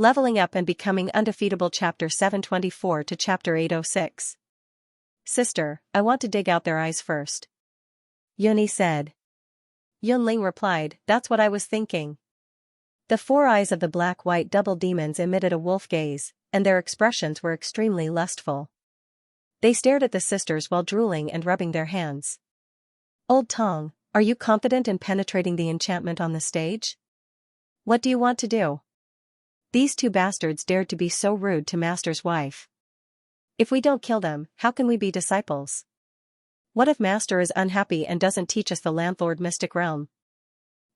Leveling Up and Becoming Undefeatable Chapter 724 to Chapter 806. Sister, I want to dig out their eyes first. Yunyi said. Yunling replied, that's what I was thinking. The four eyes of the black-white double demons emitted a wolf gaze, and their expressions were extremely lustful. They stared at the sisters while drooling and rubbing their hands. Old Tong, are you confident in penetrating the enchantment on the stage? What do you want to do? These two bastards dared to be so rude to Master's wife. If we don't kill them, how can we be disciples? What if Master is unhappy and doesn't teach us the landlord mystic realm?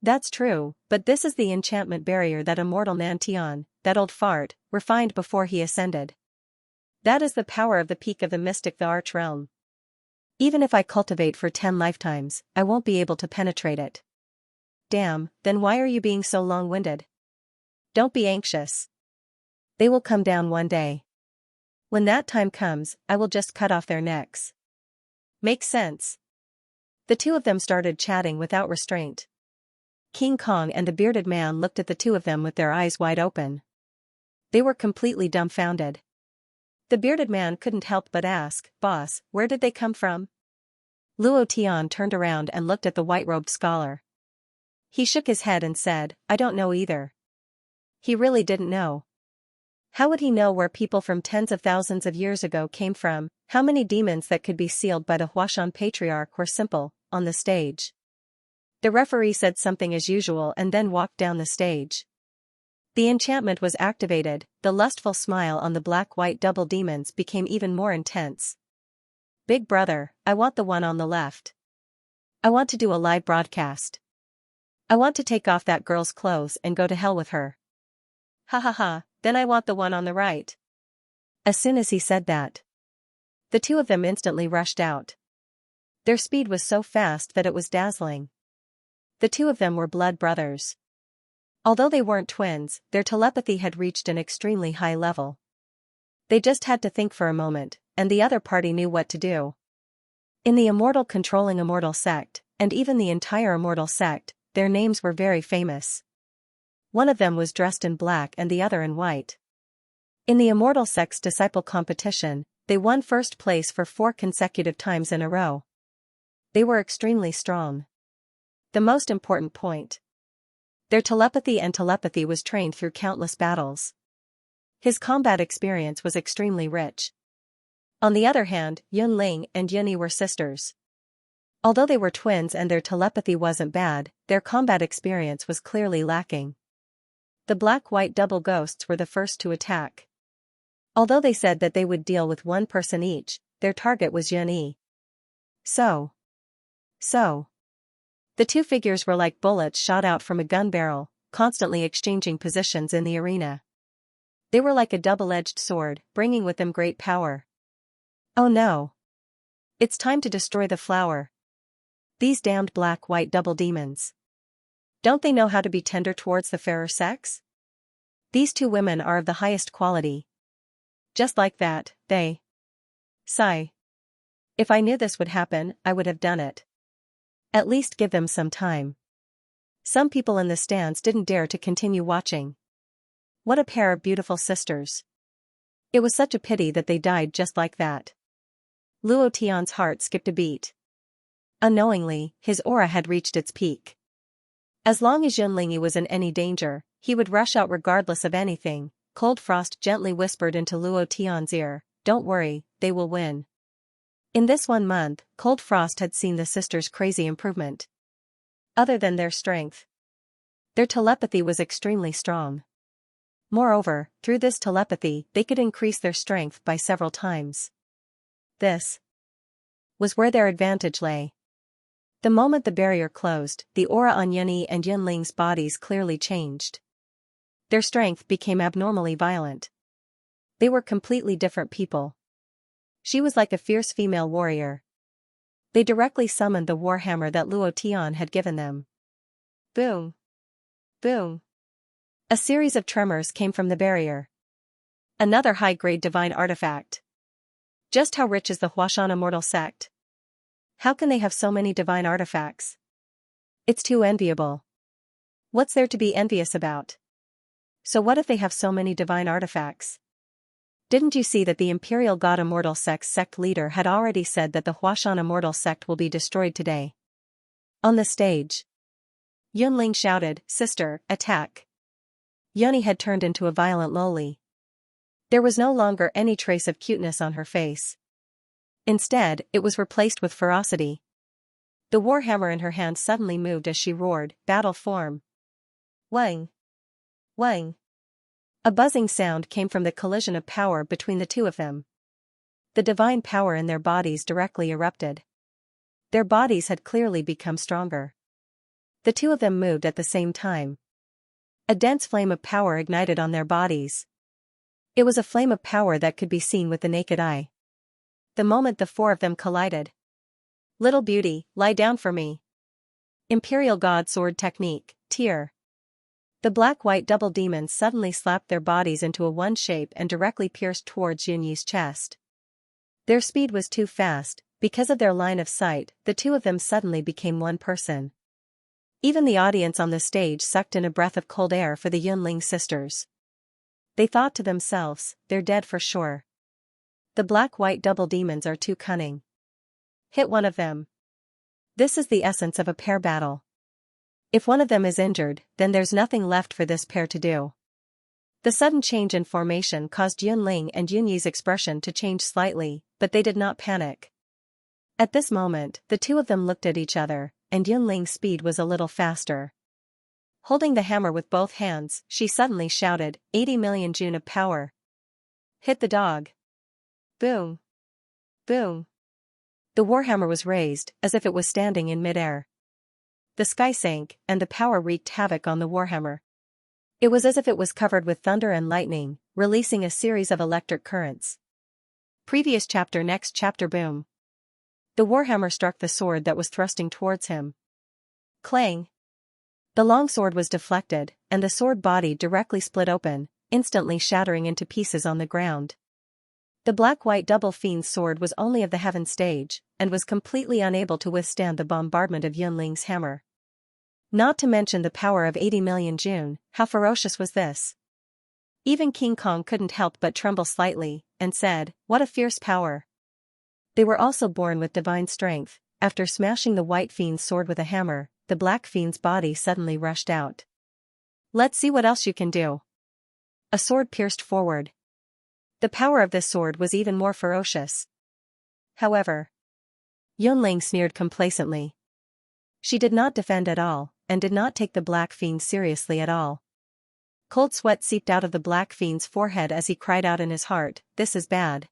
That's true, but this is the enchantment barrier that immortal Nantian, that old fart, refined before he ascended. That is the power of the peak of the mystic, the arch realm. Even if I cultivate for 10 lifetimes, I won't be able to penetrate it. Damn, then why are you being so long-winded? Don't be anxious. They will come down one day. When that time comes, I will just cut off their necks. Makes sense. The two of them started chatting without restraint. King Kong and the bearded man looked at the two of them with their eyes wide open. They were completely dumbfounded. The bearded man couldn't help but ask, Boss, where did they come from? Luo Tian turned around and looked at the white-robed scholar. He shook his head and said, I don't know either. He really didn't know. How would he know where people from tens of thousands of years ago came from? How many demons that could be sealed by the Huashan patriarch were simple, on the stage? The referee said something as usual and then walked down the stage. The enchantment was activated, the lustful smile on the black-white double demons became even more intense. Big brother, I want the one on the left. I want to do a live broadcast. I want to take off that girl's clothes and go to hell with her. Ha ha ha, then I want the one on the right. As soon as he said that, the two of them instantly rushed out. Their speed was so fast that it was dazzling. The two of them were blood brothers. Although they weren't twins, their telepathy had reached an extremely high level. They just had to think for a moment, and the other party knew what to do. In the immortal controlling immortal sect, and even the entire immortal sect, their names were very famous. One of them was dressed in black and the other in white. In the immortal sect's disciple competition, they won first place for 4 consecutive times in a row. They were extremely strong. The most important point. Their telepathy was trained through countless battles. His combat experience was extremely rich. On the other hand, Yunling and Yunyi were sisters. Although they were twins and their telepathy wasn't bad, their combat experience was clearly lacking. The black-white double ghosts were the first to attack. Although they said that they would deal with one person each, their target was Yunyi. So. The two figures were like bullets shot out from a gun barrel, constantly exchanging positions in the arena. They were like a double-edged sword, bringing with them great power. Oh no! It's time to destroy the flower. These damned black-white double demons. Don't they know how to be tender towards the fairer sex? These two women are of the highest quality. Just like that, they. Sigh. If I knew this would happen, I would have done it. At least give them some time. Some people in the stands didn't dare to continue watching. What a pair of beautiful sisters. It was such a pity that they died just like that. Luo Tian's heart skipped a beat. Unknowingly, his aura had reached its peak. As long as Yunling was in any danger, he would rush out regardless of anything. Cold Frost gently whispered into Luo Tian's ear, don't worry, they will win. In this 1 month, Cold Frost had seen the sisters' crazy improvement. Other than their strength, their telepathy was extremely strong. Moreover, through this telepathy, they could increase their strength by several times. This was where their advantage lay. The moment the barrier closed, the aura on Yunyi and Yunling's bodies clearly changed. Their strength became abnormally violent. They were completely different people. She was like a fierce female warrior. They directly summoned the warhammer that Luo Tian had given them. Boom! Boom! A series of tremors came from the barrier. Another high-grade divine artifact. Just how rich is the Huashan immortal sect? How can they have so many divine artifacts? It's too enviable. What's there to be envious about? So what if they have so many divine artifacts? Didn't you see that the Imperial God Immortal sect leader had already said that the Huashan Immortal sect will be destroyed today? On the stage, Yunling shouted, "Sister, attack!" Yoni had turned into a violent loli. There was no longer any trace of cuteness on her face. Instead, it was replaced with ferocity. The warhammer in her hand suddenly moved as she roared, "Battle form!" Wang! Wang! A buzzing sound came from the collision of power between the two of them. The divine power in their bodies directly erupted. Their bodies had clearly become stronger. The two of them moved at the same time. A dense flame of power ignited on their bodies. It was a flame of power that could be seen with the naked eye. The moment the four of them collided. "Little beauty, lie down for me." Imperial God Sword Technique, Tier. The black-white double demons suddenly slapped their bodies into a one shape and directly pierced towards Yunyi's chest. Their speed was too fast. Because of their line of sight, the two of them suddenly became one person. Even the audience on the stage sucked in a breath of cold air for the Yunling sisters. They thought to themselves, "They're dead for sure. The black-white double demons are too cunning. Hit one of them." This is the essence of a pair battle. If one of them is injured, then there's nothing left for this pair to do. The sudden change in formation caused Yunling and Yunyi's expression to change slightly, but they did not panic. At this moment, the two of them looked at each other, and Yunling's speed was a little faster. Holding the hammer with both hands, she suddenly shouted, 80 million June of power. Hit the dog. Boom. Boom. The warhammer was raised, as if it was standing in midair. The sky sank, and the power wreaked havoc on the warhammer. It was as if it was covered with thunder and lightning, releasing a series of electric currents. Previous chapter. Next chapter. Boom. The warhammer struck the sword that was thrusting towards him. Clang! The long sword was deflected, and the sword body directly split open, instantly shattering into pieces on the ground. The black-white double fiend's sword was only of the heaven stage, and was completely unable to withstand the bombardment of Yunling's hammer. Not to mention the power of 80 million June. How ferocious was this? Even King Kong couldn't help but tremble slightly, and said, "What a fierce power." They were also born with divine strength. After smashing the white fiend's sword with a hammer, the black fiend's body suddenly rushed out. "Let's see what else you can do." A sword pierced forward. The power of this sword was even more ferocious. However, Yunling sneered complacently. She did not defend at all, and did not take the black fiend seriously at all. Cold sweat seeped out of the black fiend's forehead as he cried out in his heart, "This is bad."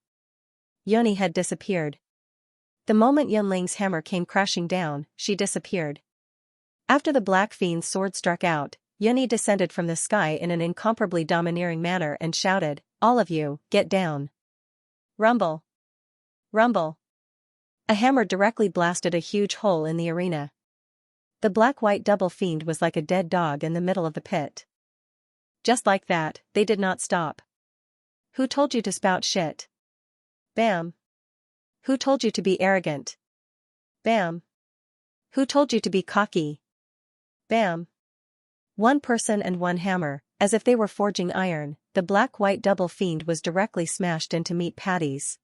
Yoni had disappeared. The moment Yunling's hammer came crashing down, she disappeared. After the black fiend's sword struck out, Yoni descended from the sky in an incomparably domineering manner and shouted, "All of you, get down." Rumble. Rumble. A hammer directly blasted a huge hole in the arena. The black-white double fiend was like a dead dog in the middle of the pit. Just like that, they did not stop. "Who told you to spout shit?" Bam. "Who told you to be arrogant?" Bam. "Who told you to be cocky?" Bam. One person and one hammer, as if they were forging iron, the black-white double fiend was directly smashed into meat patties.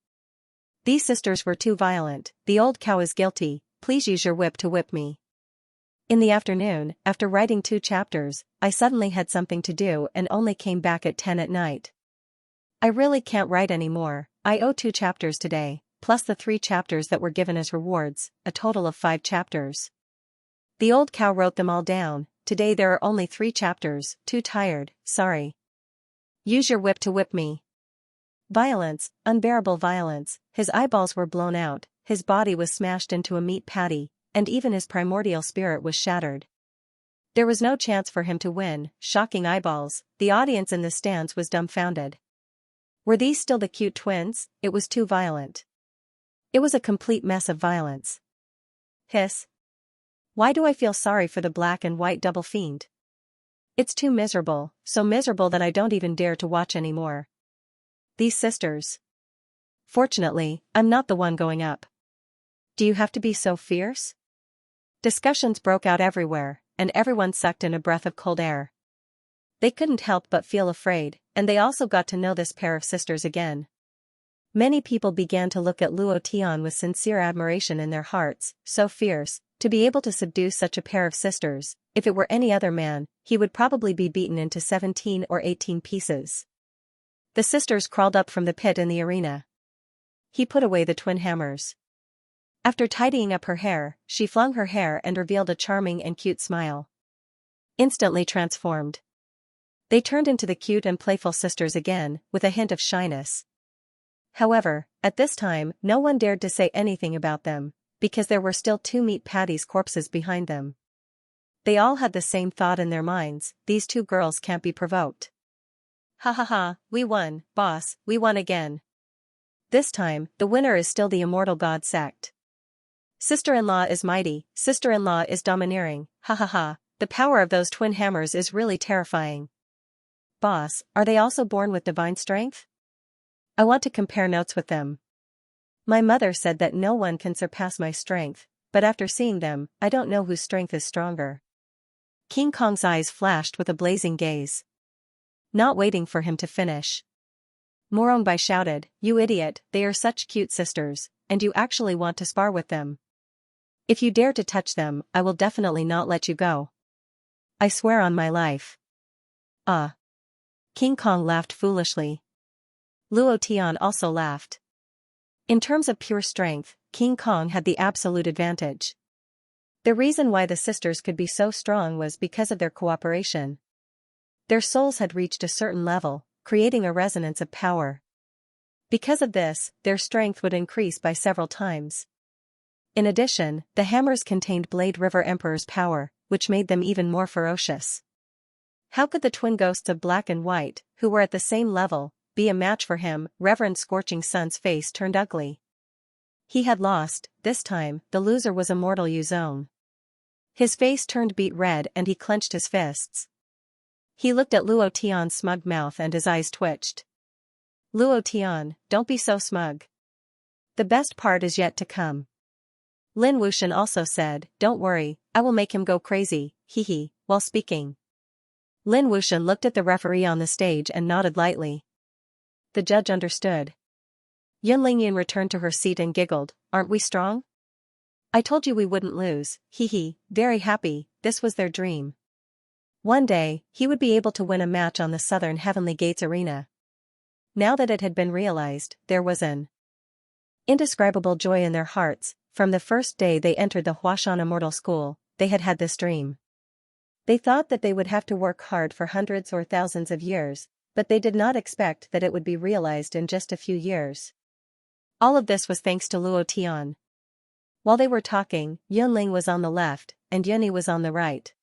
These sisters were too violent. "The old cow is guilty, please use your whip to whip me." In the afternoon, after writing 2 chapters, I suddenly had something to do and only came back at 10 at night. I really can't write anymore. I owe 2 chapters today, plus the 3 chapters that were given as rewards, a total of 5 chapters. The old cow wrote them all down. Today there are only 3 chapters, too tired, sorry. Use your whip to whip me. Violence, unbearable violence, his eyeballs were blown out, his body was smashed into a meat patty, and even his primordial spirit was shattered. There was no chance for him to win. Shocking eyeballs. The audience in the stands was dumbfounded. Were these still the cute twins? It was too violent. It was a complete mess of violence. Hiss. Why do I feel sorry for the black and white double fiend? It's too miserable, so miserable that I don't even dare to watch anymore. These sisters. Fortunately, I'm not the one going up. Do you have to be so fierce? Discussions broke out everywhere, and everyone sucked in a breath of cold air. They couldn't help but feel afraid, and they also got to know this pair of sisters again. Many people began to look at Luo Tian with sincere admiration in their hearts, so fierce, to be able to subdue such a pair of sisters. If it were any other man, he would probably be beaten into 17 or 18 pieces. The sisters crawled up from the pit in the arena. He put away the twin hammers. After tidying up her hair, she flung her hair and revealed a charming and cute smile. Instantly transformed. They turned into the cute and playful sisters again, with a hint of shyness. However, at this time, no one dared to say anything about them, because there were still 2 meat patties' corpses behind them. They all had the same thought in their minds: these 2 girls can't be provoked. Ha ha ha, we won, boss, we won again. This time, the winner is still the immortal god sect. Sister-in-law is mighty, sister-in-law is domineering, ha ha ha, the power of those twin hammers is really terrifying. Boss, are they also born with divine strength? I want to compare notes with them. My mother said that no one can surpass my strength, but after seeing them, I don't know whose strength is stronger. King Kong's eyes flashed with a blazing gaze. Not waiting for him to finish, Morongbai shouted, "You idiot, they are such cute sisters, and you actually want to spar with them? If you dare to touch them, I will definitely not let you go. I swear on my life." Ah. King Kong laughed foolishly. Luo Tian also laughed. In terms of pure strength, King Kong had the absolute advantage. The reason why the sisters could be so strong was because of their cooperation. Their souls had reached a certain level, creating a resonance of power. Because of this, their strength would increase by several times. In addition, the hammers contained Blade River Emperor's power, which made them even more ferocious. How could the twin ghosts of Black and White, who were at the same level, be a match for him? Reverend Scorching Sun's face turned ugly. He had lost. This time, the loser was immortal Yuzong. His face turned beet red and he clenched his fists. He looked at Luo Tian's smug mouth and his eyes twitched. Luo Tian, don't be so smug. The best part is yet to come. Lin Wuxian also said, "Don't worry, I will make him go crazy, hee," while speaking. Lin Wuxian looked at the referee on the stage and nodded lightly. The judge understood. Yun Lingyun returned to her seat and giggled, "Aren't we strong? I told you we wouldn't lose, hee, very happy, this was their dream." One day, he would be able to win a match on the Southern Heavenly Gates arena. Now that it had been realized, there was an indescribable joy in their hearts. From the first day they entered the Huashan Immortal School, they had had this dream. They thought that they would have to work hard for hundreds or thousands of years, but they did not expect that it would be realized in just a few years. All of this was thanks to Luo Tian. While they were talking, Yunling was on the left, and Yunyi was on the right.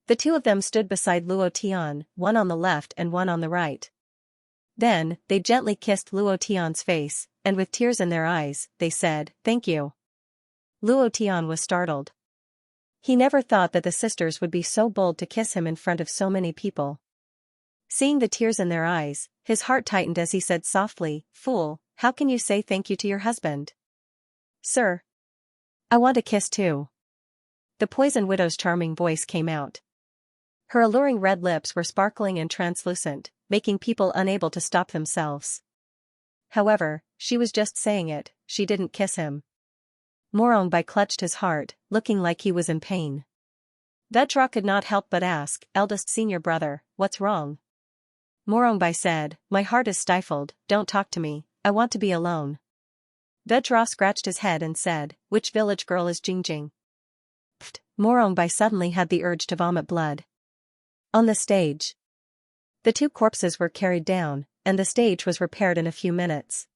The 2 of them stood beside Luo Tian, one on the left and one on the right. Then, they gently kissed Luo Tian's face, and with tears in their eyes, they said, "Thank you." Luo Tian was startled. He never thought that the sisters would be so bold to kiss him in front of so many people. Seeing the tears in their eyes, his heart tightened as he said softly, "Fool, how can you say thank you to your husband?" "Sir, I want a kiss too." The Poison Widow's charming voice came out. Her alluring red lips were sparkling and translucent, making people unable to stop themselves. However, she was just saying it, she didn't kiss him. Morongbai clutched his heart, looking like he was in pain. Vedra could not help but ask, "Eldest senior brother, what's wrong?" Morongbai said, "My heart is stifled, don't talk to me, I want to be alone." Vedra scratched his head and said, "Which village girl is Jingjing?" Pfft, Morongbai suddenly had the urge to vomit blood. On the stage, the 2 corpses were carried down, and the stage was repaired in a few minutes.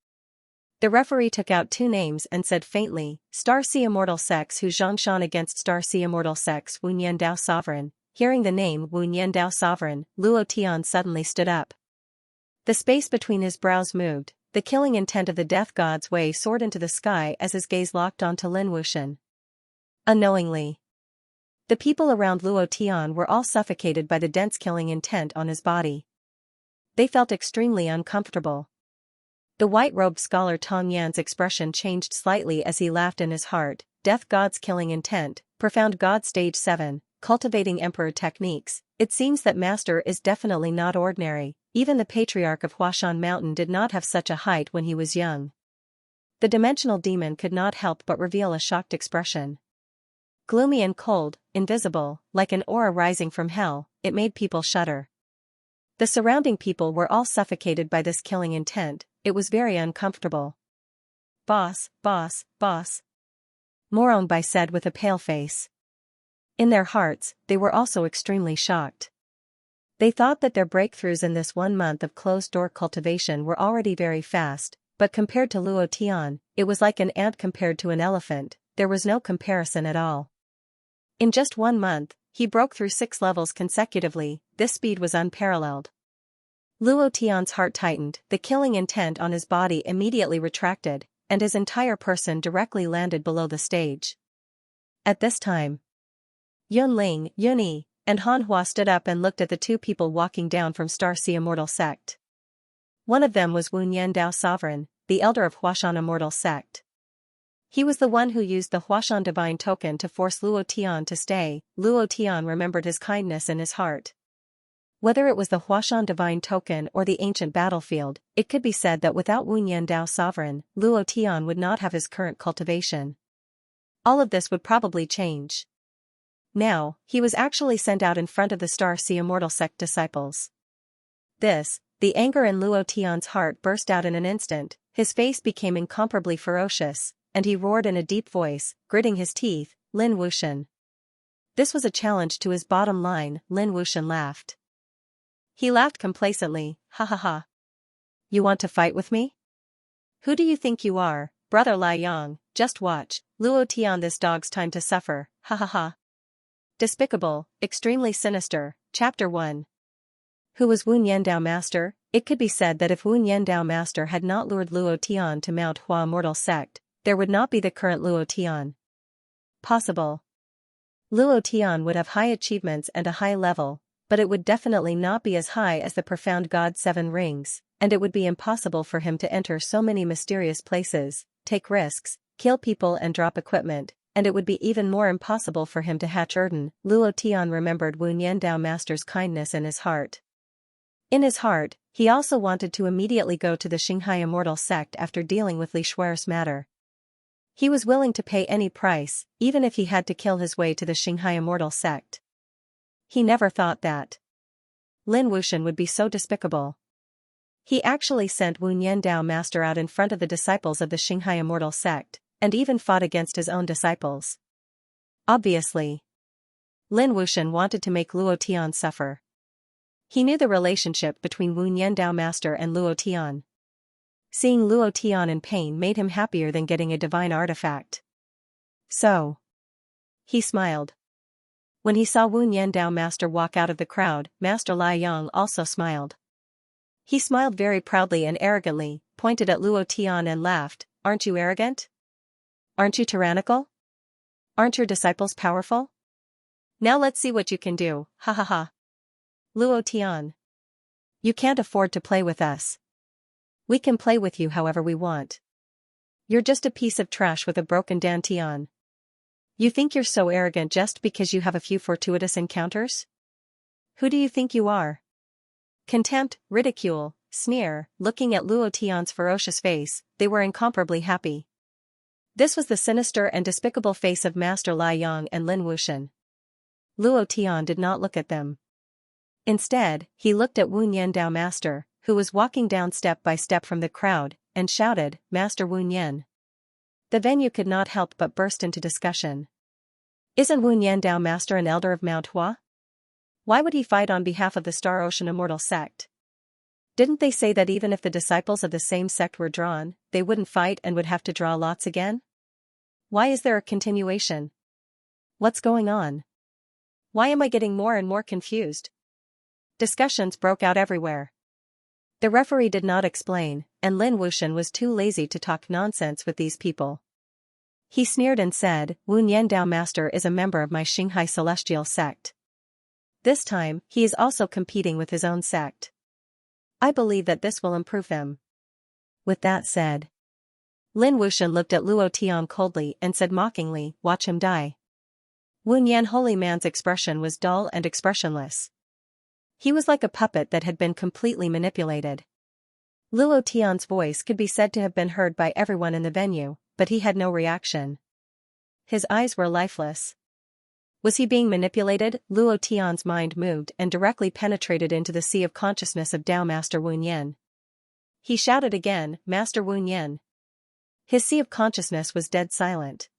The referee took out 2 names and said faintly, "Star Sea Immortal Sex Hu Zhongshan against Star Sea Immortal Sex Wu Niandao Sovereign." Hearing the name Wu Niandao Sovereign, Luo Tian suddenly stood up. The space between his brows moved, the killing intent of the death god's way soared into the sky as his gaze locked onto Lin Wuxian. Unknowingly, the people around Luo Tian were all suffocated by the dense killing intent on his body. They felt extremely uncomfortable. The white-robed scholar Tong Yan's expression changed slightly as he laughed in his heart. "Death God's killing intent, profound God stage 7, cultivating emperor techniques, it seems that Master is definitely not ordinary. Even the patriarch of Huashan Mountain did not have such a height when he was young. The dimensional demon could not help but reveal a shocked expression. Gloomy and cold, invisible, like an aura rising from hell, it made people shudder. The surrounding people were all suffocated by this killing intent. It was very uncomfortable. "Boss, boss, boss," Moronbai said with a pale face. In their hearts, they were also extremely shocked. They thought that their breakthroughs in this 1 month of closed-door cultivation were already very fast, but compared to Luo Tian, it was like an ant compared to an elephant. There was no comparison at all. In just 1 month, he broke through 6 levels consecutively. This speed was unparalleled. Luo Tian's heart tightened, the killing intent on his body immediately retracted, and his entire person directly landed below the stage. At this time, Yunling, Yunyi, and Hanhua stood up and looked at the 2 people walking down from Starcy Immortal Sect. One of them was Wu Yendao Sovereign, the elder of Huashan Immortal Sect. He was the one who used the Huashan Divine Token to force Luo Tian to stay. Luo Tian remembered his kindness in his heart. Whether it was the Huashan Divine Token or the ancient battlefield, it could be said that without Wu Yendao Sovereign, Luo Tian would not have his current cultivation. All of this would probably change. Now, he was actually sent out in front of the Starcy Immortal Sect disciples. The anger in Luo Tian's heart burst out in an instant. His face became incomparably ferocious, and he roared in a deep voice, gritting his teeth, "Lin Wuxian." This was a challenge to his bottom line. Lin Wuxian laughed. He laughed complacently, "Ha ha ha. You want to fight with me? Who do you think you are, brother Lai Yang? Just watch, Luo Tian, this dog's time to suffer, ha ha ha." Despicable, extremely sinister, Chapter 1. Who was Wu Yendao Master? It could be said that if Wu Yendao Master had not lured Luo Tian to Mount Hua Immortal Sect, there would not be the current Luo Tian. Possible. Luo Tian would have high achievements and a high level, but it would definitely not be as high as the profound God 7 Rings, and it would be impossible for him to enter so many mysterious places, take risks, kill people and drop equipment, and it would be even more impossible for him to hatch Erden. Luo Tian remembered Wu Yendao Master's kindness in his heart. In his heart, he also wanted to immediately go to the Xianxia Immortal Sect after dealing with Li Shuer's matter. He was willing to pay any price, even if he had to kill his way to the Xianxia Immortal Sect. He never thought that Lin Wuxian would be so despicable. He actually sent Wu Yendao Master out in front of the disciples of the Xianxia Immortal Sect, and even fought against his own disciples. Obviously, Lin Wuxian wanted to make Luo Tian suffer. He knew the relationship between Wu Yendao Master and Luo Tian. Seeing Luo Tian in pain made him happier than getting a divine artifact. So, he smiled. When he saw Wu Yendao Master walk out of the crowd, Master Lai Yang also smiled. He smiled very proudly and arrogantly, pointed at Luo Tian and laughed. "Aren't you arrogant? Aren't you tyrannical? Aren't your disciples powerful? Now let's see what you can do, ha ha ha. Luo Tian. You can't afford to play with us. We can play with you however we want. You're just a piece of trash with a broken dantian. You think you're so arrogant just because you have a few fortuitous encounters? Who do you think you are?" Contempt, ridicule, sneer, looking at Luo Tian's ferocious face, they were incomparably happy. This was the sinister and despicable face of Master Lai Yang and Lin Wuxian. Luo Tian did not look at them. Instead, he looked at Wu Yendao Master, who was walking down step by step from the crowd, and shouted, "Master Wu Yan." The venue could not help but burst into discussion. Isn't Wu Yendao Master an elder of Mount Hua? Why would he fight on behalf of the Star Ocean Immortal Sect? Didn't they say that even if the disciples of the same sect were drawn, they wouldn't fight and would have to draw lots again? Why is there a continuation? What's going on? Why am I getting more and more confused? Discussions broke out everywhere. The referee did not explain, and Lin Wuxian was too lazy to talk nonsense with these people. He sneered and said, "Wu Yendao Master is a member of my Xinghai Celestial Sect. This time, he is also competing with his own sect. I believe that this will improve them." With that said, Lin Wuxian looked at Luo Tian coldly and said mockingly, "Watch him die." Wu Nian Holy Man's expression was dull and expressionless. He was like a puppet that had been completely manipulated. Luo Tian's voice could be said to have been heard by everyone in the venue, but he had no reaction. His eyes were lifeless. Was he being manipulated? Luo Tian's mind moved and directly penetrated into the sea of consciousness of Tao Master Wu Nian. He shouted again, "Master Wu Nian." His sea of consciousness was dead silent.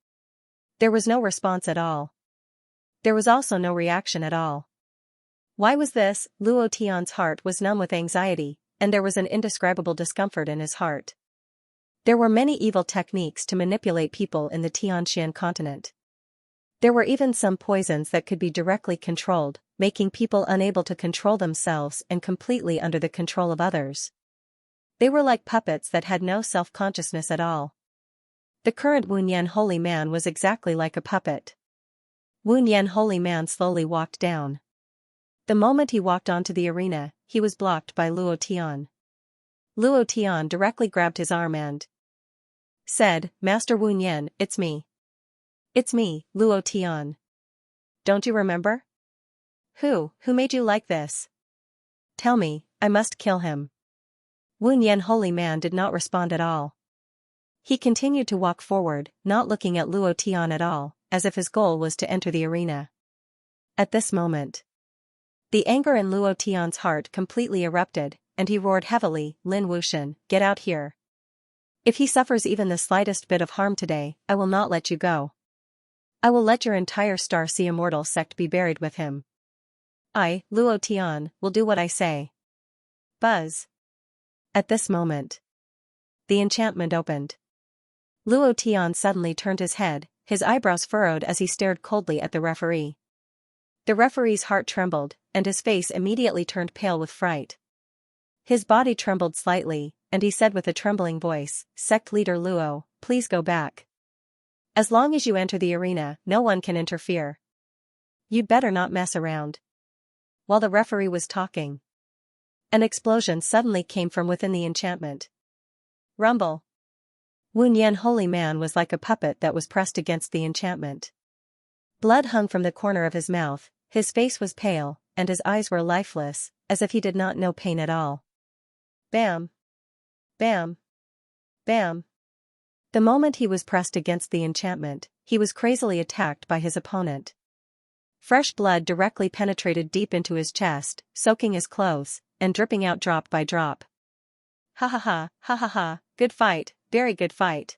There was no response at all. There was also no reaction at all. Why was this? Luo Tian's heart was numb with anxiety, and there was an indescribable discomfort in his heart. There were many evil techniques to manipulate people in the Tianxian continent. There were even some poisons that could be directly controlled, making people unable to control themselves and completely under the control of others. They were like puppets that had no self-consciousness at all. The current Wu Nian Holy Man was exactly like a puppet. Wu Nian Holy Man slowly walked down. The moment he walked onto the arena, he was blocked by Luo Tian. Luo Tian directly grabbed his arm and said, "Master Wu Nian, it's me." "It's me, Luo Tian. Don't you remember? Who made you like this? Tell me, I must kill him." Wu Nian Holy Man did not respond at all. He continued to walk forward, not looking at Luo Tian at all, as if his goal was to enter the arena. At this moment, the anger in Luo Tian's heart completely erupted, and he roared heavily, "Lin Wuxian, get out here. If he suffers even the slightest bit of harm today, I will not let you go. I will let your entire Star Sea Immortal sect be buried with him. I, Luo Tian, will do what I say." Buzz. At this moment, the enchantment opened. Luo Tian suddenly turned his head, his eyebrows furrowed as he stared coldly at the referee. The referee's heart trembled, and his face immediately turned pale with fright. His body trembled slightly, and he said with a trembling voice, "Sect leader Luo, please go back. As long as you enter the arena, no one can interfere. You'd better not mess around." While the referee was talking, an explosion suddenly came from within the enchantment. Rumble. Wu Nian Holy Man was like a puppet that was pressed against the enchantment. Blood hung from the corner of his mouth, his face was pale, and his eyes were lifeless, as if he did not know pain at all. Bam! Bam! Bam! The moment he was pressed against the enchantment, he was crazily attacked by his opponent. Fresh blood directly penetrated deep into his chest, soaking his clothes, and dripping out drop by drop. "Ha ha ha, ha ha ha, good fight, very good fight.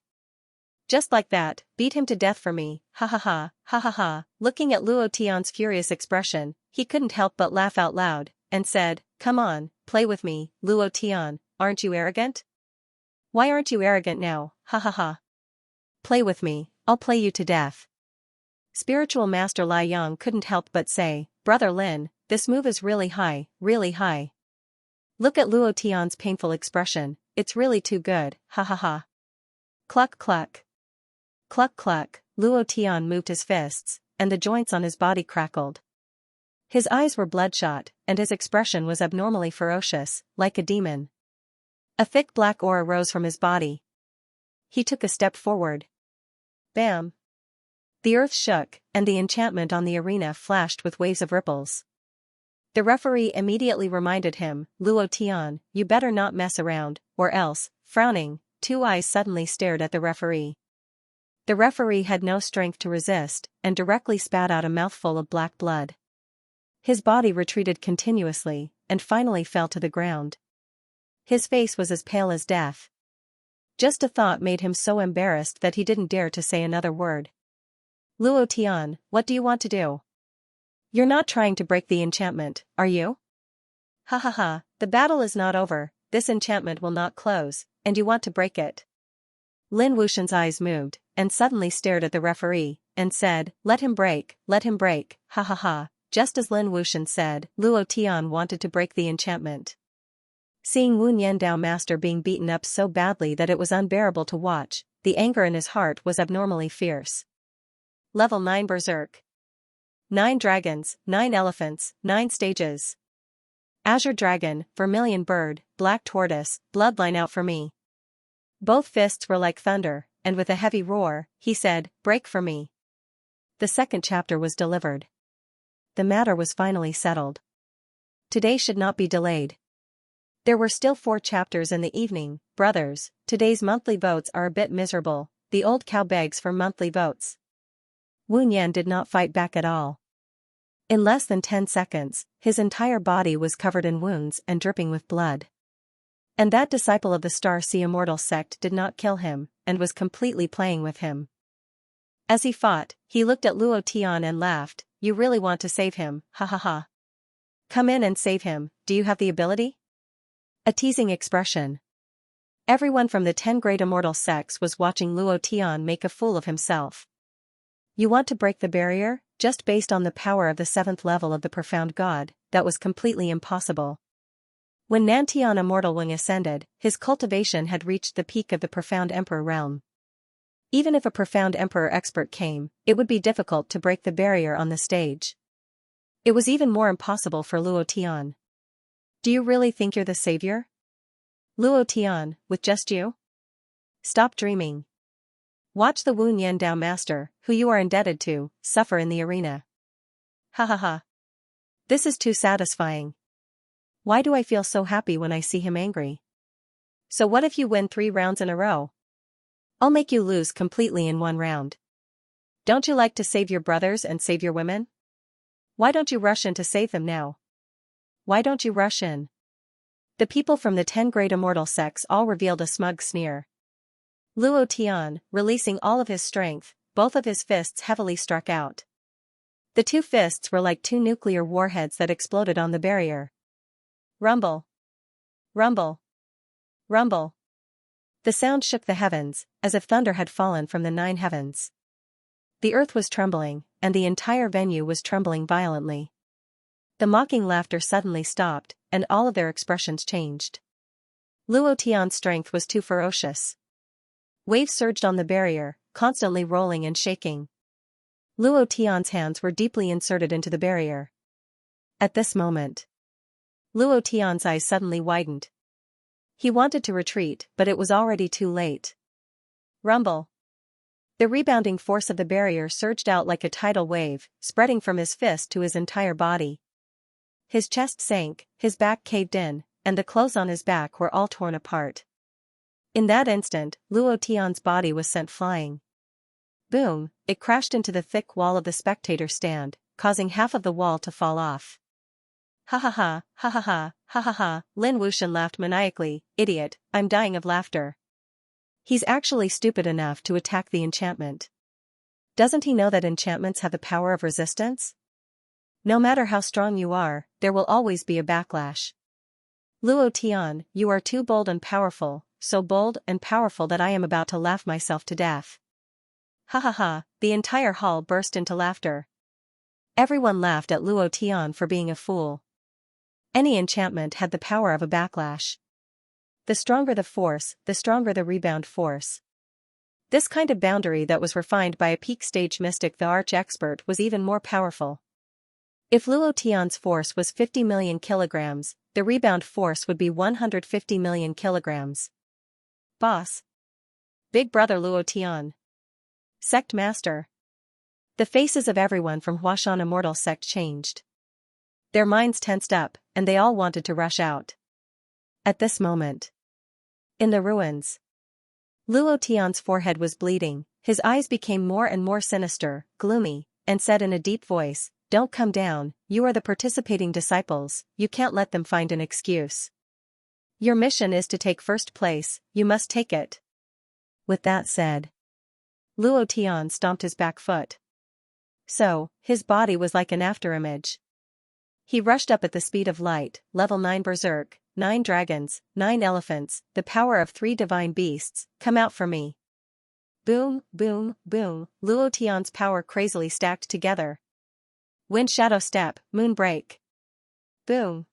Just like that, beat him to death for me, ha ha ha, ha ha ha." Looking at Luo Tian's furious expression, he couldn't help but laugh out loud, and said, "Come on, play with me, Luo Tian, aren't you arrogant? Why aren't you arrogant now, ha ha ha. Play with me, I'll play you to death." Spiritual Master Lai Yang couldn't help but say, "Brother Lin, this move is really high, really high. Look at Luo Tian's painful expression, it's really too good, ha ha ha." Cluck cluck. Cluck cluck, Luo Tian moved his fists, and the joints on his body crackled. His eyes were bloodshot, and his expression was abnormally ferocious, like a demon. A thick black aura rose from his body. He took a step forward. Bam! The earth shook, and the enchantment on the arena flashed with waves of ripples. The referee immediately reminded him, "Luo Tian, you better not mess around, or else," frowning, two eyes suddenly stared at the referee. The referee had no strength to resist, and directly spat out a mouthful of black blood. His body retreated continuously, and finally fell to the ground. His face was as pale as death. Just a thought made him so embarrassed that he didn't dare to say another word. "Luo Tian, what do you want to do? You're not trying to break the enchantment, are you? Ha ha ha, the battle is not over, this enchantment will not close, and you want to break it." Lin Wuxian's eyes moved, and suddenly stared at the referee, and said, let him break, ha ha ha." Just as Lin Wuxian said, Luo Tian wanted to break the enchantment. Seeing Wu Nian Dao Master being beaten up so badly that it was unbearable to watch, the anger in his heart was abnormally fierce. Level 9 Berserk. 9 dragons, 9 elephants, 9 stages. Azure Dragon, Vermilion Bird, Black Tortoise, Bloodline out for me. Both fists were like thunder, and with a heavy roar, he said, "Break for me." The second chapter was delivered. The matter was finally settled. Today should not be delayed. There were still 4 chapters in the evening. Brothers, today's monthly votes are a bit miserable. The old cow begs for monthly votes. Wu Nian did not fight back at all. In less than 10 seconds, his entire body was covered in wounds and dripping with blood. And that disciple of the Star Sea Immortal sect did not kill him, and was completely playing with him. As he fought, he looked at Luo Tian and laughed. You really want to save him, ha ha ha. Come in and save him, do you have the ability? A teasing expression. Everyone from the 10 great immortal sects was watching Luo Tian make a fool of himself. You want to break the barrier? Just based on the power of the 7th level of the profound god, that was completely impossible. When Nantian Immortal Wing ascended, his cultivation had reached the peak of the profound emperor realm. Even if a profound emperor expert came, it would be difficult to break the barrier on the stage. It was even more impossible for Luo Tian. Do you really think you're the savior? Luo Tian, with just you? Stop dreaming. Watch the Wu Nian Dao master, who you are indebted to, suffer in the arena. Ha ha ha. This is too satisfying. Why do I feel so happy when I see him angry? So what if you win 3 rounds in a row? I'll make you lose completely in 1 round. Don't you like to save your brothers and save your women? Why don't you rush in to save them now? Why don't you rush in? The people from the 10 great immortal sects all revealed a smug sneer. Luo Tian, releasing all of his strength, both of his fists heavily struck out. The 2 fists were like 2 nuclear warheads that exploded on the barrier. Rumble. Rumble. Rumble. The sound shook the heavens, as if thunder had fallen from the 9 heavens. The earth was trembling, and the entire venue was trembling violently. The mocking laughter suddenly stopped, and all of their expressions changed. Luo Tian's strength was too ferocious. Waves surged on the barrier, constantly rolling and shaking. Luo Tian's hands were deeply inserted into the barrier. At this moment, Luo Tian's eyes suddenly widened. He wanted to retreat, but it was already too late. Rumble. The rebounding force of the barrier surged out like a tidal wave, spreading from his fist to his entire body. His chest sank, his back caved in, and the clothes on his back were all torn apart. In that instant, Luo Tian's body was sent flying. Boom, it crashed into the thick wall of the spectator stand, causing half of the wall to fall off. Ha ha ha, ha ha ha, ha ha ha, Lin Wuxian laughed maniacally. Idiot, I'm dying of laughter. He's actually stupid enough to attack the enchantment. Doesn't he know that enchantments have the power of resistance? No matter how strong you are, there will always be a backlash. Luo Tian, you are too bold and powerful, so bold and powerful that I am about to laugh myself to death. Ha ha ha, the entire hall burst into laughter. Everyone laughed at Luo Tian for being a fool. Any enchantment had the power of a backlash. The stronger the force, the stronger the rebound force. This kind of boundary that was refined by a peak stage mystic, the arch-expert, was even more powerful. If Luo Tian's force was 50 million kilograms, the rebound force would be 150 million kilograms. Boss. Big brother Luo Tian. Sect master. The faces of everyone from Huashan Immortal sect changed. Their minds tensed up, and they all wanted to rush out. At this moment, in the ruins, Luo Tian's forehead was bleeding, his eyes became more and more sinister, gloomy, and said in a deep voice, "Don't come down, you are the participating disciples, you can't let them find an excuse. Your mission is to take first place, you must take it." With that said, Luo Tian stomped his back foot. So, his body was like an afterimage. He rushed up at the speed of light, level 9 berserk, 9 dragons, 9 elephants, the power of 3 divine beasts, come out for me. Boom, boom, boom, Luo Tian's power crazily stacked together. Wind shadow step, moon break. Boom.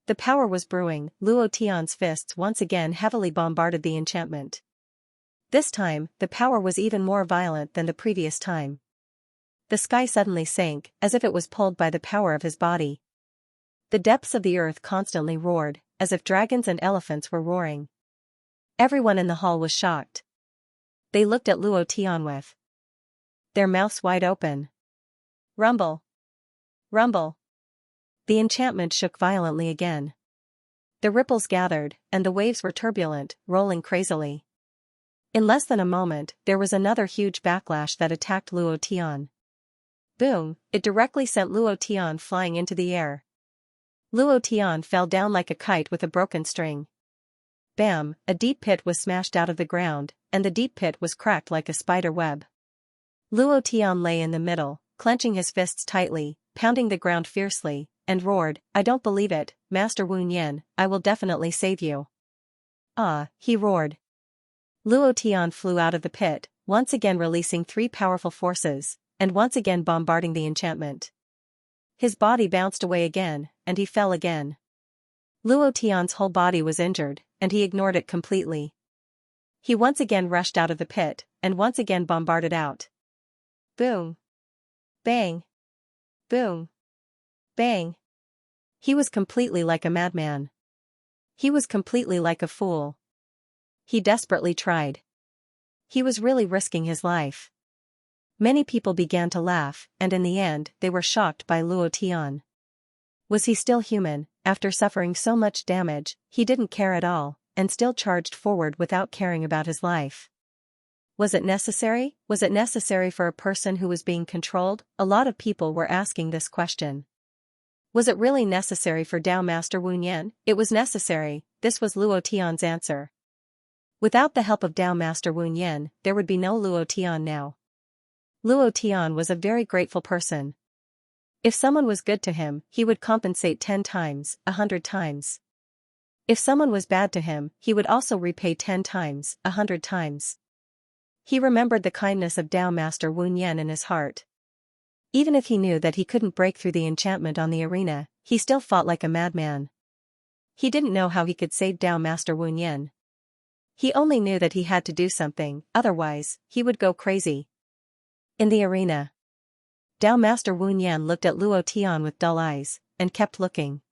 The power was brewing, Luo Tian's fists once again heavily bombarded the enchantment. This time, the power was even more violent than the previous time. The sky suddenly sank, as if it was pulled by the power of his body. The depths of the earth constantly roared, as if dragons and elephants were roaring. Everyone in the hall was shocked. They looked at Luo Tian with their mouths wide open. Rumble. Rumble. The enchantment shook violently again. The ripples gathered, and the waves were turbulent, rolling crazily. In less than a moment, there was another huge backlash that attacked Luo Tian. Boom, it directly sent Luo Tian flying into the air. Luo Tian fell down like a kite with a broken string. Bam, a deep pit was smashed out of the ground, and the deep pit was cracked like a spider web. Luo Tian lay in the middle, clenching his fists tightly, pounding the ground fiercely, and roared, "I don't believe it, Master Wu Nian, I will definitely save you." Ah, he roared. Luo Tian flew out of the pit, once again releasing 3 powerful forces, and once again bombarding the enchantment. His body bounced away again, and he fell again. Luo Tian's whole body was injured, and he ignored it completely. He once again rushed out of the pit, and once again bombarded out. Boom. Bang. Boom. Bang. He was completely like a madman. He was completely like a fool. He desperately tried. He was really risking his life. Many people began to laugh, and in the end, they were shocked by Luo Tian. Was he still human? After suffering so much damage, he didn't care at all, and still charged forward without caring about his life. Was it necessary? Was it necessary for a person who was being controlled? A lot of people were asking this question. Was it really necessary for Tao Master Wu Nian? It was necessary, this was Luo Tian's answer. Without the help of Tao Master Wu Nian, there would be no Luo Tian now. Luo Tian was a very grateful person. If someone was good to him, he would compensate 10 times, 100 times. If someone was bad to him, he would also repay 10 times, 100 times. He remembered the kindness of Tao Master Wu Nian in his heart. Even if he knew that he couldn't break through the enchantment on the arena, he still fought like a madman. He didn't know how he could save Tao Master Wu Nian. He only knew that he had to do something, otherwise, he would go crazy. In the arena, Tao Master Wu Nian looked at Luo Tian with dull eyes, and kept looking.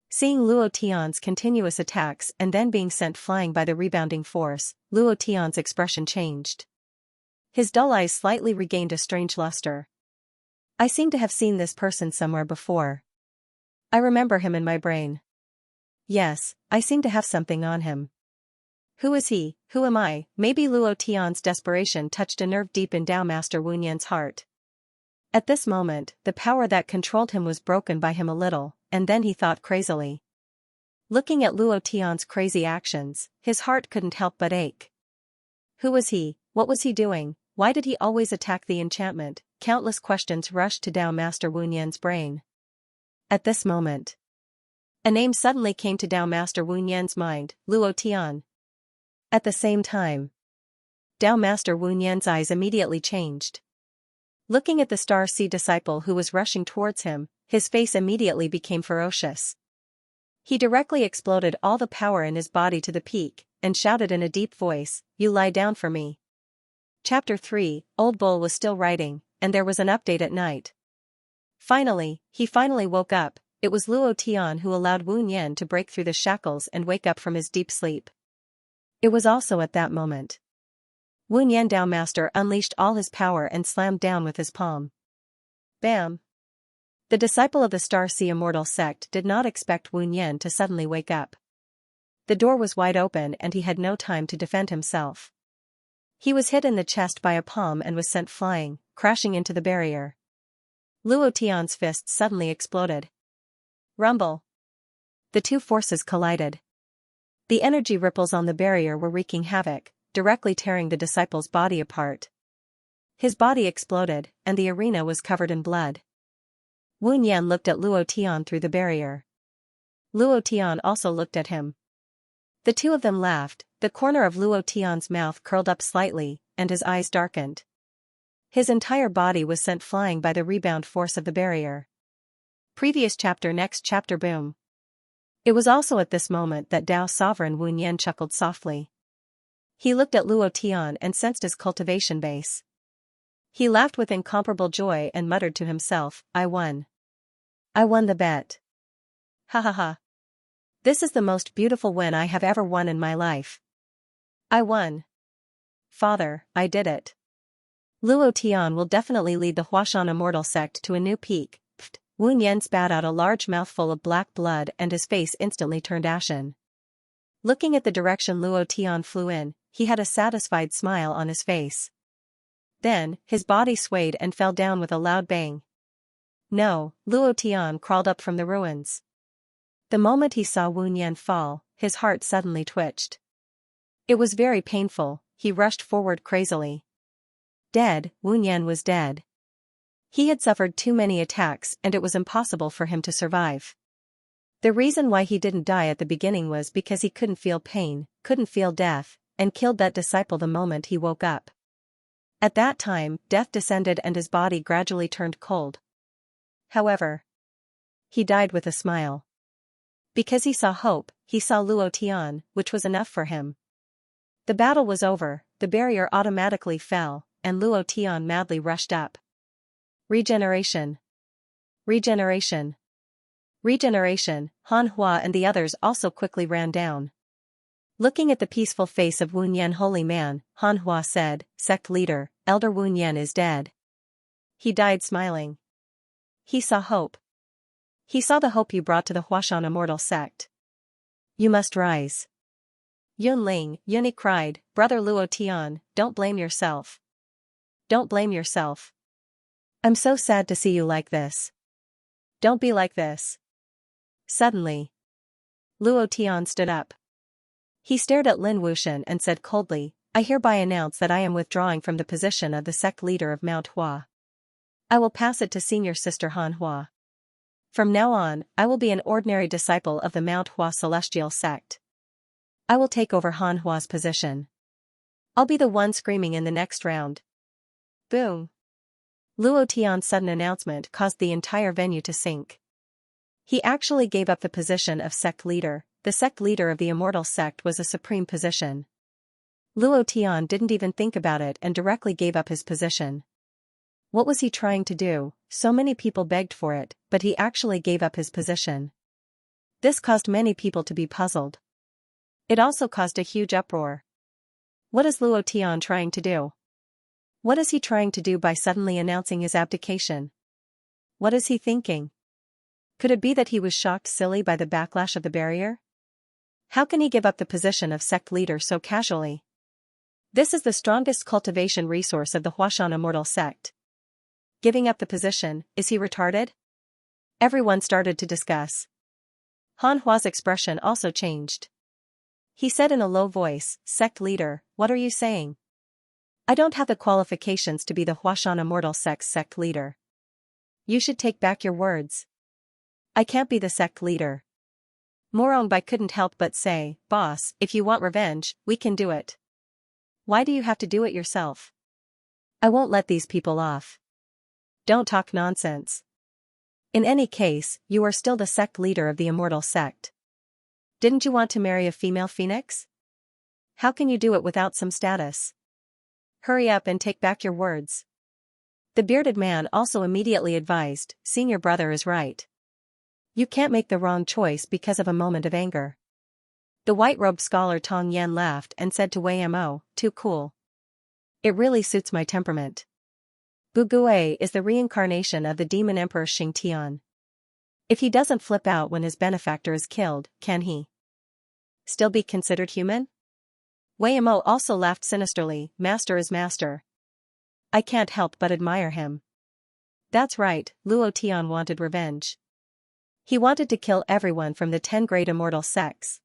Seeing Luo Tian's continuous attacks and then being sent flying by the rebounding force, Luo Tian's expression changed. His dull eyes slightly regained a strange luster. I seem to have seen this person somewhere before. I remember him in my brain. Yes, I seem to have something on him. Who is he? Who am I? Maybe Luo Tian's desperation touched a nerve deep in Tao Master Wu Nian's heart. At this moment, the power that controlled him was broken by him a little, and then he thought crazily. Looking at Luo Tian's crazy actions, his heart couldn't help but ache. Who was he? What was he doing? Why did he always attack the enchantment? Countless questions rushed to Tao Master Wu Nian's brain. At this moment, a name suddenly came to Tao Master Wu Nian's mind, Luo Tian. At the same time, Tao Master Wu Nian's eyes immediately changed. Looking at the Star Sea disciple who was rushing towards him, his face immediately became ferocious. He directly exploded all the power in his body to the peak, and shouted in a deep voice, "You lie down for me." Chapter 3, Old Bull was still writing, and there was an update at night. He finally woke up. It was Luo Tian who allowed Wu Nian to break through the shackles and wake up from his deep sleep. It was also at that moment Wu Nian Tao Master unleashed all his power and slammed down with his palm. Bam! The disciple of the Star Sea Immortal sect did not expect Wu Nian to suddenly wake up. The door was wide open and he had no time to defend himself. He was hit in the chest by a palm and was sent flying, crashing into the barrier. Luo Tian's fist suddenly exploded. Rumble! The two forces collided. The energy ripples on the barrier were wreaking havoc, directly tearing the disciple's body apart. His body exploded, and the arena was covered in blood. Wu Nian looked at Luo Tian through the barrier. Luo Tian also looked at him. The two of them laughed, the corner of Luo Tian's mouth curled up slightly, and his eyes darkened. His entire body was sent flying by the rebound force of the barrier. Previous chapter. Next chapter. Boom. It was also at this moment that Tao Sovereign Wu Nian chuckled softly. He looked at Luo Tian and sensed his cultivation base. He laughed with incomparable joy and muttered to himself, "I won. I won the bet. Ha ha ha. This is the most beautiful win I have ever won in my life. I won. Father, I did it. Luo Tian will definitely lead the Huashan immortal sect to a new peak. Pfft. Wu Yan spat out a large mouthful of black blood and his face instantly turned ashen. Looking at the direction Luo Tian flew in, he had a satisfied smile on his face. Then, his body swayed and fell down with a loud bang. No, Luo Tian crawled up from the ruins. The moment he saw Wu Yan fall, his heart suddenly twitched. It was very painful. He rushed forward crazily. Dead, Wu Yan was dead. He had suffered too many attacks and it was impossible for him to survive. The reason why he didn't die at the beginning was because he couldn't feel pain, couldn't feel death, and killed that disciple the moment he woke up. At that time, death descended and his body gradually turned cold. However, he died with a smile. Because he saw hope, he saw Luo Tian, which was enough for him. The battle was over, the barrier automatically fell, and Luo Tian madly rushed up. Regeneration. Regeneration. Regeneration. Han Hua and the others also quickly ran down. Looking at the peaceful face of Wu Yan, holy man, Han Hua said, "Sect leader, Elder Wu Yan is dead." He died smiling. He saw hope. He saw the hope you brought to the Huashan immortal sect. You must rise. Yunling, Yuni cried, "Brother Luo Tian, don't blame yourself. Don't blame yourself. I'm so sad to see you like this. Don't be like this." Suddenly, Luo Tian stood up. He stared at Lin Wuxian and said coldly, "I hereby announce that I am withdrawing from the position of the sect leader of Mount Hua. I will pass it to senior sister Han Hua. From now on, I will be an ordinary disciple of the Mount Hua celestial sect. I will take over Han Hua's position. I'll be the one screaming in the next round." Boom. Luo Tian's sudden announcement caused the entire venue to sink. He actually gave up the position of sect leader. The sect leader of the immortal sect was a supreme position. Luo Tian didn't even think about it and directly gave up his position. What was he trying to do? So many people begged for it, but he actually gave up his position. This caused many people to be puzzled. It also caused a huge uproar. What is Luo Tian trying to do? What is he trying to do by suddenly announcing his abdication? What is he thinking? Could it be that he was shocked silly by the backlash of the barrier? How can he give up the position of sect leader so casually? This is the strongest cultivation resource of the Huashan immortal sect. Giving up the position, is he retarded? Everyone started to discuss. Han Hua's expression also changed. He said in a low voice, "Sect leader, what are you saying? I don't have the qualifications to be the Huashan immortal sect's sect leader. You should take back your words. I can't be the sect leader." Morongbai couldn't help but say, "Boss, if you want revenge, we can do it. Why do you have to do it yourself? I won't let these people off. Don't talk nonsense. In any case, you are still the sect leader of the immortal sect. Didn't you want to marry a female phoenix? How can you do it without some status? Hurry up and take back your words." The bearded man also immediately advised, "Senior brother is right. You can't make the wrong choice because of a moment of anger." The white-robed scholar Tong Yan laughed and said to Wei Mo, "Too cool. It really suits my temperament." Bugui is the reincarnation of the demon emperor Xianxia. If he doesn't flip out when his benefactor is killed, can he still be considered human? Wei Mo also laughed sinisterly, "Master is master. I can't help but admire him." That's right, Luo Tian wanted revenge. He wanted to kill everyone from the 10 great immortal sects.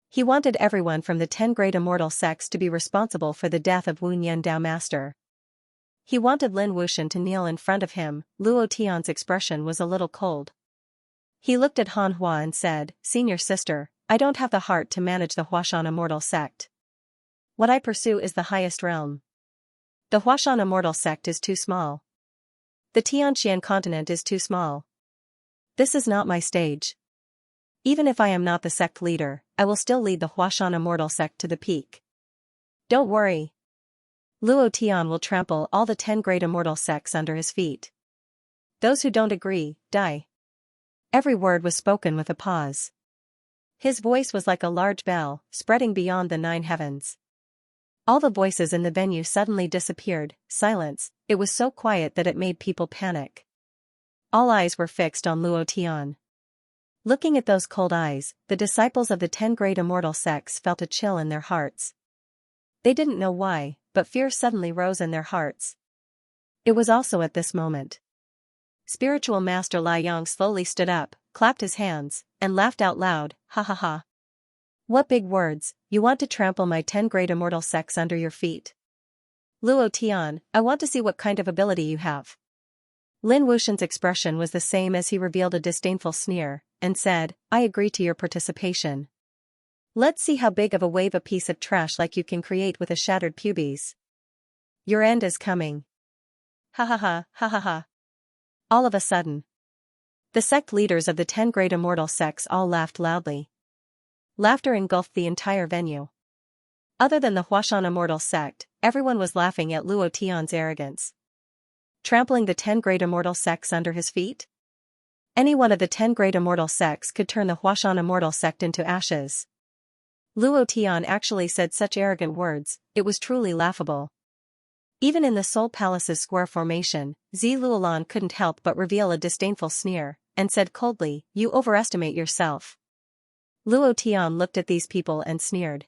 He wanted everyone from the 10 great immortal sects to be responsible for the death of Wu Yan Dao Master. He wanted Lin Wuxian to kneel in front of him. Luo Tian's expression was a little cold. He looked at Han Hua and said, "Senior sister, I don't have the heart to manage the Huashan immortal sect. What I pursue is the highest realm. The Huashan immortal sect is too small. The Tianxian continent is too small. This is not my stage. Even if I am not the sect leader, I will still lead the Huashan immortal sect to the peak. Don't worry. Luo Tian will trample all the 10 great immortal sects under his feet. Those who don't agree, die." Every word was spoken with a pause. His voice was like a large bell, spreading beyond the 9 heavens. All the voices in the venue suddenly disappeared. Silence. It was so quiet that it made people panic. All eyes were fixed on Luo Tian. Looking at those cold eyes, the disciples of the 10 great immortal sects felt a chill in their hearts. They didn't know why, but fear suddenly rose in their hearts. It was also at this moment. Spiritual Master Lai Yang slowly stood up, clapped his hands, and laughed out loud, ha ha ha. What big words, you want to trample my 10 great immortal sects under your feet. Luo Tian, I want to see what kind of ability you have. Lin Wuxian's expression was the same as he revealed a disdainful sneer, and said, I agree to your participation. Let's see how big of a wave a piece of trash like you can create with a shattered pubes. Your end is coming. Ha ha ha, ha ha ha. All of a sudden, the sect leaders of the 10 great immortal sects all laughed loudly. Laughter engulfed the entire venue. Other than the Huashan immortal sect, everyone was laughing at Luo Tian's arrogance. Trampling the 10 great immortal sects under his feet? Any one of the 10 great immortal sects could turn the Huashan immortal sect into ashes. Luo Tian actually said such arrogant words, it was truly laughable. Even in the Soul Palace's square formation, Zi Luolan couldn't help but reveal a disdainful sneer, and said coldly, you overestimate yourself. Luo Tian looked at these people and sneered.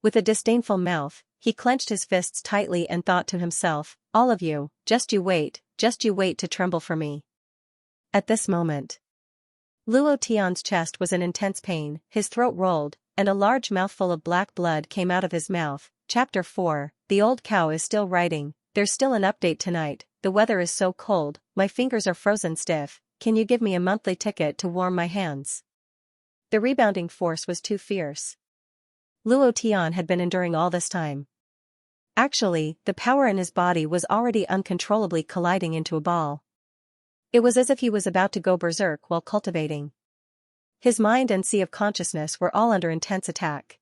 With a disdainful mouth, he clenched his fists tightly and thought to himself, all of you, just you wait to tremble for me. At this moment, Luo Tian's chest was in intense pain, his throat rolled, and a large mouthful of black blood came out of his mouth. Chapter 4, The Old Cow is still writing, there's still an update tonight, the weather is so cold, my fingers are frozen stiff, can you give me a monthly ticket to warm my hands? The rebounding force was too fierce. Luo Tian had been enduring all this time. Actually, the power in his body was already uncontrollably colliding into a ball. It was as if he was about to go berserk while cultivating. His mind and sea of consciousness were all under intense attack.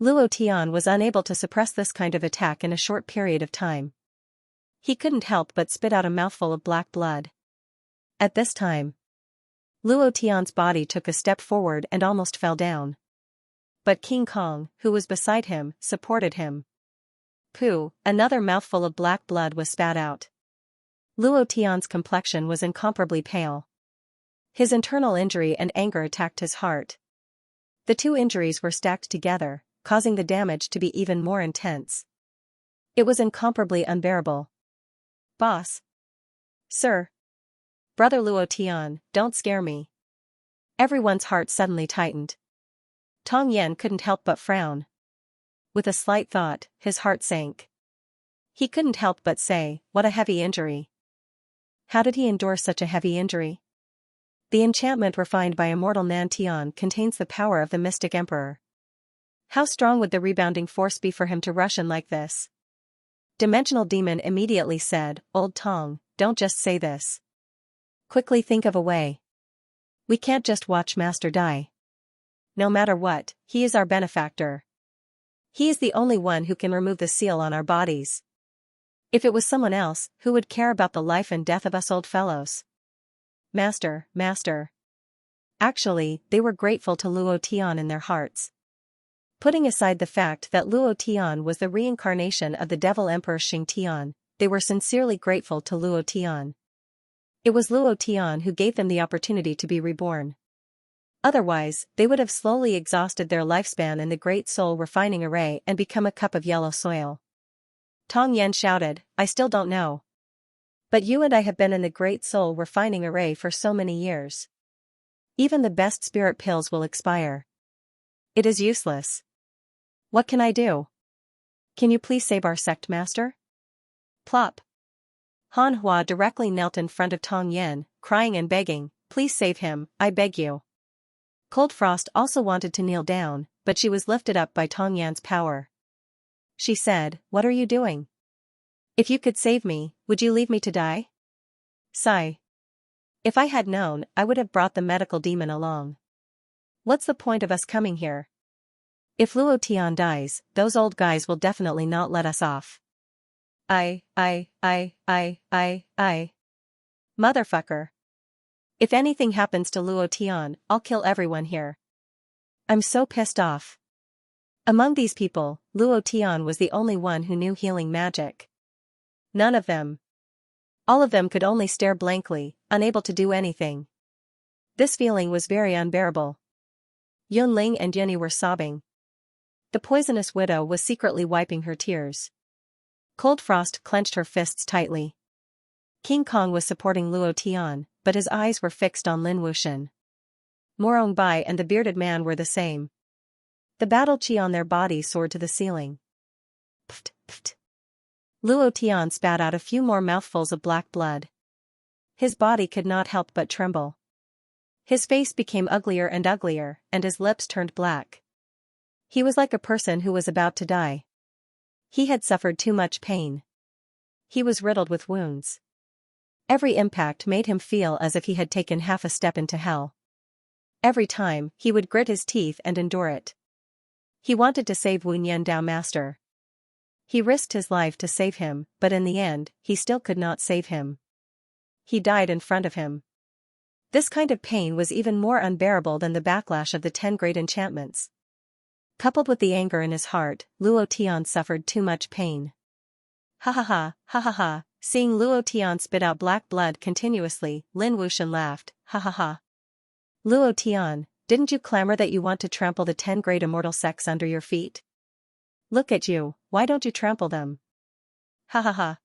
Luo Tian was unable to suppress this kind of attack in a short period of time. He couldn't help but spit out a mouthful of black blood. At this time, Luo Tian's body took a step forward and almost fell down. But King Kong, who was beside him, supported him. Pooh, another mouthful of black blood was spat out. Luo Tian's complexion was incomparably pale. His internal injury and anger attacked his heart. The two injuries were stacked together, causing the damage to be even more intense. It was incomparably unbearable. Boss. Sir. Brother Luo Tian, don't scare me. Everyone's heart suddenly tightened. Tong Yen couldn't help but frown. With a slight thought, his heart sank. He couldn't help but say, what a heavy injury. How did he endure such a heavy injury? The enchantment refined by immortal Nan Tian contains the power of the mystic emperor. How strong would the rebounding force be for him to rush in like this? Dimensional Demon immediately said, Old Tong, don't just say this. Quickly think of a way. We can't just watch Master die. No matter what, he is our benefactor. He is the only one who can remove the seal on our bodies. If it was someone else, who would care about the life and death of us old fellows? Master. Actually, they were grateful to Luo Tian in their hearts. Putting aside the fact that Luo Tian was the reincarnation of the Devil Emperor Xianxia, they were sincerely grateful to Luo Tian. It was Luo Tian who gave them the opportunity to be reborn. Otherwise, they would have slowly exhausted their lifespan in the Great Soul Refining Array and become a cup of yellow soil. Tong Yen shouted, I still don't know. But you and I have been in the Great Soul Refining Array for so many years. Even the best spirit pills will expire. It is useless. What can I do? Can you please save our sect, Master? Plop. Han Hua directly knelt in front of Tong Yen, crying and begging, please save him, I beg you. Cold Frost also wanted to kneel down, but she was lifted up by Tong Yan's power. She said, what are you doing? If you could save me, would you leave me to die? Sigh. If I had known, I would have brought the medical demon along. What's the point of us coming here? If Luo Tian dies, those old guys will definitely not let us off. I. Motherfucker. If anything happens to Luo Tian, I'll kill everyone here. I'm so pissed off. Among these people, Luo Tian was the only one who knew healing magic. None of them. All of them could only stare blankly, unable to do anything. This feeling was very unbearable. Yunling and Yuni were sobbing. The poisonous widow was secretly wiping her tears. Cold Frost clenched her fists tightly. King Kong was supporting Luo Tian, but his eyes were fixed on Lin Wuxian. Morong Bai and the bearded man were the same. The battle chi on their bodies soared to the ceiling. Pft, pft. Luo Tian spat out a few more mouthfuls of black blood. His body could not help but tremble. His face became uglier, and his lips turned black. He was like a person who was about to die. He had suffered too much pain. He was riddled with wounds. Every impact made him feel as if he had taken half a step into hell. Every time, he would grit his teeth and endure it. He wanted to save Wu Niandao Master. He risked his life to save him, but in the end, he still could not save him. He died in front of him. This kind of pain was even more unbearable than the backlash of the 10 great enchantments. Coupled with the anger in his heart, Luo Tian suffered too much pain. Ha ha ha, ha ha ha. Seeing Luo Tian spit out black blood continuously, Lin Wuxian laughed, ha ha ha. Luo Tian, didn't you clamor that you want to trample the 10 great immortal sects under your feet? Look at you, why don't you trample them? Ha ha ha.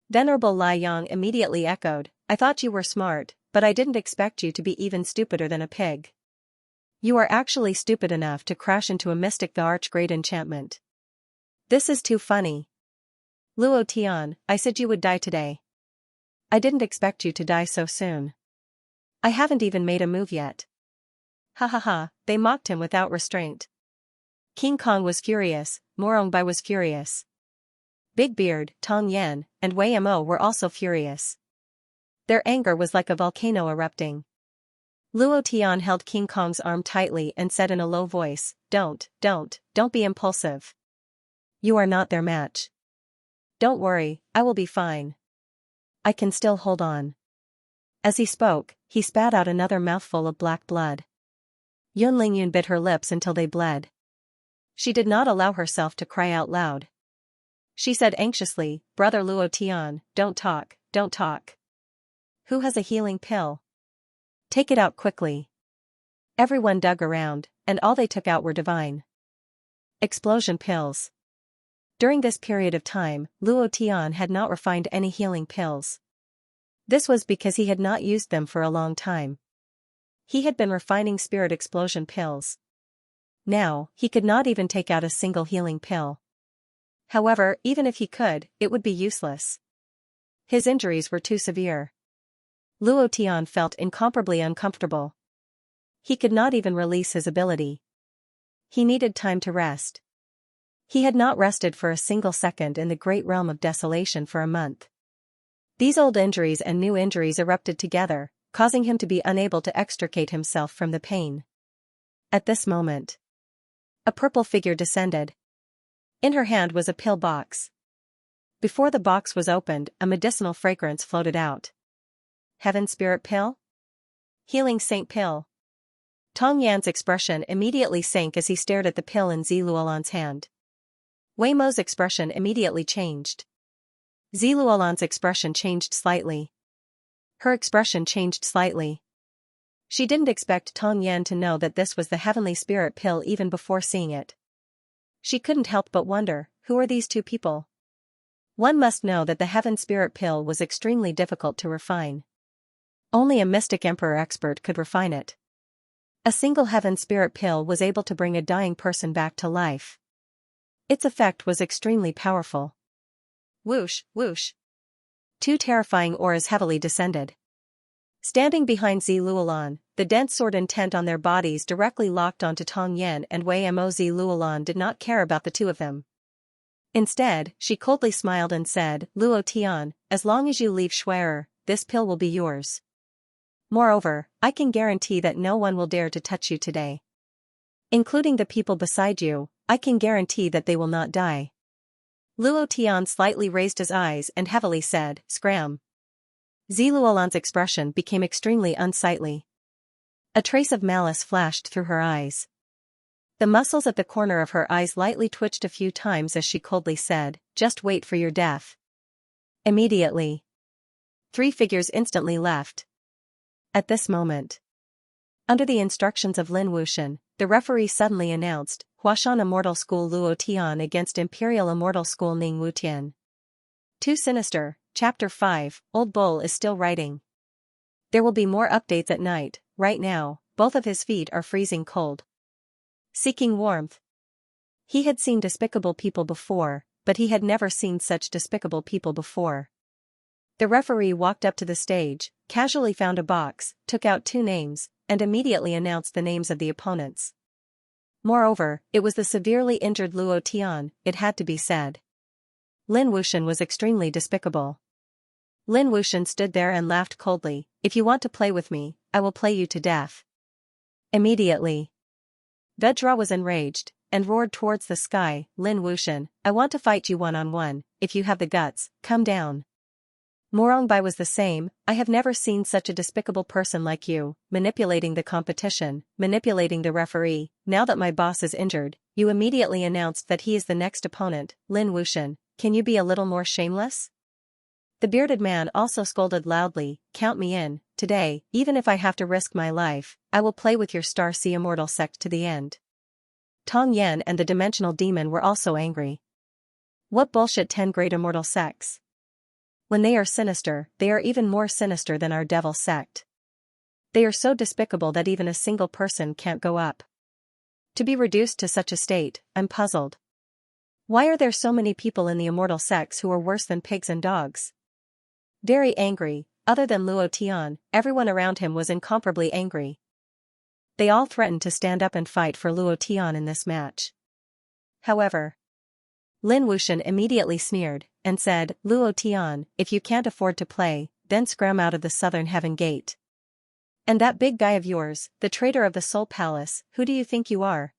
Venerable Lai Yang immediately echoed, I thought you were smart, but I didn't expect you to be even stupider than a pig. You are actually stupid enough to crash into a mystic the arch-great enchantment. This is too funny. Luo Tian, I said you would die today. I didn't expect you to die so soon. I haven't even made a move yet. Ha ha ha, they mocked him without restraint. King Kong was furious, Morong Bai was furious. Big Beard, Tong Yan, and Wei Mo were also furious. Their anger was like a volcano erupting. Luo Tian held King Kong's arm tightly and said in a low voice, Don't be impulsive. You are not their match. Don't worry, I will be fine. I can still hold on. As he spoke, he spat out another mouthful of black blood. Yunling Yun bit her lips until they bled. She did not allow herself to cry out loud. She said anxiously, Brother Luo Tian, don't talk. Who has a healing pill? Take it out quickly. Everyone dug around, and all they took out were divine explosion pills. During this period of time, Luo Tian had not refined any healing pills. This was because he had not used them for a long time. He had been refining spirit explosion pills. Now, he could not even take out a single healing pill. However, even if he could, it would be useless. His injuries were too severe. Luo Tian felt incomparably uncomfortable. He could not even release his ability. He needed time to rest. He had not rested for a single second in the great realm of desolation for a month. These old injuries and new injuries erupted together, causing him to be unable to extricate himself from the pain. At this moment, a purple figure descended. In her hand was a pill box. Before the box was opened, a medicinal fragrance floated out. Heaven Spirit Pill? Healing Saint Pill. Tong Yan's expression immediately sank as he stared at the pill in Ziluolan's hand. Wei Mo's expression immediately changed. Ziluolan's expression changed slightly. Her expression changed slightly. She didn't expect Tong Yan to know that this was the Heavenly Spirit Pill even before seeing it. She couldn't help but wonder, who are these two people? One must know that the Heaven Spirit Pill was extremely difficult to refine. Only a mystic emperor expert could refine it. A single Heaven Spirit Pill was able to bring a dying person back to life. Its effect was extremely powerful. Whoosh, whoosh. 2 terrifying auras heavily descended. Standing behind Ziluolan, the dense sword intent on their bodies directly locked onto Tong Yan and Wei Mo. Ziluolan did not care about the two of them. Instead, she coldly smiled and said, Luo Tian, as long as you leave Schwerer, this pill will be yours. Moreover, I can guarantee that no one will dare to touch you today. Including the people beside you, I can guarantee that they will not die. Luo Tian slightly raised his eyes and heavily said, Scram. Ziluolan's expression became extremely unsightly. A trace of malice flashed through her eyes. The muscles at the corner of her eyes lightly twitched a few times as she coldly said, "Just wait for your death." Immediately. 3 figures instantly left. At this moment. Under the instructions of Lin Wuxian, the referee suddenly announced, Huashan Immortal School Luo Tian against Imperial Immortal School Ning Wutian. Too Sinister, Chapter 5, Old Bull is still writing. There will be more updates at night. Right now, both of his feet are freezing cold. Seeking warmth. He had seen despicable people before, but he had never seen such despicable people before. The referee walked up to the stage, casually found a box, took out 2 names, and immediately announced the names of the opponents. Moreover, it was the severely injured Luo Tian, it had to be said. Lin Wuxian was extremely despicable. Lin Wuxian stood there and laughed coldly, "If you want to play with me, I will play you to death." Immediately. Vedra was enraged, and roared towards the sky, "Lin Wuxian, I want to fight you one-on-one, if you have the guts, come down." Morongbai was the same, "I have never seen such a despicable person like you, manipulating the competition, manipulating the referee. Now that my boss is injured, you immediately announced that he is the next opponent. Lin Wuxian, can you be a little more shameless?" The bearded man also scolded loudly, "Count me in, today, even if I have to risk my life, I will play with your Star Sea Immortal sect to the end." Tong Yan and the Dimensional Demon were also angry. What bullshit 10 great immortal sects? When they are sinister, they are even more sinister than our devil sect. They are so despicable that even a single person can't go up. To be reduced to such a state, I'm puzzled. Why are there so many people in the immortal sects who are worse than pigs and dogs? Very angry, other than Luo Tian, everyone around him was incomparably angry. They all threatened to stand up and fight for Luo Tian in this match. However, Lin Wuxian immediately sneered, and said, "Luo Tian, if you can't afford to play, then scram out of the Southern Heaven Gate. And that big guy of yours, the traitor of the Soul Palace, who do you think you are?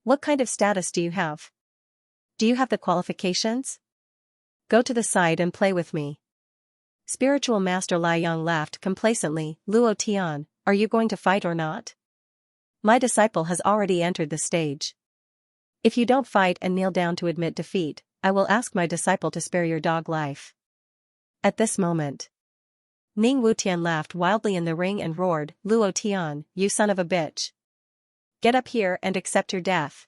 What kind of status do you have? Do you have the qualifications? Go to the side and play with me." Spiritual Master Lai Yang laughed complacently, "Luo Tian, are you going to fight or not? My disciple has already entered the stage. If you don't fight and kneel down to admit defeat, I will ask my disciple to spare your dog life." At this moment, Ning Wutian laughed wildly in the ring and roared, "Luo Tian, you son of a bitch. Get up here and accept your death.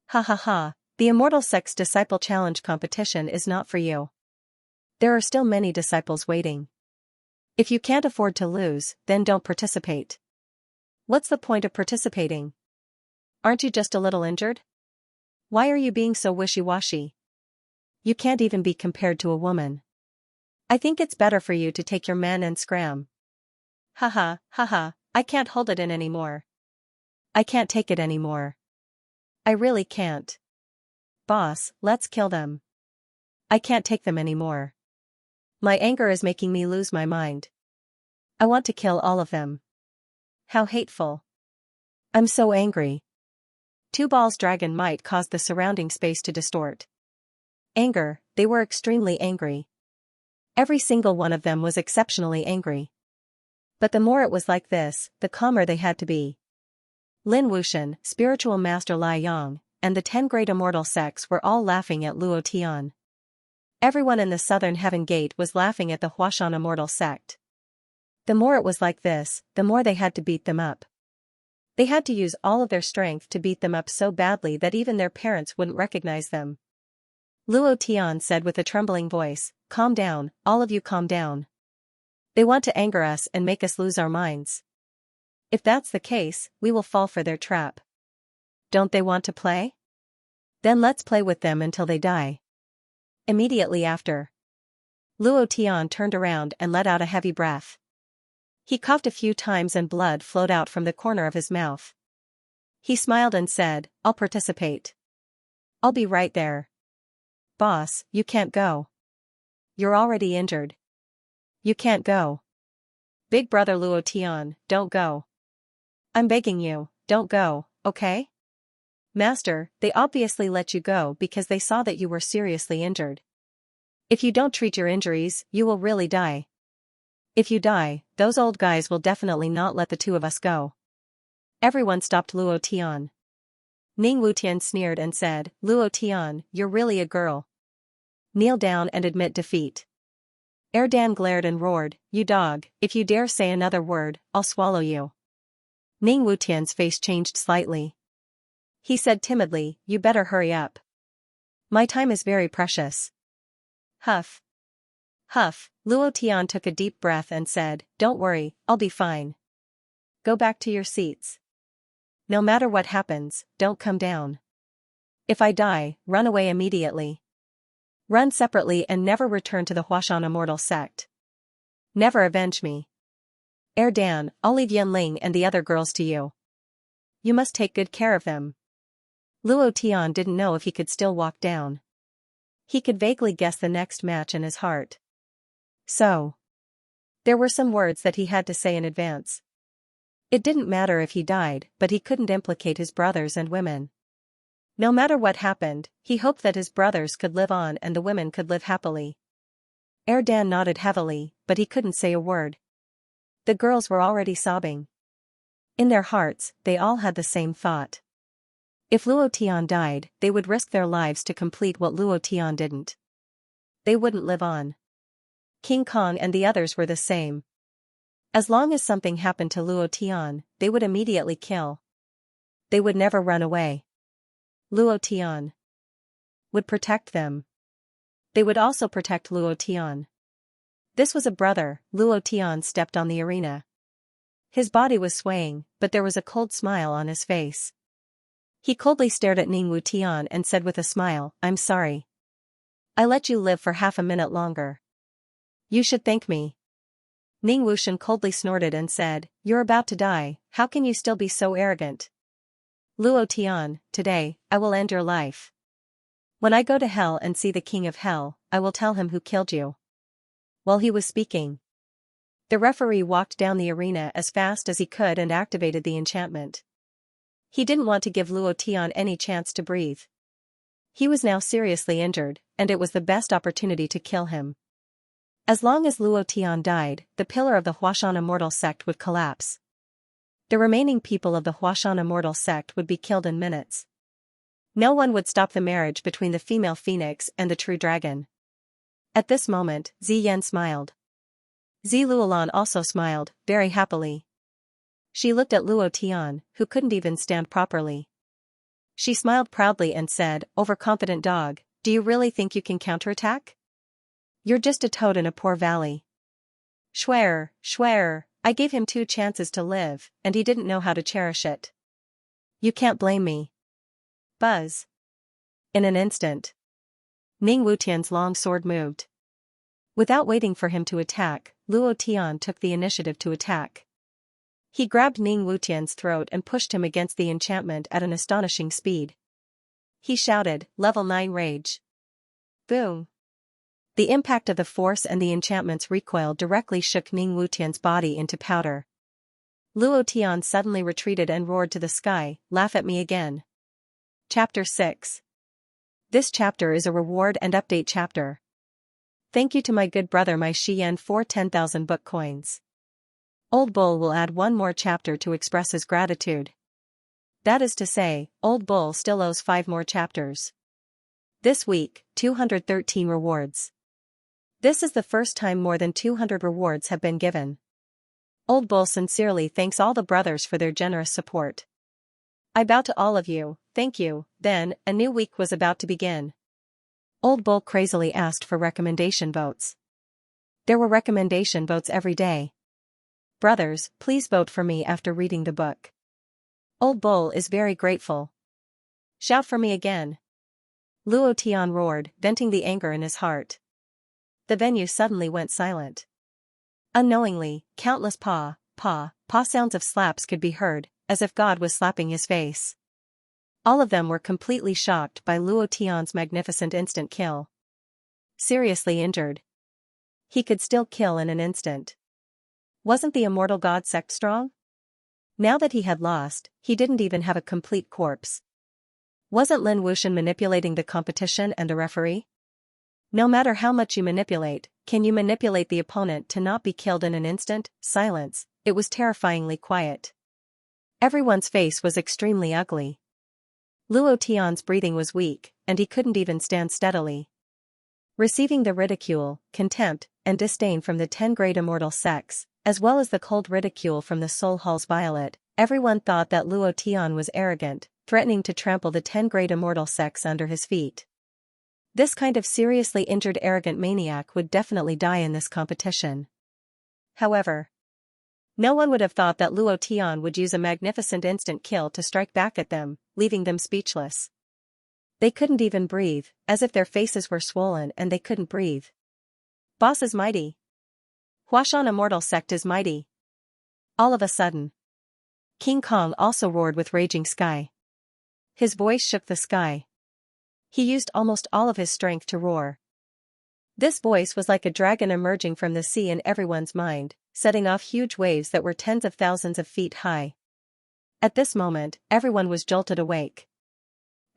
Ha ha ha, the Immortal Sect's Disciple Challenge competition is not for you. There are still many disciples waiting. If you can't afford to lose, then don't participate. What's the point of participating? Aren't you just a little injured? Why are you being so wishy-washy? You can't even be compared to a woman. I think it's better for you to take your man and scram." Haha, haha, I can't hold it in anymore. I can't take it anymore. I really can't. Boss, let's kill them. I can't take them anymore. My anger is making me lose my mind. I want to kill all of them. How hateful. I'm so angry. 2 balls dragon might cause the surrounding space to distort. Anger, they were extremely angry. Every single one of them was exceptionally angry. But the more it was like this, the calmer they had to be. Lin Wuxian, Spiritual Master Lai Yang, and the 10 great immortal sects were all laughing at Luo Tian. Everyone in the Southern Heaven Gate was laughing at the Huashan Immortal Sect. The more it was like this, the more they had to beat them up. They had to use all of their strength to beat them up so badly that even their parents wouldn't recognize them. Luo Tian said with a trembling voice, "Calm down, all of you calm down. They want to anger us and make us lose our minds. If that's the case, we will fall for their trap. Don't they want to play? Then let's play with them until they die." Immediately after, Luo Tian turned around and let out a heavy breath. He coughed a few times and blood flowed out from the corner of his mouth. He smiled and said, "I'll participate. I'll be right there." "Boss, you can't go. You're already injured. You can't go. Big brother Luo Tian, don't go. I'm begging you, don't go, okay? Master, they obviously let you go because they saw that you were seriously injured. If you don't treat your injuries, you will really die. If you die, those old guys will definitely not let the 2 of us go." Everyone stopped Luo Tian. Ning Wutian sneered and said, Luo Tian, you're really a girl. Kneel down and admit defeat. Erdan glared and roared, you dog, if you dare say another word, I'll swallow you. Ning Wutian's face changed slightly. He said timidly, you better hurry up. My time is very precious. Huff. Huff, Luo Tian took a deep breath and said, don't worry, I'll be fine. Go back to your seats. No matter what happens, don't come down. If I die, run away immediately. Run separately and never return to the Huashan immortal sect. Never avenge me. Erdan, I'll leave Yunling and the other girls to you. You must take good care of them. Luo Tian didn't know if he could still walk down. He could vaguely guess the next match in his heart. So. There were some words that he had to say in advance. It didn't matter if he died, but he couldn't implicate his brothers and women. No matter what happened, he hoped that his brothers could live on and the women could live happily. Erdan nodded heavily, but he couldn't say a word. The girls were already sobbing. In their hearts, they all had the same thought. If Luo Tian died, they would risk their lives to complete what Luo Tian didn't. They wouldn't live on. King Kong and the others were the same. As long as something happened to Luo Tian, they would immediately kill. They would never run away. Luo Tian would protect them. They would also protect Luo Tian. This was a brother. Luo Tian stepped on the arena. His body was swaying, but there was a cold smile on his face. He coldly stared at Ning Wutian and said with a smile, I'm sorry. I let you live for half a minute longer. You should thank me. Ning Wuxian coldly snorted and said, you're about to die, how can you still be so arrogant? Luo Tian, today, I will end your life. When I go to hell and see the king of hell, I will tell him who killed you. While he was speaking, the referee walked down the arena as fast as he could and activated the enchantment. He didn't want to give Luo Tian any chance to breathe. He was now seriously injured, and it was the best opportunity to kill him. As long as Luo Tian died, the pillar of the Huashan immortal sect would collapse. The remaining people of the Huashan immortal sect would be killed in minutes. No one would stop the marriage between the female phoenix and the true dragon. At this moment, Ziyan smiled. Ziluolan also smiled, very happily. She looked at Luo Tian, who couldn't even stand properly. She smiled proudly and said, overconfident dog, do you really think you can counterattack? You're just a toad in a poor valley. Schwer, I gave him 2 chances to live, and he didn't know how to cherish it. You can't blame me. Buzz. In an instant, Ning Wutian's long sword moved. Without waiting for him to attack, Luo Tian took the initiative to attack. He grabbed Ning Wutian's throat and pushed him against the enchantment at an astonishing speed. He shouted, Level 9 Rage. Boom. The impact of the force and the enchantment's recoil directly shook Ning Wutian's body into powder. Luo Tian suddenly retreated and roared to the sky, laugh at me again. Chapter 6. This chapter is a reward and update chapter. Thank you to my good brother my Xian for 10,000 book coins. Old Bull will add one more chapter to express his gratitude. That is to say, Old Bull still owes 5 more chapters. This week, 213 rewards. This is the first time more than 200 rewards have been given. Old Bull sincerely thanks all the brothers for their generous support. I bow to all of you, thank you. Then, a new week was about to begin. Old Bull crazily asked for recommendation votes. There were recommendation votes every day. Brothers, please vote for me after reading the book. Old Bull is very grateful. Shout for me again. Luo Tian roared, venting the anger in his heart. The venue suddenly went silent. Unknowingly, countless paw sounds of slaps could be heard, as if God was slapping his face. All of them were completely shocked by Luo Tian's magnificent instant kill. Seriously injured. He could still kill in an instant. Wasn't the immortal god sect strong? Now that he had lost, he didn't even have a complete corpse. Wasn't Lin Wuxian manipulating the competition and the referee? No matter how much you manipulate, can you manipulate the opponent to not be killed in an instant? Silence. It was terrifyingly quiet. Everyone's face was extremely ugly. Luo Tian's breathing was weak, and he couldn't even stand steadily. Receiving the ridicule, contempt, and disdain from the 10 great immortal sects, as well as the cold ridicule from the Soul Hall's Violet, everyone thought that Luo Tian was arrogant, threatening to trample the 10 great immortal sects under his feet. This kind of seriously injured arrogant maniac would definitely die in this competition. However, no one would have thought that Luo Tian would use a magnificent instant kill to strike back at them, leaving them speechless. They couldn't even breathe, as if their faces were swollen and they couldn't breathe. Boss is mighty. Huashan Immortal Sect is mighty. All of a sudden, King Kong also roared with raging sky. His voice shook the sky. He used almost all of his strength to roar. This voice was like a dragon emerging from the sea in everyone's mind, setting off huge waves that were tens of thousands of feet high. At this moment, everyone was jolted awake.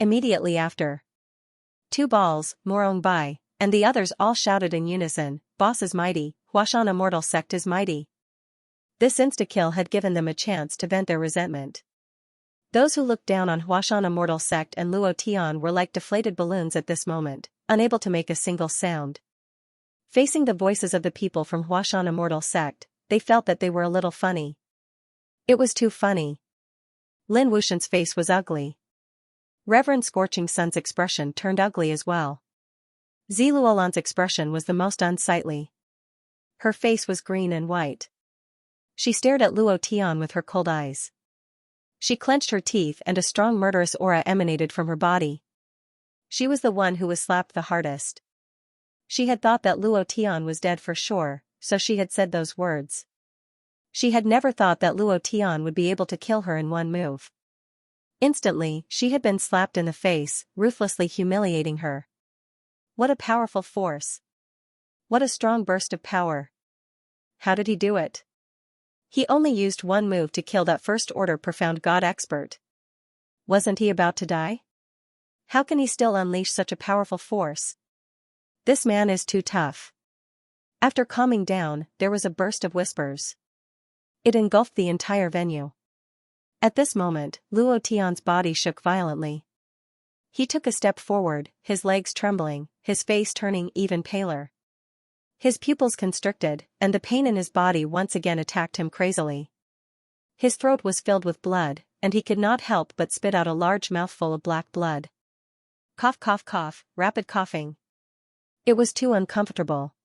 Immediately after, 2 balls, Morong Bai, and the others all shouted in unison, "Boss is mighty, Huashan Immortal Sect is mighty." This insta-kill had given them a chance to vent their resentment. Those who looked down on Huashan Immortal Sect and Luo Tian were like deflated balloons at this moment, unable to make a single sound. Facing the voices of the people from Huashan Immortal Sect, they felt that they were a little funny. It was too funny. Lin Wushan's face was ugly. Reverend Scorching Sun's expression turned ugly as well. Ziluolan's expression was the most unsightly. Her face was green and white. She stared at Luo Tian with her cold eyes. She clenched her teeth and a strong murderous aura emanated from her body. She was the one who was slapped the hardest. She had thought that Luo Tian was dead for sure, so she had said those words. She had never thought that Luo Tian would be able to kill her in one move. Instantly, she had been slapped in the face, ruthlessly humiliating her. What a powerful force. What a strong burst of power. How did he do it? He only used one move to kill that first-order profound god expert. Wasn't he about to die? How can he still unleash such a powerful force? This man is too tough. After calming down, there was a burst of whispers. It engulfed the entire venue. At this moment, Luo Tian's body shook violently. He took a step forward, his legs trembling, his face turning even paler. His pupils constricted, and the pain in his body once again attacked him crazily. His throat was filled with blood, and he could not help but spit out a large mouthful of black blood. Cough cough cough, rapid coughing. It was too uncomfortable.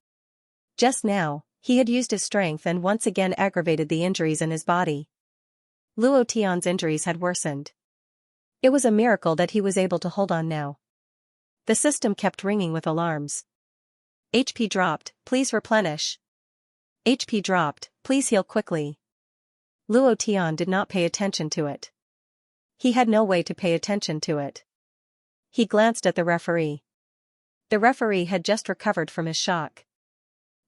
Just now, he had used his strength and once again aggravated the injuries in his body. Luo Tian's injuries had worsened. It was a miracle that he was able to hold on now. The system kept ringing with alarms. HP dropped, please replenish. HP dropped, please heal quickly. Luo Tian did not pay attention to it. He had no way to pay attention to it. He glanced at the referee. The referee had just recovered from his shock.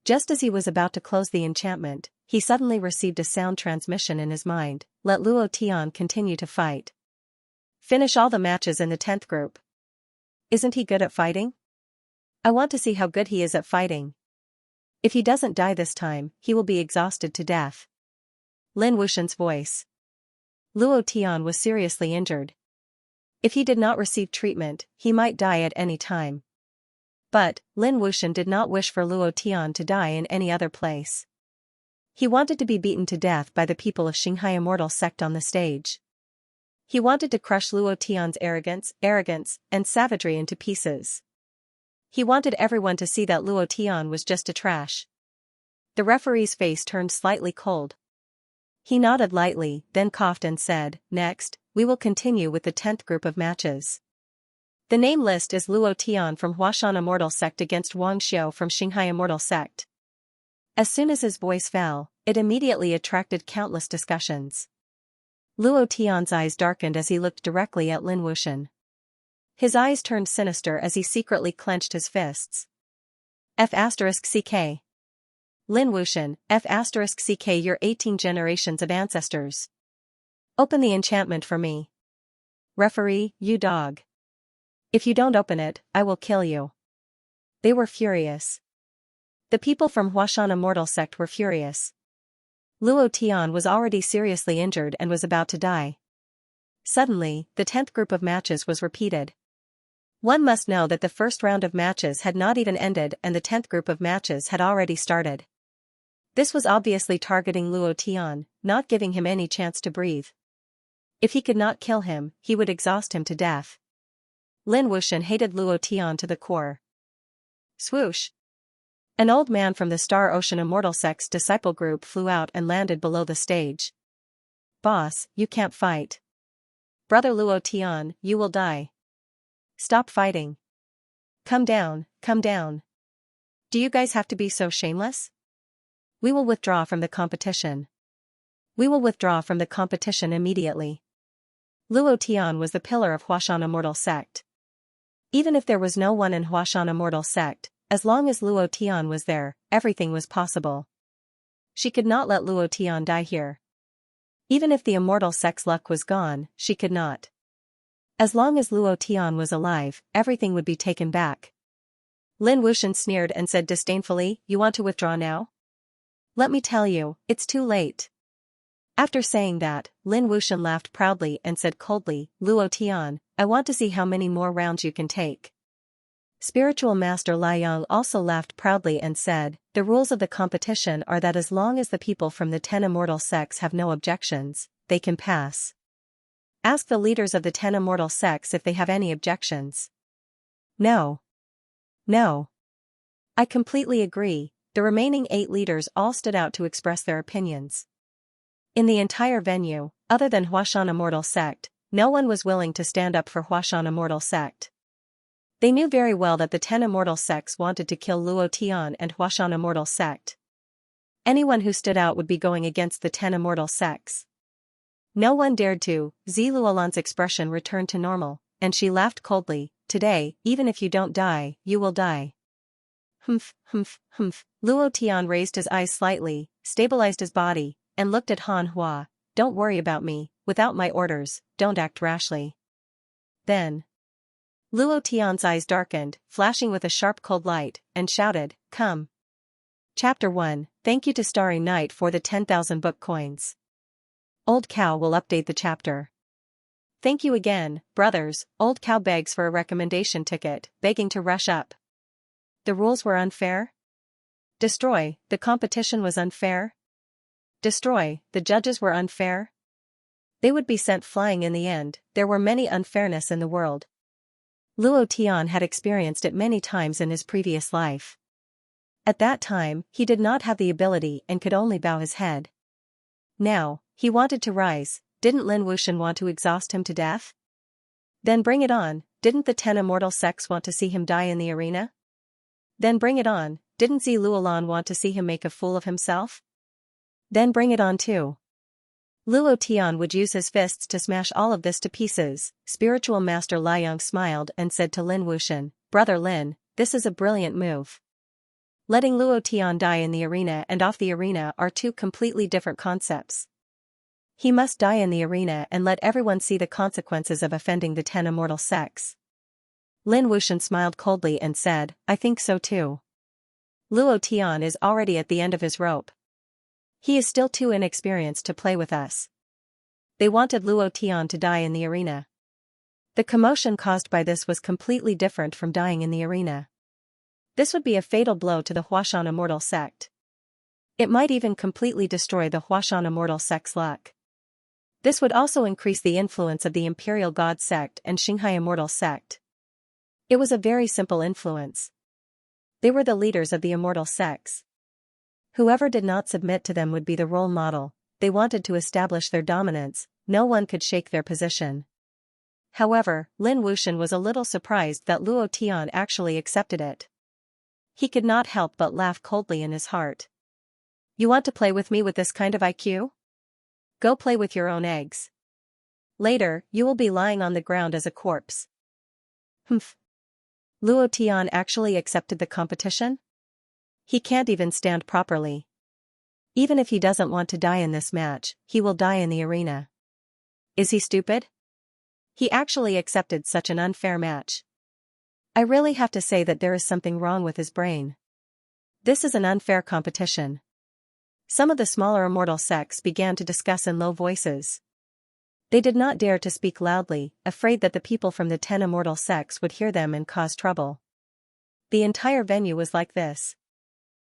Just as he was about to close the enchantment, he suddenly received a sound transmission in his mind, let Luo Tian continue to fight. Finish all the matches in the 10th group. Isn't he good at fighting? I want to see how good he is at fighting. If he doesn't die this time, he will be exhausted to death. Lin Wushan's voice. Luo Tian was seriously injured. If he did not receive treatment, he might die at any time. But, Lin Wushan did not wish for Luo Tian to die in any other place. He wanted to be beaten to death by the people of Xianxia Immortal Sect on the stage. He wanted to crush Luo Tian's arrogance, and savagery into pieces. He wanted everyone to see that Luo Tian was just a trash. The referee's face turned slightly cold. He nodded lightly, then coughed and said, "Next, we will continue with the 10th group of matches. The name list is Luo Tian from Huashan Immortal Sect against Wang Xiao from Xianxia Immortal Sect." As soon as his voice fell, it immediately attracted countless discussions. Luo Tian's eyes darkened as he looked directly at Lin Wushan. His eyes turned sinister as he secretly clenched his fists. F***CK. Lin Wushan, F***CK, your 18 generations of ancestors. Open the enchantment for me. Referee, you dog. If you don't open it, I will kill you. They were furious. The people from Huashan Immortal Sect were furious. Luo Tian was already seriously injured and was about to die. Suddenly, the 10th group of matches was repeated. One must know that the first round of matches had not even ended and the 10th group of matches had already started. This was obviously targeting Luo Tian, not giving him any chance to breathe. If he could not kill him, he would exhaust him to death. Lin Wuxian hated Luo Tian to the core. Swoosh! An old man from the Star Ocean Immortal Sect's disciple group flew out and landed below the stage. Boss, you can't fight. Brother Luo Tian, you will die. Stop fighting. Come down, come down. Do you guys have to be so shameless? We will withdraw from the competition. We will withdraw from the competition immediately. Luo Tian was the pillar of Huashan Immortal Sect. Even if there was no one in Huashan Immortal Sect, as long as Luo Tian was there, everything was possible. She could not let Luo Tian die here. Even if the Immortal Sect's luck was gone, she could not. As long as Luo Tian was alive, everything would be taken back. Lin Wuxian sneered and said disdainfully, "You want to withdraw now? Let me tell you, it's too late." After saying that, Lin Wuxian laughed proudly and said coldly, "Luo Tian, I want to see how many more rounds you can take." Spiritual Master Liang also laughed proudly and said, "The rules of the competition are that as long as the people from the 10 immortal sects have no objections, they can pass. Ask the leaders of the 10 immortal sects if they have any objections." No. No. I completely agree. The remaining 8 leaders all stood out to express their opinions. In the entire venue, other than Huashan Immortal Sect, no one was willing to stand up for Huashan Immortal Sect. They knew very well that the 10 immortal sects wanted to kill Luo Tian and Huashan Immortal Sect. Anyone who stood out would be going against the 10 immortal sects. No one dared to. Ziluolan's expression returned to normal, and she laughed coldly. "Today, even if you don't die, you will die." Humph, humph, humph. Luo Tian raised his eyes slightly, stabilized his body, and looked at Han Hua. "Don't worry about me, without my orders, don't act rashly." Then Luo Tian's eyes darkened, flashing with a sharp cold light, and shouted, "Come." Chapter 1, Thank you to Starry Night for the 10,000 book coins. Old Cow will update the chapter. Thank you again, brothers. Old Cow begs for a recommendation ticket, begging to rush up. The rules were unfair? Destroy, the competition was unfair? Destroy, the judges were unfair? They would be sent flying in the end. There were many unfairness in the world. Luo Tian had experienced it many times in his previous life. At that time, he did not have the ability and could only bow his head. Now, he wanted to rise. Didn't Lin Wuxian want to exhaust him to death? Then bring it on. Didn't the 10 immortal sects want to see him die in the arena? Then bring it on. Didn't Ziluolan want to see him make a fool of himself? Then bring it on too. Luo Tian would use his fists to smash all of this to pieces. Spiritual Master Liang smiled and said to Lin Wuxian, "Brother Lin, this is a brilliant move. Letting Luo Tian die in the arena and off the arena are two completely different concepts. He must die in the arena and let everyone see the consequences of offending the 10 immortal sects." Lin Wuxian smiled coldly and said, "I think so too. Luo Tian is already at the end of his rope. He is still too inexperienced to play with us." They wanted Luo Tian to die in the arena. The commotion caused by this was completely different from dying in the arena. This would be a fatal blow to the Huashan Immortal Sect. It might even completely destroy the Huashan Immortal Sect's luck. This would also increase the influence of the Imperial God Sect and Xianxia Immortal Sect. It was a very simple influence. They were the leaders of the immortal sects. Whoever did not submit to them would be the role model. They wanted to establish their dominance. No one could shake their position. However, Lin Wuxian was a little surprised that Luo Tian actually accepted it. He could not help but laugh coldly in his heart. "You want to play with me with this kind of IQ? Go play with your own eggs. Later, you will be lying on the ground as a corpse." Humph. Luo Tian actually accepted the competition? He can't even stand properly. Even if he doesn't want to die in this match, he will die in the arena. Is he stupid? He actually accepted such an unfair match. I really have to say that there is something wrong with his brain. This is an unfair competition. Some of the smaller immortal sects began to discuss in low voices. They did not dare to speak loudly, afraid that the people from the 10 immortal sects would hear them and cause trouble. The entire venue was like this.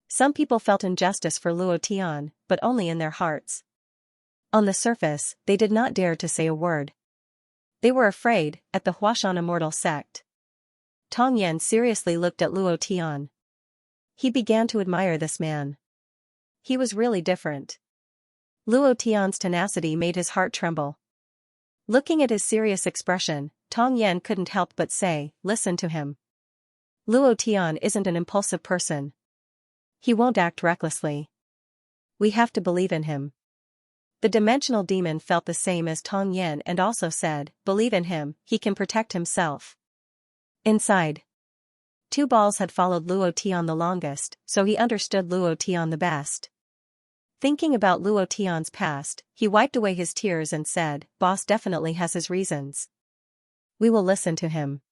Some people felt injustice for Luo Tian, but only in their hearts. On the surface, they did not dare to say a word. They were afraid, at the Huashan immortal sect. Tong Yan seriously looked at Luo Tian. He began to admire this man. He was really different. Luo Tian's tenacity made his heart tremble. Looking at his serious expression, Tong Yan couldn't help but say, "Listen to him. Luo Tian isn't an impulsive person. He won't act recklessly. We have to believe in him." The dimensional demon felt the same as Tong Yan and also said, "Believe in him, he can protect himself." Inside. 2 balls had followed Luo Tian the longest, so he understood Luo Tian the best. Thinking about Luo Tian's past, he wiped away his tears and said, "Boss definitely has his reasons. We will listen to him."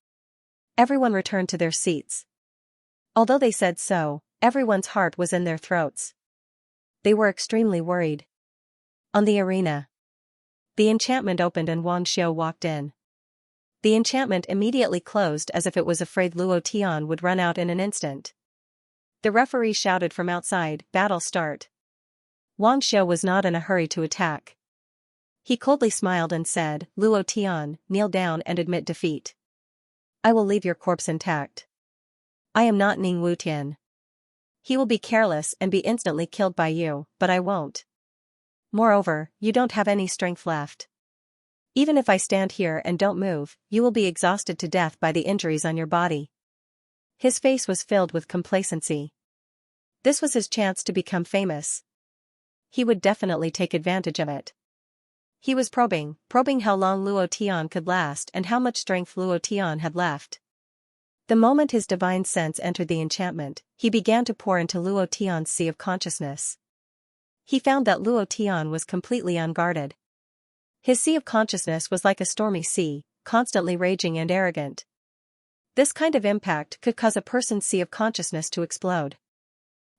Everyone returned to their seats. Although they said so, everyone's heart was in their throats. They were extremely worried. On the arena. The enchantment opened and Wang Xiao walked in. The enchantment immediately closed as if it was afraid Luo Tian would run out in an instant. The referee shouted from outside, "Battle start." Wang Xiao was not in a hurry to attack. He coldly smiled and said, "Luo Tian, kneel down and admit defeat. I will leave your corpse intact. I am not Ning Wutian. He will be careless and be instantly killed by you, but I won't. Moreover, you don't have any strength left. Even if I stand here and don't move, you will be exhausted to death by the injuries on your body." His face was filled with complacency. This was his chance to become famous. He would definitely take advantage of it. He was probing how long Luo Tian could last and how much strength Luo Tian had left. The moment his divine sense entered the enchantment, he began to pour into Luo Tian's sea of consciousness. He found that Luo Tian was completely unguarded. His sea of consciousness was like a stormy sea, constantly raging and arrogant. This kind of impact could cause a person's sea of consciousness to explode.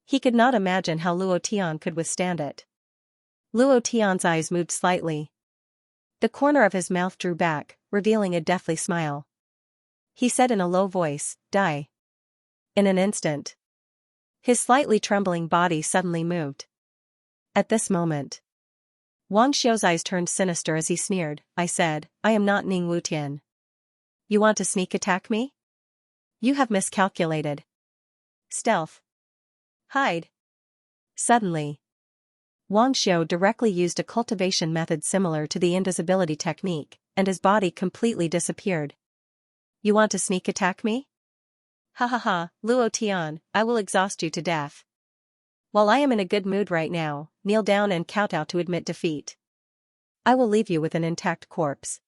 He could not imagine how Luo Tian could withstand it. Luo Tian's eyes moved slightly. The corner of his mouth drew back, revealing a deathly smile. He said in a low voice, "Die." In an instant. His slightly trembling body suddenly moved. At this moment, Wang Xiao's eyes turned sinister as he sneered, "I said, I am not Ning Wutian. You want to sneak attack me? You have miscalculated. Stealth. Hide." Suddenly, Wang Xiao directly used a cultivation method similar to the invisibility technique, and his body completely disappeared. "You want to sneak attack me? Ha ha ha, Luo Tian, I will exhaust you to death. While I am in a good mood right now, kneel down and kowtow to admit defeat. I will leave you with an intact corpse.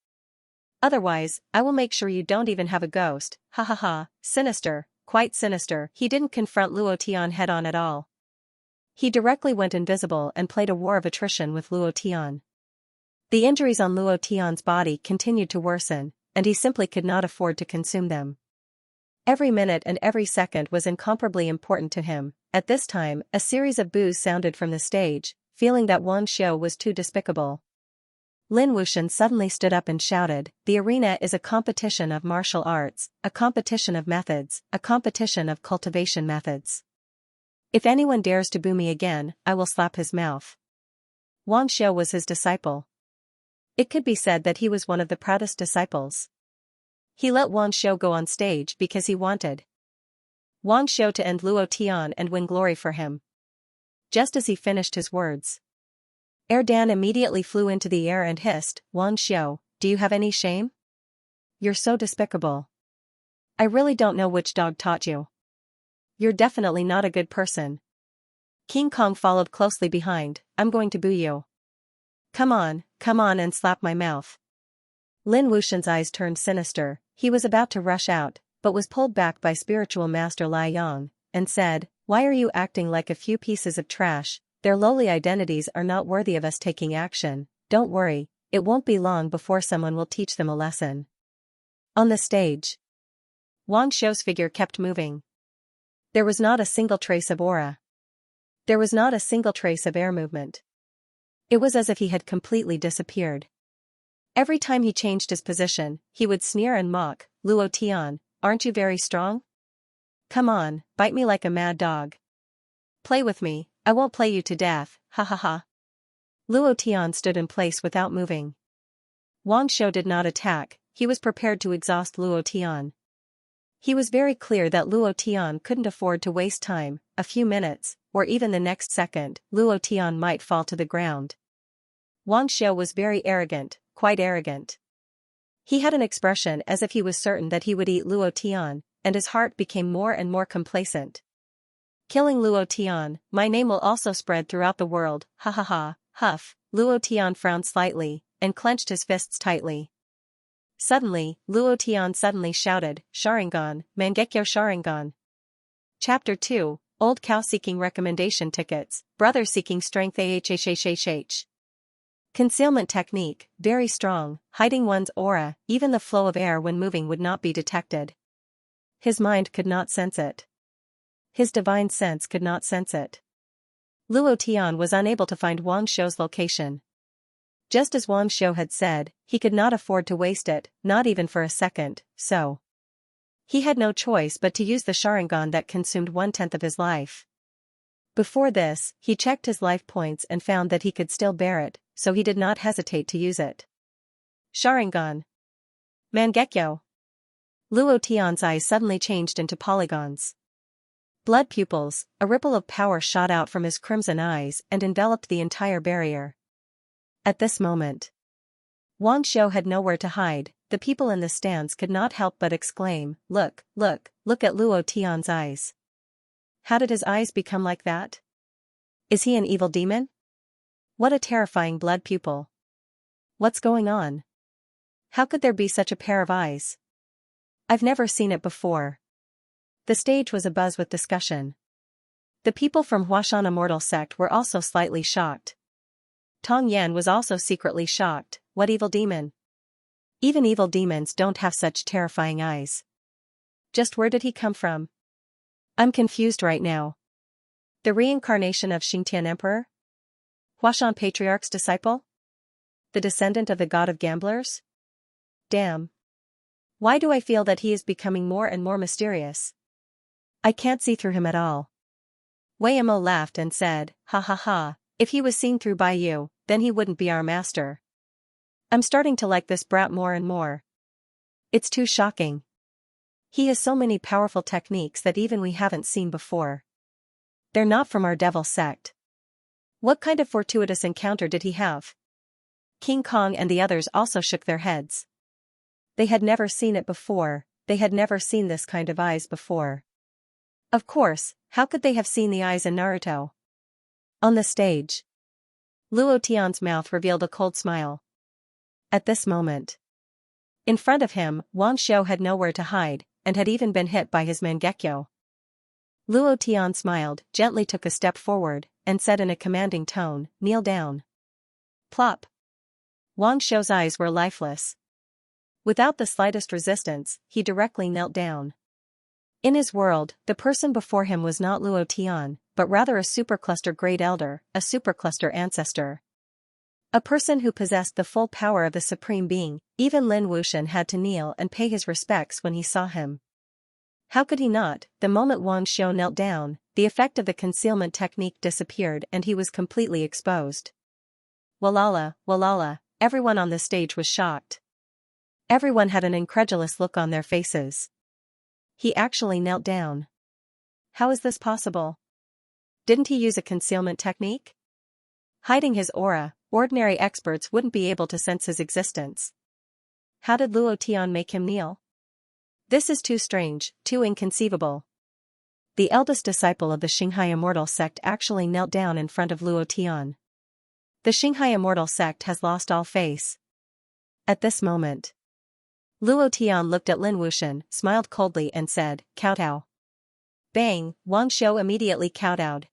Otherwise, I will make sure you don't even have a ghost." Ha ha ha, sinister, quite sinister. He didn't confront Luo Tian head-on at all. He directly went invisible and played a war of attrition with Luo Tian. The injuries on Luo Tian's body continued to worsen, and he simply could not afford to consume them. Every minute and every second was incomparably important to him. At this time, a series of boos sounded from the stage, feeling that Wang Xiao was too despicable. Lin Wuxian suddenly stood up and shouted, "The arena is a competition of martial arts, a competition of methods, a competition of cultivation methods. If anyone dares to boo me again, I will slap his mouth." Wang Xiao was his disciple. It could be said that he was one of the proudest disciples. He let Wang Xiao go on stage because he wanted Wang Xiao to end Luo Tian and win glory for him. Just as he finished his words, Erdan immediately flew into the air and hissed, "Wang Xiao, do you have any shame? You're so despicable. I really don't know which dog taught you. You're definitely not a good person." King Kong followed closely behind, "I'm going to boo you. Come on and slap my mouth." Lin Wuxian's eyes turned sinister. He was about to rush out, but was pulled back by spiritual master Lai Yang, and said, "Why are you acting like a few pieces of trash? Their lowly identities are not worthy of us taking action. Don't worry, it won't be long before someone will teach them a lesson." On the stage, Wang Xiao's figure kept moving. There was not a single trace of aura. There was not a single trace of air movement. It was as if he had completely disappeared. Every time he changed his position, he would sneer and mock, "Luo Tian, aren't you very strong? Come on, bite me like a mad dog. Play with me, I won't play you to death, ha ha ha." Luo Tian stood in place without moving. Wang Shou did not attack, he was prepared to exhaust Luo Tian. He was very clear that Luo Tian couldn't afford to waste time, a few minutes, or even the next second, Luo Tian might fall to the ground. Wang Shou was very arrogant, quite arrogant. He had an expression as if he was certain that he would eat Luo Tian, and his heart became more and more complacent. Killing Luo Tian, my name will also spread throughout the world, ha ha ha, huff. Luo Tian frowned slightly, and clenched his fists tightly. Suddenly, Luo Tian suddenly shouted, "Sharingan, Mangekyo Sharingan." Chapter 2, Old Cow Seeking Recommendation Tickets, Brother Seeking Strength AHHHHH. Concealment technique, very strong, hiding one's aura, even the flow of air when moving would not be detected. His mind could not sense it. His divine sense could not sense it. Luo Tian was unable to find Wang Shou's location. Just as Wang Shou had said, he could not afford to waste it, not even for a second, so he had no choice but to use the Sharingan that consumed 1/10 of his life. Before this, he checked his life points and found that he could still bear it, so he did not hesitate to use it. Sharingan. Mangekyo. Luo Tian's eyes suddenly changed into polygons. Blood pupils, a ripple of power shot out from his crimson eyes and enveloped the entire barrier. At this moment, Wang Shou had nowhere to hide. The people in the stands could not help but exclaim, "Look, look, look at Luo Tian's eyes. How did his eyes become like that? Is he an evil demon? What a terrifying blood pupil. What's going on? How could there be such a pair of eyes? I've never seen it before." The stage was abuzz with discussion. The people from Huashan Immortal Sect were also slightly shocked. Tong Yan was also secretly shocked. What evil demon? Even evil demons don't have such terrifying eyes. Just where did he come from? I'm confused right now. The reincarnation of Xingtian Emperor? Huashan Patriarch's disciple? The descendant of the god of gamblers? Damn. Why do I feel that he is becoming more and more mysterious? I can't see through him at all. Wei Mo laughed and said, "Ha ha ha, if he was seen through by you, then he wouldn't be our master. I'm starting to like this brat more and more. It's too shocking. He has so many powerful techniques that even we haven't seen before. They're not from our devil sect. What kind of fortuitous encounter did he have?" King Kong and the others also shook their heads. They had never seen it before, they had never seen this kind of eyes before. Of course, how could they have seen the eyes in Naruto? On the stage, Luo Tian's mouth revealed a cold smile. At this moment, in front of him, Wang Shou had nowhere to hide, and had even been hit by his Mangekyo. Luo Tian smiled, gently took a step forward, and said in a commanding tone, "Kneel down." Plop. Wang Shou's eyes were lifeless. Without the slightest resistance, he directly knelt down. In his world, the person before him was not Luo Tian, but rather a supercluster great elder, a supercluster ancestor. A person who possessed the full power of the Supreme Being. Even Lin Wuxian had to kneel and pay his respects when he saw him. How could he not? The moment Wang Shou knelt down, the effect of the concealment technique disappeared and he was completely exposed. Walala, walala, everyone on the stage was shocked. Everyone had an incredulous look on their faces. He actually knelt down. How is this possible? Didn't he use a concealment technique? Hiding his aura, ordinary experts wouldn't be able to sense his existence. How did Luo Tian make him kneel? This is too strange, too inconceivable. The eldest disciple of the Xianxia Immortal Sect actually knelt down in front of Luo Tian. The Xianxia Immortal Sect has lost all face. At this moment, Luo Tian looked at Lin Wuxian, smiled coldly and said, "Kowtow." Bang, Wang Shou immediately kowtowed.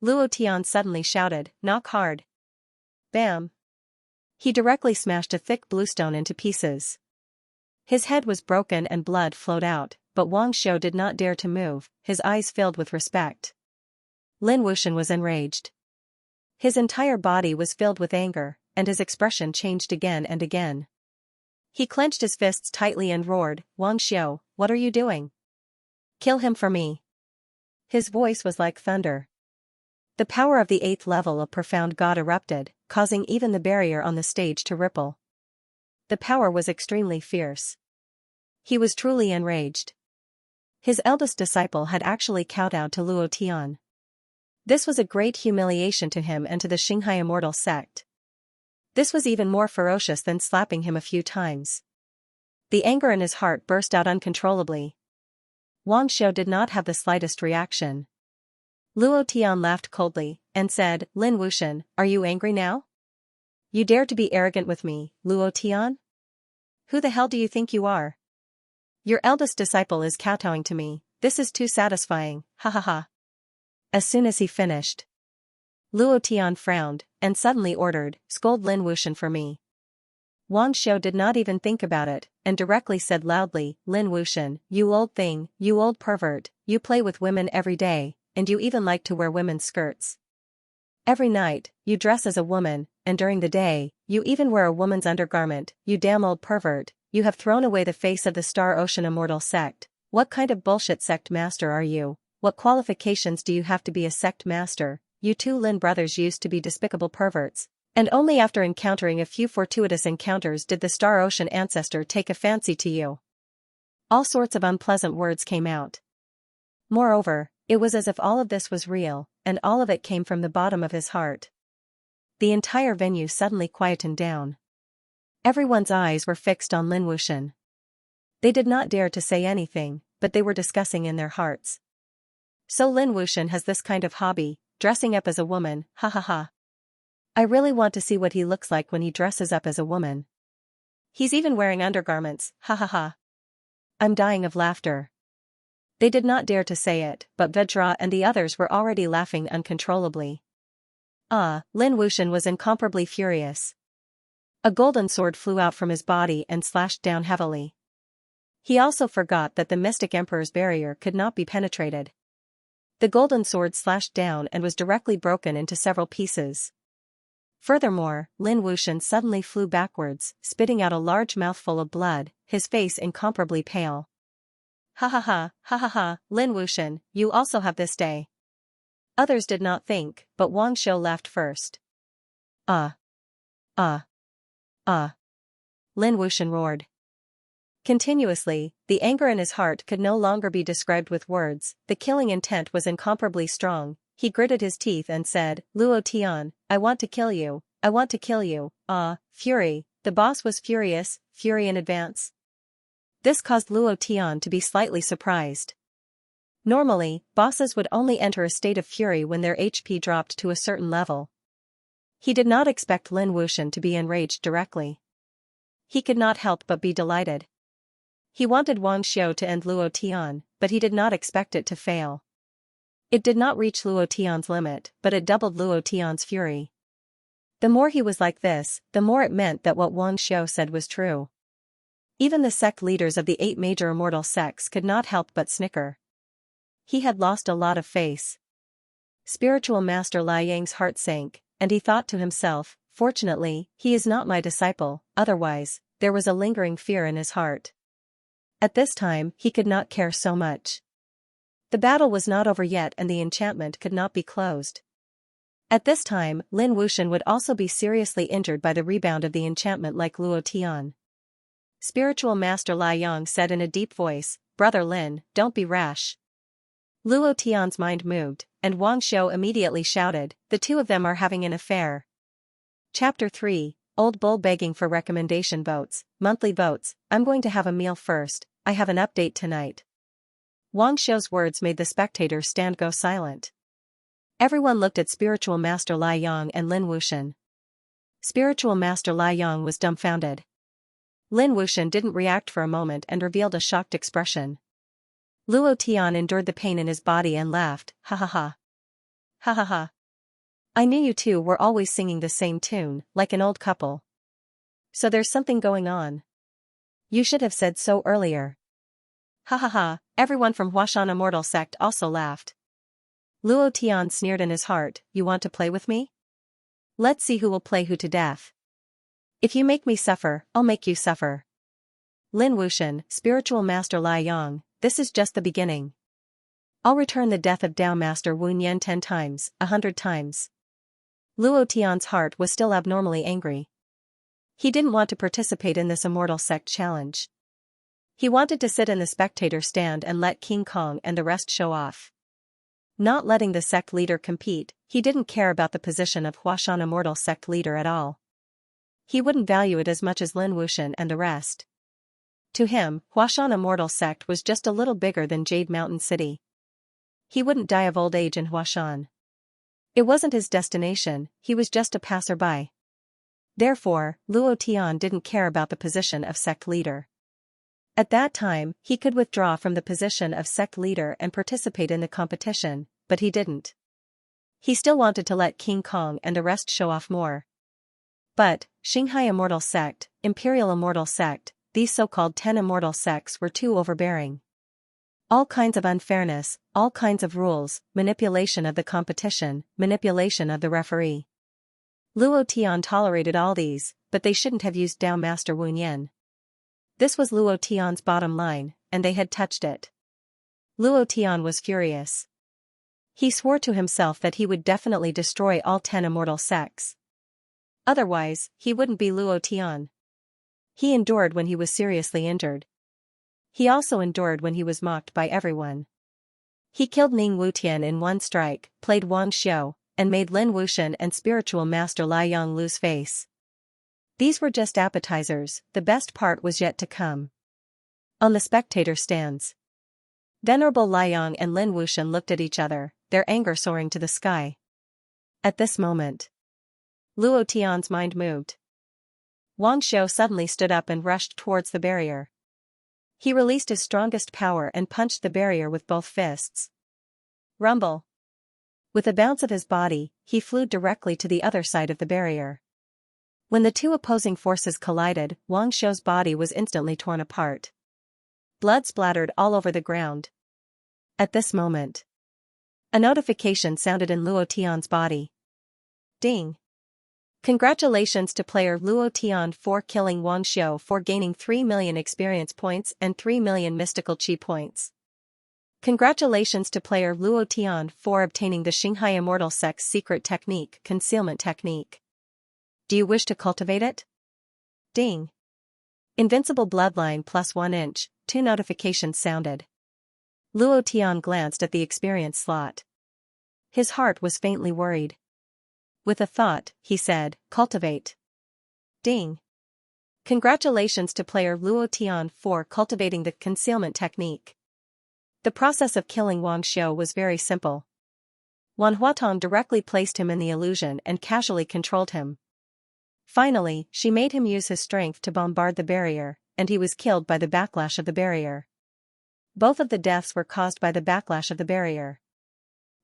Luo Tian suddenly shouted, "Knock hard." Bam. He directly smashed a thick bluestone into pieces. His head was broken and blood flowed out, but Wang Shou did not dare to move, his eyes filled with respect. Lin Wuxian was enraged. His entire body was filled with anger, and his expression changed again and again. He clenched his fists tightly and roared, "Wang Xiu, what are you doing? Kill him for me." His voice was like thunder. The power of the 8th level of Profound God erupted, causing even the barrier on the stage to ripple. The power was extremely fierce. He was truly enraged. His eldest disciple had actually kowtowed to Luo Tian. This was a great humiliation to him and to the Xianxia immortal sect. This was even more ferocious than slapping him a few times. The anger in his heart burst out uncontrollably. Wang Xiu did not have the slightest reaction. Luo Tian laughed coldly, and said, "Lin Wuxian, are you angry now? You dare to be arrogant with me, Luo Tian? Who the hell do you think you are? Your eldest disciple is kowtowing to me, this is too satisfying, ha ha ha." As soon as he finished, Luo Tian frowned, and suddenly ordered, "Scold Lin Wuxian for me." Wang Xiu did not even think about it, and directly said loudly, "Lin Wuxian, you old thing, you old pervert, you play with women every day, and you even like to wear women's skirts. Every night, you dress as a woman, and during the day, you even wear a woman's undergarment, you damn old pervert, you have thrown away the face of the Star Ocean Immortal sect. What kind of bullshit sect master are you? What qualifications do you have to be a sect master? You two Lin brothers used to be despicable perverts, and only after encountering a few fortuitous encounters did the Star Ocean ancestor take a fancy to you." All sorts of unpleasant words came out. Moreover, it was as if all of this was real, and all of it came from the bottom of his heart. The entire venue suddenly quietened down. Everyone's eyes were fixed on Lin Wuxian. They did not dare to say anything, but they were discussing in their hearts. So Lin Wuxian has this kind of hobby, dressing up as a woman, ha ha ha. I really want to see what he looks like when he dresses up as a woman. He's even wearing undergarments, ha ha ha. I'm dying of laughter. They did not dare to say it, but Vedra and the others were already laughing uncontrollably. Lin Wuxian was incomparably furious. A golden sword flew out from his body and slashed down heavily. He also forgot that the Mystic Emperor's barrier could not be penetrated. The golden sword slashed down and was directly broken into several pieces. Furthermore, Lin Wuxian suddenly flew backwards, spitting out a large mouthful of blood, his face incomparably pale. Ha ha ha, ha ha ha, Lin Wuxian, you also have this day. Others did not think, but Wang Xiu laughed first. Lin Wuxian roared. Continuously, the anger in his heart could no longer be described with words, the killing intent was incomparably strong. He gritted his teeth and said, "Luo Tian, I want to kill you, I want to kill you." Fury, the boss was furious, fury in advance. This caused Luo Tian to be slightly surprised. Normally, bosses would only enter a state of fury when their HP dropped to a certain level. He did not expect Lin Wuxian to be enraged directly. He could not help but be delighted. He wanted Wang Xiu to end Luo Tian, but he did not expect it to fail. It did not reach Luo Tian's limit, but it doubled Luo Tian's fury. The more he was like this, the more it meant that what Wang Xiu said was true. Even the sect leaders of the 8 major immortal sects could not help but snicker. He had lost a lot of face. Spiritual Master Lai Yang's heart sank, and he thought to himself, "Fortunately, he is not my disciple," otherwise, there was a lingering fear in his heart. At this time, he could not care so much. The battle was not over yet and the enchantment could not be closed. At this time, Lin Wuxian would also be seriously injured by the rebound of the enchantment like Luo Tian. Spiritual Master Lai Yang said in a deep voice, "Brother Lin, don't be rash." Luo Tian's mind moved, and Wang Xiu immediately shouted, "The two of them are having an affair." Chapter 3, Old Bull begging for recommendation votes, monthly votes. I'm going to have a meal first, I have an update tonight. Wang Xiu's words made the spectators stand go silent. Everyone looked at Spiritual Master Lai Yang and Lin Wuxian. Spiritual Master Lai Yang was dumbfounded. Lin Wuxian didn't react for a moment and revealed a shocked expression. Luo Tian endured the pain in his body and laughed, "Ha ha ha. Ha ha ha. I knew you two were always singing the same tune, like an old couple. So there's something going on. You should have said so earlier." Ha ha ha, everyone from Huashan Immortal Sect also laughed. Luo Tian sneered in his heart, "You want to play with me? Let's see who will play who to death." If you make me suffer, I'll make you suffer. Lin Wuxian, spiritual master Lai Yang, this is just the beginning. I'll return the death of Dao Master Wu Yan 10 times, 100 times. Luo Tian's heart was still abnormally angry. He didn't want to participate in this immortal sect challenge. He wanted to sit in the spectator stand and let King Kong and the rest show off. Not letting the sect leader compete, he didn't care about the position of Huashan immortal sect leader at all. He wouldn't value it as much as Lin Wuxian and the rest. To him, Huashan immortal sect was just a little bigger than Jade Mountain City. He wouldn't die of old age in Huashan. It wasn't his destination, he was just a passerby. Therefore, Luo Tian didn't care about the position of sect leader. At that time, he could withdraw from the position of sect leader and participate in the competition, but he didn't. He still wanted to let King Kong and the rest show off more. But, Xianxia immortal sect, Imperial immortal sect, these so-called 10 immortal sects were too overbearing. All kinds of unfairness, all kinds of rules, manipulation of the competition, manipulation of the referee. Luo Tian tolerated all these, but they shouldn't have used Dao Master Wu Yan. This was Luo Tian's bottom line, and they had touched it. Luo Tian was furious. He swore to himself that he would definitely destroy all 10 immortal sects. Otherwise, he wouldn't be Luo Tian. He endured when he was seriously injured. He also endured when he was mocked by everyone. He killed Ning Wutian in one strike, played Wang Xiu, and made Lin Wuxian and spiritual master Lai Yang lose face. These were just appetizers, the best part was yet to come. On the spectator stands, Venerable Lai Yang and Lin Wuxian looked at each other, their anger soaring to the sky. At this moment, Luo Tian's mind moved. Wang Xiu suddenly stood up and rushed towards the barrier. He released his strongest power and punched the barrier with both fists. Rumble! With a bounce of his body, he flew directly to the other side of the barrier. When the two opposing forces collided, Wang Xiu's body was instantly torn apart. Blood splattered all over the ground. At this moment, a notification sounded in Luo Tian's body. Ding! Congratulations to player Luo Tian for killing Wang Xiu for gaining 3 million experience points and 3 million mystical chi points. Congratulations to player Luo Tian for obtaining the Xianxia immortal sect's secret technique, concealment technique. Do you wish to cultivate it? Ding! Invincible bloodline plus 1 inch, 2 notifications sounded. Luo Tian glanced at the experience slot. His heart was faintly worried. With a thought, he said, cultivate. Ding! Congratulations to player Luo Tian for cultivating the concealment technique. The process of killing Wang Xiu was very simple. Wan Huatong directly placed him in the illusion and casually controlled him. Finally, she made him use his strength to bombard the barrier, and he was killed by the backlash of the barrier. Both of the deaths were caused by the backlash of the barrier.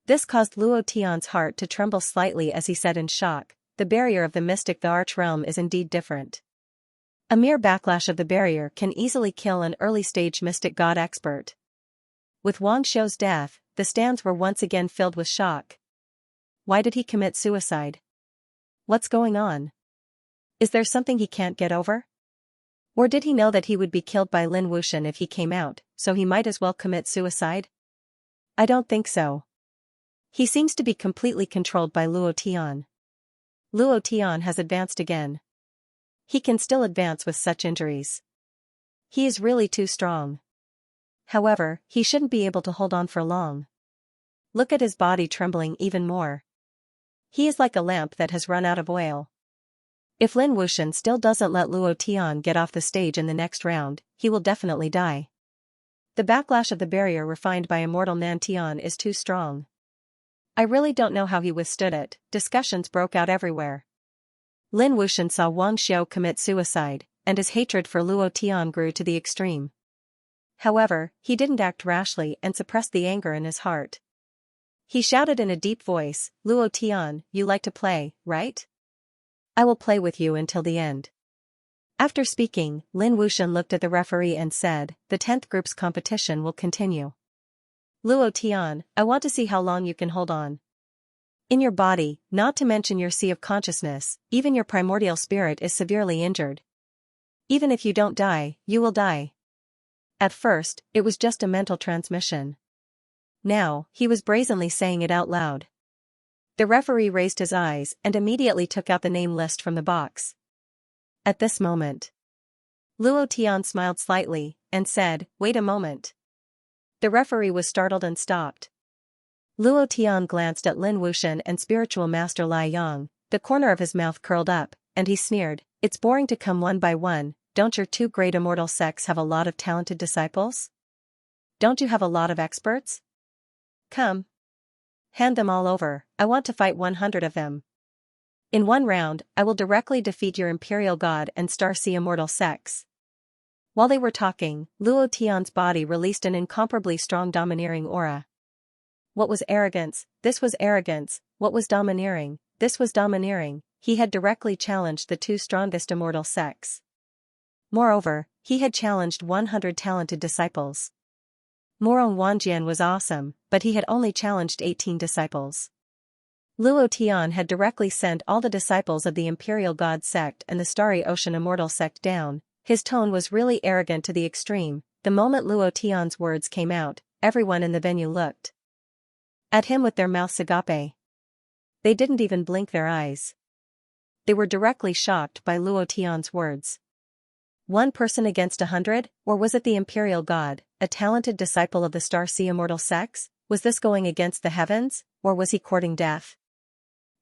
This caused Luo Tian's heart to tremble slightly as he said in shock, the barrier of the mystic the Arch Realm is indeed different. A mere backlash of the barrier can easily kill an early-stage mystic god expert. With Wang Xiu's death, the stands were once again filled with shock. Why did he commit suicide? What's going on? Is there something he can't get over? Or did he know that he would be killed by Lin Wuxian if he came out, so he might as well commit suicide? I don't think so. He seems to be completely controlled by Luo Tian. Luo Tian has advanced again. He can still advance with such injuries. He is really too strong. However, he shouldn't be able to hold on for long. Look at his body trembling even more. He is like a lamp that has run out of oil. If Lin Wuxian still doesn't let Luo Tian get off the stage in the next round, he will definitely die. The backlash of the barrier refined by immortal Nan Tian is too strong. I really don't know how he withstood it. Discussions broke out everywhere. Lin Wuxian saw Wang Xiu commit suicide, and his hatred for Luo Tian grew to the extreme. However, he didn't act rashly and suppressed the anger in his heart. He shouted in a deep voice, Luo Tian, you like to play, right? I will play with you until the end. After speaking, Lin Wuxian looked at the referee and said, the 10th group's competition will continue. Luo Tian, I want to see how long you can hold on. In your body, not to mention your sea of consciousness, even your primordial spirit is severely injured. Even if you don't die, you will die. At first, it was just a mental transmission. Now, he was brazenly saying it out loud. The referee raised his eyes and immediately took out the name list from the box. At this moment, Luo Tian smiled slightly and said, "Wait a moment." The referee was startled and stopped. Luo Tian glanced at Lin Wuxian and spiritual master Lai Yang, the corner of his mouth curled up, and he sneered, "It's boring to come one by one. Don't your two great immortal sects have a lot of talented disciples? Don't you have a lot of experts? Come. Hand them all over, I want to fight 100 of them. In one round, I will directly defeat your Imperial God and Star Sea immortal sects." While they were talking, Luo Tian's body released an incomparably strong domineering aura. What was arrogance? This was arrogance. What was domineering? This was domineering. He had directly challenged the two strongest immortal sects. Moreover, he had challenged 100 talented disciples. Morong Wanjian was awesome, but he had only challenged 18 disciples. Luo Tian had directly sent all the disciples of the Imperial God sect and the Starry Ocean Immortal sect down. His tone was really arrogant to the extreme. The moment Luo Tian's words came out, everyone in the venue looked at him with their mouths agape. They didn't even blink their eyes. They were directly shocked by Luo Tian's words. One person against 100, or was it the Imperial God, a talented disciple of the Star Sea immortal sects? Was this going against the heavens, or was he courting death?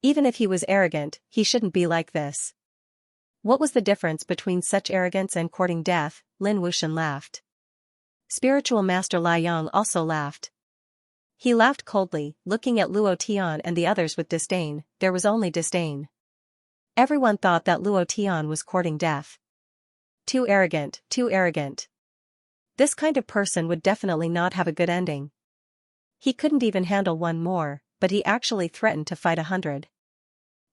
Even if he was arrogant, he shouldn't be like this. What was the difference between such arrogance and courting death? Lin Wuxian laughed. Spiritual Master Lai Yang also laughed. He laughed coldly, looking at Luo Tian and the others with disdain. There was only disdain. Everyone thought that Luo Tian was courting death. Too arrogant, too arrogant. This kind of person would definitely not have a good ending. He couldn't even handle one more, but he actually threatened to fight 100.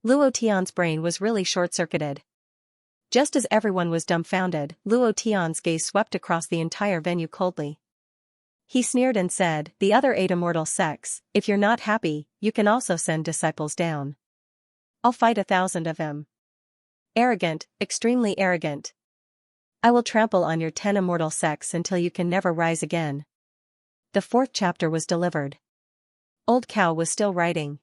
Luo Tian's brain was really short-circuited. Just as everyone was dumbfounded, Luo Tian's gaze swept across the entire venue coldly. He sneered and said, "The other 8 immortal sects, if you're not happy, you can also send disciples down. I'll fight 1,000 of them. Arrogant, extremely arrogant. I will trample on your 10 immortal sects until you can never rise again." The 4th chapter was delivered. Old Cow was still writing.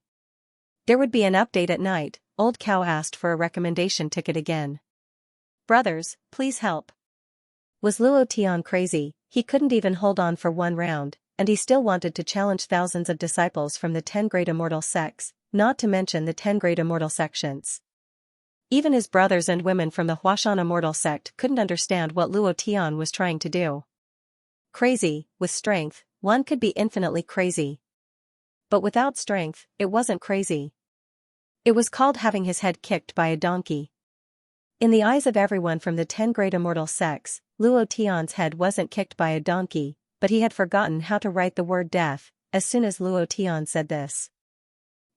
There would be an update at night. Old Cow asked for a recommendation ticket again. "Brothers, please help." Was Luo Tian crazy? He couldn't even hold on for one round, and he still wanted to challenge thousands of disciples from the 10 great immortal sects, not to mention the 10 great immortal sections. Even his brothers and women from the Huashan immortal sect couldn't understand what Luo Tian was trying to do. Crazy, with strength, one could be infinitely crazy. But without strength, it wasn't crazy. It was called having his head kicked by a donkey. In the eyes of everyone from the 10 great immortal sects, Luo Tian's head wasn't kicked by a donkey, but he had forgotten how to write the word death. As soon as Luo Tian said this,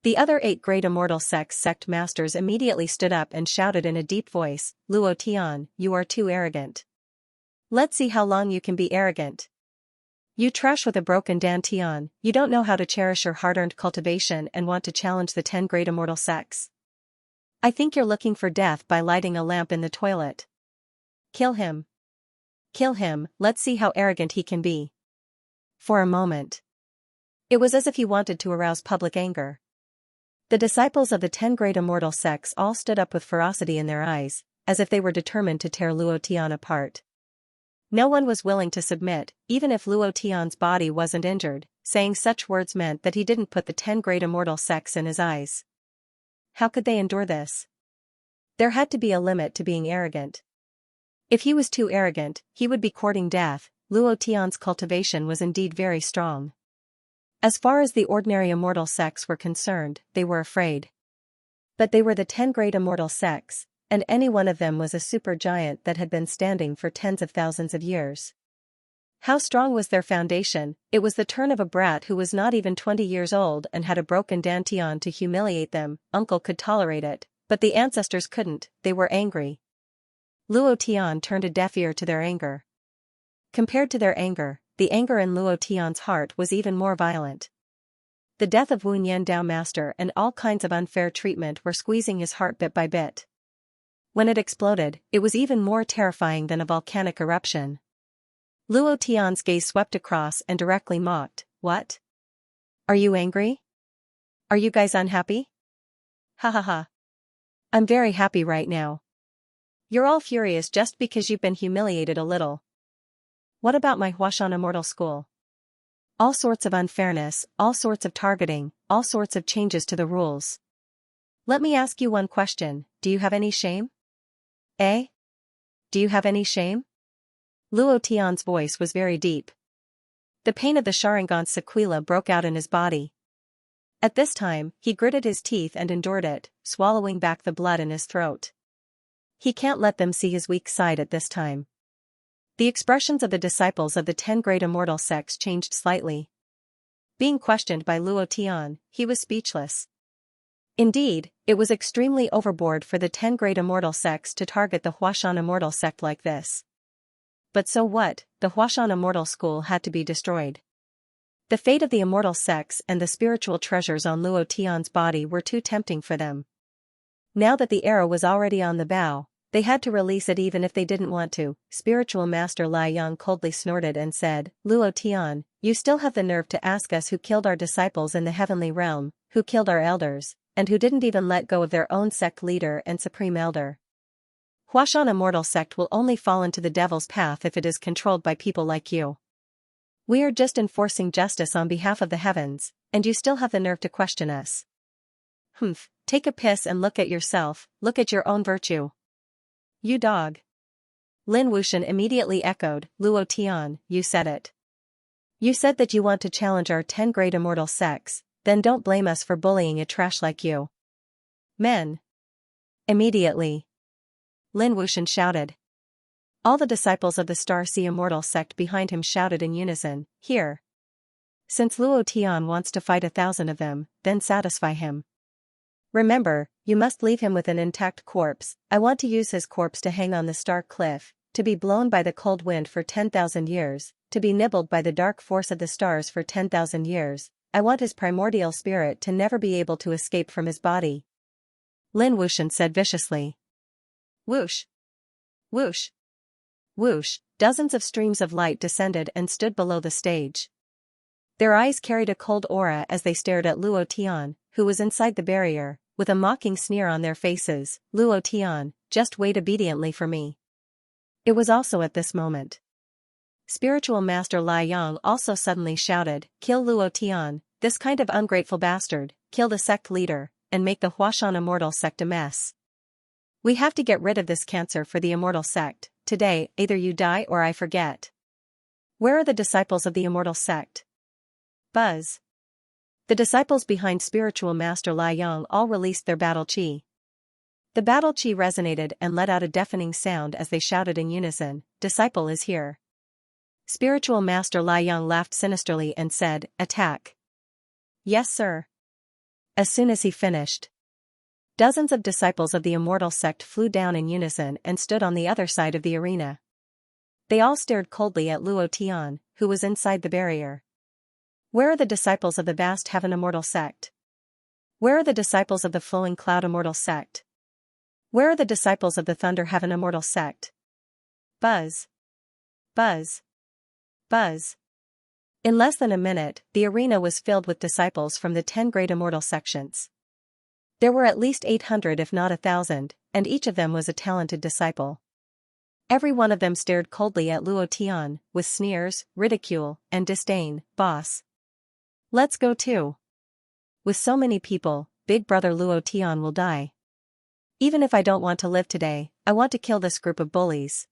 the other 8 great immortal sects sect masters immediately stood up and shouted in a deep voice, "Luo Tian, you are too arrogant. Let's see how long you can be arrogant. You trash with a broken dantian, you don't know how to cherish your hard-earned cultivation and want to challenge the 10 great immortal sects. I think you're looking for death by lighting a lamp in the toilet. Kill him. Kill him, let's see how arrogant he can be." For a moment, it was as if he wanted to arouse public anger. The disciples of the 10 great immortal sects all stood up with ferocity in their eyes, as if they were determined to tear Luo Tian apart. No one was willing to submit, even if Luo Tian's body wasn't injured. Saying such words meant that he didn't put the 10 great immortal sects in his eyes. How could they endure this? There had to be a limit to being arrogant. If he was too arrogant, he would be courting death. Luo Tian's cultivation was indeed very strong. As far as the ordinary immortal sects were concerned, they were afraid. But they were the 10 great immortal sects, and any one of them was a supergiant that had been standing for tens of thousands of years. How strong was their foundation? It was the turn of a brat who was not even 20 years old and had a broken dantian to humiliate them. Uncle could tolerate it, but the ancestors couldn't. They were angry. Luo Tian turned a deaf ear to their anger. Compared to their anger, the anger in Luo Tian's heart was even more violent. The death of Wu Nian Dao Master and all kinds of unfair treatment were squeezing his heart bit by bit. When it exploded, it was even more terrifying than a volcanic eruption. Luo Tian's gaze swept across and directly mocked, "What? Are you angry? Are you guys unhappy? Ha ha ha. I'm very happy right now. You're all furious just because you've been humiliated a little. What about my Huashan Immortal School? All sorts of unfairness, all sorts of targeting, all sorts of changes to the rules. Let me ask you one question, do you have any shame? Eh? Do you have any shame?" Luo Tian's voice was very deep. The pain of the Sharingan's sequela broke out in his body. At this time, he gritted his teeth and endured it, swallowing back the blood in his throat. He can't let them see his weak side at this time. The expressions of the disciples of the 10 great immortal sects changed slightly. Being questioned by Luo Tian, he was speechless. Indeed, it was extremely overboard for the 10 great immortal sects to target the Huashan Immortal Sect like this. But so what, the Huashan Immortal School had to be destroyed. The fate of the immortal sects and the spiritual treasures on Luo Tian's body were too tempting for them. Now that the arrow was already on the bow, they had to release it even if they didn't want to. Spiritual Master Lai Yang coldly snorted and said, "Luo Tian, you still have the nerve to ask us who killed our disciples in the heavenly realm, who killed our elders, and who didn't even let go of their own sect leader and supreme elder. Huashan Immortal Sect will only fall into the devil's path if it is controlled by people like you. We are just enforcing justice on behalf of the heavens, and you still have the nerve to question us. Humph, take a piss and look at yourself, look at your own virtue. You dog." Lin Wuxian immediately echoed, "Luo Tian, you said it. You said that you want to challenge our 10 great immortal sects, then don't blame us for bullying a trash like you. Men." Immediately, Lin Wuxian shouted. All the disciples of the Star Sea Immortal Sect behind him shouted in unison, "Here. Since Luo Tian wants to fight 1,000 of them, then satisfy him. Remember, you must leave him with an intact corpse. I want to use his corpse to hang on the star cliff, to be blown by the cold wind for 10,000 years, to be nibbled by the dark force of the stars for 10,000 years. I want his primordial spirit to never be able to escape from his body." Lin Wuxian said viciously. Whoosh! Whoosh! Whoosh! Dozens of streams of light descended and stood below the stage. Their eyes carried a cold aura as they stared at Luo Tian, who was inside the barrier, with a mocking sneer on their faces. "Luo Tian, just wait obediently for me." It was also at this moment. Spiritual Master Lai Yang also suddenly shouted, "Kill Luo Tian, this kind of ungrateful bastard, kill the sect leader, and make the Huashan Immortal Sect a mess. We have to get rid of this cancer for the Immortal Sect. Today, either you die or I forget. Where are the disciples of the Immortal Sect?" Buzz. The disciples behind Spiritual Master Lai Yang all released their battle chi. The battle chi resonated and let out a deafening sound as they shouted in unison, "Disciple is here." Spiritual Master Lai Yang laughed sinisterly and said, "Attack." "Yes, sir." As soon as he finished, dozens of disciples of the Immortal Sect flew down in unison and stood on the other side of the arena. They all stared coldly at Luo Tian, who was inside the barrier. Where are the disciples of the Vast Heaven Immortal Sect? Where are the disciples of the Flowing Cloud Immortal Sect? Where are the disciples of the Thunder Heaven Immortal Sect? Buzz. Buzz. Buzz. In less than a minute, the arena was filled with disciples from the 10 great immortal sections. There were at least 800 if not 1,000, and each of them was a talented disciple. Every one of them stared coldly at Luo Tian, with sneers, ridicule, and disdain. "Boss. Let's go too. With so many people, Big Brother Luo Tian will die. Even if I don't want to live today, I want to kill this group of bullies."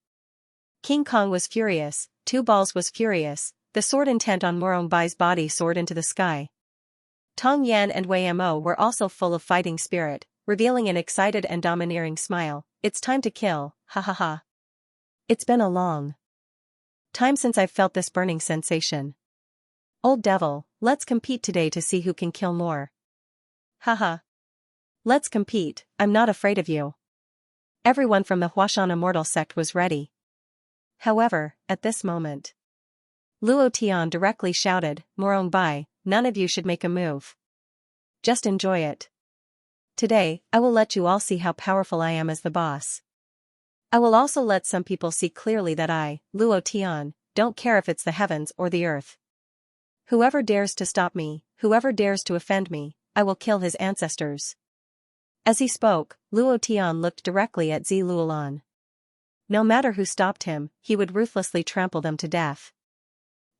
King Kong was furious, Two Balls was furious, the sword intent on Morong Bai's body soared into the sky. Tong Yan and Wei Mo were also full of fighting spirit, revealing an excited and domineering smile. "It's time to kill, ha ha ha. It's been a long time since I've felt this burning sensation. Old devil, let's compete today to see who can kill more. Haha. Let's compete, I'm not afraid of you." Everyone from the Huashan Immortal Sect was ready. However, at this moment, Luo Tian directly shouted, "Morong Bai, none of you should make a move. Just enjoy it. Today, I will let you all see how powerful I am as the boss. I will also let some people see clearly that I, Luo Tian, don't care if it's the heavens or the earth. Whoever dares to stop me, whoever dares to offend me, I will kill his ancestors." As he spoke, Luo Tian looked directly at Zi Luolan. No matter who stopped him, he would ruthlessly trample them to death.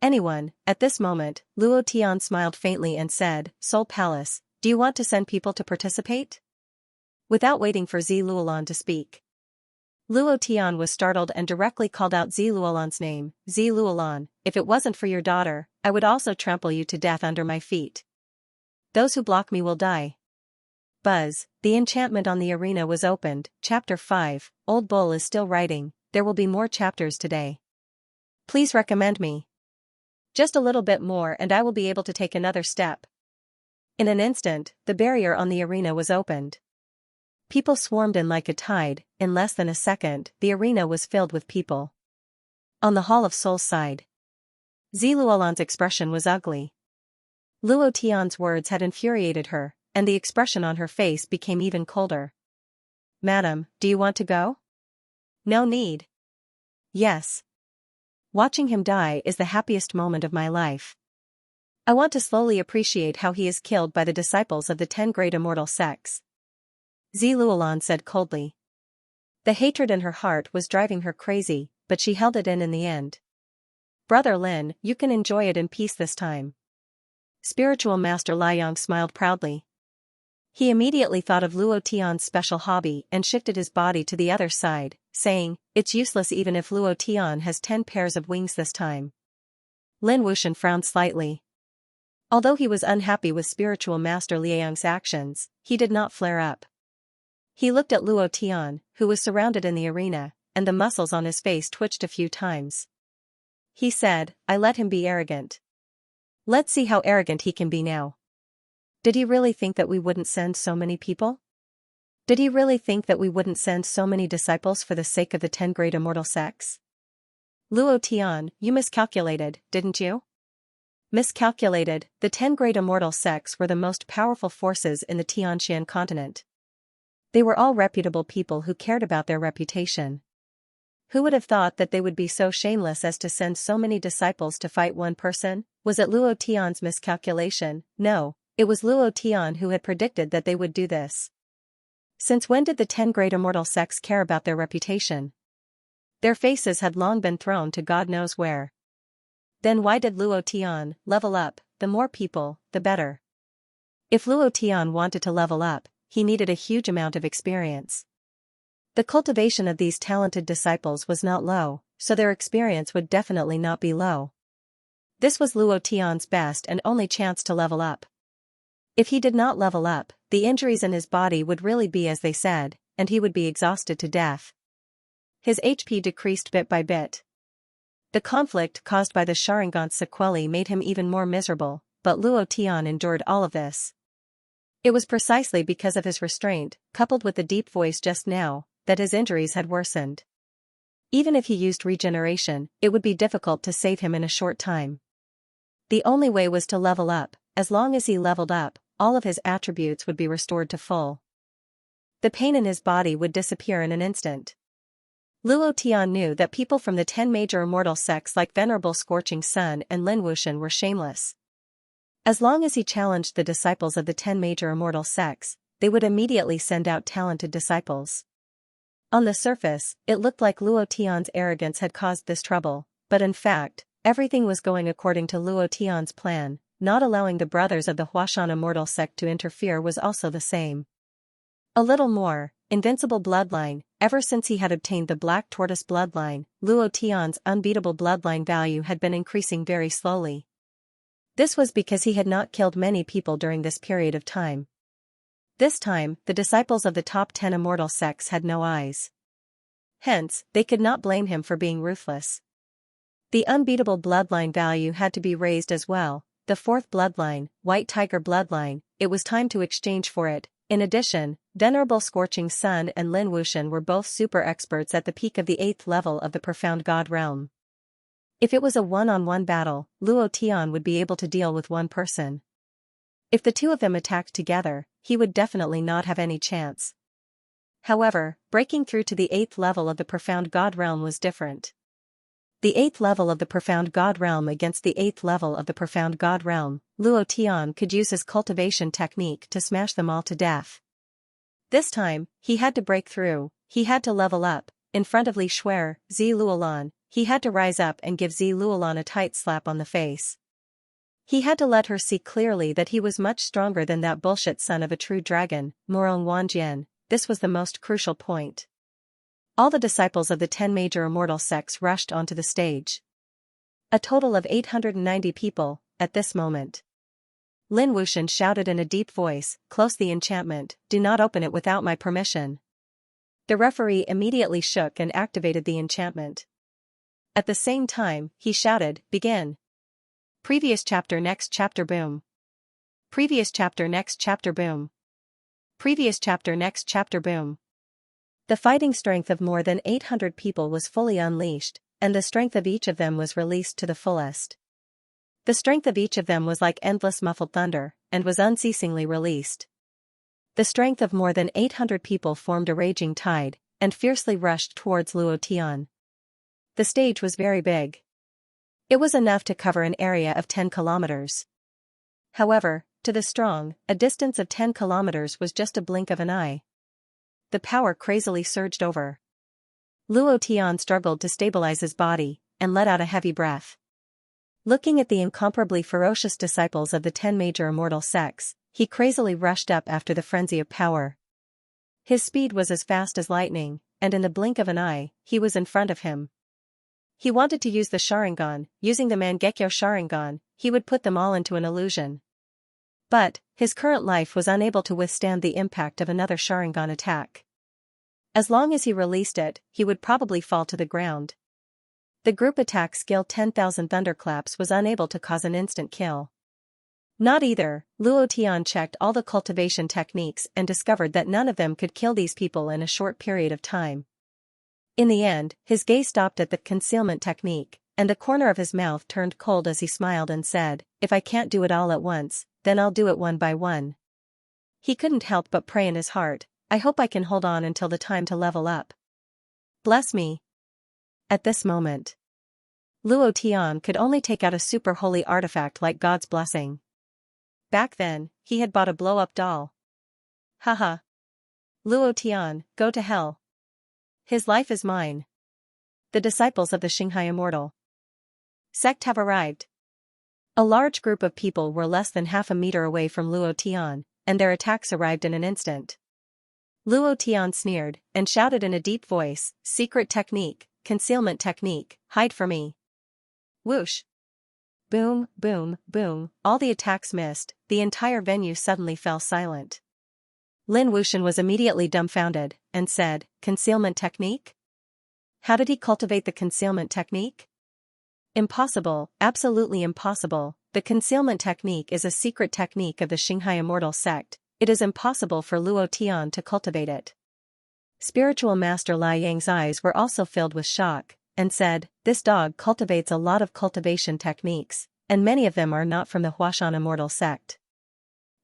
Anyone. At this moment, Luo Tian smiled faintly and said, "Soul Palace, do you want to send people to participate?" Without waiting for Zi Luolan to speak, Luo Tian was startled and directly called out Zi Luolan's name. "Zi Luolan, if it wasn't for your daughter, I would also trample you to death under my feet. Those who block me will die." Buzz, the enchantment on the arena was opened. Chapter 5, Old Bull is still writing, there will be more chapters today. Please recommend me. Just a little bit more and I will be able to take another step. In an instant, the barrier on the arena was opened. People swarmed in like a tide. In less than a second, the arena was filled with people. On the Hall of Souls side, Zi Luolan's expression was ugly. Luo Tian's words had infuriated her, and the expression on her face became even colder. "Madam, do you want to go?" "No need." "Yes. Watching him die is the happiest moment of my life. I want to slowly appreciate how he is killed by the disciples of the 10 great immortal sects." Zi Luolan said coldly. The hatred in her heart was driving her crazy, but she held it in the end. "Brother Lin, you can enjoy it in peace this time." Spiritual Master Liang smiled proudly. He immediately thought of Luo Tian's special hobby and shifted his body to the other side, saying, "It's useless even if Luo Tian has 10 pairs of wings this time." Lin Wuxian frowned slightly. Although he was unhappy with Spiritual Master Liang's actions, he did not flare up. He looked at Luo Tian, who was surrounded in the arena, and the muscles on his face twitched a few times. He said, "I let him be arrogant. Let's see how arrogant he can be now. Did he really think that we wouldn't send so many people? Did he really think that we wouldn't send so many disciples for the sake of the 10 great immortal sects? Luo Tian, you miscalculated, didn't you?" Miscalculated. The 10 great immortal sects were the most powerful forces in the Tianxian continent. They were all reputable people who cared about their reputation. Who would have thought that they would be so shameless as to send so many disciples to fight one person? Was it Luo Tian's miscalculation? No, it was Luo Tian who had predicted that they would do this. Since when did the 10 great immortal sects care about their reputation? Their faces had long been thrown to God knows where. Then why did Luo Tian level up? The more people, the better. If Luo Tian wanted to level up, he needed a huge amount of experience. The cultivation of these talented disciples was not low, so their experience would definitely not be low. This was Luo Tian's best and only chance to level up. If he did not level up, the injuries in his body would really be as they said, and he would be exhausted to death. His HP decreased bit by bit. The conflict caused by the Sharingan's sequelae made him even more miserable, but Luo Tian endured all of this. It was precisely because of his restraint, coupled with the deep voice just now, that his injuries had worsened. Even if he used regeneration, it would be difficult to save him in a short time. The only way was to level up. As long as he leveled up, all of his attributes would be restored to full. The pain in his body would disappear in an instant. Luo Tian knew that people from the 10 major immortal sects like Venerable Scorching Sun and Lin Wuxian were shameless. As long as he challenged the disciples of the 10 major immortal sects, they would immediately send out talented disciples. On the surface, it looked like Luo Tian's arrogance had caused this trouble, but in fact, everything was going according to Luo Tian's plan. Not allowing the brothers of the Huashan immortal sect to interfere was also the same. A little more, invincible bloodline. Ever since he had obtained the Black Tortoise bloodline, Luo Tian's unbeatable bloodline value had been increasing very slowly. This was because he had not killed many people during this period of time. This time, the disciples of the top 10 immortal sects had no eyes. Hence, they could not blame him for being ruthless. The unbeatable bloodline value had to be raised as well. The 4th bloodline, White Tiger bloodline, it was time to exchange for it. In addition, Venerable Scorching Sun and Lin Wuxian were both super experts at the peak of the 8th level of the Profound God realm. If it was a one-on-one battle, Luo Tian would be able to deal with one person. If the two of them attacked together, he would definitely not have any chance. However, breaking through to the 8th level of the Profound God Realm was different. The 8th level of the Profound God Realm against the 8th level of the Profound God Realm, Luo Tian could use his cultivation technique to smash them all to death. This time, he had to break through, he had to level up. In front of Li Shuer, Zi Luolan, he had to rise up and give Zi Luolan a tight slap on the face. He had to let her see clearly that he was much stronger than that bullshit son of a true dragon, Morong Wanjian. This was the most crucial point. All the disciples of the 10 major immortal sects rushed onto the stage. A total of 890 people, at this moment. Lin Wuxian shouted in a deep voice, "Close the enchantment, do not open it without my permission." The referee immediately shook and activated the enchantment. At the same time, he shouted, "Begin." Previous chapter next chapter boom. Previous chapter next chapter boom. Previous chapter next chapter boom. The fighting strength of more than 800 people was fully unleashed, and the strength of each of them was released to the fullest. The strength of each of them was like endless muffled thunder, and was unceasingly released. The strength of more than 800 people formed a raging tide, and fiercely rushed towards Luo Tian. The stage was very big. It was enough to cover an area of 10 kilometers. However, to the strong, a distance of 10 kilometers was just a blink of an eye. The power crazily surged over. Luo Tian struggled to stabilize his body, and let out a heavy breath. Looking at the incomparably ferocious disciples of the 10 major immortal sects, he crazily rushed up after the frenzy of power. His speed was as fast as lightning, and in the blink of an eye, he was in front of him. He wanted to use the Sharingan. Using the Mangekyo Sharingan, he would put them all into an illusion. But, his current life was unable to withstand the impact of another Sharingan attack. As long as he released it, he would probably fall to the ground. The group attack skill 10,000 Thunderclaps was unable to cause an instant kill. Not either. Luo Tian checked all the cultivation techniques and discovered that none of them could kill these people in a short period of time. In the end, his gaze stopped at the concealment technique, and the corner of his mouth turned cold as he smiled and said, "If I can't do it all at once, then I'll do it one by one." He couldn't help but pray in his heart, "I hope I can hold on until the time to level up. Bless me." At this moment, Luo Tian could only take out a super holy artifact like God's blessing. Back then, he had bought a blow-up doll. Haha. Luo Tian, go to hell. His life is mine. The disciples of the Xinghai Immortal sect have arrived. A large group of people were less than half a meter away from Luo Tian, and their attacks arrived in an instant. Luo Tian sneered, and shouted in a deep voice, "Secret technique, concealment technique, hide for me." Whoosh. Boom, boom, boom, all the attacks missed, the entire venue suddenly fell silent. Lin Wuxian was immediately dumbfounded, and said, "Concealment technique? How did he cultivate the concealment technique?" Impossible, absolutely impossible. The concealment technique is a secret technique of the Xinghai Immortal sect. It is impossible for Luo Tian to cultivate it. Spiritual Master Lai Yang's eyes were also filled with shock, and said, "This dog cultivates a lot of cultivation techniques, and many of them are not from the Huashan Immortal sect.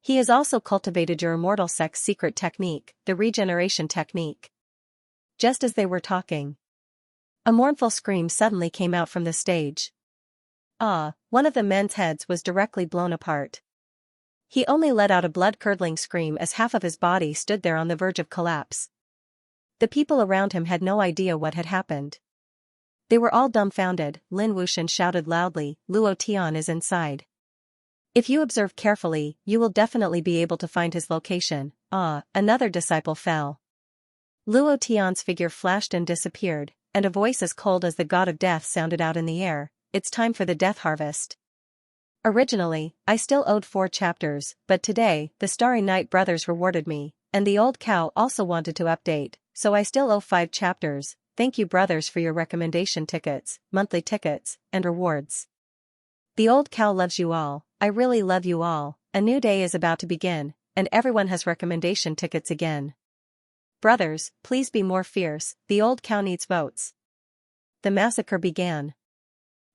He has also cultivated your Immortal sect's secret technique, the regeneration technique." Just as they were talking, a mournful scream suddenly came out from the stage. One of the men's heads was directly blown apart. He only let out a blood-curdling scream as half of his body stood there on the verge of collapse. The people around him had no idea what had happened. They were all dumbfounded. Lin Wuxian shouted loudly, "Luo Tian is inside. If you observe carefully, you will definitely be able to find his location." Another disciple fell. Luo Tian's figure flashed and disappeared, and a voice as cold as the god of death sounded out in the air, "It's time for the death harvest. Originally, I still owed 4 chapters, but today, the Starry Night brothers rewarded me, and the old cow also wanted to update, so I still owe 5 chapters. Thank you brothers for your recommendation tickets, monthly tickets, and rewards. The old cow loves you all, I really love you all, a new day is about to begin, and everyone has recommendation tickets again. Brothers, please be more fierce, the old cow needs votes." The massacre began.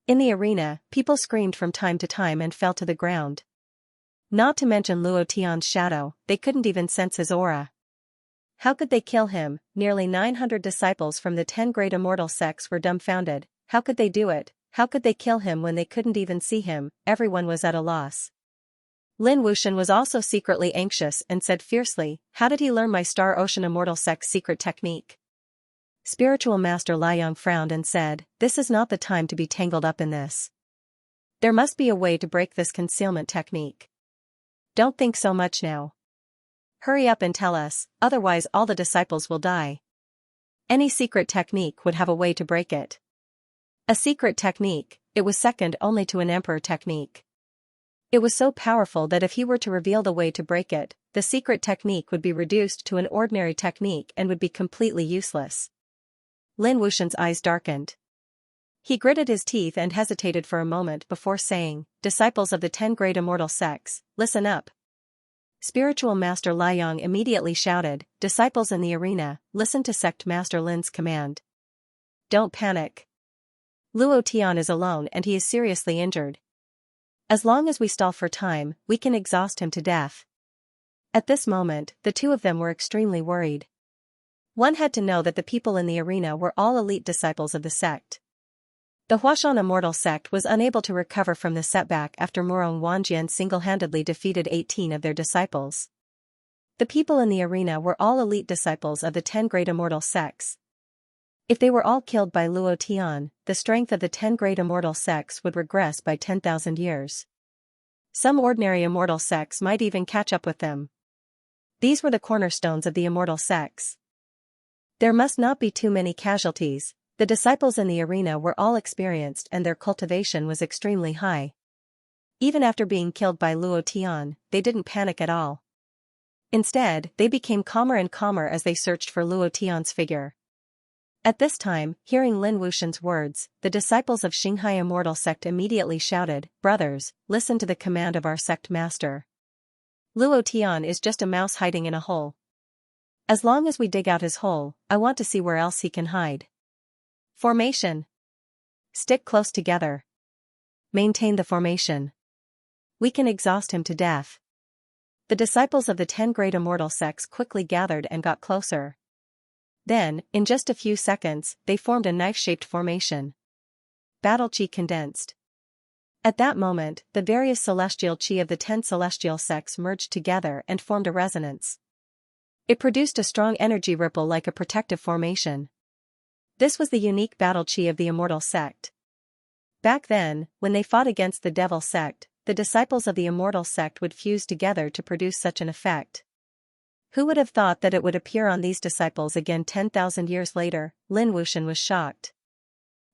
In the arena, people screamed from time to time and fell to the ground. Not to mention Luo Tian's shadow, they couldn't even sense his aura. How could they kill him? Nearly 900 disciples from the 10 great immortal sects were dumbfounded. How could they do it? How could they kill him when they couldn't even see him? Everyone was at a loss. Lin Wuxian was also secretly anxious and said fiercely, "How did he learn my Star Ocean Immortal Sect's secret technique?" Spiritual Master Liang frowned and said, "This is not the time to be tangled up in this. There must be a way to break this concealment technique. Don't think so much now. Hurry up and tell us, otherwise all the disciples will die." Any secret technique would have a way to break it. A secret technique, it was second only to an emperor technique. It was so powerful that if he were to reveal the way to break it, the secret technique would be reduced to an ordinary technique and would be completely useless. Lin Wuxian's eyes darkened. He gritted his teeth and hesitated for a moment before saying, "Disciples of the 10 great immortal sects, listen up." Spiritual Master Liang immediately shouted, "Disciples in the arena, listen to Sect Master Lin's command. Don't panic. Luo Tian is alone and he is seriously injured. As long as we stall for time, we can exhaust him to death." At this moment, the two of them were extremely worried. One had to know that the people in the arena were all elite disciples of the sect. The Huashan Immortal Sect was unable to recover from the setback after Murong Wanjian single-handedly defeated 18 of their disciples. The people in the arena were all elite disciples of the 10 great immortal sects. If they were all killed by Luo Tian, the strength of the 10 great immortal sects would regress by 10,000 years. Some ordinary immortal sects might even catch up with them. These were the cornerstones of the immortal sects. There must not be too many casualties. The disciples in the arena were all experienced and their cultivation was extremely high. Even after being killed by Luo Tian, they didn't panic at all. Instead, they became calmer and calmer as they searched for Luo Tian's figure. At this time, hearing Lin Wuxian's words, the disciples of Xianxia Immortal Sect immediately shouted, "Brothers, listen to the command of our sect master. Luo Tian is just a mouse hiding in a hole. As long as we dig out his hole, I want to see where else he can hide. Formation. Stick close together. Maintain the formation. We can exhaust him to death." The disciples of the 10 great immortal sects quickly gathered and got closer. Then, in just a few seconds, they formed a knife-shaped formation. Battle chi condensed. At that moment, the various celestial chi of the 10 celestial sects merged together and formed a resonance. It produced a strong energy ripple like a protective formation. This was the unique battle chi of the immortal sect. Back then, when they fought against the devil sect, the disciples of the immortal sect would fuse together to produce such an effect. Who would have thought that it would appear on these disciples again 10,000 years later? Lin Wuxian was shocked.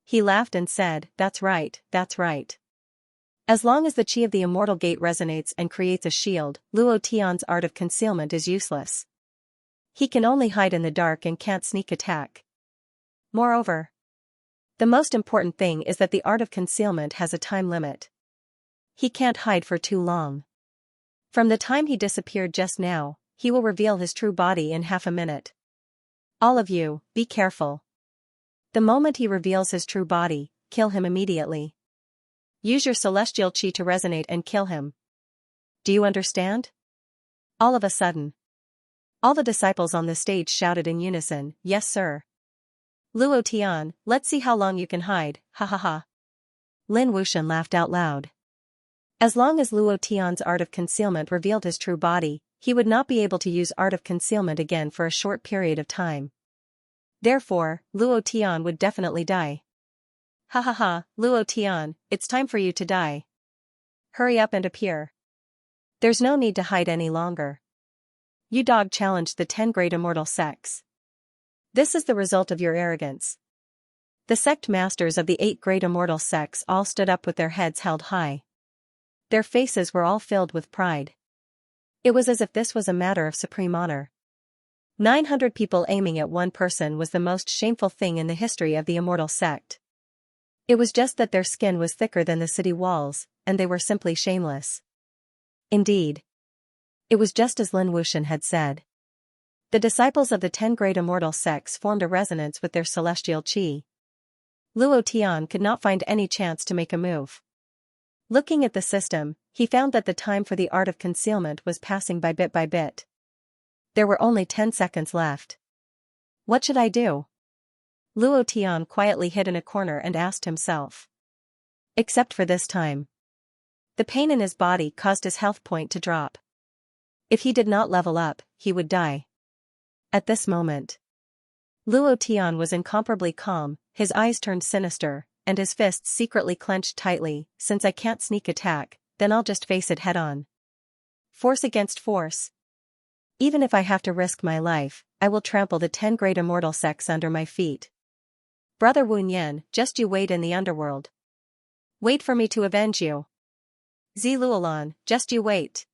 He laughed and said, "That's right, that's right. As long as the chi of the immortal gate resonates and creates a shield, Luo Tian's art of concealment is useless. He can only hide in the dark and can't sneak attack. Moreover, the most important thing is that the art of concealment has a time limit. He can't hide for too long. From the time he disappeared just now, he will reveal his true body in half a minute. All of you, be careful. The moment he reveals his true body, kill him immediately. Use your celestial chi to resonate and kill him. Do you understand?" All of a sudden, all the disciples on the stage shouted in unison, "Yes sir. Luo Tian, let's see how long you can hide, ha ha ha." Lin Wuxian laughed out loud. As long as Luo Tian's art of concealment revealed his true body, he would not be able to use art of concealment again for a short period of time. Therefore, Luo Tian would definitely die. "Ha ha ha, Luo Tian, it's time for you to die. Hurry up and appear. There's no need to hide any longer. You dog challenged the 10 great immortal sects. This is the result of your arrogance." The sect masters of the 8 great immortal sects all stood up with their heads held high. Their faces were all filled with pride. It was as if this was a matter of supreme honor. 900 people aiming at one person was the most shameful thing in the history of the immortal sect. It was just that their skin was thicker than the city walls, and they were simply shameless. Indeed, it was just as Lin Wuxian had said. The disciples of the 10 great immortal sects formed a resonance with their celestial chi. Luo Tian could not find any chance to make a move. Looking at the system, he found that the time for the art of concealment was passing by bit by bit. There were only 10 seconds left. What should I do? Luo Tian quietly hid in a corner and asked himself. Except for this time. The pain in his body caused his health point to drop. If he did not level up, he would die. At this moment, Luo Tian was incomparably calm, his eyes turned sinister, and his fists secretly clenched tightly. Since I can't sneak attack, then I'll just face it head-on. Force against force. Even if I have to risk my life, I will trample the 10 great immortal sects under my feet. Brother Wu Nian, just you wait in the underworld. Wait for me to avenge you. Zi Luolan, just you wait.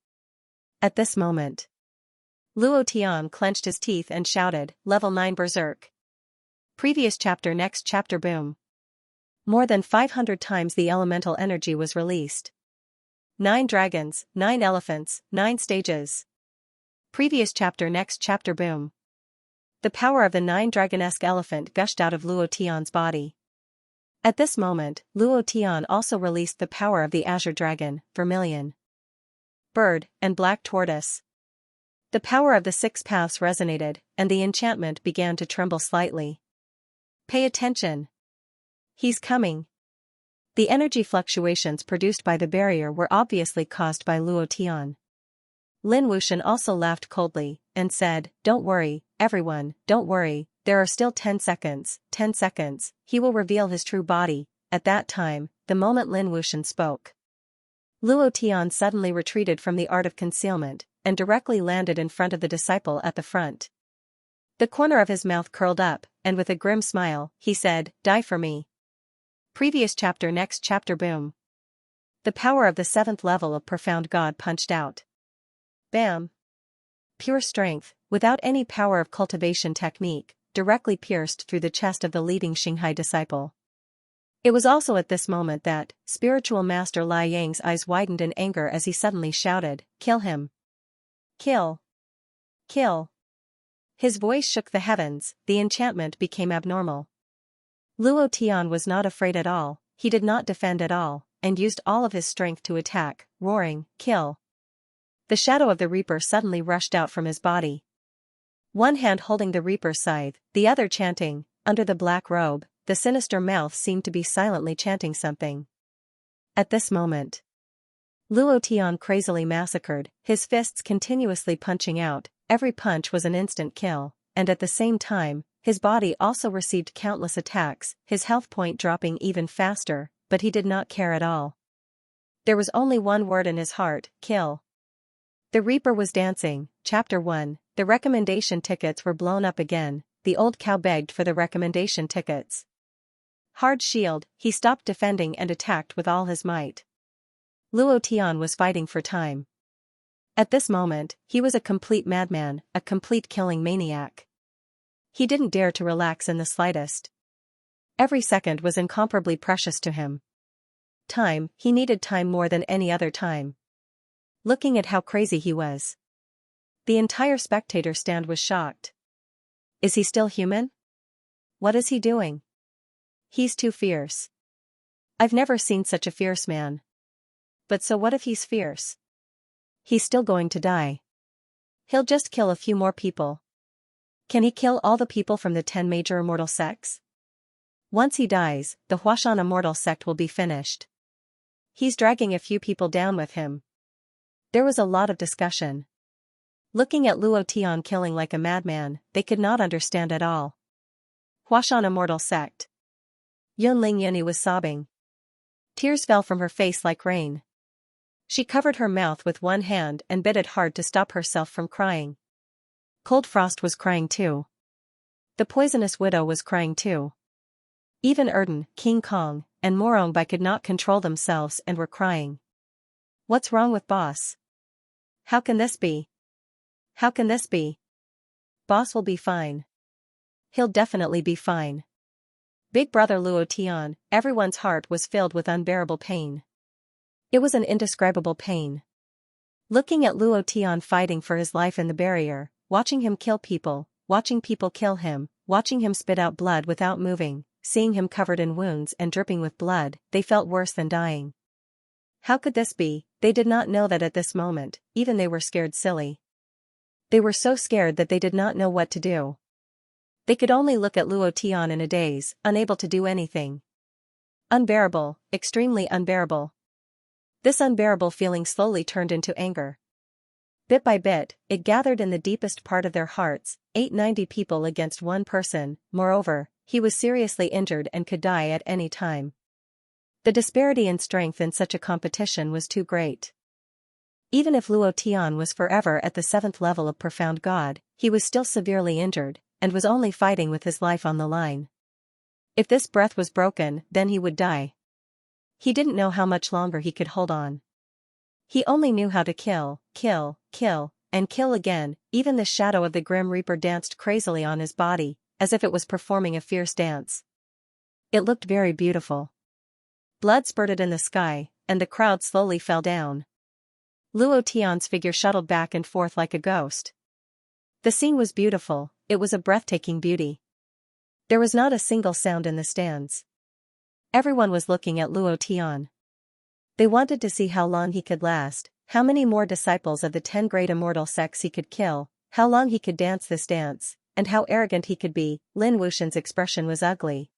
At this moment, Luo Tian clenched his teeth and shouted, Level 9 Berserk. Previous chapter. Next chapter. Boom. More than 500 times the elemental energy was released. 9 dragons, 9 elephants, 9 stages. Previous chapter. Next chapter. Boom. The power of the 9 dragon-esque elephant gushed out of Luo Tian's body. At this moment, Luo Tian also released the power of the azure dragon, vermilion bird, and black tortoise. The power of the 6 paths resonated, and the enchantment began to tremble slightly. Pay attention. He's coming. The energy fluctuations produced by the barrier were obviously caused by Luo Tian. Lin Wuxian also laughed coldly, and said, Don't worry, everyone, don't worry, there are still 10 seconds, 10 seconds, he will reveal his true body. At that time, the moment Lin Wuxian spoke, Luo Tian suddenly retreated from the art of concealment, and directly landed in front of the disciple at the front. The corner of his mouth curled up, and with a grim smile, he said, Die for me. Previous chapter. Next chapter. Boom. The power of the 7th level of Profound God punched out. Bam. Pure strength, without any power of cultivation technique, directly pierced through the chest of the leading Xinghai disciple. It was also at this moment that spiritual master Lai Yang's eyes widened in anger as he suddenly shouted, Kill him. Kill. Kill. His voice shook the heavens, the enchantment became abnormal. Luo Tian was not afraid at all, he did not defend at all, and used all of his strength to attack, roaring, Kill. The shadow of the Reaper suddenly rushed out from his body. One hand holding the Reaper's scythe, the other chanting, under the black robe, the sinister mouth seemed to be silently chanting something. At this moment, Luo Tian crazily massacred, his fists continuously punching out, every punch was an instant kill, and at the same time, his body also received countless attacks, his health point dropping even faster, but he did not care at all. There was only one word in his heart, kill. The Reaper was dancing. Chapter 1, the recommendation tickets were blown up again, the old cow begged for the recommendation tickets. Hard shield, he stopped defending and attacked with all his might. Luo Tian was fighting for time. At this moment, he was a complete madman, a complete killing maniac. He didn't dare to relax in the slightest. Every second was incomparably precious to him. Time, he needed time more than any other time. Looking at how crazy he was, the entire spectator stand was shocked. Is he still human? What is he doing? He's too fierce. I've never seen such a fierce man. But so what if he's fierce? He's still going to die. He'll just kill a few more people. Can he kill all the people from the 10 major immortal sects? Once he dies, the Huashan immortal sect will be finished. He's dragging a few people down with him. There was a lot of discussion. Looking at Luo Tian killing like a madman, they could not understand at all. Huashan immortal sect. Yunling Yuni was sobbing. Tears fell from her face like rain. She covered her mouth with one hand and bit it hard to stop herself from crying. Cold Frost was crying too. The poisonous widow was crying too. Even Erden, King Kong, and Morongbai could not control themselves and were crying. What's wrong with Boss? How can this be? How can this be? Boss will be fine. He'll definitely be fine. Big brother Luo Tian, everyone's heart was filled with unbearable pain. It was an indescribable pain. Looking at Luo Tian fighting for his life in the barrier, watching him kill people, watching people kill him, watching him spit out blood without moving, seeing him covered in wounds and dripping with blood, they felt worse than dying. How could this be? They did not know that at this moment, even they were scared silly. They were so scared that they did not know what to do. They could only look at Luo Tian in a daze, unable to do anything. Unbearable, extremely unbearable. This unbearable feeling slowly turned into anger. Bit by bit, it gathered in the deepest part of their hearts, 890 people against one person. Moreover, he was seriously injured and could die at any time. The disparity in strength in such a competition was too great. Even if Luo Tian was forever at the 7th level of Profound God, he was still severely injured, and was only fighting with his life on the line. If this breath was broken, then he would die. He didn't know how much longer he could hold on. He only knew how to kill, kill, kill, and kill again. Even the shadow of the Grim Reaper danced crazily on his body, as if it was performing a fierce dance. It looked very beautiful. Blood spurted in the sky, and the crowd slowly fell down. Luo Tian's figure shuttled back and forth like a ghost. The scene was beautiful, it was a breathtaking beauty. There was not a single sound in the stands. Everyone was looking at Luo Tian. They wanted to see how long he could last, how many more disciples of the 10 great immortal sects he could kill, how long he could dance this dance, and how arrogant he could be. Lin Wuxian's expression was ugly.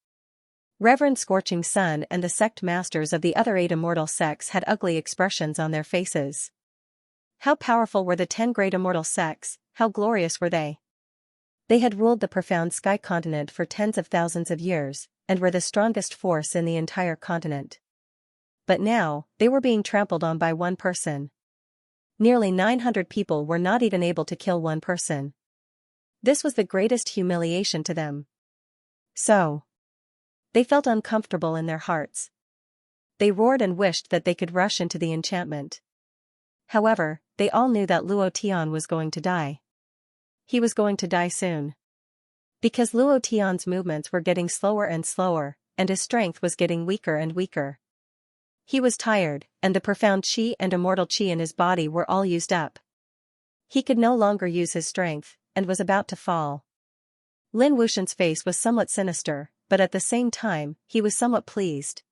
Reverend Scorching Sun and the sect masters of the other 8 immortal sects had ugly expressions on their faces. How powerful were the 10 great immortal sects, how glorious were they! They had ruled the profound sky continent for tens of thousands of years, and were the strongest force in the entire continent. But now, they were being trampled on by one person. Nearly 900 people were not even able to kill one person. This was the greatest humiliation to them. So, they felt uncomfortable in their hearts. They roared and wished that they could rush into the enchantment. However, they all knew that Luo Tian was going to die. He was going to die soon. Because Luo Tian's movements were getting slower and slower, and his strength was getting weaker and weaker. He was tired, and the profound qi and immortal qi in his body were all used up. He could no longer use his strength, and was about to fall. Lin Wuxian's face was somewhat sinister, but at the same time, he was somewhat pleased.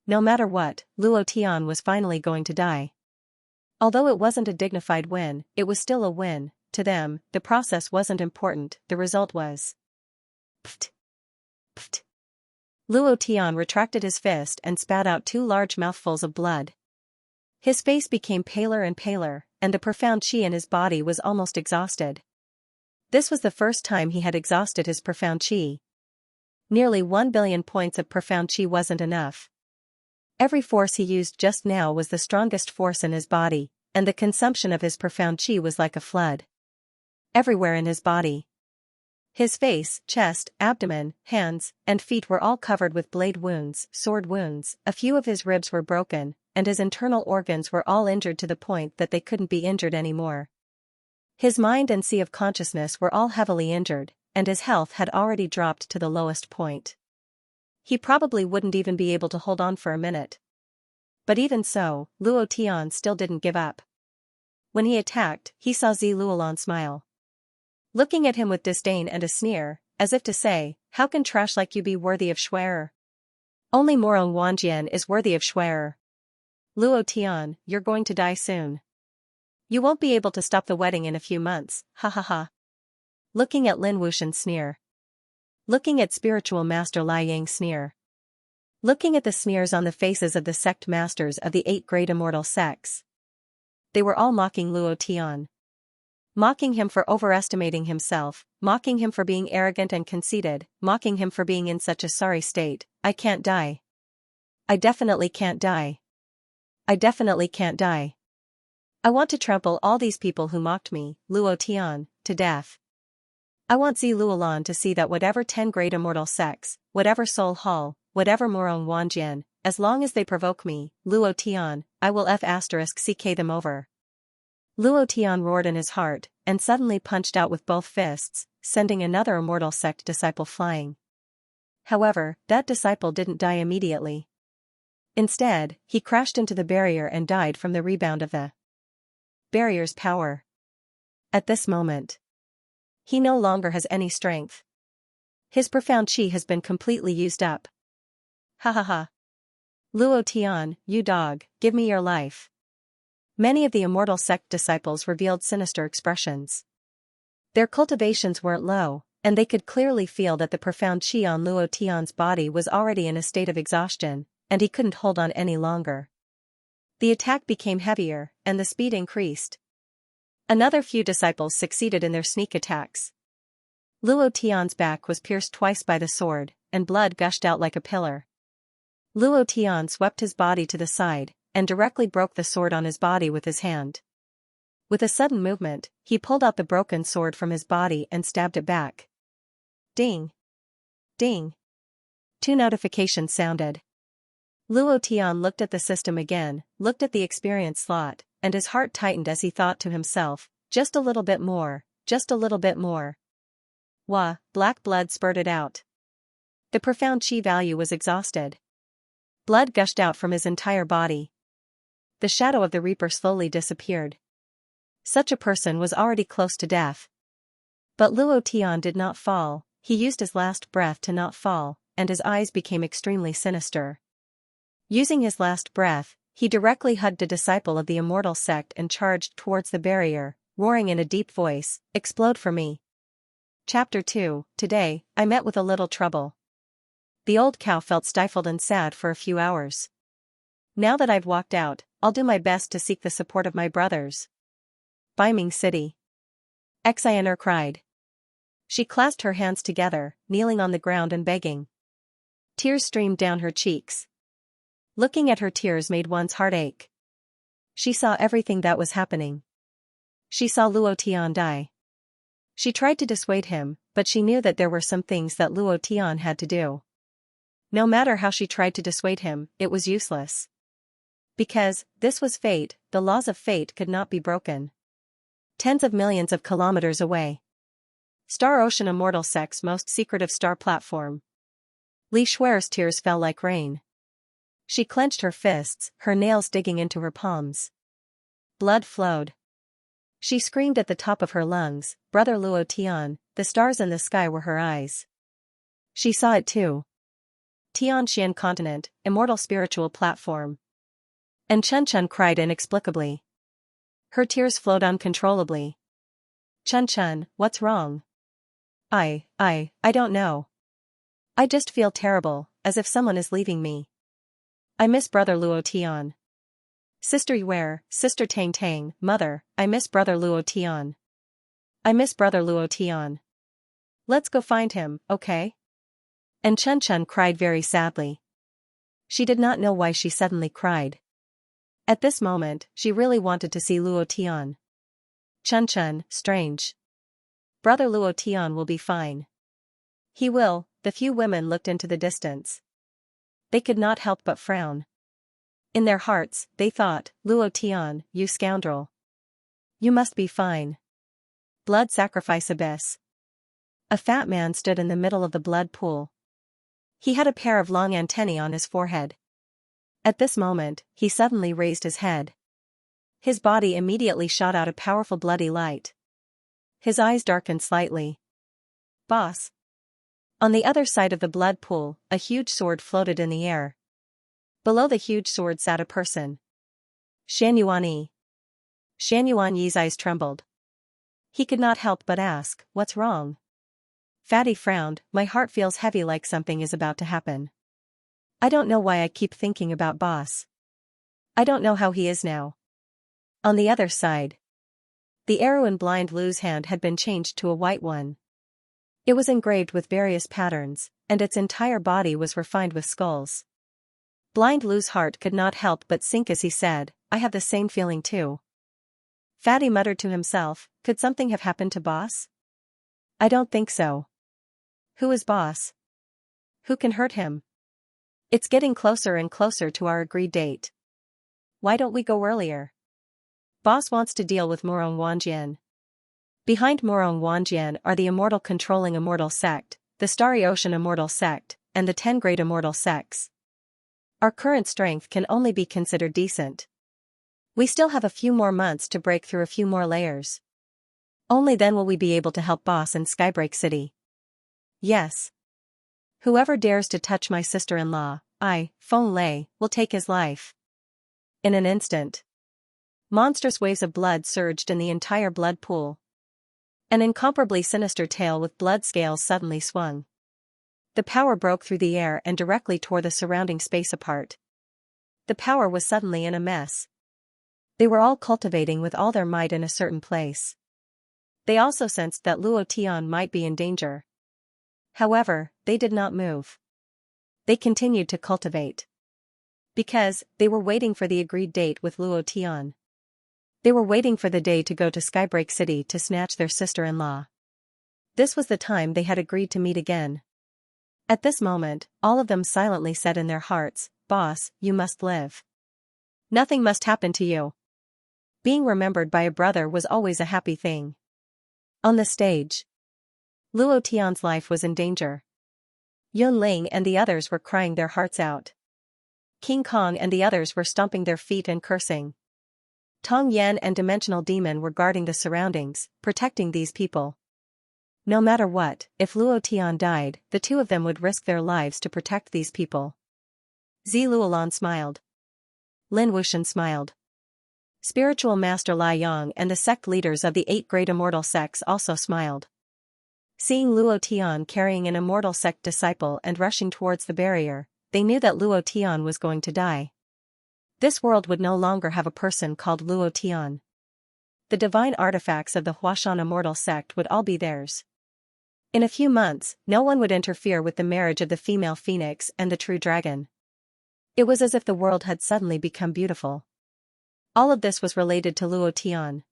No matter what, Luo Tian was finally going to die. Although it wasn't a dignified win, it was still a win. To them, the process wasn't important, the result was. Pft. Pft. Luo Tian retracted his fist and spat out 2 large mouthfuls of blood. His face became paler and paler, and the profound qi in his body was almost exhausted. This was the first time he had exhausted his profound qi. Nearly 1 billion points of profound qi wasn't enough. Every force he used just now was the strongest force in his body, and the consumption of his profound qi was like a flood. Everywhere in his body. His face, chest, abdomen, hands, and feet were all covered with blade wounds, sword wounds, a few of his ribs were broken, and his internal organs were all injured to the point that they couldn't be injured anymore. His mind and sea of consciousness were all heavily injured, and his health had already dropped to the lowest point. He probably wouldn't even be able to hold on for a minute. But even so, Luo Tian still didn't give up. When he attacked, he saw Zi Luolan smile. Looking at him with disdain and a sneer, as if to say, how can trash like you be worthy of Schwerer? Only Morong Wanjian is worthy of Schwerer. Luo Tian, you're going to die soon. You won't be able to stop the wedding in a few months, ha ha ha. Looking at Lin Wuxian sneer. Looking at spiritual master Lai Yang sneer. Looking at the sneers on the faces of the sect masters of the 8 great immortal sects. They were all mocking Luo Tian. Mocking him for overestimating himself, mocking him for being arrogant and conceited, mocking him for being in such a sorry state. I can't die. I definitely can't die. I definitely can't die. I want to trample all these people who mocked me, Luo Tian, to death. I want Zi Luolan to see that whatever 10 great immortal sects, whatever Soul Hall, whatever Morong Wanjian, as long as they provoke me, Luo Tian, I will *CK them over. Luo Tian roared in his heart, and suddenly punched out with both fists, sending another immortal sect disciple flying. However, that disciple didn't die immediately. Instead, he crashed into the barrier and died from the rebound of the barrier's power. At this moment, he no longer has any strength. His profound chi has been completely used up. Ha ha ha. Luo Tian, you dog, give me your life. Many of the immortal sect disciples revealed sinister expressions. Their cultivations weren't low, and they could clearly feel that the profound chi on Luo Tian's body was already in a state of exhaustion, and he couldn't hold on any longer. The attack became heavier, and the speed increased. Another few disciples succeeded in their sneak attacks. Luo Tian's back was pierced twice by the sword, and blood gushed out like a pillar. Luo Tian swept his body to the side, and directly broke the sword on his body with his hand. With a sudden movement, he pulled out the broken sword from his body and stabbed it back. Ding! Ding! 2 notifications sounded. Luo Tian looked at the system again, looked at the experience slot, and his heart tightened as he thought to himself, just a little bit more, just a little bit more. Wah, black blood spurted out. The profound chi value was exhausted. Blood gushed out from his entire body. The shadow of the Reaper slowly disappeared. Such a person was already close to death. But Luo Tian did not fall, he used his last breath to not fall, and his eyes became extremely sinister. Using his last breath, he directly hugged a disciple of the immortal sect and charged towards the barrier, roaring in a deep voice, "Explode for me." Chapter 2, Today, I met with a little trouble. The old cow felt stifled and sad for a few hours. Now that I've walked out, I'll do my best to seek the support of my brothers. Baiming City. Xianxia cried. She clasped her hands together, kneeling on the ground and begging. Tears streamed down her cheeks. Looking at her tears made one's heart ache. She saw everything that was happening. She saw Luo Tian die. She tried to dissuade him, but she knew that there were some things that Luo Tian had to do. No matter how she tried to dissuade him, it was useless. Because, this was fate, the laws of fate could not be broken. Tens of millions of kilometers away. Star Ocean Immortal Sect's most secretive star platform. Li Xuer's tears fell like rain. She clenched her fists, her nails digging into her palms. Blood flowed. She screamed at the top of her lungs, "Brother Luo Tian, the stars in the sky were her eyes." She saw it too. Tianxian continent, immortal spiritual platform. And Chun cried inexplicably. Her tears flowed uncontrollably. Chun, what's wrong? I don't know. I just feel terrible, as if someone is leaving me. I miss Brother Luo Tian. Sister Yuer, Sister Tang, Mother, I miss Brother Luo Tian. I miss Brother Luo Tian. Let's go find him, okay? And Chun cried very sadly. She did not know why she suddenly cried. At this moment, she really wanted to see Luo Tian. Chun, strange. Brother Luo Tian will be fine. He will. The few women looked into the distance. They could not help but frown. In their hearts, they thought, Luo Tian, you scoundrel. You must be fine. Blood sacrifice abyss. A fat man stood in the middle of the blood pool. He had a pair of long antennae on his forehead. At this moment, he suddenly raised his head. His body immediately shot out a powerful bloody light. His eyes darkened slightly. Boss. On the other side of the blood pool, a huge sword floated in the air. Below the huge sword sat a person. Shan Yi. Shan Yi's eyes trembled. He could not help but ask, "What's wrong?" Fatty frowned, "My heart feels heavy like something is about to happen. I don't know why I keep thinking about Boss. I don't know how he is now." On the other side. The arrow in Blind Lu's hand had been changed to a white one. It was engraved with various patterns, and its entire body was refined with skulls. Blind Lu's heart could not help but sink as he said, "I have the same feeling too." Fatty muttered to himself, "Could something have happened to Boss? I don't think so. Who is Boss? Who can hurt him? It's getting closer and closer to our agreed date. Why don't we go earlier? Boss wants to deal with Morong Wanjian." Behind Morong Wanjian are the immortal controlling immortal sect, the Starry Ocean immortal sect, and the 10 great immortal sects. Our current strength can only be considered decent. We still have a few more months to break through a few more layers. Only then will we be able to help Boss in Skybreak City. Yes. Whoever dares to touch my sister-in-law, I, Feng Lei, will take his life. In an instant, monstrous waves of blood surged in the entire blood pool. An incomparably sinister tail with blood scales suddenly swung. The power broke through the air and directly tore the surrounding space apart. The power was suddenly in a mess. They were all cultivating with all their might in a certain place. They also sensed that Luo Tian might be in danger. However, they did not move. They continued to cultivate. Because, they were waiting for the agreed date with Luo Tian. They were waiting for the day to go to Skybreak City to snatch their sister-in-law. This was the time they had agreed to meet again. At this moment, all of them silently said in their hearts, "Boss, you must live. Nothing must happen to you." Being remembered by a brother was always a happy thing. On the stage, Luo Tian's life was in danger. Yun Ling and the others were crying their hearts out. King Kong and the others were stomping their feet and cursing. Tong Yan and Dimensional Demon were guarding the surroundings, protecting these people. No matter what, if Luo Tian died, the two of them would risk their lives to protect these people. Zi Luolan smiled. Lin Wuxian smiled. Spiritual Master Lai Yang and the sect leaders of the 8 great immortal sects also smiled. Seeing Luo Tian carrying an immortal sect disciple and rushing towards the barrier, they knew that Luo Tian was going to die. This world would no longer have a person called Luo Tian. The divine artifacts of the Huashan immortal sect would all be theirs. In a few months, no one would interfere with the marriage of the female phoenix and the true dragon. It was as if the world had suddenly become beautiful. All of this was related to Luo Tian.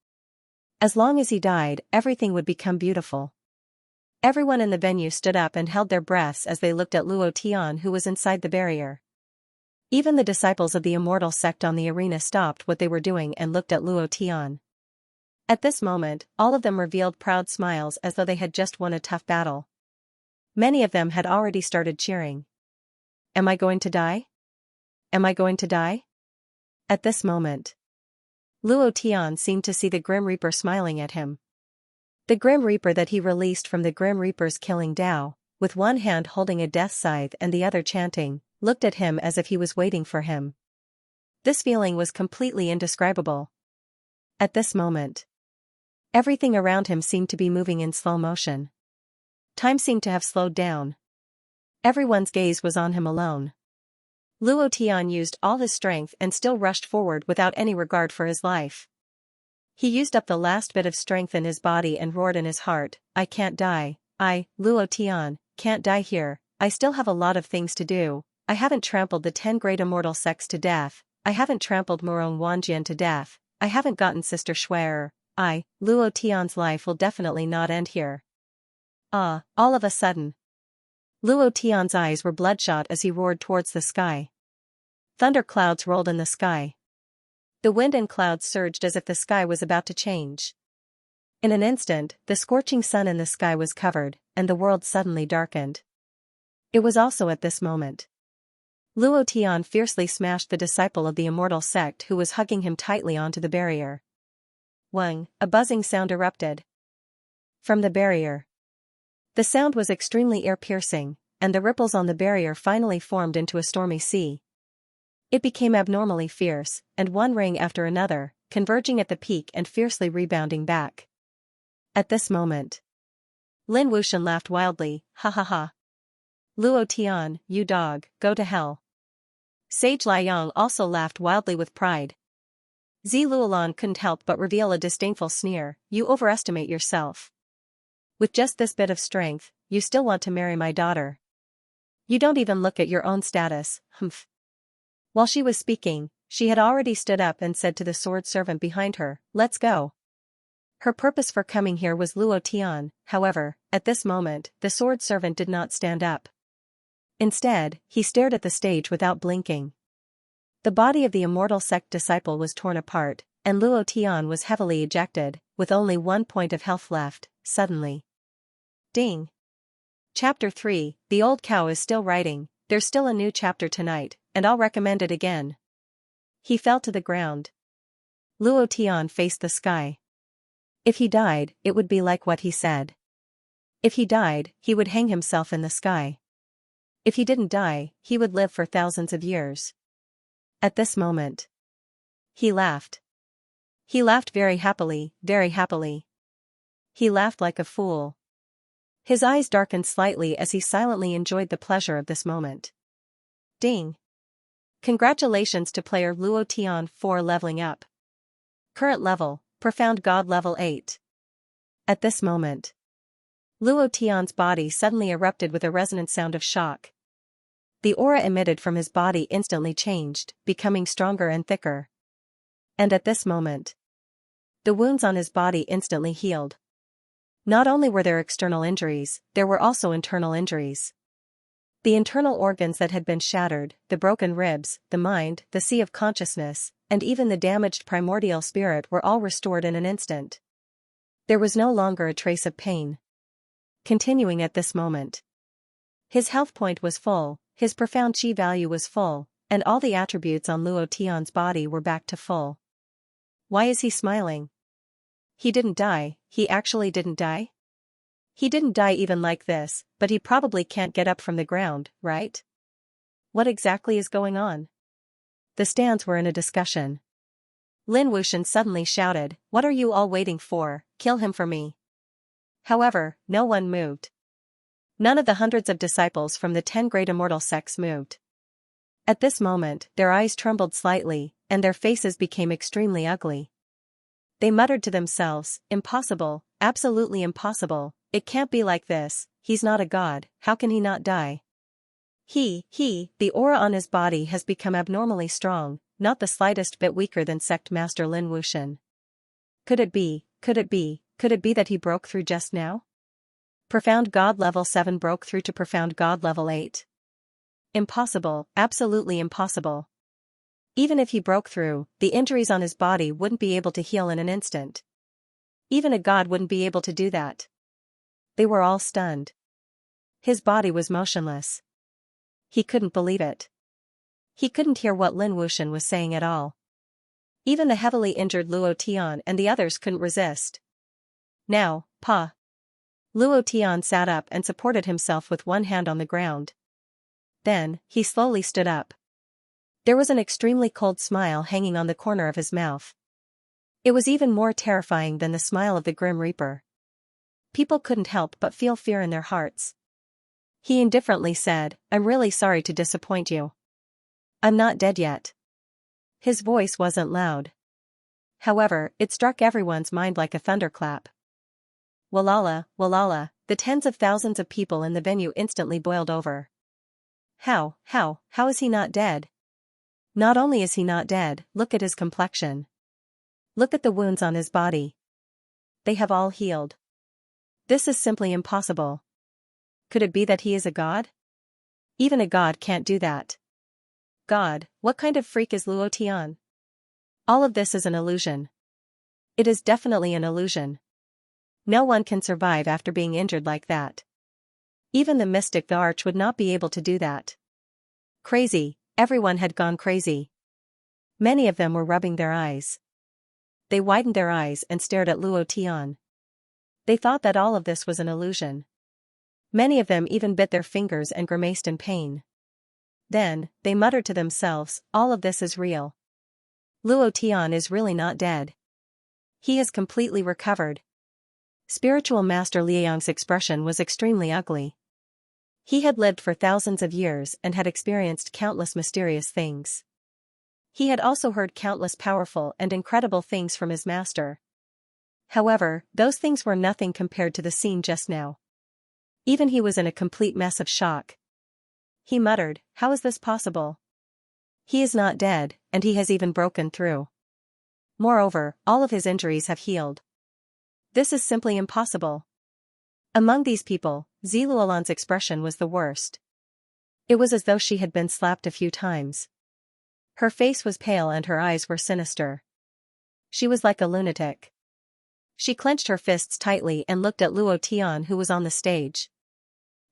As long as he died, everything would become beautiful. Everyone in the venue stood up and held their breaths as they looked at Luo Tian, who was inside the barrier. Even the disciples of the immortal sect on the arena stopped what they were doing and looked at Luo Tian. At this moment, all of them revealed proud smiles as though they had just won a tough battle. Many of them had already started cheering. Am I going to die? Am I going to die? At this moment, Luo Tian seemed to see the Grim Reaper smiling at him. The Grim Reaper that he released from the Grim Reaper's killing Dao, with one hand holding a death scythe and the other chanting, looked at him as if he was waiting for him. This feeling was completely indescribable. At this moment, everything around him seemed to be moving in slow motion. Time seemed to have slowed down. Everyone's gaze was on him alone. Luo Tian used all his strength and still rushed forward without any regard for his life. He used up the last bit of strength in his body and roared in his heart, "I can't die. I, Luo Tian, can't die here. I still have a lot of things to do. I haven't trampled the 10 great immortal sects to death. I haven't trampled Murong Wanjian to death. I haven't gotten Sister Schwer. I, Luo Tian's life will definitely not end here." All of a sudden, Luo Tian's eyes were bloodshot as he roared towards the sky. Thunder clouds rolled in the sky. The wind and clouds surged as if the sky was about to change. In an instant, the scorching sun in the sky was covered, and the world suddenly darkened. It was also at this moment Luo Tian fiercely smashed the disciple of the immortal sect who was hugging him tightly onto the barrier. Wang, a buzzing sound erupted from the barrier. The sound was extremely ear-piercing, and the ripples on the barrier finally formed into a stormy sea. It became abnormally fierce, and one rang after another, converging at the peak and fiercely rebounding back. At this moment, Lin Wuxian laughed wildly, "Ha ha ha. Luo Tian, you dog, go to hell." Sage Liang also laughed wildly with pride. Zi Luolan couldn't help but reveal a disdainful sneer, "You overestimate yourself. With just this bit of strength, you still want to marry my daughter. You don't even look at your own status, humph." While she was speaking, she had already stood up and said to the sword servant behind her, "Let's go." Her purpose for coming here was Luo Tian. However, at this moment, the sword servant did not stand up. Instead, he stared at the stage without blinking. The body of the immortal sect disciple was torn apart, and Luo Tian was heavily ejected, with only 1 point of health left, suddenly. Ding! Chapter 3, The Old Cow is still writing. There's still a new chapter tonight, and I'll recommend it again. He fell to the ground. Luo Tian faced the sky. If he died, it would be like what he said. If he died, he would hang himself in the sky. If he didn't die, he would live for thousands of years. At this moment, he laughed. He laughed very happily, very happily. He laughed like a fool. His eyes darkened slightly as he silently enjoyed the pleasure of this moment. Ding! Congratulations to player Luo Tian for leveling up. Current level, Profound God level 8. At this moment, Luo Tian's body suddenly erupted with a resonant sound of shock. The aura emitted from his body instantly changed, becoming stronger and thicker. And at this moment, the wounds on his body instantly healed. Not only were there external injuries, there were also internal injuries. The internal organs that had been shattered, the broken ribs, the mind, the sea of consciousness, and even the damaged primordial spirit were all restored in an instant. There was no longer a trace of pain. Continuing at this moment, his health point was full, his profound chi value was full, and all the attributes on Luo Tian's body were back to full. Why is he smiling? He didn't die, he actually didn't die? He didn't die even like this, but he probably can't get up from the ground, right? What exactly is going on? The stands were in a discussion. Lin Wuxian suddenly shouted, "What are you all waiting for? Kill him for me." However, no one moved. None of the hundreds of disciples from the 10 great immortal sects moved. At this moment, their eyes trembled slightly, and their faces became extremely ugly. They muttered to themselves, "Impossible, absolutely impossible, it can't be like this, he's not a god, how can he not die?" The aura on his body has become abnormally strong, not the slightest bit weaker than Sect Master Lin Wuxian. Could it be that he broke through just now? Profound God level 7 broke through to Profound God level 8. Impossible, absolutely impossible. Even if he broke through, the injuries on his body wouldn't be able to heal in an instant. Even a god wouldn't be able to do that. They were all stunned. His body was motionless. He couldn't believe it. He couldn't hear what Lin Wuxian was saying at all. Even the heavily injured Luo Tian and the others couldn't resist. Now, Pa. Luo Tian sat up and supported himself with one hand on the ground. Then, he slowly stood up. There was an extremely cold smile hanging on the corner of his mouth. It was even more terrifying than the smile of the Grim Reaper. People couldn't help but feel fear in their hearts. He indifferently said, "I'm really sorry to disappoint you. I'm not dead yet." His voice wasn't loud. However, it struck everyone's mind like a thunderclap. Walala, walala, the tens of thousands of people in the venue instantly boiled over. How is he not dead? Not only is he not dead, look at his complexion. Look at the wounds on his body. They have all healed. This is simply impossible. Could it be that he is a god? Even a god can't do that. God, what kind of freak is Luo Tian? All of this is an illusion. It is definitely an illusion. No one can survive after being injured like that. Even the mystic the Arch would not be able to do that. Crazy, everyone had gone crazy. Many of them were rubbing their eyes. They widened their eyes and stared at Luo Tian. They thought that all of this was an illusion. Many of them even bit their fingers and grimaced in pain. Then, they muttered to themselves, all of this is real. Luo Tian is really not dead. He has completely recovered. Spiritual Master Liang's expression was extremely ugly. He had lived for thousands of years and had experienced countless mysterious things. He had also heard countless powerful and incredible things from his master. However, those things were nothing compared to the scene just now. Even he was in a complete mess of shock. He muttered, how is this possible? He is not dead, and he has even broken through. Moreover, all of his injuries have healed. This is simply impossible. Among these people, Ziluolan's expression was the worst. It was as though she had been slapped a few times. Her face was pale and her eyes were sinister. She was like a lunatic. She clenched her fists tightly and looked at Luo Tian, who was on the stage.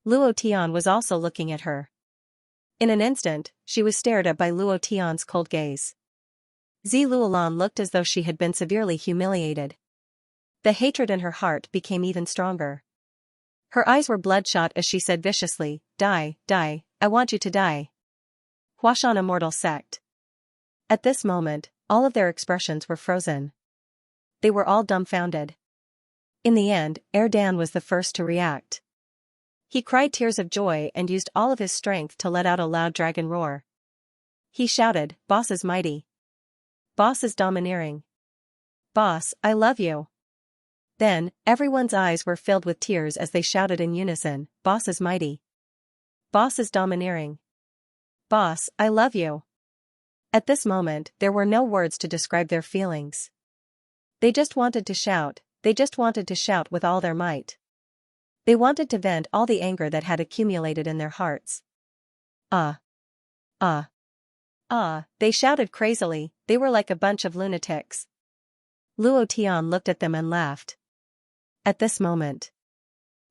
Luo Tian was also looking at her. In an instant, she was stared at by Luo Tian's cold gaze. Ziluolan looked as though she had been severely humiliated. The hatred in her heart became even stronger. Her eyes were bloodshot as she said viciously, die, I want you to die. Huashan Immortal Sect. At this moment, all of their expressions were frozen. They were all dumbfounded. In the end, Erdan was the first to react. He cried tears of joy and used all of his strength to let out a loud dragon roar. He shouted, "Boss is mighty. Boss is domineering. Boss, I love you." Then, everyone's eyes were filled with tears as they shouted in unison, "Boss is mighty. Boss is domineering. Boss, I love you." At this moment, there were no words to describe their feelings. They just wanted to shout with all their might. They wanted to vent all the anger that had accumulated in their hearts. They shouted crazily, they were like a bunch of lunatics. Luo Tian looked at them and laughed. At this moment,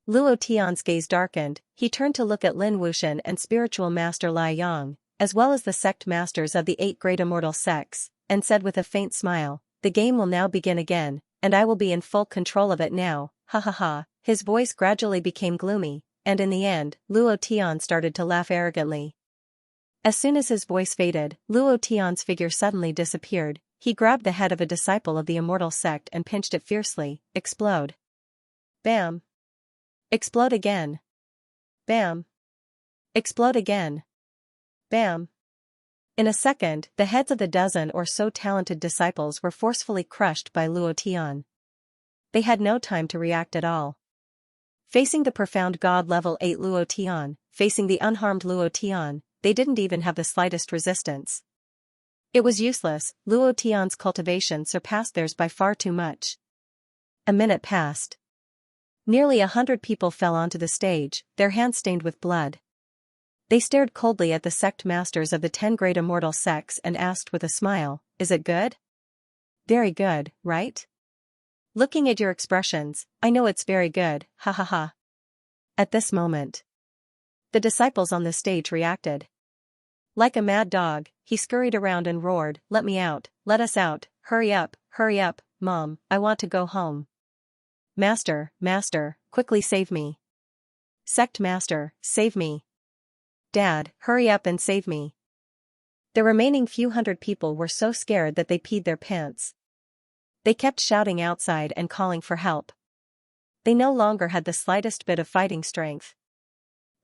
Luo Tian's gaze darkened, he turned to look at Lin Wuxian and spiritual master Lai Yang, as well as the sect masters of the 8 great immortal sects, and said with a faint smile, "The game will now begin again, and I will be in full control of it now, ha ha ha." His voice gradually became gloomy, and in the end, Luo Tian started to laugh arrogantly. As soon as his voice faded, Luo Tian's figure suddenly disappeared. He grabbed the head of a disciple of the immortal sect and pinched it fiercely. Explode. Bam. Explode again. Bam. Explode again. Bam. In a second, the heads of the dozen or so talented disciples were forcefully crushed by Luo Tian. They had no time to react at all. Facing the profound God level 8 Luo Tian, facing the unharmed Luo Tian, they didn't even have the slightest resistance. It was useless, Luo Tian's cultivation surpassed theirs by far too much. A minute passed. Nearly 100 people fell onto the stage, their hands stained with blood. They stared coldly at the sect masters of the 10 great immortal sects and asked with a smile, "Is it good?" "Very good, right? Looking at your expressions, I know it's very good, ha ha ha." At this moment, the disciples on the stage reacted. Like a mad dog, he scurried around and roared, "Let me out, let us out, hurry up, Mom, I want to go home. Master, quickly save me. Sect master, save me. Dad, hurry up and save me." The remaining few hundred people were so scared that they peed their pants. They kept shouting outside and calling for help. They no longer had the slightest bit of fighting strength.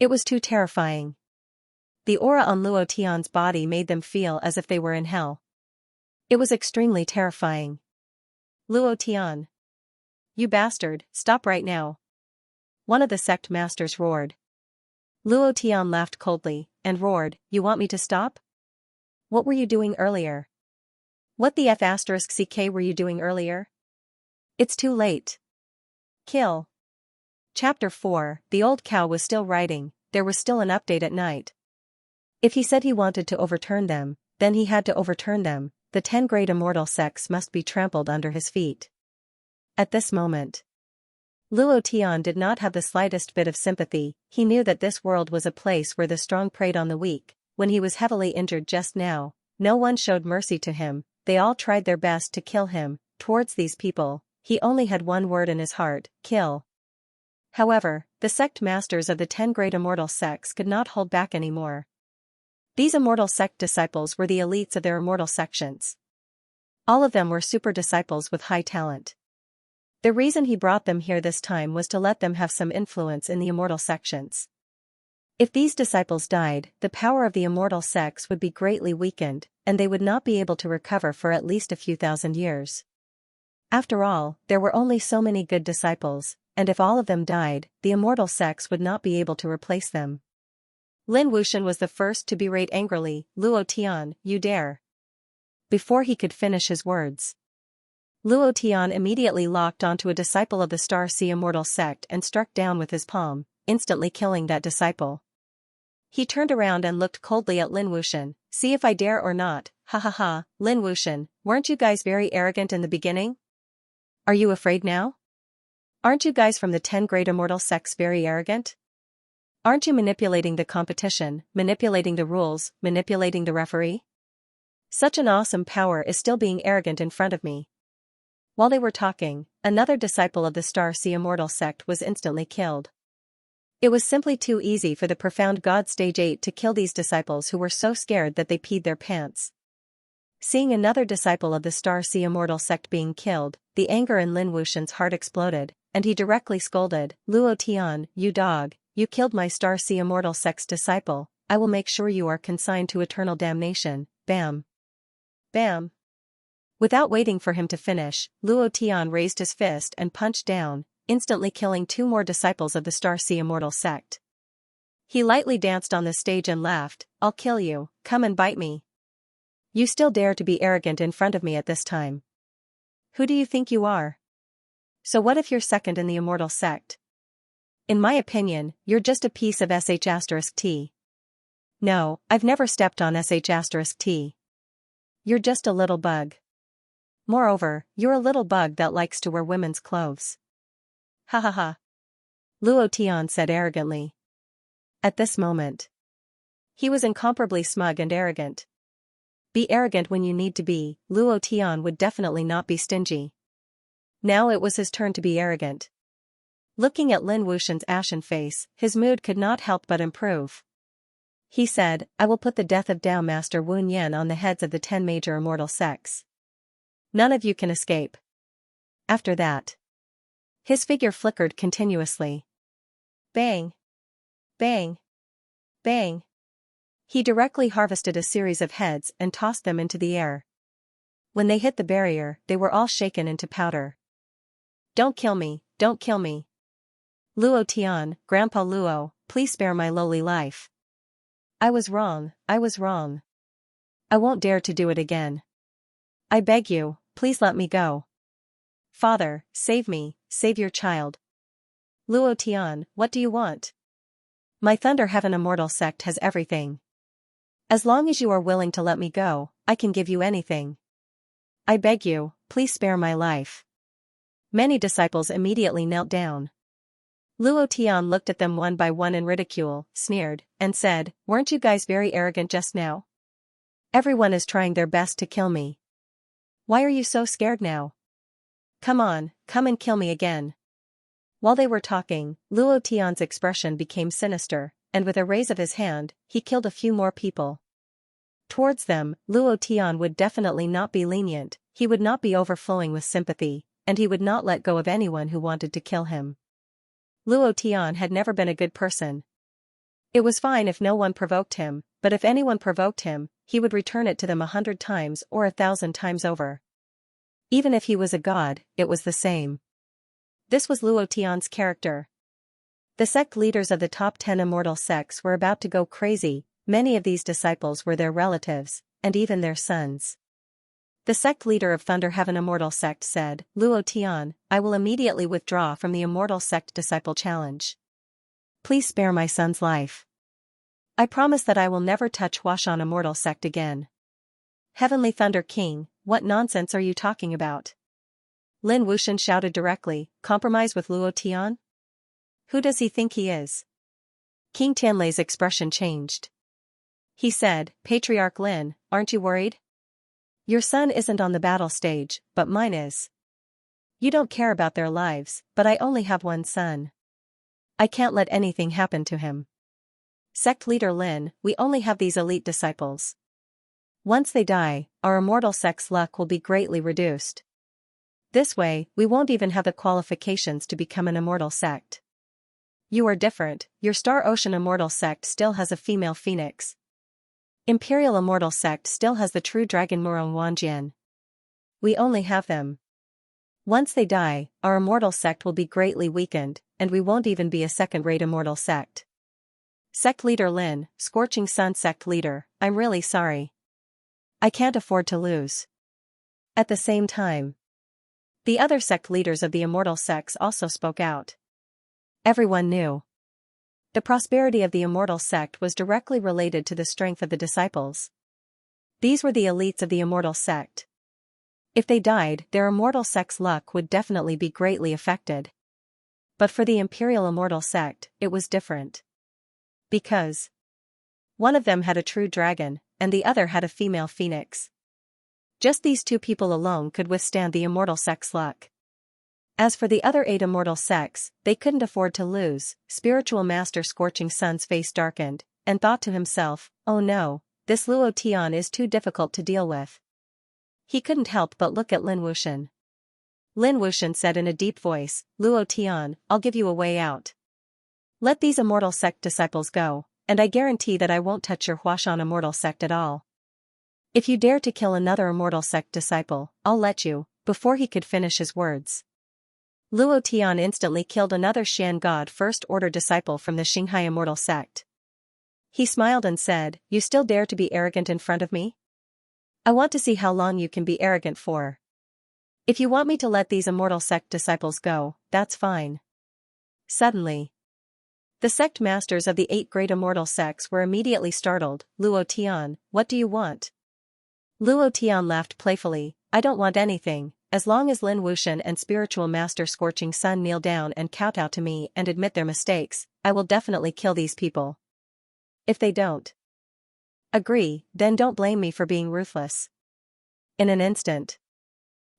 It was too terrifying. The aura on Luo Tian's body made them feel as if they were in hell. It was extremely terrifying. "Luo Tian. You bastard, stop right now." One of the sect masters roared. Luo Tian laughed coldly, and roared, "You want me to stop? What were you doing earlier? What the *CK were you doing earlier? It's too late. Kill." Chapter 4, The old cow was still riding, there was still an update at night. If he said he wanted to overturn them, then he had to overturn them, the 10 great immortal sects must be trampled under his feet. At this moment, Luo Tian did not have the slightest bit of sympathy, he knew that this world was a place where the strong preyed on the weak. When he was heavily injured just now, no one showed mercy to him, they all tried their best to kill him. Towards these people, he only had one word in his heart, kill. However, the sect masters of the 10 great immortal sects could not hold back anymore. These immortal sect disciples were the elites of their immortal sections. All of them were super disciples with high talent. The reason he brought them here this time was to let them have some influence in the immortal sections. If these disciples died, the power of the immortal sects would be greatly weakened, and they would not be able to recover for at least a few thousand years. After all, there were only so many good disciples, and if all of them died, the immortal sects would not be able to replace them. Lin Wuxian was the first to berate angrily, "Luo Tian, you dare." Before he could finish his words, Luo Tian immediately locked onto a disciple of the Star Sea immortal sect and struck down with his palm, instantly killing that disciple. He turned around and looked coldly at Lin Wuxian, "See if I dare or not, ha ha ha." "Lin Wuxian, weren't you guys very arrogant in the beginning? Are you afraid now? Aren't you guys from the 10 great immortal sects very arrogant? Aren't you manipulating the competition, manipulating the rules, manipulating the referee? Such an awesome power is still being arrogant in front of me." While they were talking, another disciple of the Star Sea immortal sect was instantly killed. It was simply too easy for the profound God Stage 8 to kill these disciples who were so scared that they peed their pants. Seeing another disciple of the Star Sea Immortal sect being killed, the anger in Lin Wuxian's heart exploded, and he directly scolded, "Luo Tian, you dog, you killed my Star Sea Immortal sect's disciple, I will make sure you are consigned to eternal damnation." Bam! Bam! Without waiting for him to finish, Luo Tian raised his fist and punched down, instantly killing 2 more disciples of the Star Sea Immortal sect. He lightly danced on the stage and laughed, "I'll kill you, come and bite me. You still dare to be arrogant in front of me at this time. Who do you think you are? So what if you're second in the Immortal sect? In my opinion, you're just a piece of sh*t. No, I've never stepped on sh*t. You're just a little bug. Moreover, you're a little bug that likes to wear women's clothes." Ha ha ha. Luo Tian said arrogantly. At this moment, he was incomparably smug and arrogant. Be arrogant when you need to be, Luo Tian would definitely not be stingy. Now it was his turn to be arrogant. Looking at Lin Wuxian's ashen face, his mood could not help but improve. He said, "I will put the death of Tao Master Wu Yan on the heads of the 10 major immortal sects. None of you can escape." After that, his figure flickered continuously. Bang! Bang! Bang! He directly harvested a series of heads and tossed them into the air. When they hit the barrier, they were all shaken into powder. "Don't kill me, don't kill me. Luo Tian, Grandpa Luo, please spare my lowly life. I was wrong, I was wrong. I won't dare to do it again. I beg you, please let me go. Father, save me, save your child. Luo Tian, what do you want? My Thunder Heaven Immortal sect has everything. As long as you are willing to let me go, I can give you anything. I beg you, please spare my life." Many disciples immediately knelt down. Luo Tian looked at them one by one in ridicule, sneered, and said, "Weren't you guys very arrogant just now? Everyone is trying their best to kill me. Why are you so scared now? Come on, come and kill me again." While they were talking, Luo Tian's expression became sinister, and with a raise of his hand, he killed a few more people. Towards them, Luo Tian would definitely not be lenient, he would not be overflowing with sympathy, and he would not let go of anyone who wanted to kill him. Luo Tian had never been a good person. It was fine if no one provoked him, but if anyone provoked him, he would return it to them 100 times or 1,000 times over. Even if he was a god, it was the same. This was Luo Tian's character. The sect leaders of the top 10 immortal sects were about to go crazy. Many of these disciples were their relatives, and even their sons. The sect leader of Thunder Heaven Immortal sect said, "Luo Tian, I will immediately withdraw from the Immortal sect disciple challenge. Please spare my son's life. I promise that I will never touch Huashan Immortal sect again." "Heavenly Thunder King, what nonsense are you talking about?" Lin Wuxian shouted directly, "Compromise with Luo Tian? Who does he think he is?" King Tianlei's expression changed. He said, "Patriarch Lin, aren't you worried? Your son isn't on the battle stage, but mine is. You don't care about their lives, but I only have one son. I can't let anything happen to him. Sect leader Lin, we only have these elite disciples. Once they die, our immortal sect's luck will be greatly reduced. This way, we won't even have the qualifications to become an immortal sect. You are different, your Star Ocean Immortal sect still has a female phoenix. Imperial Immortal sect still has the true dragon Murong Wanjian. We only have them. Once they die, our immortal sect will be greatly weakened, and we won't even be a second-rate immortal sect. Sect leader Lin, Scorching Sun sect leader, I'm really sorry. I can't afford to lose." At the same time, the other sect leaders of the immortal sects also spoke out. Everyone knew. The prosperity of the immortal sect was directly related to the strength of the disciples. These were the elites of the immortal sect. If they died, their immortal sect's luck would definitely be greatly affected. But for the Imperial Immortal sect, it was different. Because one of them had a true dragon, and the other had a female phoenix. Just these two people alone could withstand the immortal sect's luck. As for the other 8 immortal sects, they couldn't afford to lose. Spiritual Master Scorching Sun's face darkened, and thought to himself, oh no, this Luo Tian is too difficult to deal with. He couldn't help but look at Lin Wuxian. Lin Wuxian said in a deep voice, Luo Tian, I'll give you a way out. Let these immortal sect disciples go, and I guarantee that I won't touch your Huashan immortal sect at all. If you dare to kill another immortal sect disciple, I'll let you. Before he could finish his words, Luo Tian instantly killed another Xian God First Order disciple from the Xianxia immortal sect. He smiled and said, you still dare to be arrogant in front of me? I want to see how long you can be arrogant for. If you want me to let these immortal sect disciples go, that's fine. Suddenly, the sect masters of the 8 great immortal sects were immediately startled. Luo Tian, what do you want? Luo Tian laughed playfully, I don't want anything, as long as Lin Wuxian and Spiritual Master Scorching Sun kneel down and kowtow to me and admit their mistakes, I will definitely kill these people. If they don't agree, then don't blame me for being ruthless. In an instant,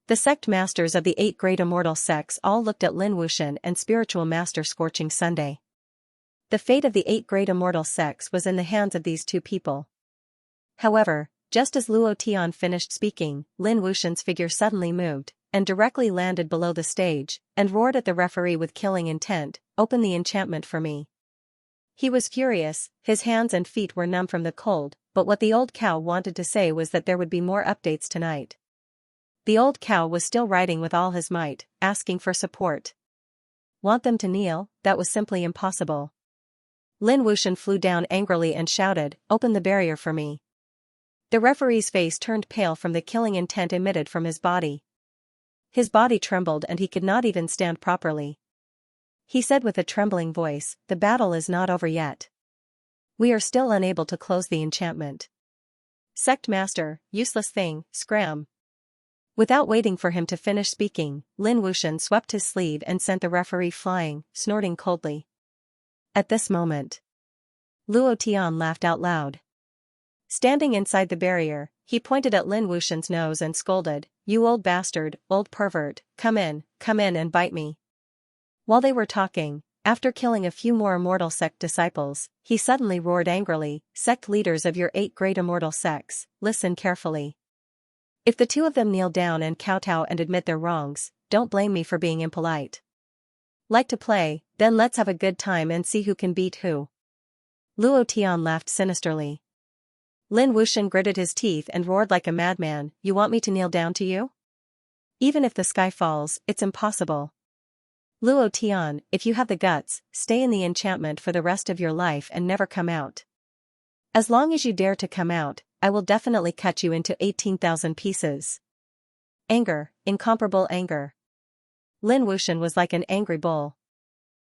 the sect masters of the 8 great immortal sects all looked at Lin Wuxian and Spiritual Master Scorching Sunday. The fate of the 8 great immortal sects was in the hands of these 2 people. However, just as Luo Tian finished speaking, Lin Wuxian's figure suddenly moved, and directly landed below the stage, and roared at the referee with killing intent, open the enchantment for me. He was furious, his hands and feet were numb from the cold, but what the old cow wanted to say was that there would be more updates tonight. The old cow was still riding with all his might, asking for support. Want them to kneel? That was simply impossible. Lin Wuxian flew down angrily and shouted, open the barrier for me. The referee's face turned pale from the killing intent emitted from his body. His body trembled and he could not even stand properly. He said with a trembling voice, the battle is not over yet. We are still unable to close the enchantment. Sect Master, useless thing, scram. Without waiting for him to finish speaking, Lin Wuxian swept his sleeve and sent the referee flying, snorting coldly. At this moment, Luo Tian laughed out loud. Standing inside the barrier, he pointed at Lin Wuxian's nose and scolded, you old bastard, old pervert, come in and bite me. While they were talking, after killing a few more immortal sect disciples, he suddenly roared angrily, sect leaders of your 8 great immortal sects, listen carefully. If the 2 of them kneel down and kowtow and admit their wrongs, don't blame me for being impolite. Like to play? Then let's have a good time and see who can beat who. Luo Tian laughed sinisterly. Lin Wuxian gritted his teeth and roared like a madman, you want me to kneel down to you? Even if the sky falls, it's impossible. Luo Tian, if you have the guts, stay in the enchantment for the rest of your life and never come out. As long as you dare to come out, I will definitely cut you into 18,000 pieces. Anger, incomparable anger. Lin Wuxian was like an angry bull.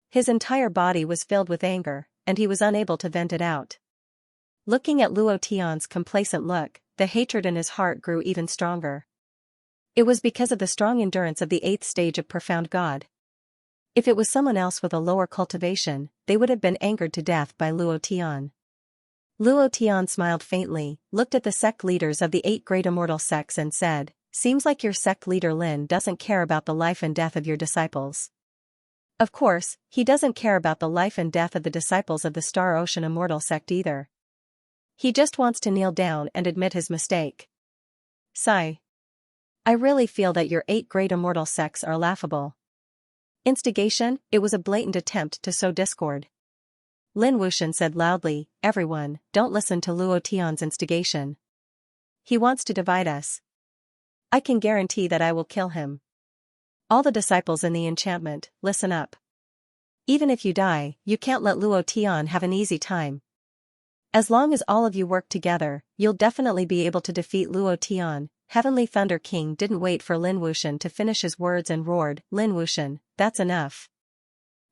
His entire body was filled with anger, and he was unable to vent it out. Looking at Luo Tian's complacent look, the hatred in his heart grew even stronger. It was because of the strong endurance of the 8th stage of Profound God. If it was someone else with a lower cultivation, they would have been angered to death by Luo Tian. Luo Tian smiled faintly, looked at the sect leaders of the 8 great immortal sects and said, seems like your sect leader Lin doesn't care about the life and death of your disciples. Of course, he doesn't care about the life and death of the disciples of the Star Ocean Immortal sect either. He just wants to kneel down and admit his mistake. Sigh. I really feel that your 8 great immortal sects are laughable. Instigation, it was a blatant attempt to sow discord. Lin Wuxian said loudly, everyone, don't listen to Luo Tian's instigation. He wants to divide us. I can guarantee that I will kill him. All the disciples in the enchantment, listen up. Even if you die, you can't let Luo Tian have an easy time. As long as all of you work together, you'll definitely be able to defeat Luo Tian. Heavenly Thunder King didn't wait for Lin Wuxian to finish his words and roared, Lin Wuxian, that's enough.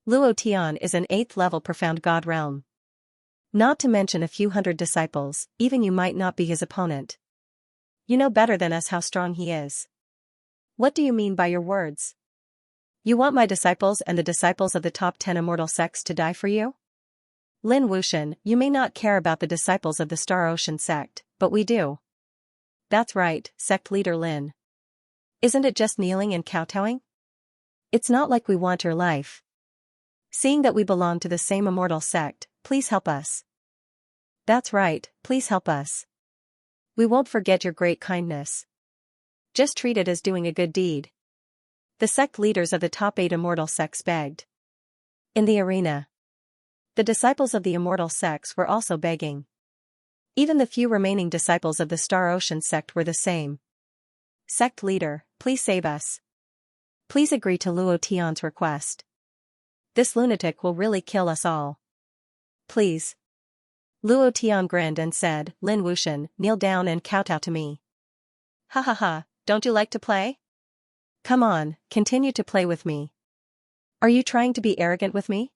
Luo Tian is an 8th level Profound God realm. Not to mention a few hundred disciples, even you might not be his opponent. You know better than us how strong he is. What do you mean by your words? You want my disciples and the disciples of the top 10 immortal sects to die for you? Lin Wuxian, you may not care about the disciples of the Star Ocean sect, but we do. That's right, sect leader Lin. Isn't it just kneeling and kowtowing? It's not like we want your life. Seeing that we belong to the same immortal sect, please help us. That's right, please help us. We won't forget your great kindness. Just treat it as doing a good deed. The sect leaders of the top 8 immortal sects begged. In the arena, the disciples of the immortal sects were also begging. Even the few remaining disciples of the Star Ocean sect were the same. Sect leader, please save us. Please agree to Luo Tian's request. This lunatic will really kill us all. Please. Luo Tian grinned and said, Lin Wuxian, kneel down and kowtow to me. Ha ha ha, don't you like to play? Come on, continue to play with me. Are you trying to be arrogant with me?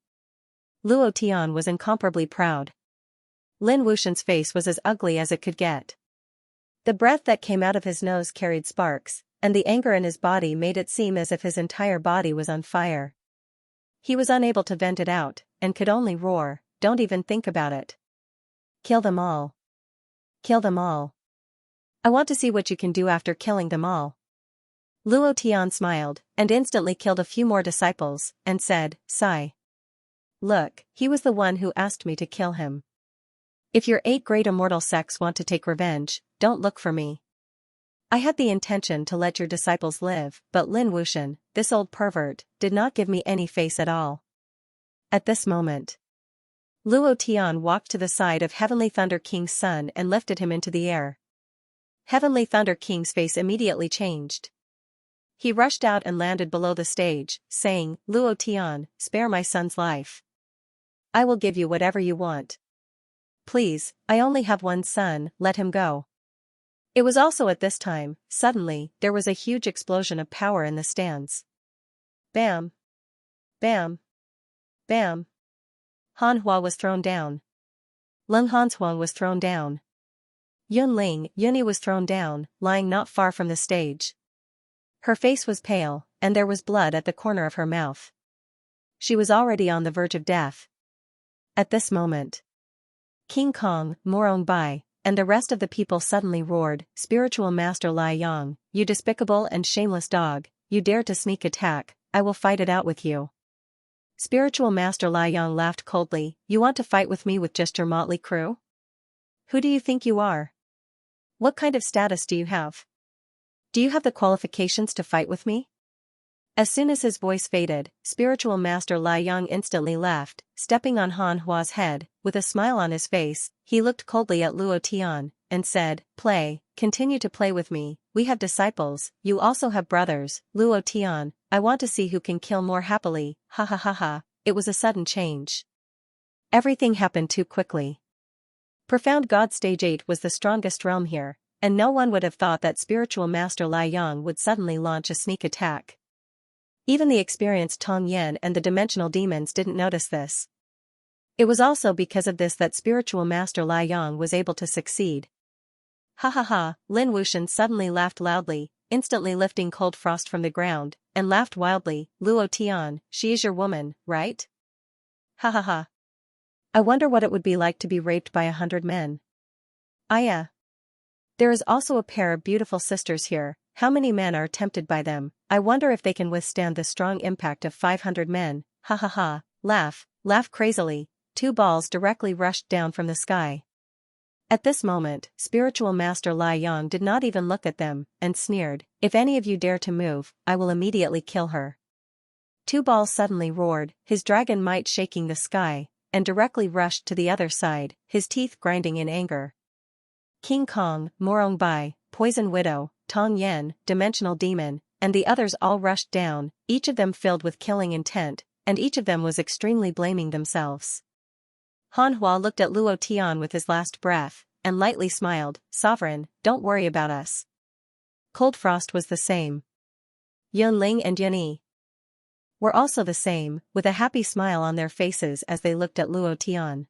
Luo Tian was incomparably proud. Lin Wuxian's face was as ugly as it could get. The breath that came out of his nose carried sparks, and the anger in his body made it seem as if his entire body was on fire. He was unable to vent it out, and could only roar, don't even think about it. Kill them all. Kill them all. I want to see what you can do after killing them all. Luo Tian smiled, and instantly killed a few more disciples, and said, sigh. Look, he was the one who asked me to kill him. If your 8 great immortal sects want to take revenge, don't look for me. I had the intention to let your disciples live, but Lin Wuxian, this old pervert, did not give me any face at all. At this moment, Luo Tian walked to the side of Heavenly Thunder King's son and lifted him into the air. Heavenly Thunder King's face immediately changed. He rushed out and landed below the stage, saying, Luo Tian, spare my son's life. I will give you whatever you want. Please, I only have one son, let him go. It was also at this time, suddenly, there was a huge explosion of power in the stands. Bam! Bam! Bam! Han Hua was thrown down. Leng Hanshuang was thrown down. Yunling Yuni was thrown down, lying not far from the stage. Her face was pale, and there was blood at the corner of her mouth. She was already on the verge of death. At this moment, King Kong, Morong Bai, and the rest of the people suddenly roared, Spiritual Master Lai Yang, you despicable and shameless dog, you dare to sneak attack, I will fight it out with you. Spiritual Master Lai Yang laughed coldly, you want to fight with me with just your motley crew? Who do you think you are? What kind of status do you have? Do you have the qualifications to fight with me? As soon as his voice faded, Spiritual Master Lai Yang instantly left, stepping on Han Hua's head, with a smile on his face, he looked coldly at Luo Tian, and said, play, continue to play with me, we have disciples, you also have brothers, Luo Tian, I want to see who can kill more happily, ha ha ha ha, it was a sudden change. Everything happened too quickly. Profound God Stage 8 was the strongest realm here, and no one would have thought that Spiritual Master Lai Yang would suddenly launch a sneak attack. Even the experienced Tong Yen and the dimensional demons didn't notice this. It was also because of this that Spiritual Master Lai Yang was able to succeed. Ha ha ha, Lin Wuxian suddenly laughed loudly, instantly lifting Cold Frost from the ground, and laughed wildly, Luo Tian, she is your woman, right? Ha ha ha. I wonder what it would be like to be raped by 100 men. Aya. There is also a pair of beautiful sisters here, how many men are tempted by them, I wonder if they can withstand the strong impact of 500 men, ha ha ha, laugh crazily, 2 balls directly rushed down from the sky. At this moment, Spiritual Master Lai Yang did not even look at them, and sneered, if any of you dare to move, I will immediately kill her. 2 balls suddenly roared, his dragon might shaking the sky, and directly rushed to the other side, his teeth grinding in anger. King Kong, Morong Bai, Poison Widow, Tong Yen, Dimensional Demon, and the others all rushed down, each of them filled with killing intent, and each of them was extremely blaming themselves. Han Hua looked at Luo Tian with his last breath, and lightly smiled, Sovereign, don't worry about us. Cold Frost was the same. Yunling and Yunyi were also the same, with a happy smile on their faces as they looked at Luo Tian.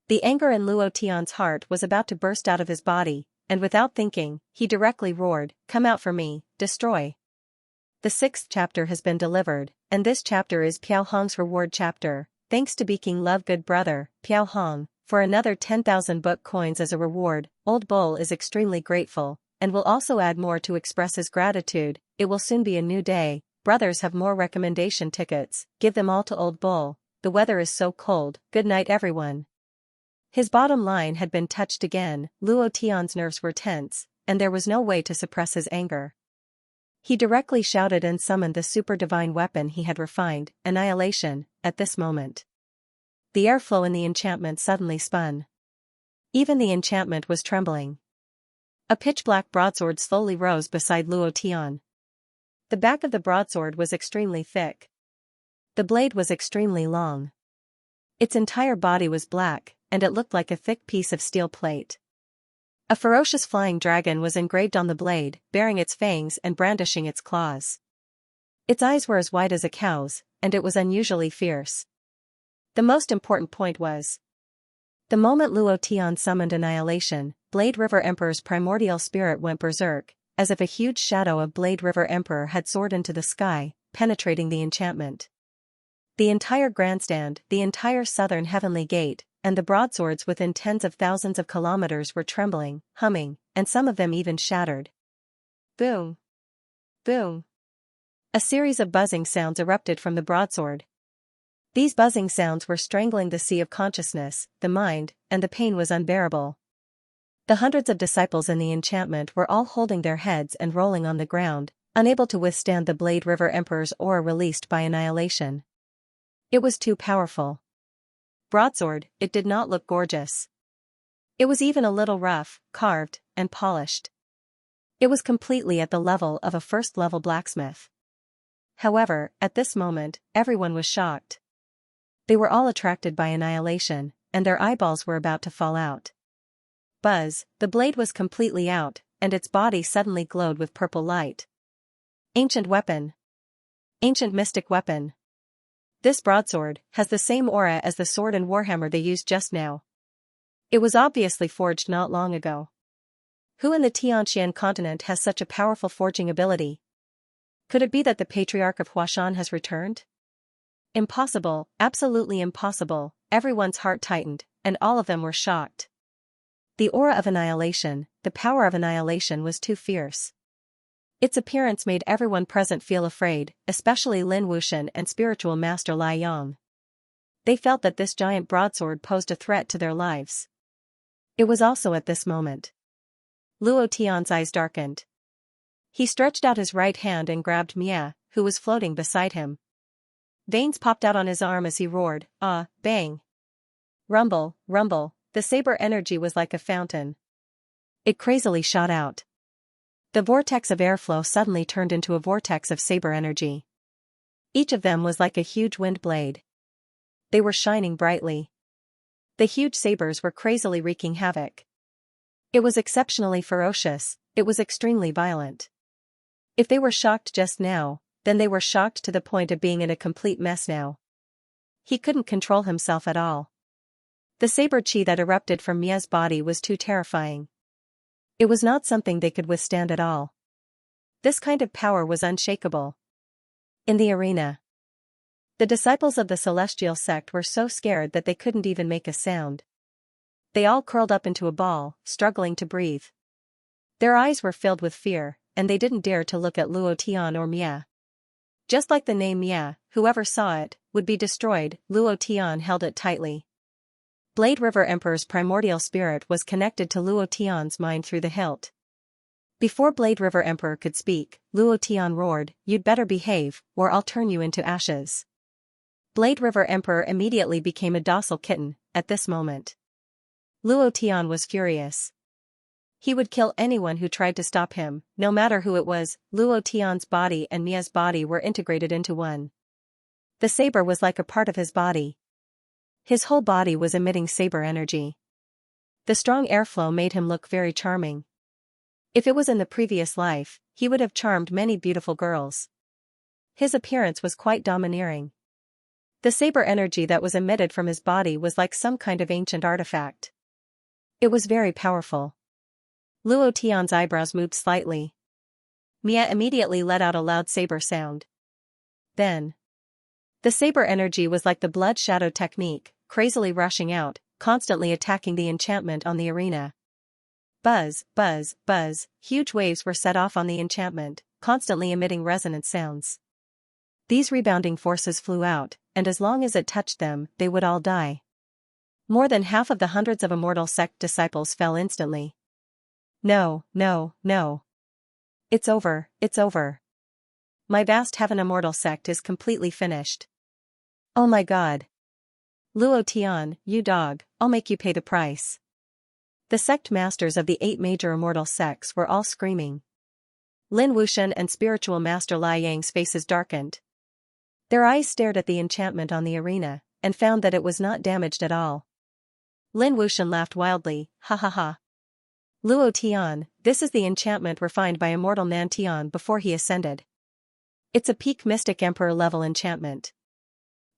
The anger in Luo Tian's heart was about to burst out of his body, and without thinking, he directly roared, come out for me, destroy. The 6th chapter has been delivered, and this chapter is Piao Hong's reward chapter, thanks to Beking Love Good Brother, Piao Hong, for another 10,000 book coins as a reward. Old Bull is extremely grateful, and will also add more to express his gratitude. It will soon be a new day, brothers have more recommendation tickets, give them all to Old Bull, the weather is so cold, good night everyone. His bottom line had been touched again, Luo Tian's nerves were tense, and there was no way to suppress his anger. He directly shouted and summoned the super divine weapon he had refined, Annihilation, at this moment. The airflow in the enchantment suddenly spun. Even the enchantment was trembling. A pitch-black broadsword slowly rose beside Luo Tian. The back of the broadsword was extremely thick. The blade was extremely long. Its entire body was black, and it looked like a thick piece of steel plate. A ferocious flying dragon was engraved on the blade, baring its fangs and brandishing its claws. Its eyes were as wide as a cow's, and it was unusually fierce. The most important point was, the moment Luo Tian summoned Annihilation, Blade River Emperor's primordial spirit went berserk, as if a huge shadow of Blade River Emperor had soared into the sky, penetrating the enchantment. The entire grandstand, the entire southern heavenly gate, and the broadswords within tens of thousands of kilometers were trembling, humming, and some of them even shattered. Boom! Boom! A series of buzzing sounds erupted from the broadsword. These buzzing sounds were strangling the sea of consciousness, the mind, and the pain was unbearable. The hundreds of disciples in the enchantment were all holding their heads and rolling on the ground, unable to withstand the Blade River Emperor's aura released by Annihilation. It was too powerful. Broadsword, it did not look gorgeous. It was even a little rough, carved, and polished. It was completely at the level of a first-level blacksmith. However, at this moment, everyone was shocked. They were all attracted by Annihilation, and their eyeballs were about to fall out. Buzz, the blade was completely out, and its body suddenly glowed with purple light. Ancient weapon. Ancient mystic weapon. This broadsword has the same aura as the sword and warhammer they used just now. It was obviously forged not long ago. Who in the Xianxia continent has such a powerful forging ability? Could it be that the Patriarch of Huashan has returned? Impossible, absolutely impossible, everyone's heart tightened, and all of them were shocked. The aura of Annihilation, the power of Annihilation was too fierce. Its appearance made everyone present feel afraid, especially Lin Wuxian and spiritual master Lai Yang. They felt that this giant broadsword posed a threat to their lives. It was also at this moment. Luo Tian's eyes darkened. He stretched out his right hand and grabbed Mia, who was floating beside him. Veins popped out on his arm as he roared, "Ah, bang!" Rumble, rumble, the saber energy was like a fountain. It crazily shot out. The vortex of airflow suddenly turned into a vortex of saber energy. Each of them was like a huge wind blade. They were shining brightly. The huge sabers were crazily wreaking havoc. It was exceptionally ferocious, it was extremely violent. If they were shocked just now, then they were shocked to the point of being in a complete mess now. He couldn't control himself at all. The saber chi that erupted from Mia's body was too terrifying. It was not something they could withstand at all. This kind of power was unshakable. In the arena, the disciples of the celestial sect were so scared that they couldn't even make a sound. They all curled up into a ball, struggling to breathe. Their eyes were filled with fear, and they didn't dare to look at Luo Tian or Mia. Just like the name Mia, whoever saw it, would be destroyed, Luo Tian held it tightly. Blade River Emperor's primordial spirit was connected to Luo Tian's mind through the hilt. Before Blade River Emperor could speak, Luo Tian roared, "You'd better behave, or I'll turn you into ashes." Blade River Emperor immediately became a docile kitten, at this moment. Luo Tian was furious. He would kill anyone who tried to stop him, no matter who it was. Luo Tian's body and Mia's body were integrated into one. The saber was like a part of his body. His whole body was emitting saber energy. The strong airflow made him look very charming. If it was in the previous life, he would have charmed many beautiful girls. His appearance was quite domineering. The saber energy that was emitted from his body was like some kind of ancient artifact. It was very powerful. Luo Tian's eyebrows moved slightly. Mia immediately let out a loud saber sound. Then, the saber energy was like the blood shadow technique, crazily rushing out, constantly attacking the enchantment on the arena. Buzz, buzz, buzz, huge waves were set off on the enchantment, constantly emitting resonant sounds. These rebounding forces flew out, and as long as it touched them, they would all die. More than half of the hundreds of immortal sect disciples fell instantly. No, no, no. It's over, it's over. My vast heaven immortal sect is completely finished. Oh my god. Luo Tian, you dog, I'll make you pay the price. The sect masters of the 8 major immortal sects were all screaming. Lin Wuxian and spiritual master Lai Yang's faces darkened. Their eyes stared at the enchantment on the arena, and found that it was not damaged at all. Lin Wuxian laughed wildly, ha ha ha. Luo Tian, this is the enchantment refined by immortal man Tian before he ascended. It's a peak mystic emperor level enchantment.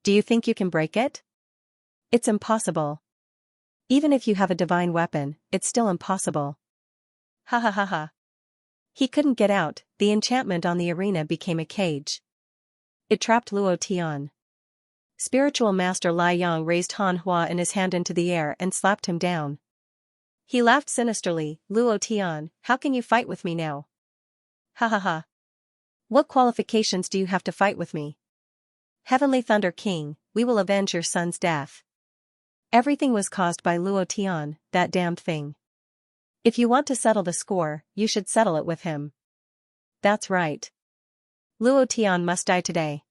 Do you think you can break it? It's impossible. Even if you have a divine weapon, it's still impossible. Ha ha ha ha. He couldn't get out, the enchantment on the arena became a cage. It trapped Luo Tian. Spiritual master Lai Yang raised Han Hua in his hand into the air and slapped him down. He laughed sinisterly, Luo Tian, how can you fight with me now? Ha ha ha. What qualifications do you have to fight with me? Heavenly Thunder King, we will avenge your son's death. Everything was caused by Luo Tian, that damned thing. If you want to settle the score, you should settle it with him. That's right. Luo Tian must die today.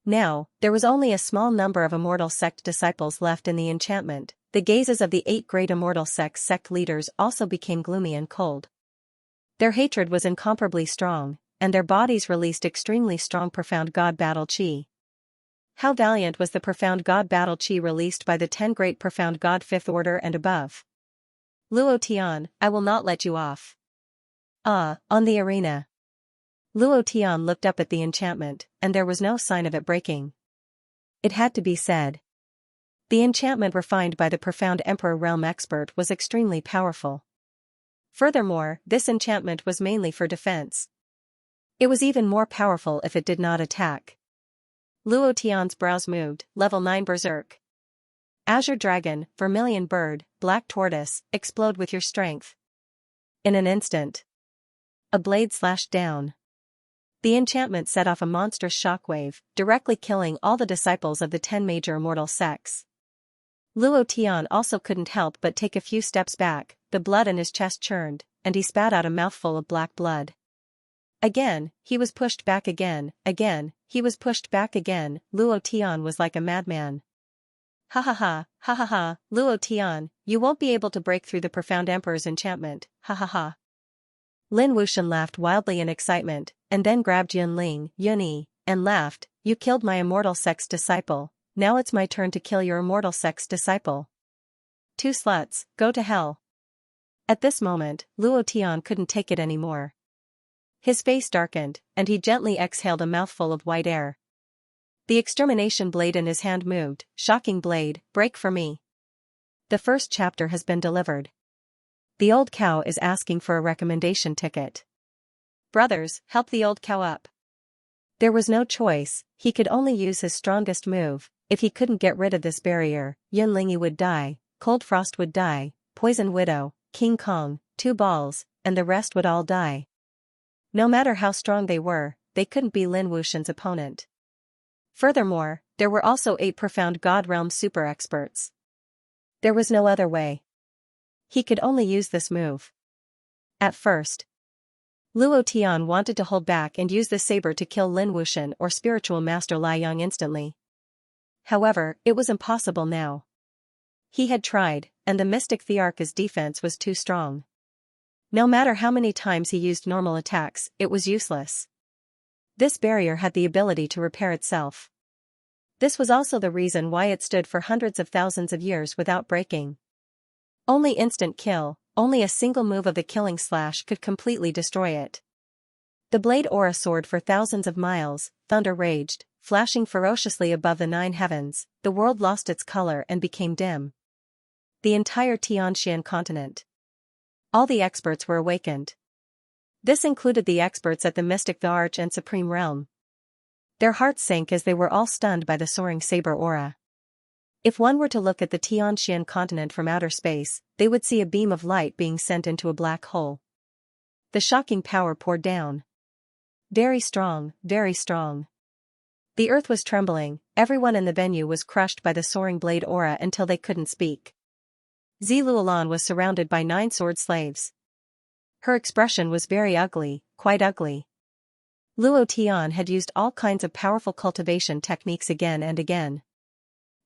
Now, there was only a small number of immortal sect disciples left in the enchantment. The gazes of the 8 great immortal sects sect leaders also became gloomy and cold. Their hatred was incomparably strong, and their bodies released extremely strong profound god battle chi. How valiant was the profound god battle chi released by the 10 great profound god 5th order and above. Luo Tian, I will not let you off. On the arena. Luo Tian looked up at the enchantment, and there was no sign of it breaking. It had to be said. The enchantment refined by the profound Emperor Realm expert was extremely powerful. Furthermore, this enchantment was mainly for defense. It was even more powerful if it did not attack. Luo Tian's brows moved, level 9 berserk. Azure Dragon, Vermilion Bird, Black Tortoise, explode with your strength. In an instant. A blade slashed down. The enchantment set off a monstrous shockwave, directly killing all the disciples of the 10 major immortal sects. Luo Tian also couldn't help but take a few steps back, the blood in his chest churned, and he spat out a mouthful of black blood. Again, he was pushed back again, he was pushed back again, Luo Tian was like a madman. Ha ha ha, ha ha ha, Luo Tian, you won't be able to break through the profound emperor's enchantment, ha ha ha. Lin Wuxian laughed wildly in excitement, and then grabbed Yunyi, and laughed, you killed my immortal sex disciple, now it's my turn to kill your immortal sex disciple. 2 sluts, go to hell. At this moment, Luo Tian couldn't take it anymore. His face darkened, and he gently exhaled a mouthful of white air. The extermination blade in his hand moved, shocking blade, break for me. The first chapter has been delivered. The old cow is asking for a recommendation ticket. Brothers, help the old cow up. There was no choice, he could only use his strongest move. If he couldn't get rid of this barrier, Yunlingyi would die, Cold Frost would die, Poison Widow, King Kong, 2 balls, and the rest would all die. No matter how strong they were, they couldn't be Lin Wuxian's opponent. Furthermore, there were also 8 profound God Realm super experts. There was no other way. He could only use this move. At first, Luo Tian wanted to hold back and use the saber to kill Lin Wuxian or spiritual master Lai Yang instantly. However, it was impossible now. He had tried, and the mystic Thearka's defense was too strong. No matter how many times he used normal attacks, it was useless. This barrier had the ability to repair itself. This was also the reason why it stood for hundreds of thousands of years without breaking. Only instant kill, only a single move of the killing slash could completely destroy it. The blade aura soared for thousands of miles, thunder raged, flashing ferociously above the 9 heavens, the world lost its color and became dim. The entire Xianxia continent. All the experts were awakened. This included the experts at the Mystic the Arch and Supreme Realm. Their hearts sank as they were all stunned by the soaring saber aura. If one were to look at the Xianxia continent from outer space, they would see a beam of light being sent into a black hole. The shocking power poured down. Very strong, very strong. The earth was trembling, everyone in the venue was crushed by the soaring blade aura until they couldn't speak. Ziluolan was surrounded by 9 sword slaves. Her expression was very ugly, quite ugly. Luo Tian had used all kinds of powerful cultivation techniques again and again.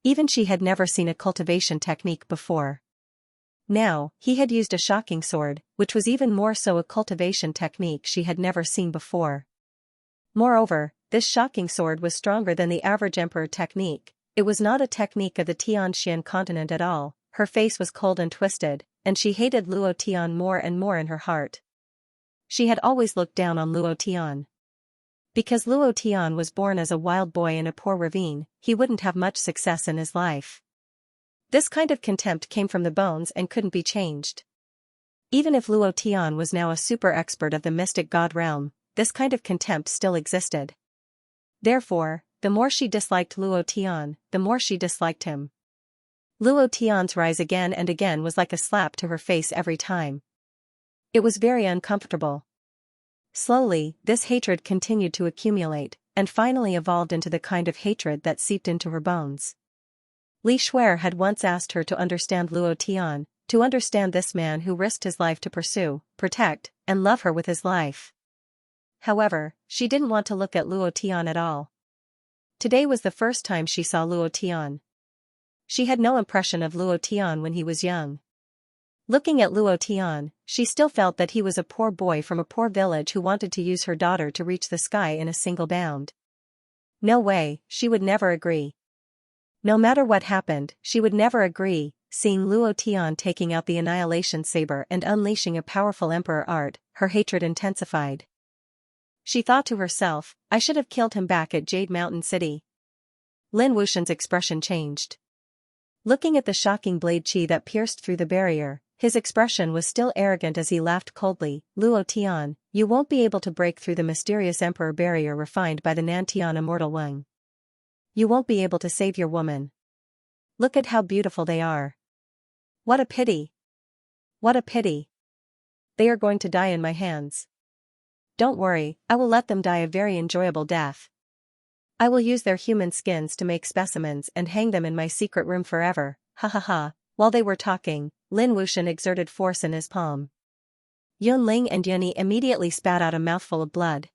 Even she had never seen a cultivation technique before. Now, he had used a shocking sword, which was even more so a cultivation technique she had never seen before. Moreover, this shocking sword was stronger than the average emperor technique. It was not a technique of the Tianxian continent at all. Her face was cold and twisted, and she hated Luo Tian more and more in her heart. She had always looked down on Luo Tian. Because Luo Tian was born as a wild boy in a poor ravine, he wouldn't have much success in his life. This kind of contempt came from the bones and couldn't be changed. Even if Luo Tian was now a super expert of the mystic god realm, this kind of contempt still existed. Therefore, the more she disliked Luo Tian, the more she disliked him. Luo Tian's rise again and again was like a slap to her face every time. It was very uncomfortable. Slowly, this hatred continued to accumulate, and finally evolved into the kind of hatred that seeped into her bones. Li Shuer had once asked her to understand Luo Tian, to understand this man who risked his life to pursue, protect, and love her with his life. However, she didn't want to look at Luo Tian at all. Today was the first time she saw Luo Tian. She had no impression of Luo Tian when he was young. Looking at Luo Tian, she still felt that he was a poor boy from a poor village who wanted to use her daughter to reach the sky in a single bound. No way, she would never agree. No matter what happened, she would never agree. Seeing Luo Tian taking out the annihilation saber and unleashing a powerful emperor art, her hatred intensified. She thought to herself, I should have killed him back at Jade Mountain City. Lin Wushan's expression changed. Looking at the shocking blade chi that pierced through the barrier, his expression was still arrogant as he laughed coldly. Luo Tian, you won't be able to break through the mysterious emperor barrier refined by the Nantian immortal Wang. You won't be able to save your woman. Look at how beautiful they are. What a pity. What a pity. They are going to die in my hands. Don't worry, I will let them die a very enjoyable death. I will use their human skins to make specimens and hang them in my secret room forever, ha ha ha. While they were talking, Lin Wushan exerted force in his palm. Yun Ling and Yunyi immediately spat out a mouthful of blood.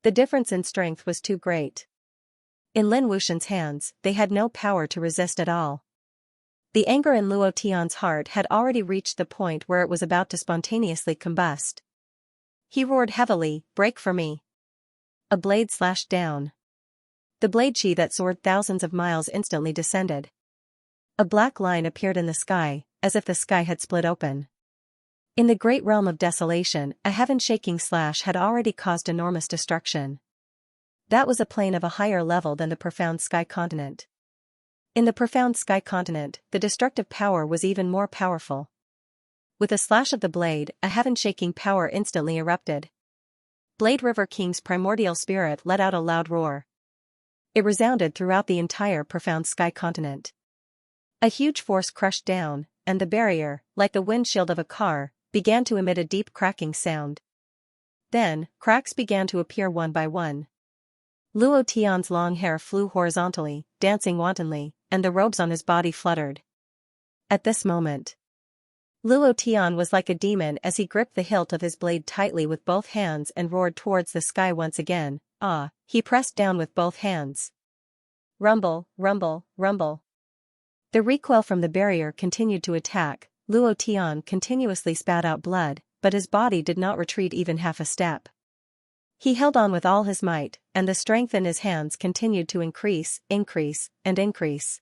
The difference in strength was too great. In Lin Wushan's hands, they had no power to resist at all. The anger in Luo Tian's heart had already reached the point where it was about to spontaneously combust. He roared heavily, break for me. A blade slashed down. The blade chi that soared thousands of miles instantly descended. A black line appeared in the sky, as if the sky had split open. In the great realm of desolation, a heaven-shaking slash had already caused enormous destruction. That was a plane of a higher level than the profound sky continent. In the profound sky continent, the destructive power was even more powerful. With a slash of the blade, a heaven-shaking power instantly erupted. Blade River King's primordial spirit let out a loud roar. It resounded throughout the entire profound sky continent. A huge force crushed down, and the barrier, like the windshield of a car, began to emit a deep cracking sound. Then, cracks began to appear one by one. Luo Tian's long hair flew horizontally, dancing wantonly, and the robes on his body fluttered. At this moment, Luo Tian was like a demon as he gripped the hilt of his blade tightly with both hands and roared towards the sky once again. He pressed down with both hands. Rumble, rumble, rumble. The recoil from the barrier continued to attack. Luo Tian continuously spat out blood, but his body did not retreat even half a step. He held on with all his might, and the strength in his hands continued to increase, and increase.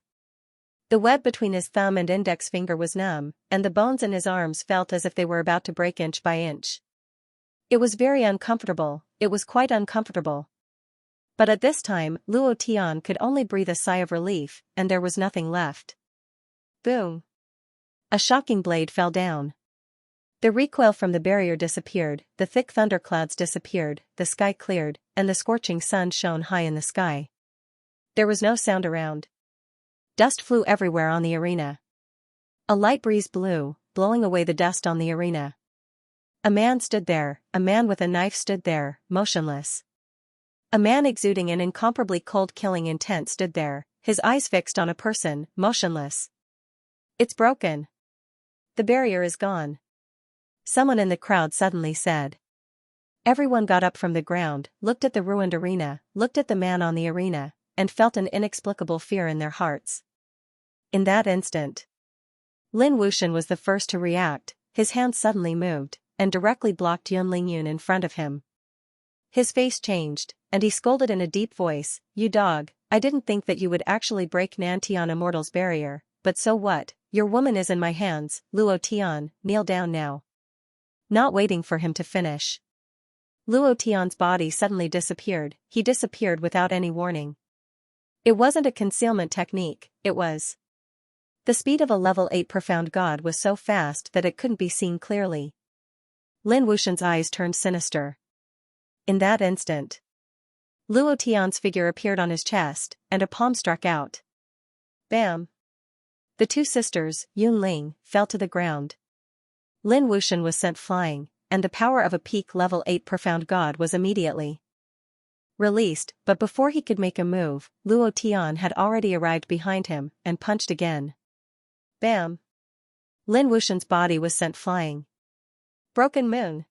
The web between his thumb and index finger was numb, and the bones in his arms felt as if they were about to break inch by inch. It was very uncomfortable, it was quite uncomfortable. But at this time, Luo Tian could only breathe a sigh of relief, and there was nothing left. Boom! A shocking blade fell down. The recoil from the barrier disappeared, the thick thunderclouds disappeared, the sky cleared, and the scorching sun shone high in the sky. There was no sound around. Dust flew everywhere on the arena. A light breeze blew, blowing away the dust on the arena. A man stood there, a man with a knife stood there, motionless. A man exuding an incomparably cold killing intent stood there, his eyes fixed on a person, motionless. It's broken. The barrier is gone. Someone in the crowd suddenly said. Everyone got up from the ground, looked at the ruined arena, looked at the man on the arena, and felt an inexplicable fear in their hearts. In that instant, Lin Wuxian was the first to react. His hand suddenly moved, and directly blocked Yun Lingyun in front of him. His face changed, and he scolded in a deep voice, "You dog, I didn't think that you would actually break Nantian Immortal's barrier, but so what, your woman is in my hands, Luo Tian, kneel down now." Not waiting for him to finish, Luo Tian's body suddenly disappeared. He disappeared without any warning. It wasn't a concealment technique, it was. The speed of a level 8 profound god was so fast that it couldn't be seen clearly. Lin Wuxian's eyes turned sinister. In that instant, Luo Tian's figure appeared on his chest, and a palm struck out. Bam! The two sisters, Yun Ling, fell to the ground. Lin Wuxian was sent flying, and the power of a peak level 8 profound god was immediately released, but before he could make a move, Luo Tian had already arrived behind him, and punched again. Bam! Lin Wuxian's body was sent flying. Broken moon!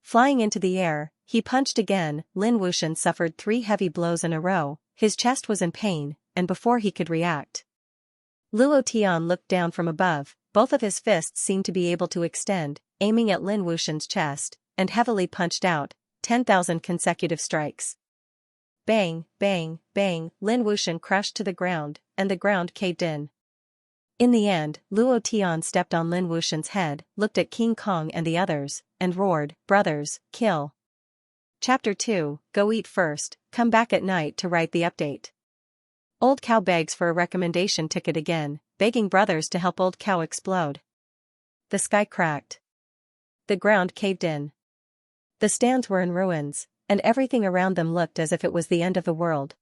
Flying into the air, he punched again. Lin Wuxian suffered 3 heavy blows in a row, his chest was in pain, and before he could react, Luo Tian looked down from above. Both of his fists seemed to be able to extend, aiming at Lin Wuxian's chest, and heavily punched out 10,000 consecutive strikes. Bang, bang, bang, Lin Wuxian crashed to the ground, and the ground caved in. In the end, Luo Tian stepped on Lin Wuxian's head, looked at King Kong and the others, and roared, "Brothers, kill." Chapter 2, Go eat first, come back at night to write the update. Old Cow begs for a recommendation ticket again, begging brothers to help Old Cow explode. The sky cracked. The ground caved in. The stands were in ruins, and everything around them looked as if it was the end of the world.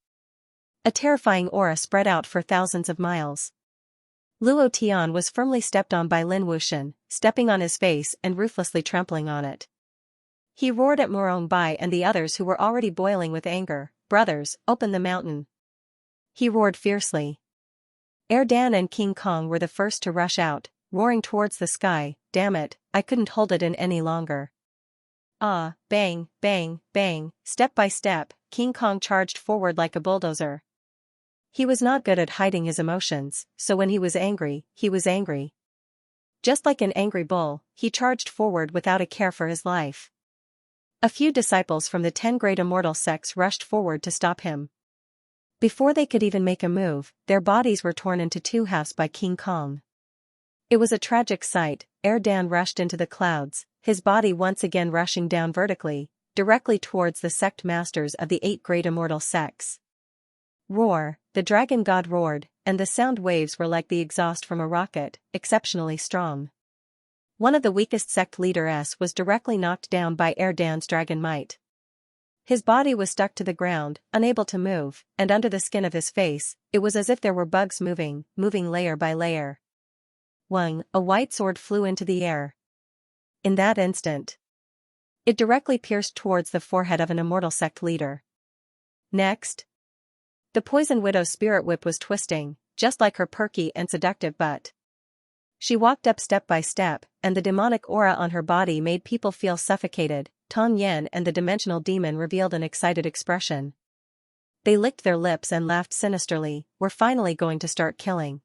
A terrifying aura spread out for thousands of miles. Luo Tian was firmly stepped on by Lin Wuxian, stepping on his face and ruthlessly trampling on it. He roared at Morong Bai and the others who were already boiling with anger, "Brothers, open the mountain." He roared fiercely. Erdan and King Kong were the first to rush out, roaring towards the sky. "Damn it, I couldn't hold it in any longer." Ah, bang, bang, bang, step by step, King Kong charged forward like a bulldozer. He was not good at hiding his emotions, so when he was angry, he was angry. Just like an angry bull, he charged forward without a care for his life. A few disciples from the 10 great immortal sects rushed forward to stop him. Before they could even make a move, their bodies were torn into 2 halves by King Kong. It was a tragic sight. Erdan rushed into the clouds, his body once again rushing down vertically, directly towards the sect masters of the 8 great immortal sects. Roar, the dragon god roared, and the sound waves were like the exhaust from a rocket, exceptionally strong. One of the weakest sect leaders was directly knocked down by Erdan's dragon might. His body was stuck to the ground, unable to move, and under the skin of his face, it was as if there were bugs moving layer by layer. Wang, a white sword flew into the air. In that instant, it directly pierced towards the forehead of an immortal sect leader. Next, the Poison Widow's spirit whip was twisting, just like her perky and seductive butt. She walked up step by step, and the demonic aura on her body made people feel suffocated. Tong Yan and the dimensional demon revealed an excited expression. They licked their lips and laughed sinisterly. "We're finally going to start killing.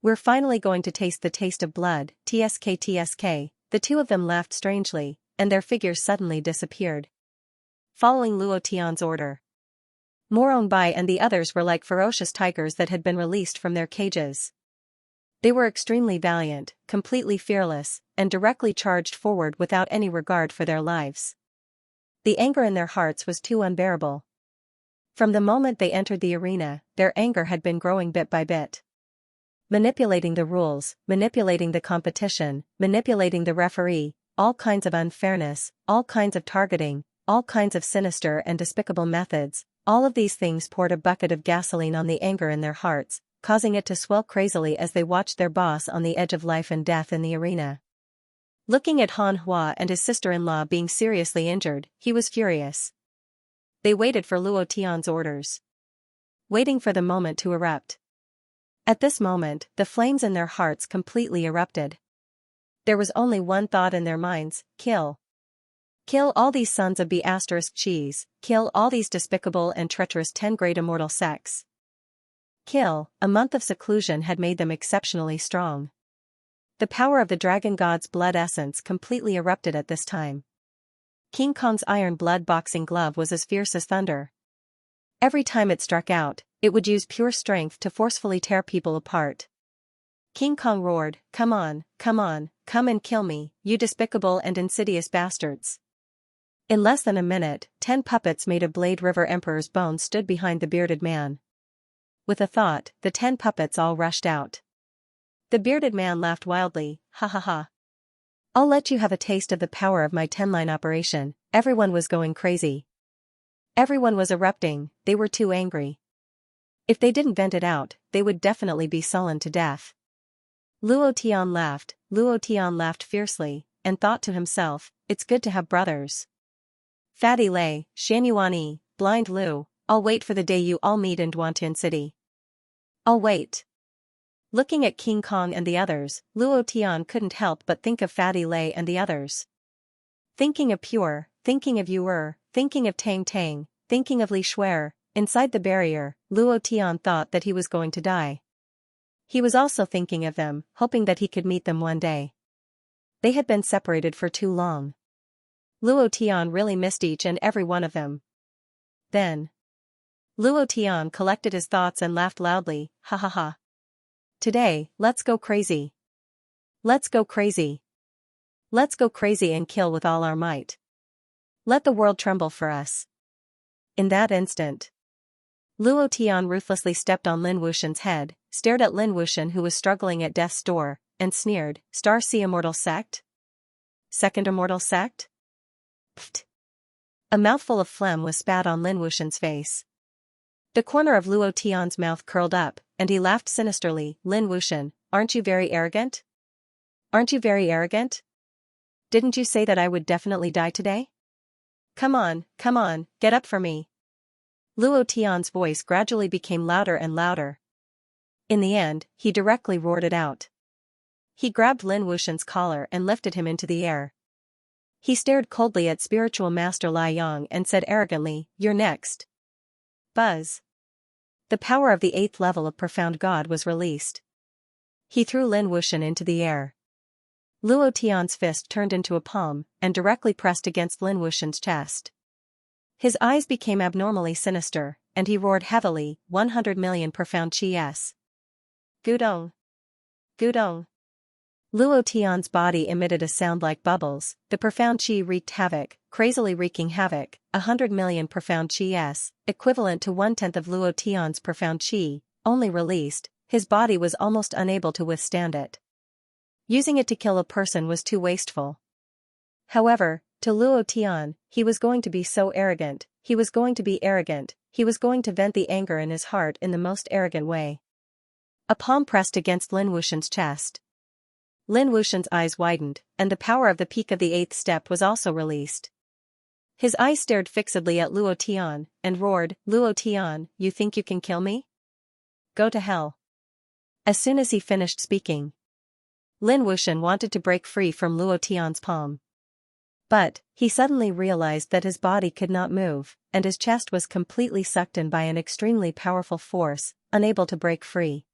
We're finally going to taste the taste of blood, TSK TSK. The two of them laughed strangely, and their figures suddenly disappeared. Following Luo Tian's order, Morong Bai and the others were like ferocious tigers that had been released from their cages. They were extremely valiant, completely fearless, and directly charged forward without any regard for their lives. The anger in their hearts was too unbearable. From the moment they entered the arena, their anger had been growing bit by bit. Manipulating the rules, manipulating the competition, manipulating the referee, all kinds of unfairness, all kinds of targeting, all kinds of sinister and despicable methods, all of these things poured a bucket of gasoline on the anger in their hearts, causing it to swell crazily as they watched their boss on the edge of life and death in the arena. Looking at Han Hua and his sister-in-law being seriously injured, he was furious. They waited for Luo Tian's orders. Waiting for the moment to erupt. At this moment, the flames in their hearts completely erupted. There was only one thought in their minds: kill. Kill all these sons of B*cheese, kill all these despicable and treacherous 10 great immortal sects. Kill. A month of seclusion had made them exceptionally strong. The power of the dragon god's blood essence completely erupted at this time. King Kong's iron blood boxing glove was as fierce as thunder. Every time it struck out, it would use pure strength to forcefully tear people apart. King Kong roared, come on, come and kill me, you despicable and insidious bastards. In less than a minute, 10 puppets made of Blade River Emperor's bones stood behind the bearded man. With a thought, the 10 puppets all rushed out. The bearded man laughed wildly, ha ha ha. I'll let you have a taste of the power of my 10-line operation. Everyone was going crazy. Everyone was erupting, they were too angry. If they didn't vent it out, they would definitely be sullen to death. Luo Tian laughed fiercely, and thought to himself, it's good to have brothers. Fatty Lei, Xianxia, Blind Lu, I'll wait for the day you all meet in Duantian City. I'll wait. Looking at King Kong and the others, Luo Tian couldn't help but think of Fatty Lei and the others. Thinking of Pure, thinking of Yuer, thinking of Tang Tang, thinking of Li Shuer, inside the barrier, Luo Tian thought that he was going to die. He was also thinking of them, hoping that he could meet them one day. They had been separated for too long. Luo Tian really missed each and every one of them. Then Luo Tian collected his thoughts and laughed loudly, ha ha ha. Today, let's go crazy. Let's go crazy. Let's go crazy and kill with all our might. Let the world tremble for us. In that instant, Luo Tian ruthlessly stepped on Lin Wuxian's head, stared at Lin Wuxian who was struggling at death's door, and sneered, Star Sea Immortal Sect? Second Immortal Sect? Pfft. A mouthful of phlegm was spat on Lin Wuxian's face. The corner of Luo Tian's mouth curled up, and he laughed sinisterly, Lin Wuxian, aren't you very arrogant? Aren't you very arrogant? Didn't you say that I would definitely die today? Come on, get up for me. Luo Tian's voice gradually became louder and louder. In the end, he directly roared it out. He grabbed Lin Wuxian's collar and lifted him into the air. He stared coldly at spiritual master Lai Yang and said arrogantly, you're next. Buzz. The power of the 8th level of Profound God was released. He threw Lin Wuxian into the air. Luo Tian's fist turned into a palm and directly pressed against Lin Wuxian's chest. His eyes became abnormally sinister, and he roared heavily, 100 million Profound Qi. Gudong. Gudong. Luo Tian's body emitted a sound like bubbles, the profound qi wreaked havoc, crazily wreaking havoc, 100 million profound qi, equivalent to 1/10 of Luo Tian's profound qi, only released, his body was almost unable to withstand it. Using it to kill a person was too wasteful. However, to Luo Tian, he was going to be so arrogant, he was going to be arrogant, he was going to vent the anger in his heart in the most arrogant way. A palm pressed against Lin Wuxian's chest. Lin Wuxian's eyes widened, and the power of the peak of the 8th step was also released. His eyes stared fixedly at Luo Tian, and roared, Luo Tian, you think you can kill me? Go to hell. As soon as he finished speaking, Lin Wuxian wanted to break free from Luo Tian's palm. But, he suddenly realized that his body could not move, and his chest was completely sucked in by an extremely powerful force, unable to break free.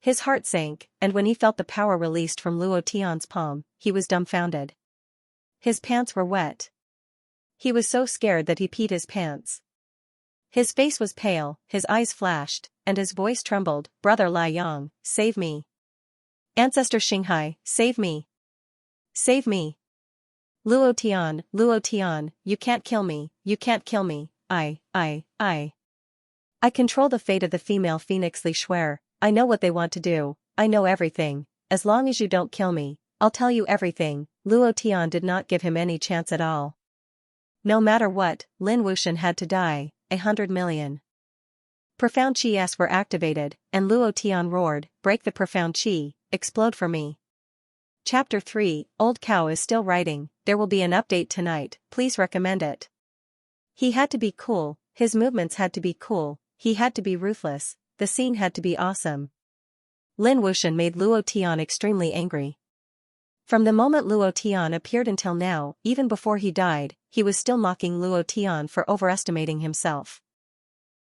His heart sank, and when he felt the power released from Luo Tian's palm, he was dumbfounded. His pants were wet. He was so scared that he peed his pants. His face was pale, his eyes flashed, and his voice trembled, Brother Lai Yang, save me. Ancestor Xinghai, save me. Save me. Luo Tian, you can't kill me, you can't kill me, I control the fate of the female phoenix Li Shuer. I know what they want to do, I know everything, as long as you don't kill me, I'll tell you everything. Luo Tian did not give him any chance at all. No matter what, Lin Wuxian had to die, 100 million. Profound Qi were activated, and Luo Tian roared, break the profound Qi, explode for me. Chapter 3, Old Cow is still writing, there will be an update tonight, please recommend it. He had to be cool, his movements had to be cool, he had to be ruthless, the scene had to be awesome. Lin Wuxian made Luo Tian extremely angry. From the moment Luo Tian appeared until now, even before he died, he was still mocking Luo Tian for overestimating himself.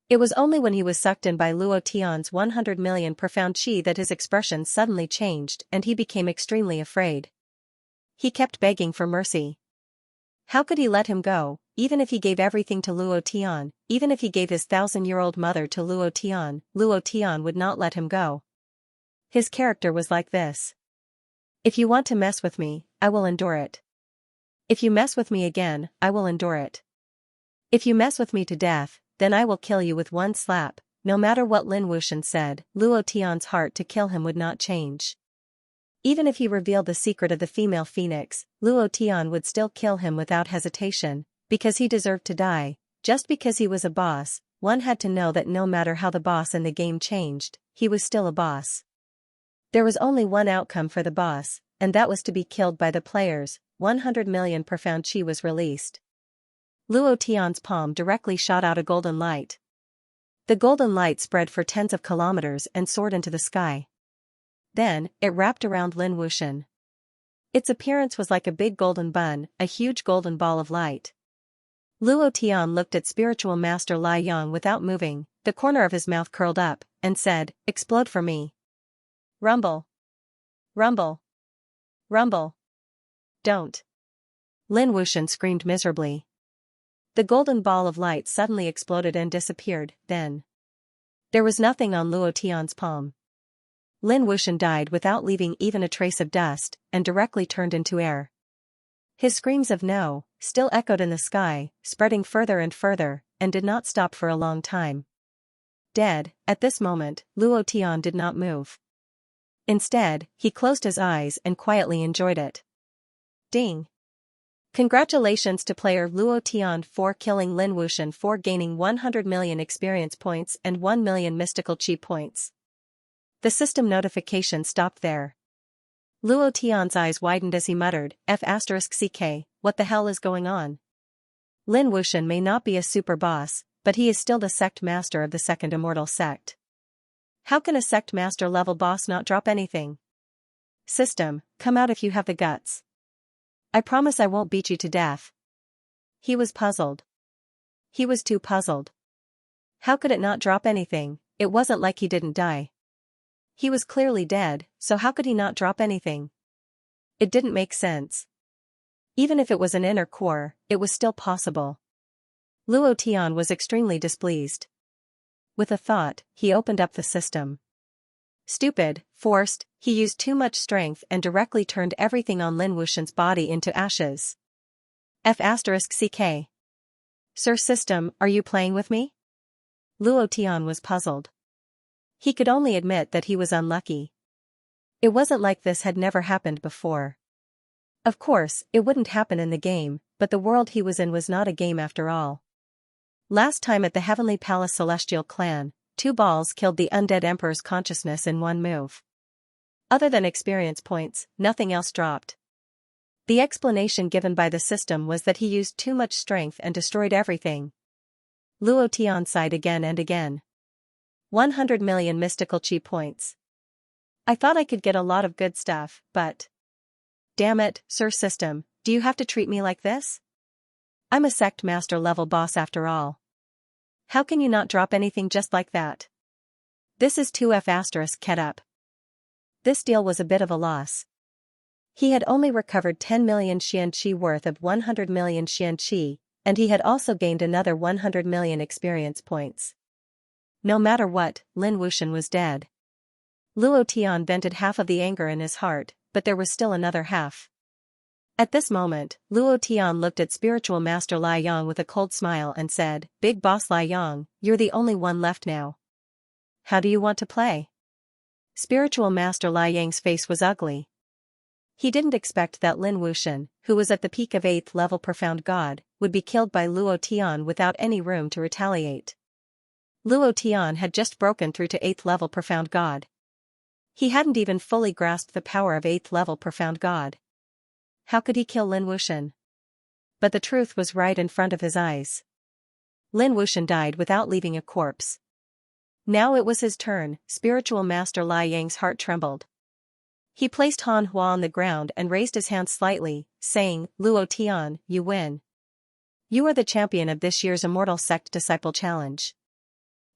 It was only when he was sucked in by Luo Tian's 100 million profound qi that his expression suddenly changed and he became extremely afraid. He kept begging for mercy. How could he let him go, even if he gave everything to Luo Tian, even if he gave his 1,000-year-old mother to Luo Tian would not let him go. His character was like this. If you want to mess with me, I will endure it. If you mess with me again, I will endure it. If you mess with me to death, then I will kill you with one slap. No matter what Lin Wuxian said, Luo Tian's heart to kill him would not change. Even if he revealed the secret of the female phoenix, Luo Tian would still kill him without hesitation, because he deserved to die. Just because he was a boss, one had to know that no matter how the boss in the game changed, he was still a boss. There was only one outcome for the boss, and that was to be killed by the players. 100 million profound qi was released. Luo Tian's palm directly shot out a golden light. The golden light spread for tens of kilometers and soared into the sky. Then, it wrapped around Lin Wuxian. Its appearance was like a big golden bun, a huge golden ball of light. Luo Tian looked at spiritual master Lai Yang without moving, the corner of his mouth curled up, and said, "Explode for me." Rumble. Rumble. Rumble. Don't. Lin Wuxian screamed miserably. The golden ball of light suddenly exploded and disappeared, then. There was nothing on Luo Tian's palm. Lin Wuxian died without leaving even a trace of dust, and directly turned into air. His screams of no still echoed in the sky, spreading further and further, and did not stop for a long time. Dead, at this moment, Luo Tian did not move. Instead, he closed his eyes and quietly enjoyed it. Ding! Congratulations to player Luo Tian for killing Lin Wuxian for gaining 100 million experience points and 1 million mystical qi points. The system notification stopped there. Luo Tian's eyes widened as he muttered, F***ck, what the hell is going on? Lin Wuxian may not be a super boss, but he is still the sect master of the second immortal sect. How can a sect master level boss not drop anything? System, come out if you have the guts. I promise I won't beat you to death. He was puzzled. He was too puzzled. How could it not drop anything? It wasn't like he didn't die. He was clearly dead, so how could he not drop anything? It didn't make sense. Even if it was an inner core, it was still possible. Luo Tian was extremely displeased. With a thought, he opened up the system. Stupid, forced, he used too much strength and directly turned everything on Lin Wuxian's body into ashes. F***ck. Sir System, are you playing with me? Luo Tian was puzzled. He could only admit that he was unlucky. It wasn't like this had never happened before. Of course, it wouldn't happen in the game, but the world he was in was not a game after all. Last time at the Heavenly Palace Celestial Clan, 2 balls killed the undead Emperor's consciousness in one move. Other than experience points, nothing else dropped. The explanation given by the system was that he used too much strength and destroyed everything. Luo Tian sighed again and again. 100 million mystical qi points. I thought I could get a lot of good stuff, but... Damn it, Sir System, do you have to treat me like this? I'm a sect master level boss after all. How can you not drop anything just like that? This is 2F***ket up. This deal was a bit of a loss. He had only recovered 10 million Xianxia worth of 100 million Xianxia, and he had also gained another 100 million experience points. No matter what, Lin Wuxian was dead. Luo Tian vented half of the anger in his heart, but there was still another half. At this moment, Luo Tian looked at spiritual master Lai Yang with a cold smile and said, Big boss Lai Yang, you're the only one left now. How do you want to play? Spiritual master Lai Yang's face was ugly. He didn't expect that Lin Wuxian, who was at the peak of 8th level profound god, would be killed by Luo Tian without any room to retaliate. Luo Tian had just broken through to 8th level profound god. He hadn't even fully grasped the power of 8th level profound god. How could he kill Lin Wuxian? But the truth was right in front of his eyes. Lin Wuxian died without leaving a corpse. Now it was his turn. Spiritual Master Lai Yang's heart trembled. He placed Han Hua on the ground and raised his hand slightly, saying, Luo Tian, you win. You are the champion of this year's Immortal Sect Disciple Challenge.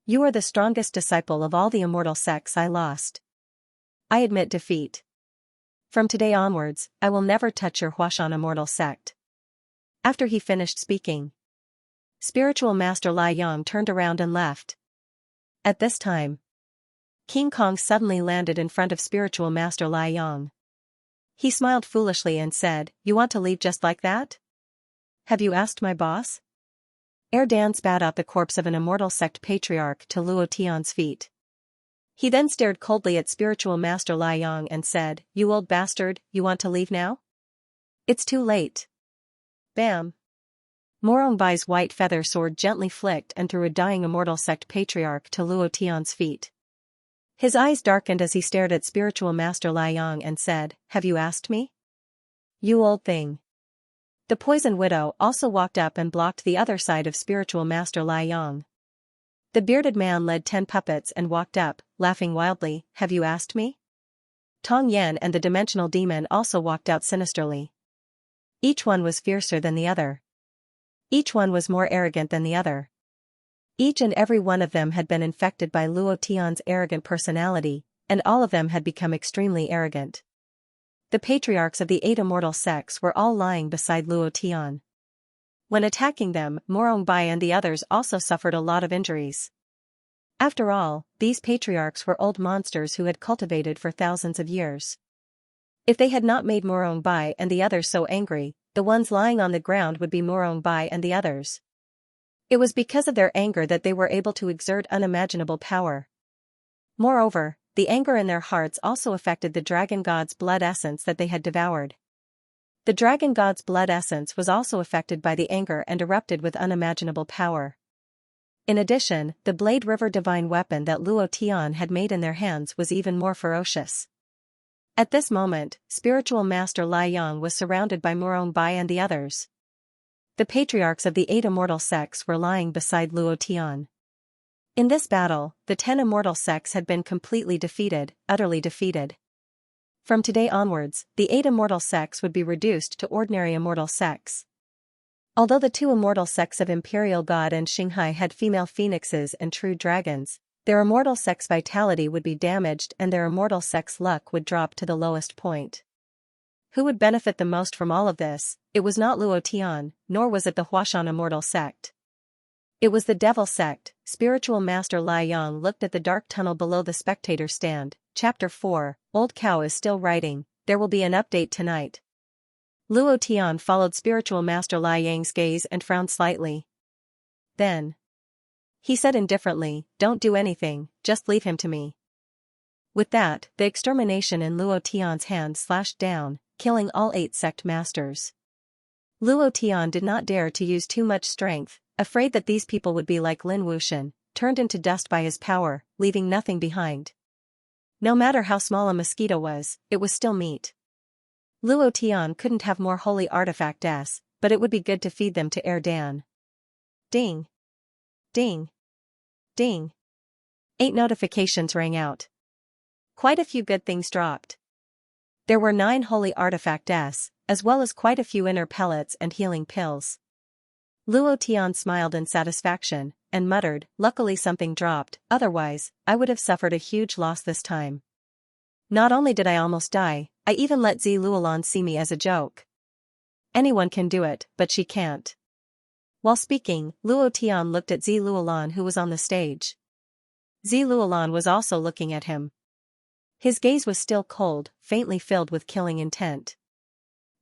You are the strongest disciple of all the immortal sects I lost. I admit defeat. From today onwards, I will never touch your Huashan Immortal Sect. After he finished speaking, Spiritual Master Lai Yang turned around and left. At this time, King Kong suddenly landed in front of Spiritual Master Lai Yang. He smiled foolishly and said, You want to leave just like that? Have you asked my boss? Dan spat out the corpse of an immortal sect patriarch to Luo Tian's feet. He then stared coldly at Spiritual Master Lai Yang and said, You old bastard, you want to leave now? It's too late. Bam. Morongbai's white feather sword gently flicked and threw a dying immortal sect patriarch to Luo Tian's feet. His eyes darkened as he stared at Spiritual Master Lai Yang and said, Have you asked me? You old thing. The Poison Widow also walked up and blocked the other side of Spiritual Master Lai Yang. The bearded man led 10 puppets and walked up, laughing wildly, Have you asked me? Tong Yan and the Dimensional Demon also walked out sinisterly. Each one was fiercer than the other. Each one was more arrogant than the other. Each and every one of them had been infected by Luo Tian's arrogant personality, and all of them had become extremely arrogant. The patriarchs of the 8 immortal sects were all lying beside Luo Tian. When attacking them, Morongbai and the others also suffered a lot of injuries. After all, these patriarchs were old monsters who had cultivated for thousands of years. If they had not made Morongbai and the others so angry, the ones lying on the ground would be Morongbai and the others. It was because of their anger that they were able to exert unimaginable power. Moreover, the anger in their hearts also affected the dragon god's blood essence that they had devoured. The dragon god's blood essence was also affected by the anger and erupted with unimaginable power. In addition, the Blade River divine weapon that Luo Tian had made in their hands was even more ferocious. At this moment, Spiritual Master Lai Yang was surrounded by Morongbai and the others. The patriarchs of the 8 immortal sects were lying beside Luo Tian. In this battle, the 10 immortal sects had been completely defeated, utterly defeated. From today onwards, the 8 immortal sects would be reduced to ordinary immortal sects. Although the 2 immortal sects of Imperial God and Xinghai had female phoenixes and true dragons, their immortal sex vitality would be damaged and their immortal sex luck would drop to the lowest point. Who would benefit the most from all of this? It was not Luo Tian, nor was it the Huashan immortal sect. It was the Devil sect. Spiritual Master Lai Yang looked at the dark tunnel below the spectator stand. Chapter 4, Old Cow is still writing, there will be an update tonight. Luo Tian followed Spiritual Master Lai Yang's gaze and frowned slightly. Then he said indifferently, Don't do anything, just leave him to me. With that, the extermination in Luo Tian's hand slashed down, killing all 8 sect masters. Luo Tian did not dare to use too much strength, afraid that these people would be like Lin Wuxian, turned into dust by his power, leaving nothing behind. No matter how small a mosquito was, it was still meat. Luo Tian couldn't have more holy artifacts, but it would be good to feed them to Dan. Ding. Ding. Ding. 8 notifications rang out. Quite a few good things dropped. There were 9 holy artifacts, as well as quite a few inner pellets and healing pills. Luo Tian smiled in satisfaction, and muttered, Luckily something dropped, otherwise, I would have suffered a huge loss this time. Not only did I almost die, I even let Zi Luolan see me as a joke. Anyone can do it, but she can't. While speaking, Luo Tian looked at Zi Luolan who was on the stage. Zi Luolan was also looking at him. His gaze was still cold, faintly filled with killing intent.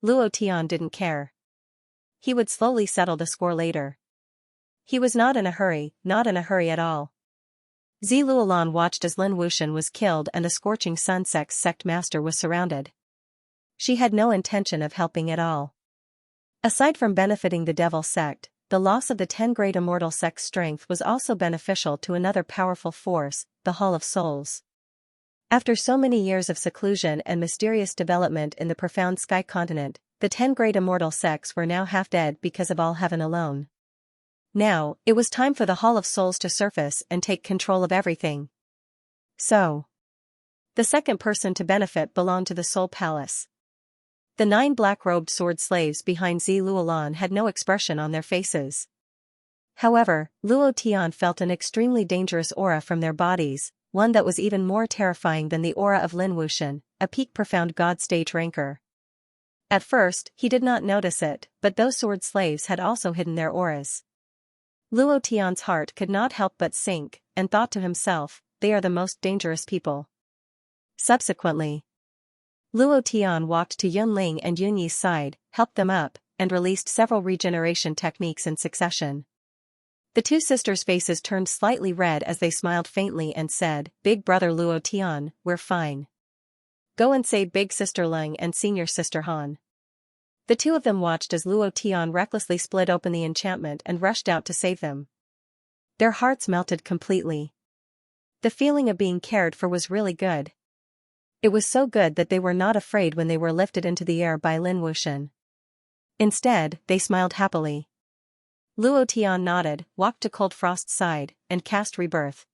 Luo Tian didn't care. He would slowly settle the score later. He was not in a hurry at all. Zi Luolan watched as Lin Wuxian was killed and a Scorching Sun sect master was surrounded. She had no intention of helping at all. Aside from benefiting the Devil sect, the loss of the 10 great immortal sect's strength was also beneficial to another powerful force, the Hall of Souls. After so many years of seclusion and mysterious development in the profound sky continent, the 10 great immortal sects were now half dead because of all heaven alone. Now, it was time for the Hall of Souls to surface and take control of everything. So, the second person to benefit belonged to the Soul Palace. The 9 black-robed sword slaves behind Zi Luolan had no expression on their faces. However, Luo Tian felt an extremely dangerous aura from their bodies, one that was even more terrifying than the aura of Lin Wuxian, a peak profound god stage ranker. At first, he did not notice it, but those sword slaves had also hidden their auras. Luo Tian's heart could not help but sink, and thought to himself, they are the most dangerous people. Subsequently, Luo Tian walked to Yunling and Yunyi's side, helped them up, and released several regeneration techniques in succession. The two sisters' faces turned slightly red as they smiled faintly and said, "Big brother Luo Tian, we're fine. Go and save big sister Leng and senior sister Han." The two of them watched as Luo Tian recklessly split open the enchantment and rushed out to save them. Their hearts melted completely. The feeling of being cared for was really good. It was so good that they were not afraid when they were lifted into the air by Lin Wuxian. Instead, they smiled happily. Luo Tian nodded, walked to Cold Frost's side, and cast Rebirth.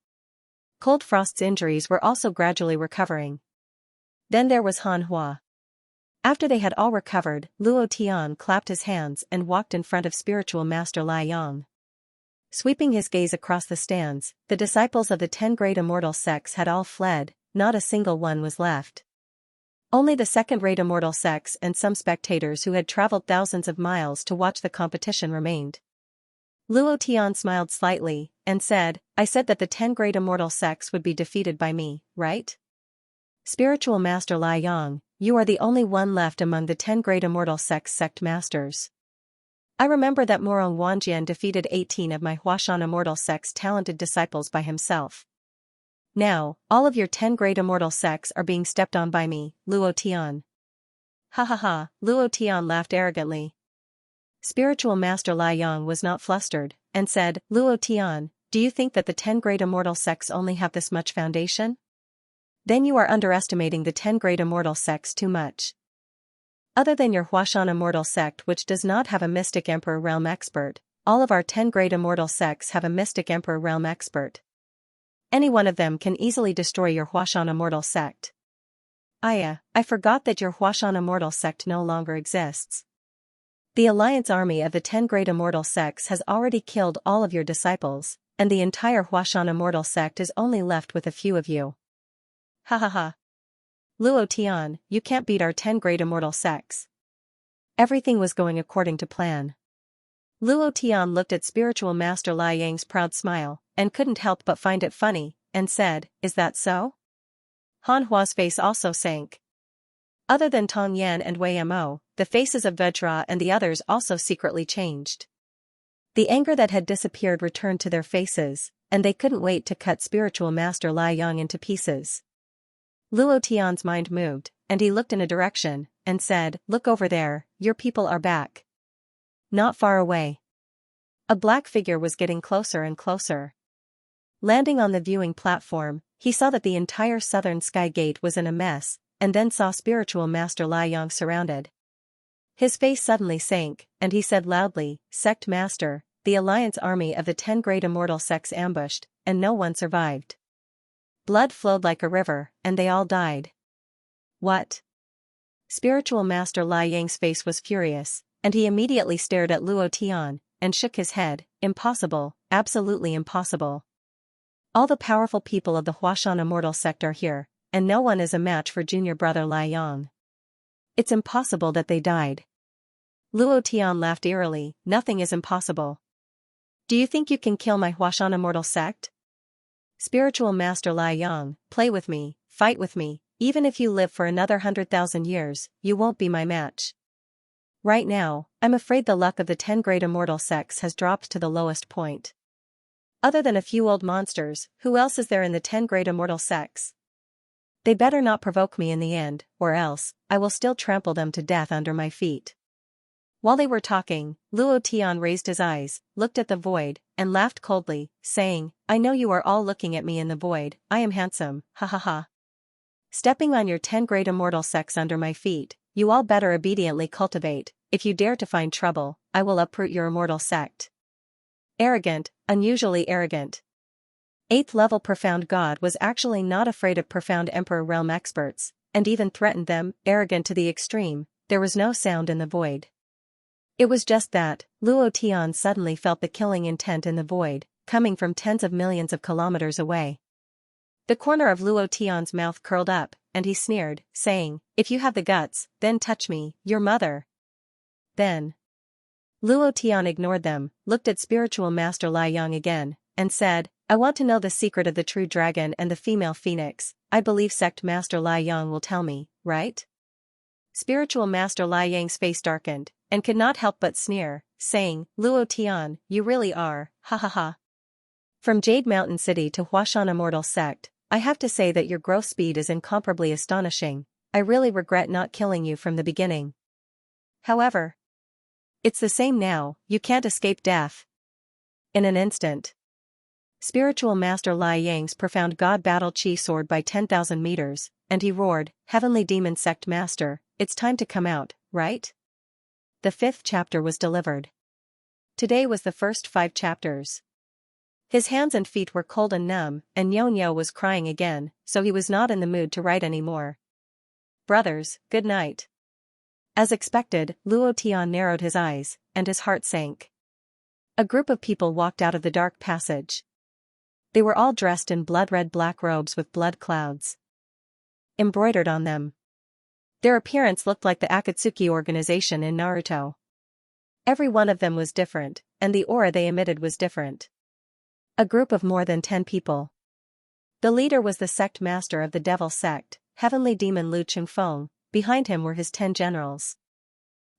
Cold Frost's injuries were also gradually recovering. Then there was Han Hua. After they had all recovered, Luo Tian clapped his hands and walked in front of spiritual master Lai Yang. Sweeping his gaze across the stands, the disciples of the 10 great immortal sects had all fled, not a single one was left. Only the second-rate immortal sects and some spectators who had traveled thousands of miles to watch the competition remained. Luo Tian smiled slightly, and said, "I said that the 10 great immortal sects would be defeated by me, right? Spiritual Master Lai Yang, you are the only one left among the 10 great immortal sects sect masters. I remember that Morong Wanjian defeated 18 of my Huashan immortal sect's talented disciples by himself. Now, all of your 10 great immortal sects are being stepped on by me, Luo Tian." Ha ha ha, Luo Tian laughed arrogantly. Spiritual Master Lai Yang was not flustered, and said, "Luo Tian, do you think that the 10 great immortal sects only have this much foundation? Then you are underestimating the 10 great immortal sects too much. Other than your Huashan immortal sect which does not have a Mystic Emperor Realm expert, all of our 10 great immortal sects have a Mystic Emperor Realm expert. Any one of them can easily destroy your Huashan immortal sect. I forgot that your Huashan immortal sect no longer exists. The alliance army of the 10 great immortal sects has already killed all of your disciples, and the entire Huashan immortal sect is only left with a few of you. Ha ha ha. Luo Tian, you can't beat our 10 great immortal sects." Everything was going according to plan. Luo Tian looked at spiritual master Lai Yang's proud smile, and couldn't help but find it funny, and said, "Is that so?" Han Hua's face also sank. Other than Tong Yan and Wei Mo, the faces of Vajra and the others also secretly changed. The anger that had disappeared returned to their faces, and they couldn't wait to cut spiritual master Lai Yang into pieces. Luo Tian's mind moved, and he looked in a direction, and said, "Look over there, your people are back." Not far away. A black figure was getting closer and closer. Landing on the viewing platform, he saw that the entire southern sky gate was in a mess, and then saw spiritual master Lai Yang surrounded. His face suddenly sank, and he said loudly, "Sect master, the alliance army of the 10 great immortal sects ambushed, and no one survived. Blood flowed like a river, and they all died." "What?" Spiritual master Lai Yang's face was furious, and he immediately stared at Luo Tian, and shook his head. "Impossible, absolutely impossible. All the powerful people of the Huashan immortal sect are here, and no one is a match for junior brother Lai Yang. It's impossible that they died." Luo Tian laughed eerily. "Nothing is impossible. Do you think you can kill my Huashan immortal sect? Spiritual master Lai Yang, play with me, fight with me, even if you live for another 100,000 years, you won't be my match. Right now, I'm afraid the luck of the 10 great immortal sects has dropped to the lowest point. Other than a few old monsters, who else is there in the 10 great immortal sects? They better not provoke me in the end, or else, I will still trample them to death under my feet." While they were talking, Luo Tian raised his eyes, looked at the void, and laughed coldly, saying, "I know you are all looking at me in the void. I am handsome, ha ha ha. Stepping on your 10 great immortal sects under my feet, you all better obediently cultivate. If you dare to find trouble, I will uproot your immortal sect." Arrogant, unusually arrogant. 8th level Profound God was actually not afraid of Profound Emperor realm experts, and even threatened them, arrogant to the extreme. There was no sound in the void. It was just that, Luo Tian suddenly felt the killing intent in the void, coming from tens of millions of kilometers away. The corner of Luo Tian's mouth curled up, and he sneered, saying, "If you have the guts, then touch me, your mother." Then Luo Tian ignored them, looked at Spiritual Master Lai Yang again, and said, "I want to know the secret of the true dragon and the female phoenix. I believe Sect Master Lai Yang will tell me, right?" Spiritual Master Lai Yang's face darkened, and could not help but sneer, saying, "Luo Tian, you really are, ha ha ha. From Jade Mountain City to Huashan Immortal Sect, I have to say that your growth speed is incomparably astonishing. I really regret not killing you from the beginning. However, it's the same now, you can't escape death." In an instant, Spiritual Master Lai Yang's Profound God battle chi soared by 10,000 meters, and he roared, "Heavenly Demon Sect Master, it's time to come out, right?" The 5th chapter was delivered. Today was the first 5 chapters. His hands and feet were cold and numb, and Nyo was crying again, so he was not in the mood to write anymore. "Brothers, good night." As expected, Luo Tian narrowed his eyes, and his heart sank. A group of people walked out of the dark passage. They were all dressed in blood-red black robes with blood clouds embroidered on them. Their appearance looked like the Akatsuki organization in Naruto. Every one of them was different, and the aura they emitted was different. A group of more than 10 people. The leader was the sect master of the Devil Sect, Heavenly Demon Lu Chengfeng. Behind him were his 10 generals.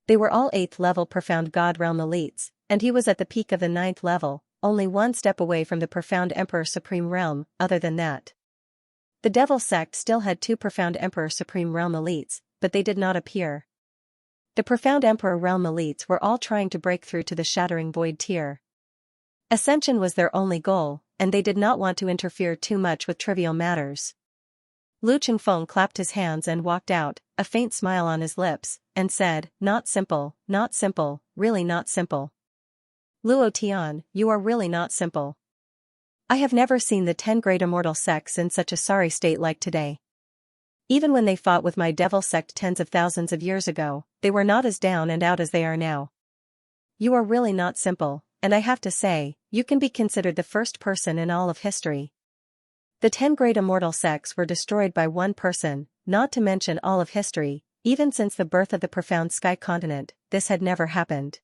They were all 8th level Profound God Realm elites, and he was at the peak of the 9th level, only one step away from the Profound Emperor Supreme Realm. Other than that, the Devil Sect still had 2 Profound Emperor Supreme Realm elites, but they did not appear. The Profound Emperor Realm elites were all trying to break through to the Shattering Void tier. Ascension was their only goal, and they did not want to interfere too much with trivial matters. Lu Chengfeng clapped his hands and walked out, a faint smile on his lips, and said, not simple, really not simple. Luo Tian, you are really not simple. I have never seen the 10 great immortal sects in such a sorry state like today. Even when they fought with my devil sect tens of thousands of years ago, they were not as down and out as they are now. You are really not simple, and I have to say, you can be considered the first person in all of history. The 10 great immortal sects were destroyed by one person, not to mention all of history, even since the birth of the Profound Sky Continent, this had never happened.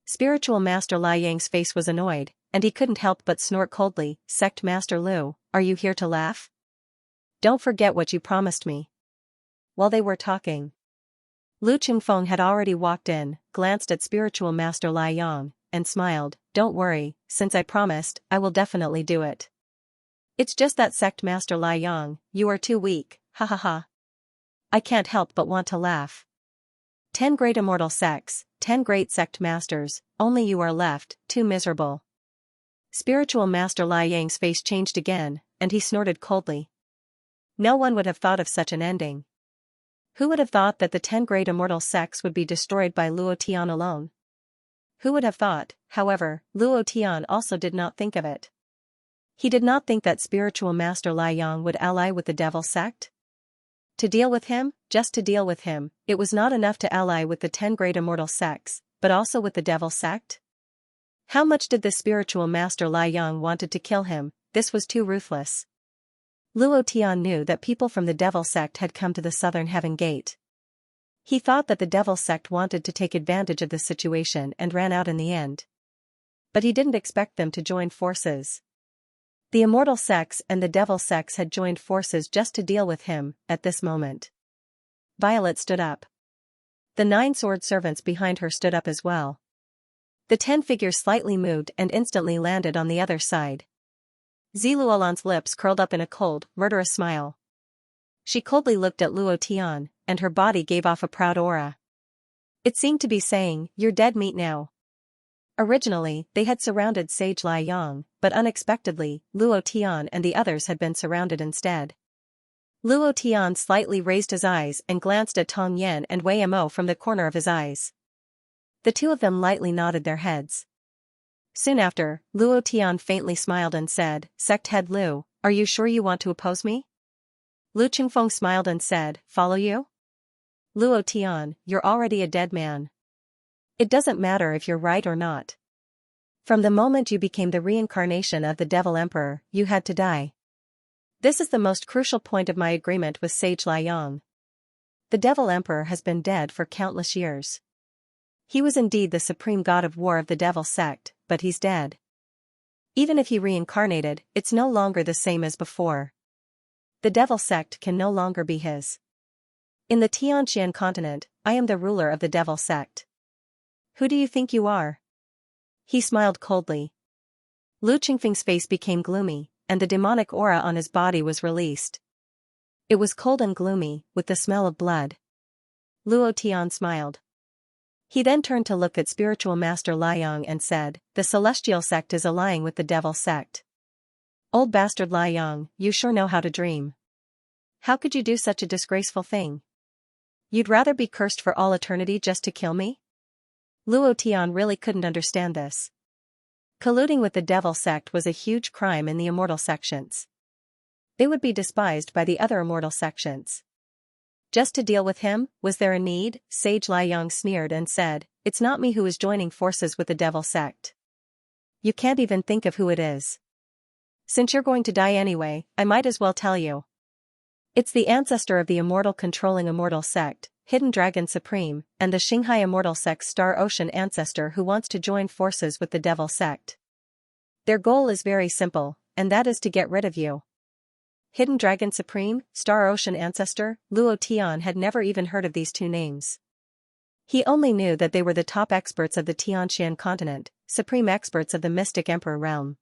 Spiritual Master Lai Yang's face was annoyed, and he couldn't help but snort coldly, Sect Master Lu, are you here to laugh? Don't forget what you promised me. While they were talking, Lu Chengfeng had already walked in, glanced at Spiritual Master Lai Yang, and smiled, don't worry, since I promised, I will definitely do it. It's just that Sect Master Lai Yang, you are too weak, ha ha ha. I can't help but want to laugh. 10 great immortal sects, 10 great sect masters, only you are left, too miserable. Spiritual Master Lai Yang's face changed again, and he snorted coldly. No one would have thought of such an ending. Who would have thought that the 10 great immortal sects would be destroyed by Luo Tian alone? Who would have thought, however, Luo Tian also did not think of it. He did not think that Spiritual Master Lai Yang would ally with the Devil Sect. To deal with him, just to deal with him, it was not enough to ally with the 10 great immortal sects, but also with the Devil Sect? How much did the Spiritual Master Lai Yang wanted to kill him? This was too ruthless. Luo Tian knew that people from the Devil Sect had come to the Southern Heaven Gate. He thought that the Devil Sect wanted to take advantage of the situation and ran out in the end. But he didn't expect them to join forces. The Immortal Sects and the Devil Sects had joined forces just to deal with him, at this moment. Violet stood up. The 9 sword servants behind her stood up as well. The 10 figures slightly moved and instantly landed on the other side. Ziluolan's lips curled up in a cold, murderous smile. She coldly looked at Luo Tian, and her body gave off a proud aura. It seemed to be saying, you're dead meat now. Originally, they had surrounded Sage Lai Yang, but unexpectedly, Luo Tian and the others had been surrounded instead. Luo Tian slightly raised his eyes and glanced at Tong Yan and Wei Mo from the corner of his eyes. The two of them lightly nodded their heads. Soon after, Luo Tian faintly smiled and said, "Sect head Lu, are you sure you want to oppose me?" Lu Qingfeng smiled and said, "Follow you?" Luo Tian, you're already a dead man. It doesn't matter if you're right or not. From the moment you became the reincarnation of the Devil Emperor, you had to die. This is the most crucial point of my agreement with Sage Liang. The Devil Emperor has been dead for countless years. He was indeed the supreme god of war of the Devil sect, but he's dead. Even if he reincarnated, it's no longer the same as before. The Devil sect can no longer be his. In the Xianxia continent, I am the ruler of the Devil sect. Who do you think you are? He smiled coldly. Lu Qingfeng's face became gloomy, and the demonic aura on his body was released. It was cold and gloomy, with the smell of blood. Luo Tian smiled. He then turned to look at spiritual master Liang and said, "The celestial sect is allying with the Devil sect. Old bastard Liang, you sure know how to dream. How could you do such a disgraceful thing? You'd rather be cursed for all eternity just to kill me?" Luo Tian really couldn't understand this. Colluding with the Devil sect was a huge crime in the immortal sections. They would be despised by the other immortal sections. Just to deal with him, was there a need? Sage Liang sneered and said, "It's not me who is joining forces with the Devil sect. You can't even think of who it is. Since you're going to die anyway, I might as well tell you. It's the ancestor of the immortal controlling immortal sect, Hidden Dragon Supreme, and the Xinghai immortal sect's Star Ocean ancestor who wants to join forces with the Devil sect. Their goal is very simple, and that is to get rid of you." Hidden Dragon Supreme, Star Ocean Ancestor, Luo Tian had never even heard of these two names. He only knew that they were the top experts of the Tianxian continent, supreme experts of the Mystic Emperor realm.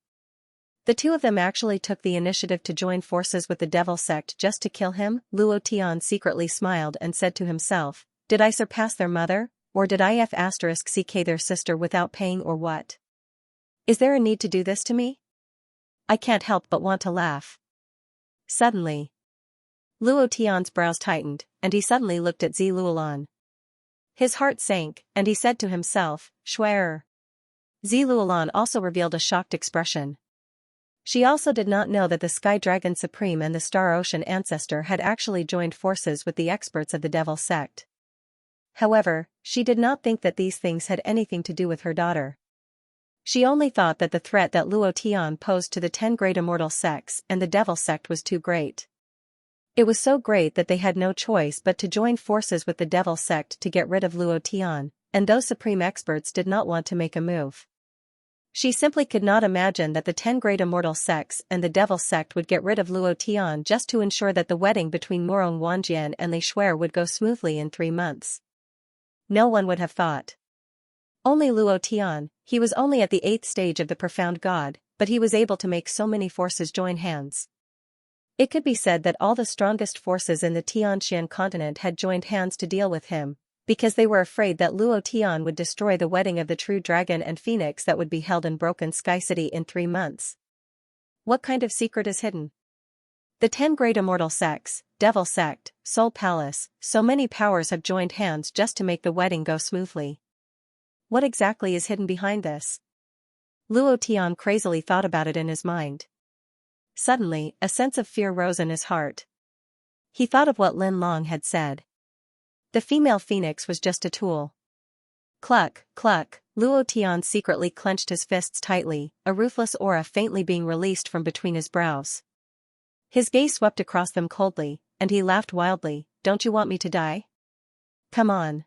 The two of them actually took the initiative to join forces with the Devil sect just to kill him. Luo Tian secretly smiled and said to himself, "Did I surpass their mother, or did I *CK their sister without paying, or what? Is there a need to do this to me?" I can't help but want to laugh. Suddenly, Luo Tian's brows tightened, and he suddenly looked at Zi Luolan. His heart sank, and he said to himself, "Schwer." Zi Luolan also revealed a shocked expression. She also did not know that the Sky Dragon Supreme and the Star Ocean Ancestor had actually joined forces with the experts of the Devil sect. However, she did not think that these things had anything to do with her daughter. She only thought that the threat that Luo Tian posed to the 10 great immortal sects and the Devil sect was too great. It was so great that they had no choice but to join forces with the Devil sect to get rid of Luo Tian, and those supreme experts did not want to make a move. She simply could not imagine that the 10 great immortal sects and the Devil sect would get rid of Luo Tian just to ensure that the wedding between Morong Wanjian and Li Shuer would go smoothly in 3 months. No one would have thought. Only Luo Tian, he was only at the 8th stage of the profound god, but he was able to make so many forces join hands. It could be said that all the strongest forces in the Tianxian continent had joined hands to deal with him, because they were afraid that Luo Tian would destroy the wedding of the true dragon and phoenix that would be held in Broken Sky City in 3 months. What kind of secret is hidden? The 10 great immortal sects, Devil sect, Soul Palace, so many powers have joined hands just to make the wedding go smoothly. What exactly is hidden behind this? Luo Tian crazily thought about it in his mind. Suddenly, a sense of fear rose in his heart. He thought of what Lin Long had said. The female phoenix was just a tool. Cluck, cluck, Luo Tian secretly clenched his fists tightly, a ruthless aura faintly being released from between his brows. His gaze swept across them coldly, and he laughed wildly. "Don't you want me to die? Come on.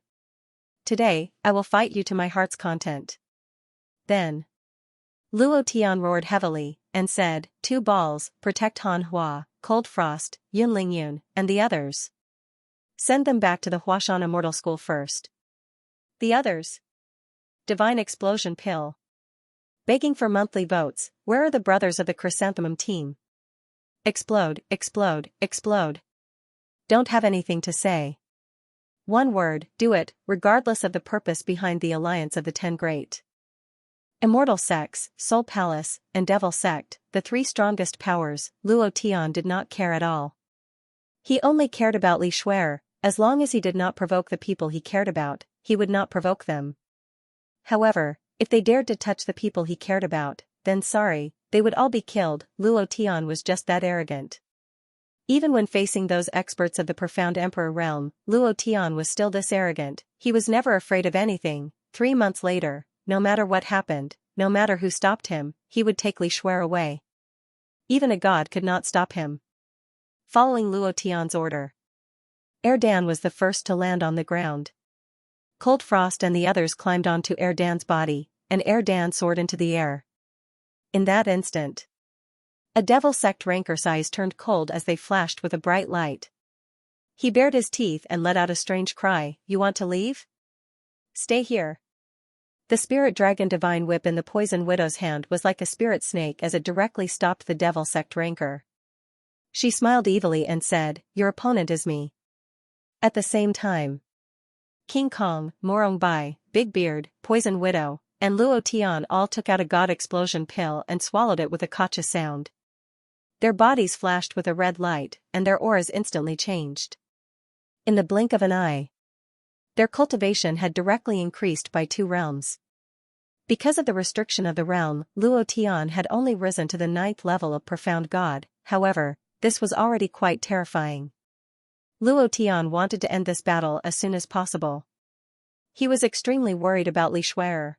Today, I will fight you to my heart's content." Then, Luo Tian roared heavily, and said, "2 balls, protect Han Hua, Cold Frost, Yunling Yun, and the others. Send them back to the Huashan Immortal School first." The others? Divine Explosion Pill. Begging for monthly votes, where are the brothers of the Chrysanthemum team? Explode, explode, explode. Don't have anything to say. One word, do it, regardless of the purpose behind the alliance of the 10 great immortal sects, Soul Palace, and Devil sect, the 3 strongest powers. Luo Tian did not care at all. He only cared about Li Shuer. As long as he did not provoke the people he cared about, he would not provoke them. However, If they dared to touch the people he cared about, then sorry, they would all be killed. Luo Tian was just that arrogant. Even when facing those experts of the profound emperor realm, Luo Tian was still this arrogant. He was never afraid of anything. 3 months later, no matter what happened, no matter who stopped him, he would take Li Shuer away. Even a god could not stop him. Following Luo Tian's order, Erdan was the first to land on the ground. Cold Frost and the others climbed onto Erdan's body, and Erdan soared into the air. In that instant, a devil sect ranker's eyes turned cold as they flashed with a bright light. He bared his teeth and let out a strange cry. You want to leave? Stay here. The spirit dragon divine whip in the poison widow's hand was like a spirit snake as it directly stopped the devil sect rancor. She smiled evilly and said, your opponent is me. At the same time, King Kong, Morong Bai, Big Beard, Poison Widow, and Luo Tian all took out a god explosion pill and swallowed it with a kacha sound. Their bodies flashed with a red light, and their auras instantly changed. In the blink of an eye, their cultivation had directly increased by 2 realms. Because of the restriction of the realm, Luo Tian had only risen to the 9th level of Profound God. However, this was already quite terrifying. Luo Tian wanted to end this battle as soon as possible. He was extremely worried about Li Shuer.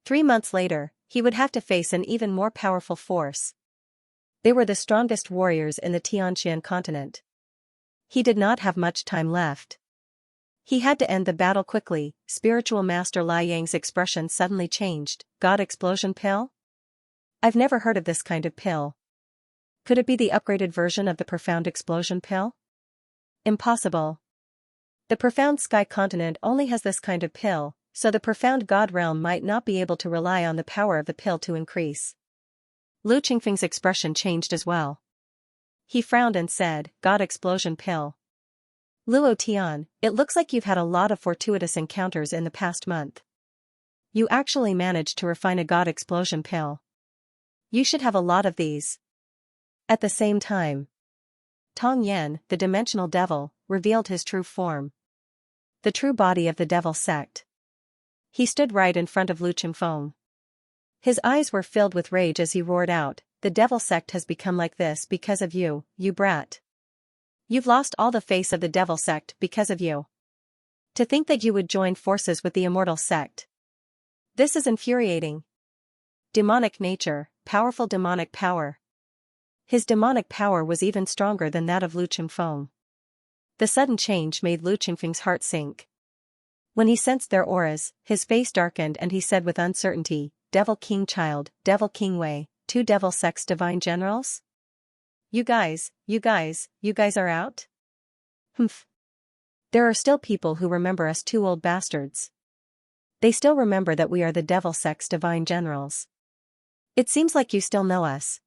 3 months later, he would have to face an even more powerful force. They were the strongest warriors in the Xianxia continent. He did not have much time left. He had to end the battle quickly. Spiritual Master Lai Yang's expression suddenly changed. God explosion pill? I've never heard of this kind of pill. Could it be the upgraded version of the Profound Explosion pill? Impossible. The Profound Sky continent only has this kind of pill, so the Profound God realm might not be able to rely on the power of the pill to increase. Lu Qingfeng's expression changed as well. He frowned and said, God explosion pill. Luo Tian, it looks like you've had a lot of fortuitous encounters in the past month. You actually managed to refine a god explosion pill. You should have a lot of these. At the same time, Tong Yan, the dimensional devil, revealed his true form. The true body of the devil sect. He stood right in front of Lu Qingfeng. His eyes were filled with rage as he roared out, the devil sect has become like this because of you, you brat. You've lost all the face of the devil sect because of you. To think that you would join forces with the immortal sect. This is infuriating. Demonic nature, powerful demonic power. His demonic power was even stronger than that of Lu Qingfeng. The sudden change made Lu Qingfeng's heart sink. When he sensed their auras, his face darkened and he said with uncertainty, Devil King Child, Devil King Wei, 2 devil sects divine generals? You guys are out? Humph. There are still people who remember us 2 old bastards. They still remember that we are the devil sect's divine generals. It seems like you still know us.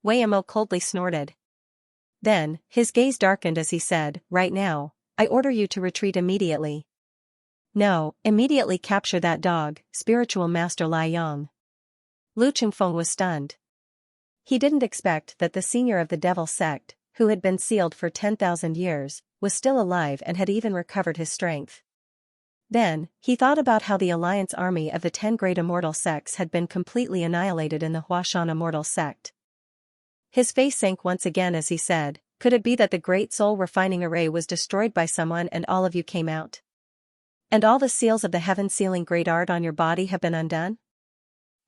Wei Mo coldly snorted. Then, his gaze darkened as he said, right now, I order you to retreat immediately. No, immediately capture that dog, Spiritual Master Lai Yang. Lu Qingfeng was stunned. He didn't expect that the senior of the devil sect, who had been sealed for 10,000 years, was still alive and had even recovered his strength. Then, he thought about how the alliance army of the 10 great immortal sects had been completely annihilated in the Huashan immortal sect. His face sank once again as he said, could it be that the great soul refining array was destroyed by someone and all of you came out? And all the seals of the heaven sealing great art on your body have been undone?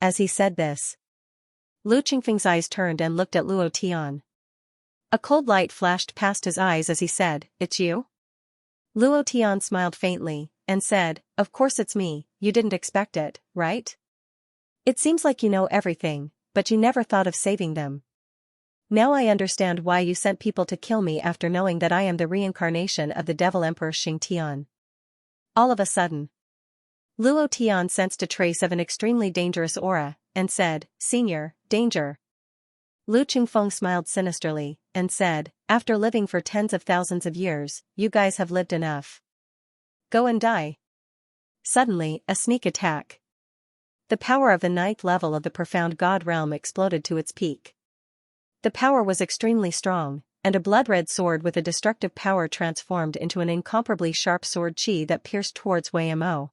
As he said this, Lu Qingfeng's eyes turned and looked at Luo Tian. A cold light flashed past his eyes as he said, it's you? Luo Tian smiled faintly, and said, of course it's me, you didn't expect it, right? It seems like you know everything, but you never thought of saving them. Now I understand why you sent people to kill me after knowing that I am the reincarnation of the Devil Emperor Xianxia. All of a sudden, Luo Tian sensed a trace of an extremely dangerous aura, and said, Senior, danger. Lu Qingfeng smiled sinisterly, and said, after living for tens of thousands of years, you guys have lived enough. Go and die. Suddenly, a sneak attack. The power of the 9th level of the Profound God realm exploded to its peak. The power was extremely strong, and a blood-red sword with a destructive power transformed into an incomparably sharp sword chi that pierced towards Wei Mo.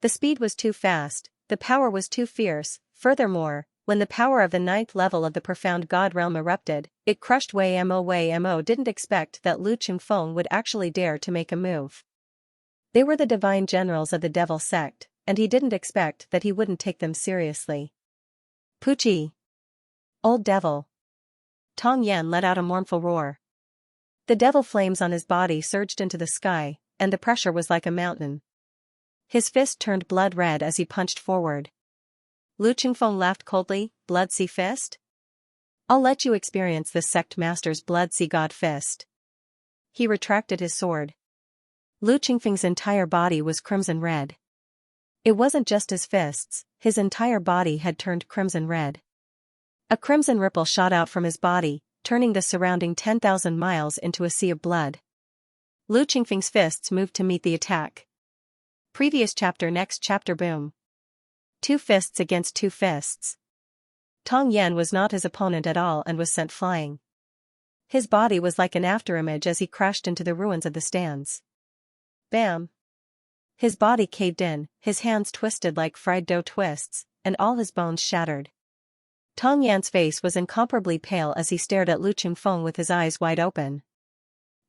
The speed was too fast, The power was too fierce. Furthermore, when the power of the ninth level of the profound God realm erupted, it crushed Wei Mo. Wei Mo didn't expect that Lu Qingfeng would actually dare to make a move. They were the divine generals of the devil sect, and he didn't expect that he wouldn't take them seriously. Pucci! Old devil! Tong Yan let out a mournful roar. The devil flames on his body surged into the sky, and the pressure was like a mountain. His fist turned blood red as he punched forward. Lu Qingfeng laughed coldly. Blood sea fist? I'll let you experience this sect master's blood sea god fist. He retracted his sword. Lu Qingfeng's entire body was crimson red. It wasn't just his fists, his entire body had turned crimson red. A crimson ripple shot out from his body, turning the surrounding 10,000 miles into a sea of blood. Lu Qingfeng's fists moved to meet the attack. Previous chapter. Next chapter. Boom. 2 fists against 2 fists. Tong Yan was not his opponent at all and was sent flying. His body was like an afterimage as he crashed into the ruins of the stands. Bam! His body caved in, his hands twisted like fried dough twists, and all his bones shattered. Tong Yan's face was incomparably pale as he stared at Lu Qingfeng with his eyes wide open.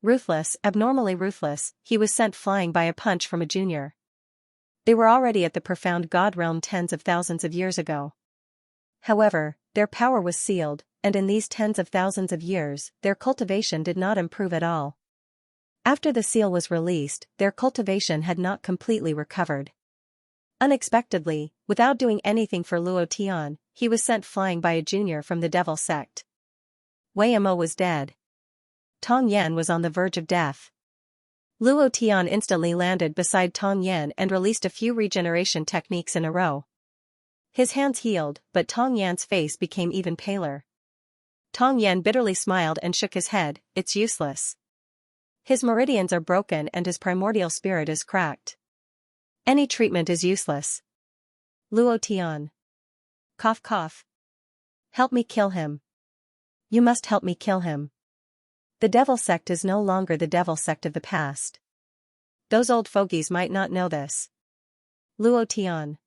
Ruthless, abnormally ruthless, he was sent flying by a punch from a junior. They were already at the profound God realm tens of thousands of years ago. However, their power was sealed, and in these tens of thousands of years, their cultivation did not improve at all. After the seal was released, their cultivation had not completely recovered. Unexpectedly, without doing anything for Luo Tian, he was sent flying by a junior from the devil sect. Wei Mo was dead. Tong Yan was on the verge of death. Luo Tian instantly landed beside Tong Yan and released a few regeneration techniques in a row. His hands healed, but Tong Yan's face became even paler. Tong Yan bitterly smiled and shook his head. It's useless. His meridians are broken and his primordial spirit is cracked. Any treatment is useless. Luo Tian. Cough cough. Help me kill him. You must help me kill him. The devil sect is no longer the devil sect of the past. Those old fogies might not know this. Luo Tian.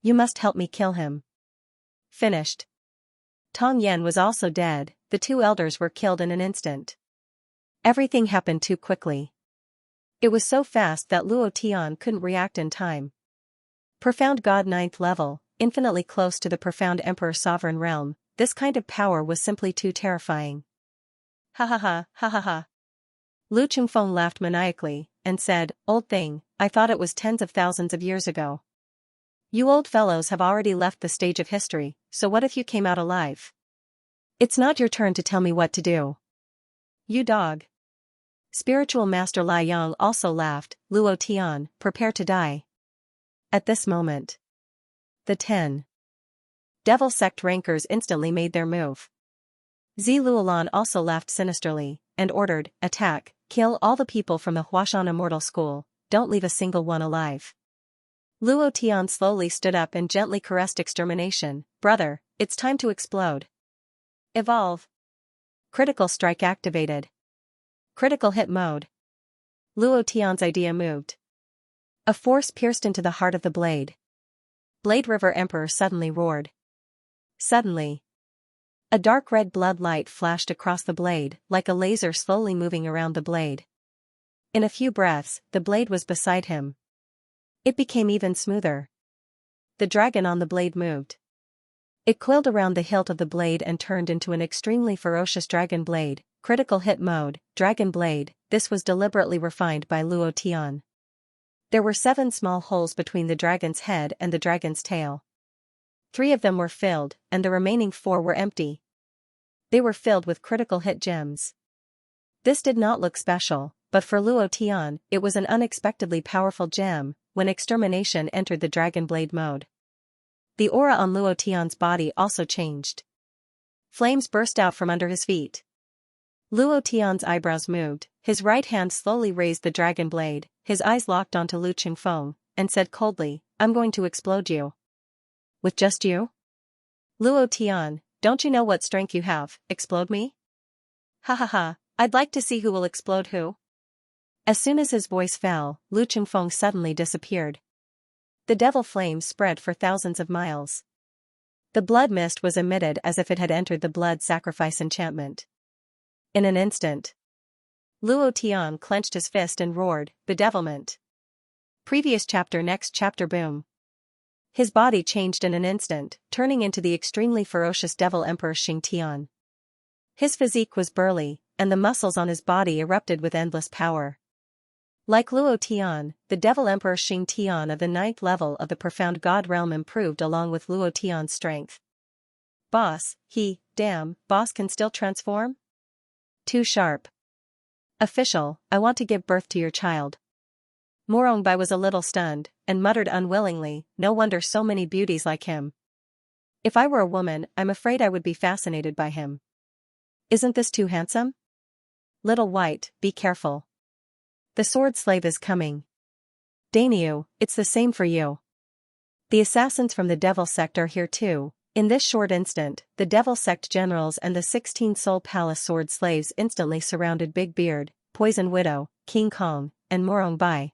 You must help me kill him. Finished. Tong Yan was also dead. The 2 elders were killed in an instant. Everything happened too quickly. It was so fast that Luo Tian couldn't react in time. Profound God 9th level, infinitely close to the profound Emperor Sovereign realm, this kind of power was simply too terrifying. Ha ha ha, ha ha ha. Lu Qingfeng laughed maniacally, and said, Old thing, I thought it was tens of thousands of years ago. You old fellows have already left the stage of history, so what if you came out alive? It's not your turn to tell me what to do. You dog. Spiritual Master Lai Yang also laughed. Luo Tian, prepare to die. At this moment, the 10 devil sect rankers instantly made their move. Zi Luolan also laughed sinisterly, and ordered, attack, kill all the people from the Huashan Immortal School, don't leave a single one alive. Luo Tian slowly stood up and gently caressed extermination. Brother, it's time to explode. Evolve. Critical strike activated. Critical hit mode. Luo Tian's idea moved. A force pierced into the heart of the blade. Blade River Emperor suddenly roared. Suddenly, a dark red blood light flashed across the blade, like a laser slowly moving around the blade. In a few breaths, the blade was beside him. It became even smoother. The dragon on the blade moved. It coiled around the hilt of the blade and turned into an extremely ferocious dragon blade. Critical hit mode, dragon blade. This was deliberately refined by Luo Tian. There were 7 small holes between the dragon's head and the dragon's tail. 3 of them were filled, and the remaining 4 were empty. They were filled with critical hit gems. This did not look special, but for Luo Tian, it was an unexpectedly powerful gem. When extermination entered the dragon blade mode, the aura on Luo Tian's body also changed. Flames burst out from under his feet. Luo Tian's eyebrows moved, his right hand slowly raised the dragon blade, his eyes locked onto Lu Qingfeng, and said coldly, I'm going to explode you. With just you? Luo Tian, don't you know what strength you have? Explode me? Ha ha ha, I'd like to see who will explode who. As soon as his voice fell, Lu Qingfeng suddenly disappeared. The devil flames spread for thousands of miles. The blood mist was emitted as if it had entered the blood sacrifice enchantment. In an instant, Luo Tian clenched his fist and roared, "Bedevilment!" Previous chapter. Next chapter. Boom. His body changed in an instant, turning into the extremely ferocious devil emperor Xianxia. His physique was burly, and the muscles on his body erupted with endless power. Like Luo Tian, the devil emperor Xianxia of the 9th level of the profound god realm improved along with Luo Tian's strength. Boss, boss can still transform? Too sharp. Official, I want to give birth to your child. Morongbai was a little stunned, and muttered unwillingly, no wonder so many beauties like him. If I were a woman, I'm afraid I would be fascinated by him. Isn't this too handsome? Little White, be careful. The sword slave is coming. Dainyu, it's the same for you. The assassins from the devil sect are here too. In this short instant, the devil sect generals and the 16 Soul Palace sword slaves instantly surrounded Big Beard, Poison Widow, King Kong, and Morongbai.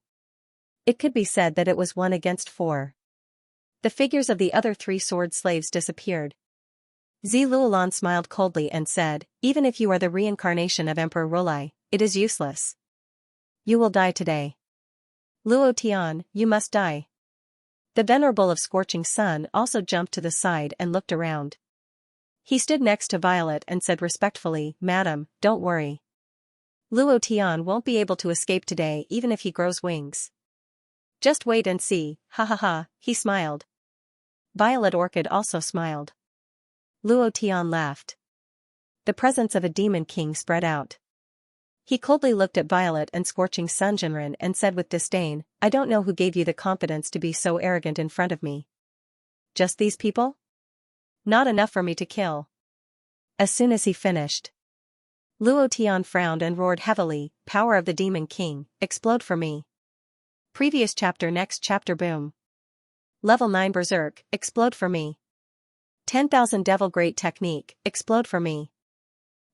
It could be said that it was 1 against 4. The figures of the other 3 sword slaves disappeared. Ziluolan smiled coldly and said, even if you are the reincarnation of Emperor Rolai, it is useless. You will die today. Luo Tian, you must die. The Venerable of Scorching Sun also jumped to the side and looked around. He stood next to Violet and said respectfully, Madam, don't worry. Luo Tian won't be able to escape today even if he grows wings. Just wait and see, ha ha ha, he smiled. Violet Orchid also smiled. Luo Tian laughed. The presence of a demon king spread out. He coldly looked at Violet and Scorching Sun Jinren and said with disdain, I don't know who gave you the confidence to be so arrogant in front of me. Just these people? Not enough for me to kill. As soon as he finished, Luo Tian frowned and roared heavily, Power of the Demon King, explode for me. Previous chapter. Next chapter. Boom. Level 9 Berserk, explode for me. 10,000 Devil Great Technique, explode for me.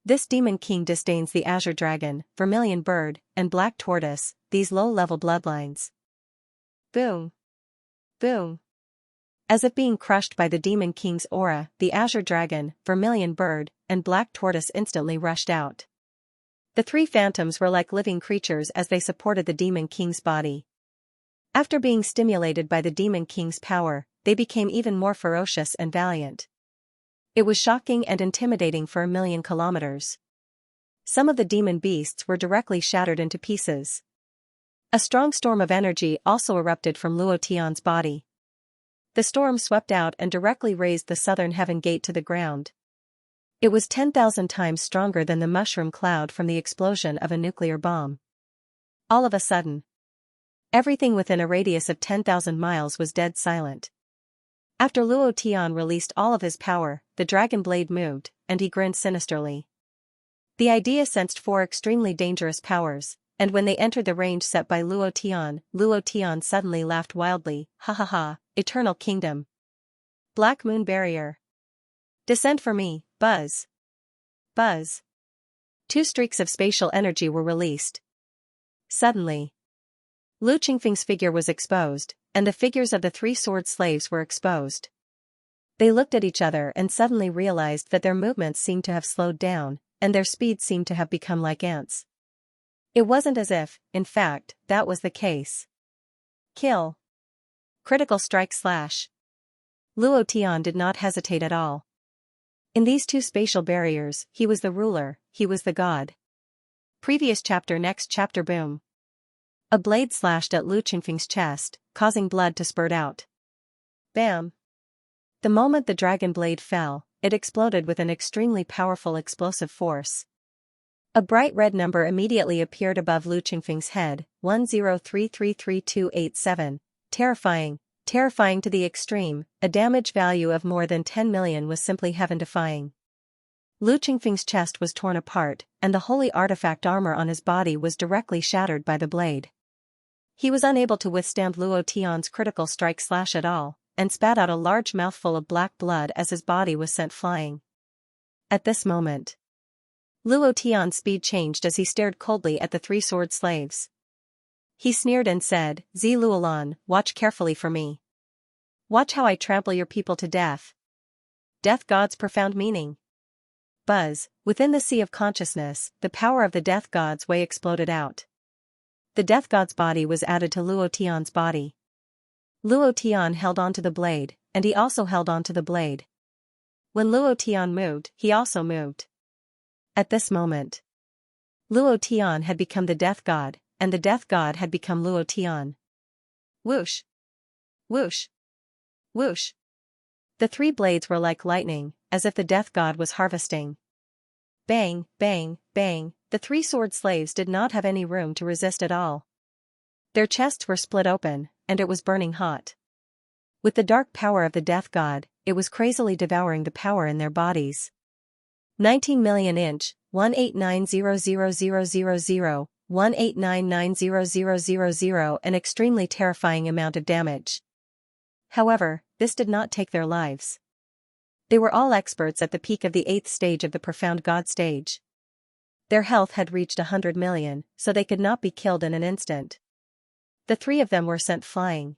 This Demon King disdains the Azure Dragon, Vermilion Bird, and Black Tortoise, these low-level bloodlines. Boom. Boom. As if being crushed by the Demon King's aura, the Azure Dragon, Vermilion Bird, and Black Tortoise instantly rushed out. The 3 phantoms were like living creatures as they supported the Demon King's body. After being stimulated by the Demon King's power, they became even more ferocious and valiant. It was shocking and intimidating for 1,000,000 kilometers. Some of the demon beasts were directly shattered into pieces. A strong storm of energy also erupted from Luo Tian's body. The storm swept out and directly razed the southern heaven gate to the ground. It was 10,000 times stronger than the mushroom cloud from the explosion of a nuclear bomb. All of a sudden, everything within a radius of 10,000 miles was dead silent. After Luo Tian released all of his power, the dragon blade moved, and he grinned sinisterly. The idea sensed 4 extremely dangerous powers, and when they entered the range set by Luo Tian suddenly laughed wildly, ha ha ha, Eternal Kingdom. Black Moon Barrier. Descend for me, buzz. Buzz. 2 streaks of spatial energy were released. Suddenly, Lu Qingfeng's figure was exposed, and the figures of the 3 sword slaves were exposed. They looked at each other and suddenly realized that their movements seemed to have slowed down, and their speed seemed to have become like ants. It wasn't as if, in fact, that was the case. Kill. Critical strike slash. Luo Tian did not hesitate at all. In these 2 spatial barriers, he was the ruler, he was the god. Previous chapter. Next chapter. Boom. A blade slashed at Lu Qingfeng's chest, causing blood to spurt out. Bam! The moment the dragon blade fell, it exploded with an extremely powerful explosive force. A bright red number immediately appeared above Lu Qingfeng's head, 10333287. Terrifying to the extreme, a damage value of more than 10 million was simply heaven-defying. Lu Qingfeng's chest was torn apart, and the holy artifact armor on his body was directly shattered by the blade. He was unable to withstand Luo Tian's critical strike slash at all, and spat out a large mouthful of black blood as his body was sent flying. At this moment, Luo Tian's speed changed as he stared coldly at the 3 sword slaves. He sneered and said, Ziluolan, watch carefully for me. Watch how I trample your people to death. Death God's profound meaning. Buzz, within the sea of consciousness, the power of the Death God's way exploded out. The Death God's body was added to Luo Tian's body. Luo Tian held onto the blade, and he also held onto the blade. When Luo Tian moved, he also moved. At this moment, Luo Tian had become the Death God, and the Death God had become Luo Tian. Whoosh! Whoosh! Whoosh! The three blades were like lightning, as if the Death God was harvesting. Bang, bang, bang, the three sword slaves did not have any room to resist at all. Their chests were split open, and it was burning hot. With the dark power of the Death God, it was crazily devouring the power in their bodies. 19 million inch, 189000000, 189900000, an extremely terrifying amount of damage. However, this did not take their lives. They were all experts at the peak of the 8th stage of the Profound God stage. Their health had reached 100 million, so they could not be killed in an instant. The three of them were sent flying.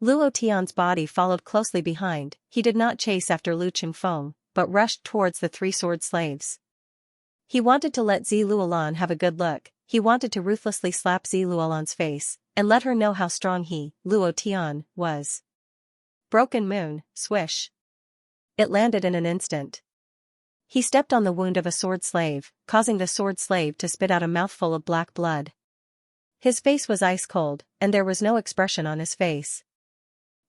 Luo Tian's body followed closely behind. He did not chase after Lu Qingfeng, but rushed towards the three sword slaves. He wanted to let Zi Luolan have a good look. He wanted to ruthlessly slap Zi Luolan's face, and let her know how strong he, Luo Tian, was. Broken moon, swish. It landed in an instant. He stepped on the wound of a sword slave, causing the sword slave to spit out a mouthful of black blood. His face was ice cold, and there was no expression on his face.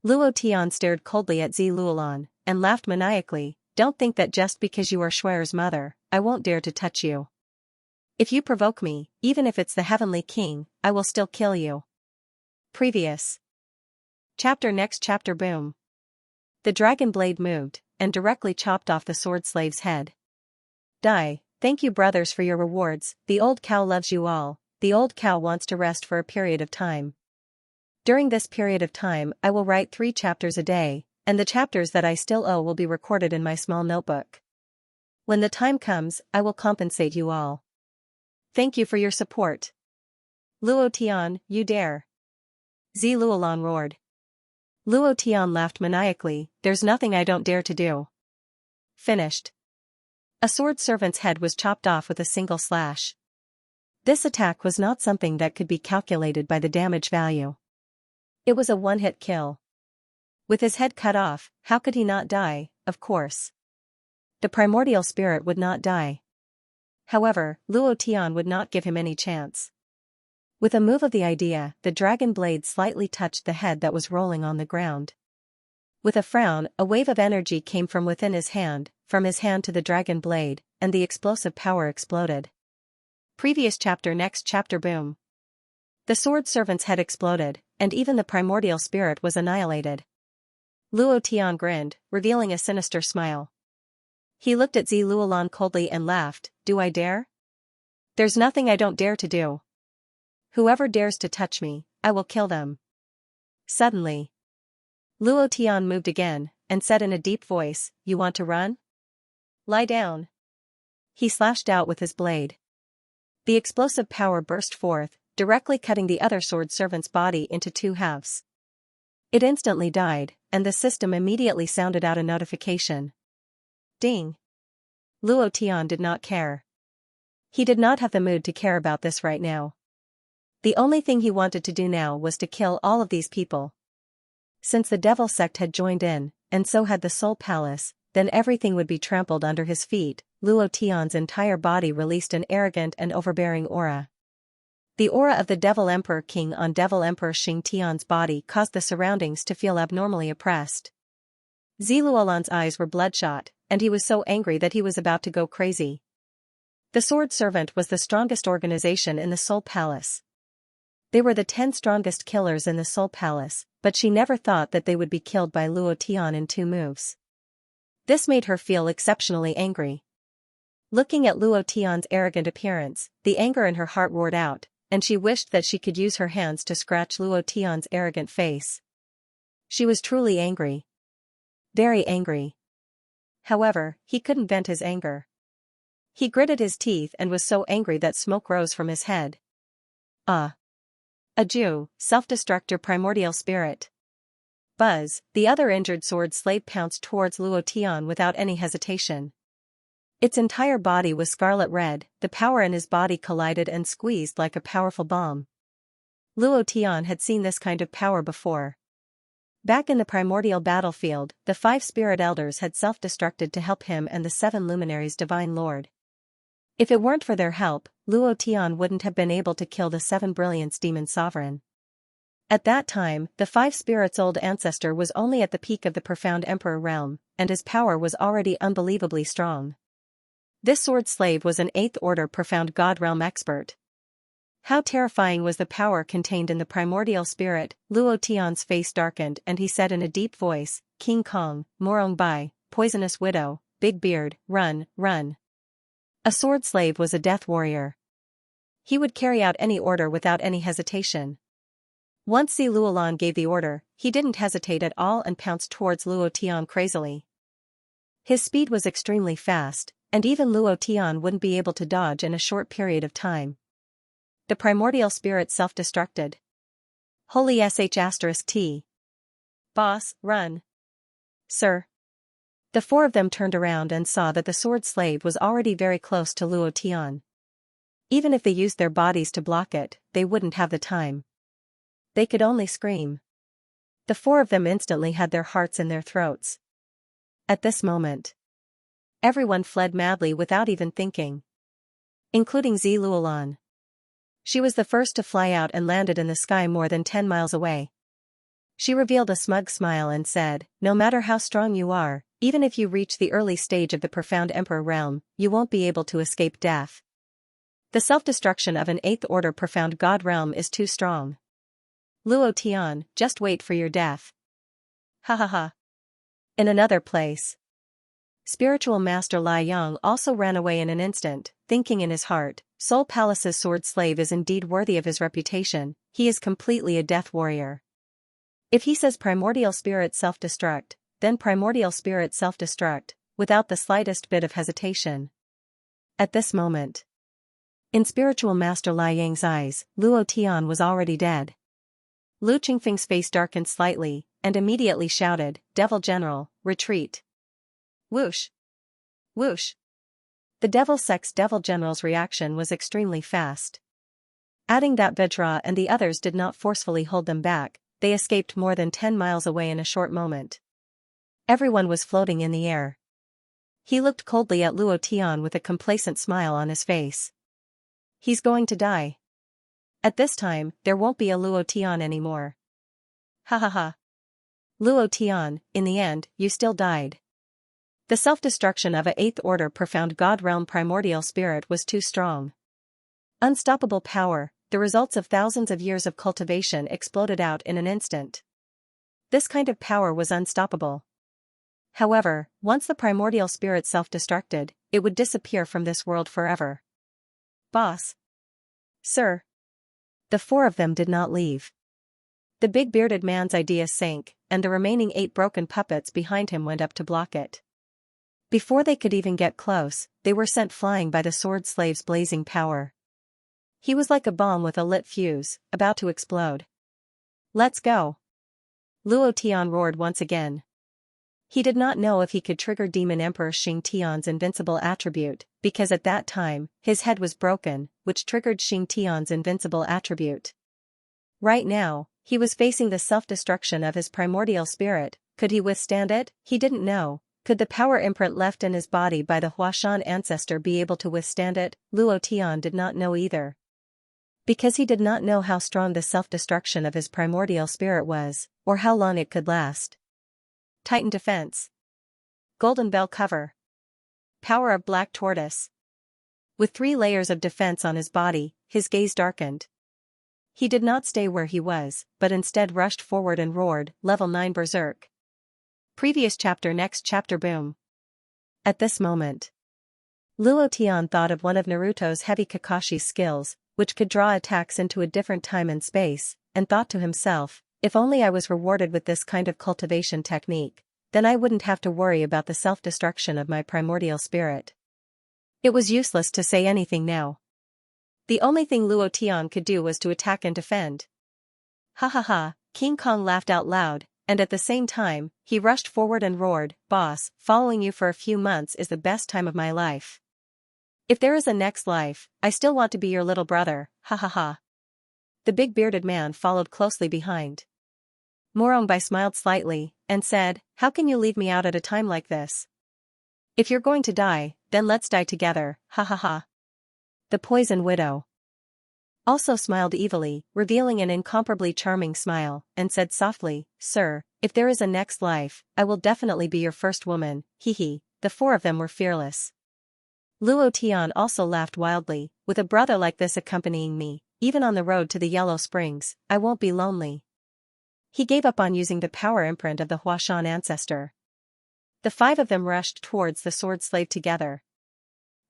Luo Tian stared coldly at Zi Luolan, and laughed maniacally. Don't think that just because you are Shuer's mother, I won't dare to touch you. If you provoke me, even if it's the Heavenly King, I will still kill you. Previous chapter. Next chapter. Boom. The dragon blade moved, and directly chopped off the sword slave's head. Die, thank you brothers for your rewards, the old cow loves you all, the old cow wants to rest for a period of time. During this period of time I will write 3 chapters a day, and the chapters that I still owe will be recorded in my small notebook. When the time comes, I will compensate you all. Thank you for your support. Luo Tian, you dare. Zi Luolan roared. Luo Tian laughed maniacally, there's nothing I don't dare to do. Finished. A sword servant's head was chopped off with a single slash. This attack was not something that could be calculated by the damage value. It was a one-hit kill. With his head cut off, how could he not die? Of course. The primordial spirit would not die. However, Luo Tian would not give him any chance. With a move of the idea, the dragon blade slightly touched the head that was rolling on the ground. With a frown, a wave of energy came from within his hand, from his hand to the dragon blade, and the explosive power exploded. Previous chapter. Next chapter. Boom. The sword servant's head exploded, and even the primordial spirit was annihilated. Luo Tian grinned, revealing a sinister smile. He looked at Zi Luolan coldly and laughed, do I dare? There's nothing I don't dare to do. Whoever dares to touch me, I will kill them. Suddenly, Luo Tian moved again, and said in a deep voice, you want to run? Lie down. He slashed out with his blade. The explosive power burst forth, directly cutting the other sword servant's body into 2 halves. It instantly died, and the system immediately sounded out a notification. Ding. Luo Tian did not care. He did not have the mood to care about this right now. The only thing he wanted to do now was to kill all of these people. Since the devil sect had joined in, and so had the Soul Palace, then everything would be trampled under his feet. Luo Tian's entire body released an arrogant and overbearing aura. The aura of the Devil Emperor King on Devil Emperor Xianxia's body caused the surroundings to feel abnormally oppressed. Zi Luolan's eyes were bloodshot, and he was so angry that he was about to go crazy. The Sword Servant was the strongest organization in the Soul Palace. They were the 10 strongest killers in the Soul Palace, but she never thought that they would be killed by Luo Tian in 2 moves. This made her feel exceptionally angry. Looking at Luo Tian's arrogant appearance, the anger in her heart roared out, and she wished that she could use her hands to scratch Luo Tian's arrogant face. She was truly angry. Very angry. However, he couldn't vent his anger. He gritted his teeth and was so angry that smoke rose from his head. Ah. A Jew, self-destructor primordial spirit. Buzz, the other injured sword slave pounced towards Luo Tian without any hesitation. Its entire body was scarlet red, the power in his body collided and squeezed like a powerful bomb. Luo Tian had seen this kind of power before. Back in the primordial battlefield, the 5 spirit elders had self-destructed to help him and the 7 luminaries divine lord. If it weren't for their help, Luo Tian wouldn't have been able to kill the 7 brilliance demon sovereign. At that time, the 5 spirits' old ancestor was only at the peak of the profound emperor realm, and his power was already unbelievably strong. This sword slave was an 8th order profound god realm expert. How terrifying was the power contained in the primordial spirit. Luo Tian's face darkened and he said in a deep voice, King Kong, Morong Bai, poisonous widow, big beard, run, run. A sword slave was a death warrior. He would carry out any order without any hesitation. Once Si Luolan gave the order, he didn't hesitate at all and pounced towards Luo Tian crazily. His speed was extremely fast, and even Luo Tian wouldn't be able to dodge in a short period of time. The primordial spirit self-destructed. Holy sh*t. Boss, run. Sir. The 4 of them turned around and saw that the sword slave was already very close to Luo Tian. Even if they used their bodies to block it, they wouldn't have the time. They could only scream. The 4 of them instantly had their hearts in their throats. At this moment, everyone fled madly without even thinking. Including Zi Luolan. She was the first to fly out and landed in the sky more than 10 miles away. She revealed a smug smile and said, no matter how strong you are, even if you reach the early stage of the profound emperor realm, you won't be able to escape death. The self-destruction of an 8th order profound god realm is too strong. Luo Tian, just wait for your death. Ha ha ha. In another place, spiritual master Lai Yang also ran away in an instant, thinking in his heart, Soul Palace's sword slave is indeed worthy of his reputation, he is completely a death warrior. If he says primordial spirit self-destruct, then primordial spirit self-destruct, without the slightest bit of hesitation. At this moment, in spiritual master Lai Yang's eyes, Luo Tian was already dead. Lu Qingfeng's face darkened slightly, and immediately shouted, Devil General, retreat. Whoosh! Whoosh! The Devil Sect's Devil General's reaction was extremely fast. Adding that Vedra and the others did not forcefully hold them back, they escaped more than 10 miles away in a short moment. Everyone was floating in the air. He looked coldly at Luo Tian with a complacent smile on his face. He's going to die. At this time, there won't be a Luo Tian anymore. Ha ha ha. Luo Tian, in the end, you still died. The self-destruction of a 8th order profound god realm primordial spirit was too strong. Unstoppable power, the results of thousands of years of cultivation exploded out in an instant. This kind of power was unstoppable. However, once the primordial spirit self-destructed, it would disappear from this world forever. Boss. Sir. The 4 of them did not leave. The big bearded man's idea sank, and the remaining 8 broken puppets behind him went up to block it. Before they could even get close, they were sent flying by the sword slave's blazing power. He was like a bomb with a lit fuse, about to explode. Let's go. Luo Tian roared once again. He did not know if he could trigger Demon Emperor Xing Tian's invincible attribute, because at that time, his head was broken, which triggered Xing Tian's invincible attribute. Right now, he was facing the self-destruction of his primordial spirit. Could he withstand it? He didn't know. Could the power imprint left in his body by the Huashan ancestor be able to withstand it? Luo Tian did not know either. Because he did not know how strong the self-destruction of his primordial spirit was, or how long it could last. Titan Defense. Golden Bell Cover. Power of Black Tortoise. With 3 layers of defense on his body, his gaze darkened. He did not stay where he was, but instead rushed forward and roared, Level 9 Berserk. Previous chapter next chapter boom. At this moment, Luo Tian thought of one of Naruto's heavy Kakashi's skills, which could draw attacks into a different time and space, and thought to himself, if only I was rewarded with this kind of cultivation technique, then I wouldn't have to worry about the self-destruction of my primordial spirit. It was useless to say anything now. The only thing Luo Tian could do was to attack and defend. Ha ha ha, King Kong laughed out loud, and at the same time, he rushed forward and roared, "Boss, following you for a few months is the best time of my life. If there is a next life, I still want to be your little brother, ha ha ha." The big bearded man followed closely behind. Morongbai smiled slightly, and said, "How can you leave me out at a time like this? If you're going to die, then let's die together, ha ha ha." The poison widow also smiled evilly, revealing an incomparably charming smile, and said softly, "Sir, if there is a next life, I will definitely be your first woman, hee hee." The four of them were fearless. Luo Tian also laughed wildly, "With a brother like this accompanying me, even on the road to the Yellow Springs, I won't be lonely." He gave up on using the power imprint of the Huashan ancestor. The five of them rushed towards the sword slave together.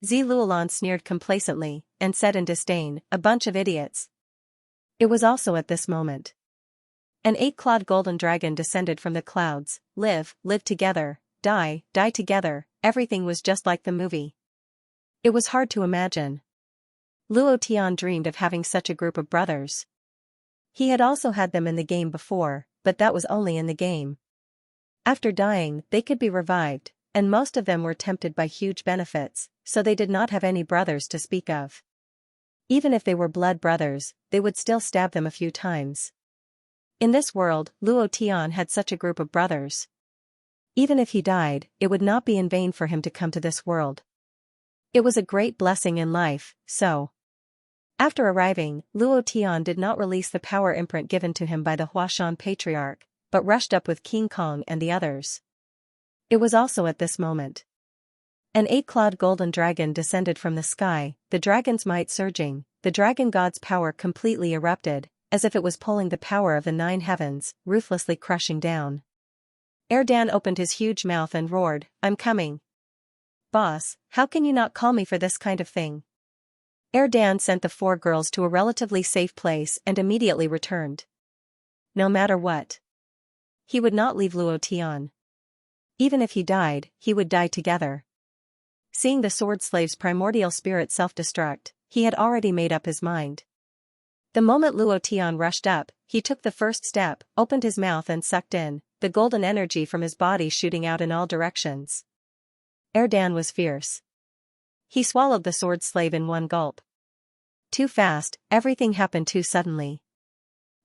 Zi Luolan sneered complacently, and said in disdain, "A bunch of idiots." It was also at this moment. An 8-clawed golden dragon descended from the clouds. Live together, die together, everything was just like the movie. It was hard to imagine. Luo Tian dreamed of having such a group of brothers. He had also had them in the game before, but that was only in the game. After dying, they could be revived, and most of them were tempted by huge benefits, so they did not have any brothers to speak of. Even if they were blood brothers, they would still stab them a few times. In this world, Luo Tian had such a group of brothers. Even if he died, it would not be in vain for him to come to this world. It was a great blessing in life, so. After arriving, Luo Tian did not release the power imprint given to him by the Huashan patriarch, but rushed up with King Kong and the others. It was also at this moment. An 8-clawed golden dragon descended from the sky, the dragon's might surging, the dragon god's power completely erupted, as if it was pulling the power of the 9 heavens, ruthlessly crushing down. Erdan opened his huge mouth and roared, "I'm coming. Boss, how can you not call me for this kind of thing?" Erdan sent the 4 girls to a relatively safe place and immediately returned. No matter what, he would not leave Luo Tian. Even if he died, he would die together. Seeing the sword slave's primordial spirit self-destruct, he had already made up his mind. The moment Luo Tian rushed up, he took the first step, opened his mouth and sucked in, the golden energy from his body shooting out in all directions. Erdan was fierce. He swallowed the sword slave in one gulp. Too fast, everything happened too suddenly.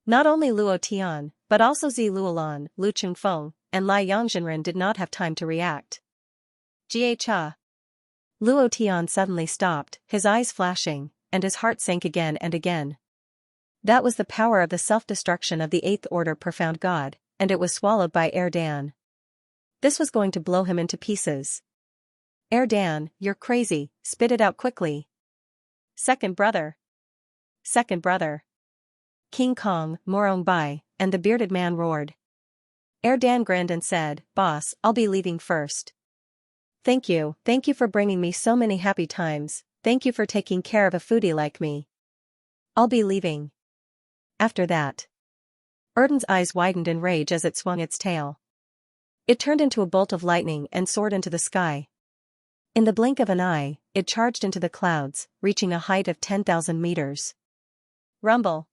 Not only Luo Tian, but also Zi Luolan, Lu Chengfeng, and Lai Yangzhenren did not have time to react. Jie Cha. Luo Tian suddenly stopped, his eyes flashing, and his heart sank again and again. That was the power of the self-destruction of the 8th Order Profound God, and it was swallowed by Erdan. This was going to blow him into pieces. "Erdan, you're crazy, spit it out quickly." Second brother. Second brother. King Kong, Morongbai, and the bearded man roared. Erdan grinned and said, "Boss, I'll be leaving first. Thank you for bringing me so many happy times, thank you for taking care of a foodie like me. I'll be leaving." After that, Erdan's eyes widened in rage as it swung its tail. It turned into a bolt of lightning and soared into the sky. In the blink of an eye, it charged into the clouds, reaching a height of 10,000 meters. Rumble.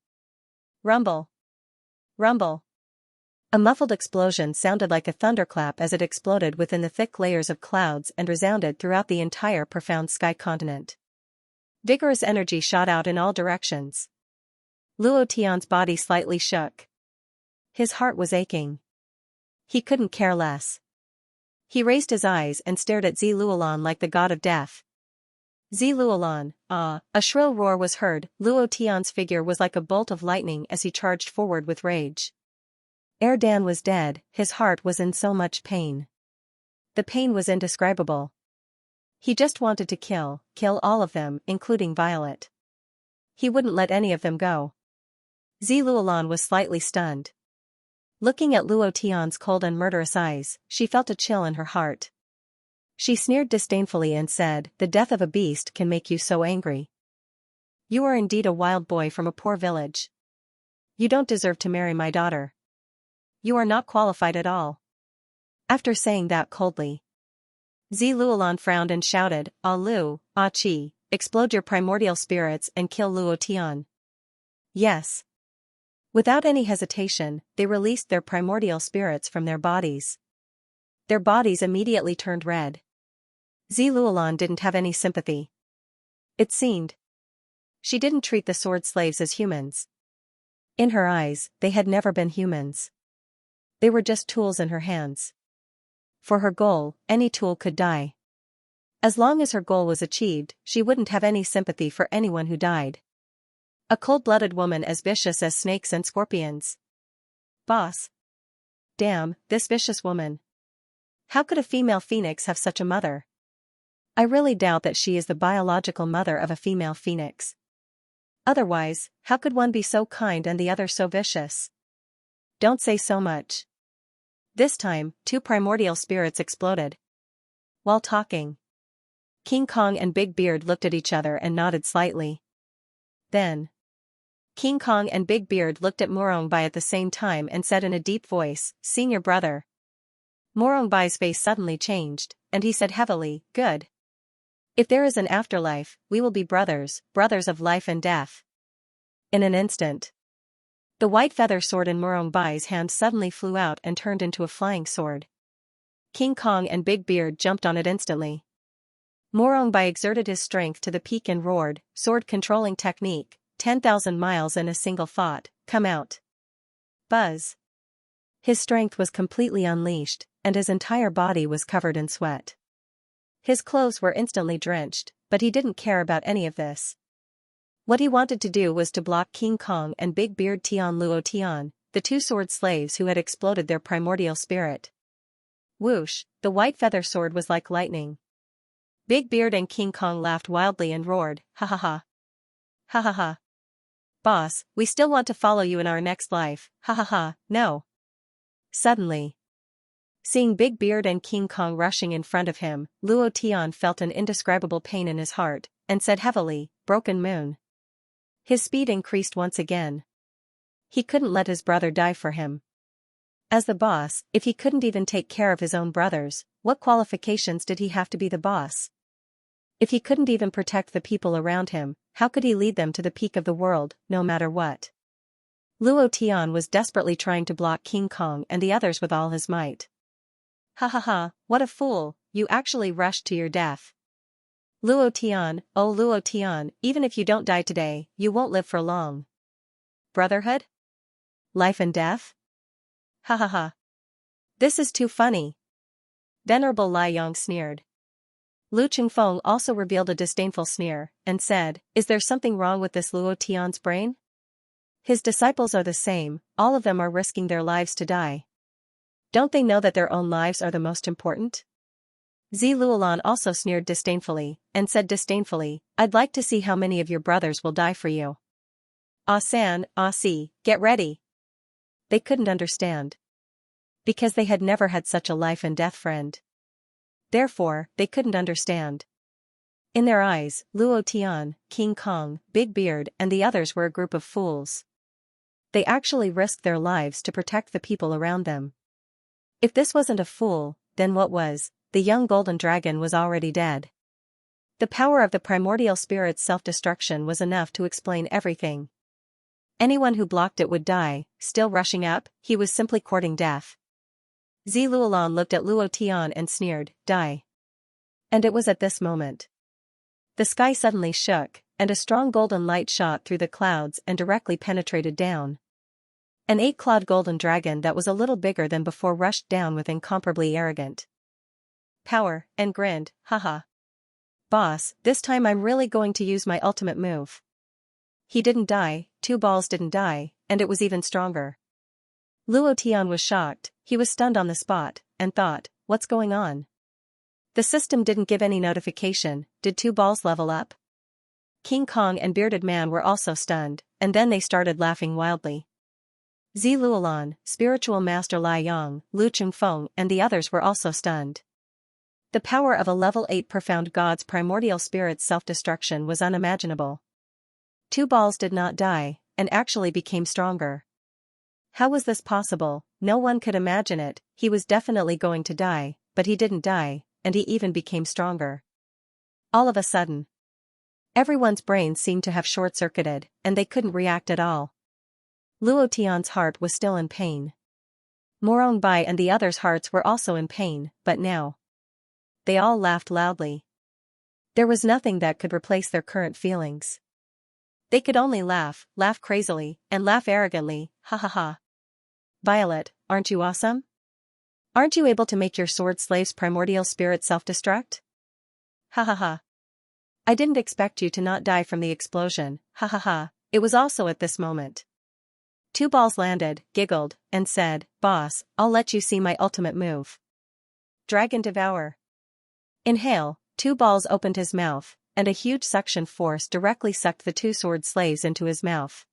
Rumble. Rumble. A muffled explosion sounded like a thunderclap as it exploded within the thick layers of clouds and resounded throughout the entire profound sky continent. Vigorous energy shot out in all directions. Luo Tian's body slightly shook. His heart was aching. He couldn't care less. He raised his eyes and stared at Zi Luolan like the god of death. Zi Luolan, ah! A shrill roar was heard. Luo Tian's figure was like a bolt of lightning as he charged forward with rage. Erdan was dead, his heart was in so much pain. The pain was indescribable. He just wanted to kill all of them, including Violet. He wouldn't let any of them go. Zi Luolan was slightly stunned. Looking at Luo Tian's cold and murderous eyes, she felt a chill in her heart. She sneered disdainfully and said, "The death of a beast can make you so angry. You are indeed a wild boy from a poor village. You don't deserve to marry my daughter. You are not qualified at all." After saying that coldly, Zi Luolan frowned and shouted, "Ah Lu, Ah Chi, explode your primordial spirits and kill Luo Tian." Yes. Without any hesitation, they released their primordial spirits from their bodies. Their bodies immediately turned red. Ziluolan didn't have any sympathy. It seemed. She didn't treat the sword slaves as humans. In her eyes, they had never been humans. They were just tools in her hands. For her goal, any tool could die. As long as her goal was achieved, she wouldn't have any sympathy for anyone who died. A cold-blooded woman as vicious as snakes and scorpions. Boss. Damn, this vicious woman. How could a female phoenix have such a mother? I really doubt that she is the biological mother of a female phoenix. Otherwise, how could one be so kind and the other so vicious? Don't say so much. This time, two primordial spirits exploded. While talking, King Kong and Big Beard looked at each other and nodded slightly. Then, King Kong and Big Beard looked at Morongbai's at the same time and said in a deep voice, "Senior brother." Morongbai's face suddenly changed, and he said heavily, "Good. If there is an afterlife, we will be brothers, brothers of life and death." In an instant, the white feather sword in Morongbai's hand suddenly flew out and turned into a flying sword. King Kong and Big Beard jumped on it instantly. Morongbai exerted his strength to the peak and roared, "Sword controlling technique, 10,000 miles in a single thought, come out." Buzz. His strength was completely unleashed, and his entire body was covered in sweat. His clothes were instantly drenched, but he didn't care about any of this. What he wanted to do was to block King Kong and Big Beard Tian Luo Tian, the two sword slaves who had exploded their primordial spirit. Whoosh, the white feather sword was like lightning. Big Beard and King Kong laughed wildly and roared, "Ha ha ha. Ha ha ha. Boss, we still want to follow you in our next life, ha ha ha, no." Suddenly, seeing Big Beard and King Kong rushing in front of him, Luo Tian felt an indescribable pain in his heart, and said heavily, "Broken moon." His speed increased once again. He couldn't let his brother die for him. As the boss, if he couldn't even take care of his own brothers, what qualifications did he have to be the boss? If he couldn't even protect the people around him, how could he lead them to the peak of the world, no matter what? Luo Tian was desperately trying to block King Kong and the others with all his might. "Ha ha ha, what a fool, you actually rushed to your death. Luo Tian, oh Luo Tian, even if you don't die today, you won't live for long. Brotherhood? Life and death? Ha ha ha. This is too funny." Venerable Lai Yong sneered. Lu Qingfeng also revealed a disdainful sneer, and said, "Is there something wrong with this Luo Tian's brain? His disciples are the same, all of them are risking their lives to die. Don't they know that their own lives are the most important?" Ziluolan also sneered disdainfully, and said disdainfully, "I'd like to see how many of your brothers will die for you. Ah San, ah Si, get ready." They couldn't understand. Because they had never had such a life and death friend. Therefore, they couldn't understand. In their eyes, Luo Tian, King Kong, Big Beard and the others were a group of fools. They actually risked their lives to protect the people around them. If this wasn't a fool, then what was? The young golden dragon was already dead. The power of the primordial spirit's self-destruction was enough to explain everything. Anyone who blocked it would die, still rushing up, he was simply courting death. Ziluolan looked at Luo Tian and sneered, "Die." And it was at this moment. The sky suddenly shook, and a strong golden light shot through the clouds and directly penetrated down. An 8-clawed golden dragon that was a little bigger than before rushed down with incomparably arrogant power, and grinned, "Haha. Boss, this time I'm really going to use my ultimate move." He didn't die, two balls didn't die, and it was even stronger. Luo Tian was shocked, he was stunned on the spot, and thought, what's going on? The system didn't give any notification, did two balls level up? King Kong and Bearded Man were also stunned, and then they started laughing wildly. Ziluolan, Spiritual Master Lai Yang, Lu Qingfeng and the others were also stunned. The power of a level 8 profound god's primordial spirit's self-destruction was unimaginable. Two balls did not die, and actually became stronger. How was this possible? No one could imagine it. He was definitely going to die, but he didn't die, and he even became stronger. All of a sudden, everyone's brains seemed to have short-circuited, and they couldn't react at all. Luo Tian's heart was still in pain. Morong Bai and the others' hearts were also in pain, but now they all laughed loudly. There was nothing that could replace their current feelings. They could only laugh crazily, and laugh arrogantly, ha ha ha. Violet, aren't you awesome? Aren't you able to make your sword slave's primordial spirit self-destruct? Ha ha ha. I didn't expect you to not die from the explosion, ha ha ha. It was also at this moment. Two balls landed, giggled, and said, Boss, I'll let you see my ultimate move. Dragon Devour. Inhale. Two balls opened his mouth, and a huge suction force directly sucked the two sword slaves into his mouth.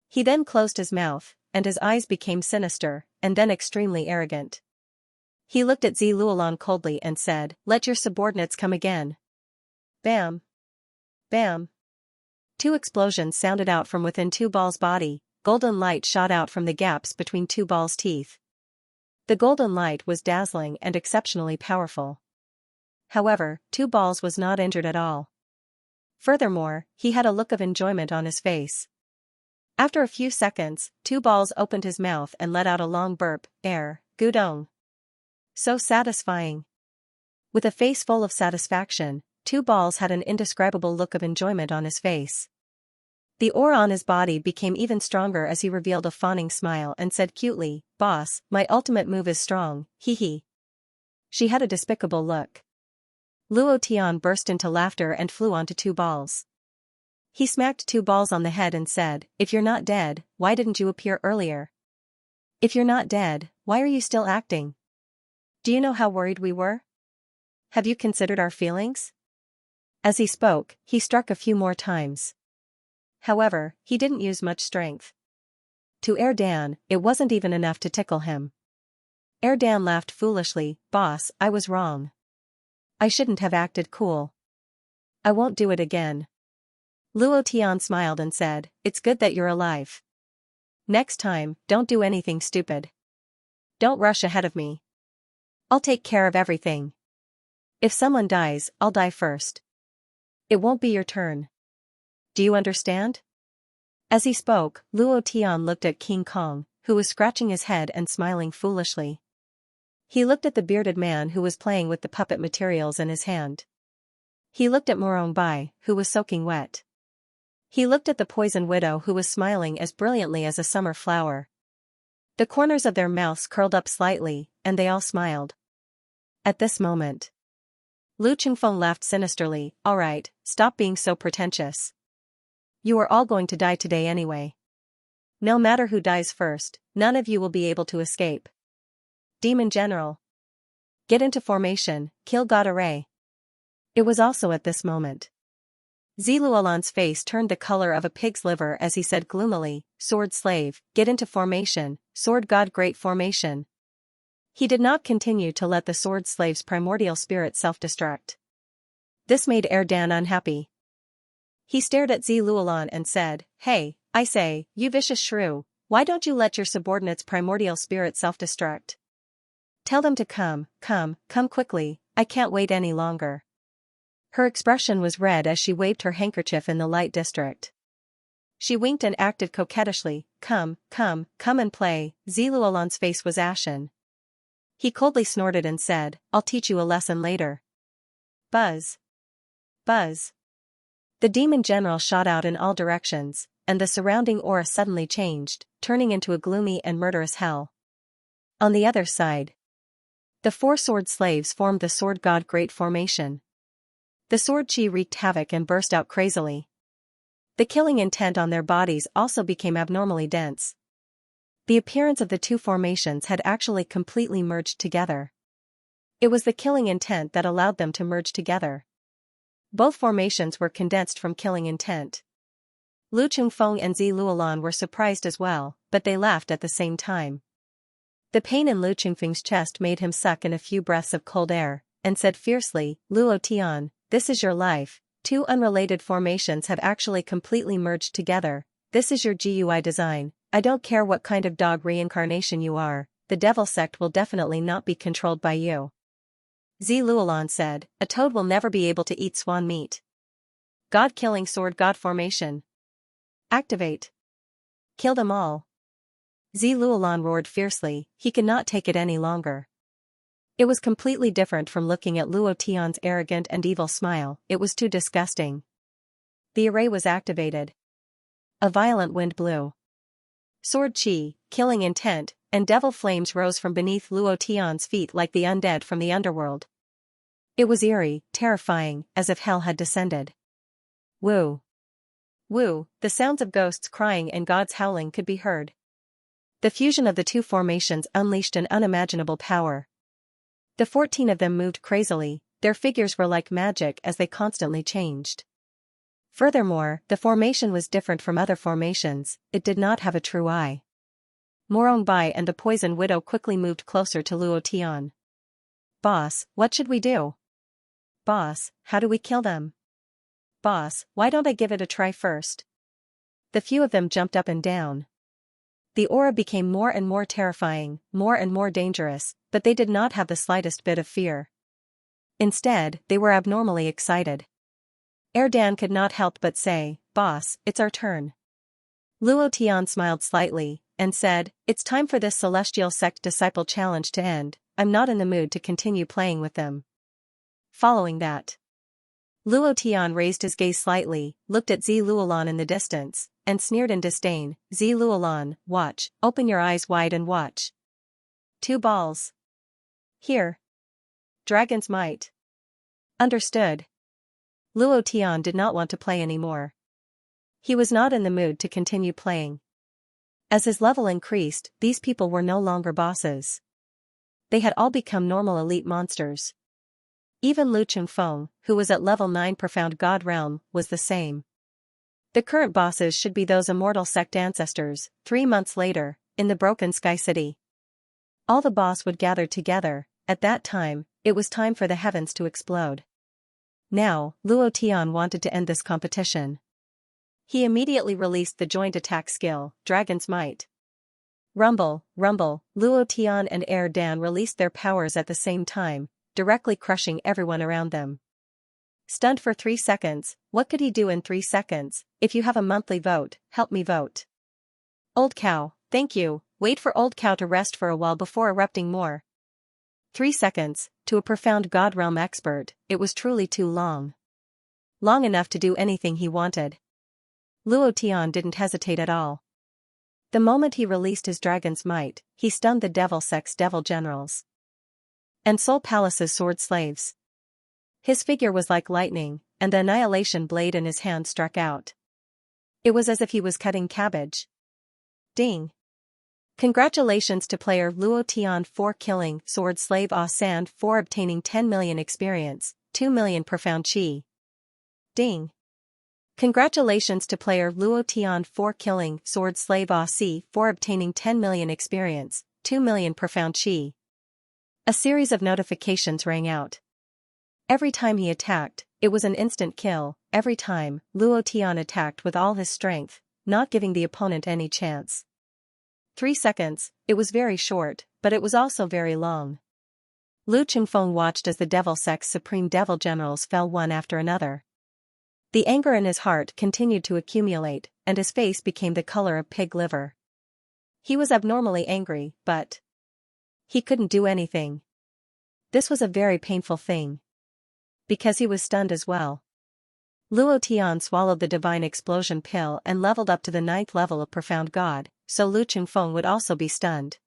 He then closed his mouth, and his eyes became sinister, and then extremely arrogant. He looked at Zi Luolan coldly and said, Let your subordinates come again. Bam. Bam. Two explosions sounded out from within two balls' body. Golden light shot out from the gaps between two balls' teeth. The golden light was dazzling and exceptionally powerful. However, two balls was not injured at all. Furthermore, he had a look of enjoyment on his face. After a few seconds, two balls opened his mouth and let out a long burp, gudong. So satisfying. With a face full of satisfaction, two balls had an indescribable look of enjoyment on his face. The aura on his body became even stronger as he revealed a fawning smile and said cutely, Boss, my ultimate move is strong, hee hee. She had a despicable look. Luo Tian burst into laughter and flew onto two balls. He smacked two balls on the head and said, If you're not dead, why didn't you appear earlier? If you're not dead, why are you still acting? Do you know how worried we were? Have you considered our feelings? As he spoke, he struck a few more times. However, he didn't use much strength. To Erdan, it wasn't even enough to tickle him. Erdan laughed foolishly, Boss, I was wrong. I shouldn't have acted cool. I won't do it again. Luo Tian smiled and said, It's good that you're alive. Next time, don't do anything stupid. Don't rush ahead of me. I'll take care of everything. If someone dies, I'll die first. It won't be your turn. Do you understand? As he spoke, Luo Tian looked at King Kong, who was scratching his head and smiling foolishly. He looked at the bearded man who was playing with the puppet materials in his hand. He looked at Morong Bai, who was soaking wet. He looked at the poison widow who was smiling as brilliantly as a summer flower. The corners of their mouths curled up slightly, and they all smiled. At this moment, Lu Qingfeng laughed sinisterly, All right, stop being so pretentious. You are all going to die today anyway. No matter who dies first, none of you will be able to escape. Demon General. Get into formation, kill God Array. It was also at this moment. Ziluolan's face turned the color of a pig's liver as he said gloomily, Sword Slave, get into formation, Sword God Great Formation. He did not continue to let the Sword Slave's primordial spirit self-destruct. This made Erdan unhappy. He stared at Ziluolan and said, Hey, I say, you vicious shrew, why don't you let your subordinate's primordial spirit self-destruct? Tell them to come quickly, I can't wait any longer. Her expression was red as she waved her handkerchief in the light district. She winked and acted coquettishly, come and play. Ziluolan's face was ashen. He coldly snorted and said, I'll teach you a lesson later. Buzz. Buzz. The demon general shot out in all directions, and the surrounding aura suddenly changed, turning into a gloomy and murderous hell. On the other side, the four sword slaves formed the Sword God Great Formation. The sword chi wreaked havoc and burst out crazily. The killing intent on their bodies also became abnormally dense. The appearance of the two formations had actually completely merged together. It was the killing intent that allowed them to merge together. Both formations were condensed from killing intent. Lu Qingfeng and Ziluolan were surprised as well, but they laughed at the same time. The pain in Lu Qingfeng's chest made him suck in a few breaths of cold air, and said fiercely, Luo Tian, this is your life, two unrelated formations have actually completely merged together, this is your GUI design, I don't care what kind of dog reincarnation you are, the devil sect will definitely not be controlled by you. Ziluolan said, a toad will never be able to eat swan meat. God-killing sword God formation. Activate. Kill them all. Ziluolan roared fiercely, he could not take it any longer. It was completely different from looking at Luo Tian's arrogant and evil smile, it was too disgusting. The array was activated. A violent wind blew. Sword chi, killing intent, and devil flames rose from beneath Luo Tian's feet like the undead from the underworld. It was eerie, terrifying, as if hell had descended. Woo! Woo! The sounds of ghosts crying and gods howling could be heard. The fusion of the two formations unleashed an unimaginable power. The 14 of them moved crazily, their figures were like magic as they constantly changed. Furthermore, the formation was different from other formations, it did not have a true eye. Morong Bai and the Poison Widow quickly moved closer to Luo Tian. Boss, what should we do? Boss, how do we kill them? Boss, why don't I give it a try first? The few of them jumped up and down. The aura became more and more terrifying, more and more dangerous, but they did not have the slightest bit of fear. Instead, they were abnormally excited. Erdan could not help but say, Boss, it's our turn. Luo Tian smiled slightly, and said, It's time for this celestial sect disciple challenge to end, I'm not in the mood to continue playing with them. Following that, Luo Tian raised his gaze slightly, looked at Ziluolan in the distance, and sneered in disdain, Ziluolan, watch, open your eyes wide and watch. 2 balls. Here. Dragon's might. Understood. Luo Tian did not want to play anymore. He was not in the mood to continue playing. As his level increased, these people were no longer bosses. They had all become normal elite monsters. Even Lu Chengfeng, who was at level 9 Profound God Realm, was the same. The current bosses should be those immortal sect ancestors. 3 months later, in the Broken Sky City. All the boss would gather together. At that time, it was time for the heavens to explode. Now, Luo Tian wanted to end this competition. He immediately released the joint attack skill, Dragon's Might. Rumble, rumble, Luo Tian and Dan released their powers at the same time, directly crushing everyone around them. Stunned for 3 seconds, what could he do in 3 seconds? If you have a monthly vote, help me vote. Old Cow, thank you, wait for Old Cow to rest for a while before erupting more. 3 seconds, to a Profound God Realm expert, it was truly too long. Long enough to do anything he wanted. Luo Tian didn't hesitate at all. The moment he released his Dragon's Might, he stunned the Devil Sect's Devil Generals and Soul Palace's Sword Slaves. His figure was like lightning, and the Annihilation Blade in his hand struck out. It was as if he was cutting cabbage. Ding! Congratulations to player Luo Tian for killing Sword Slave Ah Sand for obtaining 10 million experience, 2 million Profound Chi. Ding! Congratulations to player Luo Tian for killing Sword Slave Ah Si for obtaining 10 million experience, 2 million Profound Chi. A series of notifications rang out. Every time he attacked, it was an instant kill. Every time, Luo Tian attacked with all his strength, not giving the opponent any chance. 3 seconds, it was very short, but it was also very long. Lu Chengfeng watched as the Devil Sect's Supreme Devil Generals fell one after another. The anger in his heart continued to accumulate, and his face became the color of pig liver. He was abnormally angry, but he couldn't do anything. This was a very painful thing. Because he was stunned as well. Luo Tian swallowed the Divine Explosion pill and leveled up to the 9th level of Profound God, so Lu Chengfeng would also be stunned.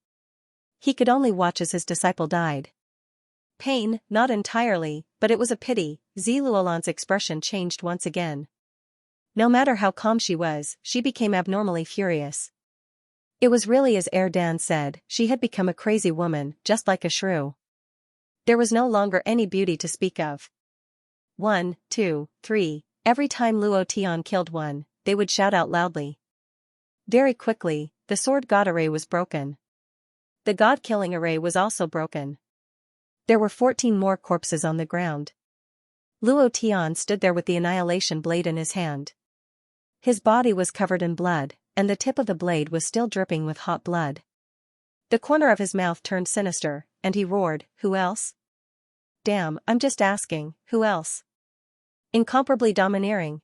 He could only watch as his disciple died. Pain, not entirely, but it was a pity. Ziluolan's expression changed once again. No matter how calm she was, she became abnormally furious. It was really as Dan said, she had become a crazy woman, just like a shrew. There was no longer any beauty to speak of. 1, 2, 3, every time Luo Tian killed one, they would shout out loudly. Very quickly, the Sword God array was broken. The God-killing array was also broken. There were 14 more corpses on the ground. Luo Tian stood there with the Annihilation Blade in his hand. His body was covered in blood, and the tip of the blade was still dripping with hot blood. The corner of his mouth turned sinister, and he roared, "Who else? Damn, I'm just asking, who else? Incomparably domineering."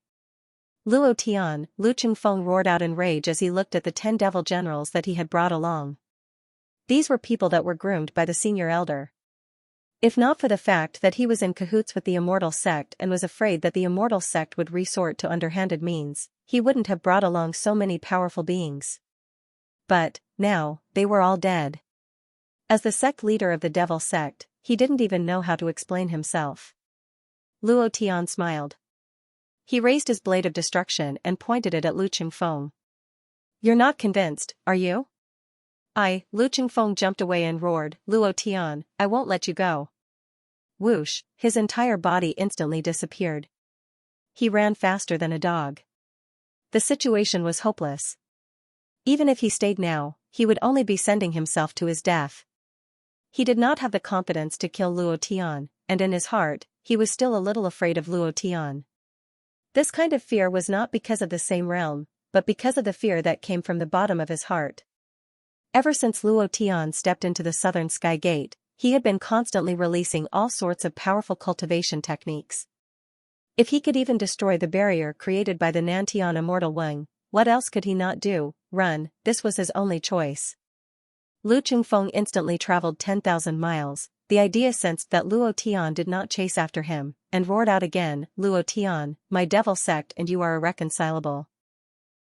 Luo Tian, Lu Chengfeng roared out in rage as he looked at the 10 devil generals that he had brought along. These were people that were groomed by the senior elder. If not for the fact that he was in cahoots with the immortal sect and was afraid that the immortal sect would resort to underhanded means, he wouldn't have brought along so many powerful beings. But, now, they were all dead. As the sect leader of the devil sect, he didn't even know how to explain himself. Luo Tian smiled. He raised his blade of destruction and pointed it at Lu Chengfeng. "You're not convinced, are you?" Lu Chengfeng jumped away and roared, "Luo Tian, I won't let you go." Whoosh, his entire body instantly disappeared. He ran faster than a dog. The situation was hopeless. Even if he stayed now, he would only be sending himself to his death. He did not have the confidence to kill Luo Tian, and in his heart, he was still a little afraid of Luo Tian. This kind of fear was not because of the same realm, but because of the fear that came from the bottom of his heart. Ever since Luo Tian stepped into the southern sky gate, he had been constantly releasing all sorts of powerful cultivation techniques. If he could even destroy the barrier created by the Nantian immortal wing, what else could he not do? Run, this was his only choice. Lu Chengfeng instantly traveled 10,000 miles. The idea sensed that Luo Tian did not chase after him, and roared out again, "Luo Tian, my devil sect and you are irreconcilable.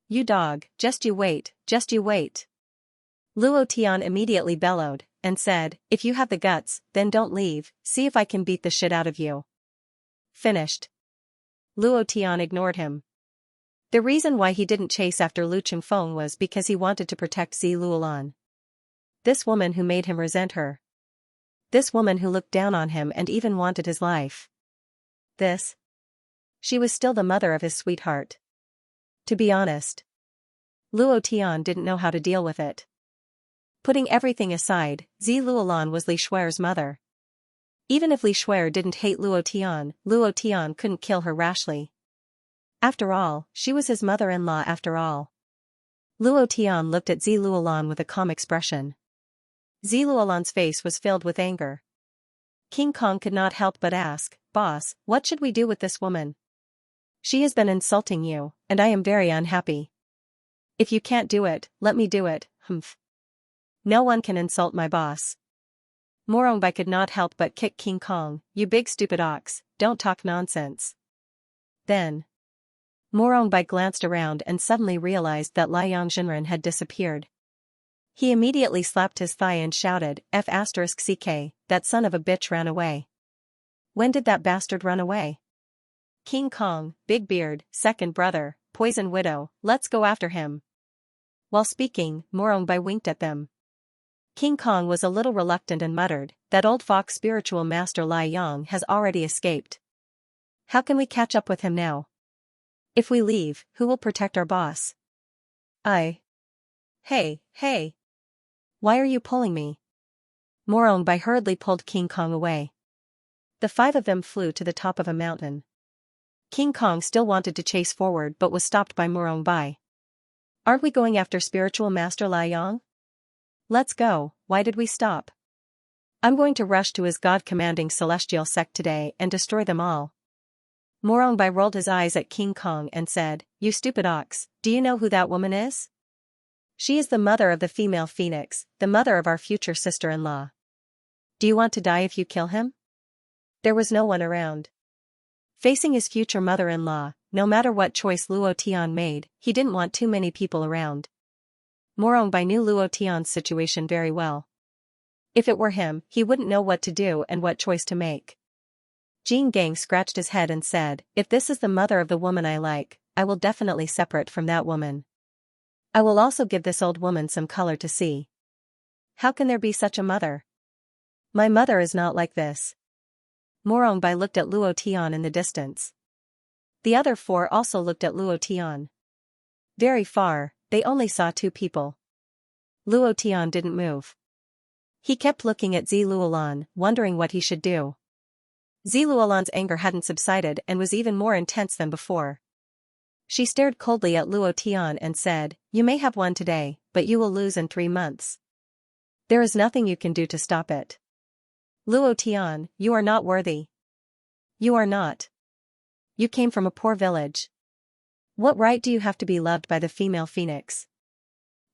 You dog, just you wait, just you wait." Luo Tian immediately bellowed, and said, "If you have the guts, then don't leave, see if I can beat the shit out of you." Finished. Luo Tian ignored him. The reason why he didn't chase after Lu Chengfeng was because he wanted to protect Zi Luolan. This woman who made him resent her. This woman who looked down on him and even wanted his life. She was still the mother of his sweetheart. To be honest, Luo Tian didn't know how to deal with it. Putting everything aside, Zi Luolan was Li Shuer's mother. Even if Li Shuer didn't hate Luo Tian couldn't kill her rashly. After all, she was his mother-in-law after all. Luo Tian looked at Zi Luolan with a calm expression. Zi Luolan's face was filled with anger. King Kong could not help but ask, "Boss, what should we do with this woman? She has been insulting you, and I am very unhappy." "If you can't do it, let me do it, humph. No one can insult my boss." Morongbai could not help but kick King Kong. "You big stupid ox, don't talk nonsense." Then, Morongbai glanced around and suddenly realized that Liang Jinren had disappeared. He immediately slapped his thigh and shouted, "F***ck, that son of a bitch ran away." "When did that bastard run away?" "King Kong, Big Beard, second brother, Poison Widow, let's go after him." While speaking, Morongbai winked at them. King Kong was a little reluctant and muttered, "That old fox spiritual master Lai Yang has already escaped. How can we catch up with him now? If we leave, who will protect our boss?" Hey. Why are you pulling me?" Morongbai hurriedly pulled King Kong away. The 5 of them flew to the top of a mountain. King Kong still wanted to chase forward but was stopped by Morongbai. "Aren't we going after spiritual master Lai Yang?" "Let's go, why did we stop?" "I'm going to rush to his god-commanding celestial sect today and destroy them all." Morongbai rolled his eyes at King Kong and said, "You stupid ox, do you know who that woman is? She is the mother of the female phoenix, the mother of our future sister-in-law. Do you want to die if you kill him?" There was no one around. Facing his future mother-in-law, no matter what choice Luo Tian made, he didn't want too many people around. Morongbai knew Luo Tian's situation very well. If it were him, he wouldn't know what to do and what choice to make. Jing Gang scratched his head and said, "If this is the mother of the woman I like, I will definitely separate from that woman. I will also give this old woman some color to see. How can there be such a mother? My mother is not like this." Morongbai looked at Luo Tian in the distance. The other 4 also looked at Luo Tian. Very far, they only saw 2 people. Luo Tian didn't move. He kept looking at Zi Luolan, wondering what he should do. Zi Luolan's anger hadn't subsided and was even more intense than before. She stared coldly at Luo Tian and said, "You may have won today, but you will lose in 3 months. There is nothing you can do to stop it. Luo Tian, you are not worthy. You are not. You came from a poor village. What right do you have to be loved by the female phoenix?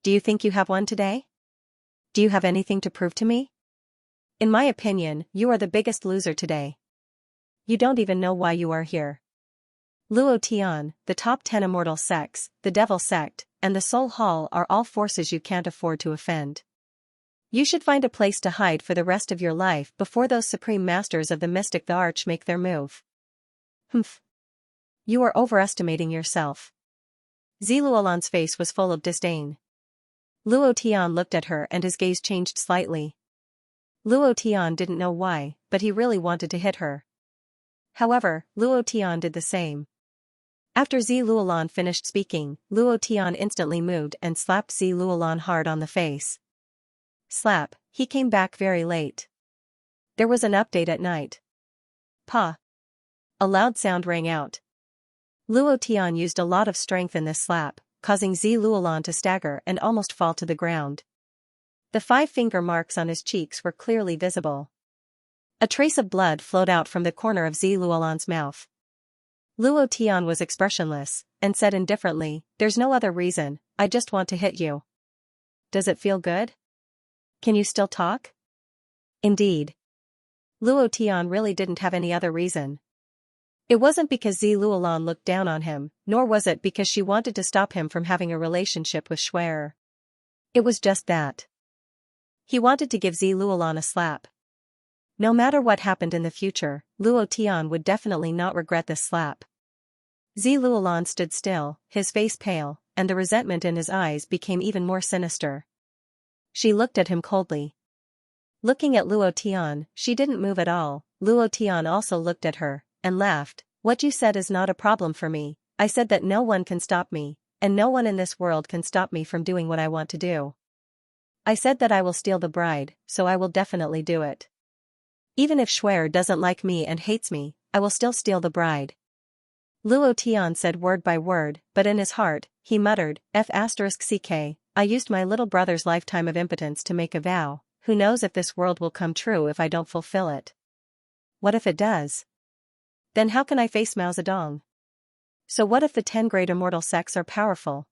Do you think you have one today? Do you have anything to prove to me? In my opinion, you are the biggest loser today. You don't even know why you are here. Luo Tian, the top 10 immortal sects, the Devil Sect, and the Soul Hall are all forces you can't afford to offend. You should find a place to hide for the rest of your life before those supreme masters of the mystic the Arch make their move. Humph. You are overestimating yourself. Ziluolan's face was full of disdain. Luo Tian looked at her and his gaze changed slightly. Luo Tian didn't know why, but he really wanted to hit her. However, Luo Tian did the same. After Ziluolan finished speaking, Luo Tian instantly moved and slapped Ziluolan hard on the face. Slap, he came back very late. There was an update at night. Pa. A loud sound rang out. Luo Tian used a lot of strength in this slap, causing Ziluolan to stagger and almost fall to the ground. The 5-finger marks on his cheeks were clearly visible. A trace of blood flowed out from the corner of Ziluolan's mouth. Luo Tian was expressionless, and said indifferently, "There's no other reason, I just want to hit you." "Does it feel good? Can you still talk?" Indeed. Luo Tian really didn't have any other reason. It wasn't because Ziluolan looked down on him, nor was it because she wanted to stop him from having a relationship with Schwer. It was just that. He wanted to give Ziluolan a slap. No matter what happened in the future, Luo Tian would definitely not regret this slap. Ziluolan stood still, his face pale, and the resentment in his eyes became even more sinister. She looked at him coldly. Looking at Luo Tian, she didn't move at all. Luo Tian also looked at her, and laughed. "What you said is not a problem for me. I said that no one can stop me, and no one in this world can stop me from doing what I want to do. I said that I will steal the bride, so I will definitely do it. Even if Schwer doesn't like me and hates me, I will still steal the bride." Luo Tian said word by word, but in his heart, he muttered, "F***ck, I used my little brother's lifetime of impotence to make a vow. Who knows if this world will come true if I don't fulfill it? What if it does? Then how can I face Mao Zedong? So what if the 10 great immortal sects are powerful?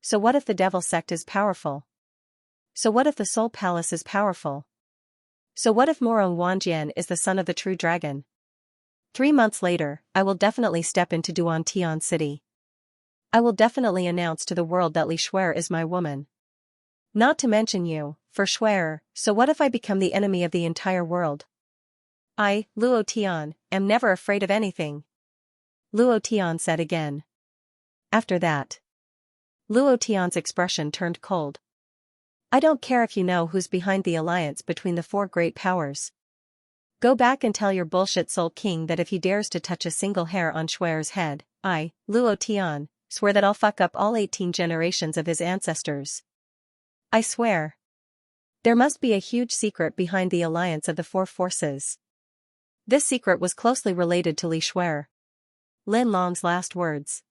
So what if the Devil Sect is powerful? So what if the Soul Palace is powerful? So what if Morong Wanjian is the son of the true dragon? 3 months later, I will definitely step into Duan Tian City. I will definitely announce to the world that Li Schwer is my woman. Not to mention you, for Schwer, so what if I become the enemy of the entire world? I, Luo Tian, am never afraid of anything," Luo Tian said again. After that, Luo Tian's expression turned cold. "I don't care if you know who's behind the alliance between the 4 great powers. Go back and tell your bullshit Soul King that if he dares to touch a single hair on Schwer's head, I, Luo Tian, swear that I'll fuck up all 18 generations of his ancestors. I swear. There must be a huge secret behind the alliance of the 4 forces. This secret was closely related to Li Schwer." Lin Long's last words.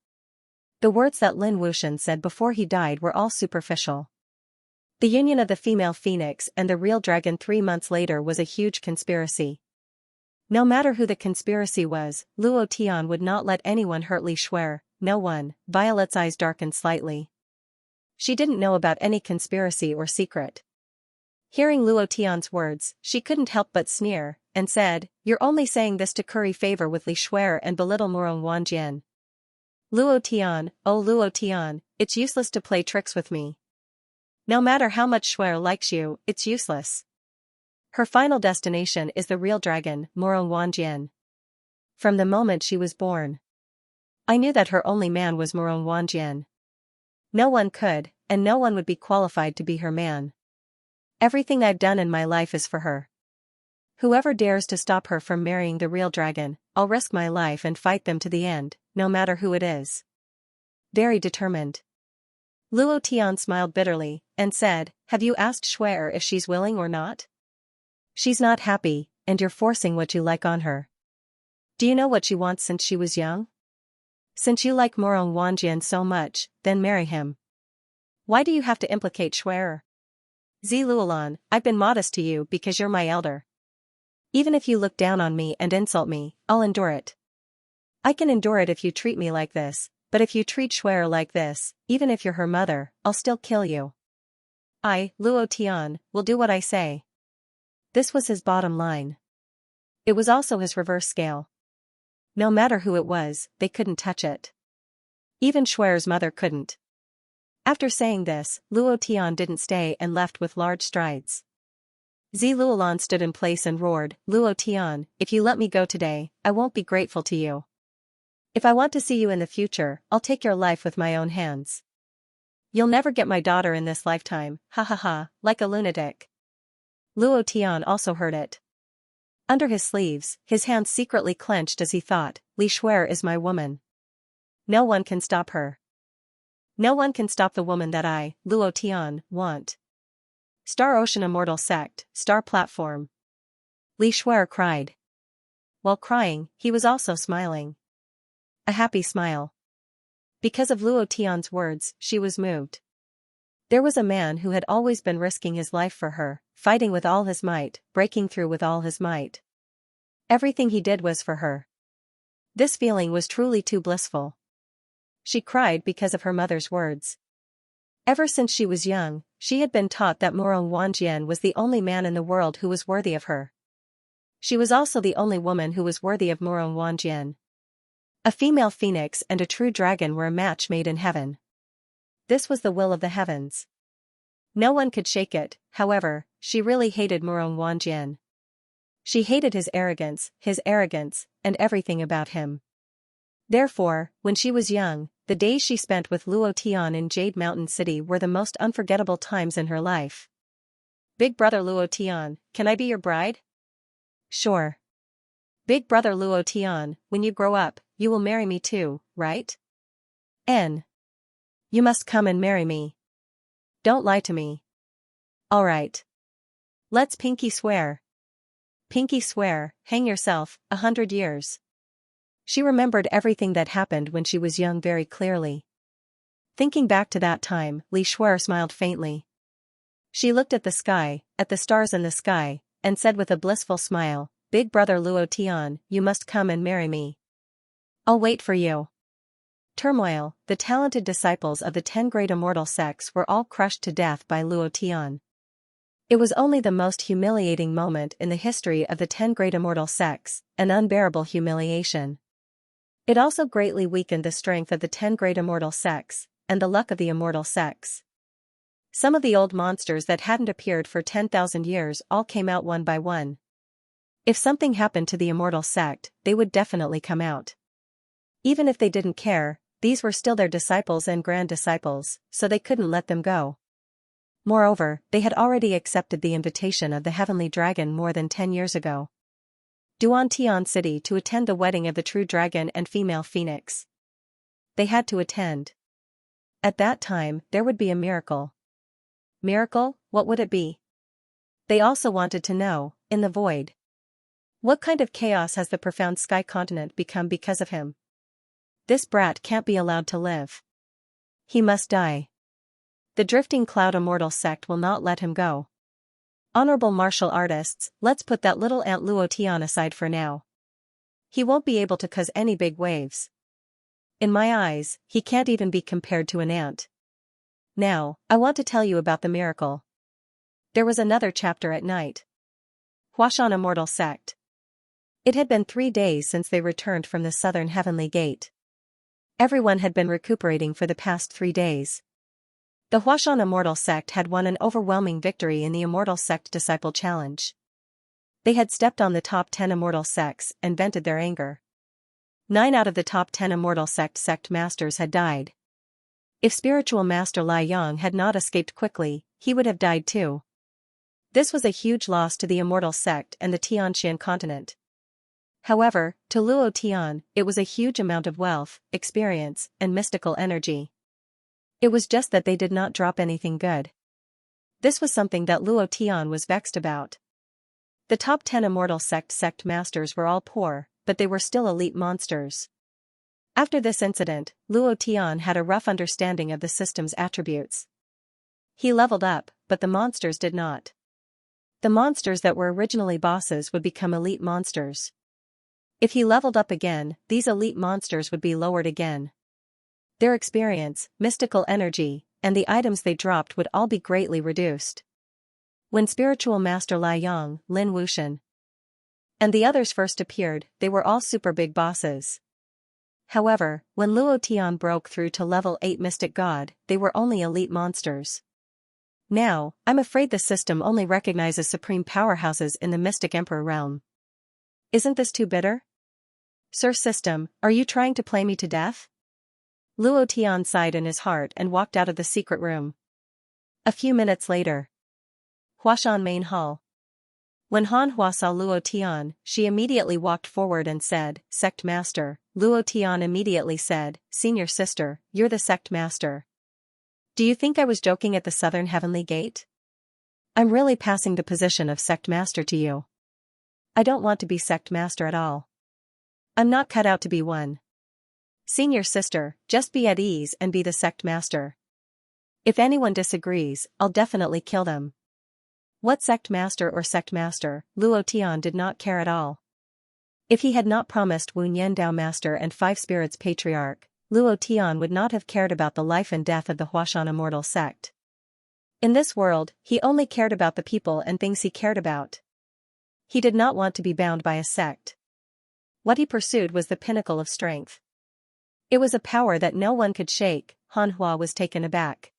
The words that Lin Wuxian said before he died were all superficial. The union of the female phoenix and the real dragon 3 months later was a huge conspiracy. No matter who the conspiracy was, Luo Tian would not let anyone hurt Li Schwer, no one. Violet's eyes darkened slightly. She didn't know about any conspiracy or secret. Hearing Luo Tian's words, she couldn't help but sneer, and said, "You're only saying this to curry favor with Li Schwer and belittle Morong Wanjian. Luo Tian, oh Luo Tian, it's useless to play tricks with me. No matter how much Schwer likes you, it's useless. Her final destination is the real dragon, Morong Wanjian. From the moment she was born, I knew that her only man was Morong Wanjian. No one could, and no one would be qualified to be her man. Everything I've done in my life is for her. Whoever dares to stop her from marrying the real dragon, I'll risk my life and fight them to the end, no matter who it is." Very determined. Luo Tian smiled bitterly, and said, "Have you asked Schwer if she's willing or not? She's not happy, and you're forcing what you like on her. Do you know what she wants since she was young? Since you like Morong Wanjian so much, then marry him. Why do you have to implicate Schwer? Ziluolan, I've been modest to you because you're my elder. Even if you look down on me and insult me, I'll endure it. I can endure it if you treat me like this, But if you treat Shuer like this, even if you're her mother, I'll still kill you. I, Luo Tian, will do what I say. This was his bottom line. It was also his reverse scale. No matter who it was, they couldn't touch it. Even Shuer's mother couldn't. After saying this, Luo Tian didn't stay and left with large strides. Zi Luolan stood in place and roared, Luo Tian, if you let me go today, I won't be grateful to you. If I want to see you in the future, I'll take your life with my own hands. You'll never get my daughter in this lifetime, ha ha ha, like a lunatic. Luo Tian also heard it. Under his sleeves, his hands secretly clenched as he thought, Li Shuer is my woman. No one can stop her. No one can stop the woman that I, Luo Tian, want. Star Ocean Immortal Sect, Star Platform. Li Shuer cried. While crying, he was also smiling. A happy smile. Because of Luo Tian's words, she was moved. There was a man who had always been risking his life for her, fighting with all his might, breaking through with all his might. Everything he did was for her. This feeling was truly too blissful. She cried because of her mother's words. Ever since she was young, she had been taught that Murong Wanjian was the only man in the world who was worthy of her. She was also the only woman who was worthy of Murong Wanjian. A female phoenix and a true dragon were a match made in heaven. This was the will of the heavens. No one could shake it, however, she really hated Murong Wanjian. She hated his arrogance, and everything about him. Therefore, when she was young, the days she spent with Luo Tian in Jade Mountain City were the most unforgettable times in her life. Big brother Luo Tian, can I be your bride? Sure. Big brother Luo Tian, when you grow up, you will marry me too, right? N. You must come and marry me. Don't lie to me. Alright. Let's pinky swear. Pinky swear, hang yourself, 100 years. She remembered everything that happened when she was young very clearly. Thinking back to that time, Li Shuer smiled faintly. She looked at the sky, at the stars in the sky, and said with a blissful smile, Big brother Luo Tian, you must come and marry me. I'll wait for you. Turmoil, the talented disciples of the 10 great immortal sects were all crushed to death by Luo Tian. It was only the most humiliating moment in the history of the 10 great immortal sects, an unbearable humiliation. It also greatly weakened the strength of the 10 great immortal sects, and the luck of the immortal sects. Some of the old monsters that hadn't appeared for 10,000 years all came out one by one. If something happened to the immortal sect, they would definitely come out. Even if they didn't care, these were still their disciples and grand disciples, so they couldn't let them go. Moreover, they had already accepted the invitation of the heavenly dragon more than 10 years ago. Duan Tian City to attend the wedding of the true dragon and female phoenix. They had to attend. At that time, there would be a miracle. Miracle, what would it be? They also wanted to know, in the void. What kind of chaos has the profound sky continent become because of him? This brat can't be allowed to live. He must die. The drifting cloud immortal sect will not let him go. Honorable martial artists, let's put that little ant Luo Tian aside for now. He won't be able to cause any big waves. In my eyes, he can't even be compared to an ant. Now, I want to tell you about the miracle. There was another chapter at night. Huashan Immortal Sect. It had been 3 days since they returned from the southern heavenly gate. Everyone had been recuperating for the past 3 days. The Huashan Immortal Sect had won an overwhelming victory in the Immortal Sect Disciple Challenge. They had stepped on the top 10 Immortal Sects and vented their anger. 9 out of the top 10 Immortal Sect masters had died. If Spiritual Master Lai Yang had not escaped quickly, he would have died too. This was a huge loss to the Immortal Sect and the Tianxian continent. However, to Luo Tian, it was a huge amount of wealth, experience, and mystical energy. It was just that they did not drop anything good. This was something that Luo Tian was vexed about. The top 10 Immortal Sect masters were all poor, but they were still elite monsters. After this incident, Luo Tian had a rough understanding of the system's attributes. He leveled up, but the monsters did not. The monsters that were originally bosses would become elite monsters. If he leveled up again, these elite monsters would be lowered again. Their experience, mystical energy, and the items they dropped would all be greatly reduced. When spiritual master Lai Yang, Lin Wuxian, and the others first appeared, they were all super big bosses. However, when Luo Tian broke through to level 8 mystic god, they were only elite monsters. Now, I'm afraid the system only recognizes supreme powerhouses in the mystic emperor realm. Isn't this too bitter? Sir System, are you trying to play me to death? Luo Tian sighed in his heart and walked out of the secret room. A few minutes later. Huashan Main Hall. When Han Hua saw Luo Tian, she immediately walked forward and said, Sect Master. Luo Tian immediately said, Senior Sister, you're the Sect Master. Do you think I was joking at the Southern Heavenly Gate? I'm really passing the position of Sect Master to you. I don't want to be Sect Master at all. I'm not cut out to be one. Senior Sister, just be at ease and be the Sect Master. If anyone disagrees, I'll definitely kill them. What Sect Master or Sect Master, Luo Tian did not care at all. If he had not promised Wu Yendao Master and Five Spirits Patriarch, Luo Tian would not have cared about the life and death of the Huashan Immortal Sect. In this world, he only cared about the people and things he cared about. He did not want to be bound by a sect. What he pursued was the pinnacle of strength. It was a power that no one could shake. Han Hua was taken aback.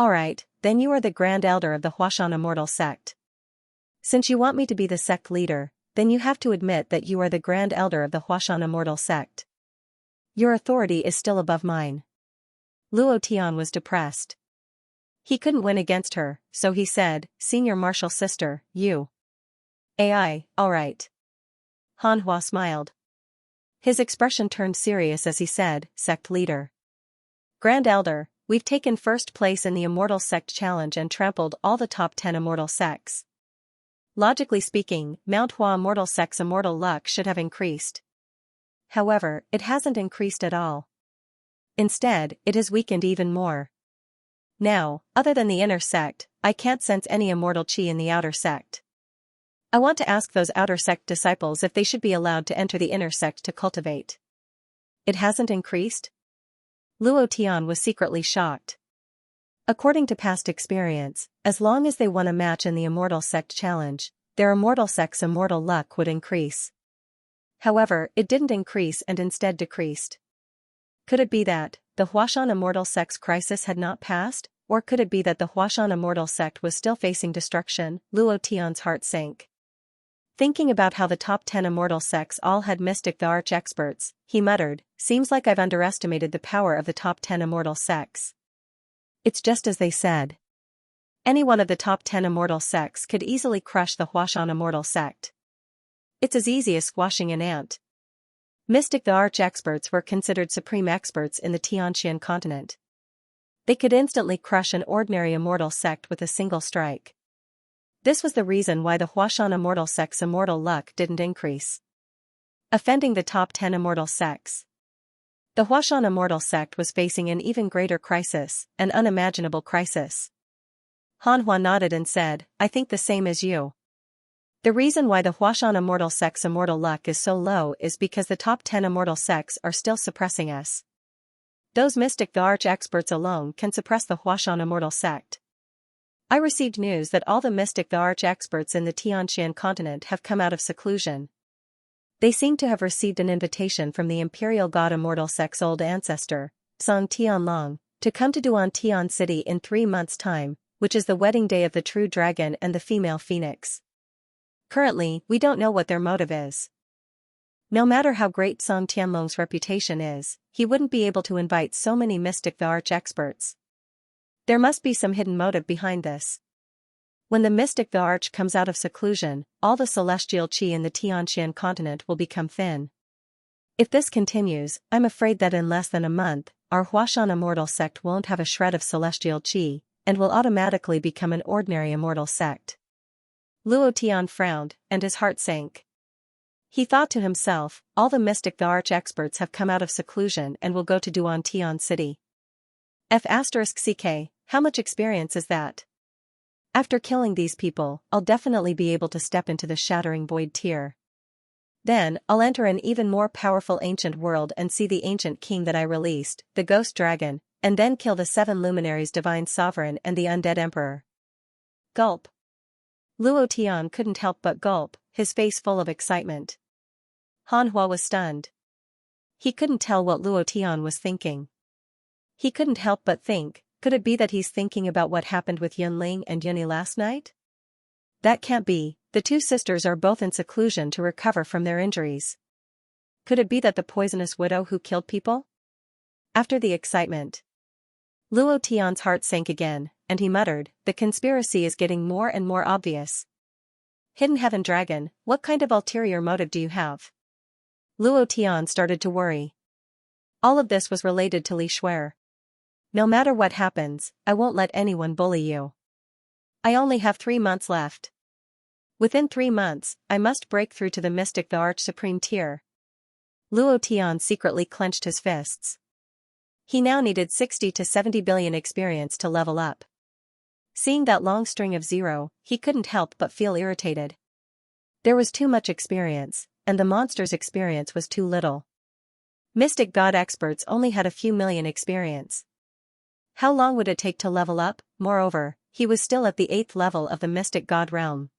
Alright, then you are the Grand Elder of the Huashan Immortal Sect. Since you want me to be the sect leader, then you have to admit that you are the Grand Elder of the Huashan Immortal Sect. Your authority is still above mine. Luo Tian was depressed. He couldn't win against her, so he said, Senior Martial Sister, you. Alright. Han Hua smiled. His expression turned serious as he said, Sect Leader. Grand Elder, we've taken first place in the Immortal Sect Challenge and trampled all the top 10 Immortal Sects. Logically speaking, Mount Hua Immortal Sect's immortal luck should have increased. However, it hasn't increased at all. Instead, it has weakened even more. Now, other than the inner sect, I can't sense any immortal chi in the outer sect. I want to ask those outer sect disciples if they should be allowed to enter the inner sect to cultivate. It hasn't increased? Luo Tian was secretly shocked. According to past experience, as long as they won a match in the Immortal Sect Challenge, their Immortal Sect's immortal luck would increase. However, it didn't increase and instead decreased. Could it be that the Huashan Immortal Sect's crisis had not passed, or could it be that the Huashan Immortal Sect was still facing destruction? Luo Tian's heart sank. Thinking about how the top 10 immortal sects all had mystic the arch-experts, he muttered, seems like I've underestimated the power of the top 10 immortal sects. It's just as they said. Any one of the top 10 immortal sects could easily crush the Huashan Immortal Sect. It's as easy as squashing an ant. Mystic the arch-experts were considered supreme experts in the Xianxia continent. They could instantly crush an ordinary immortal sect with a single strike. This was the reason why the Huashan Immortal Sect's immortal luck didn't increase. Offending the top 10 immortal sects. The Huashan Immortal Sect was facing an even greater crisis, an unimaginable crisis. Han Hua nodded and said, I think the same as you. The reason why the Huashan Immortal Sect's immortal luck is so low is because the top 10 immortal sects are still suppressing us. Those mystic the arch-experts alone can suppress the Huashan Immortal Sect. I received news that all the mystic the arch-experts in the Tianxian continent have come out of seclusion. They seem to have received an invitation from the Imperial God Immortal Sect's old ancestor, Song Tianlong, to come to Duan Tian City in 3 months' time, which is the wedding day of the true dragon and the female phoenix. Currently, we don't know what their motive is. No matter how great Song Tianlong's reputation is, he wouldn't be able to invite so many mystic the arch-experts. There must be some hidden motive behind this. When the mystic the arch comes out of seclusion, all the celestial chi in the Tianxian continent will become thin. If this continues, I'm afraid that in less than a month, our Huashan Immortal Sect won't have a shred of celestial chi, and will automatically become an ordinary immortal sect. Luo Tian frowned, and his heart sank. He thought to himself, all the mystic the arch-experts have come out of seclusion and will go to Duan Tian City. F***ck, how much experience is that? After killing these people, I'll definitely be able to step into the shattering void tier. Then, I'll enter an even more powerful ancient world and see the ancient king that I released, the ghost dragon, and then kill the 7 luminaries divine sovereign and the undead emperor. Gulp. Luo Tian couldn't help but gulp, his face full of excitement. Han Hua was stunned. He couldn't tell what Luo Tian was thinking. He couldn't help but think, could it be that he's thinking about what happened with Yunling and Yuni last night? That can't be, the two sisters are both in seclusion to recover from their injuries. Could it be that the poisonous widow who killed people? After the excitement, Luo Tian's heart sank again, and he muttered, the conspiracy is getting more and more obvious. Hidden Heaven Dragon, what kind of ulterior motive do you have? Luo Tian started to worry. All of this was related to Li Shuer. No matter what happens, I won't let anyone bully you. I only have 3 months left. Within 3 months, I must break through to the mystic, the Arch Supreme tier. Luo Tian secretly clenched his fists. He now needed 60 to 70 billion experience to level up. Seeing that long string of 0, he couldn't help but feel irritated. There was too much experience, and the monster's experience was too little. Mystic God experts only had a few million experience. How long would it take to level up? Moreover, he was still at the 8th level of the Mystic God realm.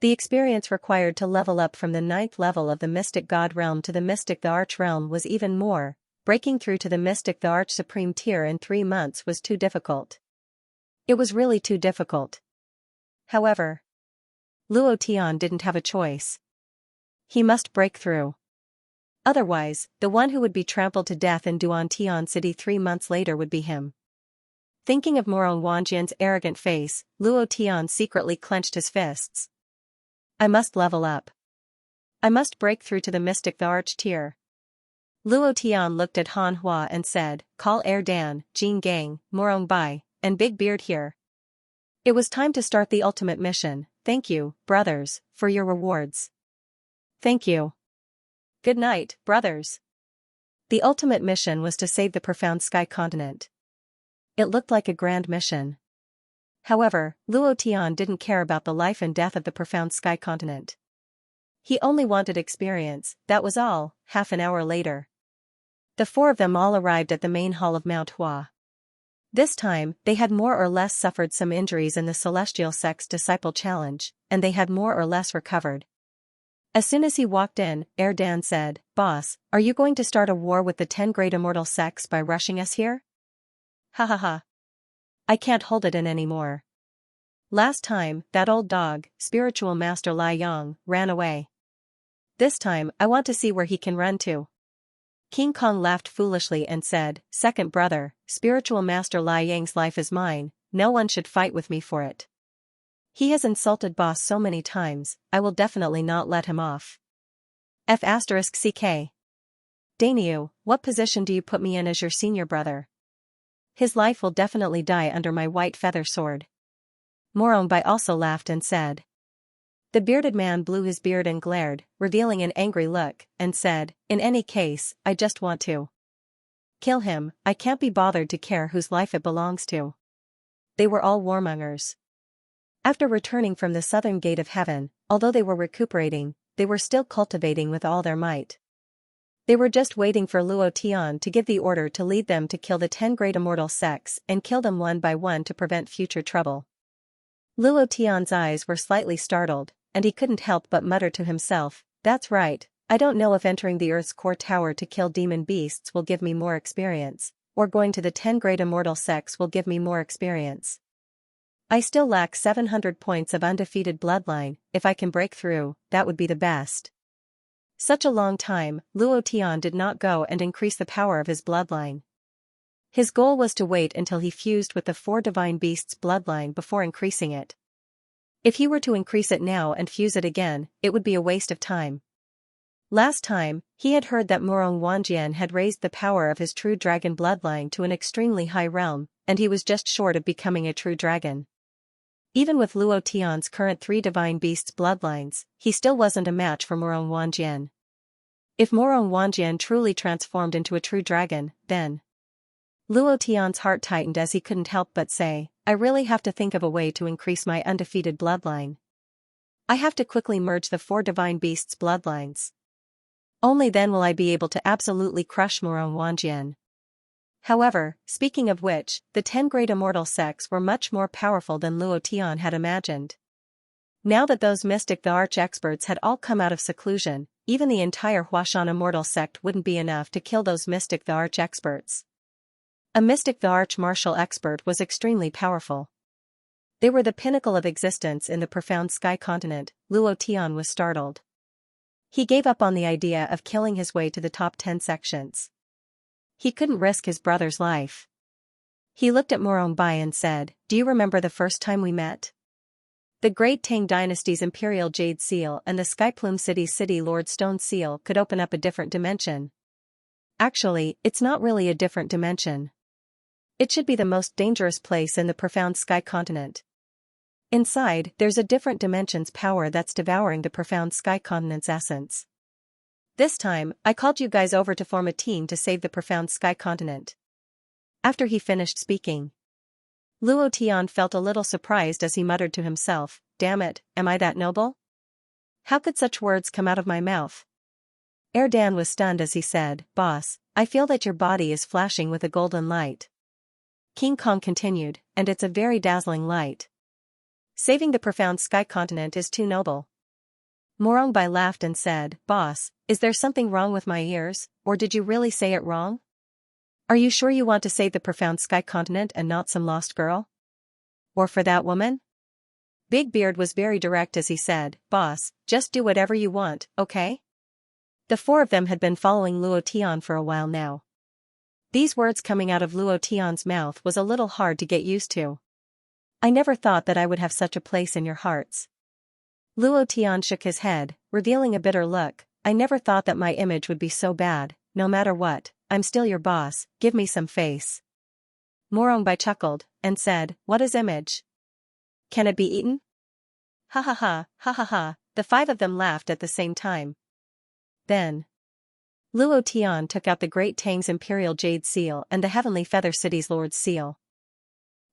The experience required to level up from the 9th level of the Mystic God realm to the Mystic the Arch realm was even more. Breaking through to the Mystic the Arch Supreme tier in 3 months was too difficult. It was really too difficult. However, Luo Tian didn't have a choice. He must break through. Otherwise, the one who would be trampled to death in Duan Tian City 3 months later would be him. Thinking of Morong Wanjian's arrogant face, Luo Tian secretly clenched his fists. I must level up. I must break through to the Mystic the Arch tier. Luo Tian looked at Han Hua and said, call Dan, Jin Gang, Morong Bai, and Big Beard here. It was time to start the ultimate mission. Thank you, brothers, for your rewards. Thank you. Good night, brothers. The ultimate mission was to save the profound sky continent. It looked like a grand mission. However, Luo Tian didn't care about the life and death of the profound sky continent. He only wanted experience, that was all. Half an hour later, the 4 of them all arrived at the main hall of Mount Hua. This time, they had more or less suffered some injuries in the Celestial Sect's Disciple Challenge, and they had more or less recovered. As soon as he walked in, Dan said, Boss, are you going to start a war with the 10 great immortal sects by rushing us here? Ha ha ha. I can't hold it in anymore. Last time, that old dog, Spiritual Master Lai Yang, ran away. This time, I want to see where he can run to. King Kong laughed foolishly and said, Second brother, Spiritual Master Lai Yang's life is mine, no one should fight with me for it. He has insulted boss so many times, I will definitely not let him off. F***CK. Dainyu, what position do you put me in as your senior brother? His life will definitely die under my white feather sword. Morong Bai also laughed and said. The bearded man blew his beard and glared, revealing an angry look, and said, in any case, I just want to kill him. I can't be bothered to care whose life it belongs to. They were all warmongers. After returning from the southern gate of heaven, although they were recuperating, they were still cultivating with all their might. They were just waiting for Luo Tian to give the order to lead them to kill the 10 great immortal sects and kill them one by one to prevent future trouble. Luo Tian's eyes were slightly startled, and he couldn't help but mutter to himself, that's right, I don't know if entering the Earth's core tower to kill demon beasts will give me more experience, or going to the 10 great immortal sects will give me more experience. I still lack 700 points of undefeated bloodline. If I can break through, that would be the best. Such a long time, Luo Tian did not go and increase the power of his bloodline. His goal was to wait until he fused with the 4 divine beasts' bloodline before increasing it. If he were to increase it now and fuse it again, it would be a waste of time. Last time, he had heard that Morong Wanjian had raised the power of his true dragon bloodline to an extremely high realm, and he was just short of becoming a true dragon. Even with Luo Tian's current 3 divine beasts bloodlines, he still wasn't a match for Morong Wanjian. If Morong Wanjian truly transformed into a true dragon, then Luo Tian's heart tightened as he couldn't help but say, I really have to think of a way to increase my undefeated bloodline. I have to quickly merge the 4 divine beasts' bloodlines. Only then will I be able to absolutely crush Morong Wanjian. However, speaking of which, the 10 great immortal sects were much more powerful than Luo Tian had imagined. Now that those mystic the arch-experts had all come out of seclusion, even the entire Huashan immortal sect wouldn't be enough to kill those mystic the arch-experts. A mystic the arch-martial expert was extremely powerful. They were the pinnacle of existence in the profound sky continent. Luo Tian was startled. He gave up on the idea of killing his way to the top 10 sections. He couldn't risk his brother's life. He looked at Morong Bai and said, "Do you remember the first time we met? The Great Tang Dynasty's Imperial Jade Seal and the Skyplume City's City Lord Stone Seal could open up a different dimension. Actually, it's not really a different dimension. It should be the most dangerous place in the profound sky continent. Inside, there's a different dimension's power that's devouring the profound sky continent's essence. This time, I called you guys over to form a team to save the profound sky continent." After he finished speaking, Luo Tian felt a little surprised as he muttered to himself, "Damn it, am I that noble? How could such words come out of my mouth?" Erdan was stunned as he said, "Boss, I feel that your body is flashing with a golden light." King Kong continued, "And it's a very dazzling light. Saving the profound sky continent is too noble." Morong Bai laughed and said, "Boss, is there something wrong with my ears, or did you really say it wrong? Are you sure you want to save the profound sky continent and not some lost girl? Or for that woman?" Big Beard was very direct as he said, "Boss, just do whatever you want, okay?" The 4 of them had been following Luo Tian for a while now. These words coming out of Luo Tian's mouth was a little hard to get used to. "I never thought that I would have such a place in your hearts." Luo Tian shook his head, revealing a bitter look. "I never thought that my image would be so bad. No matter what, I'm still your boss, give me some face." Morong Bai chuckled, and said, "What is image? Can it be eaten?" Ha ha ha, ha ha ha, the 5 of them laughed at the same time. Then Luo Tian took out the Great Tang's Imperial Jade Seal and the Heavenly Feather City's Lord's Seal.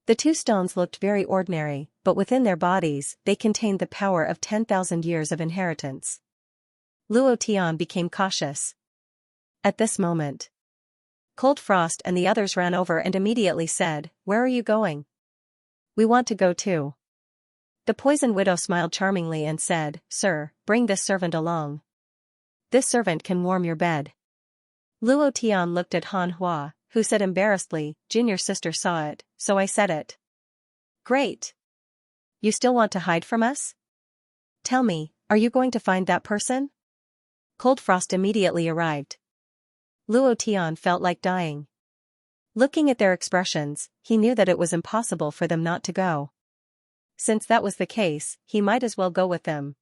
The 2 stones looked very ordinary, but within their bodies, they contained the power of 10,000 years of inheritance. Luo Tian became cautious. At this moment, Cold Frost and the others ran over and immediately said, "Where are you going?" "We want to go too." The Poison Widow smiled charmingly and said, "Sir, bring this servant along. This servant can warm your bed." Luo Tian looked at Han Hua, who said embarrassedly, "Junior sister saw it, so I said it." "Great. You still want to hide from us? Tell me, are you going to find that person?" Cold Frost immediately arrived. Luo Tian felt like dying. Looking at their expressions, he knew that it was impossible for them not to go. Since that was the case, he might as well go with them.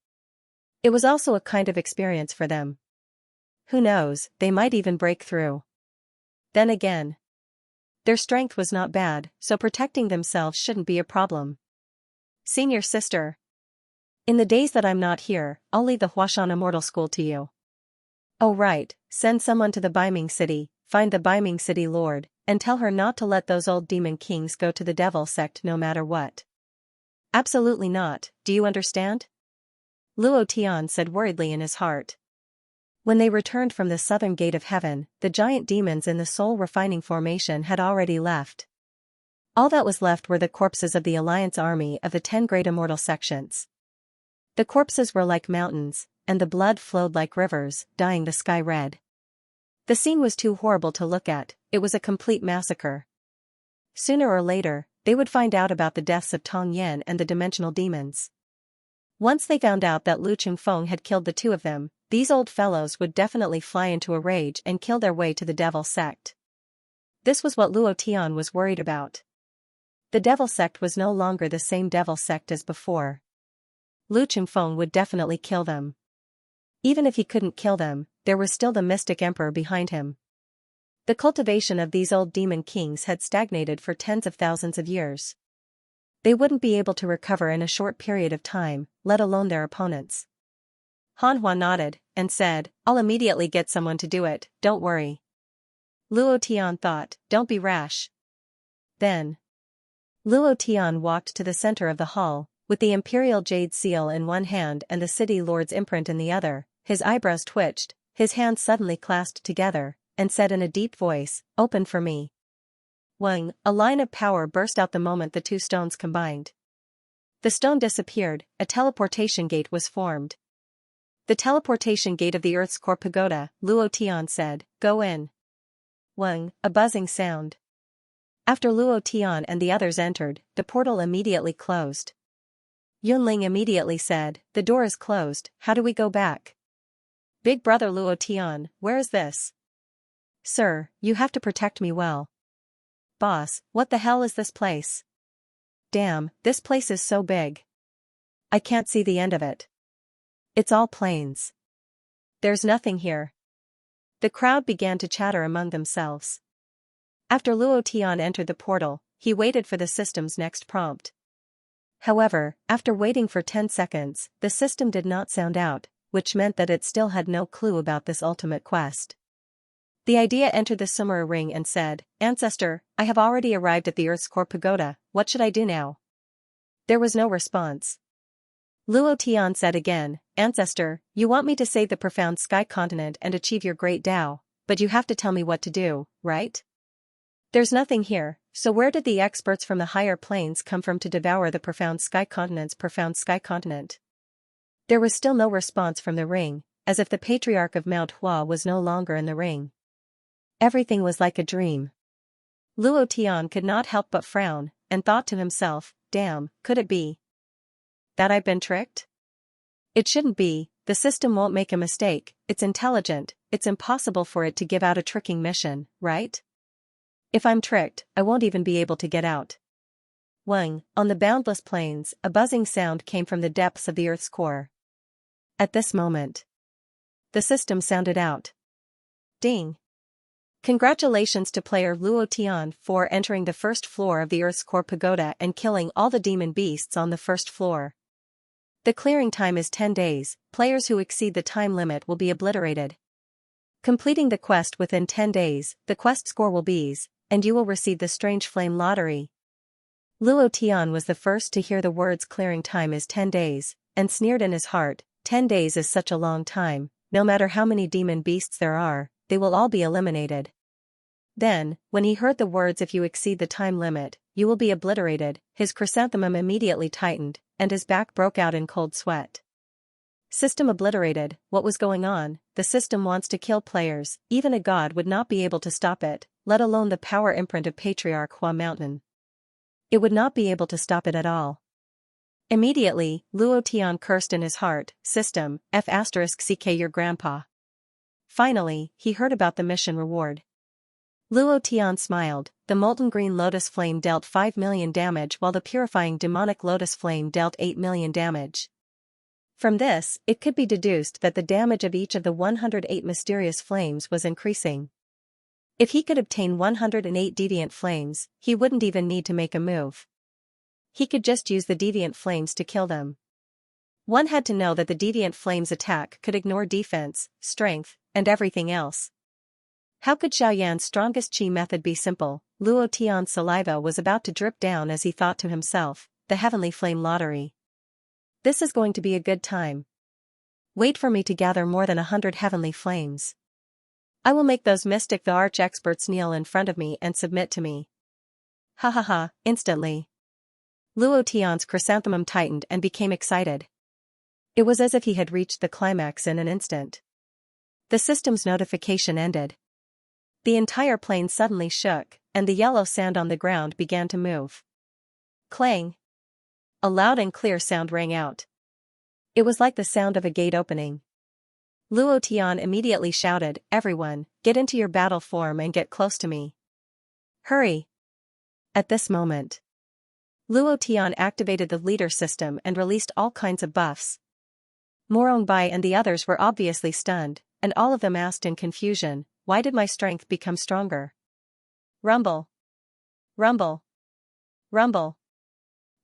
It was also a kind of experience for them. Who knows, they might even break through. Then again, their strength was not bad, so protecting themselves shouldn't be a problem. "Senior sister, in the days that I'm not here, I'll leave the Huashan Immortal School to you. Oh right, send someone to the Baiming City, find the Baiming City Lord, and tell her not to let those old demon kings go to the devil sect no matter what." "Absolutely not, do you understand?" Luo Tian said worriedly in his heart. When they returned from the southern gate of heaven, the giant demons in the soul refining formation had already left. All that was left were the corpses of the Alliance army of the 10 great immortal sections. The corpses were like mountains, and the blood flowed like rivers, dyeing the sky red. The scene was too horrible to look at, it was a complete massacre. Sooner or later, they would find out about the deaths of Tong Yan and the dimensional demons. Once they found out that Lu Chungfeng had killed the 2 of them, these old fellows would definitely fly into a rage and kill their way to the devil sect. This was what Luo Tian was worried about. The devil sect was no longer the same devil sect as before. Lu Chungfeng would definitely kill them. Even if he couldn't kill them, there was still the mystic emperor behind him. The cultivation of these old demon kings had stagnated for tens of thousands of years. They wouldn't be able to recover in a short period of time, let alone their opponents. Han Hua nodded, and said, "I'll immediately get someone to do it, don't worry." Luo Tian thought, "Don't be rash." Then Luo Tian walked to the center of the hall, with the imperial jade seal in one hand and the city lord's imprint in the other. His eyebrows twitched, his hands suddenly clasped together, and said in a deep voice, "Open for me." Wang, a line of power burst out the moment the two stones combined. The stone disappeared, a teleportation gate was formed. "The teleportation gate of the Earth's core pagoda," Luo Tian said, "go in." Wang, a buzzing sound. After Luo Tian and the others entered, the portal immediately closed. Yunling immediately said, "The door is closed, how do we go back?" "Big brother Luo Tian, where is this?" "Sir, you have to protect me well." "Boss, what the hell is this place?" "Damn, this place is so big. I can't see the end of it. It's all plains. There's nothing here." The crowd began to chatter among themselves. After Luo Tian entered the portal, he waited for the system's next prompt. However, after waiting for 10 seconds, the system did not sound out, which meant that it still had no clue about this ultimate quest. The idea entered the Sumera ring and said, "Ancestor, I have already arrived at the Earth's core pagoda, what should I do now?" There was no response. Luo Tian said again, "Ancestor, you want me to save the profound sky continent and achieve your great Tao, but you have to tell me what to do, right? There's nothing here, so where did the experts from the higher planes come from to devour the profound sky continent's profound sky continent?" There was still no response from the ring, as if the patriarch of Mount Hua was no longer in the ring. Everything was like a dream. Luo Tian could not help but frown, and thought to himself, "Damn, could it be that I've been tricked? It shouldn't be, the system won't make a mistake, it's intelligent, it's impossible for it to give out a tricking mission, right? If I'm tricked, I won't even be able to get out." Wang, on the boundless plains, a buzzing sound came from the depths of the Earth's core. At this moment, the system sounded out. Ding! Congratulations to player Luo Tian for entering the first floor of the Earth's core pagoda and killing all the demon beasts on the first floor. The clearing time is 10 days, players who exceed the time limit will be obliterated. Completing the quest within 10 days, the quest score will be, and you will receive the Strange Flame Lottery. Luo Tian was the first to hear the words clearing time is 10 days, and sneered in his heart, 10 days is such a long time, no matter how many demon beasts there are, they will all be eliminated. Then, when he heard the words "if you exceed the time limit, you will be obliterated," his chrysanthemum immediately tightened, and his back broke out in cold sweat. System obliterated, what was going on? The system wants to kill players, even a god would not be able to stop it, let alone the power imprint of Patriarch Hua Mountain. It would not be able to stop it at all. Immediately, Luo Tian cursed in his heart, "System, F***ck your grandpa." Finally, he heard about the mission reward. Luo Tian smiled, the molten green lotus flame dealt 5 million damage while the purifying demonic lotus flame dealt 8 million damage. From this, it could be deduced that the damage of each of the 108 mysterious flames was increasing. If he could obtain 108 deviant flames, he wouldn't even need to make a move. He could just use the deviant flames to kill them. One had to know that the deviant flames attack could ignore defense, strength, and everything else. How could Xiaoyan's strongest chi method be simple? Luo Tian's saliva was about to drip down as he thought to himself, the Heavenly Flame Lottery. This is going to be a good time. Wait for me to gather more than 100 heavenly flames. I will make those mystic the arch-experts kneel in front of me and submit to me. Ha ha ha, instantly. Luo Tian's chrysanthemum tightened and became excited. It was as if he had reached the climax in an instant. The system's notification ended. The entire plane suddenly shook, and the yellow sand on the ground began to move. Clang! A loud and clear sound rang out. It was like the sound of a gate opening. Luo Tian immediately shouted, "Everyone, get into your battle form and get close to me. Hurry!" At this moment, Luo Tian activated the leader system and released all kinds of buffs. Morongbai and the others were obviously stunned, and all of them asked in confusion, "Why did my strength become stronger?" Rumble! Rumble! Rumble!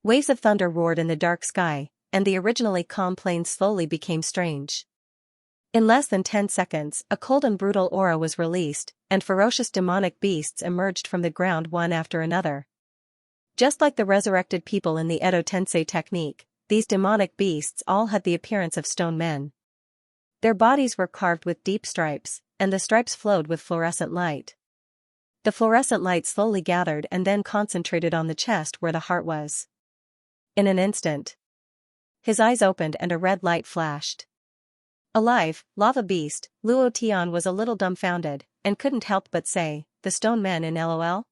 Waves of thunder roared in the dark sky, and the originally calm plain slowly became strange. In less than 10 seconds, a cold and brutal aura was released, and ferocious demonic beasts emerged from the ground one after another. Just like the resurrected people in the Edo Tensei technique, these demonic beasts all had the appearance of stone men. Their bodies were carved with deep stripes, and the stripes flowed with fluorescent light. The fluorescent light slowly gathered and then concentrated on the chest where the heart was. In an instant, his eyes opened and a red light flashed. Alive, lava beast, Luo Tian was a little dumbfounded, and couldn't help but say, the stone men in LOL?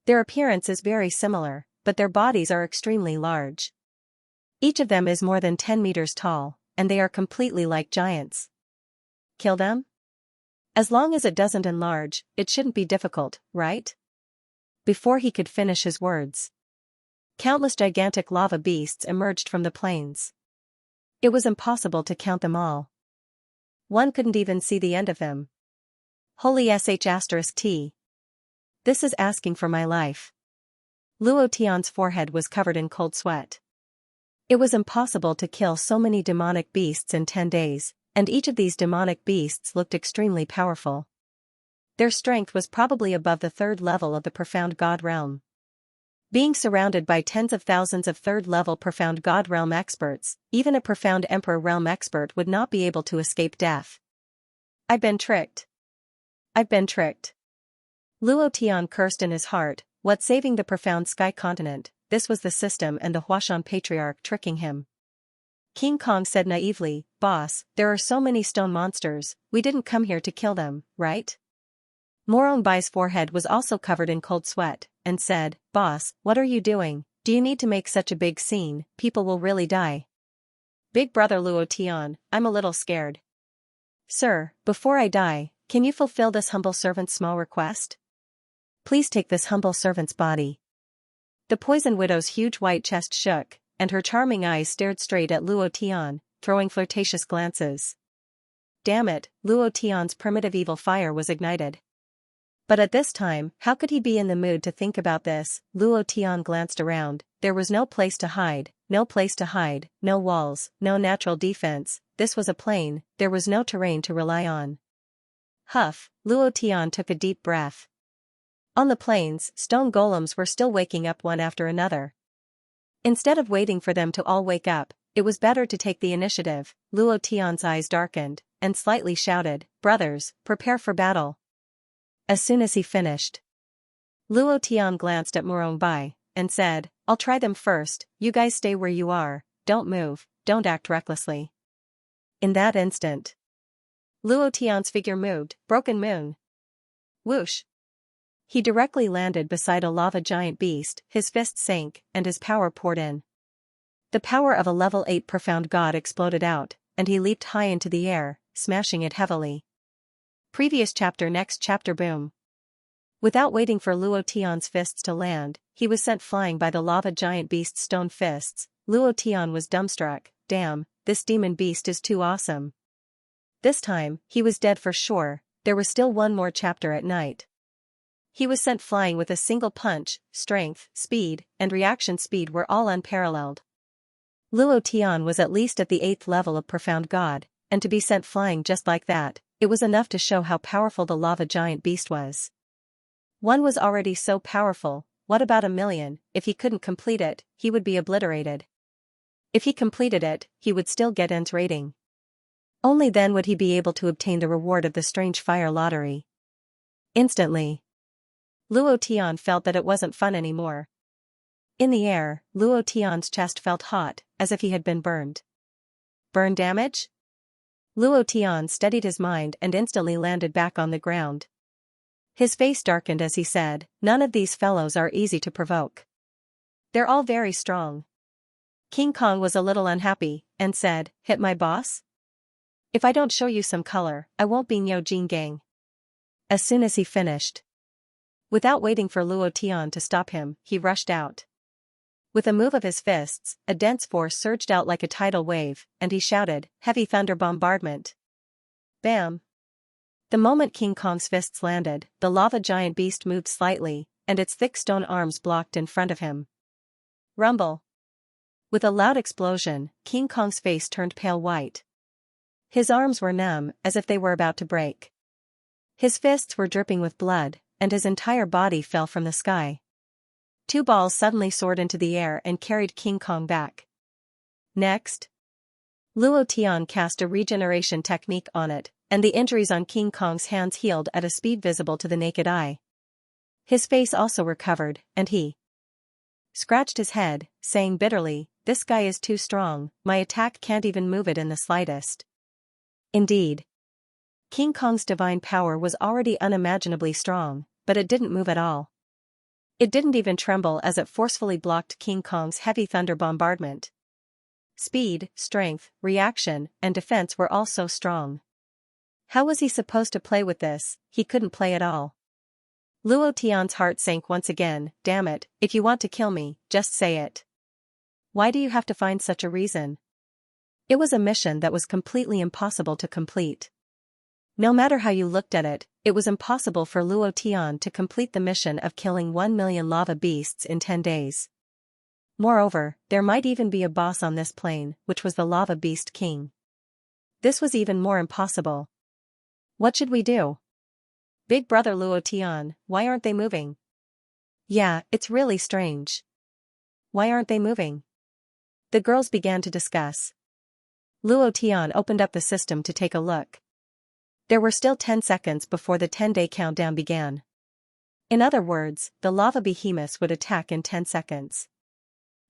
Their appearance is very similar, but their bodies are extremely large. Each of them is more than 10 meters tall, and they are completely like giants. Kill them? As long as it doesn't enlarge, it shouldn't be difficult, right? Before he could finish his words, countless gigantic lava beasts emerged from the plains. It was impossible to count them all. One couldn't even see the end of them. Holy sh*t. This is asking for my life. Luo Tian's forehead was covered in cold sweat. It was impossible to kill so many demonic beasts in 10 days, and each of these demonic beasts looked extremely powerful. Their strength was probably above the 3rd level of the Profound God realm. Being surrounded by tens of thousands of 3rd-level Profound God realm experts, even a Profound Emperor realm expert would not be able to escape death. I've been tricked. I've been tricked. Luo Tian cursed in his heart, what saving the Profound Sky Continent, this was the system and the Huashan Patriarch tricking him. King Kong said naively, Boss, there are so many stone monsters, we didn't come here to kill them, right? Morongbai's forehead was also covered in cold sweat, and said, Boss, what are you doing? Do you need to make such a big scene? People will really die. Big brother Luo Tian, I'm a little scared. Sir, before I die, can you fulfill this humble servant's small request? Please take this humble servant's body. The poison widow's huge white chest shook, and her charming eyes stared straight at Luo Tian, throwing flirtatious glances. Damn it, Luo Tian's primitive evil fire was ignited. But at this time, how could he be in the mood to think about this? Luo Tian glanced around, there was no place to hide, no walls, no natural defense, this was a plain, there was no terrain to rely on. Huff, Luo Tian took a deep breath. On the plains, stone golems were still waking up one after another. Instead of waiting for them to all wake up, it was better to take the initiative. Luo Tian's eyes darkened, and slightly shouted, Brothers, prepare for battle. As soon as he finished, Luo Tian glanced at Morongbei, and said, I'll try them first, you guys stay where you are, don't move, don't act recklessly. In that instant, Luo Tian's figure moved, broken moon. Whoosh! He directly landed beside a lava giant beast, his fist sank, and his power poured in. The power of a level 8 Profound God exploded out, and he leaped high into the air, smashing it heavily. Previous chapter. Next chapter. Boom. Without waiting for Luo Tian's fists to land, he was sent flying by the lava giant beast's stone fists. Luo Tian was dumbstruck, damn, this demon beast is too awesome. This time, he was dead for sure, there was still one more chapter at night. He was sent flying with a single punch, strength, speed, and reaction speed were all unparalleled. Luo Tian was at least at the 8th level of Profound God, and to be sent flying just like that, it was enough to show how powerful the lava giant beast was. One was already so powerful, what about 1,000,000? If he couldn't complete it, he would be obliterated. If he completed it, he would still get N's rating. Only then would he be able to obtain the reward of the strange fire lottery. Instantly, Luo Tian felt that it wasn't fun anymore. In the air, Luo Tian's chest felt hot, as if he had been burned. Burn damage? Luo Tian steadied his mind and instantly landed back on the ground. His face darkened as he said, None of these fellows are easy to provoke. They're all very strong. King Kong was a little unhappy, and said, Hit my boss? If I don't show you some color, I won't be Niu Jin Gang. As soon as he finished, without waiting for Luo Tian to stop him, he rushed out. With a move of his fists, a dense force surged out like a tidal wave, and he shouted, Heavy thunder bombardment. Bam! The moment King Kong's fists landed, the lava giant beast moved slightly, and its thick stone arms blocked in front of him. Rumble! With a loud explosion, King Kong's face turned pale white. His arms were numb, as if they were about to break. His fists were dripping with blood, and his entire body fell from the sky. Two balls suddenly soared into the air and carried King Kong back. Next, Luo Tian cast a regeneration technique on it, and the injuries on King Kong's hands healed at a speed visible to the naked eye. His face also recovered, and he scratched his head, saying bitterly, "This guy is too strong, my attack can't even move it in the slightest." Indeed, King Kong's divine power was already unimaginably strong, but it didn't move at all. It didn't even tremble as it forcefully blocked King Kong's heavy thunder bombardment. Speed, strength, reaction, and defense were all so strong. How was he supposed to play with this? He couldn't play at all. Luo Tian's heart sank once again. Damn it, if you want to kill me, just say it. Why do you have to find such a reason? It was a mission that was completely impossible to complete. No matter how you looked at it, it was impossible for Luo Tian to complete the mission of killing 1 million lava beasts in 10 days. Moreover, there might even be a boss on this plane, which was the Lava Beast King. This was even more impossible. What should we do? Big brother Luo Tian, why aren't they moving? Yeah, it's really strange. Why aren't they moving? The girls began to discuss. Luo Tian opened up the system to take a look. There were still 10 seconds before the 10-day countdown began. In other words, the lava behemoths would attack in 10 seconds.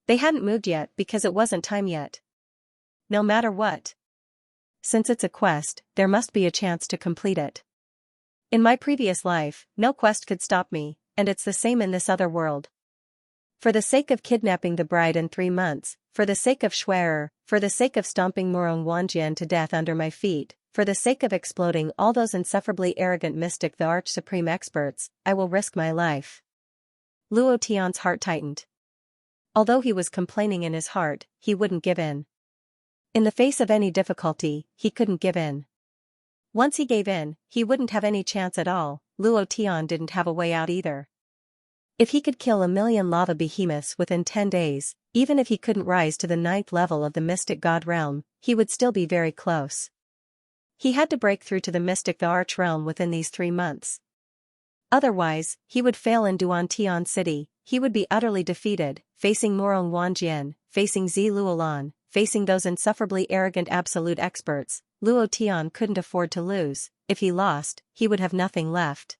They hadn't moved yet because it wasn't time yet. No matter what. Since it's a quest, there must be a chance to complete it. In my previous life, no quest could stop me, and it's the same in this other world. For the sake of kidnapping the bride in 3 months, for the sake of Schwerer, for the sake of stomping Murong Wanjian to death under my feet, for the sake of exploding all those insufferably arrogant mystic the arch-supreme experts, I will risk my life. Luo Tian's heart tightened. Although he was complaining in his heart, he wouldn't give in. In the face of any difficulty, he couldn't give in. Once he gave in, he wouldn't have any chance at all. Luo Tian didn't have a way out either. If he could kill 1 million lava behemoths within 10 days, even if he couldn't rise to the 9th level of the mystic god realm, he would still be very close. He had to break through to the mystic the arch realm within these 3 months. Otherwise, he would fail in Duantian City. He would be utterly defeated, facing Murong Wanjian, facing Zi Luolan, facing those insufferably arrogant absolute experts. Luo Tian couldn't afford to lose. If he lost, he would have nothing left.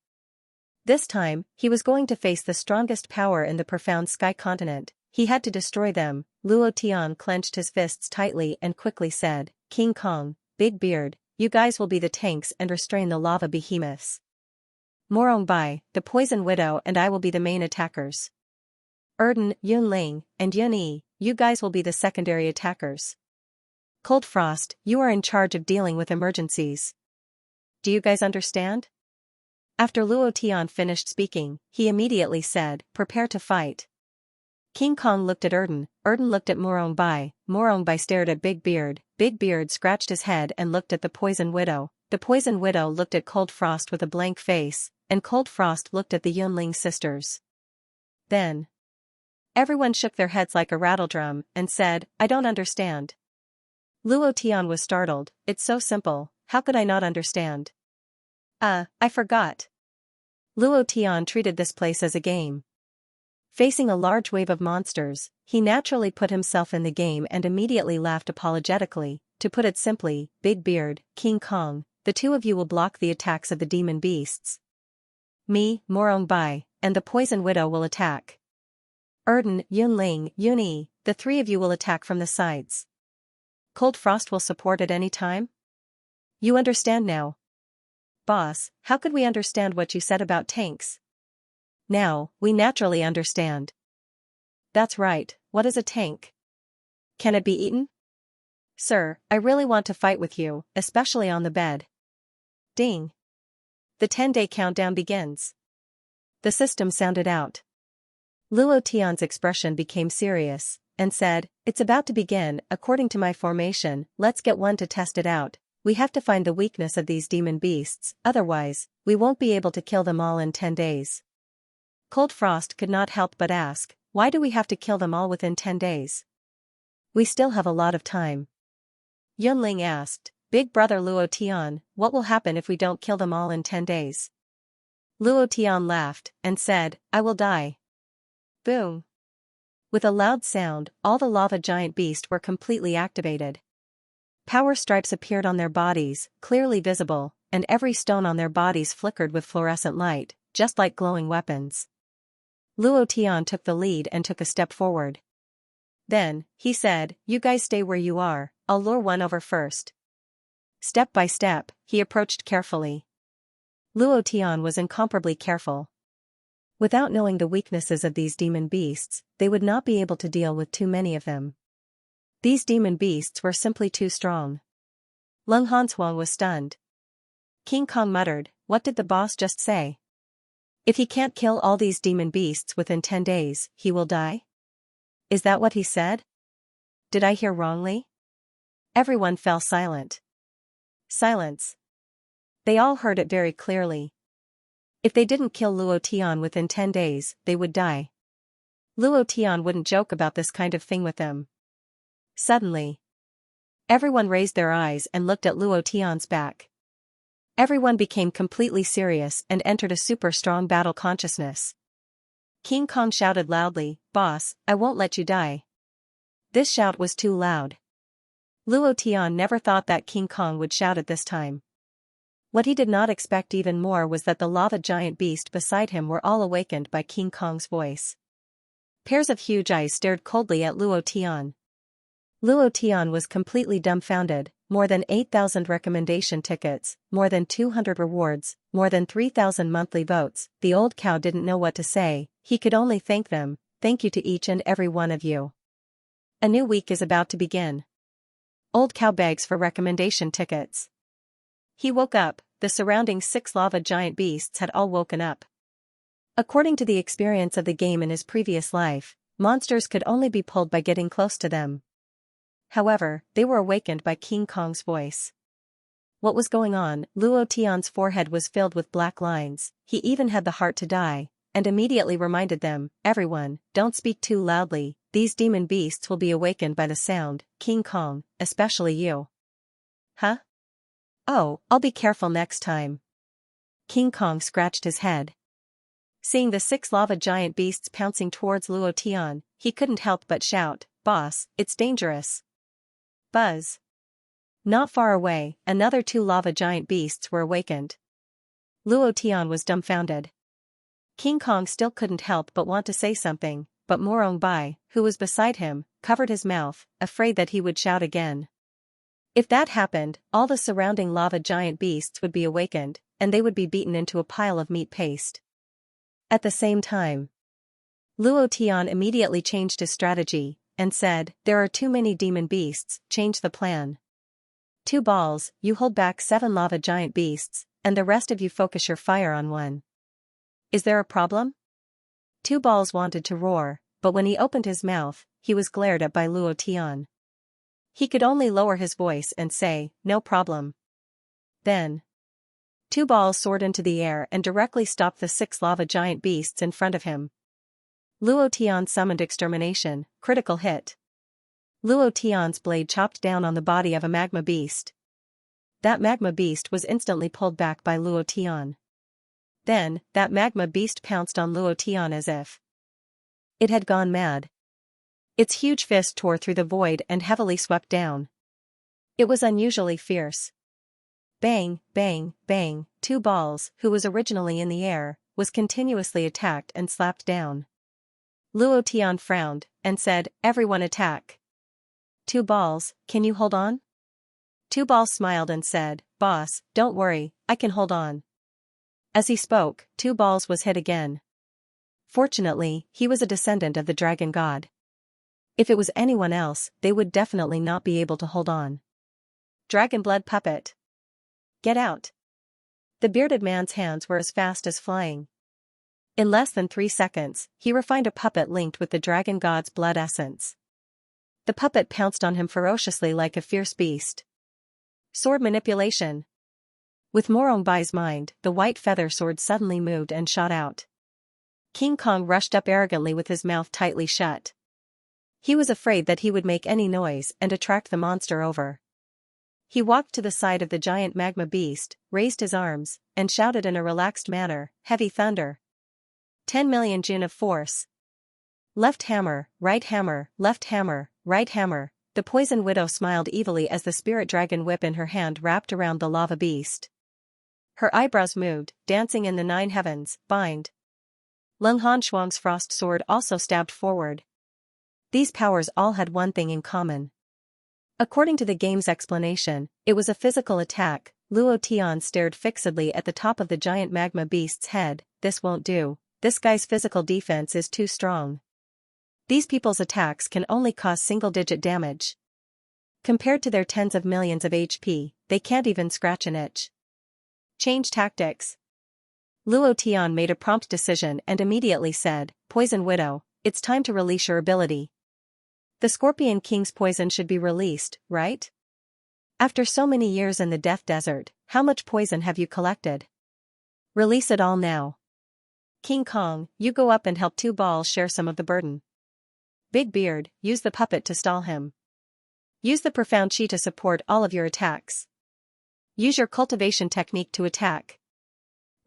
This time, he was going to face the strongest power in the profound sky continent. He had to destroy them. Luo Tian clenched his fists tightly and quickly said, "King Kong, Big Beard, you guys will be the tanks and restrain the lava behemoths. Murong Bai, the Poison Widow, and I will be the main attackers. Erden, Yunling, and Yunyi, you guys will be the secondary attackers. Cold Frost, you are in charge of dealing with emergencies. Do you guys understand?" After Luo Tian finished speaking, he immediately said, "Prepare to fight." King Kong looked at Erden looked at Murong Bai stared at Big Beard scratched his head and looked at the Poison Widow. The Poison Widow looked at Cold Frost with a blank face, and Cold Frost looked at the Yunling sisters. Then everyone shook their heads like a rattledrum, and said, "I don't understand." Luo Tian was startled. "It's so simple, how could I not understand?" I forgot." Luo Tian treated this place as a game. Facing a large wave of monsters, he naturally put himself in the game and immediately laughed apologetically. "To put it simply, Big Beard, King Kong, the two of you will block the attacks of the demon beasts. Me, Murong Bai, and the Poison Widow will attack. Erden, Yunling, Yunyi, the 3 of you will attack from the sides. Cold Frost will support at any time? You understand now?" "Boss, how could we understand what you said about tanks?" "Now, we naturally understand." "That's right, what is a tank? Can it be eaten?" "Sir, I really want to fight with you, especially on the bed." Ding. The 10-day countdown begins. The system sounded out. Luo Tian's expression became serious, and said, "It's about to begin. According to my formation, let's get one to test it out. We have to find the weakness of these demon beasts, otherwise, we won't be able to kill them all in 10 days. Cold Frost could not help but ask, "Why do we have to kill them all within 10 days? We still have a lot of time." Yunling asked, "Big brother Luo Tian, what will happen if we don't kill them all in 10 days? Luo Tian laughed, and said, "I will die." Boom. With a loud sound, all the lava giant beasts were completely activated. Power stripes appeared on their bodies, clearly visible, and every stone on their bodies flickered with fluorescent light, just like glowing weapons. Luo Tian took the lead and took a step forward. Then, he said, "You guys stay where you are, I'll lure one over first." Step by step, he approached carefully. Luo Tian was incomparably careful. Without knowing the weaknesses of these demon beasts, they would not be able to deal with too many of them. These demon beasts were simply too strong. Leng Hanshuang was stunned. King Kong muttered, "What did the boss just say? If he can't kill all these demon beasts within 10 days, he will die? Is that what he said? Did I hear wrongly?" Everyone fell silent. Silence. They all heard it very clearly. If they didn't kill Luo Tian within 10 days, they would die. Luo Tian wouldn't joke about this kind of thing with them. Suddenly, everyone raised their eyes and looked at Luo Tian's back. Everyone became completely serious and entered a super strong battle consciousness. King Kong shouted loudly, "Boss, I won't let you die." This shout was too loud. Luo Tian never thought that King Kong would shout at this time. What he did not expect even more was that the lava giant beast beside him were all awakened by King Kong's voice. Pairs of huge eyes stared coldly at Luo Tian. Luo Tian was completely dumbfounded. More than 8,000 recommendation tickets, more than 200 rewards, more than 3,000 monthly votes. The old cow didn't know what to say. He could only thank them. "Thank you to each and every one of you. A new week is about to begin." Old cow begs for recommendation tickets. He woke up. The surrounding 6 lava giant beasts had all woken up. According to the experience of the game in his previous life, monsters could only be pulled by getting close to them. However, they were awakened by King Kong's voice. What was going on? Luo Tian's forehead was filled with black lines. He even had the heart to die, and immediately reminded them, "Everyone, don't speak too loudly, these demon beasts will be awakened by the sound, King Kong, especially you." "Huh? Oh, I'll be careful next time." King Kong scratched his head. Seeing the 6 lava giant beasts pouncing towards Luo Tian, he couldn't help but shout, "Boss, it's dangerous." Buzz. Not far away, another 2 lava giant beasts were awakened. Luo Tian was dumbfounded. King Kong still couldn't help but want to say something, but Morong Bai, who was beside him, covered his mouth, afraid that he would shout again. If that happened, all the surrounding lava giant beasts would be awakened, and they would be beaten into a pile of meat paste. At the same time, Luo Tian immediately changed his strategy, and said, "There are too many demon beasts, change the plan. 2 balls, you hold back 7 lava giant beasts, and the rest of you focus your fire on one. Is there a problem?" 2 balls wanted to roar, but when he opened his mouth, he was glared at by Luo Tian. He could only lower his voice and say, "No problem." Then, 2 balls soared into the air and directly stopped the 6 lava giant beasts in front of him. Luo Tian summoned extermination, critical hit. Luo Tian's blade chopped down on the body of a magma beast. That magma beast was instantly pulled back by Luo Tian. Then, that magma beast pounced on Luo Tian as if it had gone mad. Its huge fist tore through the void and heavily swept down. It was unusually fierce. Bang, bang, bang, 2 balls, who was originally in the air, was continuously attacked and slapped down. Luo Tian frowned, and said, "Everyone attack." 2 balls, can you hold on? 2 balls smiled and said, "Boss, don't worry, I can hold on." As he spoke, 2 balls was hit again. Fortunately, he was a descendant of the dragon god. If it was anyone else, they would definitely not be able to hold on. Dragon blood puppet. Get out. The bearded man's hands were as fast as flying. In less than 3 seconds, he refined a puppet linked with the dragon god's blood essence. The puppet pounced on him ferociously like a fierce beast. Sword manipulation. With Morong Bai's mind, the white feather sword suddenly moved and shot out. King Kong rushed up arrogantly with his mouth tightly shut. He was afraid that he would make any noise and attract the monster over. He walked to the side of the giant magma beast, raised his arms, and shouted in a relaxed manner, "Heavy thunder. 10 million Jin of force." Left hammer, right hammer, left hammer, right hammer. The poison widow smiled evilly as the spirit dragon whip in her hand wrapped around the lava beast. Her eyebrows moved, dancing in the 9 heavens. Bind. Leng Han Shuang's frost sword also stabbed forward. These powers all had one thing in common. According to the game's explanation, it was a physical attack. Luo Tian stared fixedly at the top of the giant magma beast's head. This won't do. This guy's physical defense is too strong. These people's attacks can only cause single-digit damage. Compared to their tens of millions of HP, they can't even scratch an itch. Change tactics. Luo Tian made a prompt decision and immediately said, Poison Widow, it's time to release your ability. The Scorpion King's poison should be released, right? After so many years in the Death Desert, how much poison have you collected? Release it all now. King Kong, you go up and help 2 balls share some of the burden. Big Beard, use the puppet to stall him. Use the profound chi to support all of your attacks. Use your cultivation technique to attack.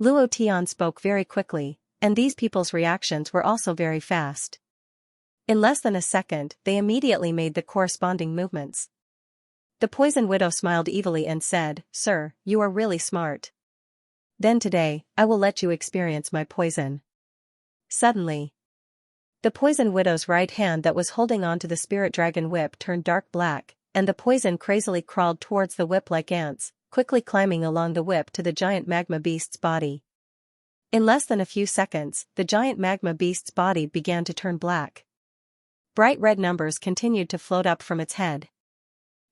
Luo Tian spoke very quickly, and these people's reactions were also very fast. In less than a second, they immediately made the corresponding movements. The Poison Widow smiled evilly and said, Sir, you are really smart. Then today, I will let you experience my poison. Suddenly, the Poison Widow's right hand that was holding on to the spirit dragon whip turned dark black, and the poison crazily crawled towards the whip like ants, quickly climbing along the whip to the giant magma beast's body. In less than a few seconds, the giant magma beast's body began to turn black. Bright red numbers continued to float up from its head.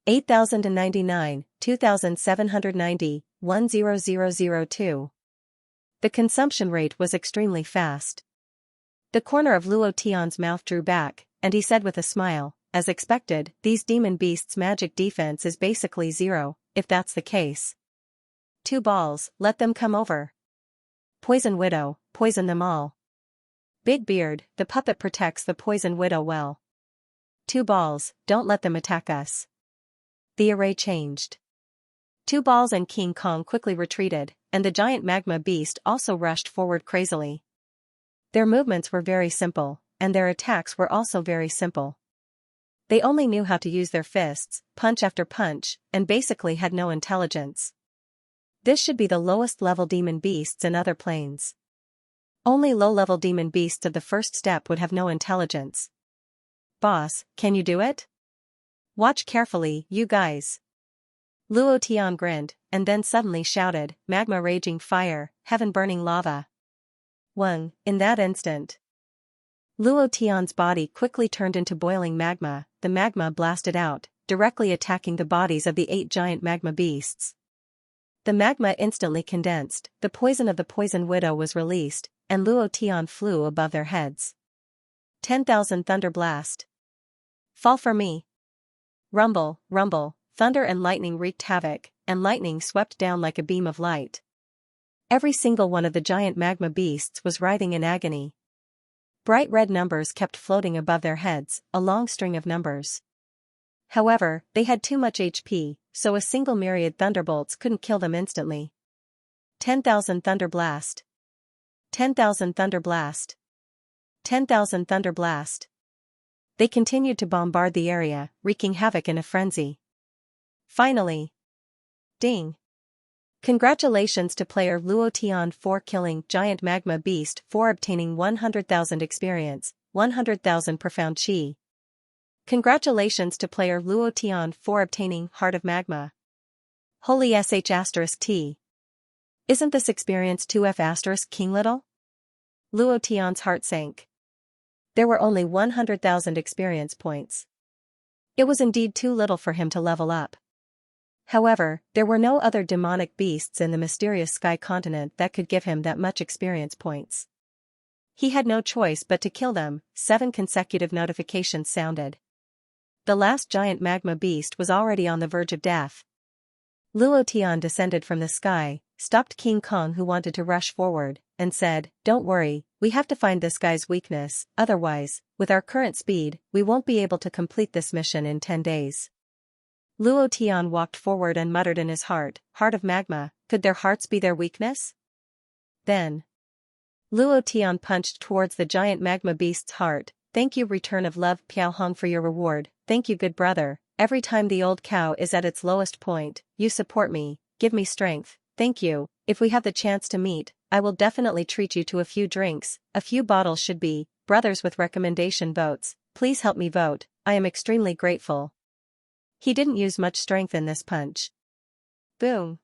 8,099, 2,790, 10002. The consumption rate was extremely fast. The corner of Luo Tian's mouth drew back, and he said with a smile, as expected, these demon beasts' magic defense is basically 0, if that's the case. 2 balls, let them come over. Poison Widow, poison them all. Big Beard, the puppet protects the Poison Widow well. 2 balls, don't let them attack us. The array changed. 2 balls and King Kong quickly retreated, and the giant magma beast also rushed forward crazily. Their movements were very simple, and their attacks were also very simple. They only knew how to use their fists, punch after punch, and basically had no intelligence. This should be the lowest level demon beasts in other planes. Only low-level demon beasts of the first step would have no intelligence. Boss, can you do it? Watch carefully, you guys. Luo Tian grinned, and then suddenly shouted, Magma raging fire, heaven burning lava. Wang, in that instant, Luo Tian's body quickly turned into boiling magma. The magma blasted out, directly attacking the bodies of the 8 giant magma beasts. The magma instantly condensed, the poison of the Poison Widow was released, and Luo Tian flew above their heads. 10,000 Thunder Blast. Fall for me. Rumble, rumble, thunder and lightning wreaked havoc, and lightning swept down like a beam of light. Every single one of the giant magma beasts was writhing in agony. Bright red numbers kept floating above their heads, a long string of numbers. However, they had too much HP, so a single myriad thunderbolts couldn't kill them instantly. 10,000 Thunder Blast. 10,000 Thunder Blast. 10,000 Thunder Blast. They continued to bombard the area, wreaking havoc in a frenzy. Finally. Ding. Congratulations to player Luo Tian for killing Giant Magma Beast for obtaining 100,000 experience, 100,000 profound chi. Congratulations to player Luo Tian for obtaining Heart of Magma. Holy sh*t. Isn't this experience 2f* King Little? Luo Tian's heart sank. There were only 100,000 experience points. It was indeed too little for him to level up. However, there were no other demonic beasts in the mysterious sky continent that could give him that much experience points. He had no choice but to kill them. 7 consecutive notifications sounded. The last giant magma beast was already on the verge of death. Luo Tian descended from the sky, stopped King Kong who wanted to rush forward, and said, "Don't worry, we have to find this guy's weakness, otherwise, with our current speed, we won't be able to complete this mission in 10 days. Luo Tian walked forward and muttered in his heart, "Heart of Magma, could their hearts be their weakness?" Then Luo Tian punched towards the giant magma beast's heart, Thank you, return of love Piao Hong, for your reward. Thank you, good brother. Every time the old cow is at its lowest point, you support me, give me strength. Thank you. If we have the chance to meet, I will definitely treat you to a few drinks. A few bottles should be. Brothers with recommendation votes, please help me vote. I am extremely grateful. He didn't use much strength in this punch. Boom.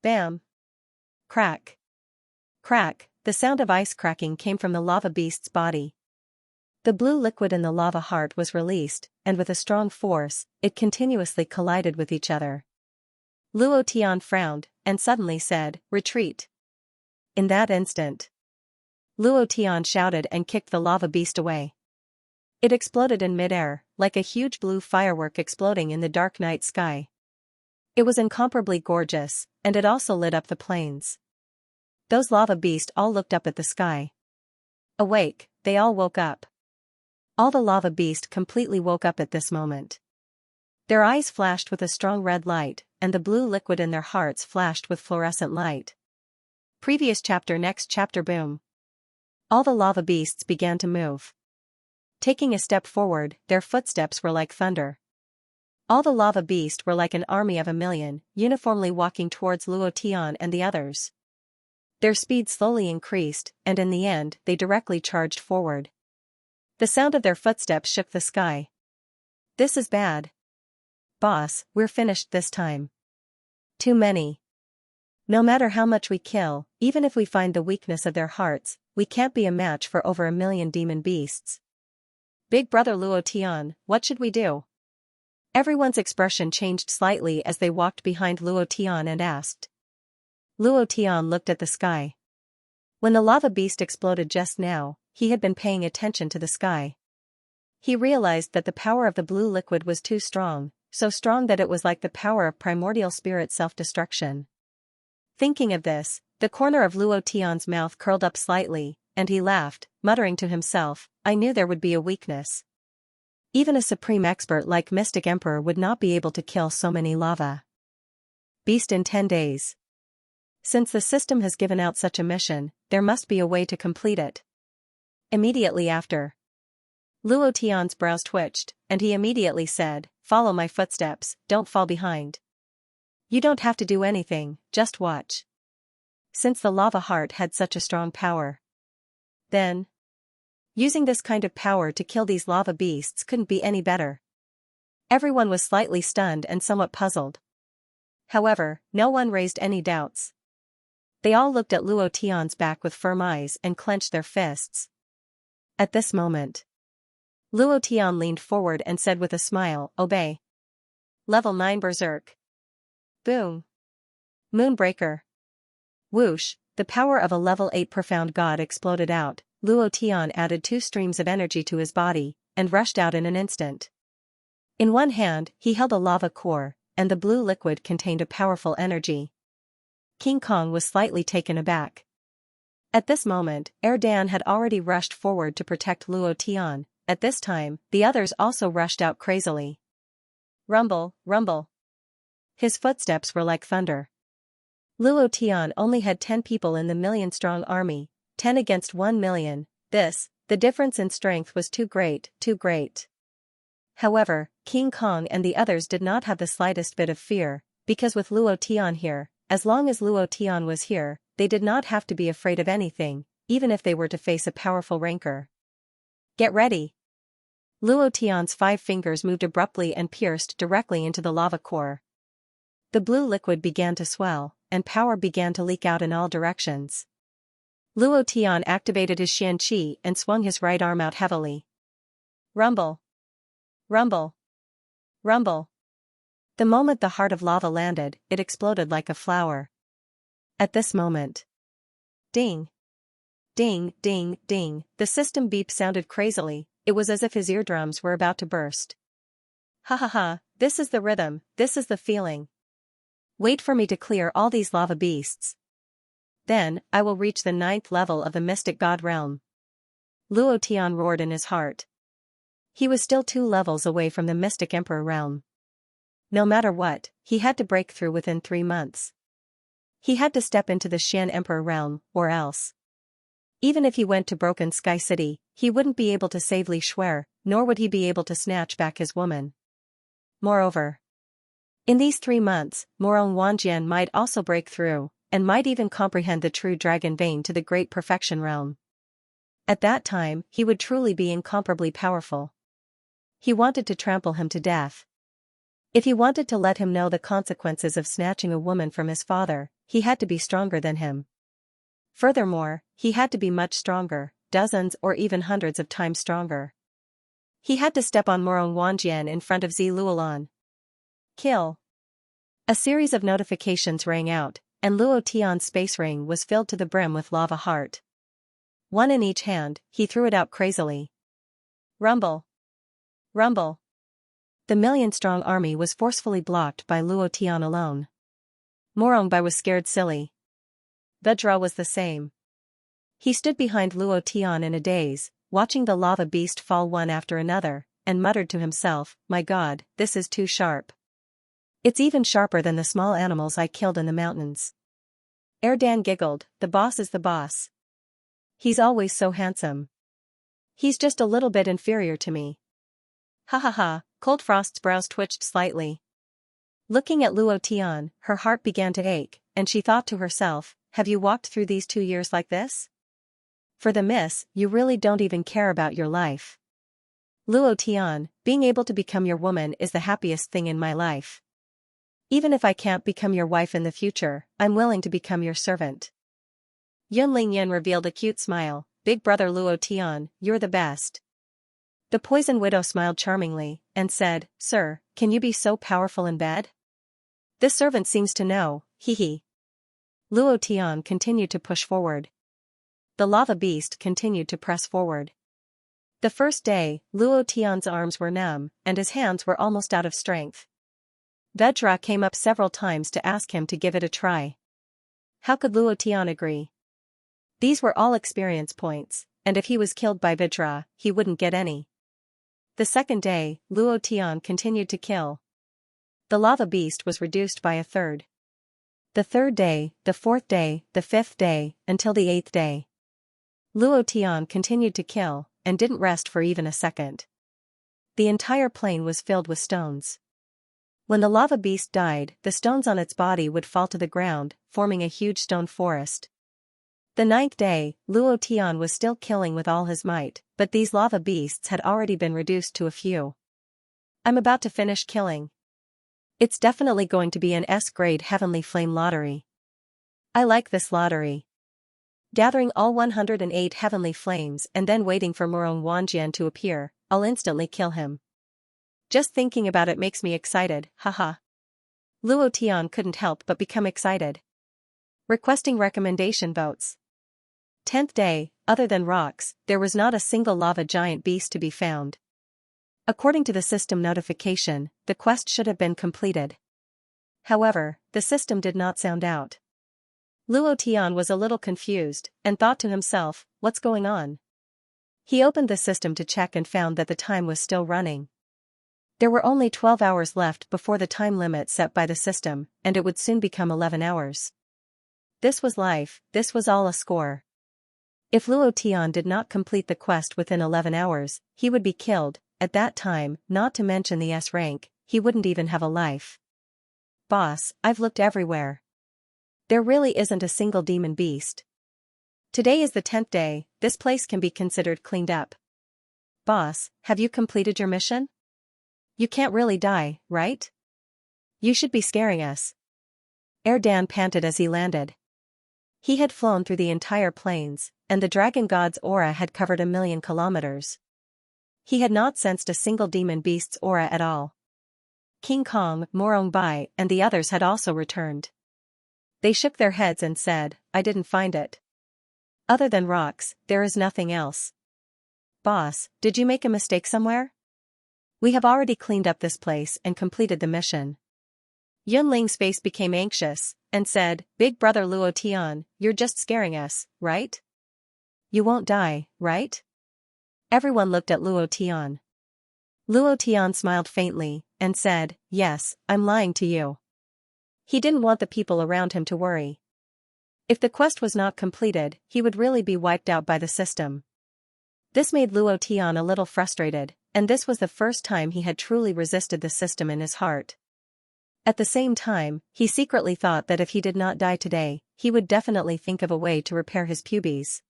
Bam. Crack. Crack. The sound of ice cracking came from the lava beast's body. The blue liquid in the lava heart was released, and with a strong force, it continuously collided with each other. Luo Tian frowned, and suddenly said, "Retreat." In that instant, Luo Tian shouted and kicked the lava beast away. It exploded in midair, like a huge blue firework exploding in the dark night sky. It was incomparably gorgeous, and it also lit up the plains. Those lava beasts all looked up at the sky. Awake, they all woke up. All the lava beasts completely woke up at this moment. Their eyes flashed with a strong red light, and the blue liquid in their hearts flashed with fluorescent light. Previous chapter, next chapter. Boom. All the lava beasts began to move. Taking a step forward, their footsteps were like thunder. All the lava beasts were like an army of 1,000,000, uniformly walking towards Luo Tian and the others. Their speed slowly increased, and in the end, they directly charged forward. The sound of their footsteps shook the sky. This is bad. Boss, we're finished this time. Too many. No matter how much we kill, even if we find the weakness of their hearts, we can't be a match for over 1,000,000 demon beasts. Big brother Luo Tian, what should we do? Everyone's expression changed slightly as they walked behind Luo Tian and asked. Luo Tian looked at the sky. When the lava beast exploded just now, he had been paying attention to the sky. He realized that the power of the blue liquid was too strong, so strong that it was like the power of primordial spirit self-destruction. Thinking of this, the corner of Luo Tian's mouth curled up slightly, and he laughed, muttering to himself, I knew there would be a weakness. Even a supreme expert like Mystic Emperor would not be able to kill so many lava beast in 10 days. Since the system has given out such a mission, there must be a way to complete it. Immediately after, Luo Tian's brows twitched, and he immediately said, follow my footsteps, don't fall behind. You don't have to do anything, just watch. Since the lava heart had such a strong power, then using this kind of power to kill these lava beasts couldn't be any better. Everyone was slightly stunned and somewhat puzzled. However, no one raised any doubts. They all looked at Luo Tian's back with firm eyes and clenched their fists. At this moment, Luo Tian leaned forward and said with a smile, obey. Level 9 Berserk. Boom. Moonbreaker. Whoosh, the power of a level 8 profound god exploded out. Luo Tian added 2 streams of energy to his body, and rushed out in an instant. In one hand, he held a lava core, and the blue liquid contained a powerful energy. King Kong was slightly taken aback. At this moment, Erdan had already rushed forward to protect Luo Tian. At this time, the others also rushed out crazily. Rumble, rumble. His footsteps were like thunder. Luo Tian only had 10 people in the 1,000,000-strong army, 10 against 1,000,000. The difference in strength was too great, too great. However, King Kong and the others did not have the slightest bit of fear, because with Luo Tian here, as long as Luo Tian was here, they did not have to be afraid of anything, even if they were to face a powerful rancor. Get ready. Luo Tian's 5 fingers moved abruptly and pierced directly into the lava core. The blue liquid began to swell, and power began to leak out in all directions. Luo Tian activated his Xianxia and swung his right arm out heavily. Rumble. Rumble. Rumble. The moment the heart of lava landed, it exploded like a flower. At this moment. Ding. Ding, ding, ding, the system beep sounded crazily, it was as if his eardrums were about to burst. Ha ha ha, this is the rhythm, this is the feeling. Wait for me to clear all these lava beasts. Then, I will reach the 9th level of the mystic god realm. Luo Tian roared in his heart. He was still 2 levels away from the mystic emperor realm. No matter what, he had to break through within 3 months. He had to step into the Xian emperor realm, or else. Even if he went to Broken Sky City, he wouldn't be able to save Li Shuer, nor would he be able to snatch back his woman. Moreover, in these 3 months, Morong Wanjian might also break through, and might even comprehend the true dragon vein to the great perfection realm. At that time, he would truly be incomparably powerful. He wanted to trample him to death. If he wanted to let him know the consequences of snatching a woman from his father, he had to be stronger than him. Furthermore, he had to be much stronger, dozens or even hundreds of times stronger. He had to step on Morong Wanjian in front of Zi Luolan. Kill. A series of notifications rang out, and Luo Tian's space ring was filled to the brim with lava heart. One in each hand, he threw it out crazily. Rumble. Rumble. The million-strong army was forcefully blocked by Luo Tian alone. Morong Bai was scared silly. Vedra was the same. He stood behind Luo Tian in a daze, watching the lava beast fall one after another, and muttered to himself, "My God, this is too sharp. It's even sharper than the small animals I killed in the mountains." Erdan giggled, "The boss is the boss. He's always so handsome. He's just a little bit inferior to me." Ha ha ha, Cold Frost's brows twitched slightly. Looking at Luo Tian, her heart began to ache, and she thought to herself, "Have you walked through these 2 years like this? For the miss, you really don't even care about your life." Luo Tian, being able to become your woman is the happiest thing in my life. Even if I can't become your wife in the future, I'm willing to become your servant. Yun Lingyan revealed a cute smile, "Big brother Luo Tian, you're the best." The poison widow smiled charmingly, and said, "Sir, can you be so powerful in bed? This servant seems to know, hee hee." Luo Tian continued to push forward. The lava beast continued to press forward. The first day, Luo Tian's arms were numb, and his hands were almost out of strength. Vedra came up several times to ask him to give it a try. How could Luo Tian agree? These were all experience points, and if he was killed by Vedra, he wouldn't get any. The second day, Luo Tian continued to kill. The lava beast was reduced by a third. The third day, the fourth day, the fifth day, until the 8th day. Luo Tian continued to kill, and didn't rest for even a second. The entire plain was filled with stones. When the lava beast died, the stones on its body would fall to the ground, forming a huge stone forest. The 9th day, Luo Tian was still killing with all his might, but these lava beasts had already been reduced to a few. "I'm about to finish killing. It's definitely going to be an S-grade heavenly flame lottery. I like this lottery. Gathering all 108 heavenly flames and then waiting for Morong Wanjian to appear, I'll instantly kill him. Just thinking about it makes me excited, haha." Luo Tian couldn't help but become excited. Requesting recommendation votes. 10th day, other than rocks, there was not a single lava giant beast to be found. According to the system notification, the quest should have been completed. However, the system did not sound out. Luo Tian was a little confused, and thought to himself, "What's going on?" He opened the system to check and found that the time was still running. There were only 12 hours left before the time limit set by the system, and it would soon become 11 hours. This was life, this was all a score. If Luo Tian did not complete the quest within 11 hours, he would be killed. At that time, not to mention the S rank, he wouldn't even have a life. "Boss, I've looked everywhere. There really isn't a single demon beast. Today is the 10th day, this place can be considered cleaned up." "Boss, have you completed your mission? You can't really die, right? You should be scaring us." Erdan panted as he landed. He had flown through the entire plains, and the dragon god's aura had covered 1,000,000 kilometers. He had not sensed a single demon beast's aura at all. King Kong, Morong Bai, and the others had also returned. They shook their heads and said, "I didn't find it. Other than rocks, there is nothing else." "Boss, did you make a mistake somewhere? We have already cleaned up this place and completed the mission." Yun Ling's face became anxious, and said, "Big brother Luo Tian, you're just scaring us, right? You won't die, right?" Everyone looked at Luo Tian. Luo Tian smiled faintly, and said, "Yes, I'm lying to you." He didn't want the people around him to worry. If the quest was not completed, he would really be wiped out by the system. This made Luo Tian a little frustrated, and this was the first time he had truly resisted the system in his heart. At the same time, he secretly thought that if he did not die today, he would definitely think of a way to repair his pubes.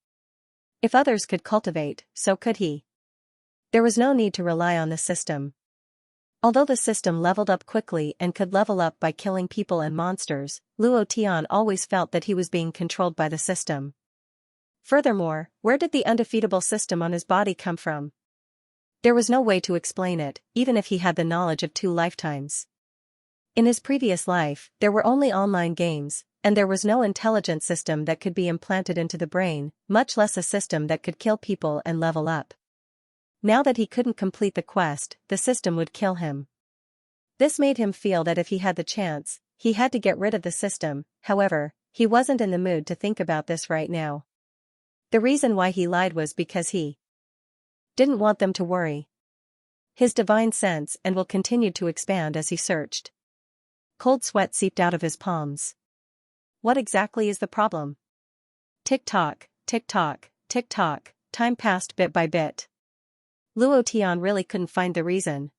If others could cultivate, so could he. There was no need to rely on the system. Although the system leveled up quickly and could level up by killing people and monsters, Luo Tian always felt that he was being controlled by the system. Furthermore, where did the undefeatable system on his body come from? There was no way to explain it, even if he had the knowledge of 2 lifetimes. In his previous life, there were only online games, and there was no intelligent system that could be implanted into the brain, much less a system that could kill people and level up. Now that he couldn't complete the quest, the system would kill him. This made him feel that if he had the chance, he had to get rid of the system. However, he wasn't in the mood to think about this right now. The reason why he lied was because he didn't want them to worry. His divine sense and will continued to expand as he searched. Cold sweat seeped out of his palms. What exactly is the problem? Tick-tock, tick-tock, tick-tock, time passed bit by bit. Luo Tian really couldn't find the reason.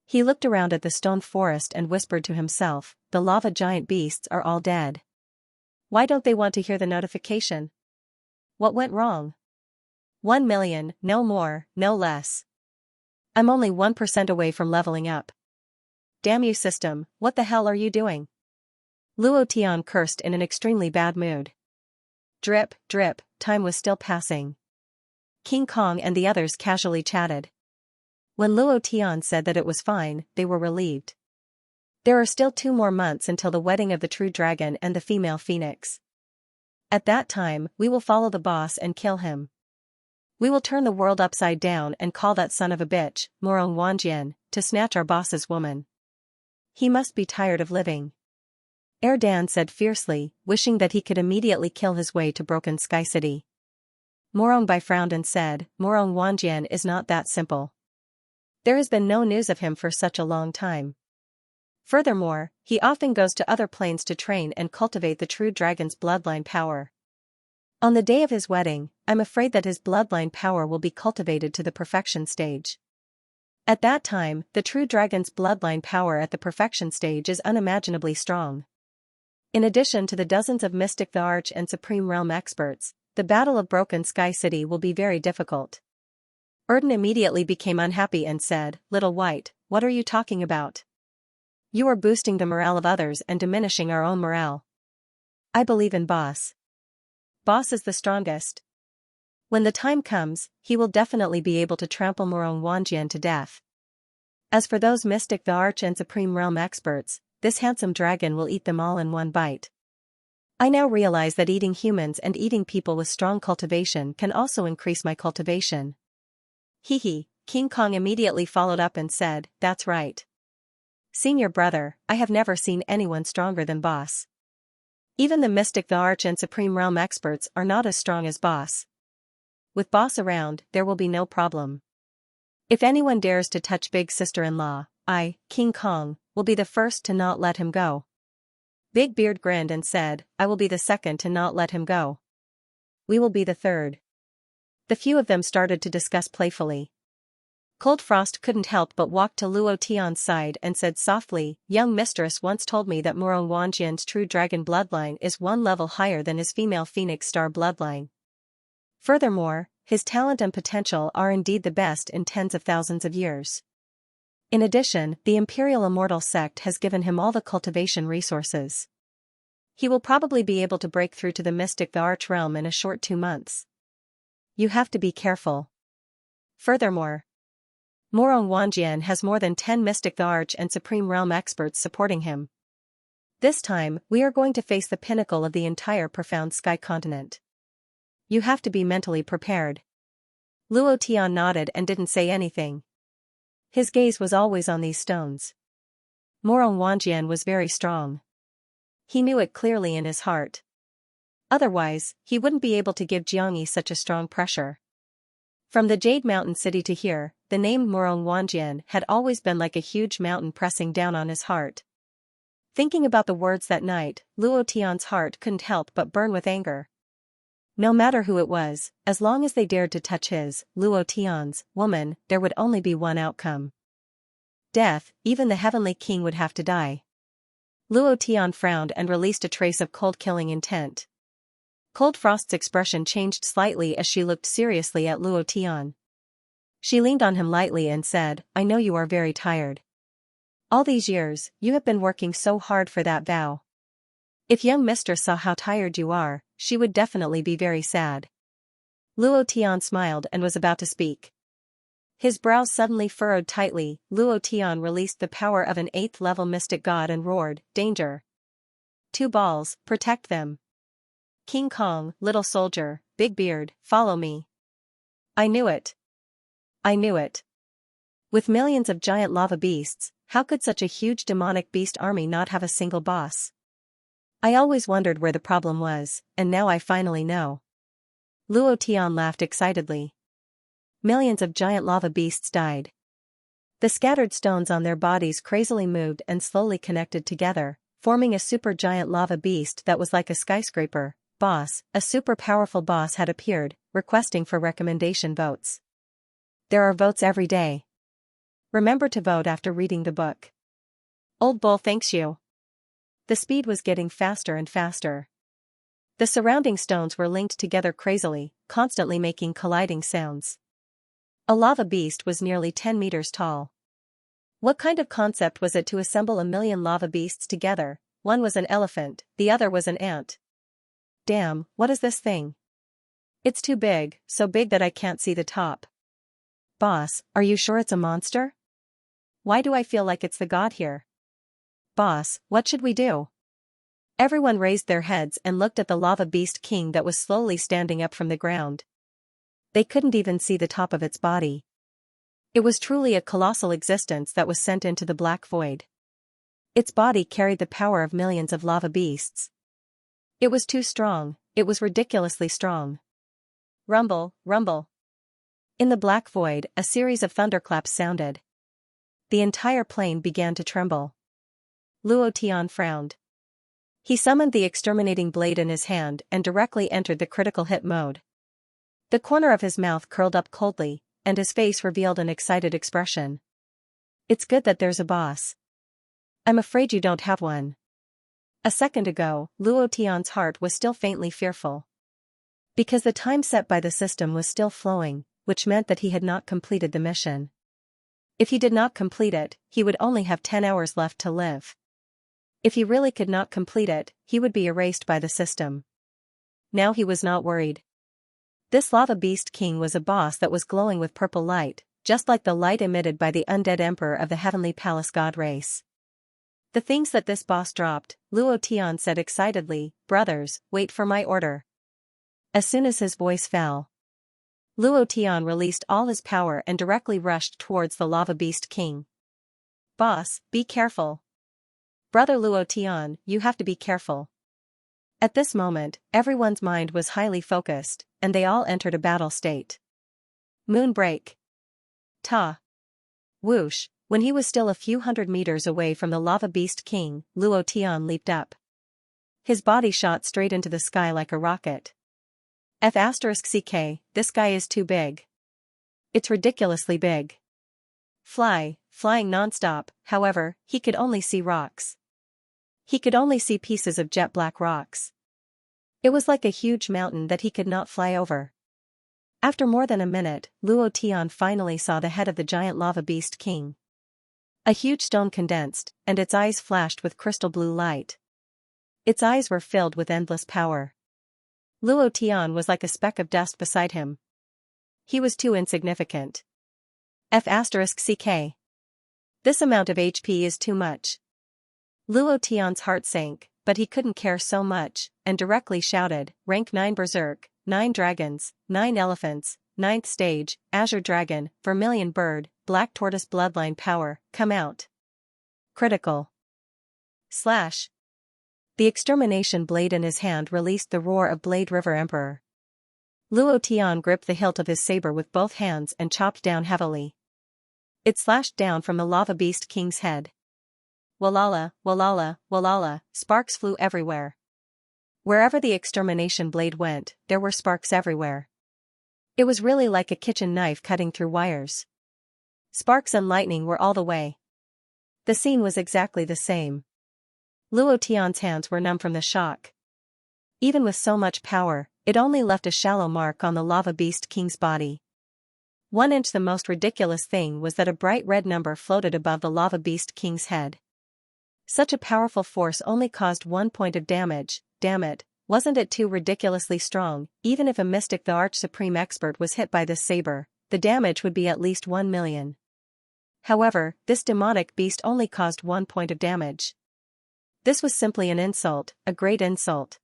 He looked around at the stone forest and whispered to himself, the lava giant beasts are all dead. Why don't they want to hear the notification? What went wrong? 1 million, no more, no less. I'm only 1% away from leveling up. Damn you system, what the hell are you doing? Luo Tian cursed in an extremely bad mood. Drip, drip, time was still passing. King Kong and the others casually chatted. When Luo Tian said that it was fine, they were relieved. There are still 2 more months until the wedding of the true dragon and the female phoenix. At that time, we will follow the boss and kill him. We will turn the world upside down and call that son of a bitch, Morong Wanjian, to snatch our boss's woman. He must be tired of living. Erdan said fiercely, wishing that he could immediately kill his way to Broken Sky City. Morong Bai frowned and said, Morong Wanjian is not that simple. There has been no news of him for such a long time. Furthermore, he often goes to other planes to train and cultivate the true dragon's bloodline power. On the day of his wedding, I'm afraid that his bloodline power will be cultivated to the perfection stage. At that time, the true dragon's bloodline power at the perfection stage is unimaginably strong. In addition to the dozens of Mystic the Arch and Supreme Realm experts, the Battle of Broken Sky City will be very difficult. Erdan immediately became unhappy and said, Little White, what are you talking about? You are boosting the morale of others and diminishing our own morale. I believe in Boss. Boss is the strongest. When the time comes, he will definitely be able to trample Morong Wanjian to death. As for those Mystic the Arch and Supreme Realm experts, this handsome dragon will eat them all in one bite. I now realize that eating humans and eating people with strong cultivation can also increase my cultivation. Hehe, King Kong immediately followed up and said, That's right. Senior brother, I have never seen anyone stronger than Boss. Even the Mystic the Arch and Supreme Realm experts are not as strong as Boss. With Boss around, there will be no problem. If anyone dares to touch Big Sister-in-law, I, King Kong, will be the first to not let him go. Big Beard grinned and said, I will be the second to not let him go. We will be the third. The few of them started to discuss playfully. Cold Frost couldn't help but walk to Luo Tian's side and said softly, Young mistress once told me that Morong Wanjian's true dragon bloodline is 1 level higher than his female phoenix star bloodline. Furthermore, his talent and potential are indeed the best in tens of thousands of years. In addition, the Imperial Immortal Sect has given him all the cultivation resources. He will probably be able to break through to the Mystic the Arch realm in a short 2 months. You have to be careful. Furthermore, Morong Wanjian has more than 10 Mystic the Arch and Supreme Realm experts supporting him. This time, we are going to face the pinnacle of the entire profound sky continent. You have to be mentally prepared. Luo Tian nodded and didn't say anything. His gaze was always on these stones. Morong Wanjian was very strong. He knew it clearly in his heart. Otherwise, he wouldn't be able to give Xianxia such a strong pressure. From the Jade Mountain City to here, the name Morong Wanjian had always been like a huge mountain pressing down on his heart. Thinking about the words that night, Luo Tian's heart couldn't help but burn with anger. No matter who it was, as long as they dared to touch his, Luo Tian's, woman, there would only be one outcome. Death. Even the heavenly king would have to die. Luo Tian frowned and released a trace of cold killing intent. Cold Frost's expression changed slightly as she looked seriously at Luo Tian. She leaned on him lightly and said, I know you are very tired. All these years, you have been working so hard for that vow. If young mistress saw how tired you are, she would definitely be very sad. Luo Tian smiled and was about to speak. His brows suddenly furrowed tightly. Luo Tian released the power of an 8th-level mystic god and roared, Danger! 2 balls, protect them. King Kong, little soldier, big beard, follow me. I knew it. I knew it. With millions of giant lava beasts, how could such a huge demonic beast army not have a single boss? I always wondered where the problem was, and now I finally know. Luo Tian laughed excitedly. Millions of giant lava beasts died. The scattered stones on their bodies crazily moved and slowly connected together, forming a supergiant lava beast that was like a skyscraper. Boss, a super powerful boss had appeared, requesting for recommendation votes. There are votes every day. Remember to vote after reading the book. Old Bull thanks you. The speed was getting faster and faster. The surrounding stones were linked together crazily, constantly making colliding sounds. A lava beast was nearly 10 meters tall. What kind of concept was it to assemble a million lava beasts together? One was an elephant, the other was an ant. Damn, what is this thing? It's too big, so big that I can't see the top. Boss, are you sure it's a monster? Why do I feel like it's the god here? Boss, what should we do? Everyone raised their heads and looked at the lava beast king that was slowly standing up from the ground. They couldn't even see the top of its body. It was truly a colossal existence that was sent into the black void. Its body carried the power of millions of lava beasts. It was too strong, it was ridiculously strong. Rumble, rumble. In the black void, a series of thunderclaps sounded. The entire plane began to tremble. Luo Tian frowned. He summoned the exterminating blade in his hand and directly entered the critical hit mode. The corner of his mouth curled up coldly, and his face revealed an excited expression. It's good that there's a boss. I'm afraid you don't have one. A second ago, Luo Tian's heart was still faintly fearful. Because the time set by the system was still flowing, which meant that he had not completed the mission. If he did not complete it, he would only have 10 hours left to live. If he really could not complete it, he would be erased by the system. Now he was not worried. This lava beast king was a boss that was glowing with purple light, just like the light emitted by the undead emperor of the heavenly palace god race. The things that this boss dropped, Luo Tian said excitedly, brothers, wait for my order. As soon as his voice fell, Luo Tian released all his power and directly rushed towards the lava beast king. Boss, be careful. Brother Luo Tian, you have to be careful. At this moment, everyone's mind was highly focused, and they all entered a battle state. Moonbreak. Ta. Whoosh. When he was still a few hundred meters away from the lava beast king, Luo Tian leaped up. His body shot straight into the sky like a rocket. F***ck, this guy is too big. It's ridiculously big. Flying non-stop, however, he could only see rocks. He could only see pieces of jet black rocks. It was like a huge mountain that he could not fly over. After more than a minute, Luo Tian finally saw the head of the giant lava beast king. A huge stone condensed, and its eyes flashed with crystal blue light. Its eyes were filled with endless power. Luo Tian was like a speck of dust beside him. He was too insignificant. F***ck. This amount of HP is too much. Luo Tian's heart sank, but he couldn't care so much, and directly shouted, Rank 9 Berserk, 9 Dragons, 9 Elephants, 9th Stage, Azure Dragon, Vermilion Bird, Black Tortoise Bloodline Power, come out. Critical. Slash. The extermination blade in his hand released the roar of Blade River Emperor. Luo Tian gripped the hilt of his saber with both hands and chopped down heavily. It slashed down from the lava beast king's head. Walala, walala, walala, sparks flew everywhere. Wherever the extermination blade went, there were sparks everywhere. It was really like a kitchen knife cutting through wires. Sparks and lightning were all the way. The scene was exactly the same. Luo Tian's hands were numb from the shock. Even with so much power, it only left a shallow mark on the lava beast king's body. 1 inch. The most ridiculous thing was that a bright red number floated above the lava beast king's head. Such a powerful force only caused 1 point of damage. Damn it, wasn't it too ridiculously strong? Even if a mystic, the Arch Supreme Expert, was hit by this saber, the damage would be at least 1 million. However, this demonic beast only caused 1 point of damage. This was simply an insult, a great insult.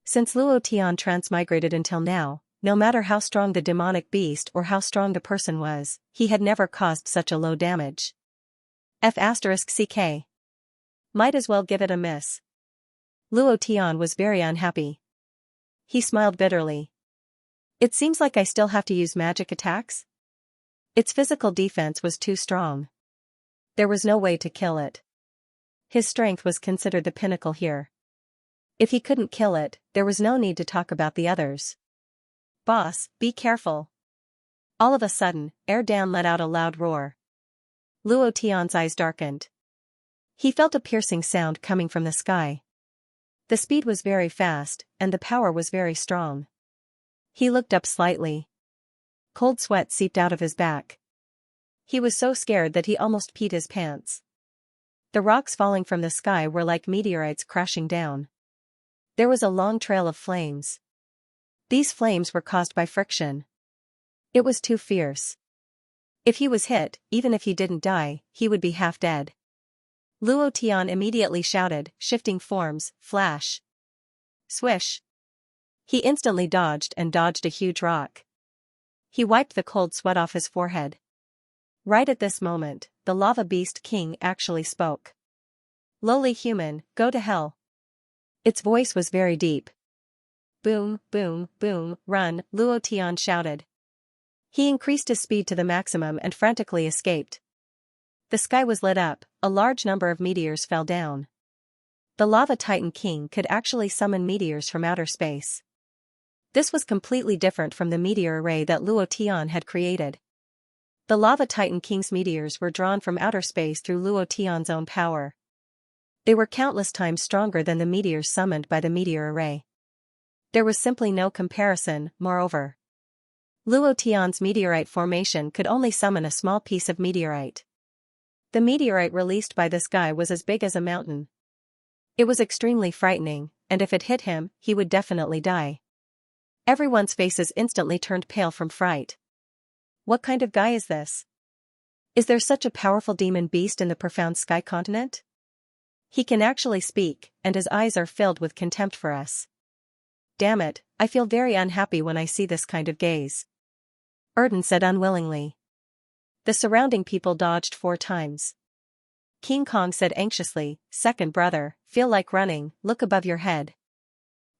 Since Luo Tian transmigrated until now, no matter how strong the demonic beast or how strong the person was, he had never caused such a low damage. F***ck. Might as well give it a miss. Luo Tian was very unhappy. He smiled bitterly. It seems like I still have to use magic attacks? Its physical defense was too strong. There was no way to kill it. His strength was considered the pinnacle here. If he couldn't kill it, there was no need to talk about the others. Boss, be careful. All of a sudden, Dan let out a loud roar. Luo Tian's eyes darkened. He felt a piercing sound coming from the sky. The speed was very fast, and the power was very strong. He looked up slightly. Cold sweat seeped out of his back. He was so scared that he almost peed his pants. The rocks falling from the sky were like meteorites crashing down. There was a long trail of flames. These flames were caused by friction. It was too fierce. If he was hit, even if he didn't die, he would be half dead. Luo Tian immediately shouted, shifting forms, flash. Swish. He instantly dodged a huge rock. He wiped the cold sweat off his forehead. Right at this moment, the Lava Beast King actually spoke. Lowly human, go to hell. Its voice was very deep. Boom, boom, boom, run, Luo Tian shouted. He increased his speed to the maximum and frantically escaped. The sky was lit up, a large number of meteors fell down. The Lava Titan King could actually summon meteors from outer space. This was completely different from the meteor array that Luo Tian had created. The Lava Titan King's meteors were drawn from outer space through Luo Tian's own power. They were countless times stronger than the meteors summoned by the meteor array. There was simply no comparison. Moreover, Luo Tian's meteorite formation could only summon a small piece of meteorite. The meteorite released by this guy was as big as a mountain. It was extremely frightening, and if it hit him, he would definitely die. Everyone's faces instantly turned pale from fright. What kind of guy is this? Is there such a powerful demon beast in the profound sky continent? He can actually speak, and his eyes are filled with contempt for us. Damn it, I feel very unhappy when I see this kind of gaze. Erden said unwillingly. The surrounding people dodged 4 times. King Kong said anxiously, second brother, feel like running, look above your head.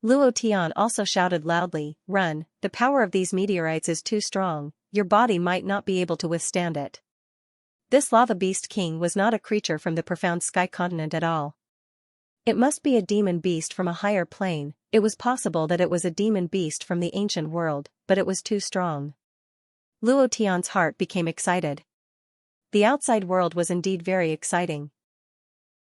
Luo Tian also shouted loudly, run, the power of these meteorites is too strong, your body might not be able to withstand it. This Lava Beast King was not a creature from the profound sky continent at all. It must be a demon beast from a higher plane. It was possible that it was a demon beast from the ancient world, but it was too strong. Luo Tian's heart became excited. The outside world was indeed very exciting.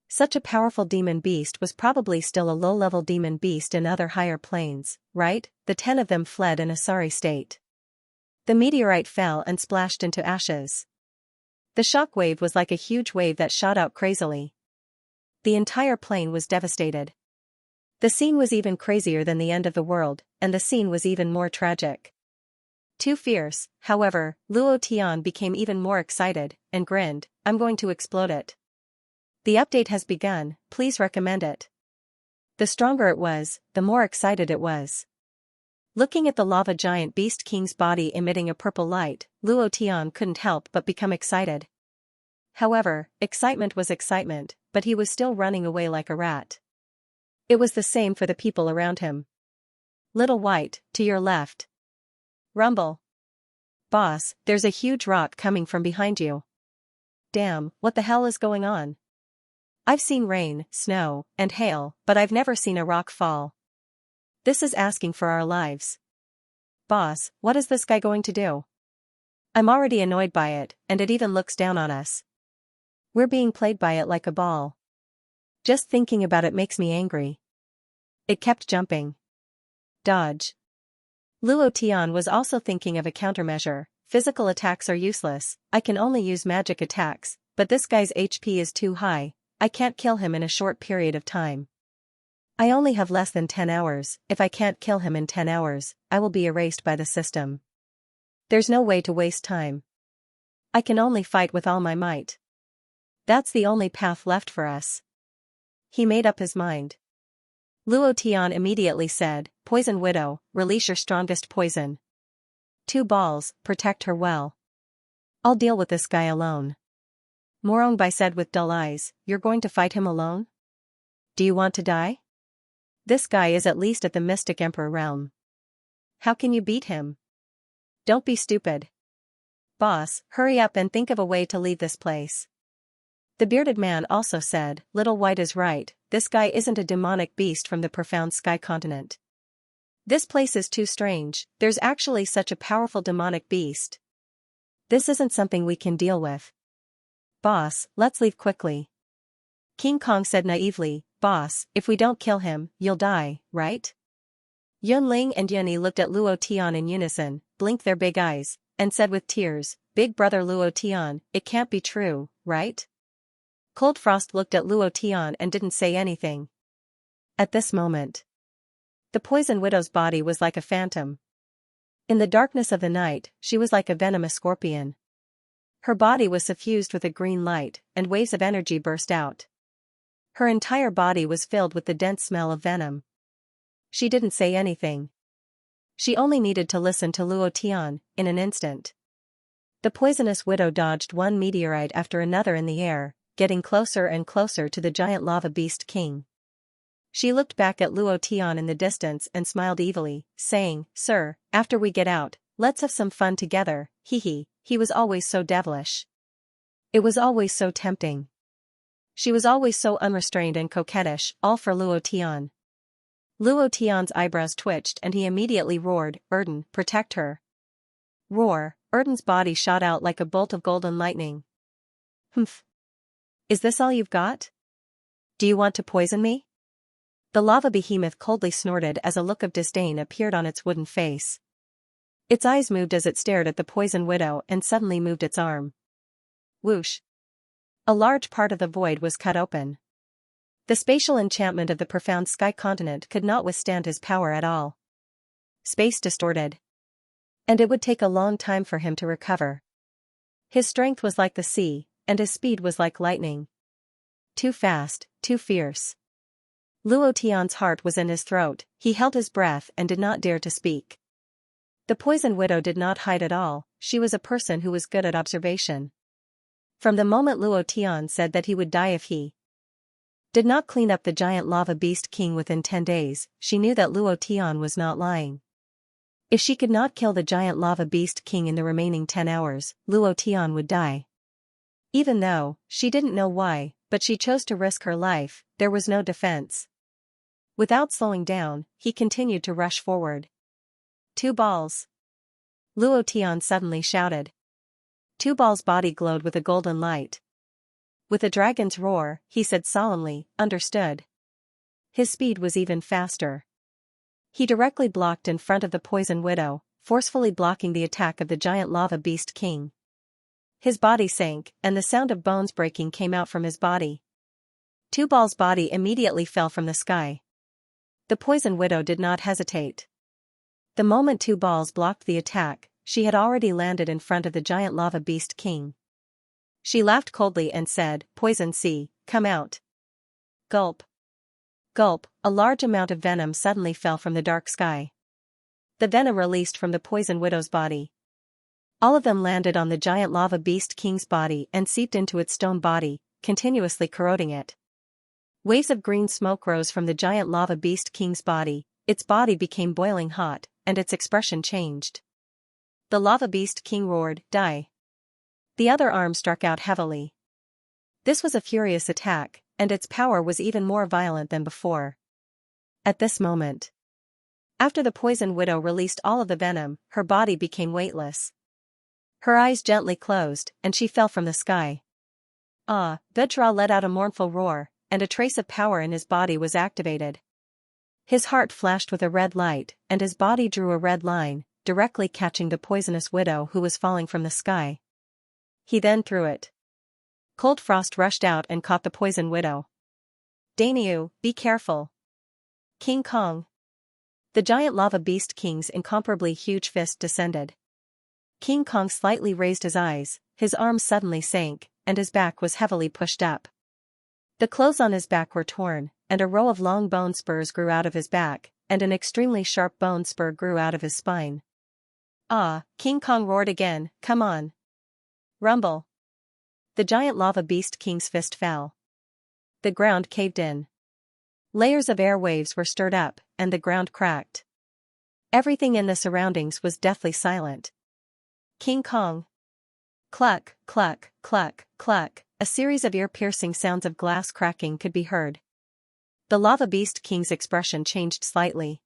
Such a powerful demon beast was probably still a low-level demon beast in other higher planes, right? The 10 of them fled in a sorry state. The meteorite fell and splashed into ashes. The shock wave was like a huge wave that shot out crazily. The entire plane was devastated. The scene was even crazier than the end of the world, and the scene was even more tragic. Too fierce, however, Luo Tian became even more excited, and grinned, I'm going to explode it. The update has begun, please recommend it. The stronger it was, the more excited it was. Looking at the lava giant beast king's body emitting a purple light, Luo Tian couldn't help but become excited. However, excitement was excitement, but he was still running away like a rat. It was the same for the people around him. Little White, to your left. Rumble. Boss, there's a huge rock coming from behind you. Damn, what the hell is going on? I've seen rain, snow, and hail, but I've never seen a rock fall. This is asking for our lives. Boss, what is this guy going to do? I'm already annoyed by it, and it even looks down on us. We're being played by it like a ball. Just thinking about it makes me angry. It kept jumping. Dodge. Luo Tian was also thinking of a countermeasure. Physical attacks are useless, I can only use magic attacks, but this guy's HP is too high, I can't kill him in a short period of time. I only have less than 10 hours, if I can't kill him in 10 hours, I will be erased by the system. There's no way to waste time. I can only fight with all my might. That's the only path left for us. He made up his mind. Luo Tian immediately said, Poison Widow, release your strongest poison. 2 balls, protect her well. I'll deal with this guy alone. Morongbai said with dull eyes, you're going to fight him alone? Do you want to die? This guy is at least at the Mystic Emperor realm. How can you beat him? Don't be stupid. Boss, hurry up and think of a way to leave this place. The bearded man also said, Little White is right, this guy isn't a demonic beast from the profound sky continent. This place is too strange, there's actually such a powerful demonic beast. This isn't something we can deal with. Boss, let's leave quickly. King Kong said naively, Boss, if we don't kill him, you'll die, right? Yunling and Yunyi looked at Luo Tian in unison, blinked their big eyes, and said with tears, Big brother Luo Tian, it can't be true, right? Cold Frost looked at Luo Tian and didn't say anything. At this moment, the Poison Widow's body was like a phantom. In the darkness of the night, she was like a venomous scorpion. Her body was suffused with a green light, and waves of energy burst out. Her entire body was filled with the dense smell of venom. She didn't say anything. She only needed to listen to Luo Tian, in an instant. The poisonous widow dodged one meteorite after another in the air, getting closer and closer to the giant lava beast king. She looked back at Luo Tian in the distance and smiled evilly, saying, Sir, after we get out, let's have some fun together, hee. He was always so devilish. It was always so tempting. She was always so unrestrained and coquettish, all for Luo Tian. Luo Tian's eyebrows twitched and he immediately roared, Erden, protect her. Roar, Erden's body shot out like a bolt of golden lightning. Humph. Is this all you've got? Do you want to poison me? The lava behemoth coldly snorted as a look of disdain appeared on its wooden face. Its eyes moved as it stared at the poison widow and suddenly moved its arm. Whoosh. A large part of the void was cut open. The spatial enchantment of the profound sky continent could not withstand his power at all. Space distorted. And it would take a long time for him to recover. His strength was like the sea, and his speed was like lightning. Too fast, too fierce. Luo Tian's heart was in his throat, he held his breath and did not dare to speak. The poison widow did not hide at all, she was a person who was good at observation. From the moment Luo Tian said that he would die if he did not clean up the giant lava beast king within 10 days, she knew that Luo Tian was not lying. If she could not kill the giant lava beast king in the remaining 10 hours, Luo Tian would die. Even though, she didn't know why, but she chose to risk her life, there was no defense. Without slowing down, he continued to rush forward. 2 balls. Luo Tian suddenly shouted. 2 balls' body glowed with a golden light. With a dragon's roar, he said solemnly, understood. His speed was even faster. He directly blocked in front of the poison widow, forcefully blocking the attack of the giant lava beast king. His body sank, and the sound of bones breaking came out from his body. 2 balls' body immediately fell from the sky. The poison widow did not hesitate. The moment 2 balls blocked the attack, she had already landed in front of the giant lava beast king. She laughed coldly and said, Poison Sea, come out. Gulp. Gulp, a large amount of venom suddenly fell from the dark sky. The venom released from the poison widow's body. All of them landed on the giant lava beast king's body and seeped into its stone body, continuously corroding it. Waves of green smoke rose from the giant lava beast king's body, its body became boiling hot, and its expression changed. The lava beast king roared, Die. The other arm struck out heavily. This was a furious attack, and its power was even more violent than before. At this moment, After the poison widow released all of the venom, her body became weightless. Her eyes gently closed, and she fell from the sky. Ah, Vedra let out a mournful roar, and a trace of power in his body was activated. His heart flashed with a red light, and his body drew a red line, directly catching the poisonous widow who was falling from the sky. He then threw it. Cold frost rushed out and caught the poison widow. Dainyu, be careful. King Kong. The giant lava beast king's incomparably huge fist descended. King Kong slightly raised his eyes, his arms suddenly sank, and his back was heavily pushed up. The clothes on his back were torn, and a row of long bone spurs grew out of his back, and an extremely sharp bone spur grew out of his spine. Ah, King Kong roared again, come on. Rumble. The giant lava beast king's fist fell. The ground caved in. Layers of air waves were stirred up, and the ground cracked. Everything in the surroundings was deathly silent. King Kong. Cluck, cluck, cluck, cluck, a series of ear-piercing sounds of glass cracking could be heard. The lava beast king's expression changed slightly.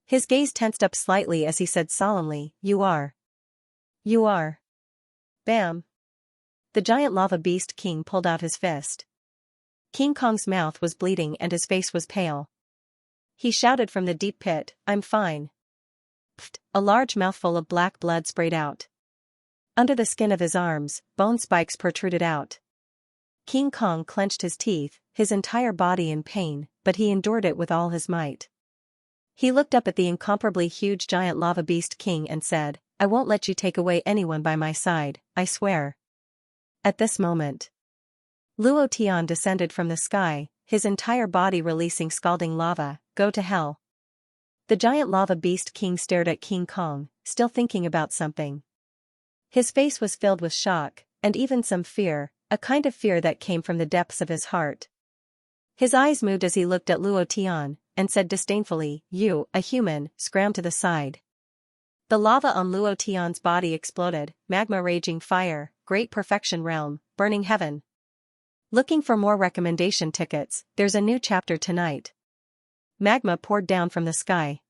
His gaze tensed up slightly as he said solemnly, You are. Bam. The giant lava beast king pulled out his fist. King Kong's mouth was bleeding and his face was pale. He shouted from the deep pit, I'm fine. Pfft, a large mouthful of black blood sprayed out. Under the skin of his arms, bone spikes protruded out. King Kong clenched his teeth, his entire body in pain, but he endured it with all his might. He looked up at the incomparably huge giant lava beast king and said, I won't let you take away anyone by my side, I swear. At this moment, Luo Tian descended from the sky, his entire body releasing scalding lava, go to hell. The giant lava beast king stared at King Kong, still thinking about something. His face was filled with shock, and even some fear, a kind of fear that came from the depths of his heart. His eyes moved as he looked at Luo Tian, and said disdainfully, You, a human, scram to the side. The lava on Luo Tian's body exploded, magma raging fire, great perfection realm, burning heaven. Looking for more recommendation tickets, there's a new chapter tonight. Magma poured down from the sky.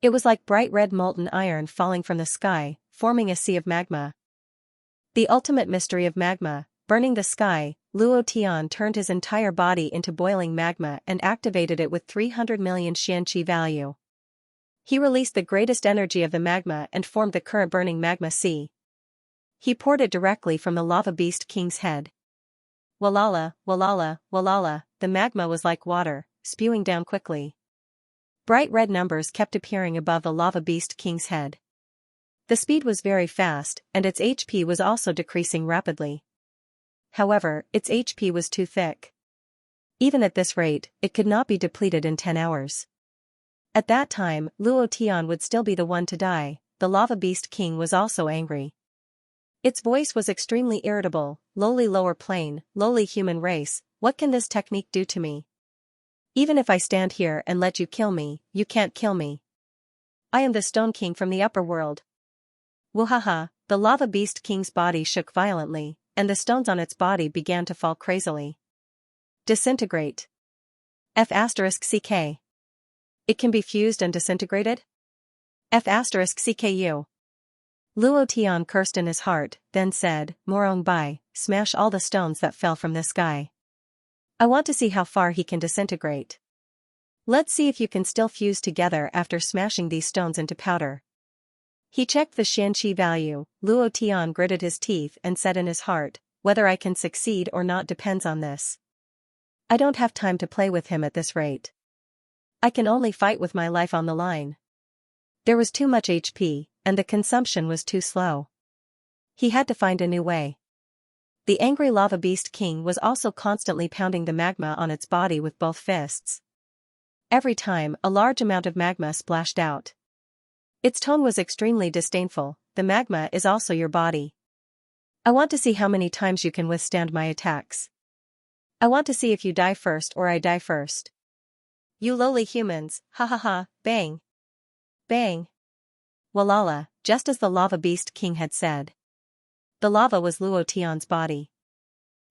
It was like bright red molten iron falling from the sky, forming a sea of magma. The ultimate mystery of magma, burning the sky, Luo Tian turned his entire body into boiling magma and activated it with 300 million Xianxia value. He released the greatest energy of the magma and formed the current burning magma sea. He poured it directly from the lava beast king's head. Walala, walala, walala, the magma was like water, spewing down quickly. Bright red numbers kept appearing above the lava beast king's head. The speed was very fast, and its HP was also decreasing rapidly. However, its HP was too thick. Even at this rate, it could not be depleted in 10 hours. At that time, Luo Tian would still be the one to die. The lava beast king was also angry. Its voice was extremely irritable, lowly lower plane, lowly human race, what can this technique do to me? Even if I stand here and let you kill me, you can't kill me. I am the Stone King from the upper world. Wahaha, the lava beast king's body shook violently, and the stones on its body began to fall crazily. Disintegrate. F*CK. It can be fused and disintegrated? F*CKU. Luo Tian cursed in his heart, then said, Morong Bai, smash all the stones that fell from this guy. I want to see how far he can disintegrate. Let's see if you can still fuse together after smashing these stones into powder. He checked the Xianxia value. Luo Tian gritted his teeth and said in his heart, whether I can succeed or not depends on this. I don't have time to play with him at this rate. I can only fight with my life on the line. There was too much HP, and the consumption was too slow. He had to find a new way. The angry lava beast king was also constantly pounding the magma on its body with both fists. Every time, a large amount of magma splashed out. Its tone was extremely disdainful. The magma is also your body. I want to see how many times you can withstand my attacks. I want to see if you die first or I die first. You lowly humans, ha ha ha, bang. Bang. Walala, just as the lava beast king had said. The lava was Luo Tian's body.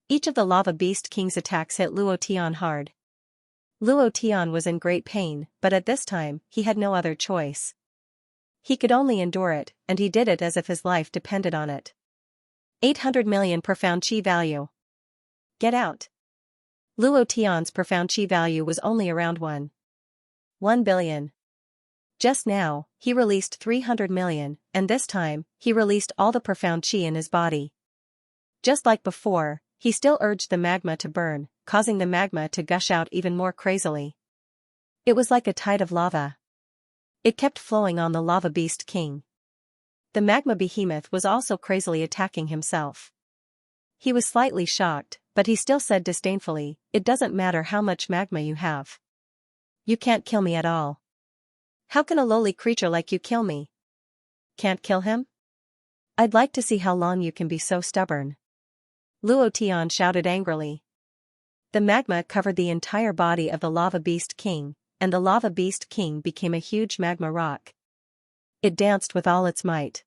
Each of the lava beast king's attacks hit Luo Tian hard. Luo Tian was in great pain, but at this time, he had no other choice. He could only endure it, and he did it as if his life depended on it. 800 million profound chi value. Get out. Luo Tian's profound chi value was only around 1 billion. Just now, he released 300 million, and this time, he released all the profound chi in his body. Just like before, he still urged the magma to burn, causing the magma to gush out even more crazily. It was like a tide of lava. It kept flowing on the lava beast king. The magma behemoth was also crazily attacking himself. He was slightly shocked, but he still said disdainfully, "It doesn't matter how much magma you have. You can't kill me at all. How can a lowly creature like you kill me? Can't kill him? I'd like to see how long you can be so stubborn." Luo Tian shouted angrily. The magma covered the entire body of the lava beast king, and the lava beast king became a huge magma rock. It danced with all its might.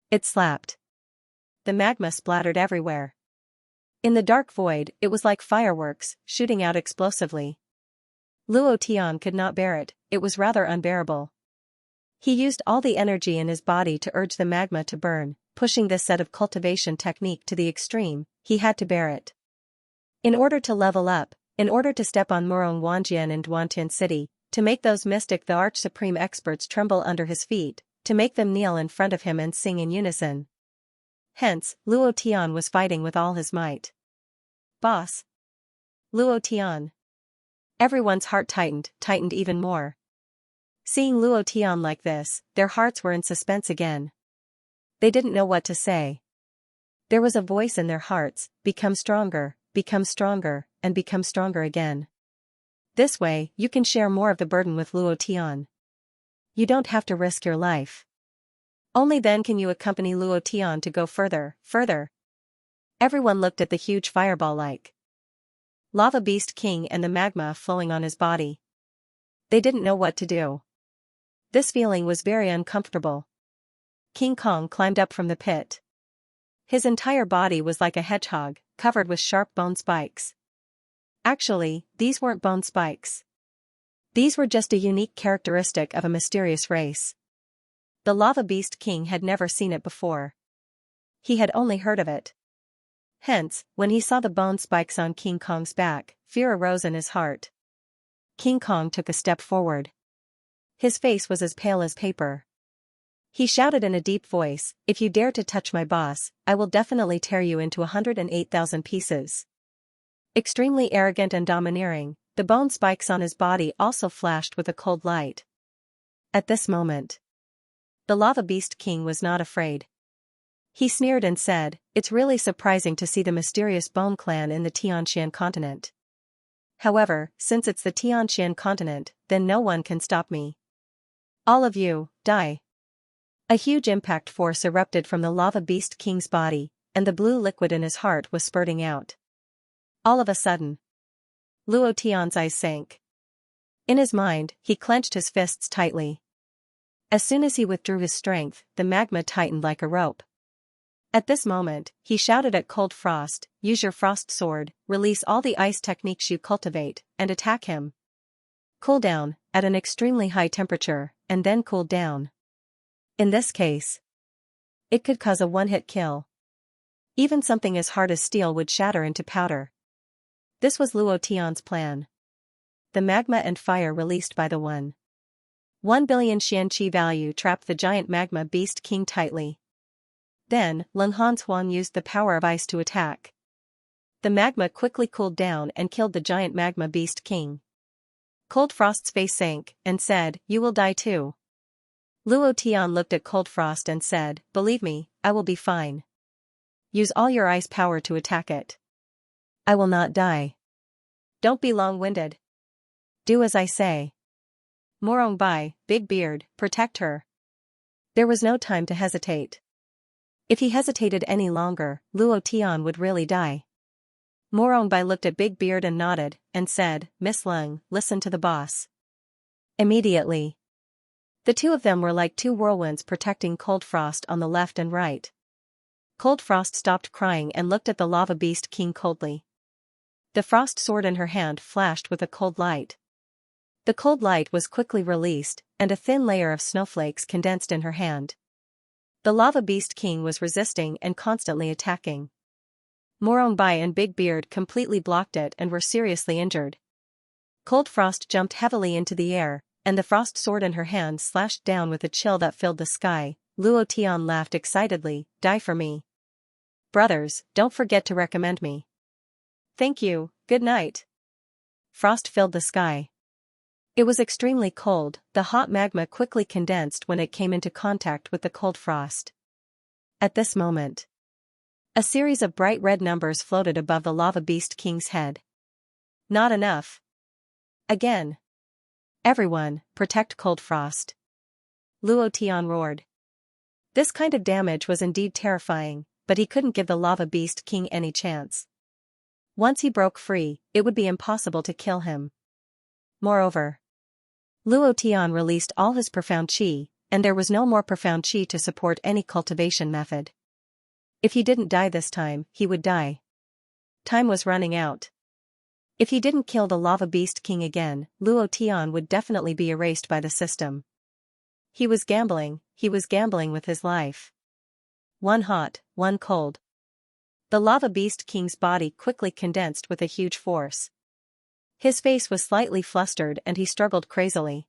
It slapped. The magma splattered everywhere. In the dark void, it was like fireworks, shooting out explosively. Luo Tian could not bear it, it was rather unbearable. He used all the energy in his body to urge the magma to burn, pushing this set of cultivation technique to the extreme. He had to bear it. In order to level up, in order to step on Murong Wanjian in Duantian City, to make those mystic the Arch Supreme experts tremble under his feet, to make them kneel in front of him and sing in unison. Hence, Luo Tian was fighting with all his might. Boss. Luo Tian. Everyone's heart tightened even more. Seeing Luo Tian like this, their hearts were in suspense again. They didn't know what to say. There was a voice in their hearts, become stronger, and become stronger again. This way, you can share more of the burden with Luo Tian. You don't have to risk your life. Only then can you accompany Luo Tian to go further. Everyone looked at the huge fireball-like lava beast king and the magma flowing on his body. They didn't know what to do. This feeling was very uncomfortable. King Kong climbed up from the pit. His entire body was like a hedgehog, covered with sharp bone spikes. Actually, these weren't bone spikes. These were just a unique characteristic of a mysterious race. The lava beast king had never seen it before. He had only heard of it. Hence, when he saw the bone spikes on King Kong's back, fear arose in his heart. King Kong took a step forward. His face was as pale as paper. He shouted in a deep voice, "If you dare to touch my boss, I will definitely tear you into 108,000 pieces." Extremely arrogant and domineering, the bone spikes on his body also flashed with a cold light. At this moment, the lava beast king was not afraid. He sneered and said, "It's really surprising to see the mysterious Bone clan in the Tianxian continent. However, since it's the Tianxian continent, then no one can stop me. All of you, die." A huge impact force erupted from the lava beast king's body, and the blue liquid in his heart was spurting out. All of a sudden, Luo Tian's eyes sank. In his mind, he clenched his fists tightly. As soon as he withdrew his strength, the magma tightened like a rope. At this moment, he shouted at Cold Frost, "Use your frost sword, release all the ice techniques you cultivate, and attack him. Cool down, at an extremely high temperature, and then cool down. In this case, it could cause a one-hit kill. Even something as hard as steel would shatter into powder." This was Luo Tian's plan. The magma and fire released by the 1 billion Xianxia value trapped the giant magma beast king tightly. Then, Leng Hanshuang used the power of ice to attack. The magma quickly cooled down and killed the giant magma beast king. Cold Frost's face sank, and said, "You will die too." Luo Tian looked at Cold Frost and said, "Believe me, I will be fine. Use all your ice power to attack it. I will not die. Don't be long-winded. Do as I say. Morong Bai, Big Beard, protect her." There was no time to hesitate. If he hesitated any longer, Luo Tian would really die. Morong Bai looked at Big Beard and nodded, and said, "Miss Leng, listen to the boss." Immediately, the two of them were like two whirlwinds protecting Cold Frost on the left and right. Cold Frost stopped crying and looked at the lava beast king coldly. The frost sword in her hand flashed with a cold light. The cold light was quickly released, and a thin layer of snowflakes condensed in her hand. The lava beast king was resisting and constantly attacking. Morongbai and Big Beard completely blocked it and were seriously injured. Cold Frost jumped heavily into the air, and the frost sword in her hand slashed down with a chill that filled the sky. Luo Tian laughed excitedly, "Die for me. Brothers, don't forget to recommend me." "Thank you, good night." Frost filled the sky. It was extremely cold. The hot magma quickly condensed when it came into contact with the cold frost. At this moment, a series of bright red numbers floated above the lava beast king's head. "Not enough. Again. Everyone, protect Cold Frost." Luo Tian roared. This kind of damage was indeed terrifying, but he couldn't give the lava beast king any chance. Once he broke free, it would be impossible to kill him. Moreover, Luo Tian released all his profound qi, and there was no more profound qi to support any cultivation method. If he didn't die this time, he would die. Time was running out. If he didn't kill the lava beast king again, Luo Tian would definitely be erased by the system. He was gambling with his life. One hot, one cold. The lava beast king's body quickly condensed with a huge force. His face was slightly flustered and he struggled crazily.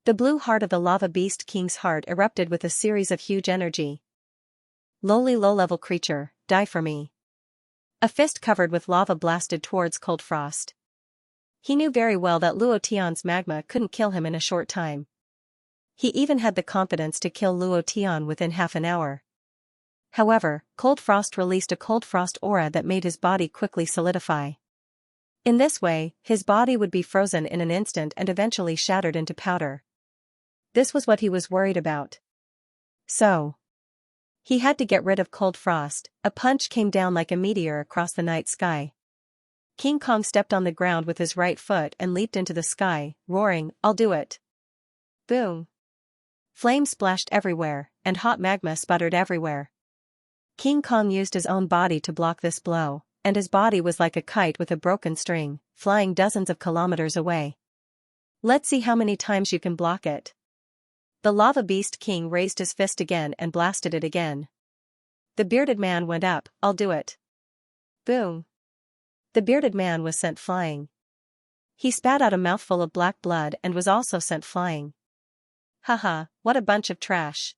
The blue heart of the lava beast king's heart erupted with a series of huge energy. "Lowly low-level creature, die for me." A fist covered with lava blasted towards Cold Frost. He knew very well that Luo Tian's magma couldn't kill him in a short time. He even had the confidence to kill Luo Tian within half an hour. However, Cold Frost released a cold frost aura that made his body quickly solidify. In this way, his body would be frozen in an instant and eventually shattered into powder. This was what he was worried about. So, he had to get rid of Cold Frost. A punch came down like a meteor across the night sky. King Kong stepped on the ground with his right foot and leaped into the sky, roaring, "I'll do it." Boom. Flames splashed everywhere, and hot magma sputtered everywhere. King Kong used his own body to block this blow, and his body was like a kite with a broken string, flying dozens of kilometers away. "Let's see how many times you can block it." The lava beast king raised his fist again and blasted it again. The bearded man went up, "I'll do it." Boom. The bearded man was sent flying. He spat out a mouthful of black blood and was also sent flying. "Haha, what a bunch of trash.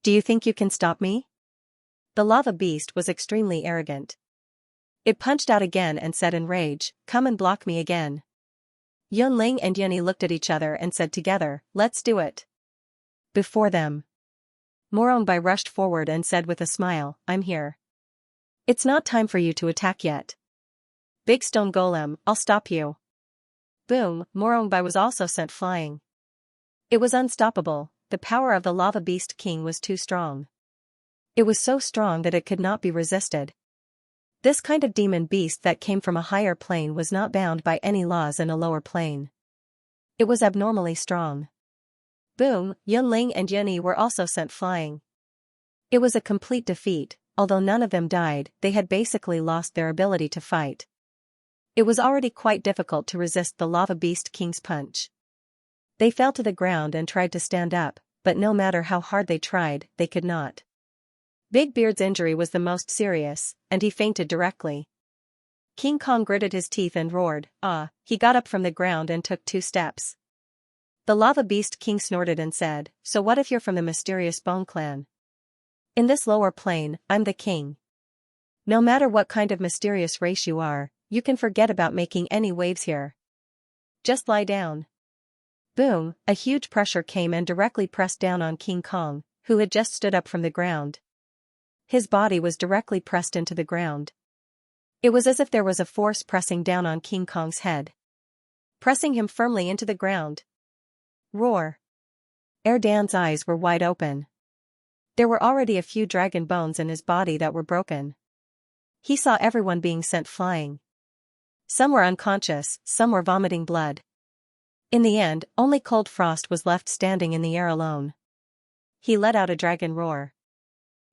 Do you think you can stop me?" The lava beast was extremely arrogant. It punched out again and said in rage, "Come and block me again." Yunling and Yuni looked at each other and said together, "Let's do it." Before them, Morongbai rushed forward and said with a smile, "I'm here. It's not time for you to attack yet. Big stone golem, I'll stop you." Boom, Morongbai was also sent flying. It was unstoppable. The power of the lava beast king was too strong. It was so strong that it could not be resisted. This kind of demon beast that came from a higher plane was not bound by any laws in a lower plane. It was abnormally strong. Boom, Yunling and Yuni were also sent flying. It was a complete defeat. Although none of them died, they had basically lost their ability to fight. It was already quite difficult to resist the lava beast king's punch. They fell to the ground and tried to stand up, but no matter how hard they tried, they could not. Big Beard's injury was the most serious, and he fainted directly. King Kong gritted his teeth and roared, "Ah!" He got up from the ground and took 2 steps. The lava beast king snorted and said, "So what if you're from the mysterious Bone Clan? In this lower plane, I'm the king. No matter what kind of mysterious race you are, you can forget about making any waves here. Just lie down." Boom, a huge pressure came and directly pressed down on King Kong, who had just stood up from the ground. His body was directly pressed into the ground. It was as if there was a force pressing down on King Kong's head, pressing him firmly into the ground. Roar. Erdan's eyes were wide open. There were already a few dragon bones in his body that were broken. He saw everyone being sent flying. Some were unconscious, some were vomiting blood. In the end, only Cold Frost was left standing in the air alone. He let out a dragon roar.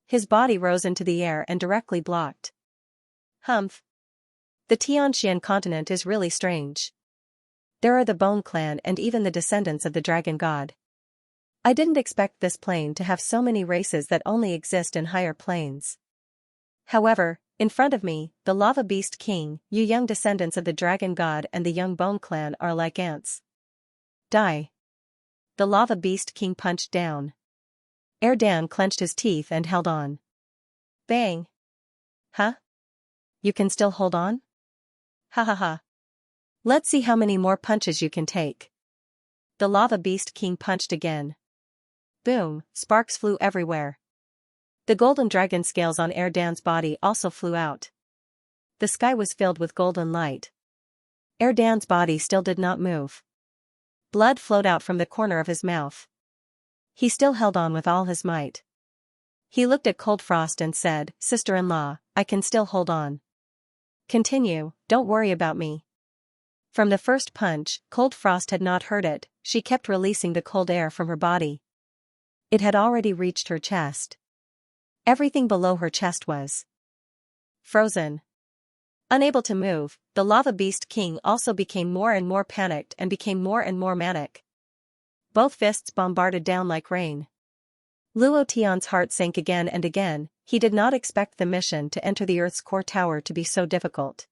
His body rose into the air and directly blocked. Humph. The Xianxia continent is really strange. There are the Bone Clan and even the descendants of the Dragon God. I didn't expect this plane to have so many races that only exist in higher planes. However, in front of me, the Lava Beast King, you young descendants of the Dragon God and the young Bone Clan are like ants. Die. The Lava Beast King punched down. Erdan clenched his teeth and held on. Bang. Huh? You can still hold on? Ha ha ha. Let's see how many more punches you can take. The Lava Beast King punched again. Boom, sparks flew everywhere. The golden dragon scales on Erdan's body also flew out. The sky was filled with golden light. Erdan's body still did not move. Blood flowed out from the corner of his mouth. He still held on with all his might. He looked at Cold Frost and said, "Sister-in-law, I can still hold on. Continue, don't worry about me." From the first punch, Cold Frost had not heard it, she kept releasing the cold air from her body. It had already reached her chest. Everything below her chest was frozen. Unable to move, the Lava Beast King also became more and more panicked and became more and more manic. Both fists bombarded down like rain. Luo Tian's heart sank again and again, he did not expect the mission to enter the Earth's core tower to be so difficult.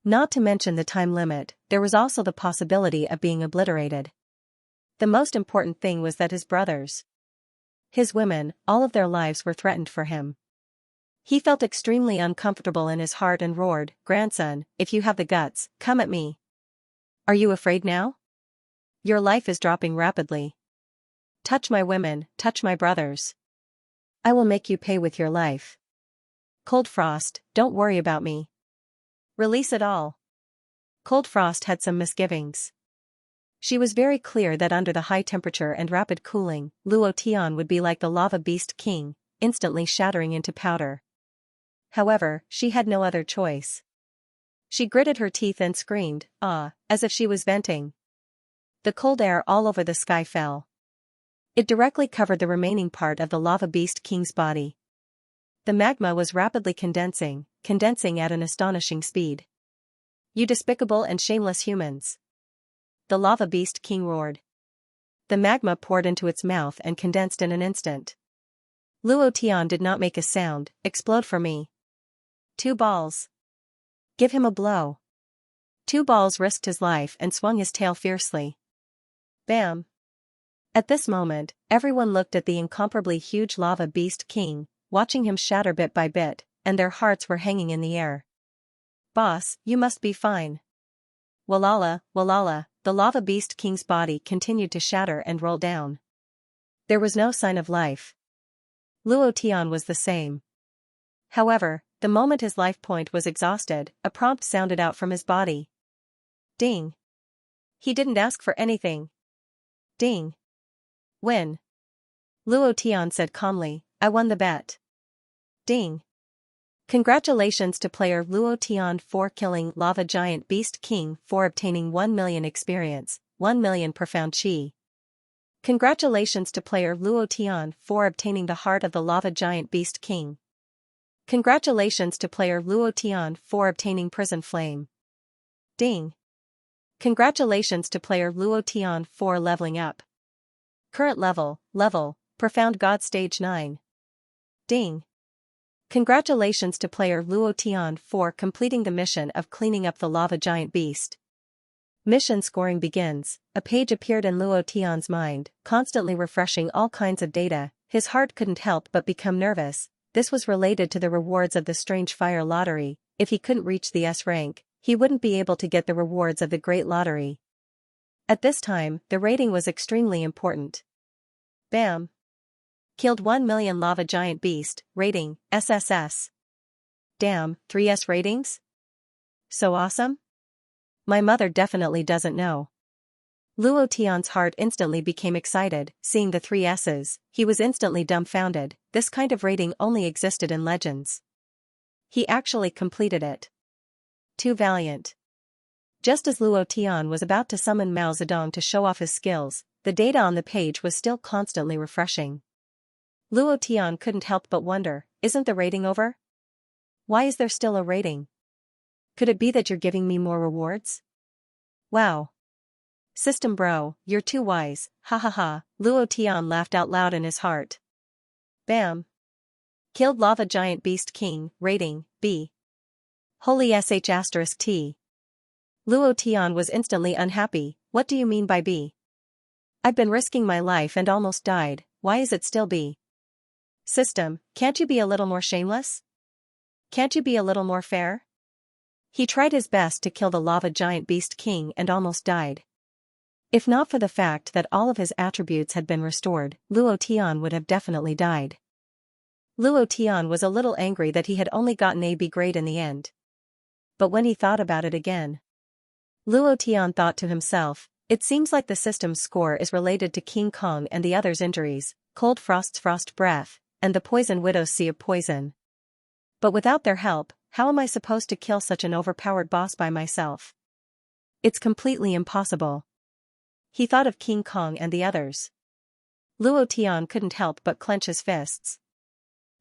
Not to mention the time limit, there was also the possibility of being obliterated. The most important thing was that his brothers, his women, all of their lives were threatened for him. He felt extremely uncomfortable in his heart and roared, "Grandson, if you have the guts, come at me. Are you afraid now? Your life is dropping rapidly. Touch my women, touch my brothers. I will make you pay with your life. Cold Frost, don't worry about me. Release it all." Cold Frost had some misgivings. She was very clear that under the high temperature and rapid cooling, Luo Tian would be like the Lava Beast King, instantly shattering into powder. However, she had no other choice. She gritted her teeth and screamed, "Ah," as if she was venting. The cold air all over the sky fell. It directly covered the remaining part of the Lava Beast King's body. The magma was rapidly condensing at an astonishing speed. "You despicable and shameless humans!" The Lava Beast King roared. The magma poured into its mouth and condensed in an instant. Luo Tian did not make a sound. "Explode for me. 2 balls. Give him a blow." 2 balls risked his life and swung his tail fiercely. Bam! At this moment, everyone looked at the incomparably huge Lava Beast King, watching him shatter bit by bit, and their hearts were hanging in the air. "Boss, you must be fine." Walala, walala, the Lava Beast King's body continued to shatter and roll down. There was no sign of life. Luo Tian was the same. However, the moment his life point was exhausted, a prompt sounded out from his body. Ding. He didn't ask for anything. Ding. Win. Luo Tian said calmly, "I won the bet." Ding. Congratulations to player Luo Tian for killing Lava Giant Beast King for obtaining 1 million experience, 1 million profound chi. Congratulations to player Luo Tian for obtaining the heart of the Lava Giant Beast King. Congratulations to player Luo Tian for obtaining Prison Flame. Ding. Congratulations to player Luo Tian for leveling up. Current level, Profound God Stage 9. Ding. Congratulations to player Luo Tian for completing the mission of cleaning up the Lava Giant Beast. Mission scoring begins. A page appeared in Luo Tian's mind, constantly refreshing all kinds of data. His heart couldn't help but become nervous. This was related to the rewards of the Strange Fire Lottery. If he couldn't reach the S rank, he wouldn't be able to get the rewards of the Great Lottery. At this time, the rating was extremely important. Bam! Killed 1 million Lava Giant Beast, rating, SSS. Damn, 3S ratings? So awesome? My mother definitely doesn't know. Luo Tian's heart instantly became excited, seeing the 3 S's, he was instantly dumbfounded. This kind of rating only existed in Legends. He actually completed it. Too valiant. Just as Luo Tian was about to summon Mao Zedong to show off his skills, the data on the page was still constantly refreshing. Luo Tian couldn't help but wonder, isn't the rating over? Why is there still a rating? Could it be that you're giving me more rewards? Wow. System bro, you're too wise, ha ha ha, Luo Tian laughed out loud in his heart. Bam. Killed lava giant beast king, rating, B. Holy sh*t. Luo Tian was instantly unhappy. What do you mean by B? I've been risking my life and almost died, why is it still B? System, can't you be a little more shameless? Can't you be a little more fair? He tried his best to kill the lava giant beast king and almost died. If not for the fact that all of his attributes had been restored, Luo Tian would have definitely died. Luo Tian was a little angry that he had only gotten a B grade in the end. But when he thought about it again, Luo Tian thought to himself, it seems like the system's score is related to King Kong and the others' injuries, Cold Frost's frost breath, and the Poison Widow's sea of poison. But without their help, how am I supposed to kill such an overpowered boss by myself? It's completely impossible. He thought of King Kong and the others. Luo Tian couldn't help but clench his fists.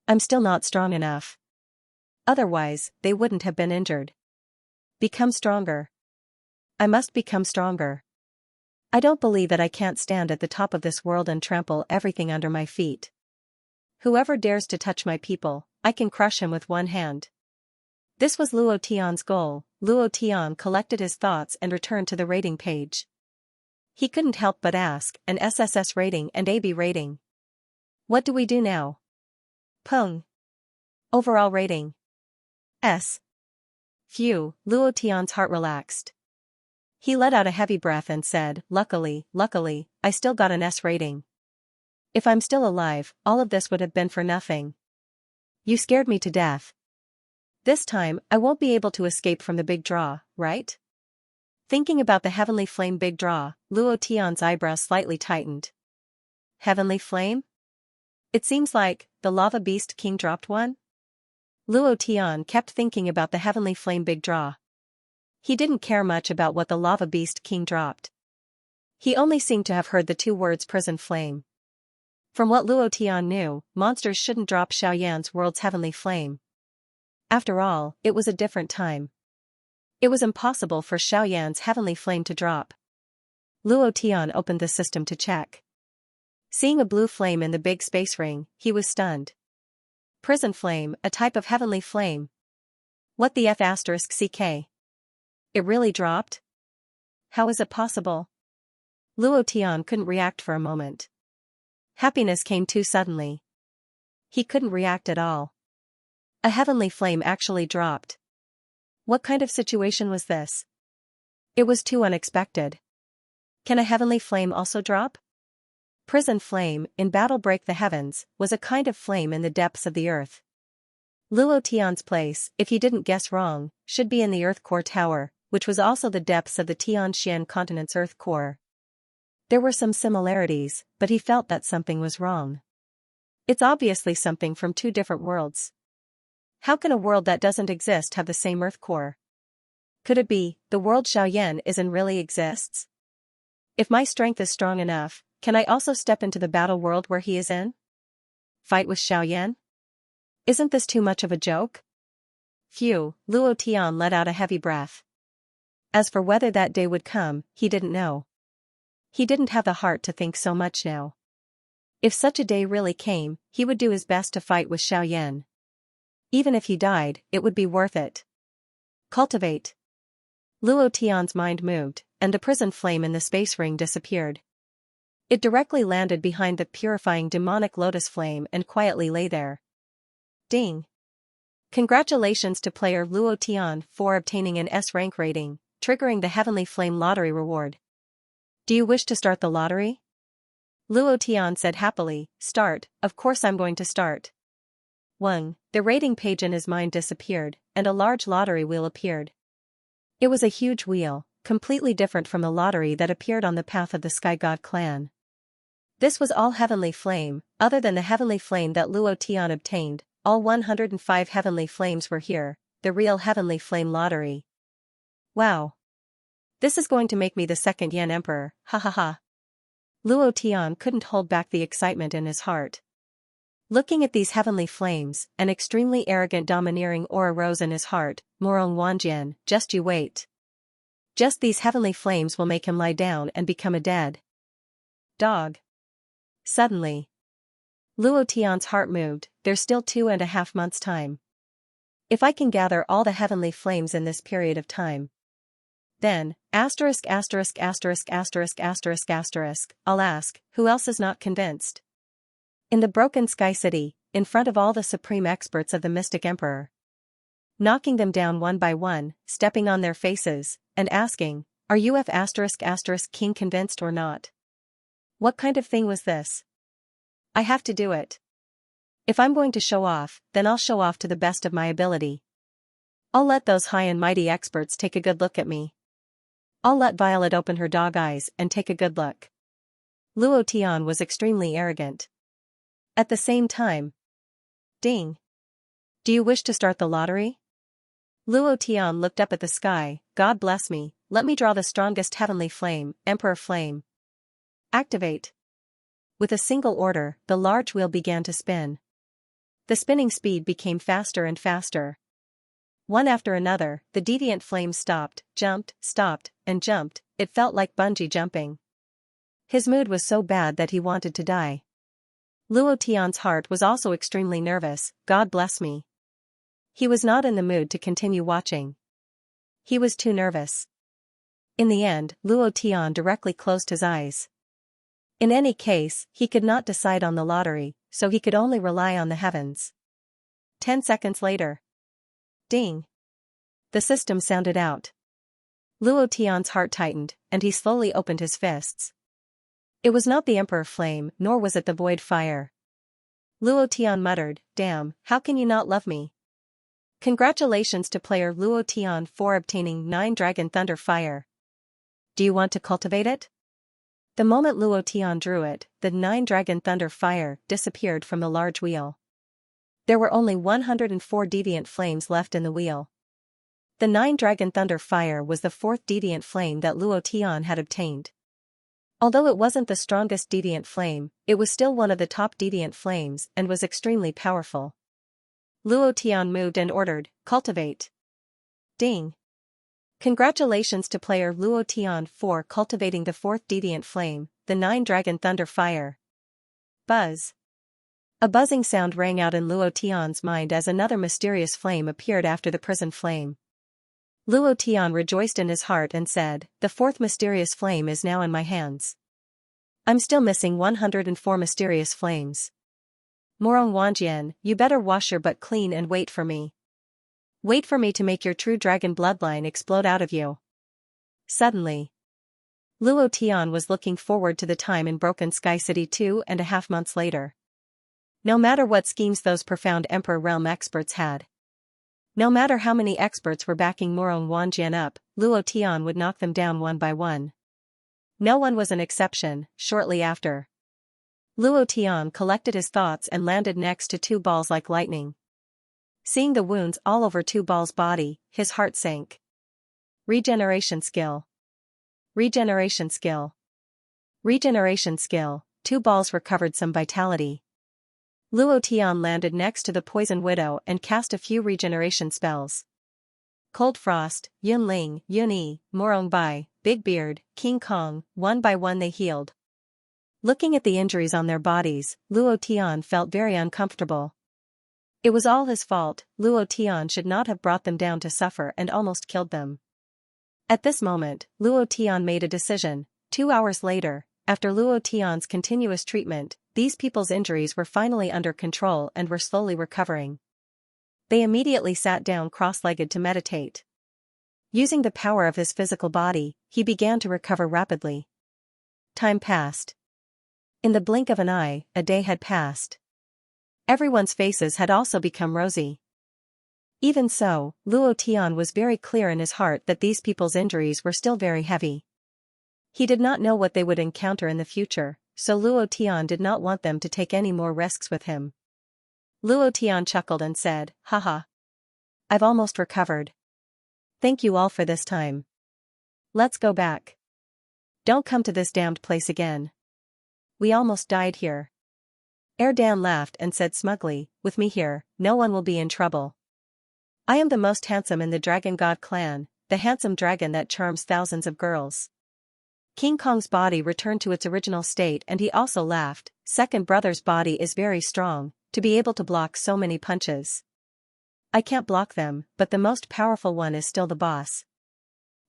I'm still not strong enough. Otherwise, they wouldn't have been injured. Become stronger. I must become stronger. I don't believe that I can't stand at the top of this world and trample everything under my feet. Whoever dares to touch my people, I can crush him with one hand. This was Luo Tian's goal. Luo Tian collected his thoughts and returned to the rating page. He couldn't help but ask, an SSS rating and AB rating. What do we do now? Pung. Overall rating. S. Phew, Luo Tian's heart relaxed. He let out a heavy breath and said, luckily, I still got an S rating. If I'm still alive, all of this would have been for nothing. You scared me to death. This time, I won't be able to escape from the big draw, right? Thinking about the heavenly flame big draw, Luo Tian's eyebrows slightly tightened. Heavenly flame? It seems like, the lava beast king dropped one? Luo Tian kept thinking about the heavenly flame big draw. He didn't care much about what the lava beast king dropped. He only seemed to have heard the two words prison flame. From what Luo Tian knew, monsters shouldn't drop Xiaoyan's world's heavenly flame. After all, it was a different time. It was impossible for Xiaoyan's heavenly flame to drop. Luo Tian opened the system to check. Seeing a blue flame in the big space ring, he was stunned. Prison flame, a type of heavenly flame. What the F***ck? It really dropped? How is it possible? Luo Tian couldn't react for a moment. Happiness came too suddenly. He couldn't react at all. A heavenly flame actually dropped. What kind of situation was this? It was too unexpected. Can a heavenly flame also drop? Prison flame, in battle break the heavens, was a kind of flame in the depths of the earth. Luo Tian's place, if he didn't guess wrong, should be in the Earth Core Tower, which was also the depths of the Tianxian continent's Earth Core. There were some similarities, but he felt that something was wrong. It's obviously something from two different worlds. How can a world that doesn't exist have the same Earth Core? Could it be, the world Xiaoyan is in really exists? If my strength is strong enough, can I also step into the battle world where he is in? Fight with Xiaoyan? Isn't this too much of a joke? Phew, Luo Tian let out a heavy breath. As for whether that day would come, he didn't know. He didn't have the heart to think so much now. If such a day really came, he would do his best to fight with Xiaoyan. Even if he died, it would be worth it. Cultivate. Luo Tian's mind moved, and the prison flame in the space ring disappeared. It directly landed behind the purifying demonic lotus flame and quietly lay there. Ding. Congratulations to player Luo Tian for obtaining an S rank rating, triggering the Heavenly Flame lottery reward. Do you wish to start the lottery? Luo Tian said happily, start, of course I'm going to start. Wang, the rating page in his mind disappeared, and a large lottery wheel appeared. It was a huge wheel, completely different from the lottery that appeared on the path of the Sky God clan. This was all Heavenly Flame, other than the Heavenly Flame that Luo Tian obtained, all 105 Heavenly Flames were here, the real Heavenly Flame lottery. Wow. This is going to make me the second Yan Emperor, ha ha ha. Luo Tian couldn't hold back the excitement in his heart. Looking at these heavenly flames, an extremely arrogant domineering aura rose in his heart. Morong Wanjian, just you wait. Just these heavenly flames will make him lie down and become a dead dog. Suddenly, Luo Tian's heart moved. There's still 2.5 months' time. If I can gather all the heavenly flames in this period of time, then, I'll ask, who else is not convinced? In the broken sky city, in front of all the supreme experts of the mystic emperor. Knocking them down one by one, stepping on their faces, and asking, are you king convinced or not? What kind of thing was this? I have to do it. If I'm going to show off, then I'll show off to the best of my ability. I'll let those high and mighty experts take a good look at me. I'll let Violet open her dog eyes and take a good look. Luo Tian was extremely arrogant. At the same time, ding. Do you wish to start the lottery? Luo Tian looked up at the sky. God bless me, let me draw the strongest heavenly flame, Emperor Flame. Activate. With a single order, the large wheel began to spin. The spinning speed became faster and faster. One after another, the deviant flames stopped, stopped, and jumped. It felt like bungee jumping. His mood was so bad that he wanted to die. Luo Tian's heart was also extremely nervous. God bless me. He was not in the mood to continue watching. He was too nervous. In the end, Luo Tian directly closed his eyes. In any case, he could not decide on the lottery, so he could only rely on the heavens. 10 seconds later. Ding. The system sounded out. Luo Tian's heart tightened, and he slowly opened his fists. It was not the Emperor Flame, nor was it the Void Fire. Luo Tian muttered, damn, how can you not love me? Congratulations to player Luo Tian for obtaining 9 Dragon Thunder Fire. Do you want to cultivate it? The moment Luo Tian drew it, the 9 Dragon Thunder Fire disappeared from the large wheel. There were only 104 deviant flames left in the wheel. The 9 Dragon Thunder Fire was the 4th deviant flame that Luo Tian had obtained. Although it wasn't the strongest deviant flame, it was still one of the top deviant flames and was extremely powerful. Luo Tian moved and ordered, cultivate. Ding. Congratulations to player Luo Tian for cultivating the 4th deviant flame, the 9 Dragon Thunder Fire. Buzz. A buzzing sound rang out in Luo Tian's mind as another mysterious flame appeared after the prison flame. Luo Tian rejoiced in his heart and said, the 4th mysterious flame is now in my hands. I'm still missing 104 mysterious flames. Morong Wanjian, you better wash your butt clean and wait for me. Wait for me to make your true dragon bloodline explode out of you. Suddenly, Luo Tian was looking forward to the time in Broken Sky City 2.5 months later. No matter what schemes those profound Emperor Realm experts had. No matter how many experts were backing Morong Wanjian up, Luo Tian would knock them down one by one. No one was an exception. Shortly after, Luo Tian collected his thoughts and landed next to Two Balls like lightning. Seeing the wounds all over Two Balls' body, his heart sank. Regeneration skill. Regeneration skill. Regeneration skill. Two Balls recovered some vitality. Luo Tian landed next to the Poison Widow and cast a few regeneration spells. Cold Frost, Yun Ling, Yun Yi, Morong Bai, Big Beard, King Kong, one by one they healed. Looking at the injuries on their bodies, Luo Tian felt very uncomfortable. It was all his fault. Luo Tian should not have brought them down to suffer and almost killed them. At this moment, Luo Tian made a decision. 2 hours later, after Luo Tian's continuous treatment, these people's injuries were finally under control and were slowly recovering. They immediately sat down cross-legged to meditate. Using the power of his physical body, he began to recover rapidly. Time passed. In the blink of an eye, a day had passed. Everyone's faces had also become rosy. Even so, Luo Tian was very clear in his heart that these people's injuries were still very heavy. He did not know what they would encounter in the future, so Luo Tian did not want them to take any more risks with him. Luo Tian chuckled and said, haha. I've almost recovered. Thank you all for this time. Let's go back. Don't come to this damned place again. We almost died here. Erdan laughed and said smugly, with me here, no one will be in trouble. I am the most handsome in the Dragon God clan, the handsome dragon that charms thousands of girls. King Kong's body returned to its original state and he also laughed. Second brother's body is very strong, to be able to block so many punches. I can't block them, but the most powerful one is still the boss.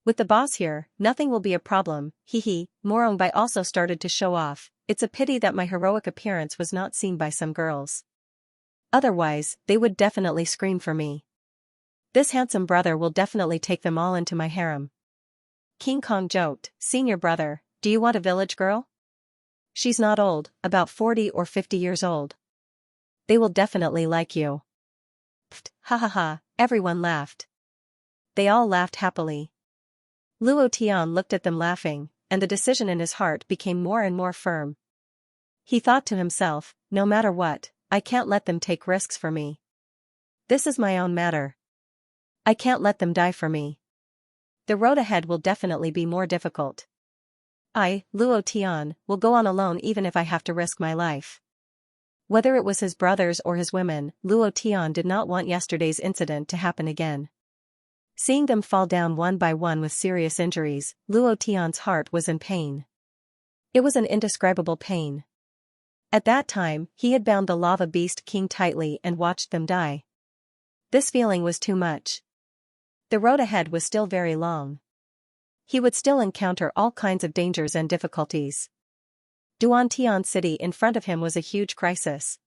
With the boss here, nothing will be a problem, hee. Morongbai also started to show off. It's a pity that my heroic appearance was not seen by some girls. Otherwise, they would definitely scream for me. This handsome brother will definitely take them all into my harem. King Kong joked, senior brother, do you want a village girl? She's not old, about 40 or 50 years old. They will definitely like you. Pfft, ha ha ha, everyone laughed. They all laughed happily. Luo Tian looked at them laughing, and the decision in his heart became more and more firm. He thought to himself, no matter what, I can't let them take risks for me. This is my own matter. I can't let them die for me. The road ahead will definitely be more difficult. I, Luo Tian, will go on alone even if I have to risk my life. Whether it was his brothers or his women, Luo Tian did not want yesterday's incident to happen again. Seeing them fall down one by one with serious injuries, Luo Tian's heart was in pain. It was an indescribable pain. At that time, he had bound the lava beast king tightly and watched them die. This feeling was too much. The road ahead was still very long. He would still encounter all kinds of dangers and difficulties. Duantian City in front of him was a huge crisis.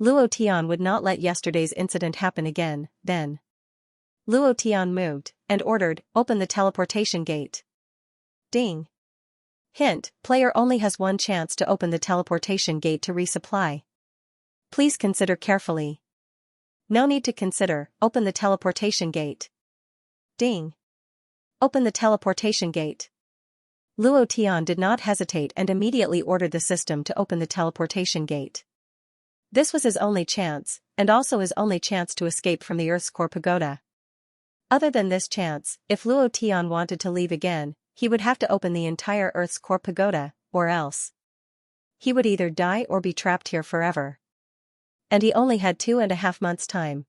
Luo Tian would not let yesterday's incident happen again, then. Luo Tian moved, and ordered, open the teleportation gate. Ding. Hint, player only has one chance to open the teleportation gate to resupply. Please consider carefully. No need to consider, open the teleportation gate. Ding. Open the teleportation gate. Luo Tian did not hesitate and immediately ordered the system to open the teleportation gate. This was his only chance, and also his only chance to escape from the Earth's core pagoda. Other than this chance, if Luo Tian wanted to leave again, he would have to open the entire Earth's core pagoda, or else he would either die or be trapped here forever. And he only had 2.5 months' time.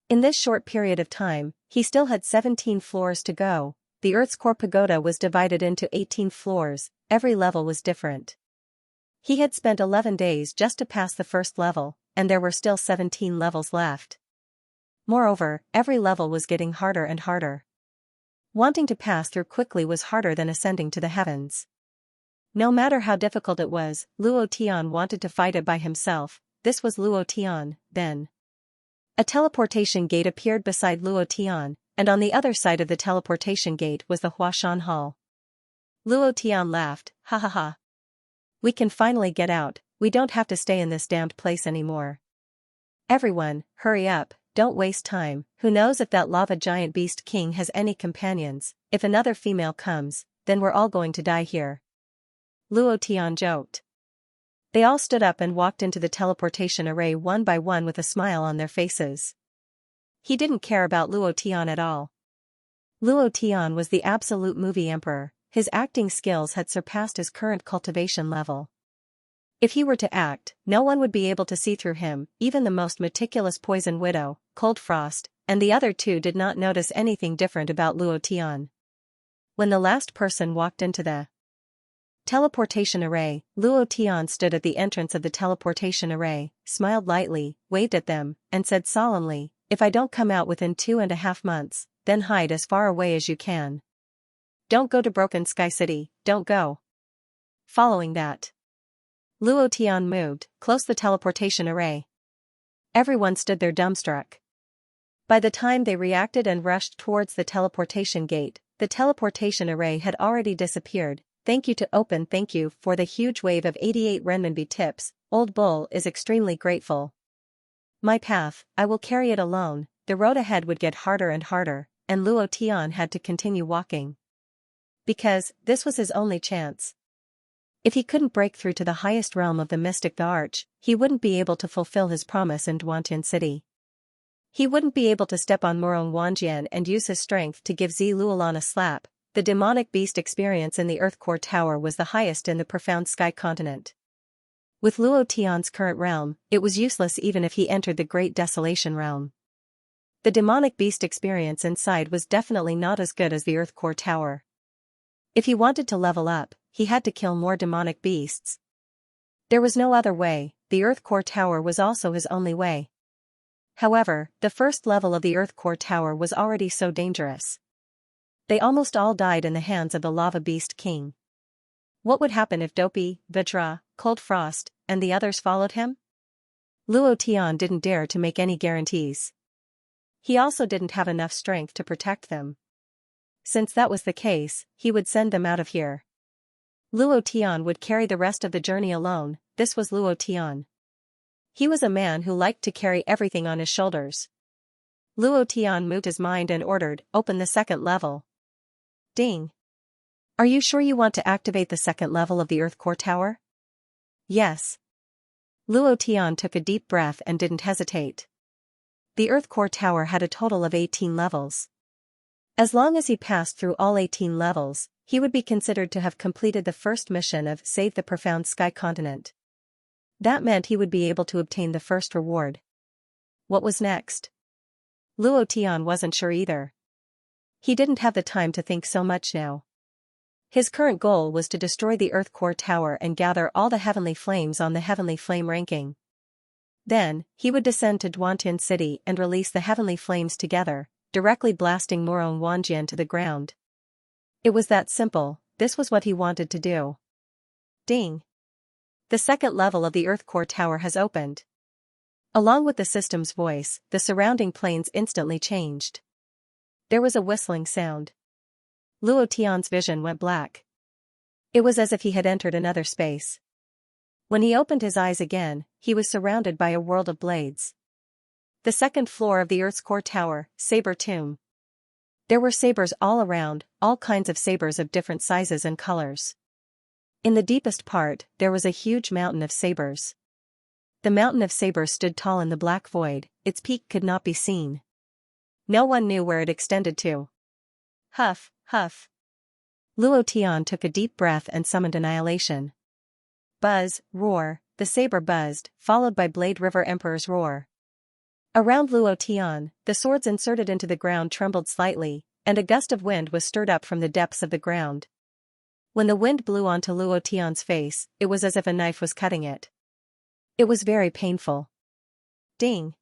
In this short period of time, he still had 17 floors to go. The Earth's core pagoda was divided into 18 floors, every level was different. He had spent 11 days just to pass the first level, and there were still 17 levels left. Moreover, every level was getting harder and harder. Wanting to pass through quickly was harder than ascending to the heavens. No matter how difficult it was, Luo Tian wanted to fight it by himself. This was Luo Tian, then. A teleportation gate appeared beside Luo Tian, and on the other side of the teleportation gate was the Huashan Hall. Luo Tian laughed, ha ha ha. We can finally get out, we don't have to stay in this damned place anymore. Everyone, hurry up, don't waste time, who knows if that lava giant beast king has any companions, if another female comes, then we're all going to die here. Luo Tian joked. They all stood up and walked into the teleportation array one by one with a smile on their faces. He didn't care about Luo Tian at all. Luo Tian was the absolute movie emperor, his acting skills had surpassed his current cultivation level. If he were to act, no one would be able to see through him, even the most meticulous Poison Widow, Cold Frost, and the other two did not notice anything different about Luo Tian. When the last person walked into the teleportation array, Luo Tian stood at the entrance of the teleportation array, smiled lightly, waved at them, and said solemnly, if I don't come out within 2.5 months, then hide as far away as you can. Don't go to Broken Sky City, don't go. Following that, Luo Tian moved, close the teleportation array. Everyone stood there dumbstruck. By the time they reacted and rushed towards the teleportation gate, the teleportation array had already disappeared. Thank you to Open, thank you for the huge wave of 88 renminbi tips, Old Bull is extremely grateful. My path, I will carry it alone. The road ahead would get harder and harder, and Luo Tian had to continue walking. Because, this was his only chance. If he couldn't break through to the highest realm of the mystic the Arch, he wouldn't be able to fulfill his promise in Duantian City. He wouldn't be able to step on Murong Wanjian and use his strength to give Zi Luolan a slap. The demonic beast experience in the Earth Core Tower was the highest in the profound sky continent. With Luo Tian's current realm, it was useless even if he entered the Great Desolation realm. The demonic beast experience inside was definitely not as good as the Earth Core Tower. If he wanted to level up, he had to kill more demonic beasts. There was no other way, the Earth Core Tower was also his only way. However, the first level of the Earth Core Tower was already so dangerous. They almost all died in the hands of the Lava Beast King. What would happen if Dopey, Vitra, Cold Frost, and the others followed him? Luo Tian didn't dare to make any guarantees. He also didn't have enough strength to protect them. Since that was the case, he would send them out of here. Luo Tian would carry the rest of the journey alone. This was Luo Tian. He was a man who liked to carry everything on his shoulders. Luo Tian moved his mind and ordered, "Open the second level." Ding. Are you sure you want to activate the second level of the Earth Core Tower? Yes. Luo Tian took a deep breath and didn't hesitate. The Earth Core Tower had a total of 18 levels. As long as he passed through all 18 levels, he would be considered to have completed the first mission of Save the Profound Sky Continent. That meant he would be able to obtain the first reward. What was next? Luo Tian wasn't sure either. He didn't have the time to think so much now. His current goal was to destroy the Earth Core Tower and gather all the Heavenly Flames on the Heavenly Flame ranking. Then, he would descend to Duantian City and release the Heavenly Flames together, directly blasting Morong Wanjian to the ground. It was that simple, this was what he wanted to do. Ding. The second level of the Earth Core Tower has opened. Along with the system's voice, the surrounding planes instantly changed. There was a whistling sound. Luo Tian's vision went black. It was as if he had entered another space. When he opened his eyes again, he was surrounded by a world of blades. The second floor of the Earth's Core Tower, Saber Tomb. There were sabers all around, all kinds of sabers of different sizes and colors. In the deepest part, there was a huge mountain of sabers. The mountain of sabers stood tall in the black void, its peak could not be seen. No one knew where it extended to. Huff, huff. Luo Tian took a deep breath and summoned Annihilation. Buzz, roar, the saber buzzed, followed by Blade River Emperor's roar. Around Luo Tian, the swords inserted into the ground trembled slightly, and a gust of wind was stirred up from the depths of the ground. When the wind blew onto Luo Tian's face, it was as if a knife was cutting it. It was very painful. Ding.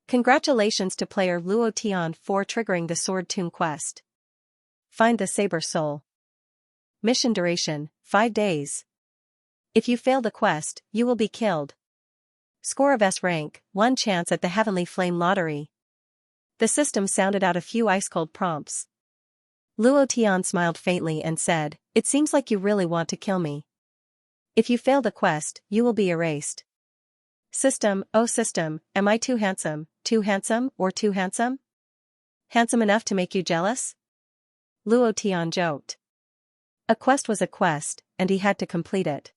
Congratulations to player Luo Tian for triggering the Sword Tomb quest. Find the Saber Soul. Mission duration, 5 days. If you fail the quest, you will be killed. Score of S rank, 1 chance at the Heavenly Flame Lottery. The system sounded out a few ice-cold prompts. Luo Tian smiled faintly and said, "It seems like you really want to kill me. If you fail the quest, you will be erased." System, oh system, am I too handsome, or too handsome? Handsome enough to make you jealous? Luo Tian joked. A quest was a quest, and he had to complete it.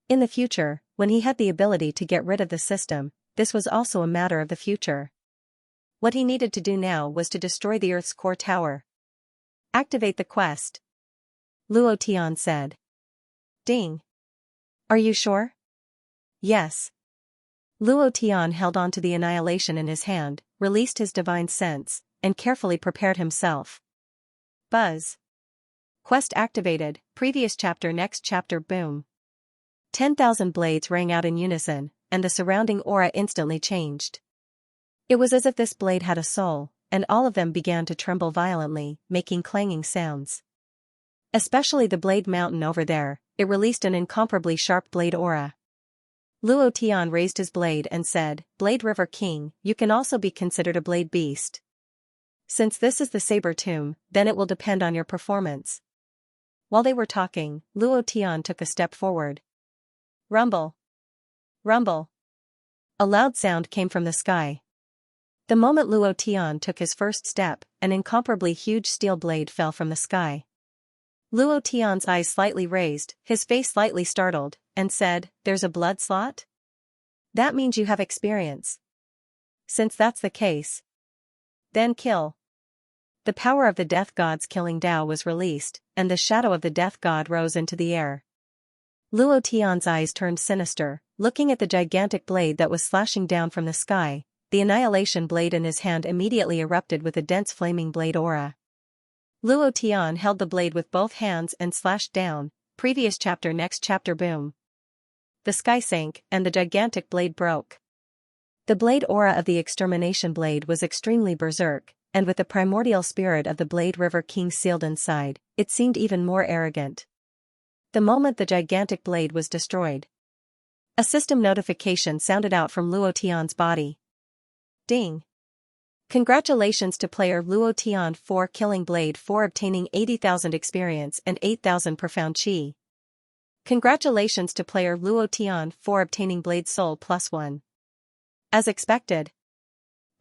In the future, when he had the ability to get rid of the system, this was also a matter of the future. What he needed to do now was to destroy the Earth's Core Tower. Activate the quest. Luo Tian said. Ding. Are you sure? Yes. Luo Tian held on to the Annihilation in his hand, released his divine sense, and carefully prepared himself. Buzz. Quest activated, previous chapter next chapter boom. 10,000 blades rang out in unison, and the surrounding aura instantly changed. It was as if this blade had a soul, and all of them began to tremble violently, making clanging sounds. Especially the blade mountain over there, it released an incomparably sharp blade aura. Luo Tian raised his blade and said, "Blade River King, you can also be considered a blade beast. Since this is the Saber Tomb, then it will depend on your performance." While they were talking, Luo Tian took a step forward. Rumble. Rumble. A loud sound came from the sky. The moment Luo Tian took his first step, an incomparably huge steel blade fell from the sky. Luo Tian's eyes slightly raised, his face slightly startled, and said, "There's a blood slot? That means you have experience. Since that's the case, then kill." The power of the Death God's killing Tao was released, and the shadow of the Death God rose into the air. Luo Tian's eyes turned sinister, looking at the gigantic blade that was slashing down from the sky. The annihilation blade in his hand immediately erupted with a dense flaming blade aura. Luo Tian held the blade with both hands and slashed down. Previous chapter. Next chapter. Boom. The sky sank, and the gigantic blade broke. The blade aura of the extermination blade was extremely berserk, and with the primordial spirit of the Blade River King sealed inside, it seemed even more arrogant. The moment the gigantic blade was destroyed, a system notification sounded out from Luo Tian's body. Ding! Congratulations to player Luo Tian for killing Blade for obtaining 80,000 experience and 8,000 profound chi. Congratulations to player Luo Tian for obtaining Blade Soul +1. As expected,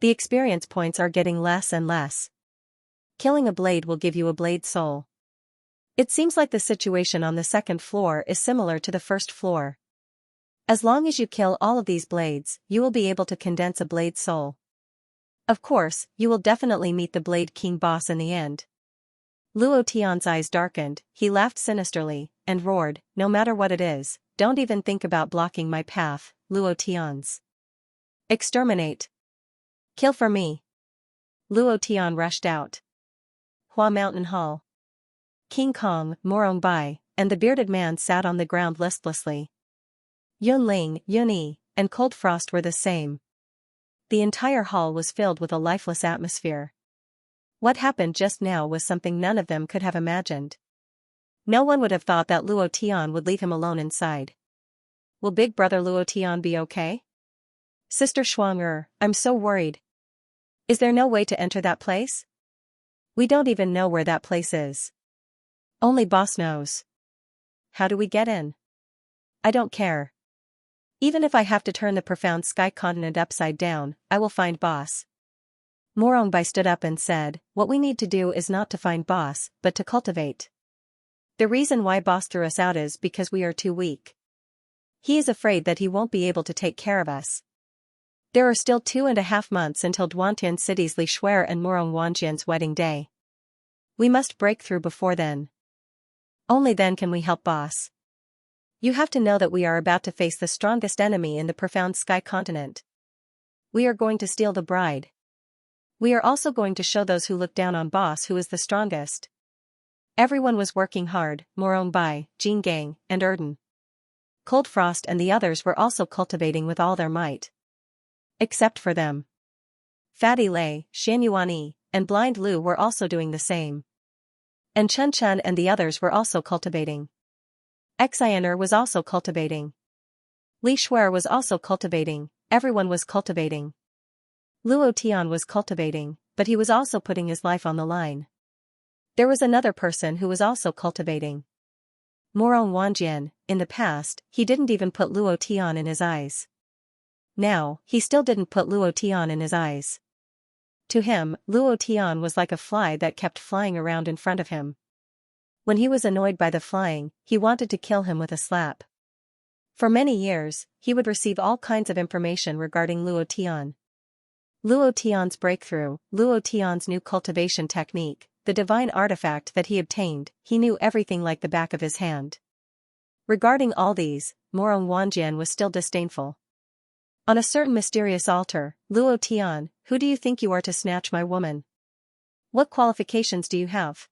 the experience points are getting less and less. Killing a blade will give you a Blade Soul. It seems like the situation on the second floor is similar to the first floor. As long as you kill all of these blades, you will be able to condense a Blade Soul. Of course, you will definitely meet the Blade King boss in the end. Luo Tian's eyes darkened, he laughed sinisterly, and roared, "No matter what it is, don't even think about blocking my path, Luo Tian's. Exterminate. Kill for me." Luo Tian rushed out. Hua Mountain Hall. King Kong, Morong Bai, and the bearded man sat on the ground listlessly. Yunling, Yunyi, and Cold Frost were the same. The entire hall was filled with a lifeless atmosphere. What happened just now was something none of them could have imagined. No one would have thought that Luo Tian would leave him alone inside. Will Big Brother Luo Tian be okay? Sister Xianxia, I'm so worried. Is there no way to enter that place? We don't even know where that place is. Only boss knows. How do we get in? I don't care. Even if I have to turn the profound sky continent upside down, I will find boss. Morong Bai stood up and said, "What we need to do is not to find boss, but to cultivate. The reason why boss threw us out is because we are too weak. He is afraid that he won't be able to take care of us. There are still 2.5 months until Duantian City's Li Shuer and Morong Wanjian's wedding day. We must break through before then. Only then can we help boss. You have to know that we are about to face the strongest enemy in the profound sky continent. We are going to steal the bride. We are also going to show those who look down on boss who is the strongest." Everyone was working hard, Morong Bai, Jin Gang, and Erden. Cold Frost and the others were also cultivating with all their might. Except for them. Fatty Lei, Xianyuani, and Blind Lu were also doing the same. And Chun Chun and the others were also cultivating. Xianxia was also cultivating. Li Shuer was also cultivating. Everyone was cultivating. Luo Tian was cultivating, but he was also putting his life on the line. There was another person who was also cultivating. Morong Wanjian. In the past, he didn't even put Luo Tian in his eyes. Now, he still didn't put Luo Tian in his eyes. To him, Luo Tian was like a fly that kept flying around in front of him. When he was annoyed by the flying, he wanted to kill him with a slap. For many years, he would receive all kinds of information regarding Luo Tian. Luo Tian's breakthrough, Luo Tian's new cultivation technique, the divine artifact that he obtained, he knew everything like the back of his hand. Regarding all these, Morong Wanjian was still disdainful. On a certain mysterious altar, Luo Tian, who do you think you are to snatch my woman? What qualifications do you have?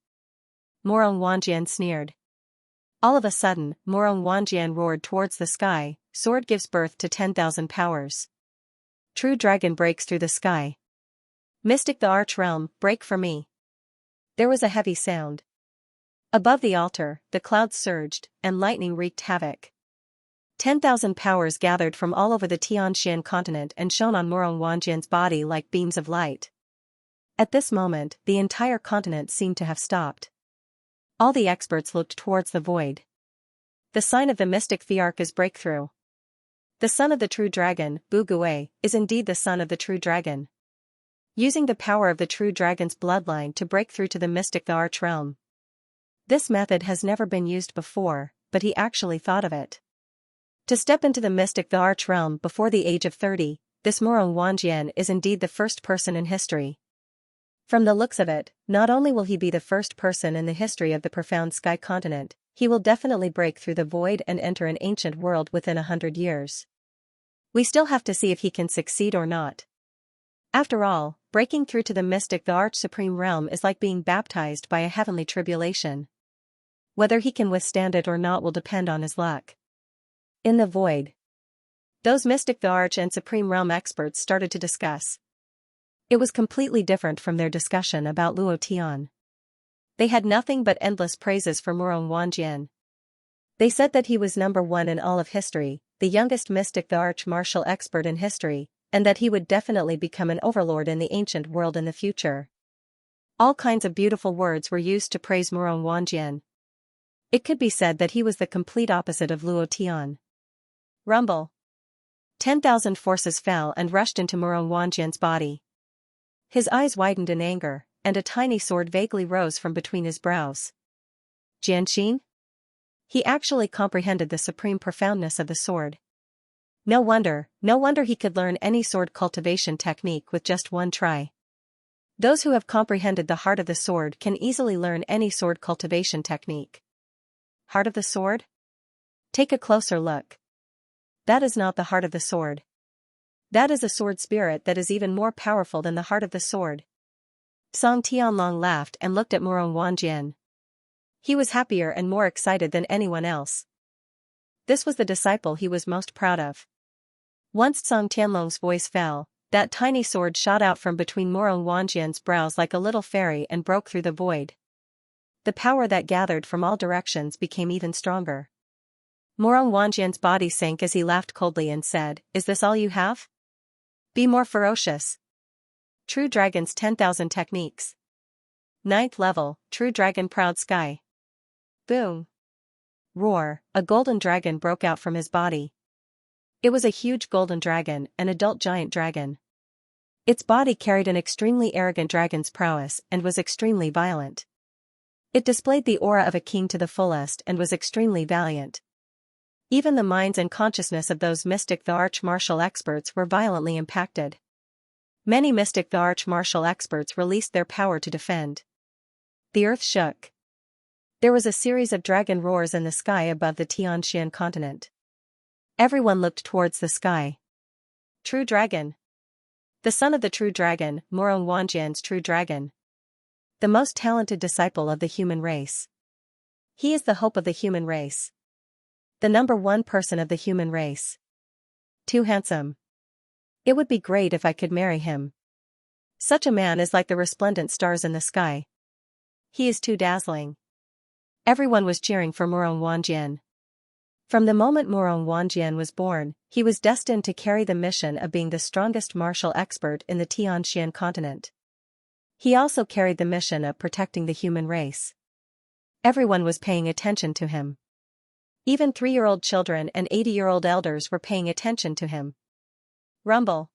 Morong Wanjian sneered. All of a sudden, Morong Wanjian roared towards the sky, sword gives birth to 10,000 powers. True dragon breaks through the sky. Mystic the arch realm, break for me. There was a heavy sound. Above the altar, the clouds surged, and lightning wreaked havoc. 10,000 powers gathered from all over the Tianxian continent and shone on Morong Wanjian's body like beams of light. At this moment, the entire continent seemed to have stopped. All the experts looked towards the void. The sign of the mystic Thearch is breakthrough. The son of the true dragon, Bu Gui, is indeed the son of the true dragon. Using the power of the true dragon's bloodline to break through to the mystic the arch realm. This method has never been used before, but he actually thought of it. To step into the mystic the arch realm before the age of 30, this Morong Wanjian is indeed the first person in history. From the looks of it, not only will he be the first person in the history of the profound sky continent, He will definitely break through the void and enter an ancient world within 100 years. We still have to see if he can succeed or not. After all, breaking through to the mystic, the Arch-Supreme realm is like being baptized by a heavenly tribulation. Whether he can withstand it or not will depend on his luck. In the void, those mystic, the Arch and Supreme Realm experts started to discuss. It was completely different from their discussion about Luo Tian. They had nothing but endless praises for Murong Wanjian. They said that he was number one in all of history, the youngest mystic, the arch martial expert in history, and that he would definitely become an overlord in the ancient world in the future. All kinds of beautiful words were used to praise Murong Wanjian. It could be said that he was the complete opposite of Luo Tian. Rumble. 10,000 forces fell and rushed into Murong Wanjian's body. His eyes widened in anger, and a tiny sword vaguely rose from between his brows. Jianxin? He actually comprehended the supreme profoundness of the sword. No wonder he could learn any sword cultivation technique with just one try. Those who have comprehended the heart of the sword can easily learn any sword cultivation technique. Heart of the sword? Take a closer look. That is not the heart of the sword. That is a sword spirit that is even more powerful than the heart of the sword. Song Tianlong laughed and looked at Murong Wanjian. He was happier and more excited than anyone else. This was the disciple he was most proud of. Once Song Tianlong's voice fell, that tiny sword shot out from between Murong Wanjian's brows like a little fairy and broke through the void. The power that gathered from all directions became even stronger. Murong Wanjian's body sank as he laughed coldly and said, "Is this all you have? Be more ferocious." True Dragon's 10,000 techniques. 9th level, True Dragon Proud Sky. Boom. Roar, a golden dragon broke out from his body. It was a huge golden dragon, an adult giant dragon. Its body carried an extremely arrogant dragon's prowess and was extremely violent. It displayed the aura of a king to the fullest and was extremely valiant. Even the minds and consciousness of those mystic, the arch martial experts were violently impacted. Many mystic, the arch martial experts released their power to defend. The earth shook. There was a series of dragon roars in the sky above the Tianxian continent. Everyone looked towards the sky. True Dragon. The son of the True Dragon, Murong Wanjian's True Dragon. The most talented disciple of the human race. He is the hope of the human race. The number one person of the human race. Too handsome. It would be great if I could marry him. Such a man is like the resplendent stars in the sky. He is too dazzling. Everyone was cheering for Murong Wanjian. From the moment Murong Wanjian was born, he was destined to carry the mission of being the strongest martial expert in the Tianxian continent. He also carried the mission of protecting the human race. Everyone was paying attention to him. Even 3-year-old children and 80-year-old elders were paying attention to him. Rumble.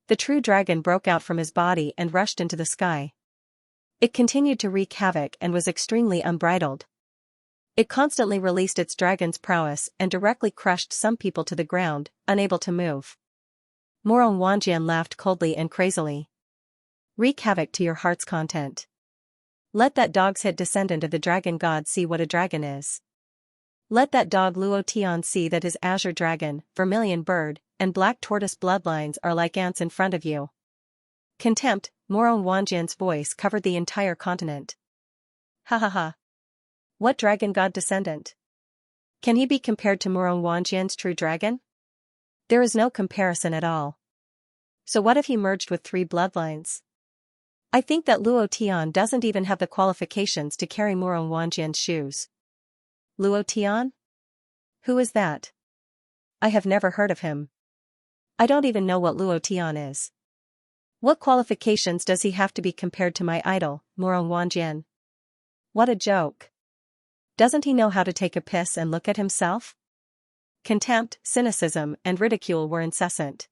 The true dragon broke out from his body and rushed into the sky. It continued to wreak havoc and was extremely unbridled. It constantly released its dragon's prowess and directly crushed some people to the ground, unable to move. Murong Wanjian laughed coldly and crazily. Wreak havoc to your heart's content. Let that dog's head descendant of the dragon god see what a dragon is. Let that dog Luo Tian see that his azure dragon, vermilion bird, and black tortoise bloodlines are like ants in front of you. Contempt, Murong Wanjian's voice covered the entire continent. Ha ha ha. What dragon god descendant? Can he be compared to Murong Wanjian's true dragon? There is no comparison at all. So what if he merged with 3 bloodlines? I think that Luo Tian doesn't even have the qualifications to carry Murong Wanjian's shoes. Luo Tian? Who is that? I have never heard of him. I don't even know what Luo Tian is. What qualifications does he have to be compared to my idol, Murong Wanjian? What a joke. Doesn't he know how to take a piss and look at himself? Contempt, cynicism, and ridicule were incessant.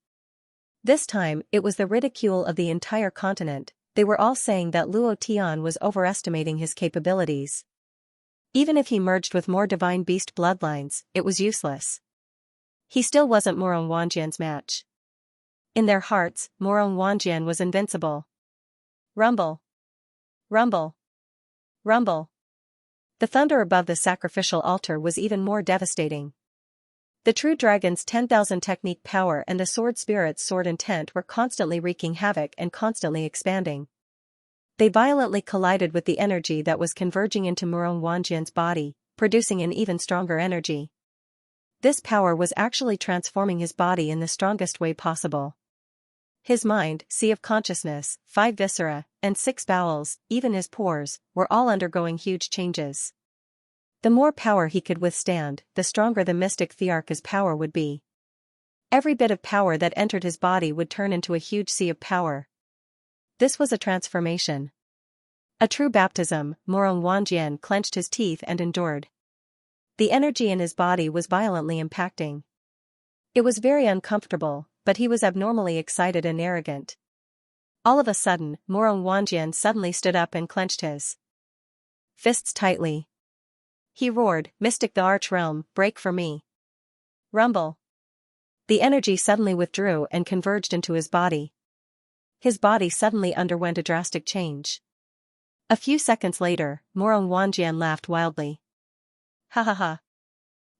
This time, it was the ridicule of the entire continent. They were all saying that Luo Tian was overestimating his capabilities. Even if he merged with more divine beast bloodlines, it was useless. He still wasn't Murong Wanjian's match. In their hearts, Murong Wanjian was invincible. Rumble. Rumble. Rumble. The thunder above the sacrificial altar was even more devastating. The true dragon's 10,000 technique power and the sword spirit's sword intent were constantly wreaking havoc and constantly expanding. They violently collided with the energy that was converging into Murong Wanjian's body, producing an even stronger energy. This power was actually transforming his body in the strongest way possible. His mind, sea of consciousness, 5 viscera, and 6 bowels, even his pores, were all undergoing huge changes. The more power he could withstand, the stronger the mystic Thearch's power would be. Every bit of power that entered his body would turn into a huge sea of power. This was a transformation. A true baptism. Murong Wanjian clenched his teeth and endured. The energy in his body was violently impacting. It was very uncomfortable, but he was abnormally excited and arrogant. All of a sudden, Murong Wanjian suddenly stood up and clenched his fists tightly. He roared, "Mystic the Arch Realm, break for me." Rumble. The energy suddenly withdrew and converged into his body. His body suddenly underwent a drastic change. A few seconds later, Murong Wanjian laughed wildly. "Ha ha ha.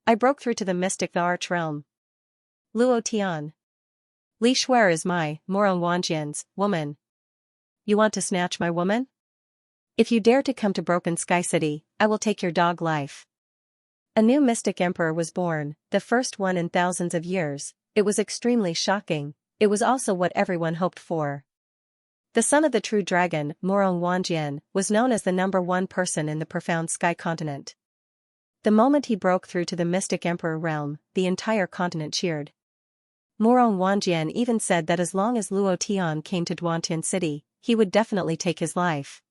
I broke through to the Mystic the Arch Realm. Luo Tian. Li Shuer is my, Murong Wanjian's, woman. You want to snatch my woman? If you dare to come to Broken Sky City, I will take your dog life." A new mystic emperor was born, the first one in thousands of years. It was extremely shocking. It was also what everyone hoped for. The son of the true dragon, Murong Wanjian, was known as the #1 person in the profound sky continent. The moment he broke through to the mystic emperor realm, the entire continent cheered. Murong Wanjian even said that as long as Luo Tian came to Duantian City, he would definitely take his life.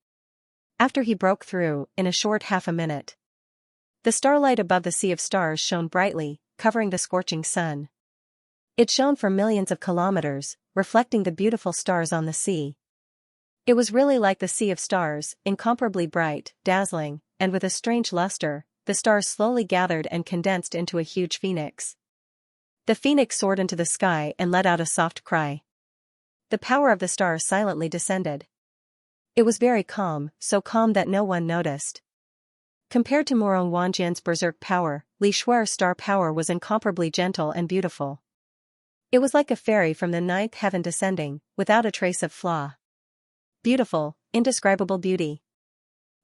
After he broke through, in a short half a minute, the starlight above the sea of stars shone brightly, covering the scorching sun. It shone for millions of kilometers, reflecting the beautiful stars on the sea. It was really like the sea of stars, incomparably bright, dazzling, and with a strange luster. The stars slowly gathered and condensed into a huge phoenix. The phoenix soared into the sky and let out a soft cry. The power of the stars silently descended. It was very calm, so calm that no one noticed. Compared to Murong Wanjian's berserk power, Li Shuer's star power was incomparably gentle and beautiful. It was like a fairy from the 9th heaven descending, without a trace of flaw. Beautiful, indescribable beauty.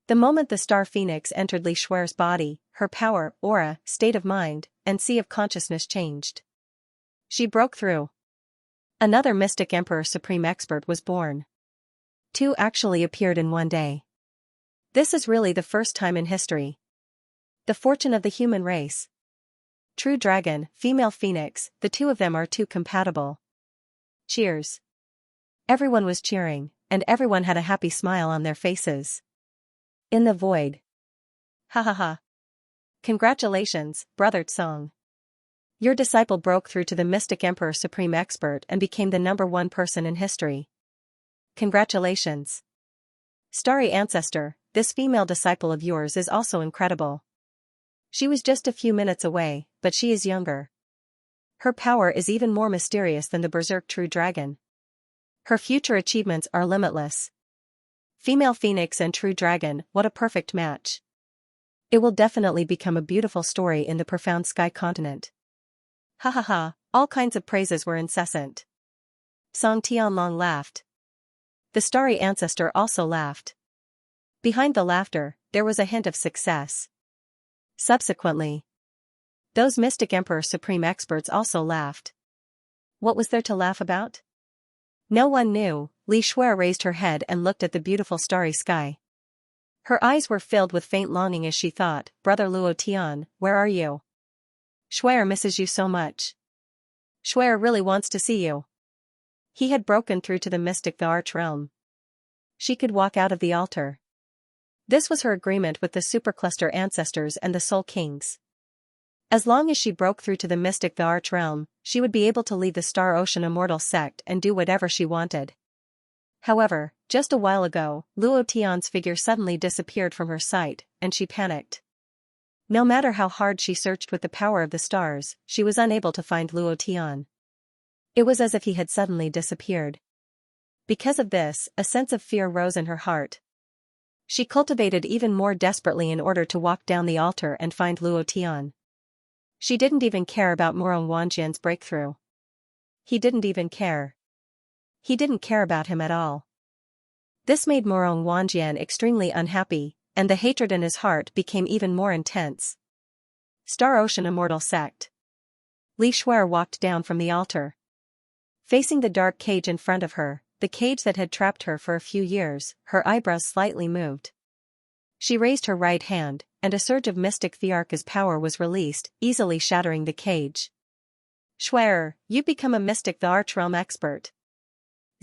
The moment the star phoenix entered Li Shuer's body, her power, aura, state of mind, and sea of consciousness changed. She broke through. Another mystic emperor supreme expert was born. 2 actually appeared in one day. This is really the first time in history. The fortune of the human race. True dragon, female phoenix, the 2 of them are too compatible. Cheers. Everyone was cheering, and everyone had a happy smile on their faces. In the void. Ha ha ha. Congratulations, brother Tsong. Your disciple broke through to the mystic emperor supreme expert and became the #1 person in history. Congratulations. Starry ancestor, this female disciple of yours is also incredible. She was just a few minutes away, but she is younger. Her power is even more mysterious than the berserk true dragon. Her future achievements are limitless. Female phoenix and true dragon, what a perfect match. It will definitely become a beautiful story in the profound sky continent. Ha ha ha, all kinds of praises were incessant. Song Tianlong laughed. The starry ancestor also laughed. Behind the laughter, there was a hint of success. Subsequently, those mystic emperor supreme experts also laughed. What was there to laugh about? No one knew. Li Shuer raised her head and looked at the beautiful starry sky. Her eyes were filled with faint longing as she thought, "Brother Luo Tian, where are you? Shuer misses you so much. Shuer really wants to see you." He had broken through to the mystic the arch realm. She could walk out of the altar. This was her agreement with the supercluster ancestors and the soul kings. As long as she broke through to the mystic the arch realm, she would be able to leave the Star Ocean Immortal sect and do whatever she wanted. However, just a while ago, Luo Tian's figure suddenly disappeared from her sight, and she panicked. No matter how hard she searched with the power of the stars, she was unable to find Luo Tian. It was as if he had suddenly disappeared. Because of this, a sense of fear rose in her heart. She cultivated even more desperately in order to walk down the altar and find Luo Tian. She didn't even care about Morong Wanjian's breakthrough. He didn't even care. He didn't care about him at all. This made Morong Wanjian extremely unhappy, and the hatred in his heart became even more intense. Star Ocean Immortal Sect. Li Shuer walked down from the altar. Facing the dark cage in front of her, the cage that had trapped her for a few years, her eyebrows slightly moved. She raised her right hand, and a surge of mystic Thearka's power was released, easily shattering the cage. Shuer, you've become a mystic the Archrealm expert.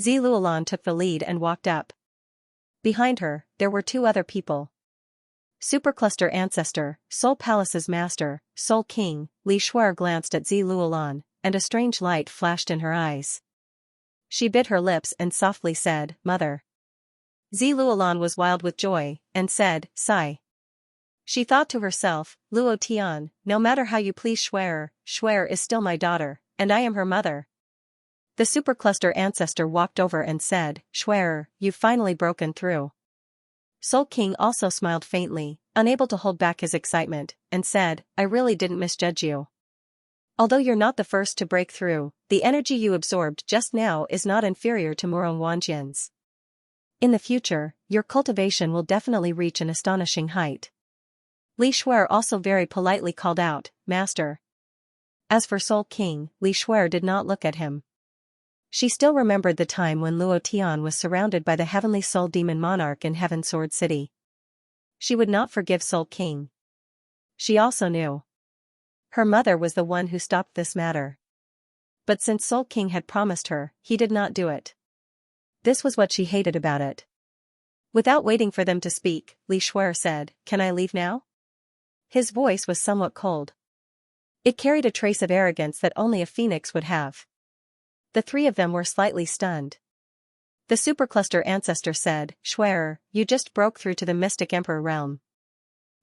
Zi Luolan took the lead and walked up. Behind her, there were two other people. Supercluster Ancestor, Soul Palace's Master, Soul King. Li Shuer glanced at Zi Luolan, and a strange light flashed in her eyes. She bit her lips and softly said, Mother. Zi Luolan was wild with joy, and said, Sigh. She thought to herself, Luo Tian, no matter how you please Shuer is still my daughter, and I am her mother. The Supercluster Ancestor walked over and said, Shuer, you've finally broken through. Soul King also smiled faintly, unable to hold back his excitement, and said, I really didn't misjudge you. Although you're not the first to break through, the energy you absorbed just now is not inferior to Morong Wanjian's. In the future, your cultivation will definitely reach an astonishing height. Li Shuer also very politely called out, Master. As for Soul King, Li Shuer did not look at him. She still remembered the time when Luo Tian was surrounded by the heavenly soul demon monarch in Heaven Sword City. She would not forgive Soul King. She also knew her mother was the one who stopped this matter. But since Soul King had promised her, he did not do it. This was what she hated about it. Without waiting for them to speak, Li Shuer said, Can I leave now? His voice was somewhat cold. It carried a trace of arrogance that only a phoenix would have. The three of them were slightly stunned. The Supercluster Ancestor said, Shuer, you just broke through to the Mystic Emperor realm.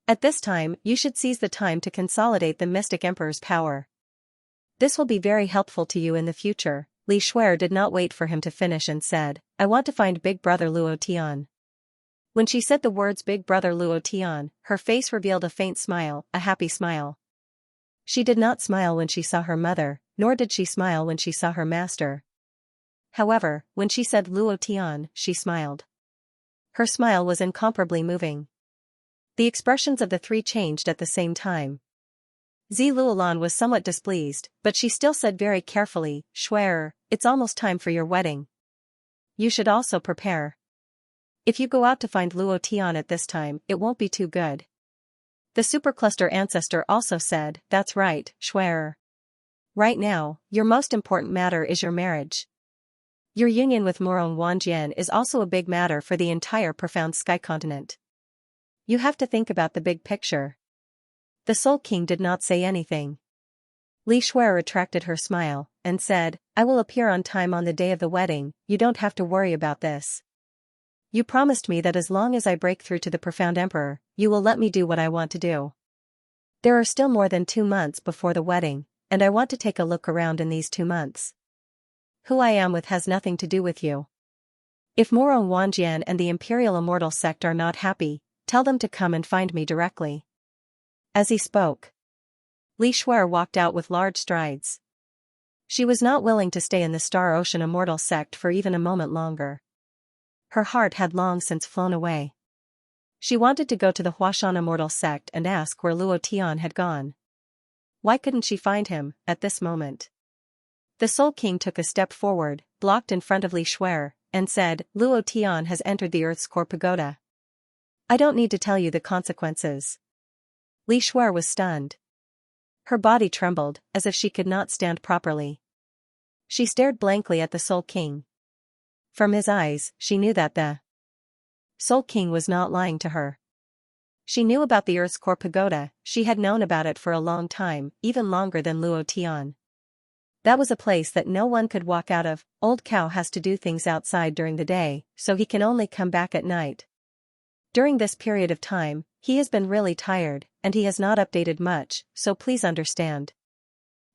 At this time, you should seize the time to consolidate the Mystic Emperor's power. This will be very helpful to you in the future. Li Shuer did not wait for him to finish and said, I want to find Big Brother Luo Tian. When she said the words Big Brother Luo Tian, her face revealed a faint smile, a happy smile. She did not smile when she saw her mother, nor did she smile when she saw her master. However, when she said Luo Tian, she smiled. Her smile was incomparably moving. The expressions of the three changed at the same time. Zi Luolan was somewhat displeased, but she still said very carefully, Shuer, it's almost time for your wedding. You should also prepare. If you go out to find Luo Tian at this time, it won't be too good. The Supercluster Ancestor also said, That's right, Shuer. Right now, your most important matter is your marriage. Your union with Morong Wanjian is also a big matter for the entire profound sky continent. You have to think about the big picture. The Soul King did not say anything. Li Shuer retracted her smile, and said, I will appear on time on the day of the wedding, you don't have to worry about this. You promised me that as long as I break through to the profound emperor, you will let me do what I want to do. There are still more than 2 months before the wedding, and I want to take a look around in these 2 months. Who I am with has nothing to do with you. If Morong Wanjian and the Imperial Immortal Sect are not happy, tell them to come and find me directly. As he spoke, Li Shuer walked out with large strides. She was not willing to stay in the Star Ocean Immortal Sect for even a moment longer. Her heart had long since flown away. She wanted to go to the Huashan Immortal Sect and ask where Luo Tian had gone. Why couldn't she find him, at this moment? The Soul King took a step forward, blocked in front of Li Shuer, and said, Luo Tian has entered the Earth's core pagoda. I don't need to tell you the consequences. Li Shuer was stunned. Her body trembled, as if she could not stand properly. She stared blankly at the Soul King. From his eyes, she knew that the Soul King was not lying to her. She knew about the Earth's core pagoda, she had known about it for a long time, even longer than Luo Tian. That was a place that no one could walk out of. Old Cow has to do things outside during the day, so he can only come back at night. During this period of time, he has been really tired, and he has not updated much, so please understand.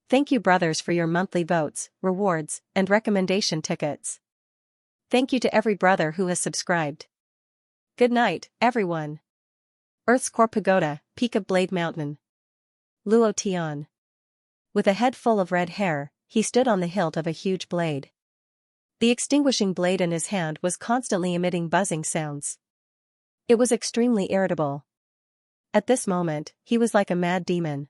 Thank you brothers for your monthly votes, rewards, and recommendation tickets. Thank you to every brother who has subscribed. Good night, everyone. Earth's core pagoda, peak of Blade Mountain. Luo Tian. With a head full of red hair, he stood on the hilt of a huge blade. The extinguishing blade in his hand was constantly emitting buzzing sounds. It was extremely irritable. At this moment, he was like a mad demon.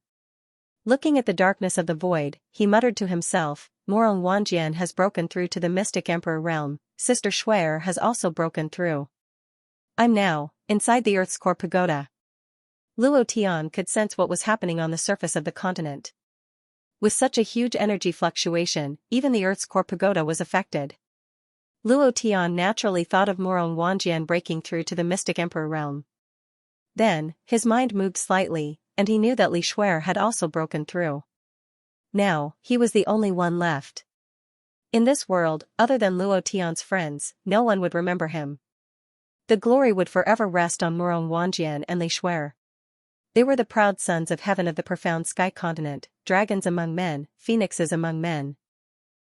Looking at the darkness of the void, he muttered to himself, Morong Wanjian has broken through to the mystic emperor realm, Sister Shuer has also broken through. I'm now, inside the Earth's core pagoda. Luo Tian could sense what was happening on the surface of the continent. With such a huge energy fluctuation, even the Earth's core pagoda was affected. Luo Tian naturally thought of Morong Wanjian breaking through to the mystic emperor realm. Then, his mind moved slightly, and he knew that Li Shuer had also broken through. Now, he was the only one left. In this world, other than Luo Tian's friends, no one would remember him. The glory would forever rest on Morong Wanjian and Li Shuer. They were the proud sons of heaven of the profound sky continent, dragons among men, phoenixes among men.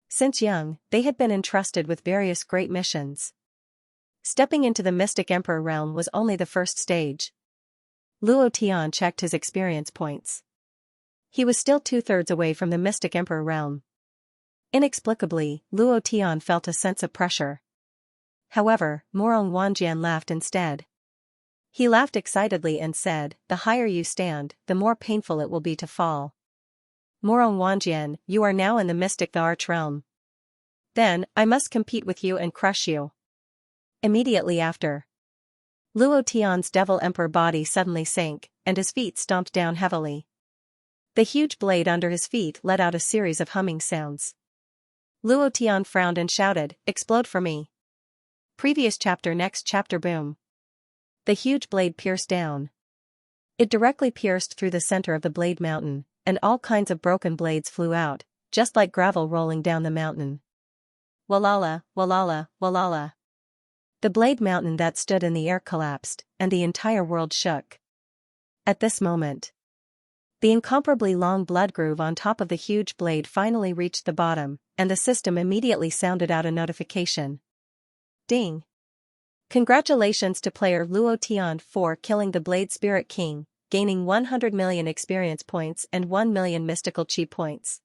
Since young, they had been entrusted with various great missions. Stepping into the mystic emperor realm was only the first stage. Luo Tian checked his experience points. He was still 2/3 away from the mystic emperor realm. Inexplicably, Luo Tian felt a sense of pressure. However, Morong Wanjian laughed instead. He laughed excitedly and said, the higher you stand, the more painful it will be to fall. Morong Wanjian, you are now in the mystic arch realm. Then, I must compete with you and crush you. Immediately after, Luo Tian's devil emperor body suddenly sank, and his feet stomped down heavily. The huge blade under his feet let out a series of humming sounds. Luo Tian frowned and shouted, explode for me. Previous chapter. Next chapter. Boom. The huge blade pierced down. It directly pierced through the center of the Blade Mountain, and all kinds of broken blades flew out, just like gravel rolling down the mountain. Walala, walala, walala. The Blade Mountain that stood in the air collapsed, and the entire world shook. At this moment, the incomparably long blood groove on top of the huge blade finally reached the bottom, and the system immediately sounded out a notification. Ding! Congratulations to player Luo Tian for killing the Blade Spirit King, gaining 100 million experience points and 1 million mystical chi points.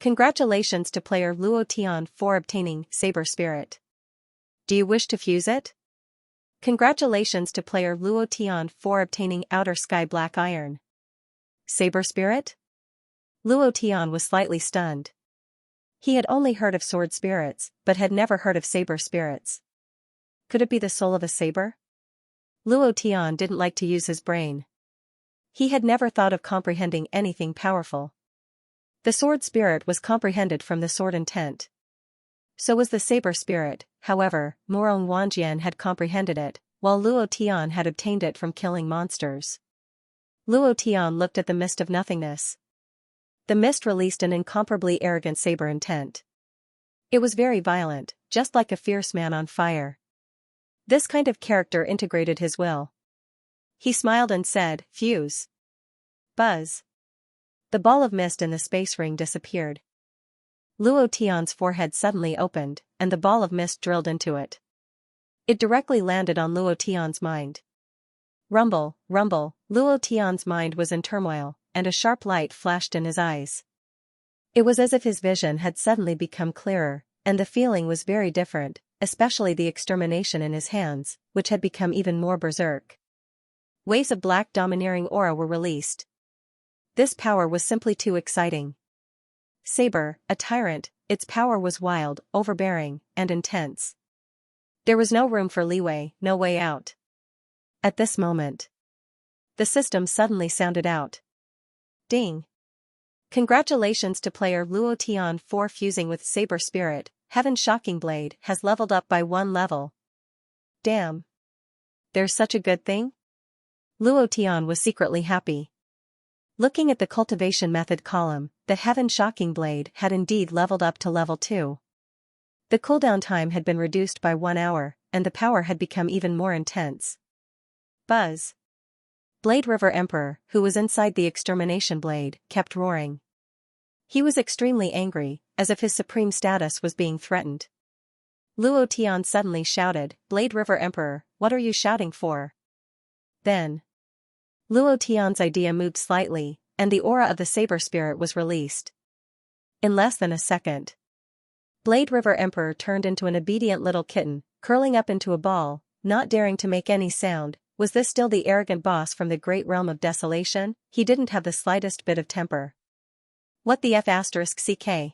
Congratulations to player Luo Tian for obtaining Saber Spirit. Do you wish to fuse it? Congratulations to player Luo Tian for obtaining Outer Sky Black Iron. Saber Spirit? Luo Tian was slightly stunned. He had only heard of sword spirits, but had never heard of saber spirits. Could it be the soul of a saber? Luo Tian didn't like to use his brain. He had never thought of comprehending anything powerful. The sword spirit was comprehended from the sword intent. So was the saber spirit, however, Morong Wanjian had comprehended it, while Luo Tian had obtained it from killing monsters. Luo Tian looked at the mist of nothingness. The mist released an incomparably arrogant saber intent. It was very violent, just like a fierce man on fire. This kind of character integrated his will. He smiled and said, fuse. Buzz. The ball of mist in the space ring disappeared. Luo Tian's forehead suddenly opened, and the ball of mist drilled into it. It directly landed on Luo Tian's mind. Rumble, rumble, Luo Tian's mind was in turmoil, and a sharp light flashed in his eyes. It was as if his vision had suddenly become clearer, and the feeling was very different, especially the extermination in his hands, which had become even more berserk. Waves of black domineering aura were released. This power was simply too exciting. Saber, a tyrant, its power was wild, overbearing, and intense. There was no room for leeway, no way out. At this moment, the system suddenly sounded out. Ding! Congratulations to player Luo Tian for fusing with Saber Spirit, Heaven's Shocking Blade has leveled up by 1 level. Damn! There's such a good thing? Luo Tian was secretly happy. Looking at the cultivation method column, the Heaven's Shocking Blade had indeed leveled up to level 2. The cooldown time had been reduced by 1 hour, and the power had become even more intense. Buzz! Blade River Emperor, who was inside the extermination blade, kept roaring. He was extremely angry, as if his supreme status was being threatened. Luo Tian suddenly shouted, "Blade River Emperor, what are you shouting for?" Then, Luo Tian's idea moved slightly, and the aura of the saber spirit was released. In less than a second, Blade River Emperor turned into an obedient little kitten, curling up into a ball, not daring to make any sound. Was this still the arrogant boss from the great realm of desolation? He didn't have the slightest bit of temper. What the f***ck?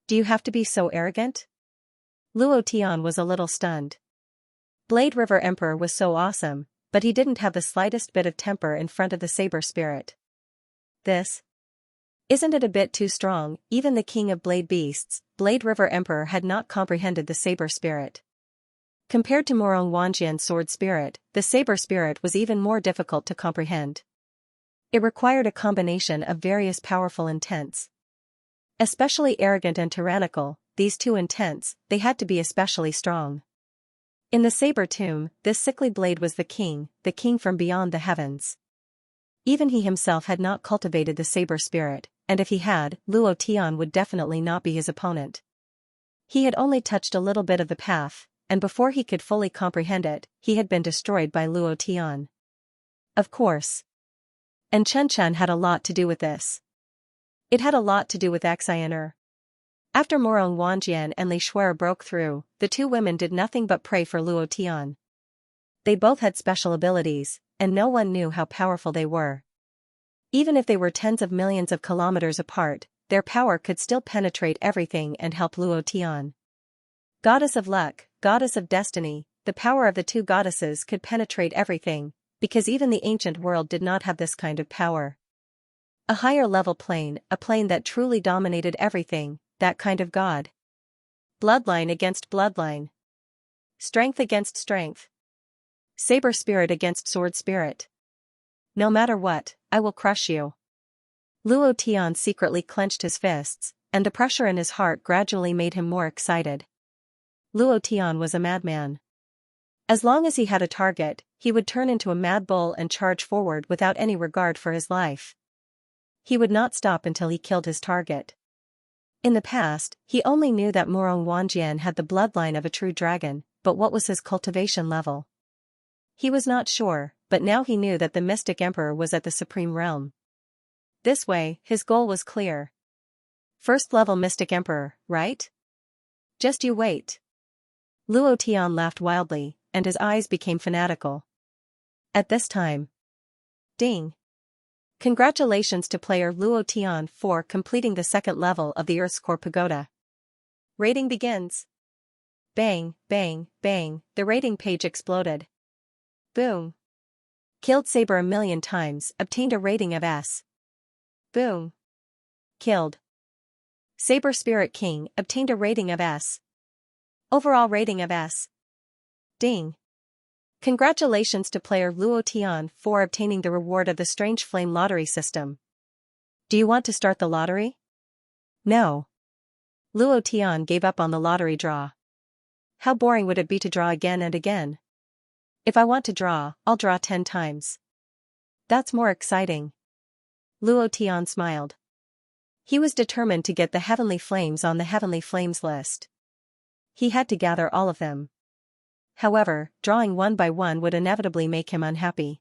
Do you have to be so arrogant? Luo Tian was a little stunned. Blade River Emperor was so awesome, but he didn't have the slightest bit of temper in front of the saber spirit. Isn't it a bit too strong? Even the king of blade beasts, Blade River Emperor, had not comprehended the saber spirit. Compared to Morong Wanjian's sword spirit, the saber spirit was even more difficult to comprehend. It required a combination of various powerful intents. Especially arrogant and tyrannical, these two intents, they had to be especially strong. In the saber tomb, this sickly blade was the king from beyond the heavens. Even he himself had not cultivated the saber spirit, and if he had, Luo Tian would definitely not be his opponent. He had only touched a little bit of the path, and before he could fully comprehend it, he had been destroyed by Luo Tian. Of course. And Chen Chen had a lot to do with this. It had a lot to do with Xianxia. After Morong Wanjian and Li Shuer broke through, the two women did nothing but pray for Luo Tian. They both had special abilities, and no one knew how powerful they were. Even if they were tens of millions of kilometers apart, their power could still penetrate everything and help Luo Tian. Goddess of luck, goddess of destiny, the power of the two goddesses could penetrate everything, because even the ancient world did not have this kind of power. A higher level plane, a plane that truly dominated everything, that kind of god. Bloodline against bloodline. Strength against strength. Saber spirit against sword spirit. No matter what, I will crush you. Luo Tian secretly clenched his fists, and the pressure in his heart gradually made him more excited. Luo Tian was a madman. As long as he had a target, he would turn into a mad bull and charge forward without any regard for his life. He would not stop until he killed his target. In the past, he only knew that Morong Wanjian had the bloodline of a true dragon, but what was his cultivation level? He was not sure, but now he knew that the Mystic Emperor was at the Supreme Realm. This way, his goal was clear. First level Mystic Emperor, right? Just you wait. Luo Tian laughed wildly, and his eyes became fanatical. At this time. Ding. Congratulations to player Luo Tian for completing the second level of the Earth's Core Pagoda. Rating begins. Bang, bang, bang, the rating page exploded. Boom. Killed Saber 1,000,000 times, obtained a rating of S. Boom. Killed Saber Spirit King, obtained a rating of S. Overall rating of S. Ding. Congratulations to player Luo Tian for obtaining the reward of the Strange Flame lottery system. Do you want to start the lottery? No. Luo Tian gave up on the lottery draw. How boring would it be to draw again and again? If I want to draw, I'll draw 10 times. That's more exciting. Luo Tian smiled. He was determined to get the Heavenly Flames on the Heavenly Flames list. He had to gather all of them. However, drawing one by one would inevitably make him unhappy.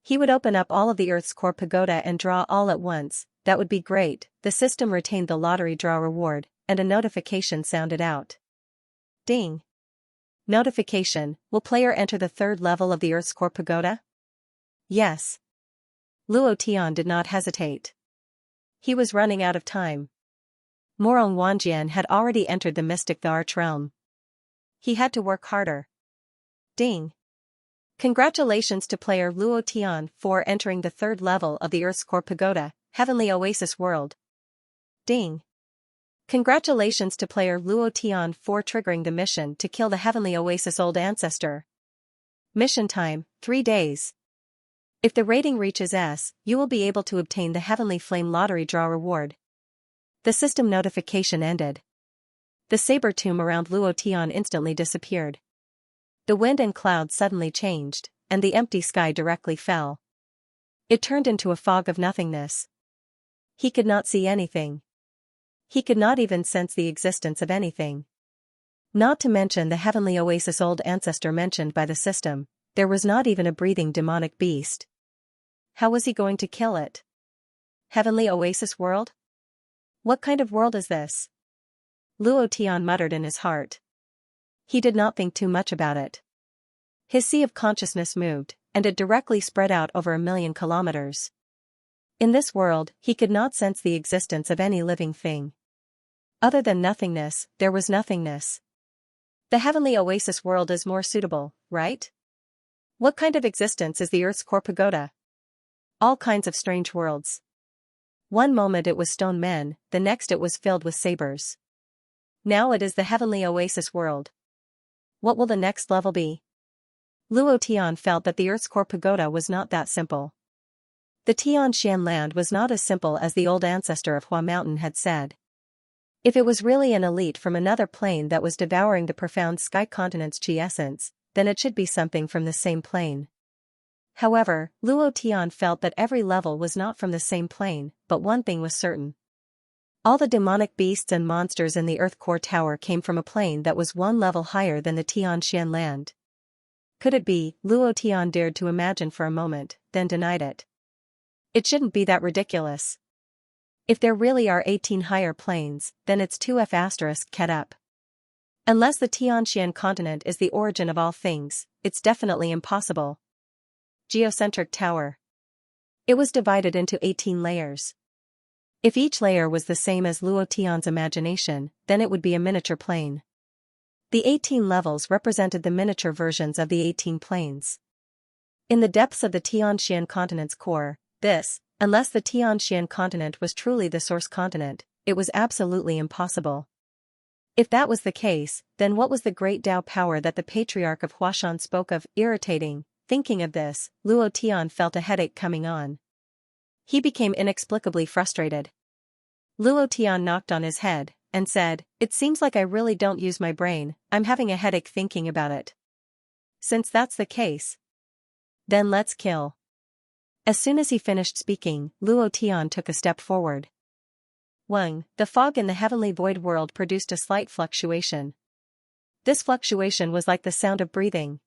He would open up all of the Earth's Core Pagoda and draw all at once. That would be great. The system retained the lottery draw reward, and a notification sounded out. Ding. Notification, will player enter the third level of the Earth's Core Pagoda? Yes. Luo Tian did not hesitate. He was running out of time. Morong Wanjian had already entered the Mystic the Arch Realm. He had to work harder. Ding. Congratulations to player Luo Tian for entering the third level of the Earth's Core Pagoda, Heavenly Oasis World. Ding. Congratulations to player Luo Tian for triggering the mission to kill the Heavenly Oasis Old Ancestor. Mission time, 3 days. If the rating reaches S, you will be able to obtain the Heavenly Flame lottery draw reward. The system notification ended. The saber tomb around Luo Tian instantly disappeared. The wind and clouds suddenly changed, and the empty sky directly fell. It turned into a fog of nothingness. He could not see anything. He could not even sense the existence of anything. Not to mention the heavenly oasis old ancestor mentioned by the system, there was not even a breathing demonic beast. How was he going to kill it? Heavenly oasis world? What kind of world is this? Luo Tian muttered in his heart. He did not think too much about it. His sea of consciousness moved, and it directly spread out over 1,000,000 kilometers. In this world, he could not sense the existence of any living thing. Other than nothingness, there was nothingness. The heavenly oasis world is more suitable, right? What kind of existence is the Earth's core pagoda? All kinds of strange worlds. One moment it was stone men, the next it was filled with sabers. Now it is the heavenly oasis world. What will the next level be? Luo Tian felt that the Earth's core pagoda was not that simple. The Tianshan land was not as simple as the old ancestor of Hua Mountain had said. If it was really an elite from another plane that was devouring the profound sky continent's chi essence, then it should be something from the same plane. However, Luo Tian felt that every level was not from the same plane, but one thing was certain. All the demonic beasts and monsters in the Earth Core Tower came from a plane that was one level higher than the Tianshan land. Could it be? Luo Tian dared to imagine for a moment, then denied it. It shouldn't be that ridiculous. If there really are 18 higher planes, then it's 2F** ket up. Unless the Tianshan continent is the origin of all things, it's definitely impossible. Geocentric tower. It was divided into 18 layers. If each layer was the same as Luo Tian's imagination, then it would be a miniature plane. The 18 levels represented the miniature versions of the 18 planes. In the depths of the Tianshan continent's core, unless the Tianshan continent was truly the source continent, it was absolutely impossible. If that was the case, then what was the great Tao power that the patriarch of Huashan spoke of? Irritating. Thinking of this, Luo Tian felt a headache coming on. He became inexplicably frustrated. Luo Tian knocked on his head, and said, "It seems like I really don't use my brain, I'm having a headache thinking about it." Since that's the case, then let's kill. As soon as he finished speaking, Luo Tian took a step forward. Wang, the fog in the heavenly void world produced a slight fluctuation. This fluctuation was like the sound of breathing.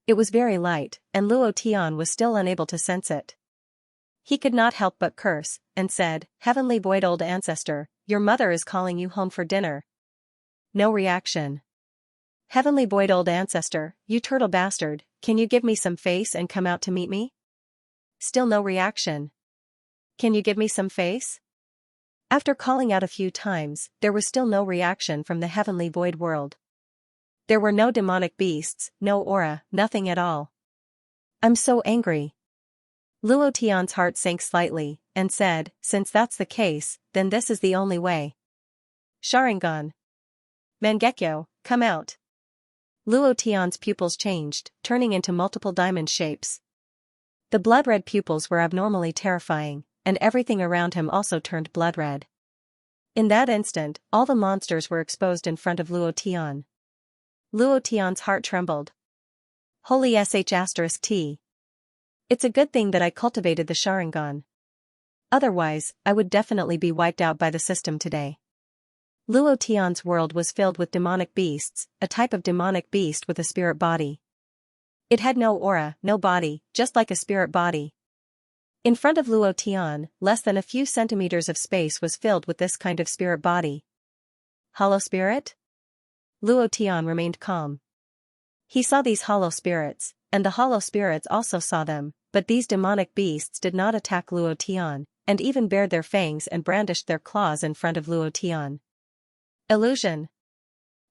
It was very light, and Luo Tian was still unable to sense it. He could not help but curse, and said, "Heavenly void old ancestor, your mother is calling you home for dinner." No reaction. "Heavenly void old ancestor, you turtle bastard, can you give me some face and come out to meet me?" Still no reaction. "Can you give me some face?" After calling out a few times, there was still no reaction from the heavenly void world. There were no demonic beasts, no aura, nothing at all. "I'm so angry." Luo Tian's heart sank slightly, and said, "Since that's the case, then this is the only way. Sharingan. Mangekyo, come out." Luo Tian's pupils changed, turning into multiple diamond shapes. The blood-red pupils were abnormally terrifying, and everything around him also turned blood-red. In that instant, all the monsters were exposed in front of Luo Tian. Luo Tian's heart trembled. Holy **T. It's a good thing that I cultivated the Sharingan. Otherwise, I would definitely be wiped out by the system today. Luo Tian's world was filled with demonic beasts, a type of demonic beast with a spirit body. It had no aura, no body, just like a spirit body. In front of Luo Tian, less than a few centimeters of space was filled with this kind of spirit body. Hollow spirit? Luo Tian remained calm. He saw these hollow spirits, and the hollow spirits also saw them, but these demonic beasts did not attack Luo Tian, and even bared their fangs and brandished their claws in front of Luo Tian. Illusion.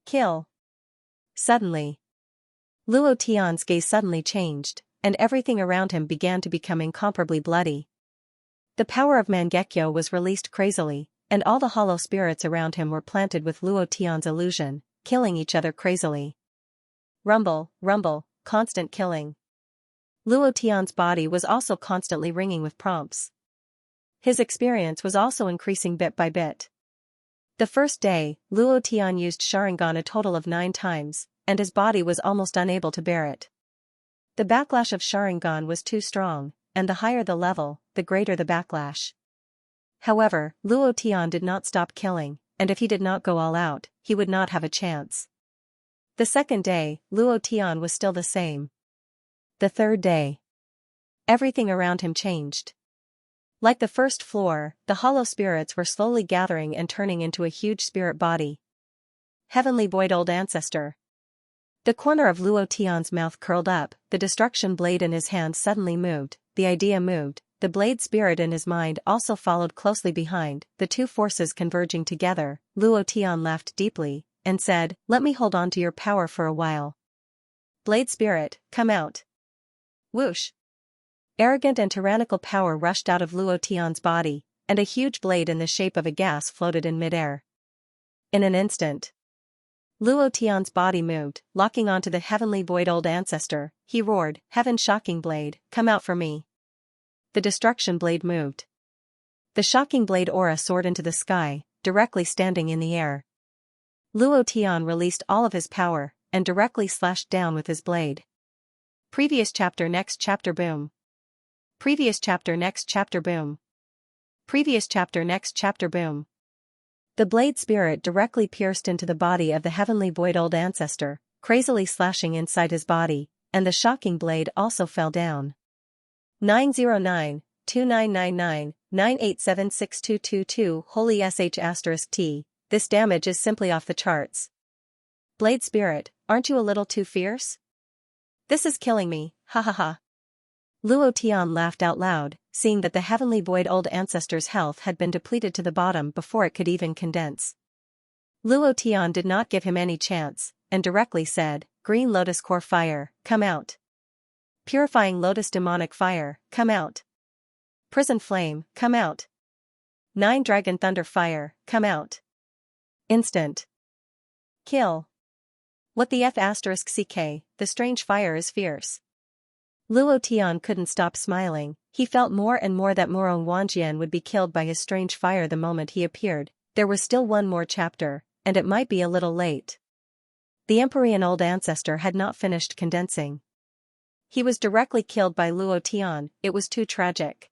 Kill. Suddenly, Luo Tian's gaze suddenly changed, and everything around him began to become incomparably bloody. The power of Mangekyo was released crazily, and all the hollow spirits around him were planted with Luo Tian's illusion, killing each other crazily. Rumble, rumble, constant killing. Luo Tian's body was also constantly ringing with prompts. His experience was also increasing bit by bit. The first day, Luo Tian used Sharingan a total of 9 times, and his body was almost unable to bear it. The backlash of Sharingan was too strong, and the higher the level, the greater the backlash. However, Luo Tian did not stop killing, and if he did not go all out, he would not have a chance. The second day, Luo Tian was still the same. The third day. Everything around him changed. Like the first floor, the hollow spirits were slowly gathering and turning into a huge spirit body. Heavenly Void Old Ancestor. The corner of Luo Tian's mouth curled up, the destruction blade in his hand suddenly moved, the idea moved, the blade spirit in his mind also followed closely behind, the two forces converging together. Luo Tian laughed deeply, and said, "Let me hold on to your power for a while. Blade spirit, come out." Whoosh! Arrogant and tyrannical power rushed out of Luo Tian's body, and a huge blade in the shape of a gas floated in midair. In an instant, Luo Tian's body moved, locking onto the Heavenly Void Old Ancestor. He roared, "Heaven Shocking Blade, come out for me." The destruction blade moved. The shocking blade aura soared into the sky, directly standing in the air. Luo Tian released all of his power, and directly slashed down with his blade. Previous chapter next chapter boom. Previous chapter next chapter boom. Previous chapter next chapter boom. The blade spirit directly pierced into the body of the Heavenly Void Old Ancestor, crazily slashing inside his body, and the shocking blade also fell down. 909-2999-9876222 Holy sh*t, this damage is simply off the charts. Blade spirit, aren't you a little too fierce? This is killing me, ha ha ha. Luo Tian laughed out loud, seeing that the Heavenly Void Old Ancestor's health had been depleted to the bottom before it could even condense. Luo Tian did not give him any chance, and directly said, "Green Lotus Core Fire, come out. Purifying Lotus Demonic Fire, come out. Prison Flame, come out. 9 Dragon Thunder Fire, come out." Instant kill. What the f***ck, the strange fire is fierce. Luo Tian couldn't stop smiling. He felt more and more that Murong Wanjian would be killed by his strange fire the moment he appeared. There was still one more chapter, and it might be a little late. The Empyrean Old Ancestor had not finished condensing. He was directly killed by Luo Tian. It was too tragic.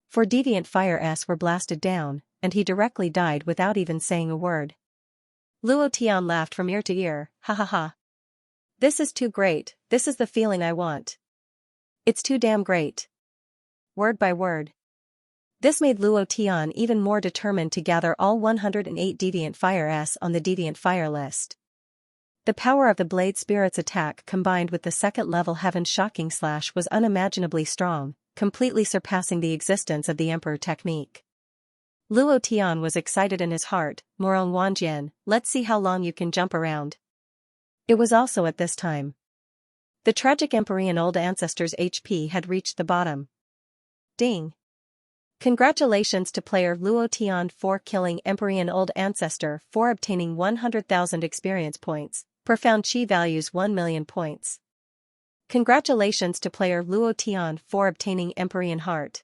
4 deviant fire were blasted down, and he directly died without even saying a word. Luo Tian laughed from ear to ear, ha ha ha. This is too great, this is the feeling I want. It's too damn great. Word by word. This made Luo Tian even more determined to gather all 108 deviant fire on the deviant fire list. The power of the blade spirit's attack combined with the second level Heaven Shocking Slash was unimaginably strong, completely surpassing the existence of the Emperor technique. Luo Tian was excited in his heart. "Murong Wanjian, let's see how long you can jump around." It was also at this time the tragic Empyrean Old Ancestor's HP had reached the bottom. Ding! Congratulations to player Luo Tian for killing Empyrean Old Ancestor for obtaining 100,000 experience points, profound chi values 1 million points. Congratulations to player Luo Tian for obtaining Empyrean Heart.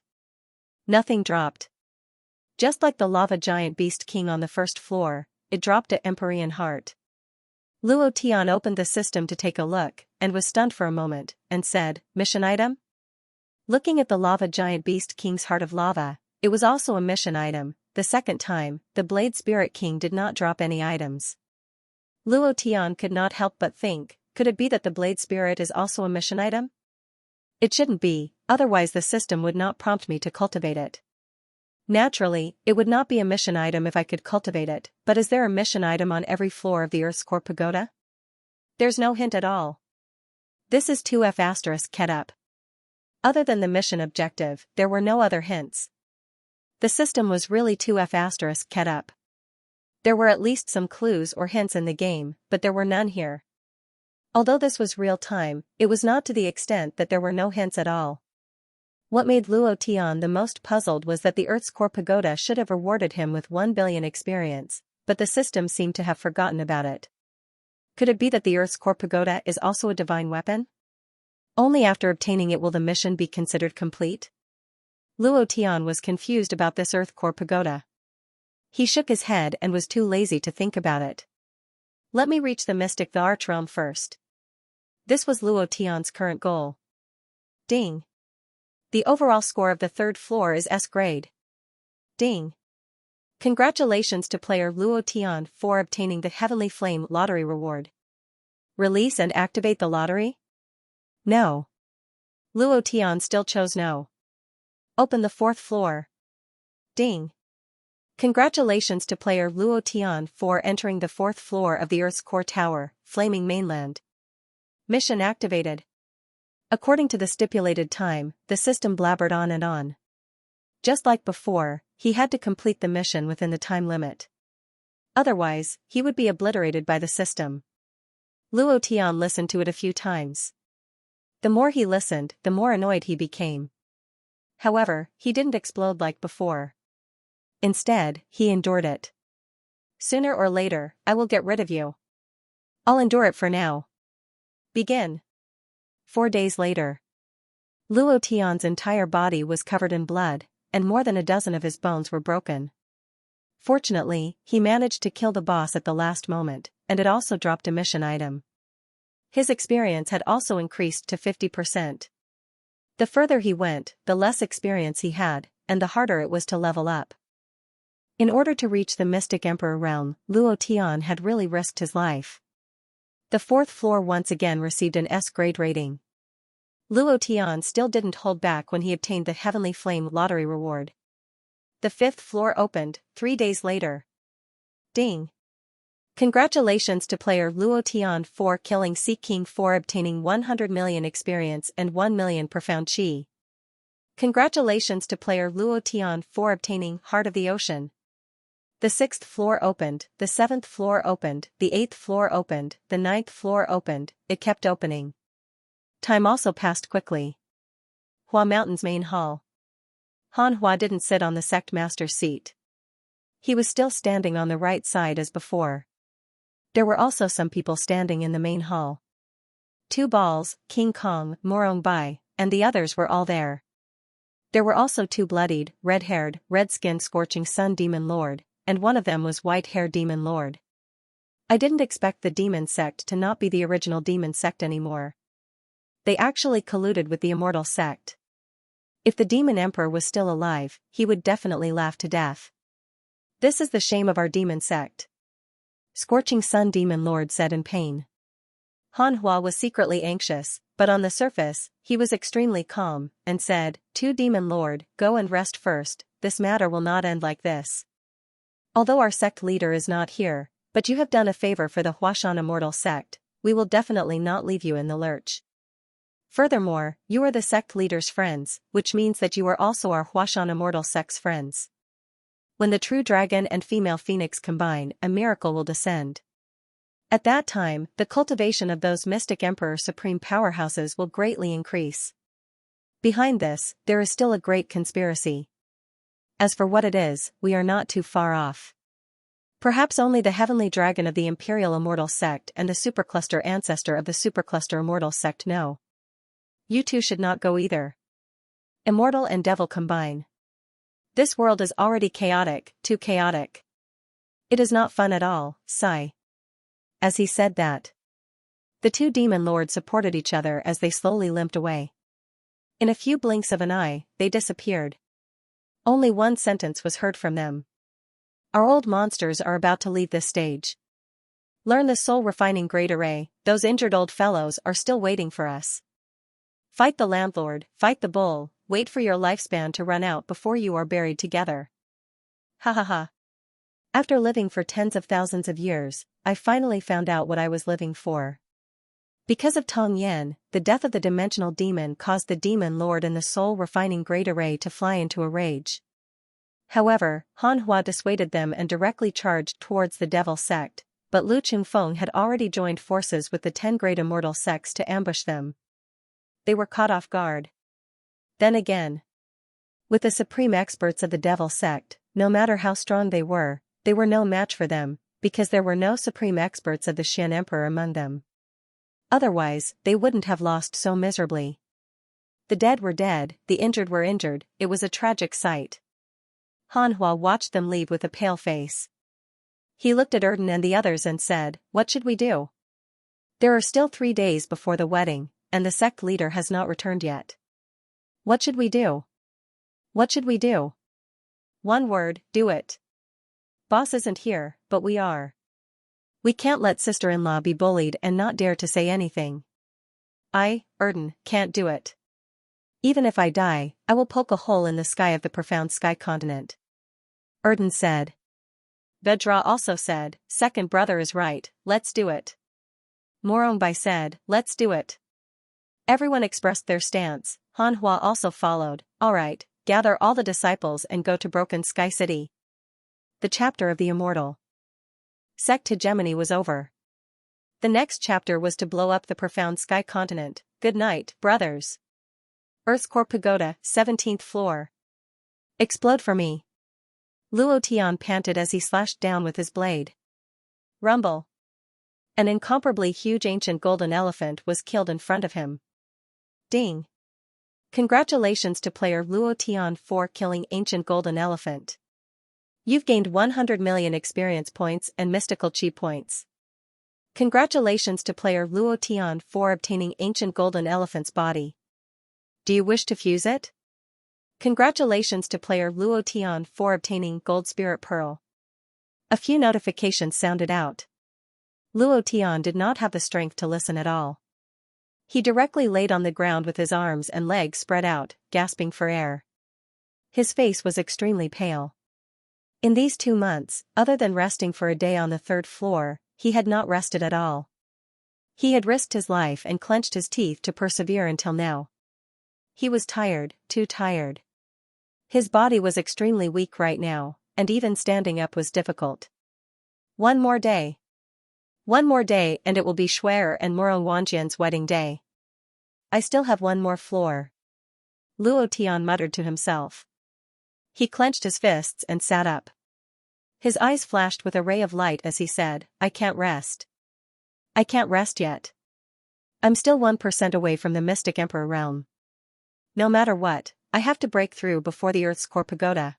Nothing dropped. Just like the lava giant beast king on the first floor, it dropped at Empyrean Heart. Luo Tian opened the system to take a look, and was stunned for a moment, and said, "Mission item?" Looking at the lava giant beast king's heart of lava, it was also a mission item. The second time, the Blade Spirit King did not drop any items. Luo Tian could not help but think, could it be that the Blade Spirit is also a mission item? It shouldn't be, otherwise the system would not prompt me to cultivate it. Naturally, it would not be a mission item if I could cultivate it, but is there a mission item on every floor of the Earth's core pagoda? There's no hint at all. This is 2F** ket up. Other than the mission objective, there were no other hints. The system was really 2F** ket up. There were at least some clues or hints in the game, but there were none here. Although this was real time, it was not to the extent that there were no hints at all. What made Luo Tian the most puzzled was that the Earth's core pagoda should have rewarded him with 1 billion experience, but the system seemed to have forgotten about it. Could it be that the Earth's core pagoda is also a divine weapon? Only after obtaining it will the mission be considered complete? Luo Tian was confused about this Earth core pagoda. He shook his head and was too lazy to think about it. Let me reach the mystic the arch realm first. This was Luo Tian's current goal. Ding. The overall score of the third floor is S grade. Ding. Congratulations to player Luo Tian for obtaining the Heavenly Flame lottery reward. Release and activate the lottery? No. Luo Tian still chose no. Open the 4th floor. Ding. Congratulations to player Luo Tian for entering the 4th floor of the Earth's core tower, Flaming Mainland. Mission activated. According to the stipulated time, the system blabbered on and on. Just like before, he had to complete the mission within the time limit. Otherwise, he would be obliterated by the system. Luo Tian listened to it a few times. The more he listened, the more annoyed he became. However, he didn't explode like before. Instead, he endured it. Sooner or later, I will get rid of you. I'll endure it for now. Begin. 4 days later. Luo Tian's entire body was covered in blood, and more than a dozen of his bones were broken. Fortunately, he managed to kill the boss at the last moment, and it also dropped a mission item. His experience had also increased to 50%. The further he went, the less experience he had, and the harder it was to level up. In order to reach the Mystic Emperor realm, Luo Tian had really risked his life. The 4th floor once again received an S-grade rating. Luo Tian still didn't hold back when he obtained the Heavenly Flame lottery reward. The 5th floor opened, 3 days later. Ding. Congratulations to player Luo Tian for killing Sea King for obtaining 100 million experience and 1 million profound chi. Congratulations to player Luo Tian for obtaining Heart of the Ocean. The 6th floor opened, the 7th floor opened, the 8th floor opened, the 9th floor opened, it kept opening. Time also passed quickly. Hua Mountain's main hall. Han Hua didn't sit on the sect master's seat. He was still standing on the right side as before. There were also some people standing in the main hall. 2 balls, King Kong, Morong Bai, and the others were all there. There were also 2 bloodied, red-haired, red-skinned Scorching Sun Demon Lord, and one of them was White-haired Demon Lord. I didn't expect the demon sect to not be the original demon sect anymore. They actually colluded with the immortal sect. If the demon emperor was still alive, he would definitely laugh to death. This is the shame of our demon sect. Scorching Sun Demon Lord said in pain. Han Hua was secretly anxious, but on the surface, he was extremely calm, and said, "2 Demon Lord, go and rest first, this matter will not end like this. Although our sect leader is not here, but you have done a favor for the Huashan Immortal sect, we will definitely not leave you in the lurch. Furthermore, you are the sect leader's friends, which means that you are also our Huashan Immortal sect's friends. When the true dragon and female phoenix combine, a miracle will descend. At that time, the cultivation of those Mystic Emperor supreme powerhouses will greatly increase. Behind this, there is still a great conspiracy. As for what it is, we are not too far off. Perhaps only the heavenly dragon of the Imperial Immortal sect and the supercluster ancestor of the supercluster Immortal sect know. You two should not go either. Immortal and devil combine. This world is already chaotic, too chaotic. It is not fun at all, sigh." As he said that, the 2 demon lords supported each other as they slowly limped away. In a few blinks of an eye, they disappeared. Only one sentence was heard from them. "Our old monsters are about to leave this stage. Learn the soul-refining great array, those injured old fellows are still waiting for us. Fight the landlord, fight the bull, wait for your lifespan to run out before you are buried together. Ha ha ha. After living for tens of thousands of years, I finally found out what I was living for." Because of Tong Yan, the death of the dimensional demon caused the demon lord and the soul-refining great array to fly into a rage. However, Han Hua dissuaded them and directly charged towards the devil sect, but Lu Chungfeng had already joined forces with the 10 great immortal sects to ambush them. They were caught off guard. Then again, with the supreme experts of the devil sect, no matter how strong they were no match for them, because there were no supreme experts of the Xian Emperor among them. Otherwise, they wouldn't have lost so miserably. The dead were dead, the injured were injured, it was a tragic sight. Han Hua watched them leave with a pale face. He looked at Erden and the others and said, "What should we do? There are still 3 days before the wedding, and the sect leader has not returned yet. What should we do? What should we do?" One word, do it. Boss isn't here, but we are. We can't let sister-in-law be bullied and not dare to say anything. I, Erden, can't do it. Even if I die, I will poke a hole in the sky of the profound sky continent. Erden said. Vedra also said, second brother is right, let's do it. Morongbai said, let's do it. Everyone expressed their stance. Hanhua also followed, alright, gather all the disciples and go to Broken Sky City. The chapter of the immortal sect hegemony was over. The next chapter was to blow up the profound sky continent. Good night, brothers. Earth's core pagoda, 17th floor. Explode for me. Luo Tian panted as he slashed down with his blade. Rumble. An incomparably huge ancient golden elephant was killed in front of him. Ding. Congratulations to player Luo Tian for killing ancient golden elephant. You've gained 100 million experience points and mystical chi points. Congratulations to player Luo Tian for obtaining ancient golden elephant's body. Do you wish to fuse it? Congratulations to player Luo Tian for obtaining gold spirit pearl. A few notifications sounded out. Luo Tian did not have the strength to listen at all. He directly laid on the ground with his arms and legs spread out, gasping for air. His face was extremely pale. In these 2 months, other than resting for a day on the 3rd floor, he had not rested at all. He had risked his life and clenched his teeth to persevere until now. He was tired, too tired. His body was extremely weak right now, and even standing up was difficult. One more day. One more day and it will be Shuer and Murong Wanjian's wedding day. I still have one more floor. Luo Tian muttered to himself. He clenched his fists and sat up. His eyes flashed with a ray of light as he said, I can't rest. I can't rest yet. I'm still 1% away from the Mystic Emperor realm. No matter what, I have to break through before the Earth's core pagoda.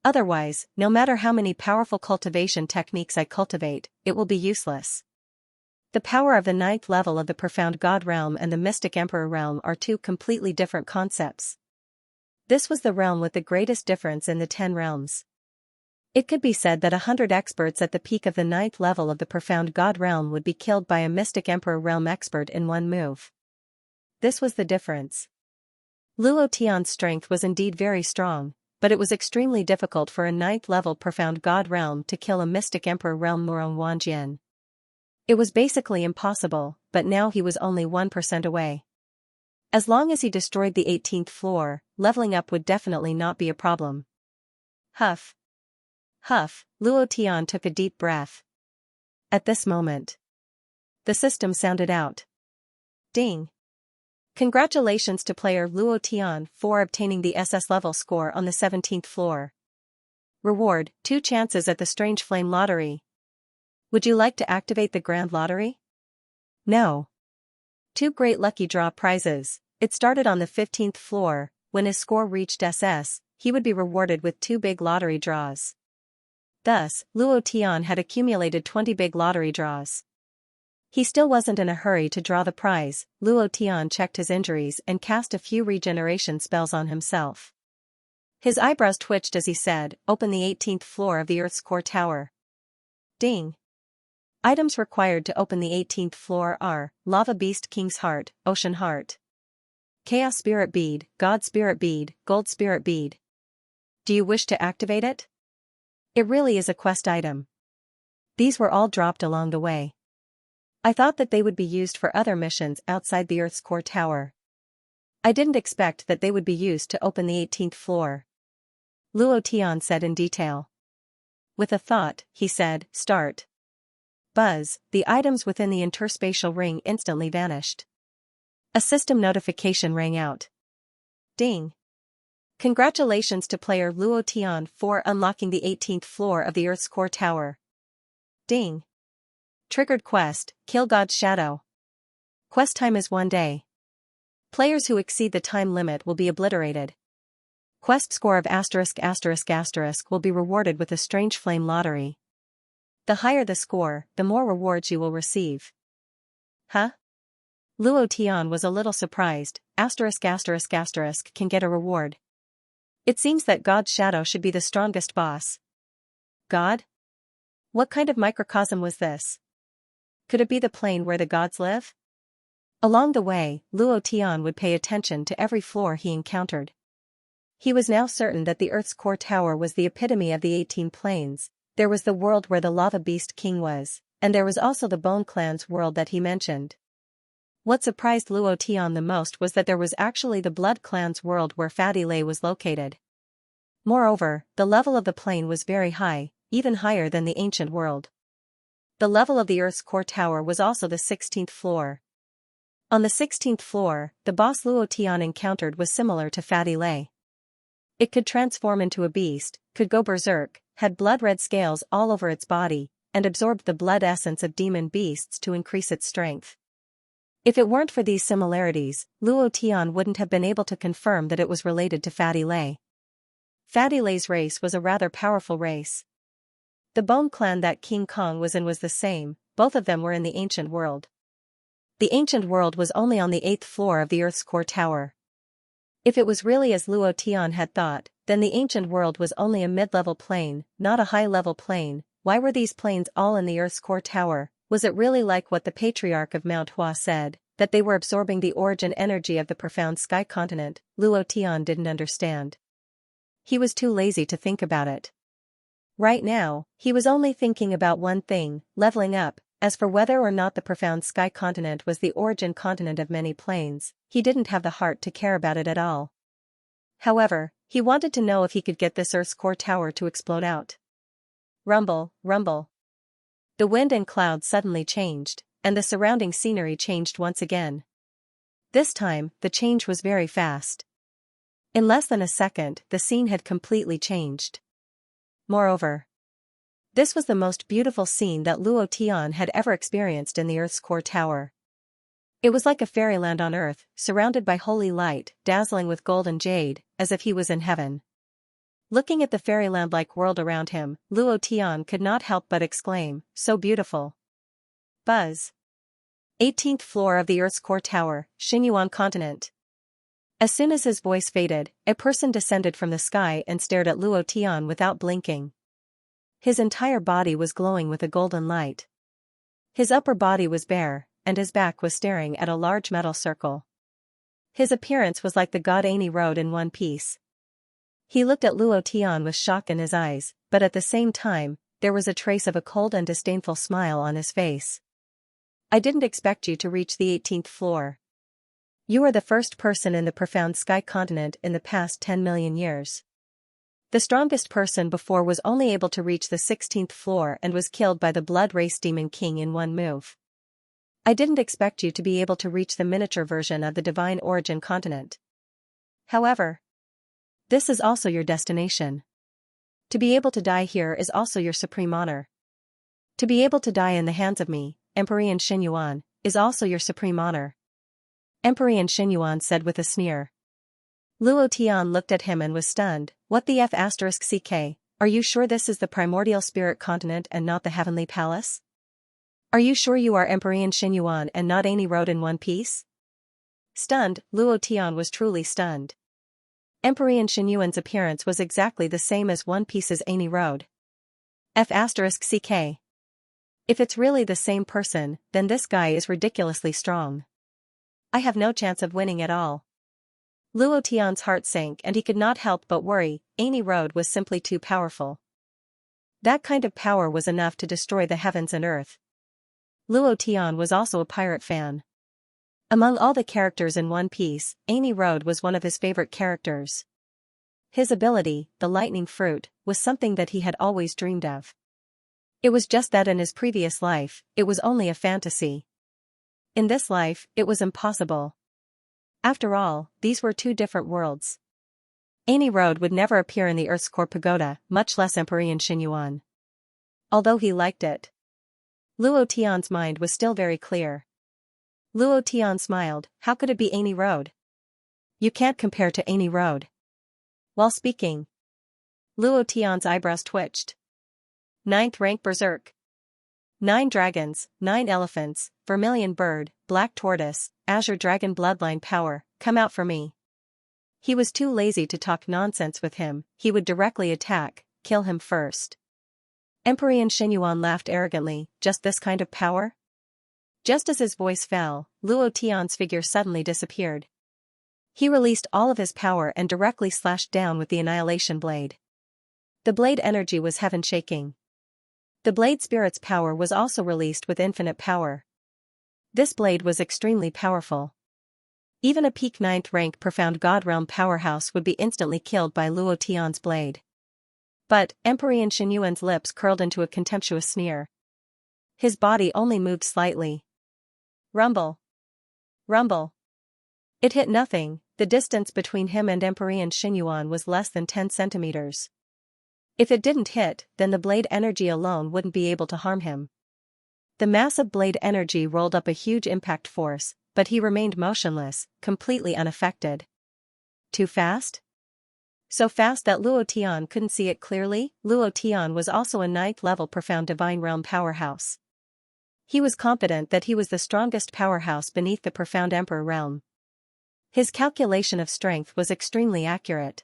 Otherwise, no matter how many powerful cultivation techniques I cultivate, it will be useless. The power of the 9th level of the Profound God realm and the Mystic Emperor realm are 2 completely different concepts. This was the realm with the greatest difference in the 10 realms. It could be said that 100 experts at the peak of the 9th level of the Profound God realm would be killed by a Mystic Emperor realm expert in one move. This was the difference. Luo Tian's strength was indeed very strong, but it was extremely difficult for a 9th level Profound God realm to kill a Mystic Emperor realm Murong Wanjian. It was basically impossible, but now he was only 1% away. As long as he destroyed the 18th floor, leveling up would definitely not be a problem. Huff. Huff, Luo Tian took a deep breath. At this moment, the system sounded out. Ding. Congratulations to player Luo Tian for obtaining the SS level score on the 17th floor. Reward, 2 chances at the Strange Flame Lottery. Would you like to activate the Grand Lottery? No. 2 great lucky draw prizes. It started on the 15th floor. When his score reached SS, he would be rewarded with 2 big lottery draws. Thus, Luo Tian had accumulated 20 big lottery draws. He still wasn't in a hurry to draw the prize. Luo Tian checked his injuries and cast a few regeneration spells on himself. His eyebrows twitched as he said, open the 18th floor of the Earth's core tower. Ding. Items required to open the 18th floor are, Lava Beast King's Heart, Ocean Heart, Chaos Spirit Bead, God Spirit Bead, Gold Spirit Bead. Do you wish to activate it? It really is a quest item. These were all dropped along the way. I thought that they would be used for other missions outside the Earth's core tower. I didn't expect that they would be used to open the 18th floor. Luo Tian said in detail. With a thought, he said, start. Buzz, the items within the interspatial ring instantly vanished. A system notification rang out. Ding. Congratulations to player Luo Tian for unlocking the 18th floor of the Earth's core tower. Ding. Triggered quest, kill God's shadow. Quest time is 1 day. Players who exceed the time limit will be obliterated. Quest score of **** will be rewarded with a Strange Flame Lottery. The higher the score, the more rewards you will receive. Huh? Luo Tian was a little surprised. **** can get a reward. It seems that God's shadow should be the strongest boss. God? What kind of microcosm was this? Could it be the plane where the gods live? Along the way, Luo Tian would pay attention to every floor he encountered. He was now certain that the Earth's core tower was the epitome of the 18 planes. There was the world where the Lava Beast King was, and there was also the Bone Clan's world that he mentioned. What surprised Luo Tian the most was that there was actually the Blood Clan's world where Fatty Lei was located. Moreover, the level of the plane was very high, even higher than the ancient world. The level of the Earth's core tower was also the 16th floor. On the 16th floor, the boss Luo Tian encountered was similar to Fatty Lei. It could transform into a beast, could go berserk, had blood-red scales all over its body, and absorbed the blood essence of demon beasts to increase its strength. If it weren't for these similarities, Luo Tian wouldn't have been able to confirm that it was related to Fatty Lei. Fatty Lei's race was a rather powerful race. The Bone Clan that King Kong was in was the same, both of them were in the ancient world. The ancient world was only on the 8th floor of the Earth's core tower. If it was really as Luo Tian had thought, then the ancient world was only a mid-level plane, not a high-level plane. Why were these planes all in the Earth's core tower? Was it really like what the Patriarch of Mount Hua said, that they were absorbing the origin energy of the profound sky continent? Luo Tian didn't understand. He was too lazy to think about it. Right now, he was only thinking about one thing, leveling up. As for whether or not the profound sky continent was the origin continent of many planes, he didn't have the heart to care about it at all. However, he wanted to know if he could get this Earth's core tower to explode out. Rumble, rumble. The wind and clouds suddenly changed, and the surrounding scenery changed once again. This time, the change was very fast. In less than a second, the scene had completely changed. Moreover, this was the most beautiful scene that Luo Tian had ever experienced in the Earth's core tower. It was like a fairyland on Earth, surrounded by holy light, dazzling with gold and jade, as if he was in heaven. Looking at the fairyland-like world around him, Luo Tian could not help but exclaim, "So beautiful." Buzz. 18th floor of the Earth's core tower, Xinyuan continent. As soon as his voice faded, a person descended from the sky and stared at Luo Tian without blinking. His entire body was glowing with a golden light. His upper body was bare, and his back was staring at a large metal circle. His appearance was like the god Ani rode in one piece. He looked at Luo Tian with shock in his eyes, but at the same time, there was a trace of a cold and disdainful smile on his face. "I didn't expect you to reach the 18th floor. You are the first person in the profound sky continent in the past 10 million years. The strongest person before was only able to reach the 16th floor and was killed by the Blood Race Demon King in one move. I didn't expect you to be able to reach the miniature version of the Divine Origin continent. However, this is also your destination. To be able to die here is also your supreme honor. To be able to die in the hands of me, Emperor Xinyuan, is also your supreme honor." Emperor Xinyuan said with a sneer. Luo Tian looked at him and was stunned. "What the f***ck? Are you sure this is the primordial spirit continent and not the heavenly palace? Are you sure you are Emperor Xinyuan and not Ani rode in one piece?" Stunned, Luo Tian was truly stunned. Emperor Xinyuan's appearance was exactly the same as One Piece's Ani rode. f***ck. If it's really the same person, then this guy is ridiculously strong. I have no chance of winning at all. Luo Tian's heart sank and he could not help but worry. Ani rode was simply too powerful. That kind of power was enough to destroy the heavens and earth. Luo Tian was also a pirate fan. Among all the characters in One Piece, Ani rode was one of his favorite characters. His ability, the lightning fruit, was something that he had always dreamed of. It was just that in his previous life, it was only a fantasy. In this life, it was impossible. After all, these were two different worlds. Ani rode would never appear in the Earth's core pagoda, much less Emperor Xinyuan. Although he liked it. Luo Tian's mind was still very clear. Luo Tian smiled. "How could it be Ani rode? You can't compare to Ani rode." While speaking, Luo Tian's eyebrows twitched. 9th rank Berserk. 9 dragons, 9 elephants, vermilion bird, black tortoise, azure dragon bloodline power, come out for me. He was too lazy to talk nonsense with him, he would directly attack, kill him first. Emperor Xinyuan laughed arrogantly, just this kind of power? Just as his voice fell, Luo Tian's figure suddenly disappeared. He released all of his power and directly slashed down with the annihilation blade. The blade energy was heaven-shaking. The blade spirit's power was also released with infinite power. This blade was extremely powerful. Even a peak 9th rank profound god realm powerhouse would be instantly killed by Luo Tian's blade. But, Emperor Xinyuan's lips curled into a contemptuous sneer. His body only moved slightly. Rumble. Rumble. It hit nothing. The distance between him and Emperor Xinyuan was less than 10 centimeters. If it didn't hit, then the blade energy alone wouldn't be able to harm him. The massive blade energy rolled up a huge impact force, but he remained motionless, completely unaffected. Too fast? So fast that Luo Tian couldn't see it clearly. Luo Tian was also a 9th level profound divine realm powerhouse. He was confident that he was the strongest powerhouse beneath the profound emperor realm. His calculation of strength was extremely accurate.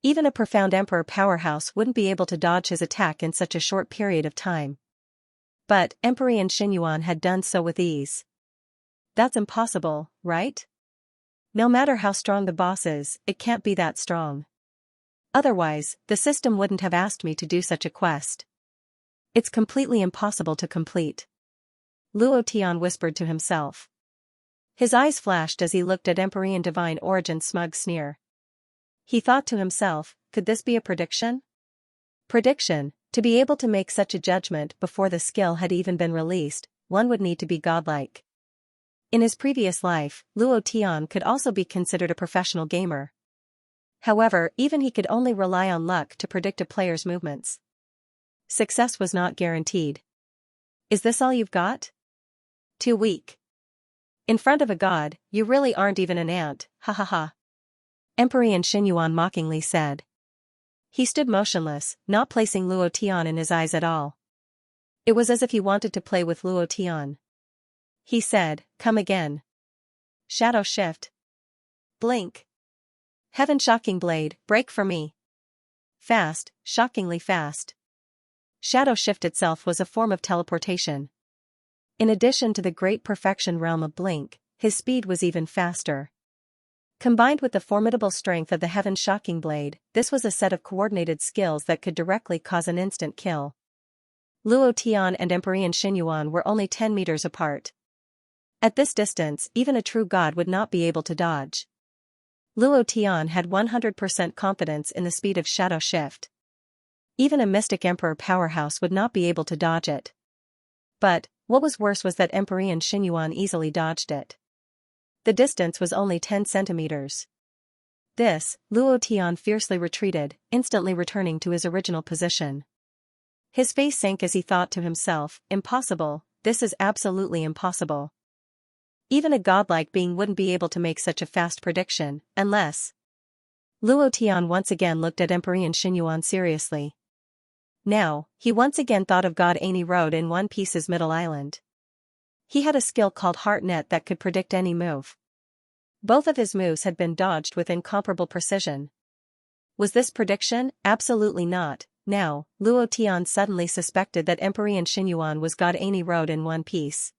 Even a profound emperor powerhouse wouldn't be able to dodge his attack in such a short period of time. But Emperor Xinyuan had done so with ease. That's impossible, right? No matter how strong the boss is, it can't be that strong. Otherwise, the system wouldn't have asked me to do such a quest. It's completely impossible to complete. Luo Tian whispered to himself. His eyes flashed as he looked at Emperor Divine Origin's smug sneer. He thought to himself, could this be a prediction? Prediction, to be able to make such a judgment before the skill had even been released, one would need to be godlike. In his previous life, Luo Tian could also be considered a professional gamer. However, even he could only rely on luck to predict a player's movements. Success was not guaranteed. Is this all you've got? Too weak. In front of a god, you really aren't even an ant, ha ha ha. Emperor Xinyuan mockingly said. He stood motionless, not placing Luo Tian in his eyes at all. It was as if he wanted to play with Luo Tian. He said, come again. Shadow shift. Blink. Heaven shocking blade, break for me. Fast, shockingly fast. Shadow shift itself was a form of teleportation. In addition to the great perfection realm of blink, his speed was even faster. Combined with the formidable strength of the heaven shocking blade, this was a set of coordinated skills that could directly cause an instant kill. Luo Tian and Emperor Xinyuan were only 10 meters apart. At this distance, even a true god would not be able to dodge. Luo Tian had 100% confidence in the speed of shadow shift. Even a mystic emperor powerhouse would not be able to dodge it. But, what was worse was that Emperor Xinyuan easily dodged it. The distance was only 10 centimeters. This, Luo Tian fiercely retreated, instantly returning to his original position. His face sank as he thought to himself, impossible, this is absolutely impossible. Even a godlike being wouldn't be able to make such a fast prediction, unless... Luo Tian once again looked at Emperor Xinyuan seriously. Now, he once again thought of God Ani Road in One Piece's Middle Island. He had a skill called Heart Net that could predict any move. Both of his moves had been dodged with incomparable precision. Was this prediction? Absolutely not. Now, Luo Tian suddenly suspected that Emperor Xinyuan was God Ani Road in One Piece.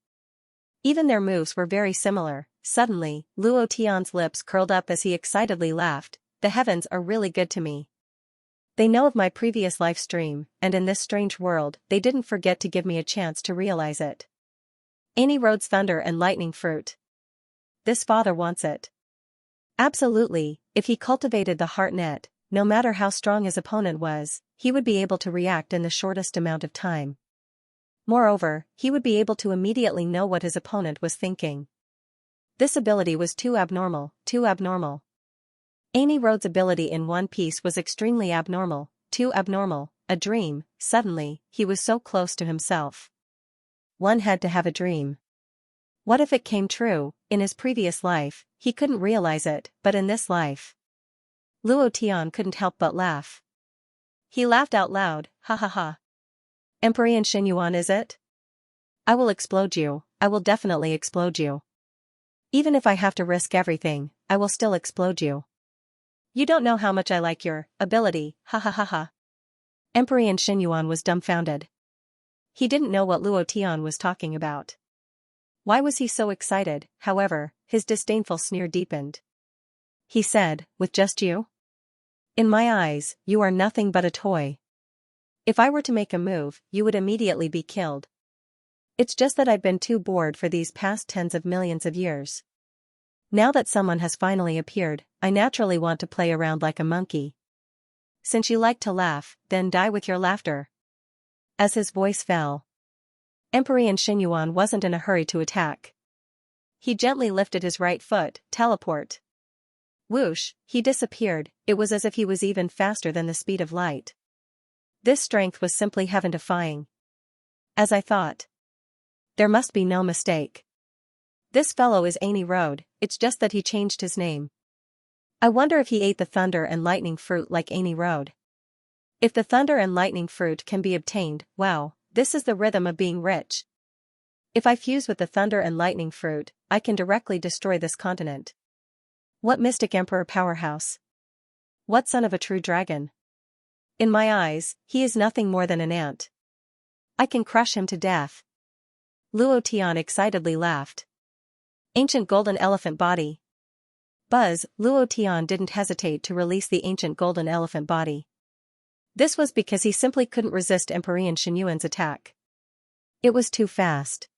Even their moves were very similar. Suddenly, Luo Tian's lips curled up as he excitedly laughed. The heavens are really good to me. They know of my previous life stream, and in this strange world, they didn't forget to give me a chance to realize it. Ani Road's thunder and lightning fruit. This father wants it. Absolutely, if he cultivated the heart net, no matter how strong his opponent was, he would be able to react in the shortest amount of time. Moreover, he would be able to immediately know what his opponent was thinking. This ability was too abnormal, too abnormal. Ani Road's ability in One Piece was extremely abnormal, too abnormal, a dream. Suddenly, he was so close to himself. One had to have a dream. What if it came true? In his previous life, he couldn't realize it, but in this life. Luo Tian couldn't help but laugh. He laughed out loud, ha ha ha. Emperor Xinyuan is it? I will explode you, I will definitely explode you. Even if I have to risk everything, I will still explode you. You don't know how much I like your ability, ha ha ha ha. Emperor Xinyuan was dumbfounded. He didn't know what Luo Tian was talking about. Why was he so excited? However, his disdainful sneer deepened. He said, with just you? In my eyes, you are nothing but a toy. If I were to make a move, you would immediately be killed. It's just that I've been too bored for these past tens of millions of years. Now that someone has finally appeared, I naturally want to play around like a monkey. Since you like to laugh, then die with your laughter. As his voice fell, Emperor Xinyuan wasn't in a hurry to attack. He gently lifted his right foot, teleport. Whoosh, he disappeared. It was as if he was even faster than the speed of light. This strength was simply heaven-defying. As I thought. There must be no mistake. This fellow is Aini Road, it's just that he changed his name. I wonder if he ate the thunder and lightning fruit like Aini Road. If the thunder and lightning fruit can be obtained, wow, this is the rhythm of being rich. If I fuse with the thunder and lightning fruit, I can directly destroy this continent. What mystic emperor powerhouse? What son of a true dragon? In my eyes, he is nothing more than an ant. I can crush him to death. Luo Tian excitedly laughed. Ancient golden elephant body. Buzz, Luo Tian didn't hesitate to release the ancient golden elephant body. This was because he simply couldn't resist Emperor Xinyuan's attack. It was too fast.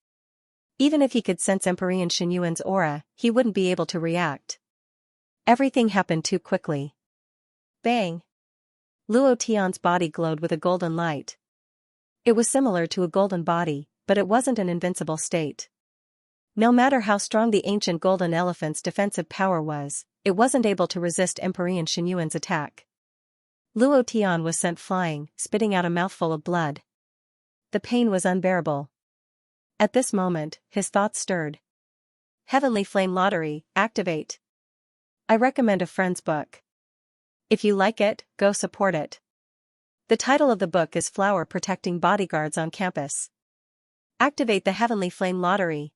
Even if he could sense Emperor Xinyuan's aura, he wouldn't be able to react. Everything happened too quickly. Bang! Luo Tian's body glowed with a golden light. It was similar to a golden body, but it wasn't an invincible state. No matter how strong the ancient golden elephant's defensive power was, it wasn't able to resist Emperor Xinyuan's attack. Luo Tian was sent flying, spitting out a mouthful of blood. The pain was unbearable. At this moment, his thoughts stirred. Heavenly Flame Lottery, activate. I recommend a friend's book. If you like it, go support it. The title of the book is Flower Protecting Bodyguards on Campus. Activate the Heavenly Flame Lottery.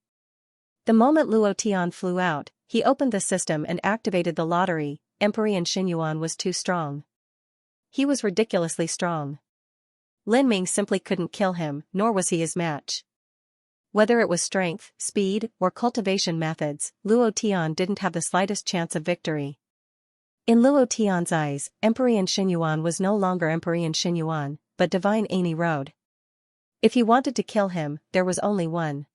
The moment Luo Tian flew out, he opened the system and activated the lottery. Emperor Xinyuan was too strong. He was ridiculously strong. Lin Ming simply couldn't kill him, nor was he his match. Whether it was strength, speed, or cultivation methods, Luo Tian didn't have the slightest chance of victory. In Luo Tian's eyes, Emperor Xinyuan was no longer Emperor Xinyuan, but Divine Aini Road. If he wanted to kill him, there was only one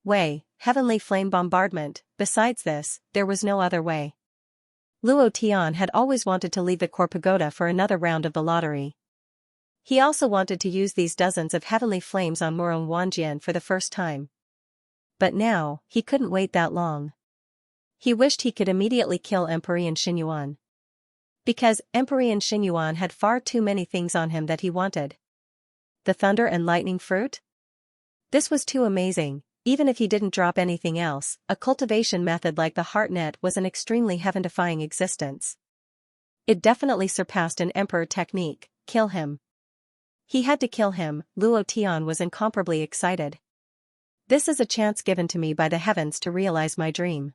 way: Heavenly Flame Bombardment. Besides this, there was no other way. Luo Tian had always wanted to leave the Core Pagoda for another round of the lottery. He also wanted to use these dozens of heavenly flames on Murong Wanjian for the first time. But now, he couldn't wait that long. He wished he could immediately kill Emperor Xinyuan. Because Emperor Xinyuan had far too many things on him that he wanted. The thunder and lightning fruit? This was too amazing. Even if he didn't drop anything else, a cultivation method like the heart net was an extremely heaven-defying existence. It definitely surpassed an emperor technique. Kill him. He had to kill him. Luo Tian was incomparably excited. This is a chance given to me by the heavens to realize my dream.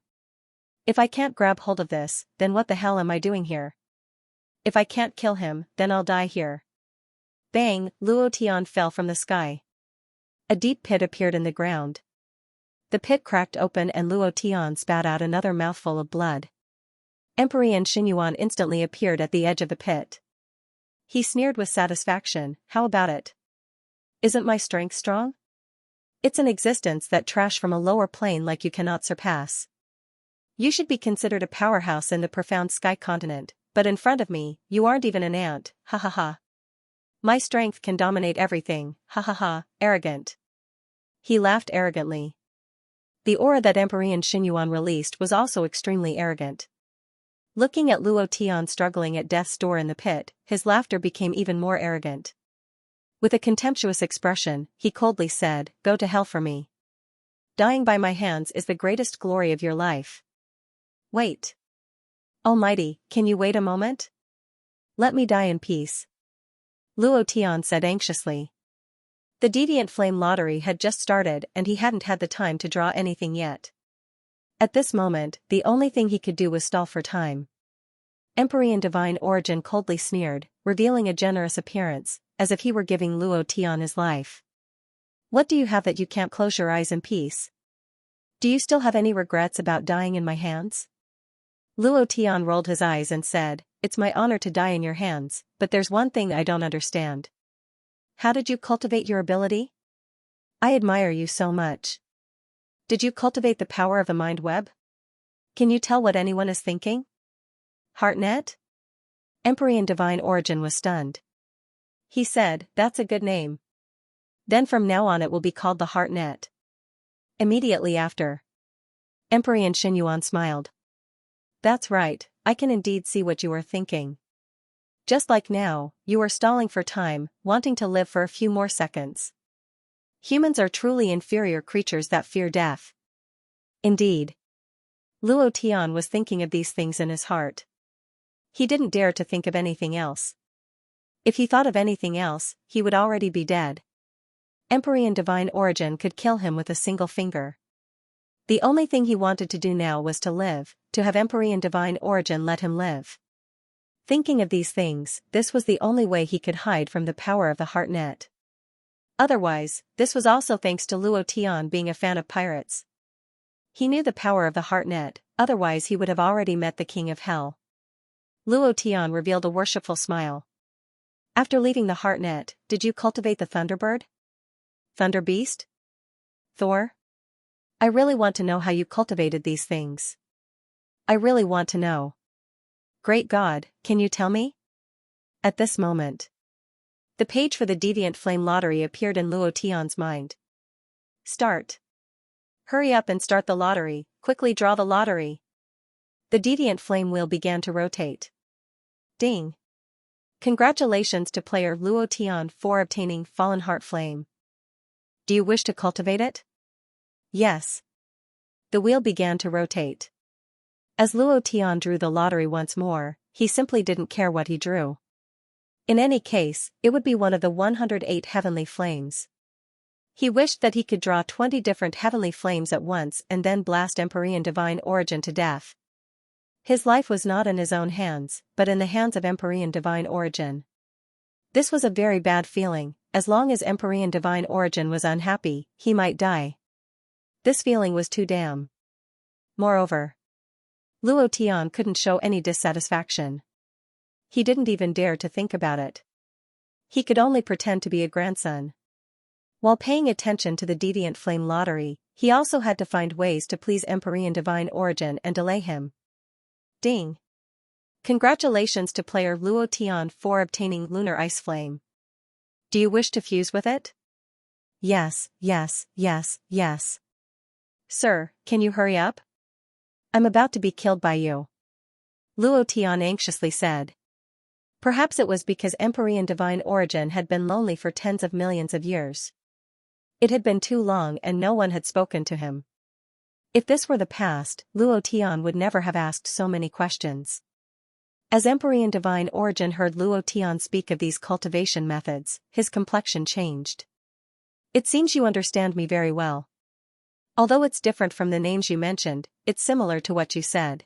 If I can't grab hold of this, then what the hell am I doing here? If I can't kill him, then I'll die here. Bang! Luo Tian fell from the sky. A deep pit appeared in the ground. The pit cracked open and Luo Tian spat out another mouthful of blood. Emperor Xinyuan instantly appeared at the edge of the pit. He sneered with satisfaction. How about it? Isn't my strength strong? It's an existence that trash from a lower plane like you cannot surpass. You should be considered a powerhouse in the profound sky continent, but in front of me, you aren't even an ant. Ha ha ha. My strength can dominate everything. Ha ha ha, arrogant. He laughed arrogantly. The aura that Emperor Xinyuan released was also extremely arrogant. Looking at Luo Tian struggling at death's door in the pit, his laughter became even more arrogant. With a contemptuous expression, he coldly said, "Go to hell for me. Dying by my hands is the greatest glory of your life." Wait. Almighty, can you wait a moment? Let me die in peace. Luo Tian said anxiously. The Deviant Flame Lottery had just started and he hadn't had the time to draw anything yet. At this moment, the only thing he could do was stall for time. Emperor in Divine Origin coldly sneered, revealing a generous appearance, as if he were giving Luo Tian his life. What do you have that you can't close your eyes in peace? Do you still have any regrets about dying in my hands? Luo Tian rolled his eyes and said, "It's my honor to die in your hands, but there's one thing I don't understand. How did you cultivate your ability? I admire you so much. Did you cultivate the power of the mind web? Can you tell what anyone is thinking?" Heartnet? Empyrean Divine Origin was stunned. He said, "That's a good name. Then from now on it will be called the Heartnet." Immediately after, Empyrean Xinyuan smiled. "That's right, I can indeed see what you are thinking. Just like now, you are stalling for time, wanting to live for a few more seconds. Humans are truly inferior creatures that fear death." Indeed. Luo Tian was thinking of these things in his heart. He didn't dare to think of anything else. If he thought of anything else, he would already be dead. Empyrean Divine Origin could kill him with a single finger. The only thing he wanted to do now was to live, to have Empyrean Divine Origin let him live. Thinking of these things, this was the only way he could hide from the power of the Heartnet. Otherwise, this was also thanks to Luo Tian being a fan of pirates. He knew the power of the Heartnet, otherwise he would have already met the King of Hell. Luo Tian revealed a worshipful smile. "After leaving the Heartnet, did you cultivate the Thunderbird? Thunder Beast? Thor? I really want to know how you cultivated these things. I really want to know. Great God, can you tell me?" At this moment, the page for the Deviant Flame Lottery appeared in Luo Tian's mind. "Start. Hurry up and start the lottery, quickly draw the lottery." The Deviant Flame wheel began to rotate. Ding. Congratulations to player Luo Tian for obtaining Fallen Heart Flame. Do you wish to cultivate it? Yes. The wheel began to rotate. As Luo Tian drew the lottery once more, he simply didn't care what he drew. In any case, it would be one of the 108 heavenly flames. He wished that he could draw 20 different heavenly flames at once and then blast Empyrean Divine Origin to death. His life was not in his own hands, but in the hands of Empyrean Divine Origin. This was a very bad feeling. As long as Empyrean Divine Origin was unhappy, he might die. This feeling was too damn. Moreover, Luo Tian couldn't show any dissatisfaction. He didn't even dare to think about it. He could only pretend to be a grandson. While paying attention to the Deviant Flame Lottery, he also had to find ways to please Empyrean Divine Origin and delay him. Ding. Congratulations to player Luo Tian for obtaining Lunar Ice Flame. Do you wish to fuse with it? Yes, yes, yes, yes. Sir, can you hurry up? I'm about to be killed by you. Luo Tian anxiously said. Perhaps it was because Empyrean Divine Origin had been lonely for tens of millions of years. It had been too long and no one had spoken to him. If this were the past, Luo Tian would never have asked so many questions. As Empyrean Divine Origin heard Luo Tian speak of these cultivation methods, his complexion changed. It seems you understand me very well. Although it's different from the names you mentioned, it's similar to what you said.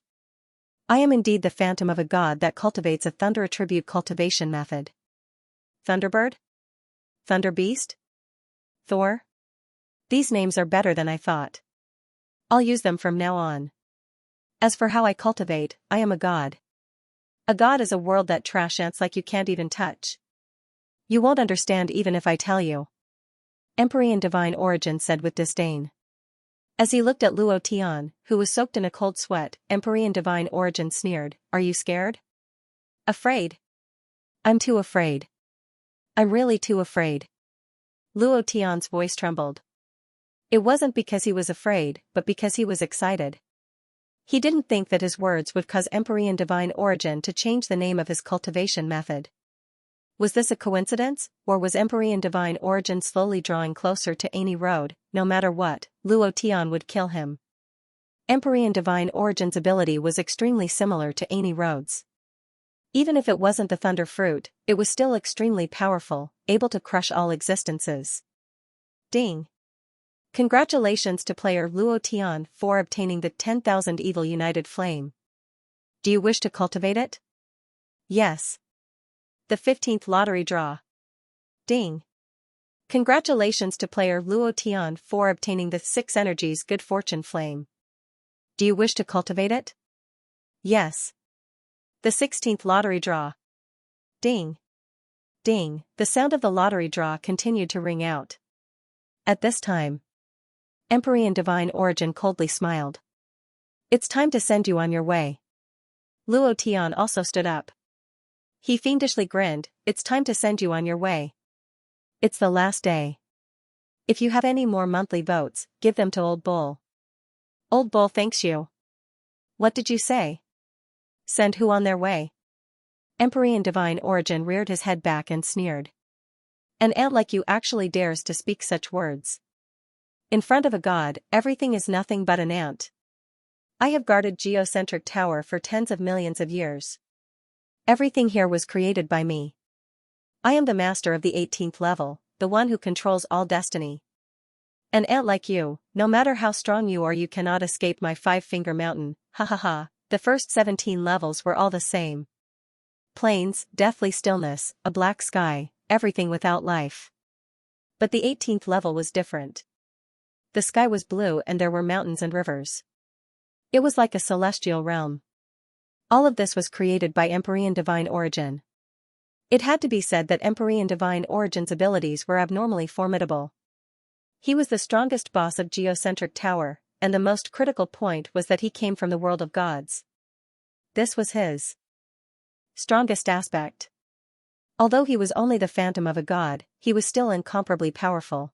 I am indeed the phantom of a god that cultivates a thunder attribute cultivation method. Thunderbird? Thunder Beast? Thor? These names are better than I thought. I'll use them from now on. As for how I cultivate, I am a god. A god is a world that trash ants like you can't even touch. You won't understand even if I tell you. Empyrean Divine Origin said with disdain. As he looked at Luo Tian, who was soaked in a cold sweat, Empyrean Divine Origin sneered, Are you scared? Afraid? I'm too afraid. I'm really too afraid. Luo Tian's voice trembled. It wasn't because he was afraid, but because he was excited. He didn't think that his words would cause Empyrean Divine Origin to change the name of his cultivation method. Was this a coincidence, or was Empyrean Divine Origin slowly drawing closer to Ani Road? No matter what, Luo Tian would kill him. Empyrean Divine Origin's ability was extremely similar to Ani Road's. Even if it wasn't the Thunder Fruit, it was still extremely powerful, able to crush all existences. Ding. Congratulations to player Luo Tian for obtaining the 10,000 Evil United Flame. Do you wish to cultivate it? Yes. The 15th lottery draw. Ding. Congratulations to player Luo Tian for obtaining the 6 Energies Good Fortune Flame. Do you wish to cultivate it? Yes. The 16th lottery draw. Ding. Ding. The sound of the lottery draw continued to ring out. At this time, Empyrean Divine Origin coldly smiled. It's time to send you on your way. Luo Tian also stood up. He fiendishly grinned. It's time to send you on your way. It's the last day. If you have any more monthly votes, give them to Old Bull. Old Bull thanks you. What did you say? Send who on their way? Empyrean Divine Origin reared his head back and sneered. An ant like you actually dares to speak such words. In front of a god, everything is nothing but an ant. I have guarded Geocentric Tower for tens of millions of years. Everything here was created by me. I am the master of the 18th level, the one who controls all destiny. An ant like you, no matter how strong you are, you cannot escape my 5-finger mountain, ha ha ha. The first 17 levels were all the same. Plains, deathly stillness, a black sky, everything without life. But the 18th level was different. The sky was blue and there were mountains and rivers. It was like a celestial realm. All of this was created by Empyrean Divine Origin. It had to be said that Empyrean Divine Origin's abilities were abnormally formidable. He was the strongest boss of Geocentric Tower, and the most critical point was that he came from the world of gods. This was his strongest aspect. Although he was only the phantom of a god, he was still incomparably powerful.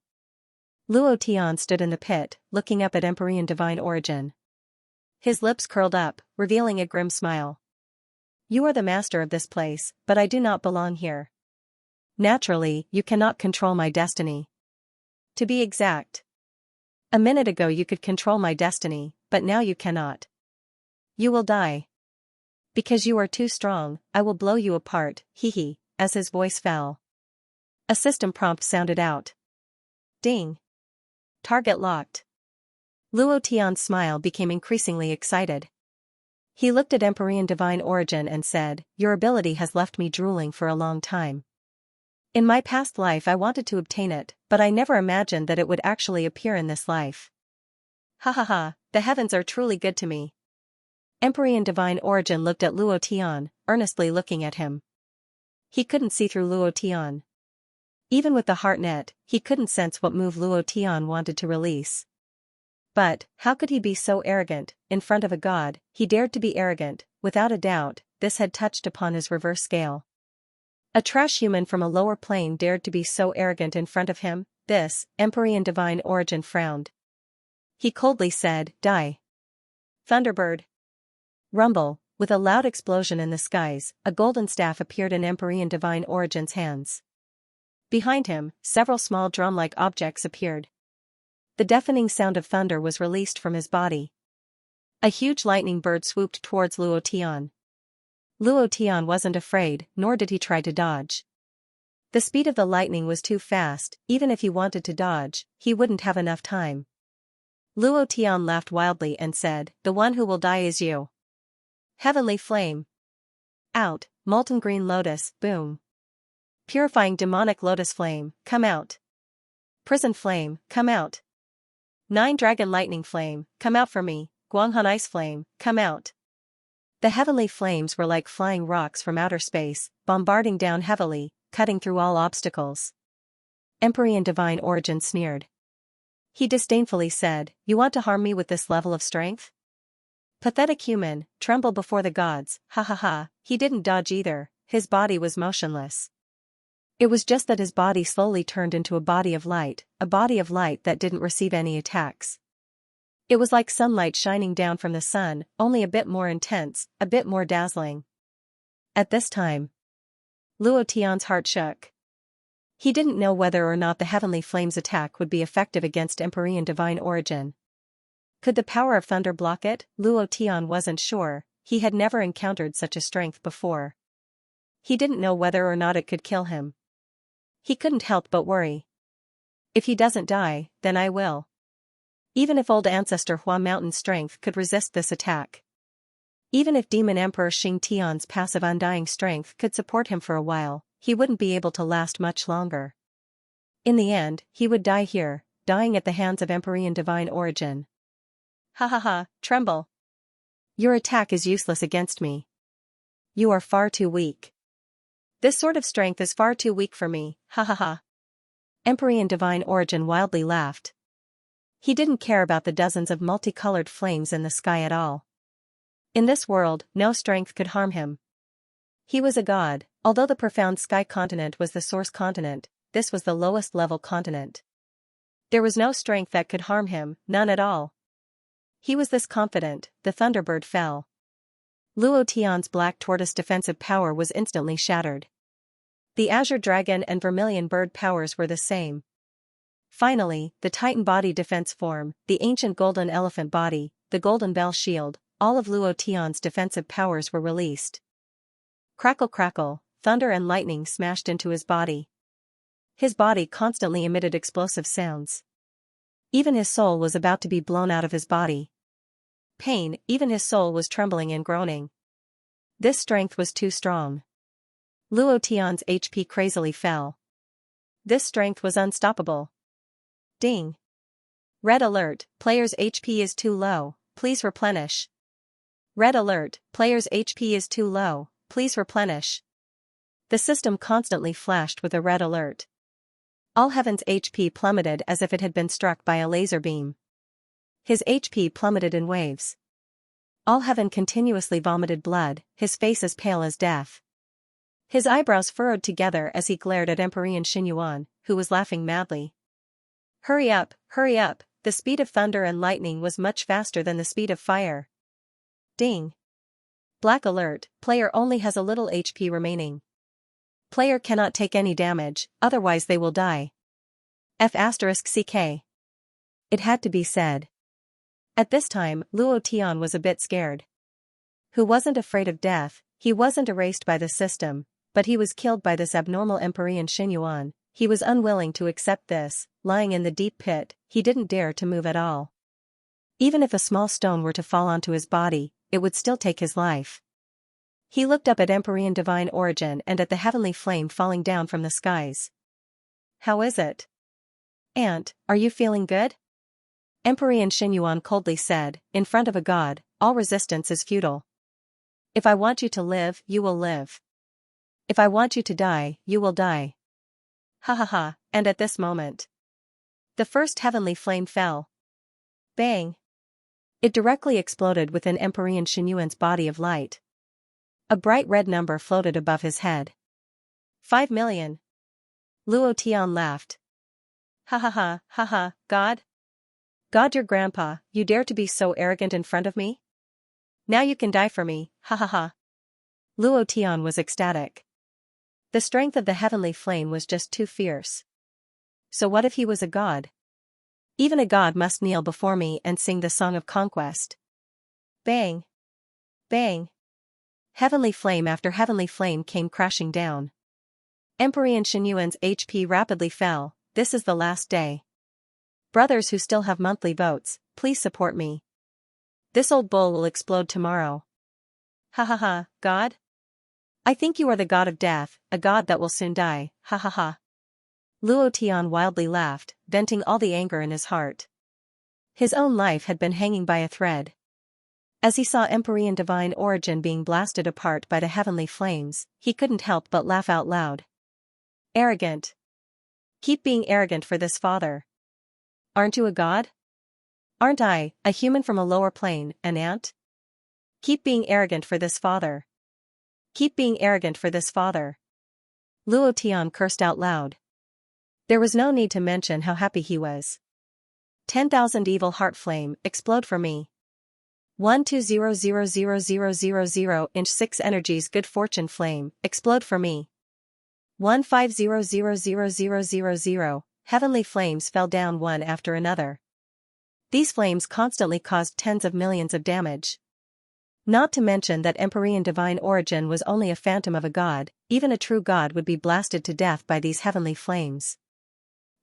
Luo Tian stood in the pit, looking up at Empyrean Divine Origin. His lips curled up, revealing a grim smile. You are the master of this place, but I do not belong here. Naturally, you cannot control my destiny. To be exact, a minute ago you could control my destiny, but now you cannot. You will die. Because you are too strong, I will blow you apart, hee. As his voice fell, a system prompt sounded out. Ding. Target locked. Luo Tian's smile became increasingly excited. He looked at Empyrean Divine Origin and said, Your ability has left me drooling for a long time. In my past life I wanted to obtain it, but I never imagined that it would actually appear in this life. Ha ha ha, the heavens are truly good to me. Empyrean Divine Origin looked at Luo Tian, earnestly looking at him. He couldn't see through Luo Tian. Even with the heart net, he couldn't sense what move Luo Tian wanted to release. But, how could he be so arrogant? In front of a god, he dared to be arrogant. Without a doubt, this had touched upon his reverse scale. A trash human from a lower plane dared to be so arrogant in front of him. This, Empyrean Divine Origin frowned. He coldly said, Die. Thunderbird. Rumble. With a loud explosion in the skies, a golden staff appeared in Empyrean Divine Origin's hands. Behind him, several small drum-like objects appeared. The deafening sound of thunder was released from his body. A huge lightning bird swooped towards Luo Tian. Luo Tian wasn't afraid, nor did he try to dodge. The speed of the lightning was too fast. Even if he wanted to dodge, he wouldn't have enough time. Luo Tian laughed wildly and said, The one who will die is you. Heavenly Flame. Out. Molten Green Lotus, boom. Purifying Demonic Lotus Flame, come out. Prison Flame, come out. 9 Dragon Lightning Flame, come out for me. Guanghan Ice Flame, come out. The heavenly flames were like flying rocks from outer space, bombarding down heavily, cutting through all obstacles. Empyrean Divine Origin sneered. He disdainfully said, You want to harm me with this level of strength? Pathetic human, tremble before the gods, ha ha ha. He didn't dodge either, his body was motionless. It was just that his body slowly turned into a body of light that didn't receive any attacks. It was like sunlight shining down from the sun, only a bit more intense, a bit more dazzling. At this time, Luo Tian's heart shook. He didn't know whether or not the heavenly flame's attack would be effective against Empyrean Divine Origin. Could the power of thunder block it? Luo Tian wasn't sure, he had never encountered such a strength before. He didn't know whether or not it could kill him. He couldn't help but worry. If he doesn't die, then I will. Even if old ancestor Hua Mountain's strength could resist this attack. Even if Demon Emperor Xianxia's passive undying strength could support him for a while, he wouldn't be able to last much longer. In the end, he would die here, dying at the hands of Empyrean divine origin. Ha ha ha, tremble. Your attack is useless against me. You are far too weak. This sort of strength is far too weak for me, ha ha ha. Empyrean divine origin wildly laughed. He didn't care about the dozens of multicolored flames in the sky at all. In this world, no strength could harm him. He was a god, although the profound sky continent was the source continent, this was the lowest level continent. There was no strength that could harm him, none at all. He was this confident, the Thunderbird fell. Luo Tian's black tortoise defensive power was instantly shattered. The Azure Dragon and Vermilion Bird powers were the same. Finally, the Titan body defense form, the ancient golden elephant body, the golden bell shield, all of Luo Tian's defensive powers were released. Crackle crackle, thunder and lightning smashed into his body. His body constantly emitted explosive sounds. Even his soul was about to be blown out of his body. Pain, even his soul was trembling and groaning. This strength was too strong. Luo Tian's HP crazily fell. This strength was unstoppable. Ding. Red alert, player's HP is too low, please replenish. Red alert, player's HP is too low, please replenish. The system constantly flashed with a red alert. All Heaven's HP plummeted as if it had been struck by a laser beam. His HP plummeted in waves. All Heaven continuously vomited blood, his face as pale as death. His eyebrows furrowed together as he glared at Empyrean Xinyuan, who was laughing madly. Hurry up, the speed of thunder and lightning was much faster than the speed of fire. Ding. Black alert, player only has a little HP remaining. Player cannot take any damage, otherwise they will die. F***CK. It had to be said. At this time, Luo Tian was a bit scared. Who wasn't afraid of death, he wasn't erased by the system, but he was killed by this abnormal Empyrean Xinyuan. He was unwilling to accept this, lying in the deep pit, he didn't dare to move at all. Even if a small stone were to fall onto his body, it would still take his life. He looked up at Empyrean divine origin and at the heavenly flame falling down from the skies. How is it? Aunt, are you feeling good? Empyrean Xinyuan coldly said, in front of a god, all resistance is futile. If I want you to live, you will live. If I want you to die, you will die. Ha ha ha, and at this moment, the first heavenly flame fell. Bang! It directly exploded within Empyrean Xinyuan's body of light. A bright red number floated above his head. 5 million. Luo Tian laughed. Ha ha ha, God? God your grandpa, you dare to be so arrogant in front of me? Now you can die for me, ha ha ha. Luo Tian was ecstatic. The strength of the heavenly flame was just too fierce. So what if he was a god? Even a god must kneel before me and sing the song of conquest. Bang! Bang! Heavenly flame after heavenly flame came crashing down. Empyrean Xinyuan's HP rapidly fell, this is the last day. Brothers who still have monthly votes, please support me. This old bull will explode tomorrow. Ha ha ha, God? I think you are the god of death, a god that will soon die, ha ha ha. Luo Tian wildly laughed, venting all the anger in his heart. His own life had been hanging by a thread. As he saw Empyrean divine origin being blasted apart by the heavenly flames, he couldn't help but laugh out loud. Arrogant. Keep being arrogant for this father. Aren't you a god? Aren't I, a human from a lower plane, an ant? Keep being arrogant for this father. Keep being arrogant for this father. Luo Tian cursed out loud. There was no need to mention how happy he was. 10,000 evil heart flame, explode for me. 120000000 6 energies good fortune flame, explode for me. 1500000 heavenly flames fell down one after another. These flames constantly caused tens of millions of damage. Not to mention that Empyrean divine origin was only a phantom of a god, even a true god would be blasted to death by these heavenly flames.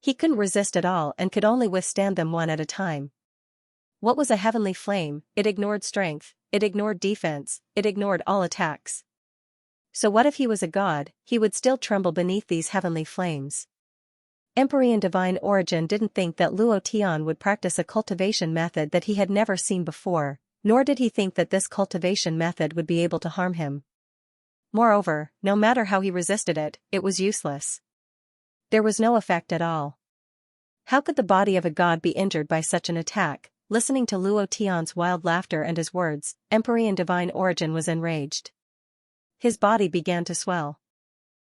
He couldn't resist at all and could only withstand them one at a time. What was a heavenly flame? It ignored strength, it ignored defense, it ignored all attacks. So what if he was a god? He would still tremble beneath these heavenly flames. Empyrean divine origin didn't think that Luo Tian would practice a cultivation method that he had never seen before, nor did he think that this cultivation method would be able to harm him. Moreover, no matter how he resisted it, it was useless. There was no effect at all. How could the body of a god be injured by such an attack? Listening to Luo Tian's wild laughter and his words, Empyrean divine origin was enraged. His body began to swell.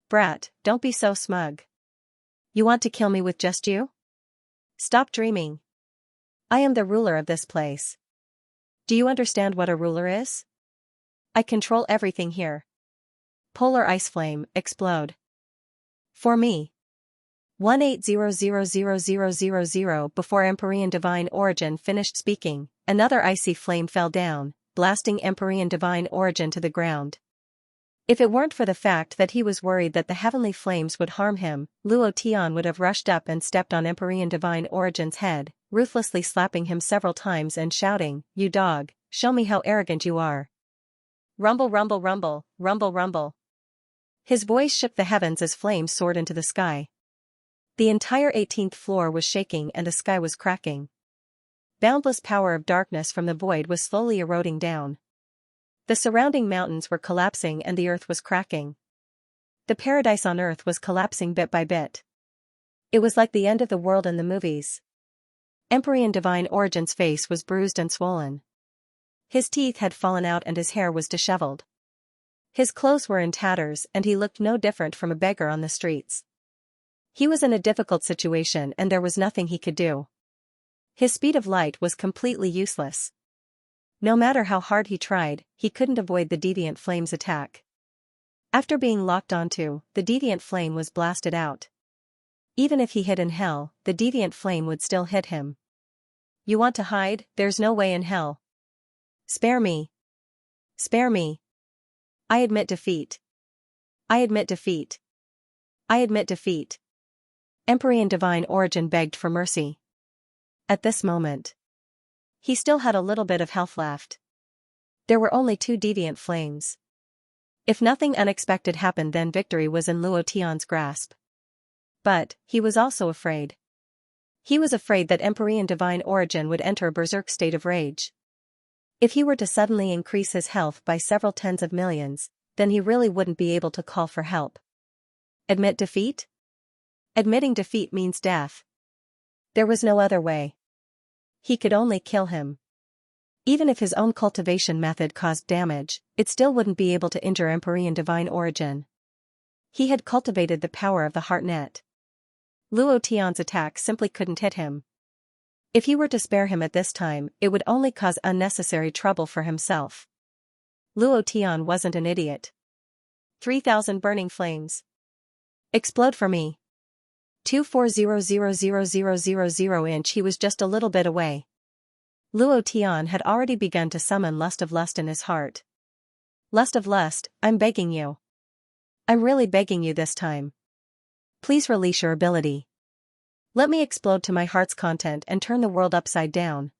Brat, don't be so smug. You want to kill me with just you? Stop dreaming. I am the ruler of this place. Do you understand what a ruler is? I control everything here. Polar ice flame, explode. For me. 18000000. Before Empyrean divine origin finished speaking, another icy flame fell down, blasting Empyrean divine origin to the ground. If it weren't for the fact that he was worried that the heavenly flames would harm him, Luo Tian would have rushed up and stepped on Empyrean divine origin's head, ruthlessly slapping him several times and shouting, "You dog, show me how arrogant you are." Rumble rumble rumble, rumble rumble. His voice shook the heavens as flames soared into the sky. The entire 18th floor was shaking and the sky was cracking. Boundless power of darkness from the void was slowly eroding down. The surrounding mountains were collapsing and the earth was cracking. The paradise on earth was collapsing bit by bit. It was like the end of the world in the movies. Empyrean divine origin's face was bruised and swollen. His teeth had fallen out and his hair was disheveled. His clothes were in tatters and he looked no different from a beggar on the streets. He was in a difficult situation and there was nothing he could do. His speed of light was completely useless. No matter how hard he tried, he couldn't avoid the deviant flame's attack. After being locked onto, the deviant flame was blasted out. Even if he hid in hell, the deviant flame would still hit him. You want to hide? There's no way in hell. Spare me. Spare me. I admit defeat. I admit defeat. I admit defeat. Empyrean divine origin begged for mercy. At this moment, he still had a little bit of health left. There were only 2 deviant flames. If nothing unexpected happened, then victory was in Luo Tian's grasp. But he was also afraid. He was afraid that Empyrean divine origin would enter a berserk state of rage. If he were to suddenly increase his health by several tens of millions, then he really wouldn't be able to call for help. Admit defeat? Admitting defeat means death. There was no other way. He could only kill him. Even if his own cultivation method caused damage, it still wouldn't be able to injure Empyrean divine origin. He had cultivated the power of the heart net. Luo Tian's attack simply couldn't hit him. If he were to spare him at this time, it would only cause unnecessary trouble for himself. Luo Tian wasn't an idiot. 3,000 burning flames. Explode for me. 2400000 inch. He was just a little bit away. Luo Tian had already begun to summon lust of lust in his heart. Lust of lust, I'm begging you. I'm really begging you this time. Please release your ability. Let me explode to my heart's content and turn the world upside down.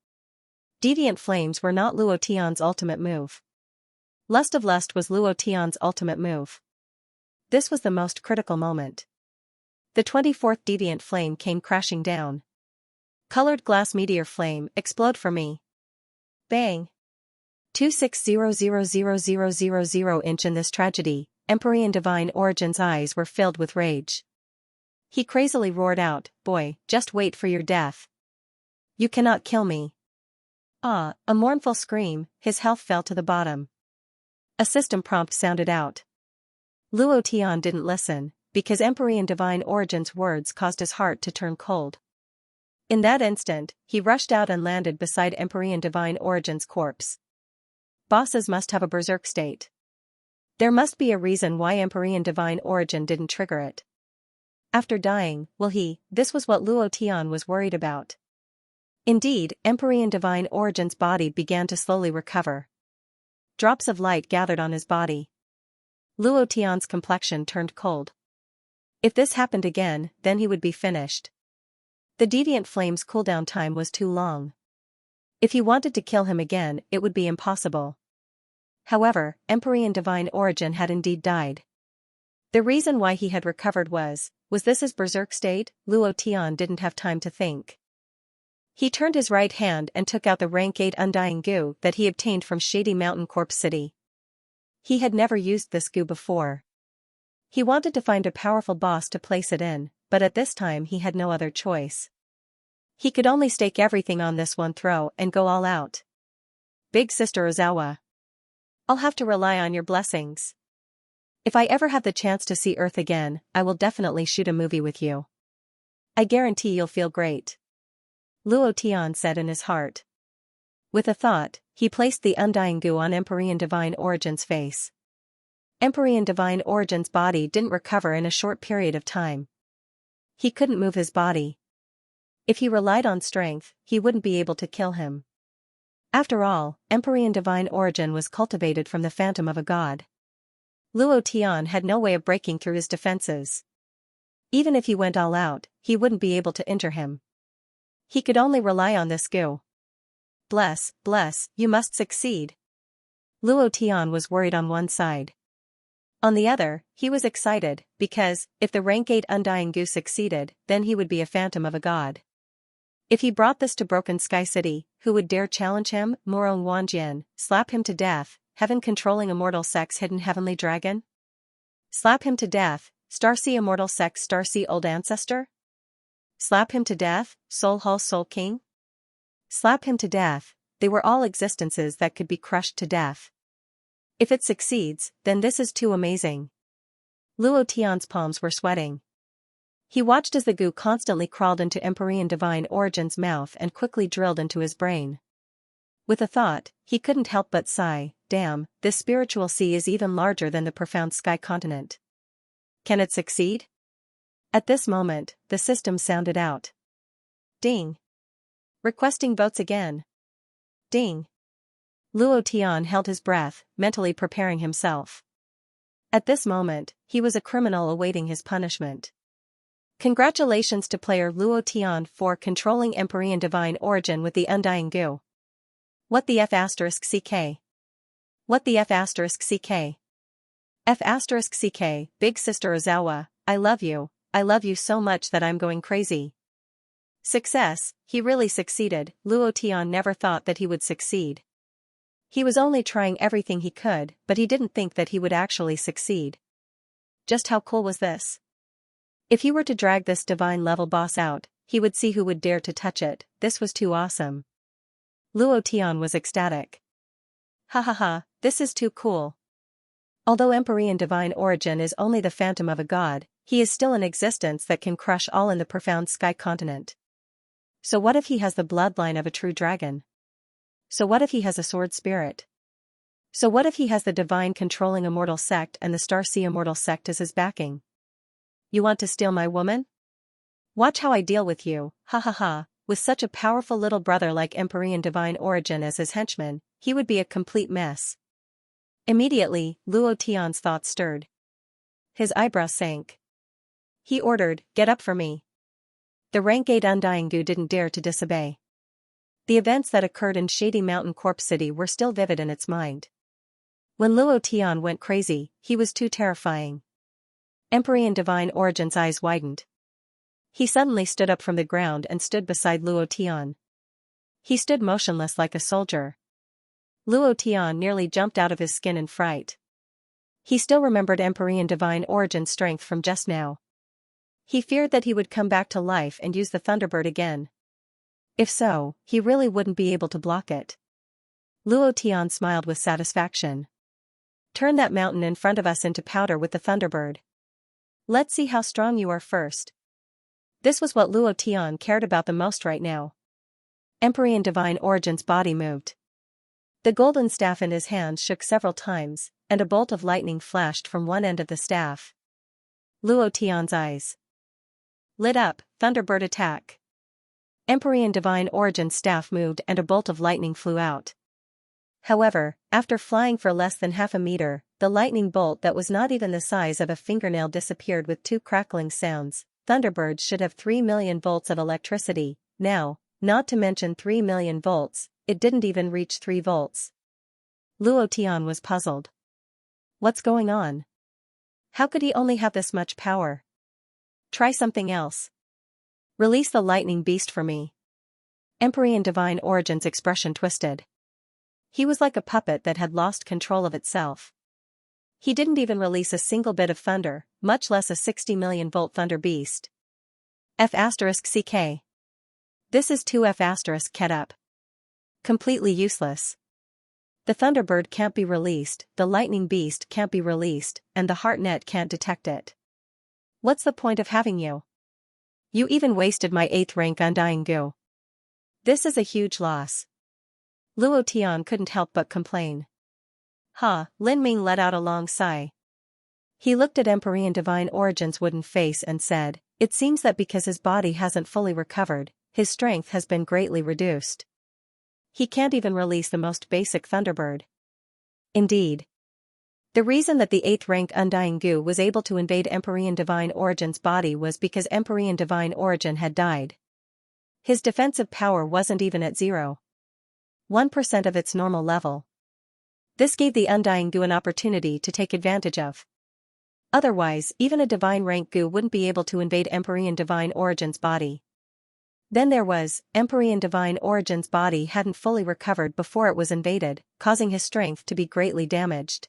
Deviant flames were not Luo Tian's ultimate move. Lust of lust was Luo Tian's ultimate move. This was the most critical moment. The 24th deviant flame came crashing down. Colored glass meteor flame, explode for me. Bang. 2600000 inch. In this tragedy, Empyrean divine origin's eyes were filled with rage. He crazily roared out, "Boy, just wait for your death. You cannot kill me." Ah, a mournful scream, his health fell to the bottom. A system prompt sounded out. Luo Tian didn't listen, because Empyrean divine origin's words caused his heart to turn cold. In that instant, he rushed out and landed beside Empyrean divine origin's corpse. Bosses must have a berserk state. There must be a reason why Empyrean divine origin didn't trigger it. After dying, will he? This was what Luo Tian was worried about. Indeed, Empyrean divine origin's body began to slowly recover. Drops of light gathered on his body. Luo Tian's complexion turned cold. If this happened again, then he would be finished. The deviant flame's cooldown time was too long. If he wanted to kill him again, it would be impossible. However, Empyrean Divine Origin had indeed died. The reason why he had recovered was this his berserk state? Luo Tian didn't have time to think. He turned his right hand and took out the rank 8 undying goo that he obtained from Shady Mountain Corpse City. He had never used this goo before. He wanted to find a powerful boss to place it in, but at this time he had no other choice. He could only stake everything on this one throw and go all out. Big Sister Ozawa. I'll have to rely on your blessings. If I ever have the chance to see Earth again, I will definitely shoot a movie with you. I guarantee you'll feel great. Luo Tian said in his heart. With a thought, he placed the undying goo on Empyrean Divine Origin's face. Empyrean Divine Origin's body didn't recover in a short period of time. He couldn't move his body. If he relied on strength, he wouldn't be able to kill him. After all, Empyrean Divine Origin was cultivated from the phantom of a god. Luo Tian had no way of breaking through his defenses. Even if he went all out, he wouldn't be able to injure him. He could only rely on this goo. Bless, you must succeed. Luo Tian was worried on one side. On the other, he was excited, because, if the rank 8 undying goo succeeded, then he would be a phantom of a god. If he brought this to Broken Sky City, who would dare challenge him? Morong Wanjian, slap him to death, heaven-controlling immortal sex hidden heavenly dragon? Slap him to death, Starsea immortal sex Starsea old ancestor? Slap him to death, Soul Hull Soul King? Slap him to death, they were all existences that could be crushed to death. If it succeeds, then this is too amazing. Luo Tian's palms were sweating. He watched as the goo constantly crawled into Empyrean Divine Origin's mouth and quickly drilled into his brain. With a thought, he couldn't help but sigh, damn, this spiritual sea is even larger than the profound sky continent. Can it succeed? At this moment, the system sounded out. Ding. Requesting votes again. Ding. Luo Tian held his breath, mentally preparing himself. At this moment, he was a criminal awaiting his punishment. Congratulations to player Luo Tian for controlling Empyrean Divine Origin with the undying goo. What the F***CK? What the F***CK? F***CK, Big Sister Ozawa, I love you so much that I'm going crazy. Success, he really succeeded. Luo Tian never thought that he would succeed. He was only trying everything he could, but he didn't think that he would actually succeed. Just how cool was this? If he were to drag this divine level boss out, he would see who would dare to touch it. This was too awesome. Luo Tian was ecstatic. Ha ha ha, this is too cool. Although Empyrean Divine Origin is only the phantom of a god, he is still an existence that can crush all in the profound sky continent. So what if he has the bloodline of a true dragon? So what if he has a sword spirit? So what if he has the divine controlling immortal sect and the Starsea immortal sect as his backing? You want to steal my woman? Watch how I deal with you, ha ha ha. With such a powerful little brother like Empyrean Divine Origin as his henchman, he would be a complete mess. Immediately, Luo Tian's thoughts stirred. His eyebrows sank. He ordered, get up for me. The rank 8 undying goo didn't dare to disobey. The events that occurred in Shady Mountain Corpse City were still vivid in its mind. When Luo Tian went crazy, he was too terrifying. Empyrean Divine Origin's eyes widened. He suddenly stood up from the ground and stood beside Luo Tian. He stood motionless like a soldier. Luo Tian nearly jumped out of his skin in fright. He still remembered Empyrean Divine Origin's strength from just now. He feared that he would come back to life and use the Thunderbird again. If so, he really wouldn't be able to block it. Luo Tian smiled with satisfaction. Turn that mountain in front of us into powder with the Thunderbird. Let's see how strong you are first. This was what Luo Tian cared about the most right now. Empyrean Divine Origin's body moved. The golden staff in his hand shook several times, and a bolt of lightning flashed from one end of the staff. Luo Tian's eyes lit up. Thunderbird attack. Empyrean Divine Origin's staff moved and a bolt of lightning flew out. However, after flying for less than half a meter, the lightning bolt that was not even the size of a fingernail disappeared with two crackling sounds. Thunderbirds should have 3 million volts of electricity, now, not to mention 3 million volts, it didn't even reach 3 volts. Luo Tian was puzzled. What's going on? How could he only have this much power? Try something else. Release the lightning beast for me. Empyrean Divine Origin's expression twisted. He was like a puppet that had lost control of itself. He didn't even release a single bit of thunder, much less a 60 million volt thunder beast. F*CK. This is 2F*, get up. Completely useless. The Thunderbird can't be released, the Lightning Beast can't be released, and the HeartNet can't detect it. What's the point of having you? You even wasted my 8th rank Undying Goo. This is a huge loss. Luo Tian couldn't help but complain. Lin Ming let out a long sigh. He looked at Empyrean Divine Origin's wooden face and said, it seems that because his body hasn't fully recovered, his strength has been greatly reduced. He can't even release the most basic Thunderbird. Indeed. The reason that the 8th rank Undying Goo was able to invade Empyrean Divine Origin's body was because Empyrean Divine Origin had died. His defensive power wasn't even at 0.1% of its normal level. This gave the Undying Goo an opportunity to take advantage of. Otherwise, even a Divine rank Goo wouldn't be able to invade Empyrean Divine Origin's body. Then there was, Empyrean Divine Origin's body hadn't fully recovered before it was invaded, causing his strength to be greatly damaged.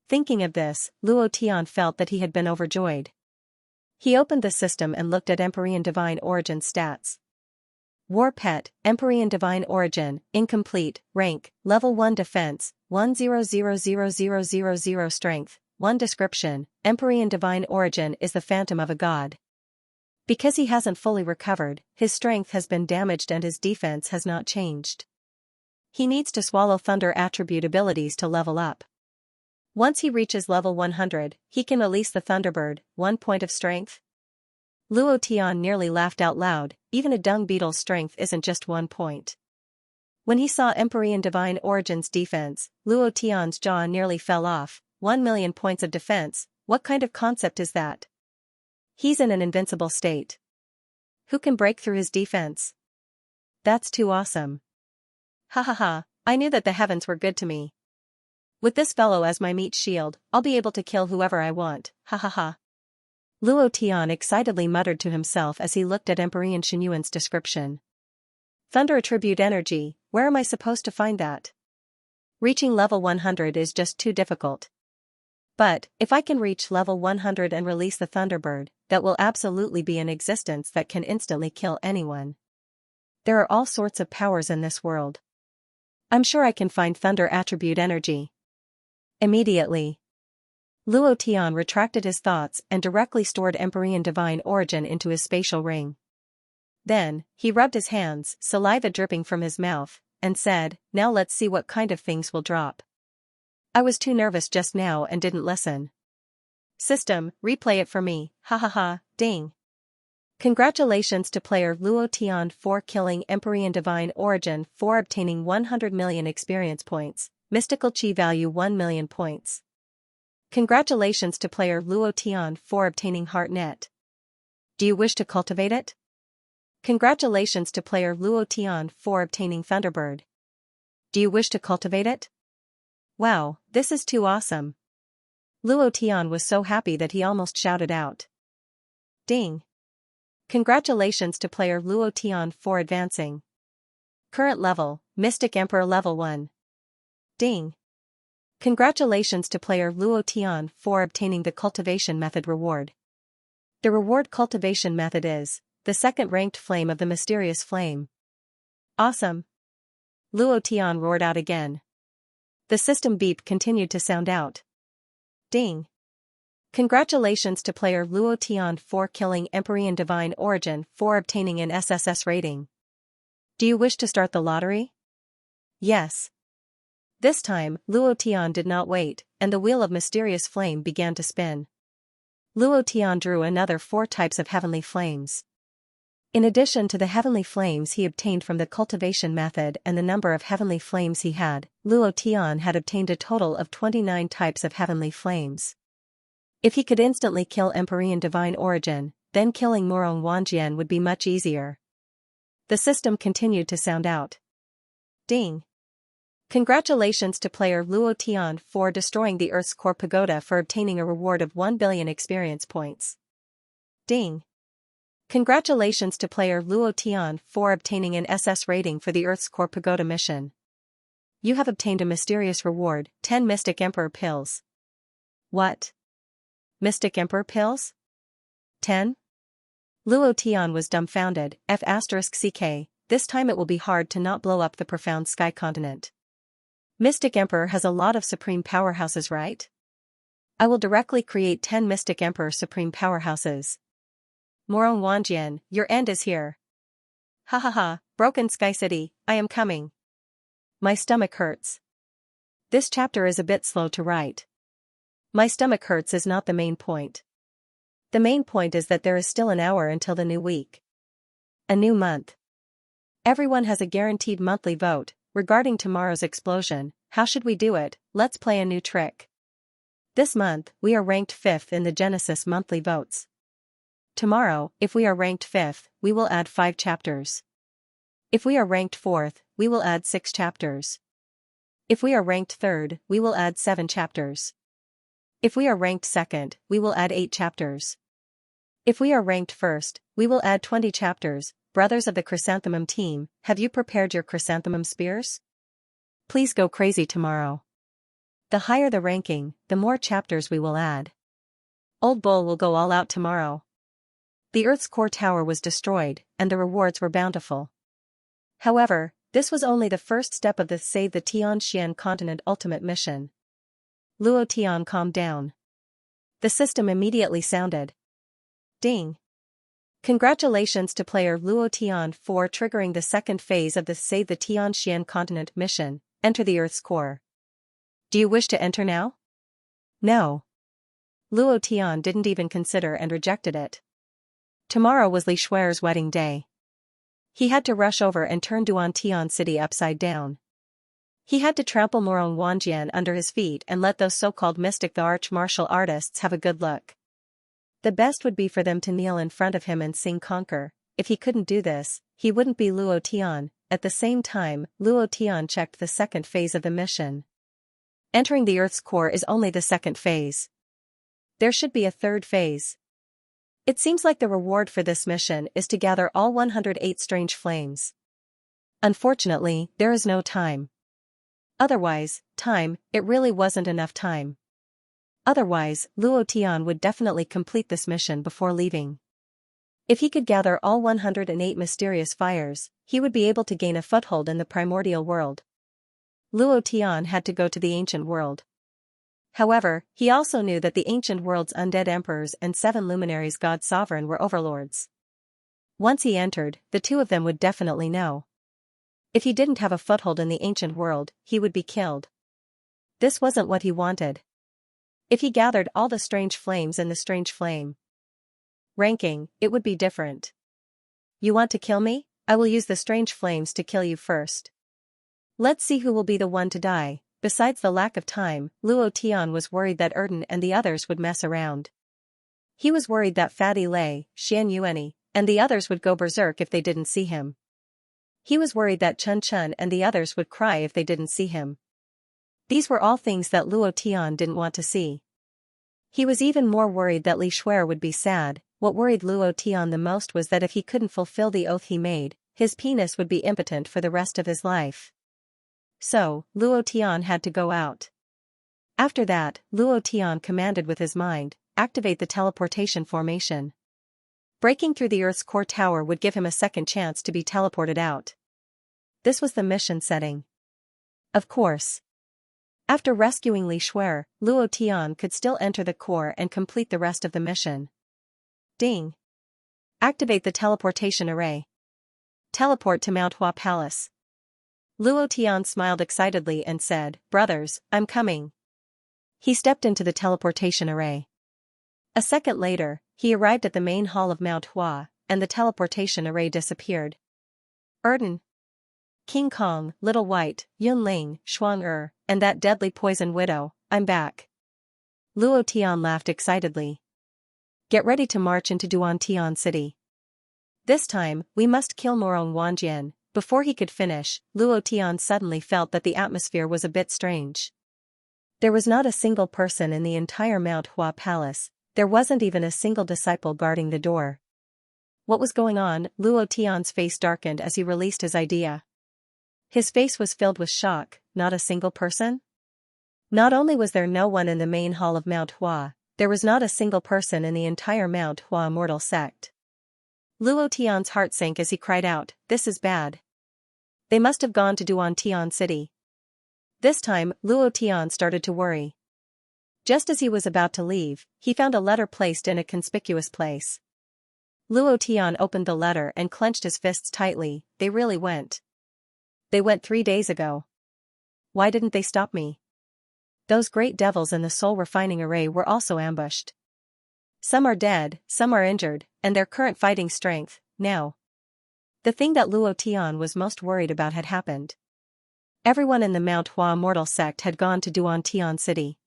Thinking of this, Luo Tian felt that he had been overjoyed. He opened the system and looked at Empyrean Divine Origin's stats. War Pet, Empyrean Divine Origin, Incomplete, Rank, Level 1 Defense, 10000000 Strength, 1 Description, Empyrean Divine Origin is the phantom of a god. Because he hasn't fully recovered, his strength has been damaged and his defense has not changed. He needs to swallow Thunder attribute abilities to level up. Once he reaches level 100, he can release the Thunderbird, 1 point of strength. Luo Tian nearly laughed out loud, even a dung beetle's strength isn't just 1 point. When he saw Empyrean Divine Origin's defense, Luo Tian's jaw nearly fell off. 1 million points of defense, what kind of concept is that? He's in an invincible state. Who can break through his defense? That's too awesome. I knew that the heavens were good to me. With this fellow as my meat shield, I'll be able to kill whoever I want, Luo Tian excitedly muttered to himself as he looked at Empyrean Xinyuan's description. Thunder attribute energy, where am I supposed to find that? Reaching level 100 is just too difficult. But, if I can reach level 100 and release the Thunderbird, that will absolutely be an existence that can instantly kill anyone. There are all sorts of powers in this world. I'm sure I can find Thunder attribute energy. Immediately. Luo Tian retracted his thoughts and directly stored Empyrean Divine Origin into his spatial ring. Then, he rubbed his hands, saliva dripping from his mouth, and said, now let's see what kind of things will drop. I was too nervous just now and didn't listen. System, replay it for me, ding. Congratulations to player Luo Tian for killing Empyrean Divine Origin for obtaining 100 million experience points, mystical chi value 1 million points. Congratulations to player Luo Tian for obtaining HeartNet. Do you wish to cultivate it? Congratulations to player Luo Tian for obtaining Thunderbird. Do you wish to cultivate it? Wow, this is too awesome. Luo Tian was so happy that he almost shouted out. Ding. Congratulations to player Luo Tian for advancing. Current level, Mystic Emperor level 1. Ding. Congratulations to player Luo Tian for obtaining the Cultivation method reward. The reward Cultivation method is the second ranked flame of the mysterious flame. Awesome. Luo Tian roared out again. The system beep continued to sound out. Ding. Congratulations to player Luo Tian for killing Empyrean Divine Origin for obtaining an SSS rating. Do you wish to start the lottery? Yes. This time, Luo Tian did not wait, and the wheel of mysterious flame began to spin. Luo Tian drew another 4 types of heavenly flames. In addition to the heavenly flames he obtained from the cultivation method and the number of heavenly flames he had, Luo Tian had obtained a total of 29 types of heavenly flames. If he could instantly kill Empyrean Divine Origin, then killing Murong Wanjian would be much easier. The system continued to sound out. Ding. Congratulations to player Luo Tian for destroying the Earth's core pagoda for obtaining a reward of 1 billion experience points. Ding. Congratulations to player Luo Tian for obtaining an SS rating for the Earth's core pagoda mission. You have obtained a mysterious reward, 10 Mystic Emperor pills. What? Mystic Emperor pills? 10? Luo Tian was dumbfounded. F***ck, this time it will be hard to not blow up the profound sky continent. Mystic Emperor has a lot of supreme powerhouses, right? I will directly create 10 Mystic Emperor supreme powerhouses. Morong Wanjian, your end is here. Ha ha ha, Broken Sky City, I am coming. My stomach hurts. This chapter is a bit slow to write. My stomach hurts is not the main point. The main point is that there is still an hour until the new week. A new month. Everyone has a guaranteed monthly vote. Regarding tomorrow's explosion, how should we do it? Let's play a new trick. This month, we are ranked 5th in the Genesis monthly votes. Tomorrow, if we are ranked 5th, we will add 5 chapters. If we are ranked 4th, we will add 6 chapters. If we are ranked 3rd, we will add 7 chapters. If we are ranked 2nd, we will add 8 chapters. If we are ranked 1st, we will add 20 chapters. Brothers of the Chrysanthemum team, have you prepared your chrysanthemum spears? Please go crazy tomorrow. The higher the ranking, the more chapters we will add. Old Bull will go all out tomorrow. The Earth's core tower was destroyed, and the rewards were bountiful. However, this was only the first step of the Save the Tianxian continent ultimate mission. Luo Tian calmed down. The system immediately sounded. Ding. Congratulations to player Luo Tian for triggering the second phase of the Save the Tianxian continent mission, enter the Earth's core. Do you wish to enter now? No. Luo Tian didn't even consider and rejected it. Tomorrow was Li Shuer's wedding day. He had to rush over and turn Duan Tian City upside down. He had to trample Morong Wanjian under his feet and let those so-called mystic the arch martial artists have a good look. The best would be for them to kneel in front of him and sing Conquer. If he couldn't do this, he wouldn't be Luo Tian. At the same time, Luo Tian checked the second phase of the mission. Entering the Earth's core is only the second phase. There should be a third phase. It seems like the reward for this mission is to gather all 108 strange flames. Unfortunately, there is no time. Otherwise, it really wasn't enough time. Otherwise, Luo Tian would definitely complete this mission before leaving. If he could gather all 108 mysterious fires, he would be able to gain a foothold in the primordial world. Luo Tian had to go to the ancient world. However, he also knew that the ancient world's undead emperors and 7 luminaries God Sovereign were overlords. Once he entered, the two of them would definitely know. If he didn't have a foothold in the ancient world, he would be killed. This wasn't what he wanted. If he gathered all the strange flames in the strange flame ranking, it would be different. You want to kill me? I will use the strange flames to kill you first. Let's see who will be the one to die. Besides the lack of time, Luo Tian was worried that Erden and the others would mess around. He was worried that Fatty Lei, Xianxia, and the others would go berserk if they didn't see him. He was worried that Chun Chun and the others would cry if they didn't see him. These were all things that Luo Tian didn't want to see. He was even more worried that Li Shuer would be sad. What worried Luo Tian the most was that if he couldn't fulfill the oath he made, his penis would be impotent for the rest of his life. So, Luo Tian had to go out. After that, Luo Tian commanded with his mind, activate the teleportation formation. Breaking through the Earth's core tower would give him a second chance to be teleported out. This was the mission setting. Of course. After rescuing Li Shuer, Luo Tian could still enter the core and complete the rest of the mission. Ding. Activate the teleportation array. Teleport to Mount Hua Palace. Luo Tian smiled excitedly and said, "Brothers, I'm coming." He stepped into the teleportation array. A second later, he arrived at the main hall of Mount Hua, and the teleportation array disappeared. Erden, King Kong, Little White, Yun Ling, Shuang and that deadly poison widow, I'm back. Luo Tian laughed excitedly. Get ready to march into Duan Tian City. This time, we must kill Morong Wanjian. Before he could finish, Luo Tian suddenly felt that the atmosphere was a bit strange. There was not a single person in the entire Mount Hua Palace, there wasn't even a single disciple guarding the door. What was going on? Luo Tian's face darkened as he released his idea. His face was filled with shock. Not a single person? Not only was there no one in the main hall of Mount Hua, there was not a single person in the entire Mount Hua immortal sect. Luo Tian's heart sank as he cried out, "This is bad. They must have gone to Duan Tian City." This time, Luo Tian started to worry. Just as he was about to leave, he found a letter placed in a conspicuous place. Luo Tian opened the letter and clenched his fists tightly. They really went. They went 3 days ago. Why didn't they stop me? Those great devils in the soul refining array were also ambushed. Some are dead, some are injured, and their current fighting strength, now. The thing that Luo Tian was most worried about had happened. Everyone in the Mount Hua immortal sect had gone to Duan Tian City.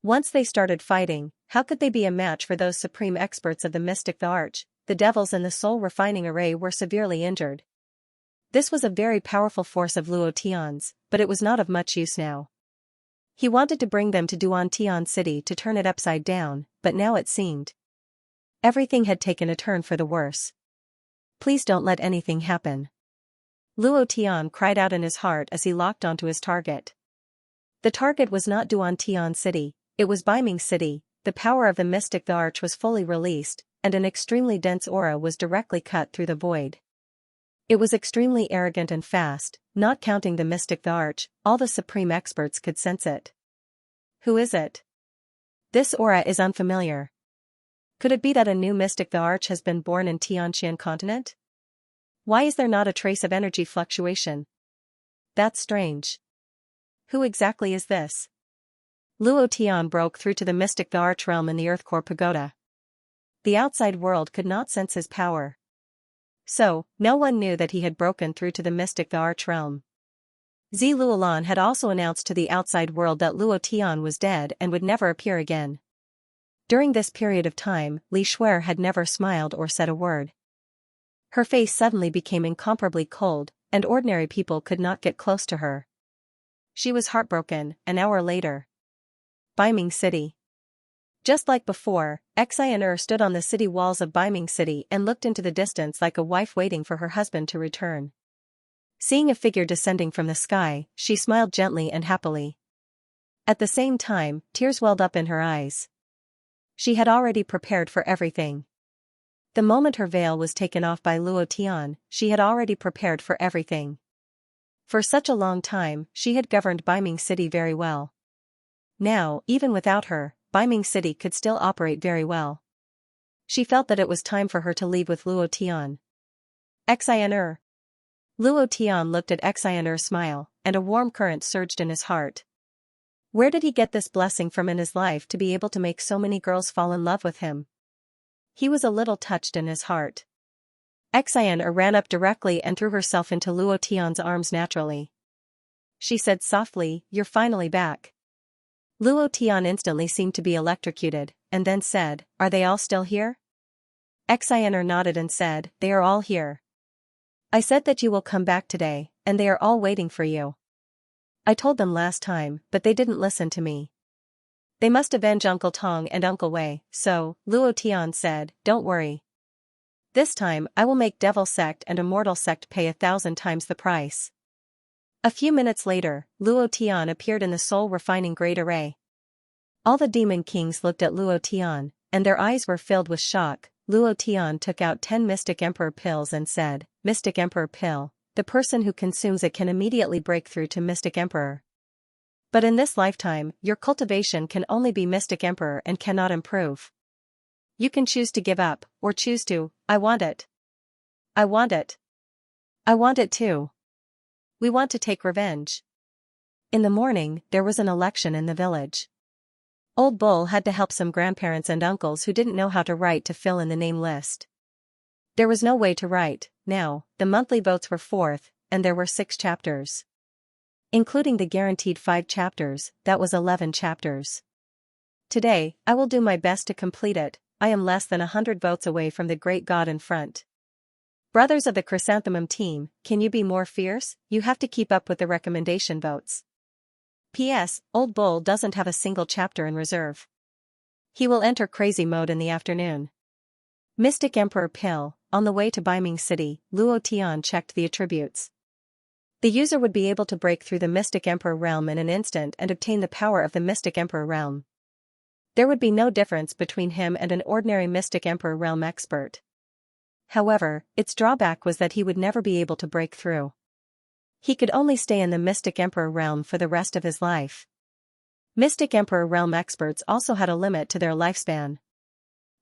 Once they started fighting, how could they be a match for those supreme experts of the mystic the arch? The devils in the soul refining array were severely injured. This was a very powerful force of Luo Tian's, but it was not of much use now. He wanted to bring them to Duan Tian City to turn it upside down, but now it seemed everything had taken a turn for the worse. Please don't let anything happen. Luo Tian cried out in his heart as he locked onto his target. The target was not Duan Tian City, it was Baiming City. The power of the mystic the arch was fully released, and an extremely dense aura was directly cut through the void. It was extremely arrogant and fast, not counting the mystic the arch, all the supreme experts could sense it. Who is it? This aura is unfamiliar. Could it be that a new mystic the arch has been born in Xianxia continent? Why is there not a trace of energy fluctuation? That's strange. Who exactly is this? Luo Tian broke through to the mystic the arch realm in the Earth Core Pagoda. The outside world could not sense his power. So, no one knew that he had broken through to the mystic the arch realm. Zi Luolan had also announced to the outside world that Luo Tian was dead and would never appear again. During this period of time, Li Shuer had never smiled or said a word. Her face suddenly became incomparably cold, and ordinary people could not get close to her. She was heartbroken. An hour later. Baiming City. Just like before, Xianxia stood on the city walls of Baiming City and looked into the distance like a wife waiting for her husband to return. Seeing a figure descending from the sky, she smiled gently and happily. At the same time, tears welled up in her eyes. She had already prepared for everything. The moment her veil was taken off by Luo Tian, she had already prepared for everything. For such a long time, she had governed Baiming City very well. Now, even without her, Baiming City could still operate very well. She felt that it was time for her to leave with Luo Tian. Xianxia. Luo Tian looked at Xianxia's smile, and a warm current surged in his heart. Where did he get this blessing from in his life to be able to make so many girls fall in love with him? He was a little touched in his heart. Xianxia ran up directly and threw herself into Luo Tian's arms naturally. She said softly, "You're finally back." Luo Tian instantly seemed to be electrocuted, and then said, "Are they all still here?" Xianxia nodded and said, "They are all here. I said that you will come back today, and they are all waiting for you. I told them last time, but they didn't listen to me. They must avenge Uncle Tong and Uncle Wei, so," Luo Tian said, "don't worry. This time I will make Devil Sect and Immortal Sect pay 1,000 times the price." A few minutes later, Luo Tian appeared in the soul-refining great array. All the demon kings looked at Luo Tian, and their eyes were filled with shock. Luo Tian took out 10 Mystic Emperor pills and said, "Mystic Emperor pill, the person who consumes it can immediately break through to Mystic Emperor. But in this lifetime, your cultivation can only be Mystic Emperor and cannot improve. You can choose to give up, or choose to, I want it. I want it. I want it too. We want to take revenge." In the morning, there was an election in the village. Old Bull had to help some grandparents and uncles who didn't know how to write to fill in the name list. There was no way to write. Now, the monthly votes were 4th, and there were 6 chapters. Including the guaranteed 5 chapters, that was 11 chapters. Today, I will do my best to complete it. I am less than 100 votes away from the great god in front. Brothers of the Chrysanthemum team, can you be more fierce? You have to keep up with the recommendation votes. P.S. Old Bull doesn't have a single chapter in reserve. He will enter crazy mode in the afternoon. Mystic Emperor Pill. On the way to Baiming City, Luo Tian checked the attributes. The user would be able to break through the Mystic Emperor realm in an instant and obtain the power of the Mystic Emperor realm. There would be no difference between him and an ordinary Mystic Emperor realm expert. However, its drawback was that he would never be able to break through. He could only stay in the Mystic Emperor realm for the rest of his life. Mystic Emperor realm experts also had a limit to their lifespan.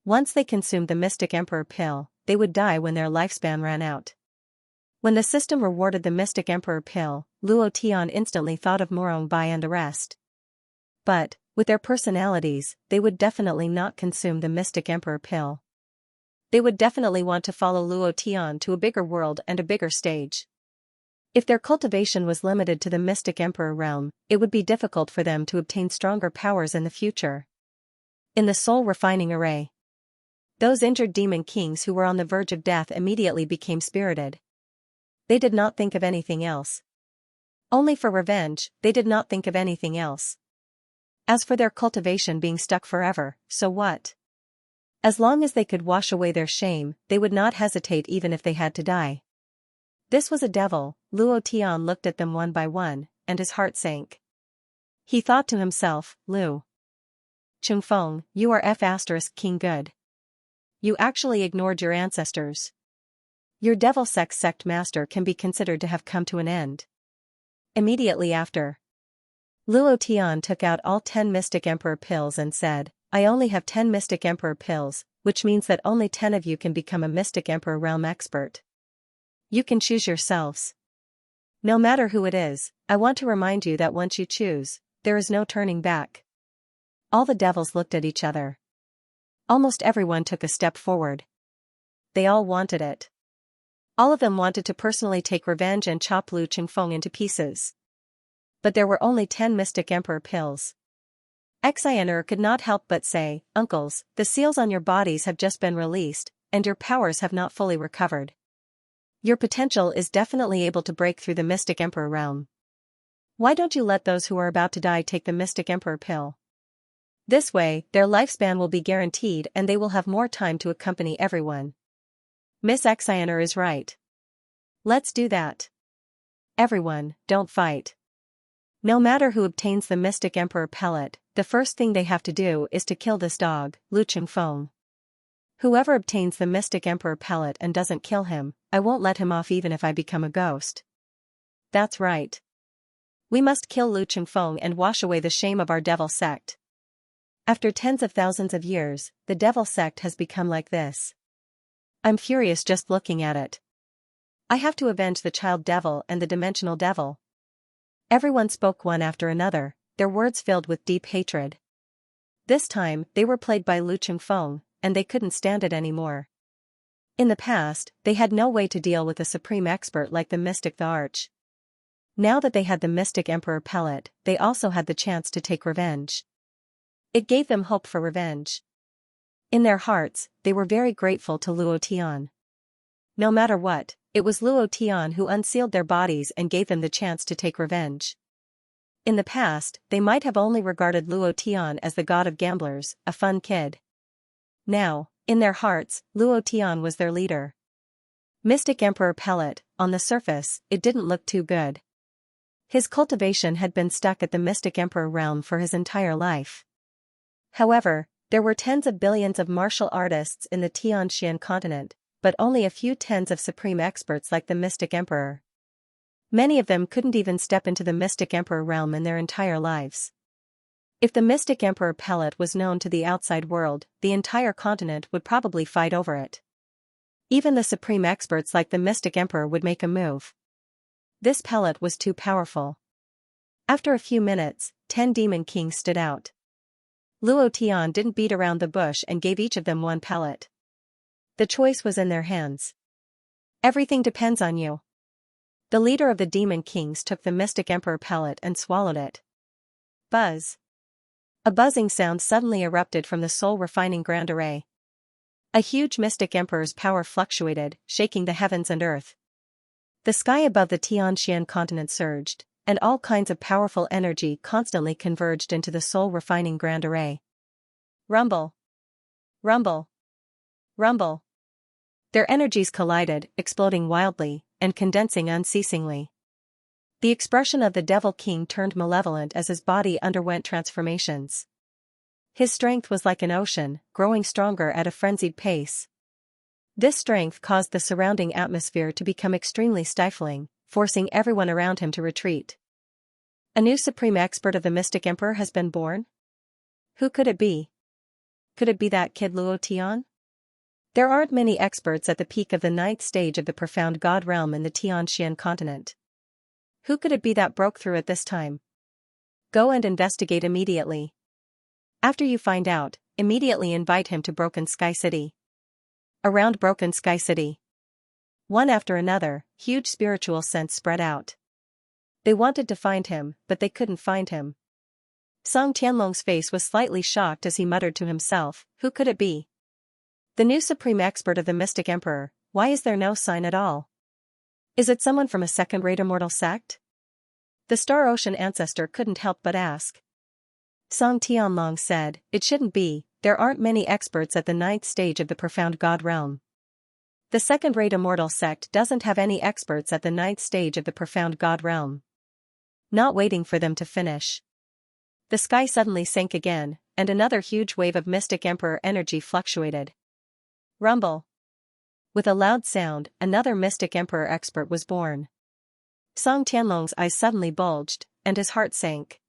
Once they consumed the Mystic Emperor pill, they would die when their lifespan ran out. When the system rewarded the Mystic Emperor pill, Luo Tian instantly thought of Morong Bai and the rest. But, with their personalities, they would definitely not consume the Mystic Emperor pill. They would definitely want to follow Luo Tian to a bigger world and a bigger stage. If their cultivation was limited to the Mystic Emperor realm, it would be difficult for them to obtain stronger powers in the future. In the soul refining array, those injured demon kings who were on the verge of death immediately became spirited. They did not think of anything else. Only for revenge, they did not think of anything else. As for their cultivation being stuck forever, so what? As long as they could wash away their shame, they would not hesitate even if they had to die. This was a devil. Luo Tian looked at them one by one, and his heart sank. He thought to himself, Lu Chengfeng, you are King good. You actually ignored your ancestors. Your devil sect master can be considered to have come to an end. Immediately after, Luo Tian took out all 10 Mystic Emperor pills and said, I only have 10 Mystic Emperor pills, which means that only 10 of you can become a Mystic Emperor realm expert. You can choose yourselves. No matter who it is, I want to remind you that once you choose, there is no turning back. All the devils looked at each other. Almost everyone took a step forward. They all wanted it. All of them wanted to personally take revenge and chop Lu Chengfeng into pieces. But there were only 10 Mystic Emperor pills. Xianxia could not help but say, Uncles, the seals on your bodies have just been released, and your powers have not fully recovered. Your potential is definitely able to break through the Mystic Emperor realm. Why don't you let those who are about to die take the Mystic Emperor pill? This way, their lifespan will be guaranteed and they will have more time to accompany everyone. Miss Xianxia is right. Let's do that. Everyone, don't fight. No matter who obtains the Mystic Emperor pellet, the first thing they have to do is to kill this dog, Lu Chengfeng. Whoever obtains the Mystic Emperor pellet and doesn't kill him, I won't let him off even if I become a ghost. That's right. We must kill Lu Chengfeng and wash away the shame of our devil sect. After tens of thousands of years, the devil sect has become like this. I'm furious just looking at it. I have to avenge the child devil and the dimensional devil. Everyone spoke one after another, their words filled with deep hatred. This time, they were played by Lu Chengfeng, and they couldn't stand it anymore. In the past, they had no way to deal with a supreme expert like the Mystic the Arch. Now that they had the Mystic Emperor pellet, they also had the chance to take revenge. It gave them hope for revenge. In their hearts, they were very grateful to Luo Tian. No matter what, it was Luo Tian who unsealed their bodies and gave them the chance to take revenge. In the past, they might have only regarded Luo Tian as the god of gamblers, a fun kid. Now, in their hearts, Luo Tian was their leader. Mystic Emperor pellet, on the surface, it didn't look too good. His cultivation had been stuck at the Mystic Emperor realm for his entire life. However, there were tens of billions of martial artists in the Xianxia continent, but only a few tens of supreme experts like the Mystic Emperor. Many of them couldn't even step into the Mystic Emperor realm in their entire lives. If the Mystic Emperor pellet was known to the outside world, the entire continent would probably fight over it. Even the supreme experts like the Mystic Emperor would make a move. This pellet was too powerful. After a few minutes, 10 demon kings stood out. Luo Tian didn't beat around the bush and gave each of them one pellet. The choice was in their hands. Everything depends on you. The leader of the demon kings took the Mystic Emperor pellet and swallowed it. Buzz. A buzzing sound suddenly erupted from the soul refining grand array. A huge mystic emperor's power fluctuated, shaking the heavens and earth. The sky above the Xianxia continent surged, and all kinds of powerful energy constantly converged into the soul-refining grand array. Rumble. Rumble. Rumble. Their energies collided, exploding wildly, and condensing unceasingly. The expression of the Devil King turned malevolent as his body underwent transformations. His strength was like an ocean, growing stronger at a frenzied pace. This strength caused the surrounding atmosphere to become extremely stifling, forcing everyone around him to retreat. A new supreme expert of the Mystic Emperor has been born? Who could it be? Could it be that kid Luo Tian? There aren't many experts at the peak of the 9th stage of the profound god realm in the Xianxian continent. Who could it be that broke through at this time? Go and investigate immediately. After you find out, immediately invite him to Broken Sky City. Around Broken Sky City, one after another, huge spiritual scents spread out. They wanted to find him, but they couldn't find him. Song Tianlong's face was slightly shocked as he muttered to himself, who could it be? The new supreme expert of the Mystic Emperor, why is there no sign at all? Is it someone from a second-rate immortal sect? The Star Ocean ancestor couldn't help but ask. Song Tianlong said, it shouldn't be, there aren't many experts at the 9th stage of the profound god realm. The second-rate immortal sect doesn't have any experts at the 9th stage of the profound god realm. Not waiting for them to finish. The sky suddenly sank again, and another huge wave of Mystic Emperor energy fluctuated. Rumble. With a loud sound, another Mystic Emperor expert was born. Song Tianlong's eyes suddenly bulged, and his heart sank.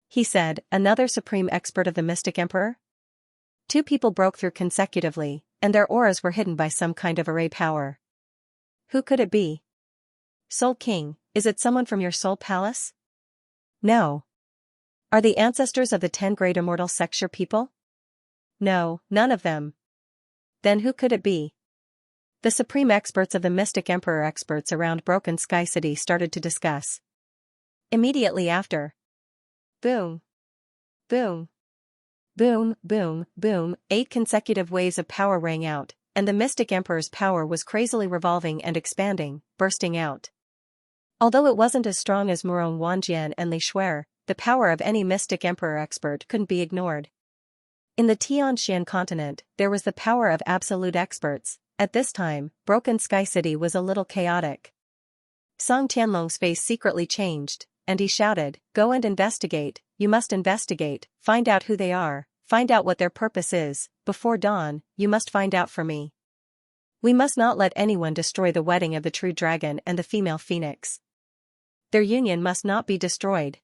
He said, another supreme expert of the Mystic Emperor? 2 people broke through consecutively, and their auras were hidden by some kind of array power. Who could it be? Soul King, is it someone from your soul palace? No. Are the ancestors of the 10 great immortal sects your people? No, none of them. Then who could it be? The supreme experts of the Mystic Emperor experts around Broken Sky City started to discuss. Immediately after. Boom. Boom. Boom, boom, boom, 8 consecutive waves of power rang out, and the Mystic Emperor's power was crazily revolving and expanding, bursting out. Although it wasn't as strong as Murong Wanjian and Li Shuer, the power of any Mystic Emperor expert couldn't be ignored. In the Tianxian continent, there was the power of absolute experts. At this time, Broken Sky City was a little chaotic. Song Tianlong's face secretly changed, and he shouted, go and investigate, you must investigate, find out who they are, find out what their purpose is, before dawn, you must find out for me. We must not let anyone destroy the wedding of the true dragon and the female phoenix. Their union must not be destroyed.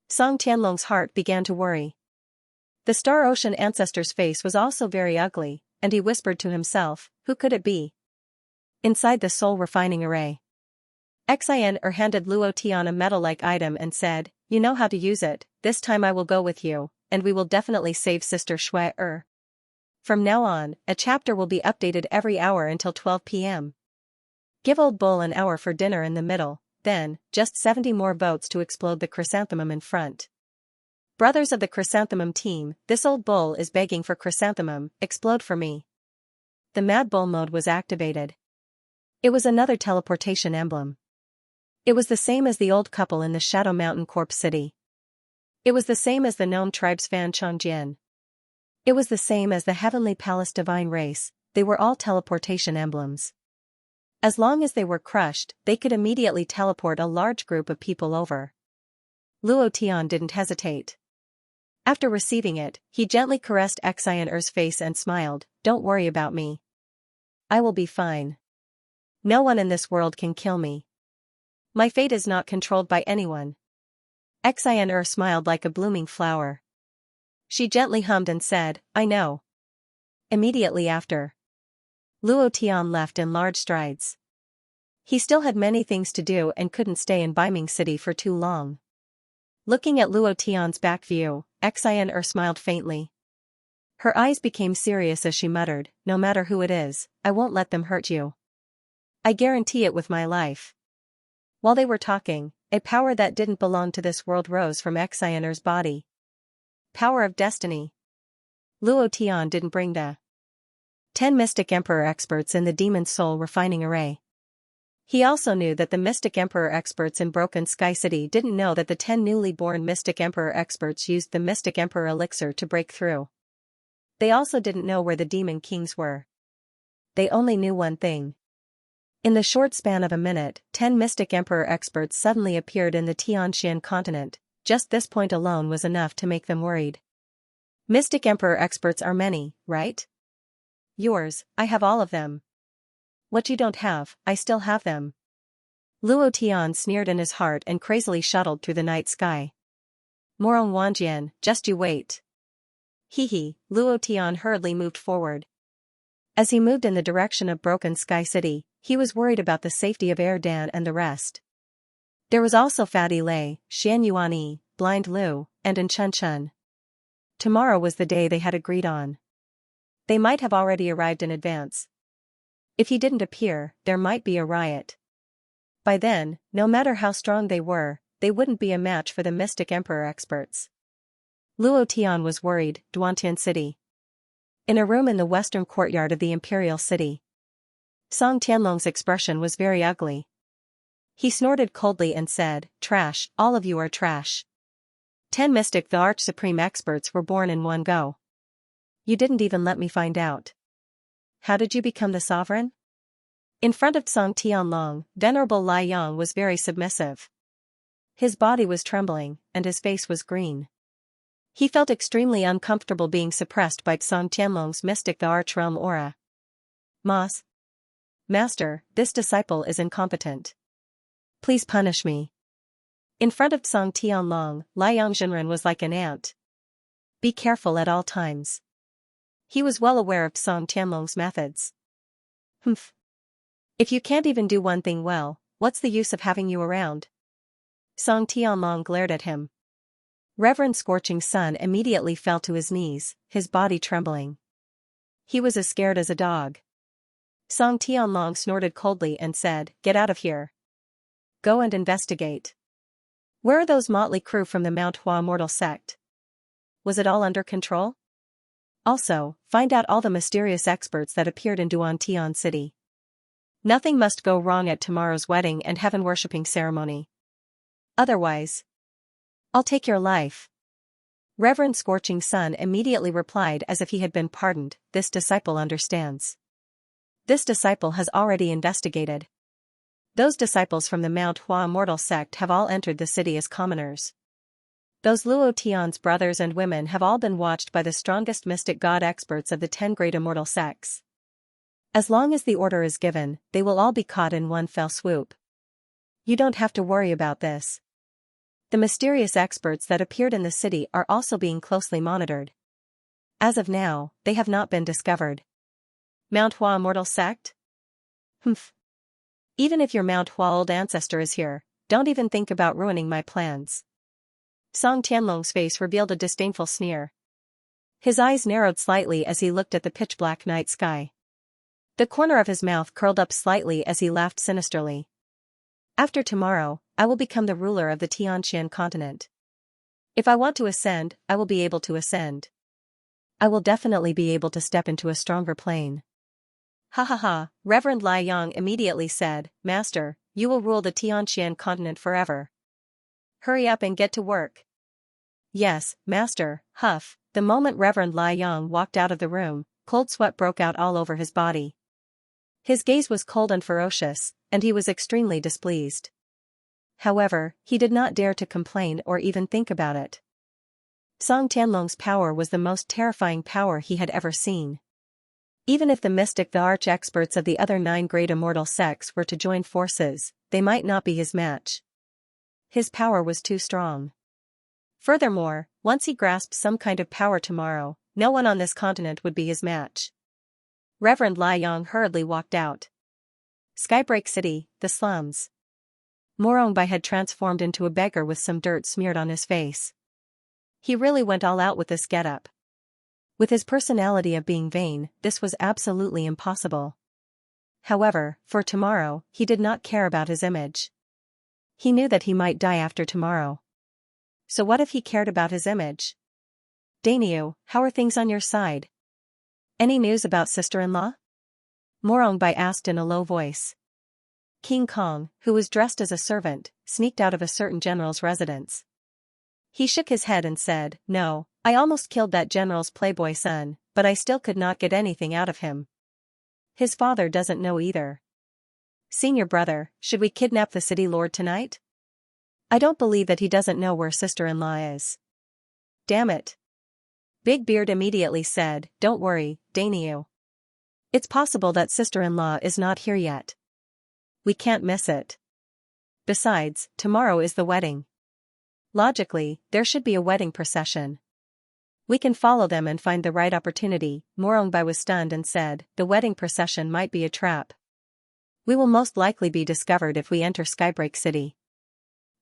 Song Tianlong's heart began to worry. The Star Ocean ancestor's face was also very ugly, and he whispered to himself, who could it be? Inside the soul refining array. Xianxia handed Luo Tian a metal-like item and said, you know how to use it, this time I will go with you, and we will definitely save Sister Shui. From now on, a chapter will be updated every hour until 12 p.m. Give Old Bull an hour for dinner in the middle, then, just 70 more votes to explode the chrysanthemum in front. Brothers of the chrysanthemum team, this Old Bull is begging for chrysanthemum, explode for me. The Mad Bull mode was activated. It was another teleportation emblem. It was the same as the old couple in the Shadow Mountain Corpse City. It was the same as the Gnome Tribe's Fan Chongjian. It was the same as the Heavenly Palace Divine Race, they were all teleportation emblems. As long as they were crushed, they could immediately teleport a large group of people over. Luo Tian didn't hesitate. After receiving it, he gently caressed Xianxia's face and smiled, don't worry about me. I will be fine. No one in this world can kill me. My fate is not controlled by anyone. Xianxia smiled like a blooming flower. She gently hummed and said, I know. Immediately after, Luo Tian left in large strides. He still had many things to do and couldn't stay in Beiming City for too long. Looking at Luo Tian's back view, Xianxia smiled faintly. Her eyes became serious as she muttered, no matter who it is, I won't let them hurt you. I guarantee it with my life. While they were talking, a power that didn't belong to this world rose from Xianxia's body. Power of destiny. Luo Tian didn't bring the 10 Mystic Emperor experts in the Demon Soul Refining Array. He also knew that the Mystic Emperor experts in Broken Sky City didn't know that the 10 newly born Mystic Emperor experts used the Mystic Emperor elixir to break through. They also didn't know where the Demon Kings were. They only knew one thing. In the short span of a minute, 10 Mystic Emperor experts suddenly appeared in the Xianxia continent. Just this point alone was enough to make them worried. Mystic Emperor experts are many, right? Yours, I have all of them. What you don't have, I still have them. Luo Tian sneered in his heart and crazily shuttled through the night sky. Morong Wanjian, just you wait. Hee, Luo Tian hurriedly moved forward. As he moved in the direction of Broken Sky City, he was worried about the safety of Erdan and the rest. There was also Fatty Lei, Xian Yuanyi, Blind Lu, and An Chun Chun. Tomorrow was the day they had agreed on. They might have already arrived in advance. If he didn't appear, there might be a riot. By then, no matter how strong they were, they wouldn't be a match for the Mystic Emperor experts. Luo Tian was worried. Duantian City. In a room in the western courtyard of the Imperial City. Song Tianlong's expression was very ugly. He snorted coldly and said, "Trash, all of you are trash. 10 Mystic the Arch Supreme experts were born in one go. You didn't even let me find out. How did you become the sovereign?" In front of Song Tianlong, Venerable Lai Yang was very submissive. His body was trembling, and his face was green. He felt extremely uncomfortable being suppressed by Song Tianlong's Mystic the Archrealm aura. Master, this disciple is incompetent. Please punish me. In front of Song Tianlong, Lai Yang Jinren was like an ant. Be careful at all times. He was well aware of Song Tianlong's methods. Humph. If you can't even do one thing well, what's the use of having you around? Song Tianlong glared at him. Reverend Scorching Sun immediately fell to his knees, his body trembling. He was as scared as a dog. Song Tianlong snorted coldly and said, "Get out of here. Go and investigate. Where are those motley crew from the Mount Hua Immortal sect? Was it all under control? Also, find out all the mysterious experts that appeared in Duantian City. Nothing must go wrong at tomorrow's wedding and heaven-worshipping ceremony. Otherwise, I'll take your life." Reverend Scorching Sun immediately replied as if he had been pardoned, "This disciple understands. This disciple has already investigated. Those disciples from the Mount Hua Immortal sect have all entered the city as commoners. Those Luo Tian's brothers and women have all been watched by the strongest mystic god experts of the 10 great immortal sects. As long as the order is given, they will all be caught in one fell swoop. You don't have to worry about this. The mysterious experts that appeared in the city are also being closely monitored. As of now, they have not been discovered." Mount Hua Immortal sect? Humph. Even if your Mount Hua old ancestor is here, don't even think about ruining my plans. Song Tianlong's face revealed a disdainful sneer. His eyes narrowed slightly as he looked at the pitch-black night sky. The corner of his mouth curled up slightly as he laughed sinisterly. "After tomorrow, I will become the ruler of the Tianxian continent. If I want to ascend, I will be able to ascend. I will definitely be able to step into a stronger plane." "Ha ha ha," Reverend Lai Yang immediately said, "Master, you will rule the Tianxian continent forever. Hurry up and get to work." "Yes, Master." Huff. The moment Reverend Lai Yang walked out of the room, cold sweat broke out all over his body. His gaze was cold and ferocious, and he was extremely displeased. However, he did not dare to complain or even think about it. Song Tianlong's power was the most terrifying power he had ever seen. Even if the mystic the arch-experts of the other 9 great immortal sects were to join forces, they might not be his match. His power was too strong. Furthermore, once he grasped some kind of power tomorrow, no one on this continent would be his match. Reverend Lai Yang hurriedly walked out. Skybreak City, the slums. Morongbai had transformed into a beggar with some dirt smeared on his face. He really went all out with this getup. With his personality of being vain, this was absolutely impossible. However, for tomorrow, he did not care about his image. He knew that he might die after tomorrow. So what if he cared about his image? "Dainyu, how are things on your side?" Any news about sister-in-law? Morongbai asked in a low voice. King Kong, who was dressed as a servant, sneaked out of a certain general's residence. He shook his head and said, "No, I almost killed that general's playboy son, but I still could not get anything out of him. His father doesn't know either. Senior brother, should we kidnap the city lord tonight? I don't believe that he doesn't know where sister-in-law is." Damn it. Big Beard immediately said, "Don't worry, Dainyu. It's possible that sister-in-law is not here yet. We can't miss it. Besides, tomorrow is the wedding. Logically, there should be a wedding procession. We can follow them and find the right opportunity." Morongbai was stunned and said, "The wedding procession might be a trap. We will most likely be discovered if we enter Skybreak City.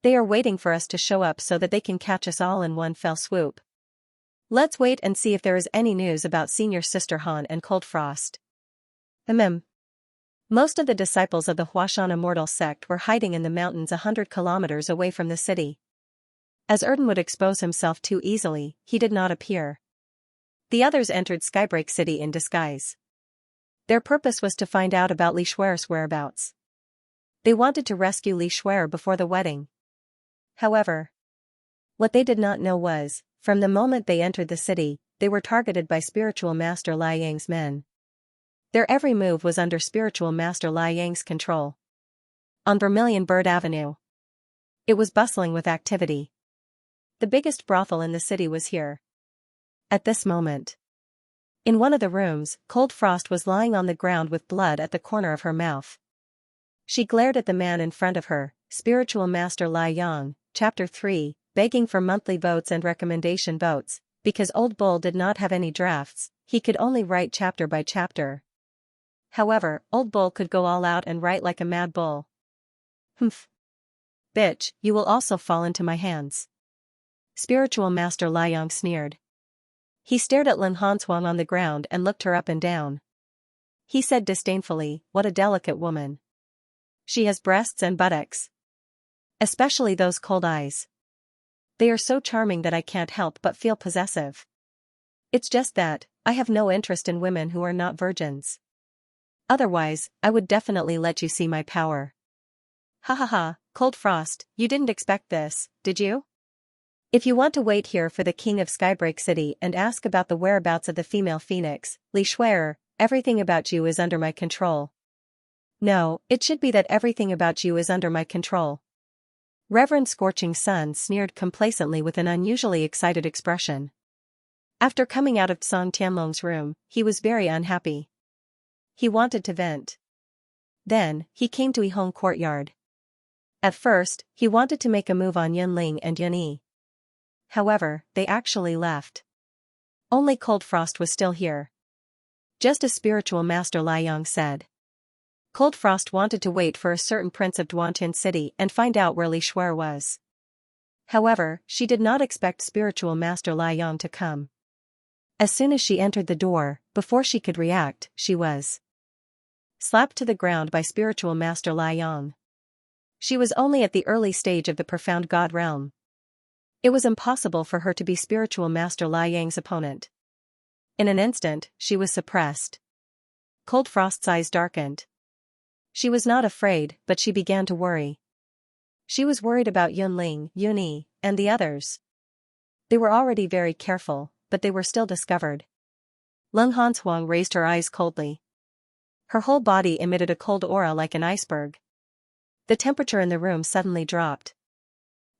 They are waiting for us to show up so that they can catch us all in one fell swoop. Let's wait and see if there is any news about Senior Sister Han and Cold Frost." Most of the disciples of the Huashan Immortal sect were hiding in the mountains 100 kilometers away from the city. As Erden would expose himself too easily, he did not appear. The others entered Skybreak City in disguise. Their purpose was to find out about Li Shuer's whereabouts. They wanted to rescue Li Shuer before the wedding. However, what they did not know was, from the moment they entered the city, they were targeted by Spiritual Master Lai Yang's men. Their every move was under Spiritual Master Lai Yang's control. On Vermilion Bird Avenue, it was bustling with activity. The biggest brothel in the city was here. At this moment, in one of the rooms, Cold Frost was lying on the ground with blood at the corner of her mouth. She glared at the man in front of her, Spiritual Master Lai Yang, Chapter 3, begging for monthly votes and recommendation votes. Because Old Bull did not have any drafts, he could only write chapter by chapter. However, Old Bull could go all out and write like a mad bull. "Humph. Bitch, you will also fall into my hands." Spiritual Master Lai Yang sneered. He stared at Lin Hanshuang on the ground and looked her up and down. He said disdainfully, "What a delicate woman. She has breasts and buttocks. Especially those cold eyes. They are so charming that I can't help but feel possessive. It's just that, I have no interest in women who are not virgins. Otherwise, I would definitely let you see my power." "Ha ha ha, Cold Frost, you didn't expect this, did you? If you want to wait here for the king of Skybreak City and ask about the whereabouts of the female phoenix, Li Shuer, everything about you is under my control." "No, it should be that everything about you is under my control." Reverend Scorching Sun sneered complacently with an unusually excited expression. After coming out of Song Tianlong's room, he was very unhappy. He wanted to vent. Then, he came to Yihong Courtyard. At first, he wanted to make a move on Yunling and Yunyi. However, they actually left. Only Cold Frost was still here. Just as Spiritual Master Lai Yang said. Cold Frost wanted to wait for a certain prince of Duantin City and find out where Li Shuer was. However, she did not expect Spiritual Master Lai Yang to come. As soon as she entered the door, before she could react, she was slapped to the ground by Spiritual Master Lai Yang. She was only at the early stage of the Profound God realm. It was impossible for her to be Spiritual Master Lai Yang's opponent. In an instant, she was suppressed. Cold Frost's eyes darkened. She was not afraid, but she began to worry. She was worried about Yunling, Yunyi, and the others. They were already very careful, but they were still discovered. Lung Hanshuang raised her eyes coldly. Her whole body emitted a cold aura like an iceberg. The temperature in the room suddenly dropped.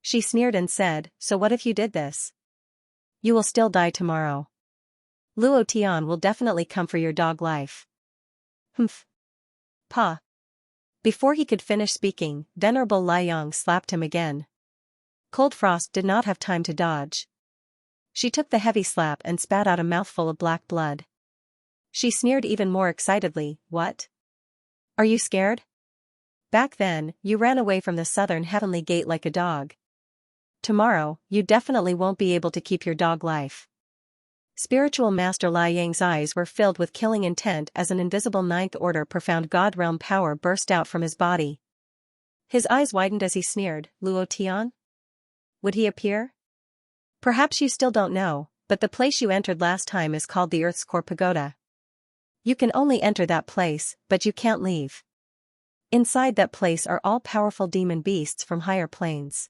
She sneered and said, "So what if you did this? You will still die tomorrow. Luo Tian will definitely come for your dog life." "Humph. Pa." Before he could finish speaking, Venerable Lai Yang slapped him again. Cold Frost did not have time to dodge. She took the heavy slap and spat out a mouthful of black blood. She sneered even more excitedly, "What? Are you scared? Back then, you ran away from the southern heavenly gate like a dog. Tomorrow, you definitely won't be able to keep your dog life." Spiritual Master Lai Yang's eyes were filled with killing intent as an invisible Ninth Order Profound God realm power burst out from his body. His eyes widened as he sneered, "Luo Tian? Would he appear? Perhaps you still don't know, but the place you entered last time is called the Earth's Core Pagoda. You can only enter that place, but you can't leave. Inside that place are all powerful demon beasts from higher planes.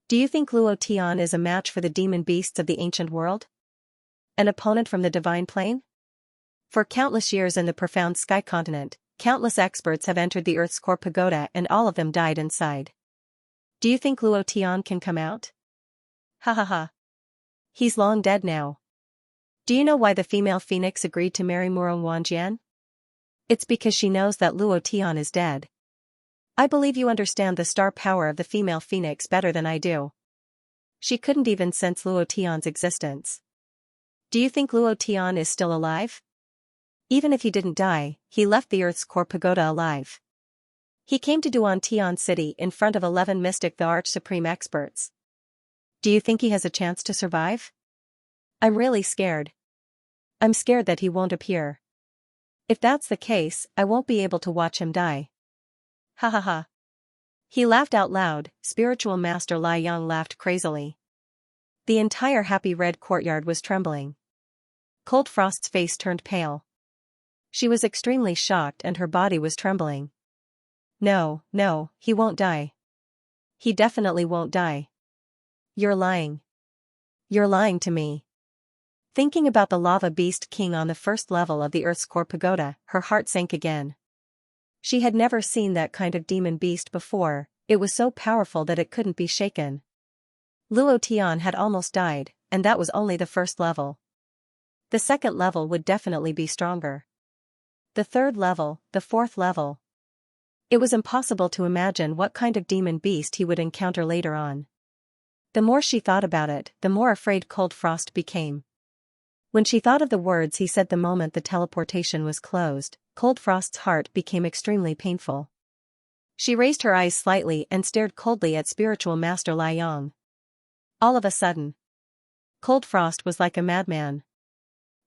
Do you think Luo Tian is a match for the demon beasts of the ancient world? An opponent from the divine plane? For countless years in the profound sky continent, countless experts have entered the Earth's core pagoda and all of them died inside. Do you think Luo Tian can come out? Ha ha ha. He's long dead now. Do you know why the female phoenix agreed to marry Murong Wanjian? It's because she knows that Luo Tian is dead. I believe you understand the star power of the female phoenix better than I do. She couldn't even sense Luo Tian's existence. Do you think Luo Tian is still alive? Even if he didn't die, he left the Earth's core pagoda alive. He came to Duan Tian City in front of 11 mystic the Arch-Supreme experts. Do you think he has a chance to survive? I'm really scared. I'm scared that he won't appear. If that's the case, I won't be able to watch him die. Ha ha ha. He laughed out loud. Spiritual Master Lai Yang laughed crazily. The entire happy red courtyard was trembling. Cold Frost's face turned pale. She was extremely shocked and her body was trembling. No, he won't die. He definitely won't die. You're lying. You're lying to me. Thinking about the lava beast king on the first level of the Earth's core pagoda, her heart sank again. She had never seen that kind of demon beast before. It was so powerful that it couldn't be shaken. Luo Tian had almost died, and that was only the first level. The second level would definitely be stronger. The third level, the fourth level. It was impossible to imagine what kind of demon beast he would encounter later on. The more she thought about it, the more afraid Cold Frost became. When she thought of the words he said the moment the teleportation was closed, Cold Frost's heart became extremely painful. She raised her eyes slightly and stared coldly at Spiritual Master Lai Yang. All of a sudden, Cold Frost was like a madman.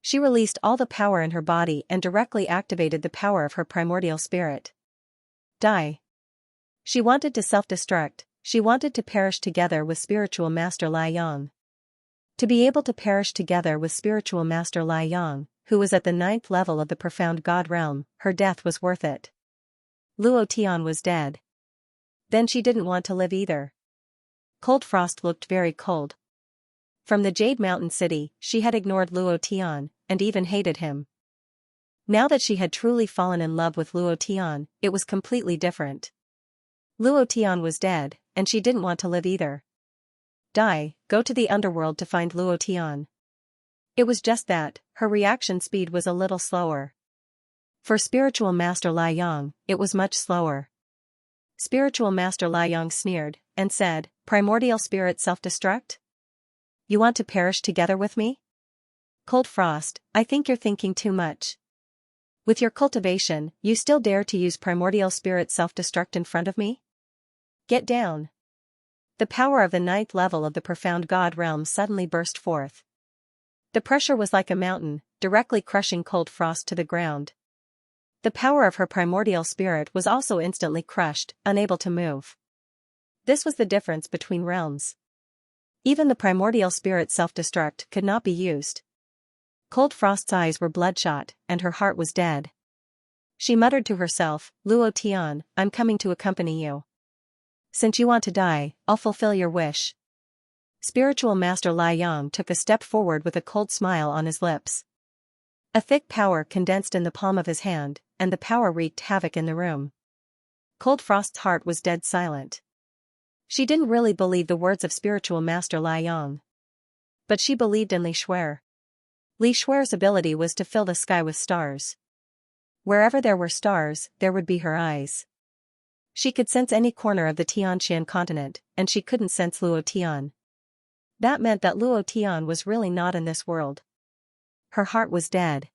She released all the power in her body and directly activated the power of her primordial spirit. Die. She wanted to self-destruct, she wanted to perish together with Spiritual Master Lai Yang. To be able to perish together with Spiritual Master Lai Yang, who was at the 9th level of the profound God realm, her death was worth it. Luo Tian was dead. Then she didn't want to live either. Cold Frost looked very cold. From the Jade Mountain City, she had ignored Luo Tian, and even hated him. Now that she had truly fallen in love with Luo Tian, it was completely different. Luo Tian was dead, and she didn't want to live either. Die, go to the underworld to find Luo Tian. It was just that, her reaction speed was a little slower. For Spiritual Master Lai Yang, it was much slower. Spiritual Master Lai Yang sneered, and said, Primordial Spirit self-destruct? You want to perish together with me? Cold Frost, I think you're thinking too much. With your cultivation, you still dare to use Primordial Spirit self-destruct in front of me? Get down. The power of the 9th level of the profound God realm suddenly burst forth. The pressure was like a mountain, directly crushing Cold Frost to the ground. The power of her primordial spirit was also instantly crushed, unable to move. This was the difference between realms. Even the primordial spirit self-destruct could not be used. Cold Frost's eyes were bloodshot, and her heart was dead. She muttered to herself, Luo Tian, I'm coming to accompany you. Since you want to die, I'll fulfill your wish. Spiritual Master Lai Yang took a step forward with a cold smile on his lips. A thick power condensed in the palm of his hand, and the power wreaked havoc in the room. Cold Frost's heart was dead silent. She didn't really believe the words of Spiritual Master Lai Yang. But she believed in Li Shuer. Li Shuer's ability was to fill the sky with stars. Wherever there were stars, there would be her eyes. She could sense any corner of the Tianqian continent, and she couldn't sense Luo Tian. That meant that Luo Tian was really not in this world. Her heart was dead.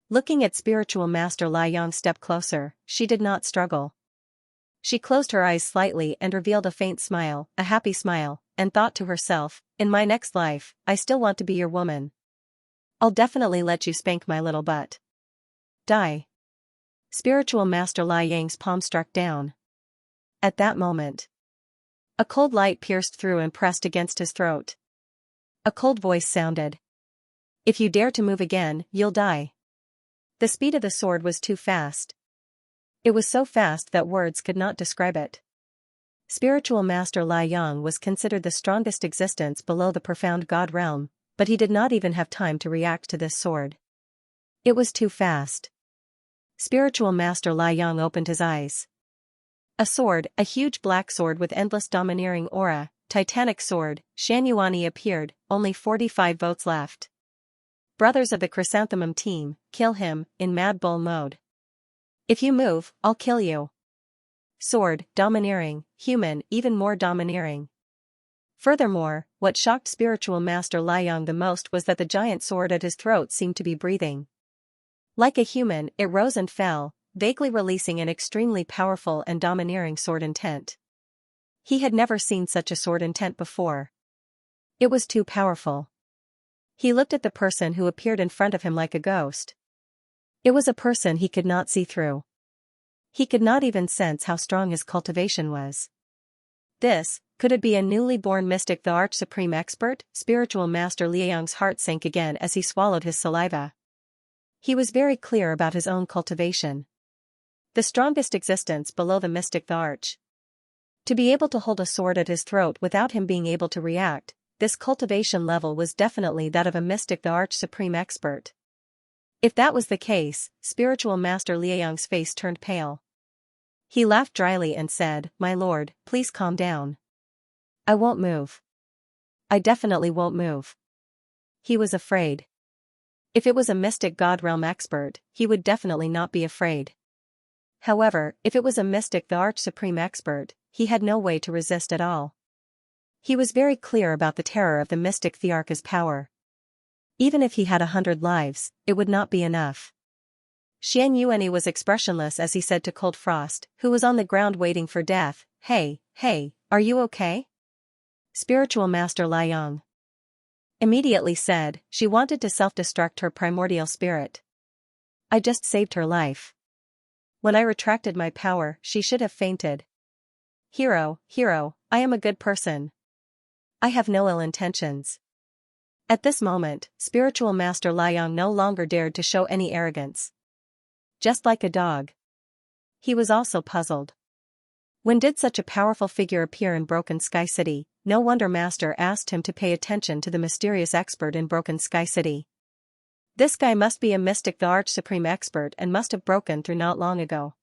Looking at Spiritual Master Lai Yang step closer, she did not struggle. She closed her eyes slightly and revealed a faint smile, a happy smile, and thought to herself, in my next life, I still want to be your woman. I'll definitely let you spank my little butt. Die. Spiritual Master Lai Yang's palm struck down. At that moment, a cold light pierced through and pressed against his throat. A cold voice sounded. If you dare to move again, you'll die. The speed of the sword was too fast. It was so fast that words could not describe it. Spiritual Master Lai Yang was considered the strongest existence below the profound God realm, but he did not even have time to react to this sword. It was too fast. Spiritual Master Lai Yang opened his eyes. A sword, a huge black sword with endless domineering aura, titanic sword, Xianxia appeared, only 45 votes left. Brothers of the Chrysanthemum team, kill him, in Mad Bull mode. If you move, I'll kill you. Sword, domineering, human, even more domineering. Furthermore, what shocked Spiritual Master Lai Yang the most was that the giant sword at his throat seemed to be breathing. Like a human, it rose and fell, vaguely releasing an extremely powerful and domineering sword intent. He had never seen such a sword intent before. It was too powerful. He looked at the person who appeared in front of him like a ghost. It was a person he could not see through. He could not even sense how strong his cultivation was. Could it be a newly born mystic, the Arch Supreme Expert? Spiritual Master Liang's heart sank again as he swallowed his saliva. He was very clear about his own cultivation. The strongest existence below the mystic, the Arch. To be able to hold a sword at his throat without him being able to react, this cultivation level was definitely that of a mystic, the Arch Supreme Expert. If that was the case, Spiritual Master Liang's face turned pale. He laughed dryly and said, "My lord, please calm down. I won't move. I definitely won't move." He was afraid. If it was a mystic God realm expert, he would definitely not be afraid. However, if it was a mystic, the Arch Supreme Expert, he had no way to resist at all. He was very clear about the terror of the mystic Thearch's power. Even if he had 100 lives, it would not be enough. Xianxia was expressionless as he said to Cold Frost, who was on the ground waiting for death, Hey, are you okay?" Spiritual Master Lai Yang immediately said, "She wanted to self-destruct her primordial spirit. I just saved her life. When I retracted my power, she should have fainted. Hero, I am a good person. I have no ill intentions." At this moment, Spiritual Master Lai Yang no longer dared to show any arrogance. Just like a dog. He was also puzzled. When did such a powerful figure appear in Broken Sky City? No wonder Master asked him to pay attention to the mysterious expert in Broken Sky City. This guy must be a mystic, the Arch Supreme Expert, and must have broken through not long ago.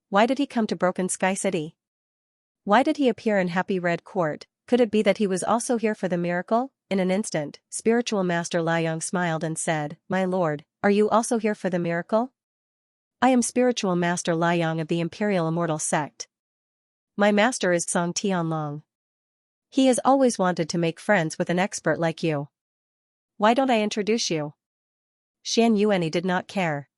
Why did he come to Broken Sky City? Why did he appear in Happy Red Court? Could it be that he was also here for the miracle? In an instant, Spiritual Master Lai Yang smiled and said, "My lord, are you also here for the miracle?" "I am Spiritual Master Lai Yang of the Imperial Immortal Sect. My master is Song Tianlong. He has always wanted to make friends with an expert like you. Why don't I introduce you?" Xianxia did not care.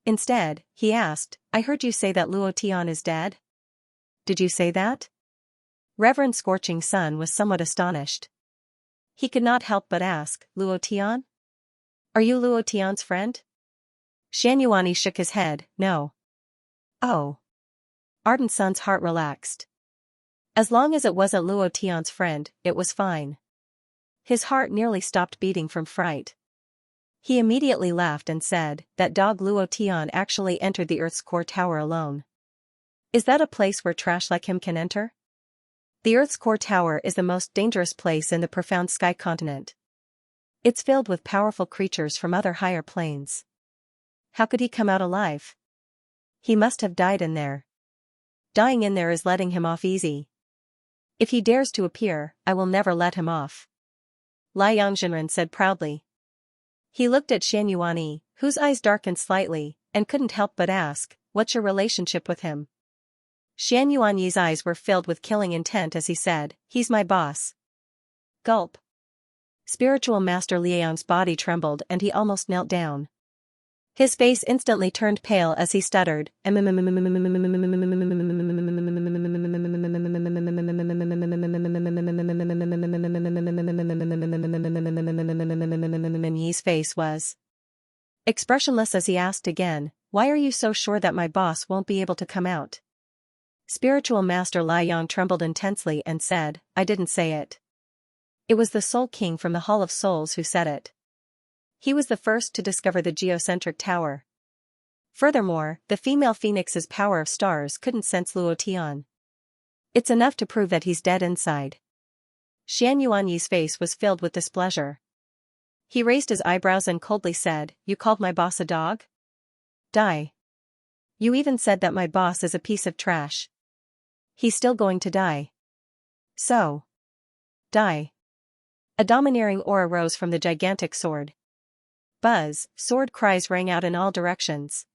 Instead, he asked, "I heard you say that Luo Tian is dead? Did you say that?" Reverend Scorching Sun was somewhat astonished. He could not help but ask, "Luo Tian? Are you Luo Tian's friend?" Xianxia shook his head, "No." "Oh." Ardent Sun's heart relaxed. As long as it wasn't Luo Tian's friend, it was fine. His heart nearly stopped beating from fright. He immediately laughed and said, "That dog Luo Tian actually entered the Earth's core tower alone. Is that a place where trash like him can enter? The Earth's core tower is the most dangerous place in the profound sky continent. It's filled with powerful creatures from other higher planes. How could he come out alive? He must have died in there. Dying in there is letting him off easy. If he dares to appear, I will never let him off," Lai Yangzhenren said proudly. He looked at Xianxia, whose eyes darkened slightly, and couldn't help but ask, "What's your relationship with him?" Xianxuanyi's eyes were filled with killing intent as he said, "He's my boss." Gulp. Spiritual Master Liang's body trembled and he almost knelt down. His face instantly turned pale as he stuttered, Yi's face was expressionless as he asked again, "Why are you so sure that my boss won't be able to come out?" Spiritual Master Lai Yang trembled intensely and said, "I didn't say it. It was the Soul King from the Hall of Souls who said it. He was the first to discover the geocentric tower. Furthermore, the female phoenix's power of stars couldn't sense Luo Tian. It's enough to prove that he's dead inside. Xian Yuanyi's face was filled with displeasure. He raised his eyebrows and coldly said, "You called my boss a dog? Die. You even said that my boss is a piece of trash. He's still going to die. So. Die." A domineering aura rose from the gigantic sword. Buzz, sword cries rang out in all directions.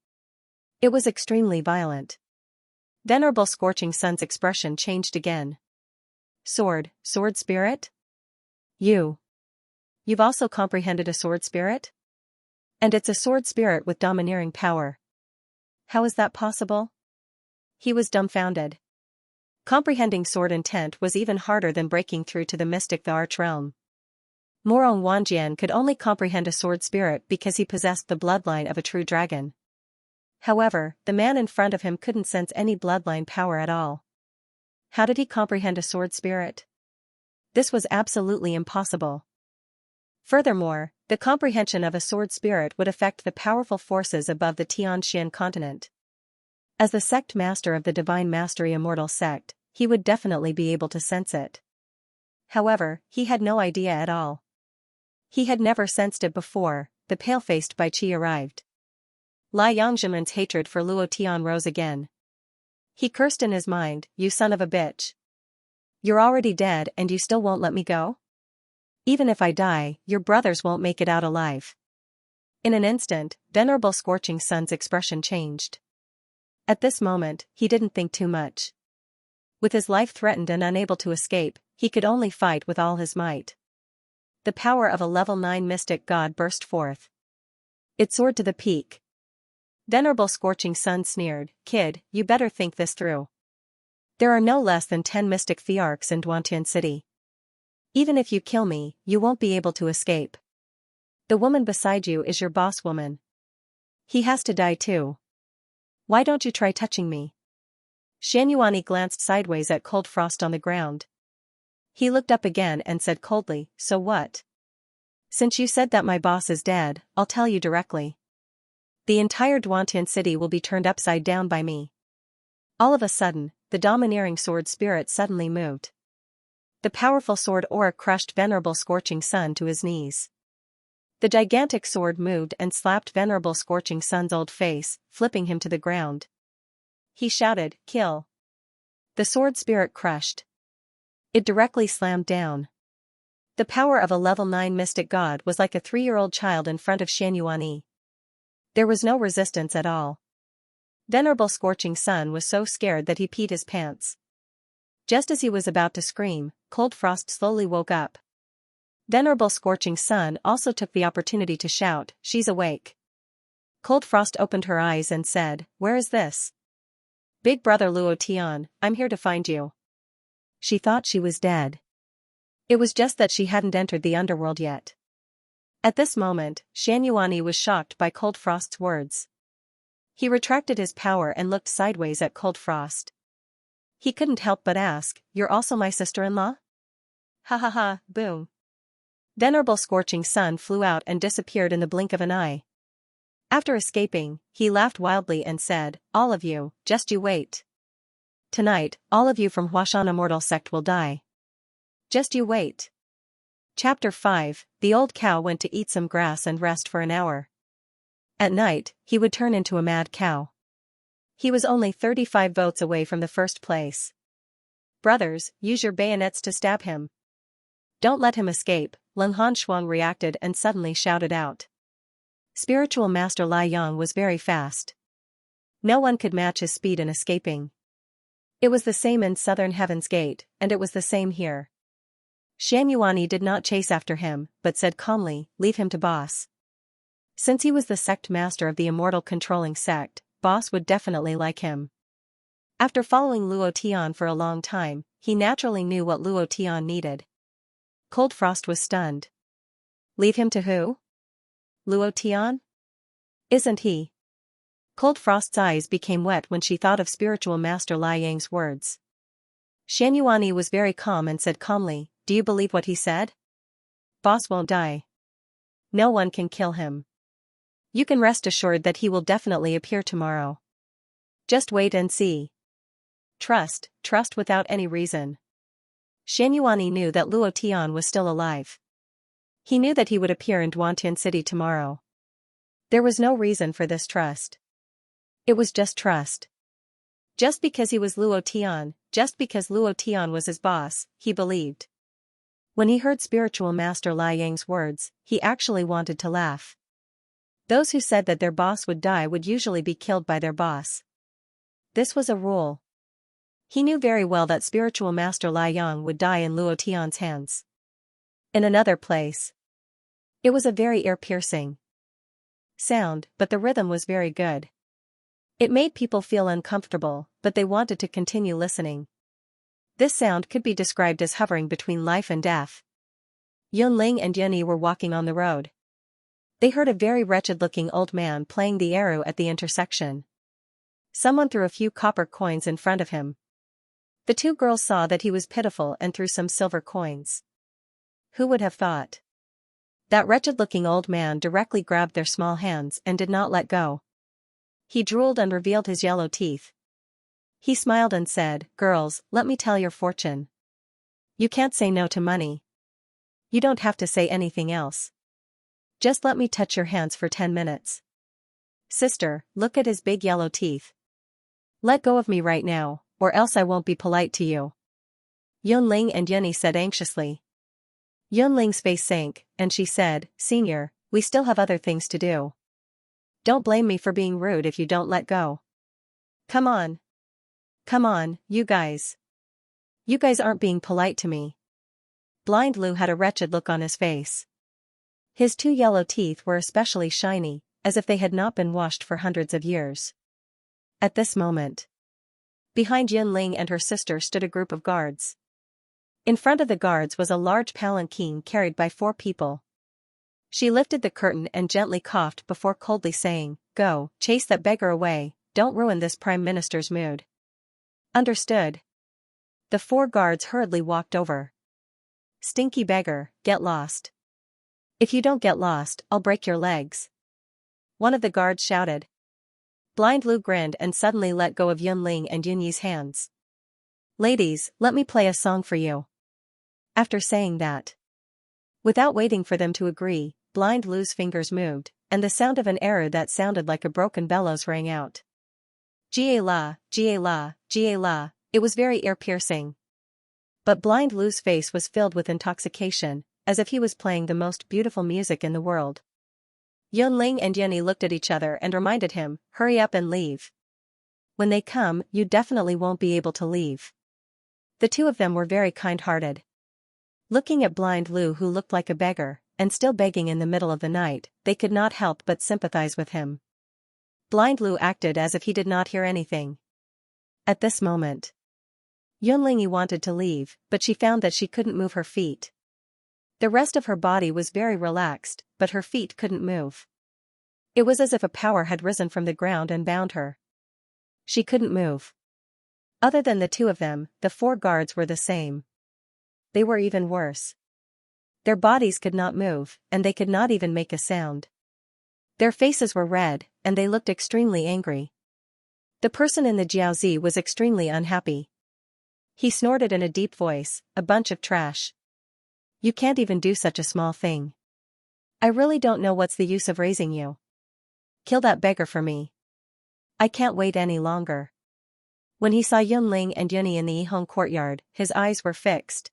It was extremely violent. Venerable Scorching Sun's expression changed again. Sword spirit? You've also comprehended a sword spirit? And it's a sword spirit with domineering power. How is that possible? He was dumbfounded. Comprehending sword intent was even harder than breaking through to the mystic the arch realm. Morong Wanjian could only comprehend a sword spirit because he possessed the bloodline of a true dragon. However, the man in front of him couldn't sense any bloodline power at all. How did he comprehend a sword spirit? This was absolutely impossible. Furthermore, the comprehension of a sword spirit would affect the powerful forces above the Tianxian continent. As the sect master of the Divine Mastery Immortal sect, he would definitely be able to sense it. However, he had no idea at all. He had never sensed it before. The pale-faced Bai Qi arrived. Lai Yangzhiman's hatred for Luo Tian rose again. He cursed in his mind, "You son of a bitch. You're already dead and you still won't let me go? Even if I die, your brothers won't make it out alive." In an instant, Venerable Scorching Sun's expression changed. At this moment, he didn't think too much. With his life threatened and unable to escape, he could only fight with all his might. The power of a level 9 mystic god burst forth. It soared to the peak. Venerable Scorching Sun sneered, "Kid, you better think this through. There are no less than 10 mystic thearchs in Duantian City. Even if you kill me, you won't be able to escape. The woman beside you is your boss woman. He has to die too. Why don't you try touching me?" Xianyuani glanced sideways at Cold Frost on the ground. He looked up again and said coldly, "So what? Since you said that my boss is dead, I'll tell you directly. The entire Duantian city will be turned upside down by me." All of a sudden, the domineering sword spirit suddenly moved. The powerful sword aura crushed Venerable Scorching Sun to his knees. The gigantic sword moved and slapped Venerable Scorching Sun's old face, flipping him to the ground. He shouted, "Kill." The sword spirit crushed. It directly slammed down. The power of a level 9 mystic god was like a 3-year-old child in front of Xianyuani. There was no resistance at all. Venerable Scorching Sun was so scared that he peed his pants. Just as he was about to scream, Cold Frost slowly woke up. Venerable Scorching Sun also took the opportunity to shout, "She's awake." Cold Frost opened her eyes and said, "Where is this?" "Big brother Luo Tian, I'm here to find you." She thought she was dead. It was just that she hadn't entered the underworld yet. At this moment, Xianyuani was shocked by Cold Frost's words. He retracted his power and looked sideways at Cold Frost. He couldn't help but ask, "You're also my sister-in-law?" Ha ha ha, boom. Venerable Scorching Sun flew out and disappeared in the blink of an eye. After escaping, he laughed wildly and said, "All of you, just you wait. Tonight, all of you from Huashan Immortal Sect will die. Just you wait." Chapter 5, The old cow went to eat some grass and rest for an hour. At night, he would turn into a mad cow. He was only 35 votes away from the first place. "Brothers, use your bayonets to stab him. Don't let him escape," Leng Han Shuang reacted and suddenly shouted out. Spiritual Master Lai Yang was very fast. No one could match his speed in escaping. It was the same in Southern Heaven's Gate, and it was the same here. Xianyuani did not chase after him, but said calmly, "Leave him to boss." Since he was the sect master of the immortal controlling sect, boss would definitely like him. After following Luo Tian for a long time, he naturally knew what Luo Tian needed. Cold Frost was stunned. "Leave him to who? Luo Tian? Isn't he?" Cold Frost's eyes became wet when she thought of Spiritual Master Lai Yang's words. Xianyuani was very calm and said calmly, "Do you believe what he said? Boss won't die. No one can kill him. You can rest assured that he will definitely appear tomorrow. Just wait and see. Trust without any reason. Xianxia knew that Luo Tian was still alive. He knew that he would appear in Duantian City tomorrow. There was no reason for this trust. It was just trust. Just because he was Luo Tian, just because Luo Tian was his boss, he believed. When he heard Spiritual Master Lai Yang's words, he actually wanted to laugh. Those who said that their boss would die would usually be killed by their boss. This was a rule. He knew very well that Spiritual Master Lai Yang would die in Luo Tian's hands. In another place. It was a very ear-piercing sound, but the rhythm was very good. It made people feel uncomfortable, but they wanted to continue listening. This sound could be described as hovering between life and death. Yunling and Yunyi were walking on the road. They heard a very wretched-looking old man playing the arrow at the intersection. Someone threw a few copper coins in front of him. The two girls saw that he was pitiful and threw some silver coins. Who would have thought? That wretched-looking old man directly grabbed their small hands and did not let go. He drooled and revealed his yellow teeth. He smiled and said, "Girls, let me tell your fortune. You can't say no to money. You don't have to say anything else. Just let me touch your hands for 10 minutes. Sister, look at his big yellow teeth. Let go of me right now, or else I won't be polite to you." Yunling and Yunyi said anxiously. Yunling's face sank, and she said, "Senior, we still have other things to do. Don't blame me for being rude if you don't let go. Come on. Come on, you guys. You guys aren't being polite to me." Blind Lu had a wretched look on his face. His two yellow teeth were especially shiny, as if they had not been washed for hundreds of years. At this moment, behind Yunling and her sister stood a group of guards. In front of the guards was a large palanquin carried by 4 people. She lifted the curtain and gently coughed before coldly saying, "Go, chase that beggar away, don't ruin this Prime Minister's mood." Understood. The 4 guards hurriedly walked over. "Stinky beggar, get lost. If you don't get lost, I'll break your legs," one of the guards shouted. Blind Lu grinned and suddenly let go of Yunling and Yunyi's hands. "Ladies, let me play a song for you." After saying that, without waiting for them to agree, Blind Lu's fingers moved, and the sound of an arrow that sounded like a broken bellows rang out. Gia-la, Gia-la, Gia-la, it was very ear-piercing. But Blind Lu's face was filled with intoxication, as if he was playing the most beautiful music in the world. Yunling and Yunyi looked at each other and reminded him, "Hurry up and leave. When they come, you definitely won't be able to leave." The two of them were very kind-hearted. Looking at Blind Lu, who looked like a beggar, and still begging in the middle of the night, they could not help but sympathize with him. Blind Lu acted as if he did not hear anything. At this moment, Yunling wanted to leave, but she found that she couldn't move her feet. The rest of her body was very relaxed, but her feet couldn't move. It was as if a power had risen from the ground and bound her. She couldn't move. Other than the two of them, the 4 guards were the same. They were even worse. Their bodies could not move, and they could not even make a sound. Their faces were red, and they looked extremely angry. The person in the jiaozi was extremely unhappy. He snorted in a deep voice, "A bunch of trash. You can't even do such a small thing. I really don't know what's the use of raising you. Kill that beggar for me. I can't wait any longer." When he saw Yunling and Yunyi in the Yihong courtyard, his eyes were fixed.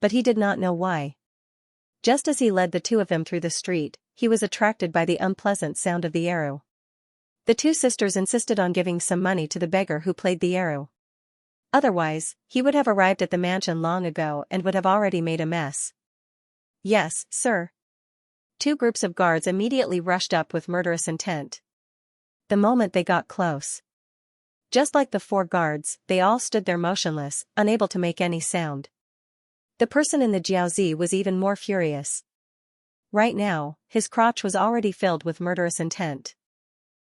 But he did not know why. Just as he led the two of them through the street, he was attracted by the unpleasant sound of the arrow. The 2 sisters insisted on giving some money to the beggar who played the arrow. Otherwise, he would have arrived at the mansion long ago and would have already made a mess. "Yes, sir." 2 groups of guards immediately rushed up with murderous intent. The moment they got close, just like the 4 guards, they all stood there motionless, unable to make any sound. The person in the jiaozi was even more furious. Right now, his crotch was already filled with murderous intent.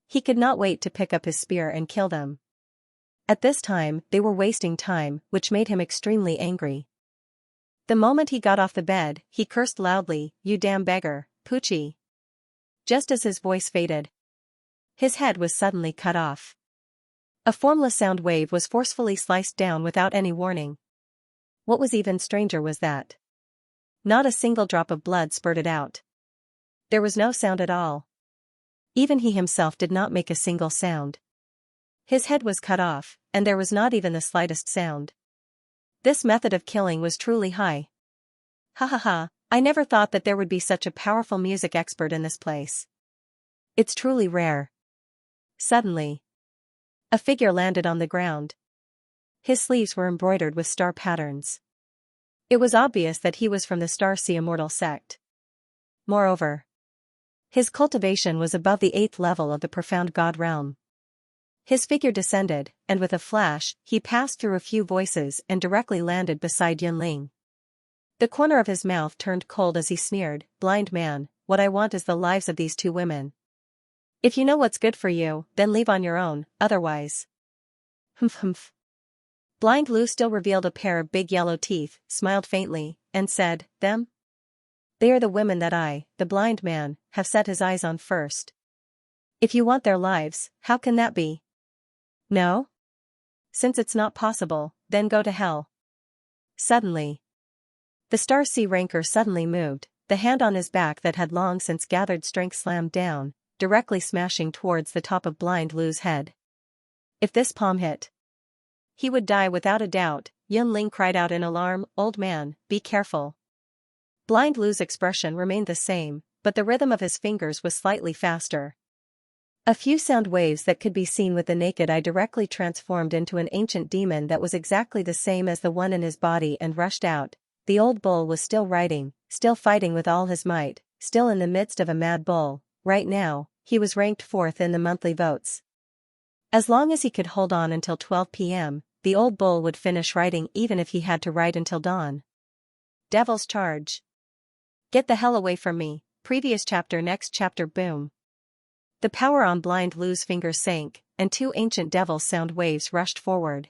He could not wait to pick up his spear and kill them. At this time, they were wasting time, which made him extremely angry. The moment he got off the bed, he cursed loudly, "You damn beggar, Poochie. Just as his voice faded, his head was suddenly cut off. A formless sound wave was forcefully sliced down without any warning. What was even stranger was that not a single drop of blood spurted out. There was no sound at all. Even he himself did not make a single sound. His head was cut off, and there was not even the slightest sound. This method of killing was truly high. Ha ha ha, I never thought that there would be such a powerful music expert in this place. It's truly rare. Suddenly, a figure landed on the ground. His sleeves were embroidered with star patterns. It was obvious that he was from the Xianxia immortal sect. Moreover, his cultivation was above the 8th level of the profound god realm. His figure descended, and with a flash, he passed through a few voices and directly landed beside Yunling. The corner of his mouth turned cold as he sneered, "Blind man, what I want is the lives of these 2 women. If you know what's good for you, then leave on your own, otherwise." Humph humph. Blind Lu still revealed a pair of big yellow teeth, smiled faintly, and said, "Them? They are the women that I, the blind man, have set his eyes on first. If you want their lives, how can that be? No? Since it's not possible, then go to hell." Suddenly, the Star Sea Ranker suddenly moved, the hand on his back that had long since gathered strength slammed down, directly smashing towards the top of Blind Lu's head. If this palm hit, he would die without a doubt. Yunling cried out in alarm, "Old man, be careful." Blind Lu's expression remained the same, but the rhythm of his fingers was slightly faster. A few sound waves that could be seen with the naked eye directly transformed into an ancient demon that was exactly the same as the one in his body and rushed out. The old bull was still riding, still fighting with all his might, still in the midst of a mad bull. Right now, he was ranked 4th in the monthly votes. As long as he could hold on until 12 p.m., the old bull would finish riding even if he had to ride until dawn. Devil's Charge. Get the hell away from me. Previous chapter. Next chapter. Boom. The power on Blind Lu's fingers sank, and 2 ancient devil sound waves rushed forward.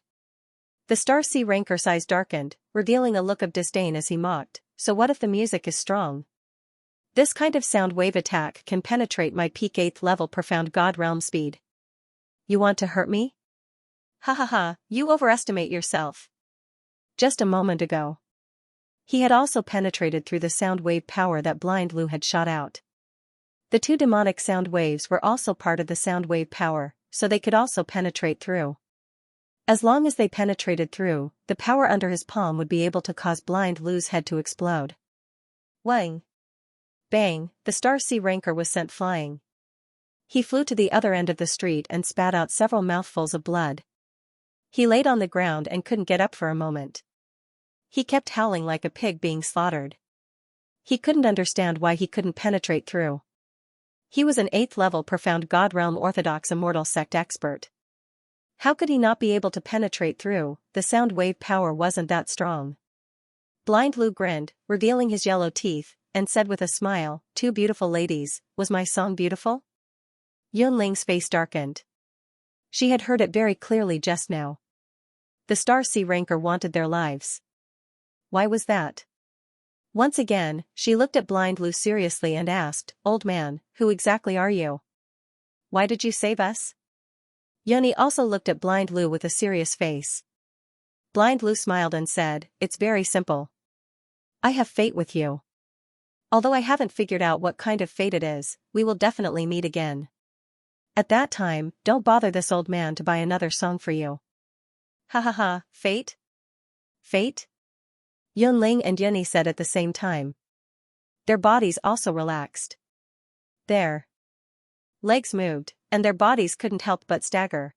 The Star Sea Ranker's eyes darkened, revealing a look of disdain as he mocked, "So what if the music is strong? This kind of sound wave attack can penetrate my peak 8th level profound god realm speed. You want to hurt me? Ha ha ha, you overestimate yourself." Just a moment ago, he had also penetrated through the sound wave power that Blind Lu had shot out. The 2 demonic sound waves were also part of the sound wave power, so they could also penetrate through. As long as they penetrated through, the power under his palm would be able to cause Blind Lu's head to explode. Wang! Bang! The Star Sea Ranker was sent flying. He flew to the other end of the street and spat out several mouthfuls of blood. He laid on the ground and couldn't get up for a moment. He kept howling like a pig being slaughtered. He couldn't understand why he couldn't penetrate through. He was an 8th level profound god realm orthodox immortal sect expert. How could he not be able to penetrate through? The sound wave power wasn't that strong. Blind Lu grinned, revealing his yellow teeth, and said with a smile, "2 beautiful ladies, was my song beautiful?" Yunling's face darkened. She had heard it very clearly just now. The Star Sea Ranker wanted their lives. Why was that? Once again, she looked at Blind Lu seriously and asked, "Old man, who exactly are you? Why did you save us?" Yuni also looked at Blind Lu with a serious face. Blind Lu smiled and said, "It's very simple. I have fate with you. Although I haven't figured out what kind of fate it is, we will definitely meet again. At that time, don't bother this old man to buy another song for you." Ha ha ha, fate? Fate? Yunling and Yuni said at the same time. Their bodies also relaxed. Their legs moved, and their bodies couldn't help but stagger.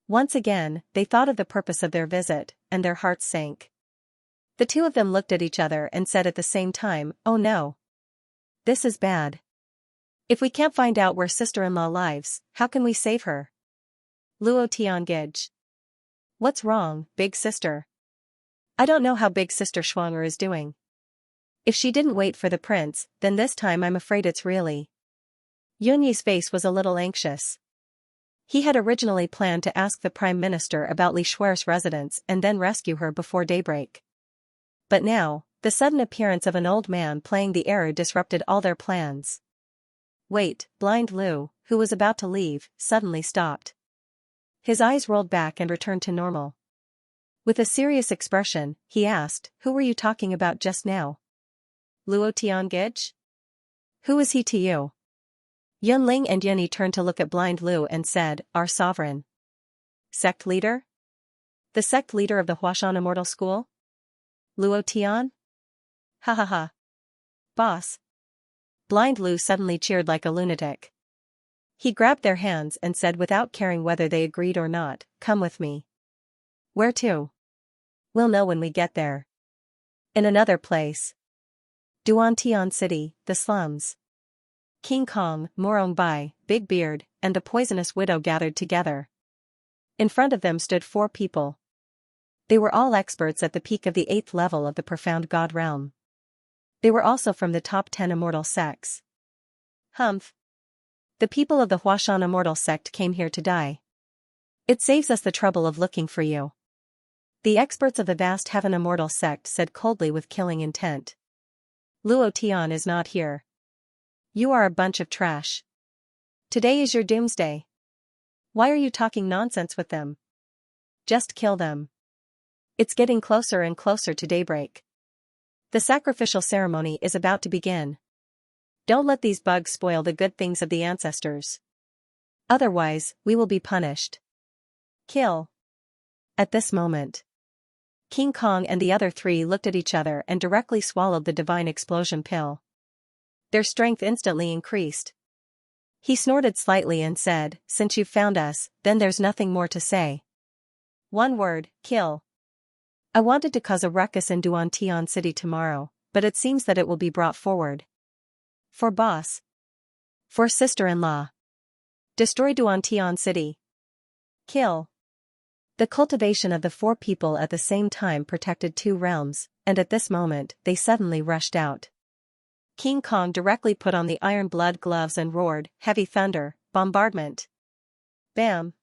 Once again, they thought of the purpose of their visit, and their hearts sank. The 2 of them looked at each other and said at the same time, "Oh no. This is bad. If we can't find out where sister-in-law lives, how can we save her?" Luo Tiangij. What's wrong, big sister? I don't know how big sister Xianxia is doing. If she didn't wait for the prince, then this time I'm afraid it's really. Yunyi's face was a little anxious. He had originally planned to ask the prime minister about Li Shuer's residence and then rescue her before daybreak. But now, the sudden appearance of an old man playing the error disrupted all their plans. Wait, blind Lu, who was about to leave, suddenly stopped. His eyes rolled back and returned to normal. With a serious expression, he asked, "Who were you talking about just now?" Luo Tiangij? Who is he to you? Yunling and Yunyi turned to look at blind Lu and said, "Our sovereign." Sect leader? The sect leader of the Huashan Immortal School? Luo Tian? Ha ha ha. Boss. Blind Lu suddenly cheered like a lunatic. He grabbed their hands and said without caring whether they agreed or not, "Come with me." Where to? We'll know when we get there. In another place. Duantian City, the slums. King Kong, Morong Bai, Big Beard, and the poisonous widow gathered together. In front of them stood 4 people. They were all experts at the peak of the 8th level of the profound god realm. They were also from the top 10 immortal sects. Humph. The people of the Huashan immortal sect came here to die. It saves us the trouble of looking for you. The experts of the vast heaven immortal sect said coldly with killing intent. Luo Tian is not here. You are a bunch of trash. Today is your doomsday. Why are you talking nonsense with them? Just kill them. It's getting closer and closer to daybreak. The sacrificial ceremony is about to begin. Don't let these bugs spoil the good things of the ancestors. Otherwise, we will be punished. Kill. At this moment, King Kong and the other 3 looked at each other and directly swallowed the divine explosion pill. Their strength instantly increased. He snorted slightly and said, "Since you've found us, then there's nothing more to say. One word, kill." I wanted to cause a ruckus in Duantian City tomorrow, but it seems that it will be brought forward. For boss. For sister-in-law. Destroy Duantian City. Kill. The cultivation of the 4 people at the same time protected 2 realms, and at this moment, they suddenly rushed out. King Kong directly put on the iron blood gloves and roared, "Heavy thunder, bombardment." Bam.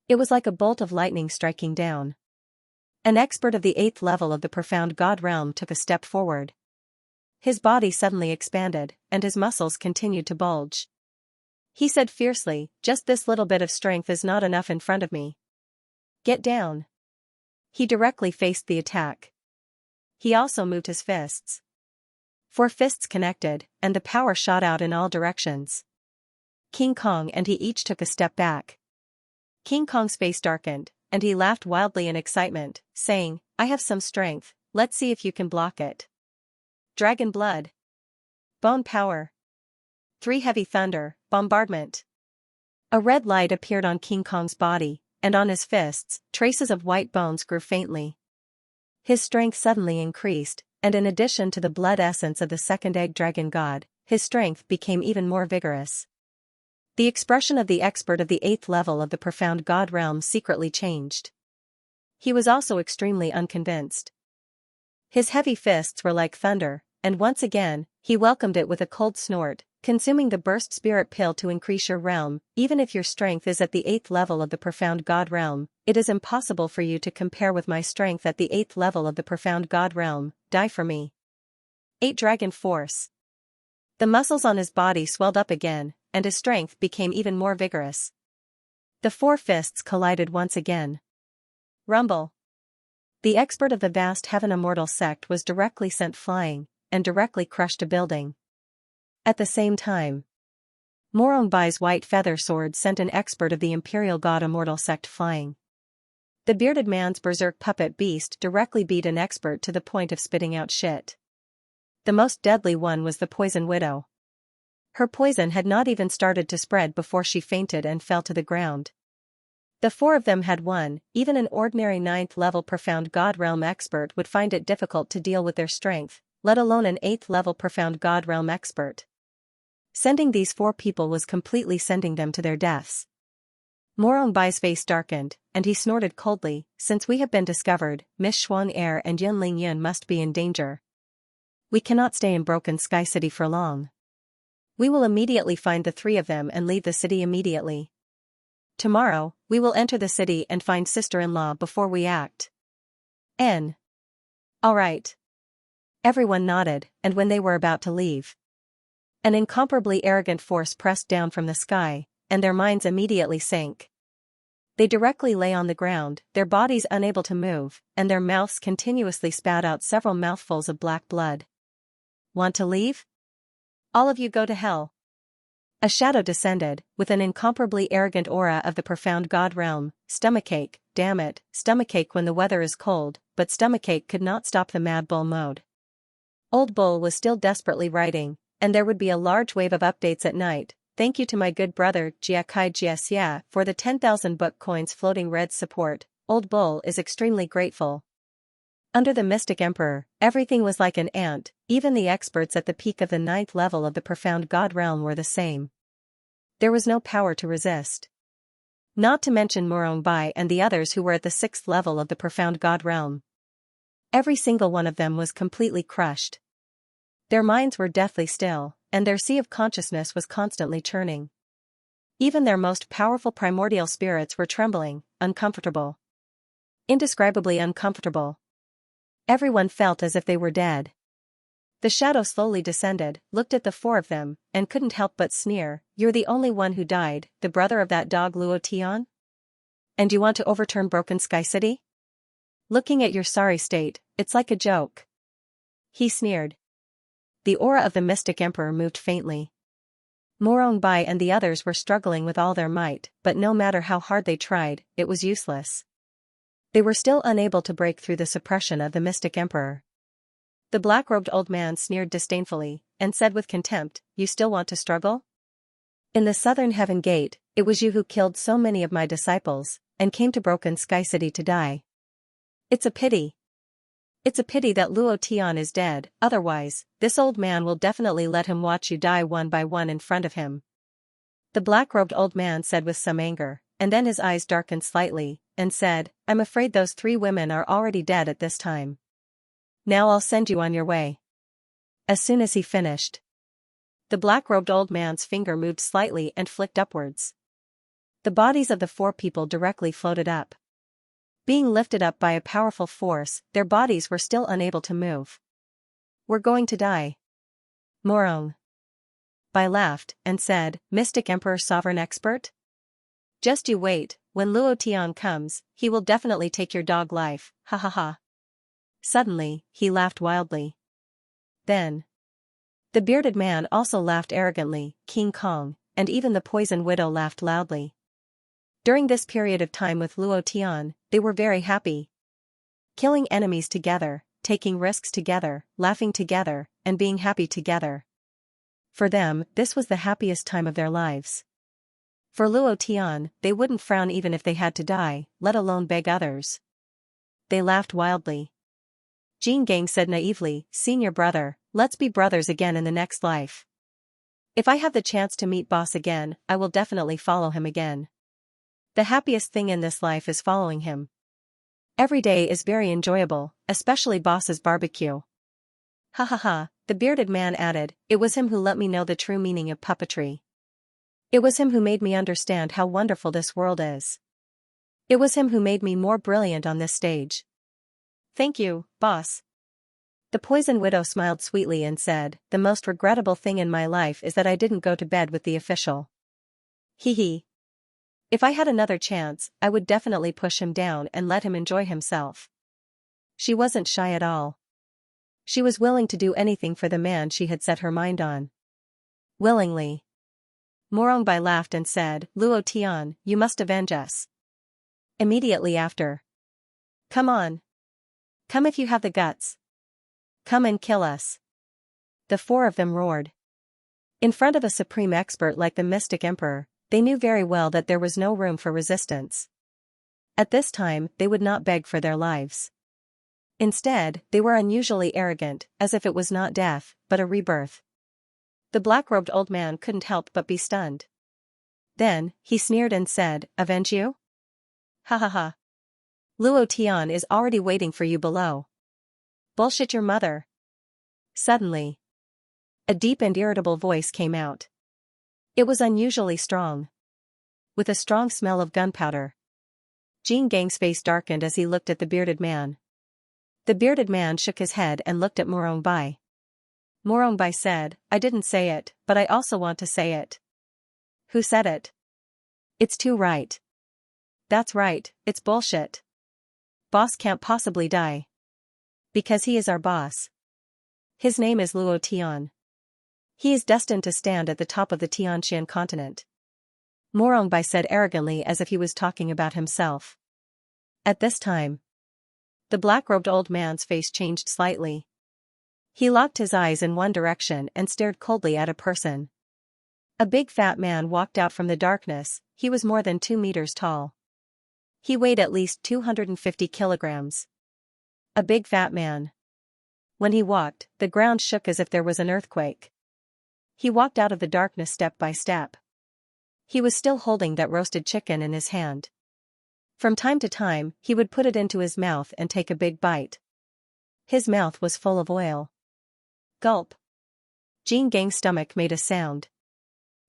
It was like a bolt of lightning striking down. An expert of the 8th level of the profound god realm took a step forward. His body suddenly expanded, and his muscles continued to bulge. He said fiercely, "Just this little bit of strength is not enough in front of me. Get down." He directly faced the attack. He also moved his fists. 4 fists connected, and the power shot out in all directions. King Kong and he each took a step back. King Kong's face darkened, and he laughed wildly in excitement, saying, "I have some strength, let's see if you can block it." Dragon blood. Bone power. 3 heavy thunder, bombardment. A red light appeared on King Kong's body, and on his fists, traces of white bones grew faintly. His strength suddenly increased, and in addition to the blood essence of the second egg dragon god, his strength became even more vigorous. The expression of the expert of the 8th level of the profound god realm secretly changed. He was also extremely unconvinced. His heavy fists were like thunder, and once again, he welcomed it with a cold snort, "Consuming the burst spirit pill to increase your realm. Even if your strength is at the 8th level of the profound god realm, it is impossible for you to compare with my strength at the 8th level of the profound god realm. Die for me." 8 Dragon Force. The muscles on his body swelled up again, and his strength became even more vigorous. The 4 fists collided once again. Rumble. The expert of the vast heaven immortal sect was directly sent flying, and directly crushed a building. At the same time, Morong Bai's white feather sword sent an expert of the imperial god immortal sect flying. The bearded man's berserk puppet beast directly beat an expert to the point of spitting out shit. The most deadly one was the poison widow. Her poison had not even started to spread before she fainted and fell to the ground. The 4 of them had won. Even an ordinary 9th level profound god realm expert would find it difficult to deal with their strength, let alone an 8th level profound god realm expert. Sending these 4 people was completely sending them to their deaths. Morong Bai's face darkened, and he snorted coldly, "Since we have been discovered, Miss Xuan Er and Yunling Yun must be in danger. We cannot stay in Broken Sky City for long. We will immediately find the 3 of them and leave the city immediately. Tomorrow, we will enter the city and find sister-in-law before we act." All right. Everyone nodded, and when they were about to leave, An incomparably arrogant force pressed down from the sky, and their minds immediately sank. They directly lay on the ground, their bodies unable to move, and their mouths continuously spat out several mouthfuls of black blood. Want to leave? All of you go to hell. A shadow descended, with an incomparably arrogant aura of the profound god realm. Stomachache, damn it, stomachache when the weather is cold, but stomachache could not stop the Mad Bull mode. Old Bull was still desperately writing, and there would be a large wave of updates at night. Thank you to my good brother Xianxia for the 10,000 book coins. Floating Red's support. Old Bull is extremely grateful. Under the Mystic Emperor, everything was like an ant, even the experts at the peak of the 9th level of the profound god realm were the same. There was no power to resist. Not to mention Murongbai and the others who were at the 6th level of the profound god realm. Every single one of them was completely crushed. Their minds were deathly still, and their sea of consciousness was constantly churning. Even their most powerful primordial spirits were trembling, uncomfortable. Indescribably uncomfortable. Everyone felt as if they were dead. The shadow slowly descended, looked at the four of them, and couldn't help but sneer. You're the only one who died, the brother of that dog Luo Tian? And you want to overturn Broken Sky City? Looking at your sorry state, it's like a joke. He sneered. The aura of the Mystic Emperor moved faintly. Murongbai and the others were struggling with all their might, but no matter how hard they tried, it was useless. They were still unable to break through the suppression of the Mystic Emperor. The black-robed old man sneered disdainfully, and said with contempt, You still want to struggle? In the Southern Heaven Gate, it was you who killed so many of my disciples, and came to Broken Sky City to die. It's a pity. It's a pity that Luo Tian is dead, otherwise, this old man will definitely let him watch you die one by one in front of him. The black-robed old man said with some anger, and then his eyes darkened slightly, and said, I'm afraid those 3 women are already dead at this time. Now I'll send you on your way. As soon as he finished, the black-robed old man's finger moved slightly and flicked upwards. The bodies of the 4 people directly floated up. Being lifted up by a powerful force, their bodies were still unable to move. We're going to die. Murongbai laughed, and said, Mystic Emperor Sovereign Expert? Just you wait, when Luo Tian comes, he will definitely take your dog life, ha ha ha. Suddenly, he laughed wildly. Then, the bearded man also laughed arrogantly, King Kong, and even the Poison Widow laughed loudly. During this period of time with Luo Tian, they were very happy. Killing enemies together, taking risks together, laughing together, and being happy together. For them, this was the happiest time of their lives. For Luo Tian, they wouldn't frown even if they had to die, let alone beg others. They laughed wildly. Jean Gang said naively, Senior brother, let's be brothers again in the next life. If I have the chance to meet Boss again, I will definitely follow him again. The happiest thing in this life is following him. Every day is very enjoyable, especially Boss's barbecue. Ha ha ha, the bearded man added, it was him who let me know the true meaning of puppetry. It was him who made me understand how wonderful this world is. It was him who made me more brilliant on this stage. Thank you, boss. The Poison Widow smiled sweetly and said, the most regrettable thing in my life is that I didn't go to bed with the official. Hee hee. If I had another chance, I would definitely push him down and let him enjoy himself. She wasn't shy at all. She was willing to do anything for the man she had set her mind on. Willingly. Murongbai laughed and said, Luo Tian, you must avenge us. Immediately after. Come on. Come if you have the guts. Come and kill us. The 4 of them roared. In front of a supreme expert like the Mystic Emperor, they knew very well that there was no room for resistance. At this time, they would not beg for their lives. Instead, they were unusually arrogant, as if it was not death, but a rebirth. The black-robed old man couldn't help but be stunned. Then, he sneered and said, Avenge you? Ha ha ha. Luo Tian is already waiting for you below. Bullshit your mother. Suddenly, a deep and irritable voice came out. It was unusually strong. With a strong smell of gunpowder. Jean Gang's face darkened as he looked at the bearded man. The bearded man shook his head and looked at Murongbai. Morongbai said, I didn't say it, but I also want to say it. Who said it? It's too right. That's right, it's bullshit. Boss can't possibly die. Because he is our boss. His name is Luo Tian. He is destined to stand at the top of the Tianxian continent. Morongbai said arrogantly as if he was talking about himself. At this time, the black-robed old man's face changed slightly. He locked his eyes in one direction and stared coldly at a person. A big fat man walked out from the darkness. He was more than 2 meters tall. He weighed at least 250 kilograms. A big fat man. When he walked, the ground shook as if there was an earthquake. He walked out of the darkness step by step. He was still holding that roasted chicken in his hand. From time to time, he would put it into his mouth and take a big bite. His mouth was full of oil. Gulp. Jin Gang's stomach made a sound.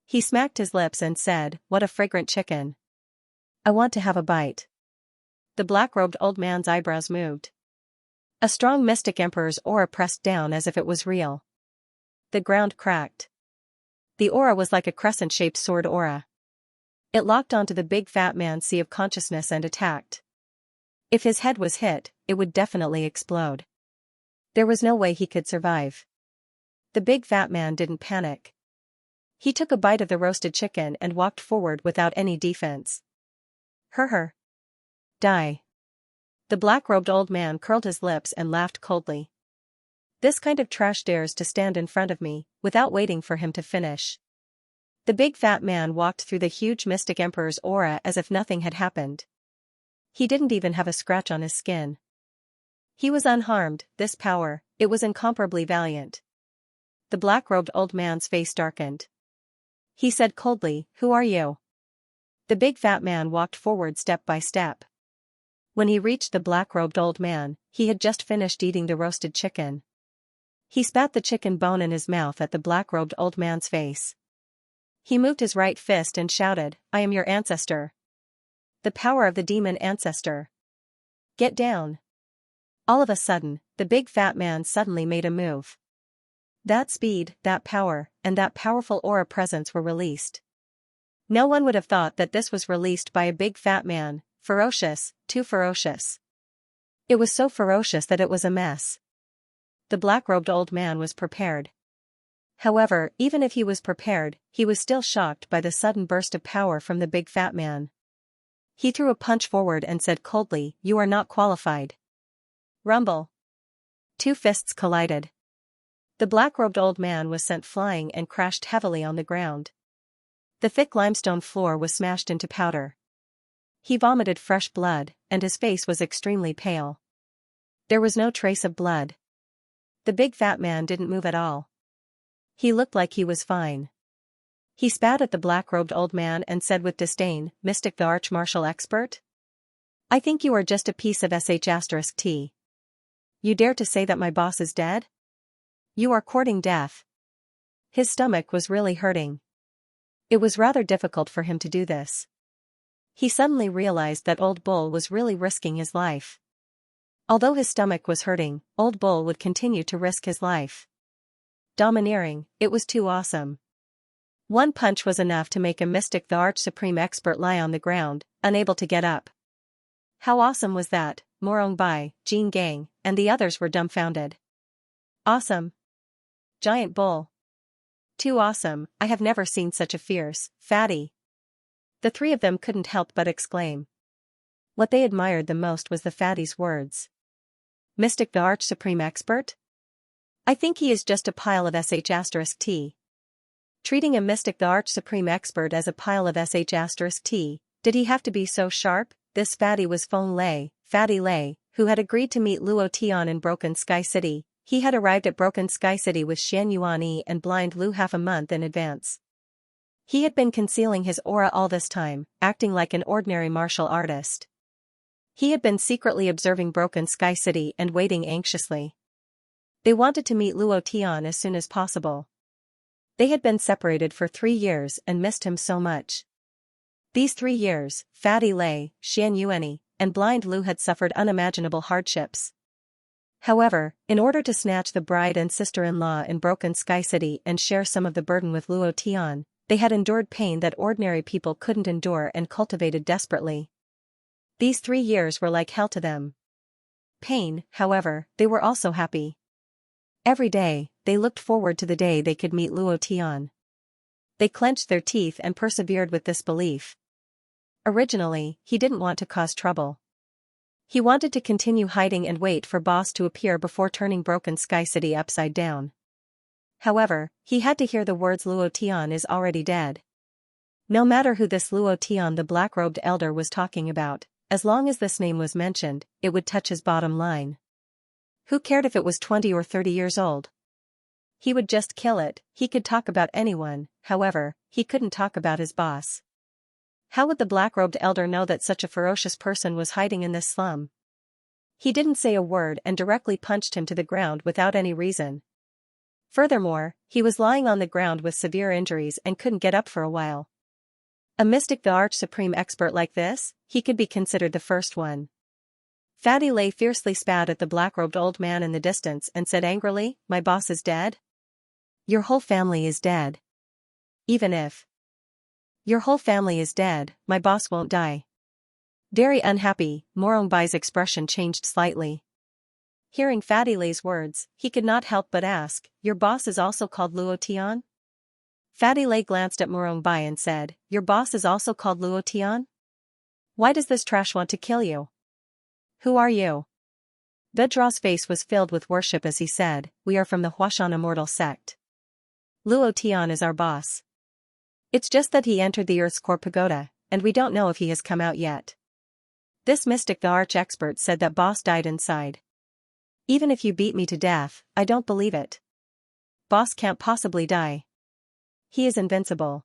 He smacked his lips and said, "What a fragrant chicken. I want to have a bite." The black-robed old man's eyebrows moved. A strong mystic emperor's aura pressed down as if it was real. The ground cracked. The aura was like a crescent-shaped sword aura. It locked onto the big fat man's sea of consciousness and attacked. If his head was hit, it would definitely explode. There was no way he could survive. The big fat man didn't panic. He took a bite of the roasted chicken and walked forward without any defense. Her. Die. The black-robed old man curled his lips and laughed coldly. This kind of trash dares to stand in front of me, without waiting for him to finish. The big fat man walked through the huge mystic emperor's aura as if nothing had happened. He didn't even have a scratch on his skin. He was unharmed. This power, it was incomparably valiant. The black-robed old man's face darkened. He said coldly, "Who are you?" The big fat man walked forward step by step. When he reached the black-robed old man, he had just finished eating the roasted chicken. He spat the chicken bone in his mouth at the black-robed old man's face. He moved his right fist and shouted, "I am your ancestor. The power of the demon ancestor. Get down." All of a sudden, the big fat man suddenly made a move. That speed, that power, and that powerful aura presence were released. No one would have thought that this was released by a big fat man, ferocious, too ferocious. It was so ferocious that it was a mess. The black-robed old man was prepared. However, even if he was prepared, he was still shocked by the sudden burst of power from the big fat man. He threw a punch forward and said coldly, "You are not qualified." Rumble. 2 fists collided. The black-robed old man was sent flying and crashed heavily on the ground. The thick limestone floor was smashed into powder. He vomited fresh blood, and his face was extremely pale. There was no trace of blood. The big fat man didn't move at all. He looked like he was fine. He spat at the black-robed old man and said with disdain, "Mystic the arch-martial expert? I think you are just a piece of sh*t. You dare to say that my boss is dead? You are courting death." His stomach was really hurting. It was rather difficult for him to do this. He suddenly realized that Old Bull was really risking his life. Although his stomach was hurting, Old Bull would continue to risk his life. Domineering, it was too awesome. One punch was enough to make a mystic the arch supreme expert lie on the ground, unable to get up. How awesome was that? Morongbai, Jin Gang, and the others were dumbfounded. Awesome. Giant bull. Too awesome, I have never seen such a fierce, fatty. The 3 of them couldn't help but exclaim. What they admired the most was the fatty's words. Mystic the arch supreme expert? I think he is just a pile of sh*t. Treating a mystic the arch supreme expert as a pile of sh*t, did he have to be so sharp? This fatty was Fatty Lei, who had agreed to meet Luo Tian in Broken Sky City. He had arrived at Broken Sky City with Xianxia and Blind Lu half a month in advance. He had been concealing his aura all this time, acting like an ordinary martial artist. He had been secretly observing Broken Sky City and waiting anxiously. They wanted to meet Luo Tian as soon as possible. They had been separated for 3 years and missed him so much. These 3 years, Fatty Lei, Xianxia, and Blind Lu had suffered unimaginable hardships. However, in order to snatch the bride and sister-in-law in Broken Sky City and share some of the burden with Luo Tian, they had endured pain that ordinary people couldn't endure and cultivated desperately. These 3 years were like hell to them. Pain, however, they were also happy. Every day, they looked forward to the day they could meet Luo Tian. They clenched their teeth and persevered with this belief. Originally, he didn't want to cause trouble. He wanted to continue hiding and wait for Boss to appear before turning Broken Sky City upside down. However, he had to hear the words Luo Tian is already dead. No matter who this Luo Tian the black-robed elder was talking about, as long as this name was mentioned, it would touch his bottom line. Who cared if it was 20 or 30 years old? He would just kill it. He could talk about anyone, however, he couldn't talk about his boss. How would the black-robed elder know that such a ferocious person was hiding in this slum? He didn't say a word and directly punched him to the ground without any reason. Furthermore, he was lying on the ground with severe injuries and couldn't get up for a while. A mystic, the arch-supreme expert like this, he could be considered the first one. Fatty Lay fiercely spat at the black-robed old man in the distance and said angrily, "My boss is dead? Your whole family is dead. Even if your whole family is dead, my boss won't die." Very unhappy, Morongbai's expression changed slightly. Hearing Fatty Lay's words, he could not help but ask, "Your boss is also called Luo Tian?" Fatty Lay glanced at Morongbai and said, "Your boss is also called Luo Tian? Why does this trash want to kill you? Who are you?" Vedraw's face was filled with worship as he said, "We are from the Huashan Immortal Sect. Luo Tian is our boss. It's just that he entered the Earth's core pagoda, and we don't know if he has come out yet." This mystic, the arch-expert, said that boss died inside. "Even if you beat me to death, I don't believe it. Boss can't possibly die. He is invincible."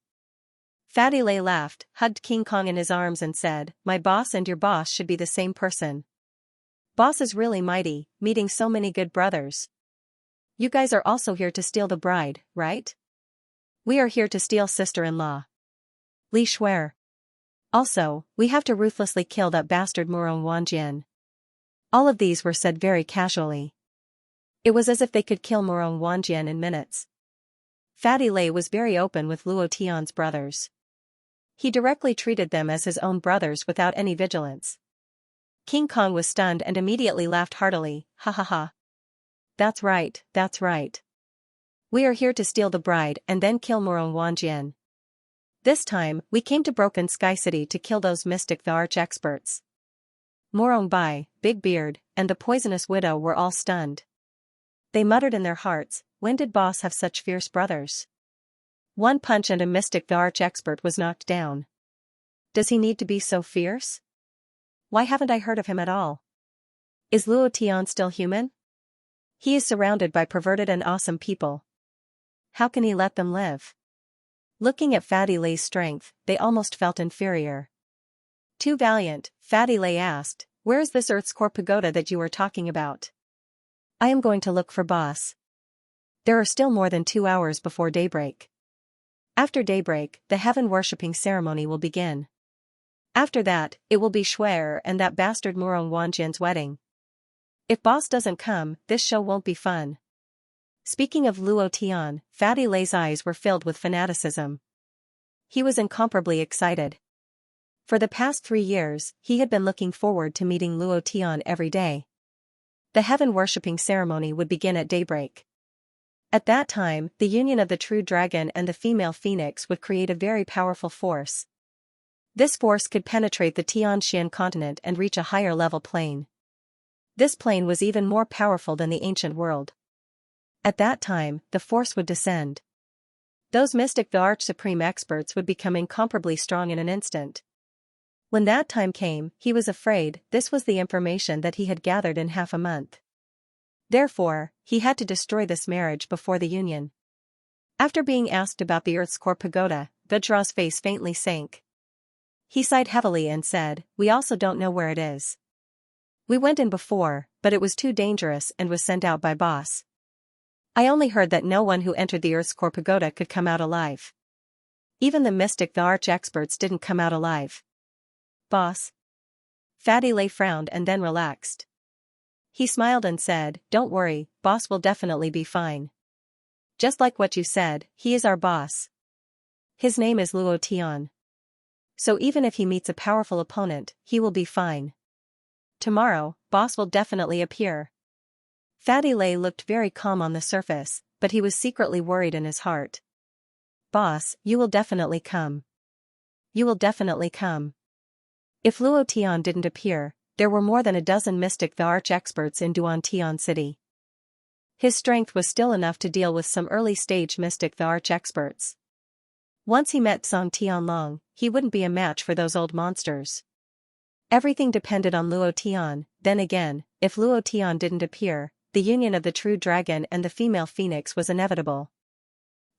Fatty Lay laughed, hugged King Kong in his arms and said, "My boss and your boss should be the same person. Boss is really mighty, meeting so many good brothers. You guys are also here to steal the bride, right?" "We are here to steal sister-in-law. Li Shuer. Also, we have to ruthlessly kill that bastard Murong Wanjian." All of these were said very casually. It was as if they could kill Murong Wanjian in minutes. Fatty Lay was very open with Luo Tian's brothers. He directly treated them as his own brothers without any vigilance. King Kong was stunned and immediately laughed heartily, "Ha ha ha. That's right, that's right. We are here to steal the bride and then kill Murong Wanjian. This time, we came to Broken Sky City to kill those mystic, the arch-experts." Morong Bai, Big Beard, and the poisonous widow were all stunned. They muttered in their hearts, when did boss have such fierce brothers? One punch and a mystic, the arch-expert, was knocked down. Does he need to be so fierce? Why haven't I heard of him at all? Is Luo Tian still human? He is surrounded by perverted and awesome people. How can he let them live? Looking at Fatty Lay's strength, they almost felt inferior. "Too valiant," Fatty Lay asked, "where is this Earth's core pagoda that you were talking about?" "I am going to look for boss. There are still more than 2 hours before daybreak. After daybreak, the heaven-worshipping ceremony will begin. After that, it will be Shuer and that bastard Murong Wanjian's wedding. If boss doesn't come, this show won't be fun." Speaking of Luo Tian, Fatty Lay's eyes were filled with fanaticism. He was incomparably excited. For the past 3 years, he had been looking forward to meeting Luo Tian every day. The heaven-worshipping ceremony would begin at daybreak. At that time, the union of the true dragon and the female phoenix would create a very powerful force. This force could penetrate the Tianxian continent and reach a higher-level plane. This plane was even more powerful than the ancient world. At that time, the force would descend. Those mystic, the arch-supreme experts would become incomparably strong in an instant. When that time came, he was afraid this was the information that he had gathered in half a month. Therefore, he had to destroy this marriage before the union. After being asked about the Earth's core pagoda, Vedraw's face faintly sank. He sighed heavily and said, "We also don't know where it is. We went in before, but it was too dangerous and was sent out by boss. I only heard that no one who entered the Earth's core pagoda could come out alive. Even the mystic, the arch-experts, didn't come out alive." "Boss?" Fatty Lay frowned and then relaxed. He smiled and said, "Don't worry, boss will definitely be fine. Just like what you said, he is our boss. His name is Luo Tian. So even if he meets a powerful opponent, he will be fine. Tomorrow, boss will definitely appear." Fatty Lay looked very calm on the surface, but he was secretly worried in his heart. "Boss, you will definitely come. You will definitely come." If Luo Tian didn't appear, there were more than a dozen mystic the arch experts in Duantian City. His strength was still enough to deal with some early-stage mystic the arch experts. Once he met Song Tianlong, he wouldn't be a match for those old monsters. Everything depended on Luo Tian. Then again, if Luo Tian didn't appear, the union of the true dragon and the female phoenix was inevitable.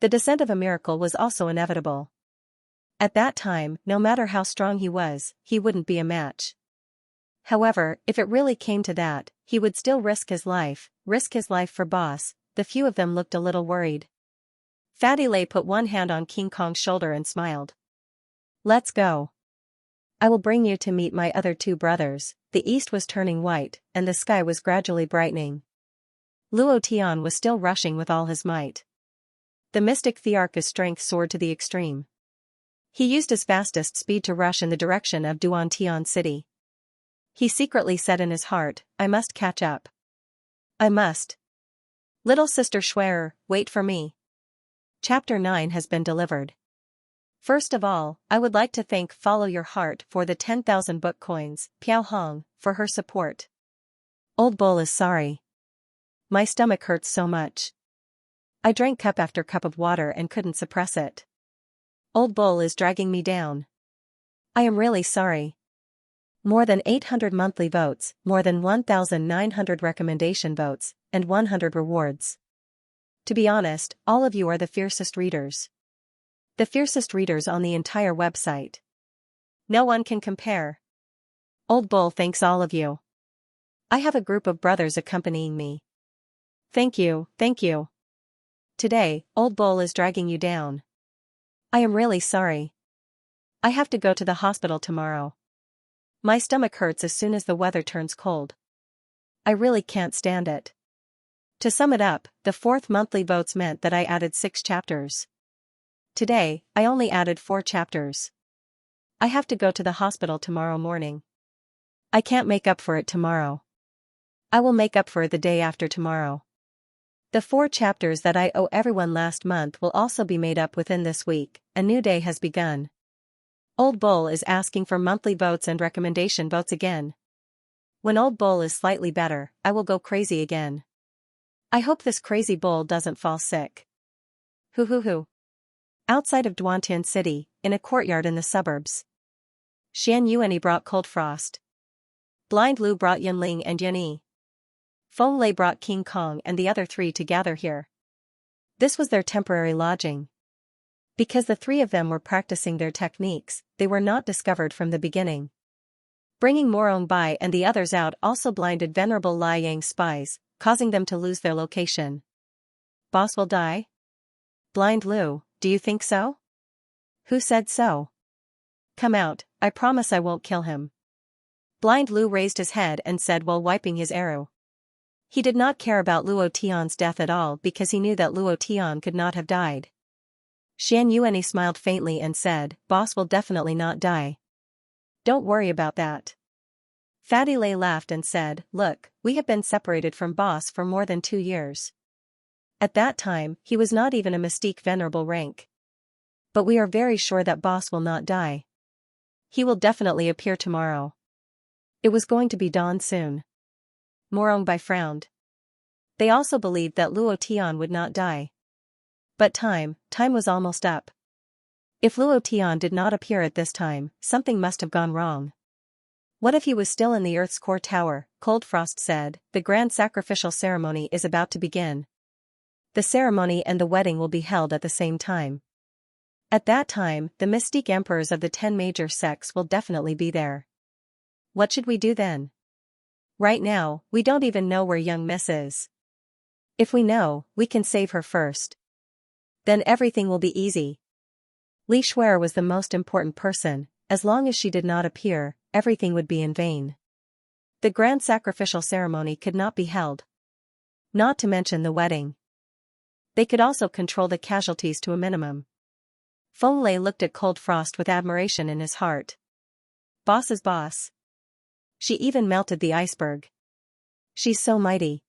The descent of a miracle was also inevitable. At that time, no matter how strong he was, he wouldn't be a match. However, if it really came to that, he would still risk his life for boss. The few of them looked a little worried. Fatty Lay put one hand on King Kong's shoulder and smiled. "Let's go. I will bring you to meet my other two brothers." The east was turning white, and the sky was gradually brightening. Luo Tian was still rushing with all his might. The mystic Thearch's strength soared to the extreme. He used his fastest speed to rush in the direction of Duantian City. He secretly said in his heart, "I must catch up. I must. Little sister Schwerer, wait for me." Chapter 9 has been delivered. First of all, I would like to thank Follow Your Heart for the 10,000 book coins, Piao Hong, for her support. Old Bull is sorry. My stomach hurts so much. I drank cup after cup of water and couldn't suppress it. Old Bull is dragging me down. I am really sorry. More than 800 monthly votes, more than 1,900 recommendation votes, and 100 rewards. To be honest, all of you are the fiercest readers. The fiercest readers on the entire website. No one can compare. Old Bull thanks all of you. I have a group of brothers accompanying me. Thank you, thank you. Today, Old Bull is dragging you down. I am really sorry. I have to go to the hospital tomorrow. My stomach hurts as soon as the weather turns cold. I really can't stand it. To sum it up, the 4th monthly votes meant that I added 6 chapters. Today, I only added 4 chapters. I have to go to the hospital tomorrow morning. I can't make up for it tomorrow. I will make up for it the day after tomorrow. The 4 chapters that I owe everyone last month will also be made up within this week. A new day has begun. Old Bull is asking for monthly votes and recommendation votes again. When Old Bull is slightly better, I will go crazy again. I hope this crazy bull doesn't fall sick. Hoo. Outside of Duantian City, in a courtyard in the suburbs. Xianxia brought Cold Frost. Blind Lu brought Yunling and Yunyi. Feng Lei brought King Kong and the other 3 to gather here. This was their temporary lodging. Because the 3 of them were practicing their techniques, they were not discovered from the beginning. Bringing Morong Bai and the others out also blinded Venerable Lai Yang's spies, causing them to lose their location. Boss will die? Blind Lu, do you think so? Who said so? Come out, I promise I won't kill him. Blind Lu raised his head and said while wiping his arrow. He did not care about Luo Tian's death at all because he knew that Luo Tian could not have died. Xianxia smiled faintly and said, "Boss will definitely not die. Don't worry about that." Fatty Lay laughed and said, "Look, we have been separated from boss for more than 2 years. At that time, he was not even a mystique venerable rank. But we are very sure that boss will not die. He will definitely appear tomorrow." It was going to be dawn soon. Morong Bai frowned. They also believed that Luo Tian would not die. But time was almost up. If Luo Tian did not appear at this time, something must have gone wrong. What if he was still in the Earth's core tower? Cold Frost said, "The grand sacrificial ceremony is about to begin. The ceremony and the wedding will be held at the same time. At that time, the mystique emperors of the 10 major sects will definitely be there. What should we do then? Right now, we don't even know where young Miss is. If we know, we can save her first. Then everything will be easy." Li Shuer was the most important person. As long as she did not appear, everything would be in vain. The grand sacrificial ceremony could not be held. Not to mention the wedding. They could also control the casualties to a minimum. Feng Lei looked at Cold Frost with admiration in his heart. Boss is boss. She even melted the iceberg. She's so mighty.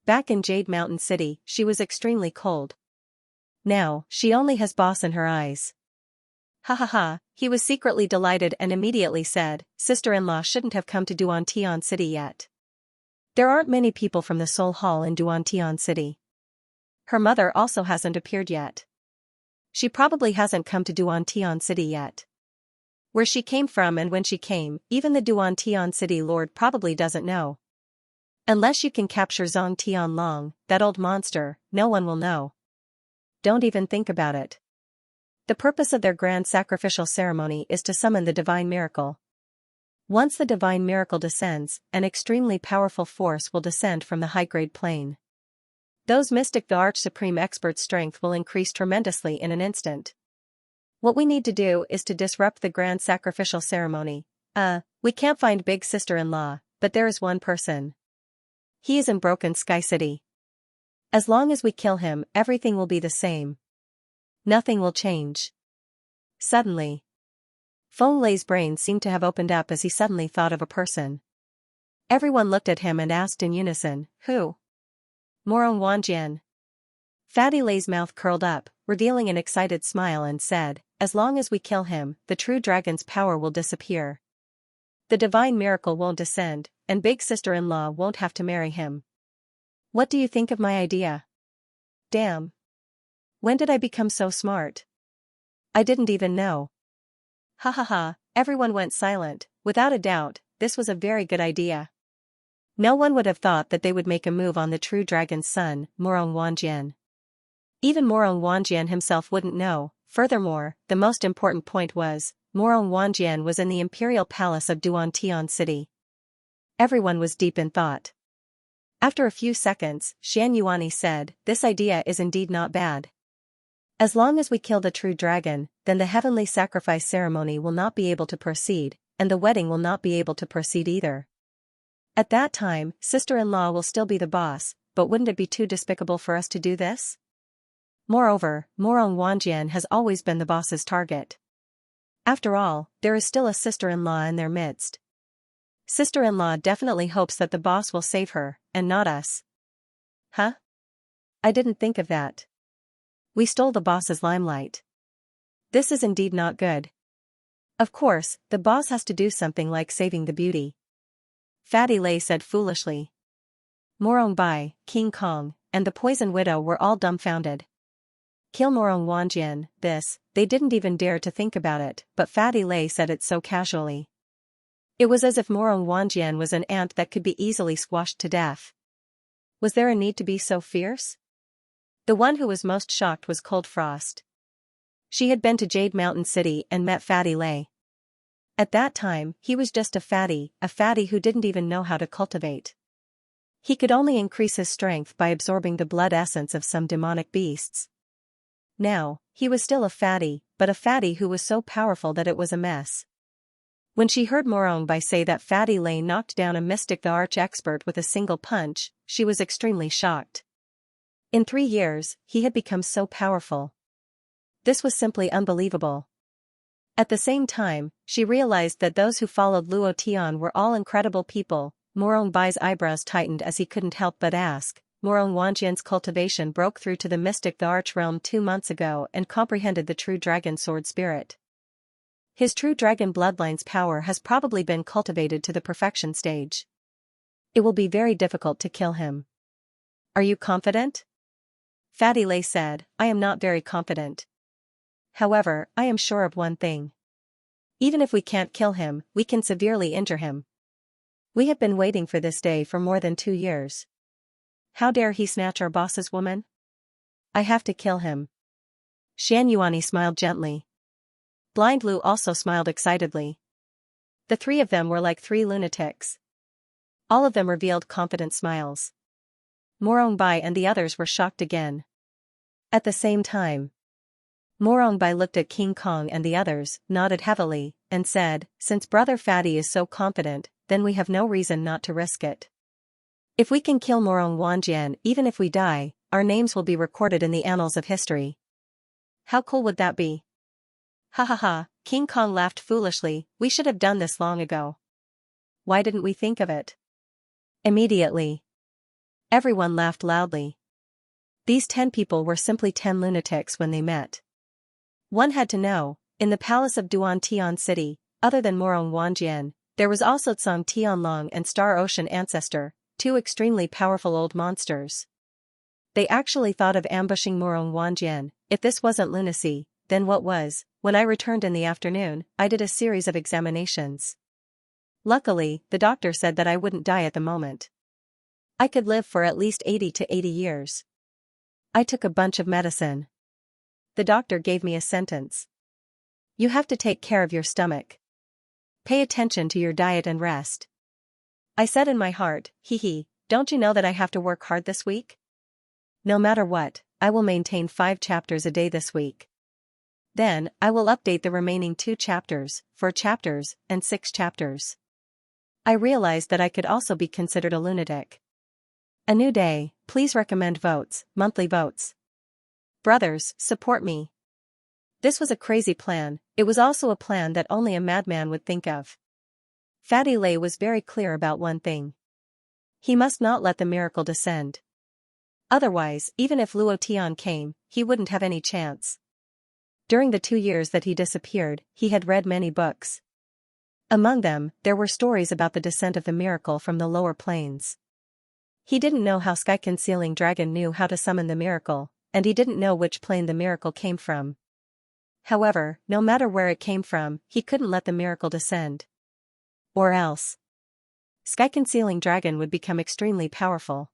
Back in Jade Mountain City, she was extremely cold. Now, she only has boss in her eyes. Ha ha ha, he was secretly delighted and immediately said, sister-in-law shouldn't have come to Duantian City yet. There aren't many people from the Soul Hall in Duantian City. Her mother also hasn't appeared yet. She probably hasn't come to Duantian City yet. Where she came from and when she came, even the Duantian City Lord probably doesn't know. Unless you can capture Zhang Tianlong, that old monster, no one will know. Don't even think about it. The purpose of their grand sacrificial ceremony is to summon the divine miracle. Once the divine miracle descends, an extremely powerful force will descend from the high-grade plane. Those mystic the Arch-Supreme Expert's strength will increase tremendously in an instant. What we need to do is to disrupt the grand sacrificial ceremony. We can't find big sister-in-law, but there is one person. He is in Broken Sky City. As long as we kill him, everything will be the same. Nothing will change. Suddenly, Feng Lei's brain seemed to have opened up as he suddenly thought of a person. Everyone looked at him and asked in unison, who? Morong Wanjian. Fatty Lei's mouth curled up, revealing an excited smile and said, as long as we kill him, the true dragon's power will disappear. The divine miracle won't descend, and big sister-in-law won't have to marry him. What do you think of my idea? Damn. When did I become so smart? I didn't even know. Ha ha ha, everyone went silent. Without a doubt, this was a very good idea. No one would have thought that they would make a move on the true dragon's son, Morong Wanjian. Even Morong Wanjian himself wouldn't know. Furthermore, the most important point was, Morong Wanjian was in the imperial palace of Duantian City. Everyone was deep in thought. After a few seconds, Xianxia said, this idea is indeed not bad. As long as we kill the true dragon, then the heavenly sacrifice ceremony will not be able to proceed, and the wedding will not be able to proceed either. At that time, sister-in-law will still be the boss, but wouldn't it be too despicable for us to do this? Moreover, Morong Wanjian has always been the boss's target. After all, there is still a sister-in-law in their midst. Sister-in-law definitely hopes that the boss will save her, and not us. Huh? I didn't think of that. We stole the boss's limelight. This is indeed not good. Of course, the boss has to do something like saving the beauty. Fatty Lei said foolishly. Morong Bai, King Kong, and the Poison Widow were all dumbfounded. Kill Morong Wanjian, they didn't even dare to think about it, but Fatty Lei said it so casually. It was as if Morong Wanjian was an ant that could be easily squashed to death. Was there a need to be so fierce? The one who was most shocked was Cold Frost. She had been to Jade Mountain City and met Fatty Lei. At that time, he was just a fatty who didn't even know how to cultivate. He could only increase his strength by absorbing the blood essence of some demonic beasts. Now, he was still a fatty, but a fatty who was so powerful that it was a mess. When she heard Morong Bai say that Fatty Lei knocked down a mystic the arch-expert with a single punch, she was extremely shocked. In 3 years, he had become so powerful. This was simply unbelievable. At the same time, she realized that those who followed Luo Tian were all incredible people. Morong Bai's eyebrows tightened as he couldn't help but ask. Morong Wanjian's cultivation broke through to the mystic the arch realm 2 months ago and comprehended the true dragon sword spirit. His true dragon bloodline's power has probably been cultivated to the perfection stage. It will be very difficult to kill him. Are you confident? Fatty Lei said, I am not very confident. However, I am sure of one thing. Even if we can't kill him, we can severely injure him. We have been waiting for this day for more than 2 years. How dare he snatch our boss's woman? I have to kill him. Xianxia smiled gently. Blind Lu also smiled excitedly. The 3 of them were like 3 lunatics. All of them revealed confident smiles. Morong Bai and the others were shocked again. At the same time, Morong Bai looked at King Kong and the others, nodded heavily, and said, since Brother Fatty is so confident, then we have no reason not to risk it. If we can kill Morong Wanjian, even if we die, our names will be recorded in the annals of history. How cool would that be? Ha ha ha, King Kong laughed foolishly, we should have done this long ago. Why didn't we think of it? Immediately. Everyone laughed loudly. These 10 people were simply 10 lunatics when they met. One had to know, in the palace of Duan Tian City, other than Morong Wanjian, there was also Tsang Tianlong and Star Ocean Ancestor, 2 extremely powerful old monsters. They actually thought of ambushing Morong Wanjian. If this wasn't lunacy, then what was? When I returned in the afternoon, I did a series of examinations. Luckily, the doctor said that I wouldn't die at the moment. I could live for at least 80 to 80 years. I took a bunch of medicine. The doctor gave me a sentence. You have to take care of your stomach. Pay attention to your diet and rest. I said in my heart, hee, don't you know that I have to work hard this week? No matter what, I will maintain 5 chapters a day this week. Then, I will update the remaining 2 chapters, 4 chapters, and 6 chapters. I realized that I could also be considered a lunatic. A new day, please recommend votes, monthly votes. Brothers, support me. This was a crazy plan, it was also a plan that only a madman would think of. Fatty Lei was very clear about one thing. He must not let the miracle descend. Otherwise, even if Luo Tian came, he wouldn't have any chance. During the 2 years that he disappeared, he had read many books. Among them, there were stories about the descent of the miracle from the lower planes. He didn't know how Sky Concealing Dragon knew how to summon the miracle, and he didn't know which plane the miracle came from. However, no matter where it came from, he couldn't let the miracle descend. Or else, Sky Concealing Dragon would become extremely powerful.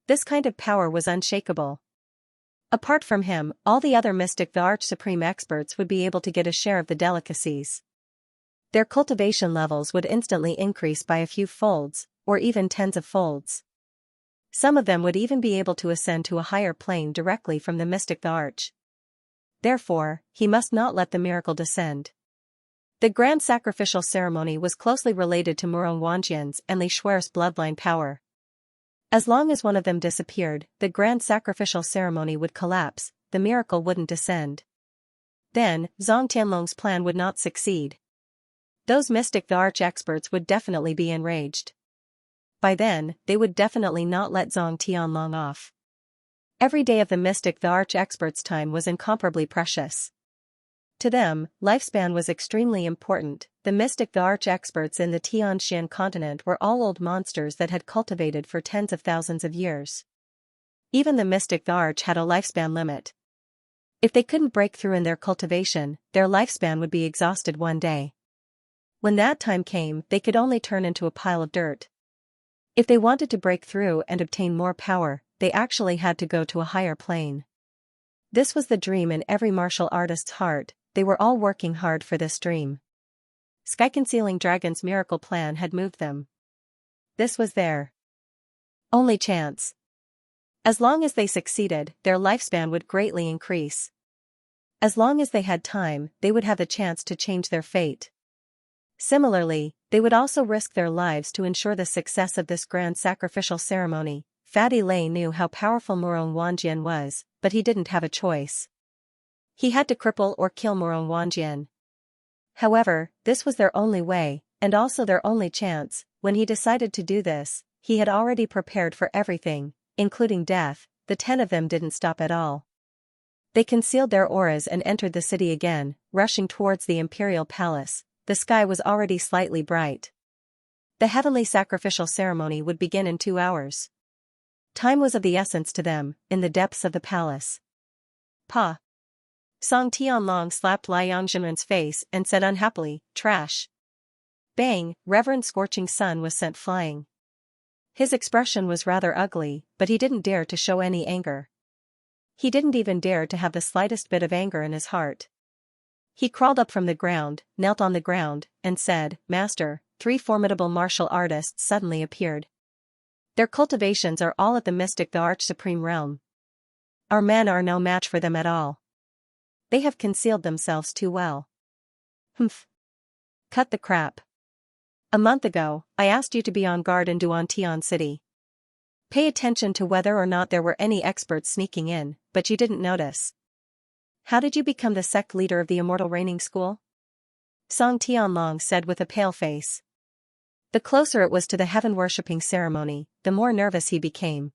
This kind of power was unshakable. Apart from him, all the other Mystic the Arch Supreme experts would be able to get a share of the delicacies. Their cultivation levels would instantly increase by a few folds, or even tens of folds. Some of them would even be able to ascend to a higher plane directly from the Mystic the Arch. Therefore, he must not let the miracle descend. The grand sacrificial ceremony was closely related to Morong Wanjian's and Li Shuer's bloodline power. As long as one of them disappeared, the grand sacrificial ceremony would collapse, the miracle wouldn't descend. Then, Zhang Tianlong's plan would not succeed. Those Mystic the Arch experts would definitely be enraged. By then, they would definitely not let Zhang Tianlong off. Every day of the Mystic the Arch experts' time was incomparably precious. To them, lifespan was extremely important. The Mystic the Arch experts in the Tianxian continent were all old monsters that had cultivated for tens of thousands of years. Even the Mystic the Arch had a lifespan limit. If they couldn't break through in their cultivation, their lifespan would be exhausted one day. When that time came, they could only turn into a pile of dirt. If they wanted to break through and obtain more power, they actually had to go to a higher plane. This was the dream in every martial artist's heart. They were all working hard for this dream. Sky Concealing Dragon's miracle plan had moved them. This was their only chance. As long as they succeeded, their lifespan would greatly increase. As long as they had time, they would have the chance to change their fate. Similarly, they would also risk their lives to ensure the success of this grand sacrificial ceremony. Fatty Lei knew how powerful Morong Wanjian was, but he didn't have a choice. He had to cripple or kill Morong Wanjian. However, this was their only way, and also their only chance. When he decided to do this, he had already prepared for everything, including death. The 10 of them didn't stop at all. They concealed their auras and entered the city again, rushing towards the imperial palace. The sky was already slightly bright. The heavenly sacrificial ceremony would begin in 2 hours. Time was of the essence to them, in the depths of the palace. Pa! Song Tianlong slapped Lai Yangzhenren's face and said unhappily, trash. Bang, Reverend Scorching Sun was sent flying. His expression was rather ugly, but he didn't dare to show any anger. He didn't even dare to have the slightest bit of anger in his heart. He crawled up from the ground, knelt on the ground, and said, Master, 3 formidable martial artists suddenly appeared. Their cultivations are all at the Mystic the Arch Supreme realm. Our men are no match for them at all. They have concealed themselves too well. Humph. Cut the crap. A month ago, I asked you to be on guard in Duantian City. Pay attention to whether or not there were any experts sneaking in, but you didn't notice. How did you become the sect leader of the Immortal Reigning School? Song Tianlong said with a pale face. The closer it was to the heaven-worshipping ceremony, the more nervous he became.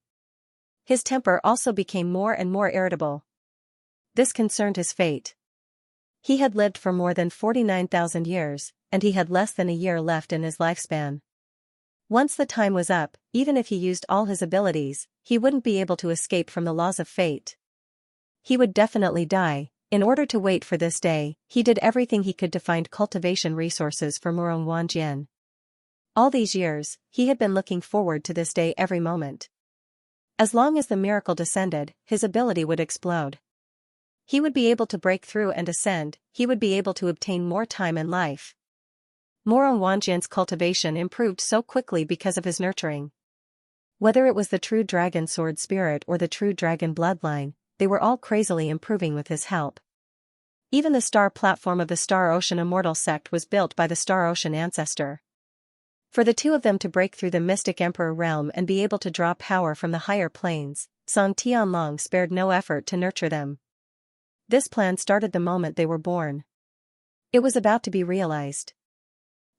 His temper also became more and more irritable. This concerned his fate. He had lived for more than 49,000 years, and he had less than a year left in his lifespan. Once the time was up, even if he used all his abilities, he wouldn't be able to escape from the laws of fate. He would definitely die. In order to wait for this day, he did everything he could to find cultivation resources for Murong Wanjian. All these years, he had been looking forward to this day every moment. As long as the miracle descended, his ability would explode. He would be able to break through and ascend, he would be able to obtain more time and life. Murong Wanjian's cultivation improved so quickly because of his nurturing. Whether it was the true dragon sword spirit or the true dragon bloodline, they were all crazily improving with his help. Even the star platform of the Star Ocean Immortal Sect was built by the Star Ocean ancestor. For the two of them to break through the Mystic Emperor realm and be able to draw power from the higher planes, Song Tianlong spared no effort to nurture them. This plan started the moment they were born. It was about to be realized.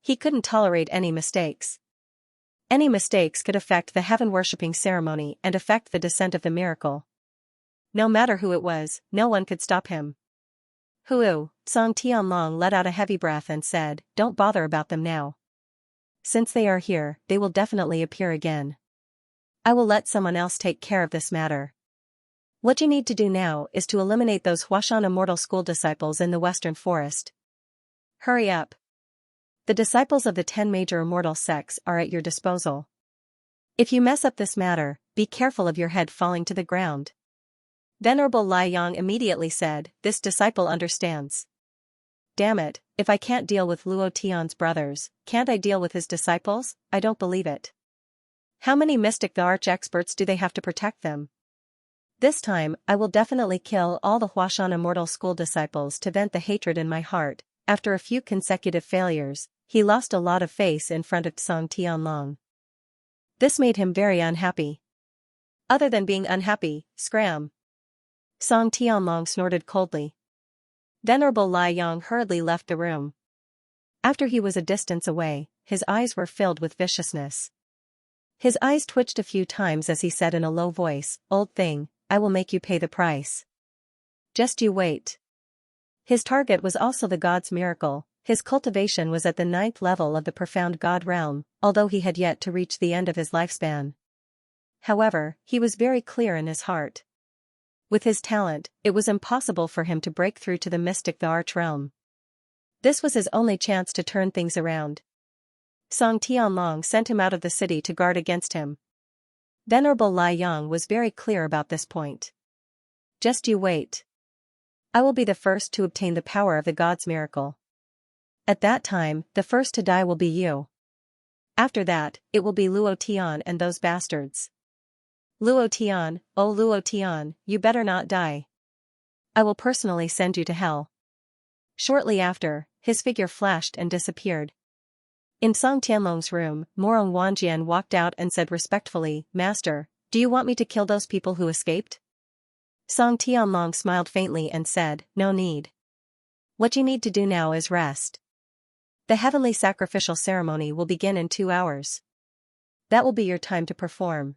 He couldn't tolerate any mistakes. Any mistakes could affect the heaven-worshipping ceremony and affect the descent of the miracle. No matter who it was, no one could stop him. Huo, Song Tianlong let out a heavy breath and said, "Don't bother about them now. Since they are here, they will definitely appear again. I will let someone else take care of this matter. What you need to do now is to eliminate those Huashan Immortal School disciples in the Western Forest. Hurry up. The disciples of the 10 major immortal sects are at your disposal. If you mess up this matter, be careful of your head falling to the ground." Venerable Lai Yang immediately said, "This disciple understands. Damn it, if I can't deal with Luo Tian's brothers, can't I deal with his disciples? I don't believe it. How many mystic the arch-experts do they have to protect them? This time, I will definitely kill all the Huashan Immortal School disciples to vent the hatred in my heart." After a few consecutive failures, he lost a lot of face in front of Song Tianlong. This made him very unhappy. Other than being unhappy, scram. Song Tianlong snorted coldly. Venerable Lai Yang hurriedly left the room. After he was a distance away, his eyes were filled with viciousness. His eyes twitched a few times as he said in a low voice, "Old thing, I will make you pay the price. Just you wait." His target was also the god's miracle. His cultivation was at the 9th level of the profound god realm, although he had yet to reach the end of his lifespan. However, he was very clear in his heart. With his talent, it was impossible for him to break through to the mystic the arch realm. This was his only chance to turn things around. Song Tianlong sent him out of the city to guard against him. Venerable Lai Yang was very clear about this point. Just you wait. I will be the first to obtain the power of the god's miracle. At that time, the first to die will be you. After that, it will be Luo Tian and those bastards. Luo Tian, oh Luo Tian, you better not die. I will personally send you to hell. Shortly after, his figure flashed and disappeared. In Song Tianlong's room, Murong Wanjian walked out and said respectfully, "Master, do you want me to kill those people who escaped?" Song Tianlong smiled faintly and said, "No need. What you need to do now is rest. The heavenly sacrificial ceremony will begin in 2 hours. That will be your time to perform.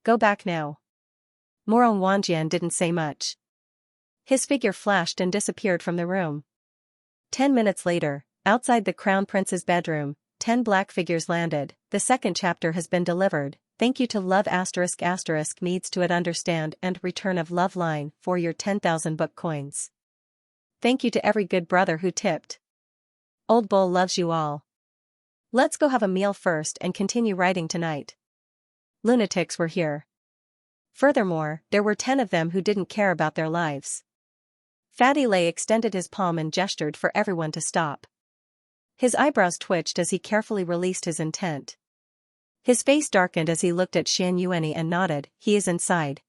Go back now." Murong Wanjian didn't say much. His figure flashed and disappeared from the room. 10 minutes later, outside the Crown Prince's bedroom, 10 black figures landed. "The second chapter has been delivered. Thank you to Love *** needs to it understand and return of love line for your 10,000 book coins. Thank you to every good brother who tipped. Old Bull loves you all. Let's go have a meal first and continue writing tonight." Lunatics were here. Furthermore, there were 10 of them who didn't care about their lives. Fatty Lay extended his palm and gestured for everyone to stop. His eyebrows twitched as he carefully released his intent. His face darkened as he looked at Xianxia and nodded, "He is inside."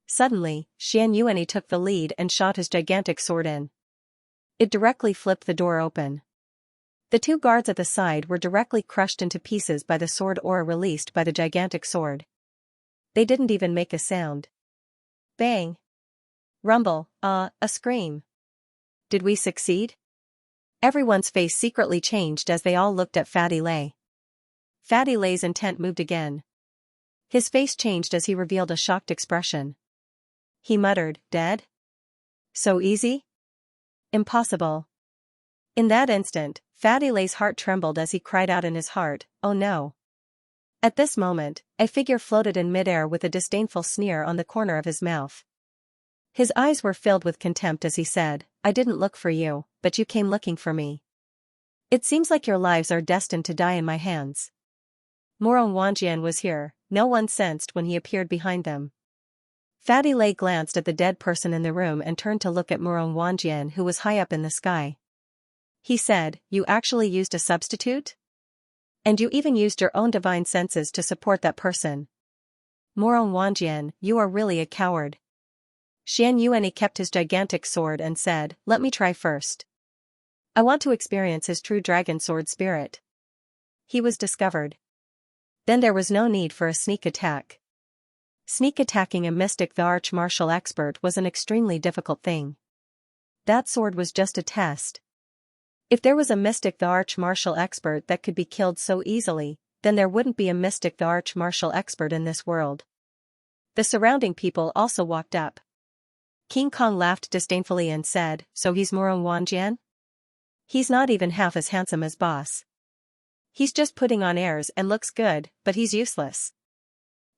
Suddenly, Xianxia took the lead and shot his gigantic sword in. It directly flipped the door open. The two guards at the side were directly crushed into pieces by the sword aura released by the gigantic sword. They didn't even make a sound. Bang! Rumble, a scream. Did we succeed? Everyone's face secretly changed as they all looked at Fatty Lay. Fatty Lay's intent moved again. His face changed as he revealed a shocked expression. He muttered, "Dead? So easy? Impossible." In that instant, Fatty Lay's heart trembled as he cried out in his heart, "Oh no." At this moment, a figure floated in midair with a disdainful sneer on the corner of his mouth. His eyes were filled with contempt as he said, "I didn't look for you, but you came looking for me. It seems like your lives are destined to die in my hands." Morong Wanjian was here, no one sensed when he appeared behind them. Fatty Lay glanced at the dead person in the room and turned to look at Morong Wanjian, who was high up in the sky. He said, "You actually used a substitute? And you even used your own divine senses to support that person. Morong Wanjian, you are really a coward." Xianxia kept his gigantic sword and said, "Let me try first. I want to experience his true dragon sword spirit." He was discovered. Then there was no need for a sneak attack. Sneak attacking a mystic the arch martial expert was an extremely difficult thing. That sword was just a test. If there was a mystic the arch martial expert that could be killed so easily, then there wouldn't be a mystic the arch martial expert in this world. The surrounding people also walked up. King Kong laughed disdainfully and said, "So he's Morong Wanjian? He's not even half as handsome as boss. He's just putting on airs and looks good, but he's useless.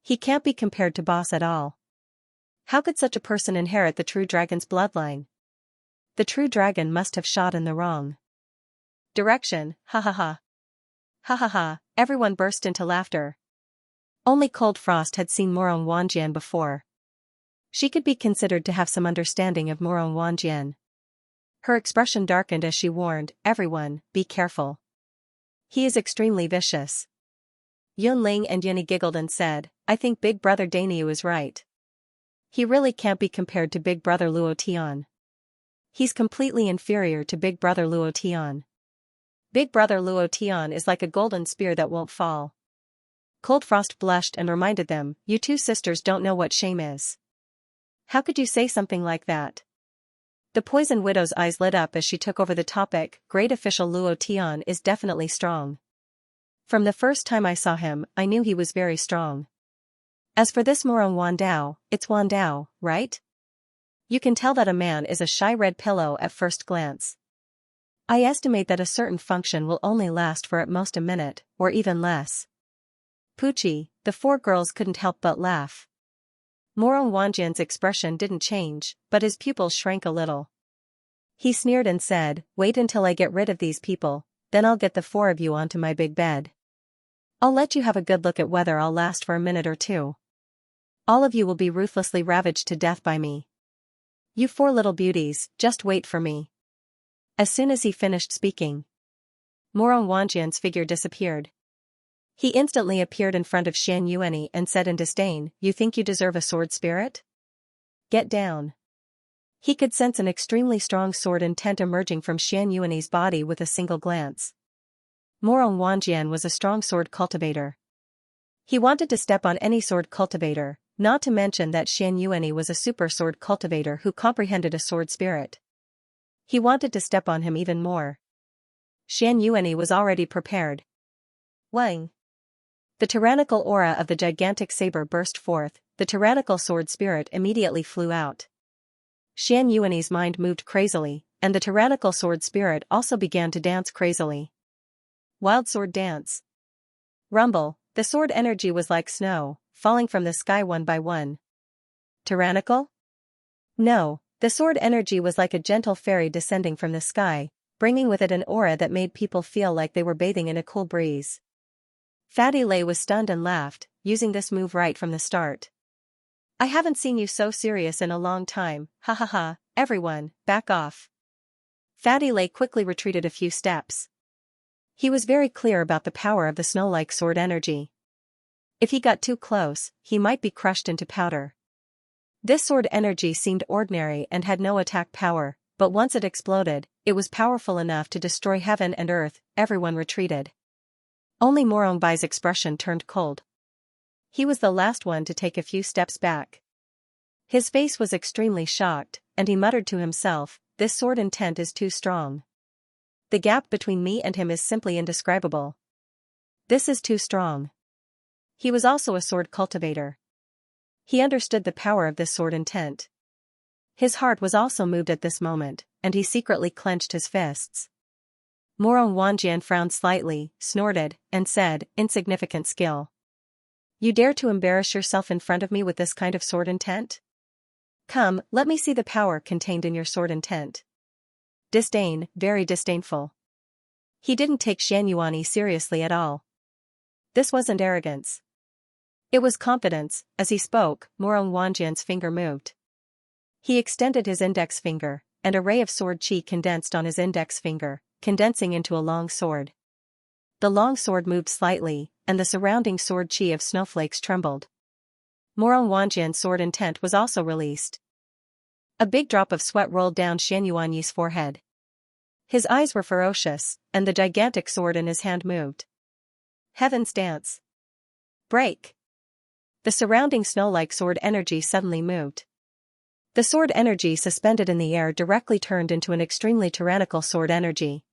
He can't be compared to boss at all. How could such a person inherit the true dragon's bloodline? The true dragon must have shot in the wrong direction, ha ha ha." Ha ha ha, everyone burst into laughter. Only Cold Frost had seen Morong Wanjian before. She could be considered to have some understanding of Morong Wanjian. Her expression darkened as she warned, "Everyone, be careful. He is extremely vicious." Yunling and Yuni giggled and said, "I think Big Brother Dainyu is right. He really can't be compared to Big Brother Luo Tian. He's completely inferior to Big Brother Luo Tian. Big Brother Luo Tian is like a golden spear that won't fall." Cold Frost blushed and reminded them, "You two sisters don't know what shame is. How could you say something like that?" The Poison Widow's eyes lit up as she took over the topic. "Great official Luo Tian is definitely strong. From the first time I saw him, I knew he was very strong. As for this Morong Wandao, it's Wandao, right? You can tell that a man is a shy red pillow at first glance. I estimate that a certain function will only last for at most a minute, or even less." Poochie, the four girls couldn't help but laugh. Morong Wanjian's expression didn't change, but his pupils shrank a little. He sneered and said, "Wait until I get rid of these people, then I'll get the four of you onto my big bed. I'll let you have a good look at whether I'll last for a minute or two. All of you will be ruthlessly ravaged to death by me. You four little beauties, just wait for me." As soon as he finished speaking, Morong Wanjian's figure disappeared. He instantly appeared in front of Xianxia and said in disdain, "You think you deserve a sword spirit? Get down." He could sense an extremely strong sword intent emerging from Xianxuani's body with a single glance. Morong Wanjian was a strong sword cultivator. He wanted to step on any sword cultivator, not to mention that Xianxuani was a super sword cultivator who comprehended a sword spirit. He wanted to step on him even more. Xianxuani was already prepared. Wang! The tyrannical aura of the gigantic saber burst forth, the tyrannical sword spirit immediately flew out. Xianxuani's mind moved crazily, and the tyrannical sword spirit also began to dance crazily. Wild sword dance. Rumble, the sword energy was like snow, falling from the sky one by one. Tyrannical? No, the sword energy was like a gentle fairy descending from the sky, bringing with it an aura that made people feel like they were bathing in a cool breeze. Fatty Lay was stunned and laughed, using this move right from the start. "I haven't seen you so serious in a long time, ha ha ha, everyone, back off." Fatty Lay quickly retreated a few steps. He was very clear about the power of the snow-like sword energy. If he got too close, he might be crushed into powder. This sword energy seemed ordinary and had no attack power, but once it exploded, it was powerful enough to destroy heaven and earth. Everyone retreated. Only Morongbai's expression turned cold. He was the last one to take a few steps back. His face was extremely shocked, and he muttered to himself, "This sword intent is too strong. The gap between me and him is simply indescribable. This is too strong." He was also a sword cultivator. He understood the power of this sword intent. His heart was also moved at this moment, and he secretly clenched his fists. Morong Wanjian frowned slightly, snorted, and said, "Insignificant skill. You dare to embarrass yourself in front of me with this kind of sword intent? Come, let me see the power contained in your sword intent." Disdain, very disdainful. He didn't take Xianxia seriously at all. This wasn't arrogance. It was confidence. As he spoke, Morong Wanjian's finger moved. He extended his index finger, and a ray of sword chi condensed on his index finger, condensing into a long sword. The long sword moved slightly, and the surrounding sword chi of snowflakes trembled. Morong Wanjian's sword intent was also released. A big drop of sweat rolled down Xianxuanyi's forehead. His eyes were ferocious, and the gigantic sword in his hand moved. Heaven's dance. Break! The surrounding snow-like sword energy suddenly moved. The sword energy suspended in the air directly turned into an extremely tyrannical sword energy.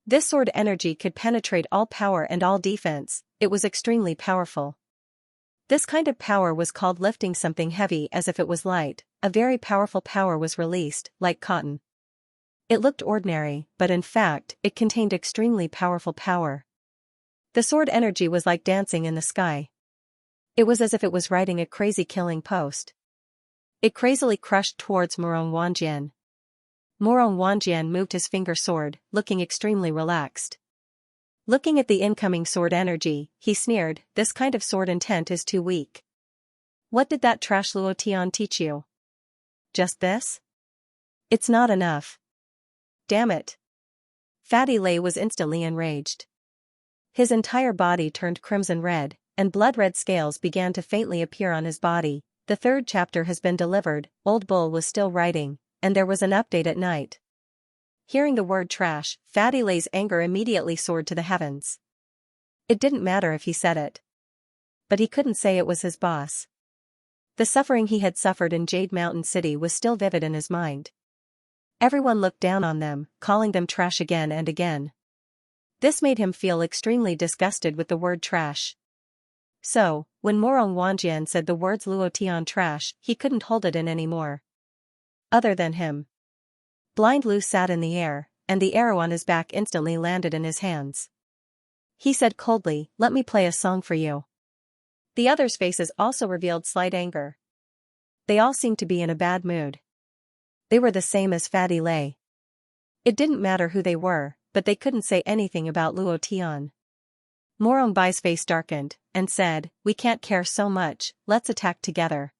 This sword energy could penetrate all power and all defense. It was extremely powerful. This kind of power was called lifting something heavy as if it was light. A very powerful power was released, like cotton. It looked ordinary, but in fact, it contained extremely powerful power. The sword energy was like dancing in the sky. It was as if it was riding a crazy killing post. It crazily crushed towards Morong Wanjian. Morong Wanjian moved his finger sword, looking extremely relaxed. Looking at the incoming sword energy, he sneered, "This kind of sword intent is too weak. What did that trash Luo Tian teach you? Just this? It's not enough. Damn it." Fatty Lei was instantly enraged. His entire body turned crimson red, and blood-red scales began to faintly appear on his body. The third chapter has been delivered. Old Bull was still writing, and there was an update at night. Hearing the word trash, Fatty Lei's anger immediately soared to the heavens. It didn't matter if he said it. But he couldn't say it was his boss. The suffering he had suffered in Jade Mountain City was still vivid in his mind. Everyone looked down on them, calling them trash again and again. This made him feel extremely disgusted with the word trash. So, when Morong Wanjian said the words Luo Tian trash, he couldn't hold it in anymore. Other than him. Blind Lu sat in the air, and the arrow on his back instantly landed in his hands. He said coldly, "Let me play a song for you." The others' faces also revealed slight anger. They all seemed to be in a bad mood. They were the same as Fatty Lei. It didn't matter who they were, but they couldn't say anything about Luo Tian. Morong Bai's face darkened, and said, "We can't care so much, let's attack together.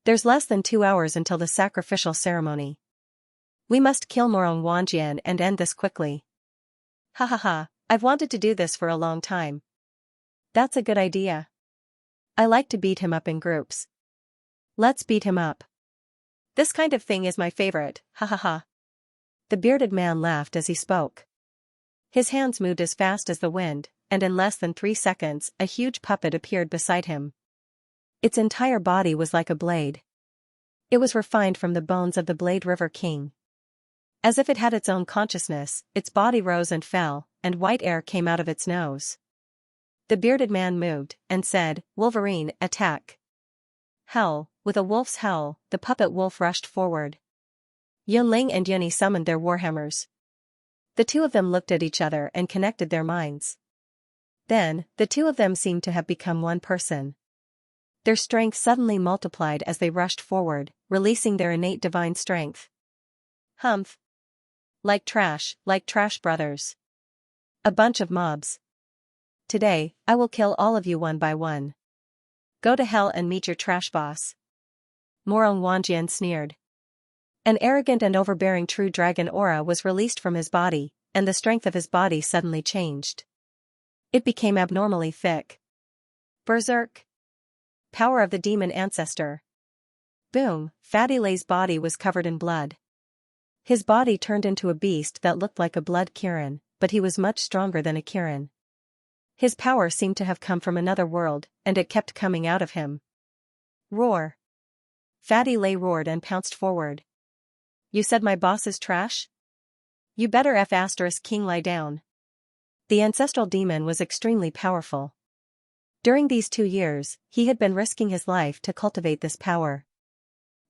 There's less than 2 hours until the sacrificial ceremony. We must kill Morong Wanjian and end this quickly." "Ha ha ha, I've wanted to do this for a long time." "That's a good idea. I like to beat him up in groups. Let's beat him up. This kind of thing is my favorite, ha ha ha." The bearded man laughed as he spoke. His hands moved as fast as the wind, and in less than 3 seconds, a huge puppet appeared beside him. Its entire body was like a blade. It was refined from the bones of the Blade River King. As if it had its own consciousness, its body rose and fell, and white air came out of its nose. The bearded man moved, and said, "Wolverine, attack." Howl, with a wolf's howl, the puppet wolf rushed forward. Yunling and Yuni summoned their warhammers. The two of them looked at each other and connected their minds. Then, the two of them seemed to have become one person. Their strength suddenly multiplied as they rushed forward, releasing their innate divine strength. Humph. Like trash brothers. A bunch of mobs. Today, I will kill all of you one by one. Go to hell and meet your trash boss. Morong Wanjian sneered. An arrogant and overbearing true dragon aura was released from his body, and the strength of his body suddenly changed. It became abnormally thick. Berserk. Power of the demon ancestor. Boom, Fatty Lei's body was covered in blood. His body turned into a beast that looked like a blood Kirin, but he was much stronger than a Kirin. His power seemed to have come from another world, and it kept coming out of him. Roar! Fatty Lay roared and pounced forward. You said my boss is trash? You better King lie down. The ancestral demon was extremely powerful. During these 2 years, he had been risking his life to cultivate this power.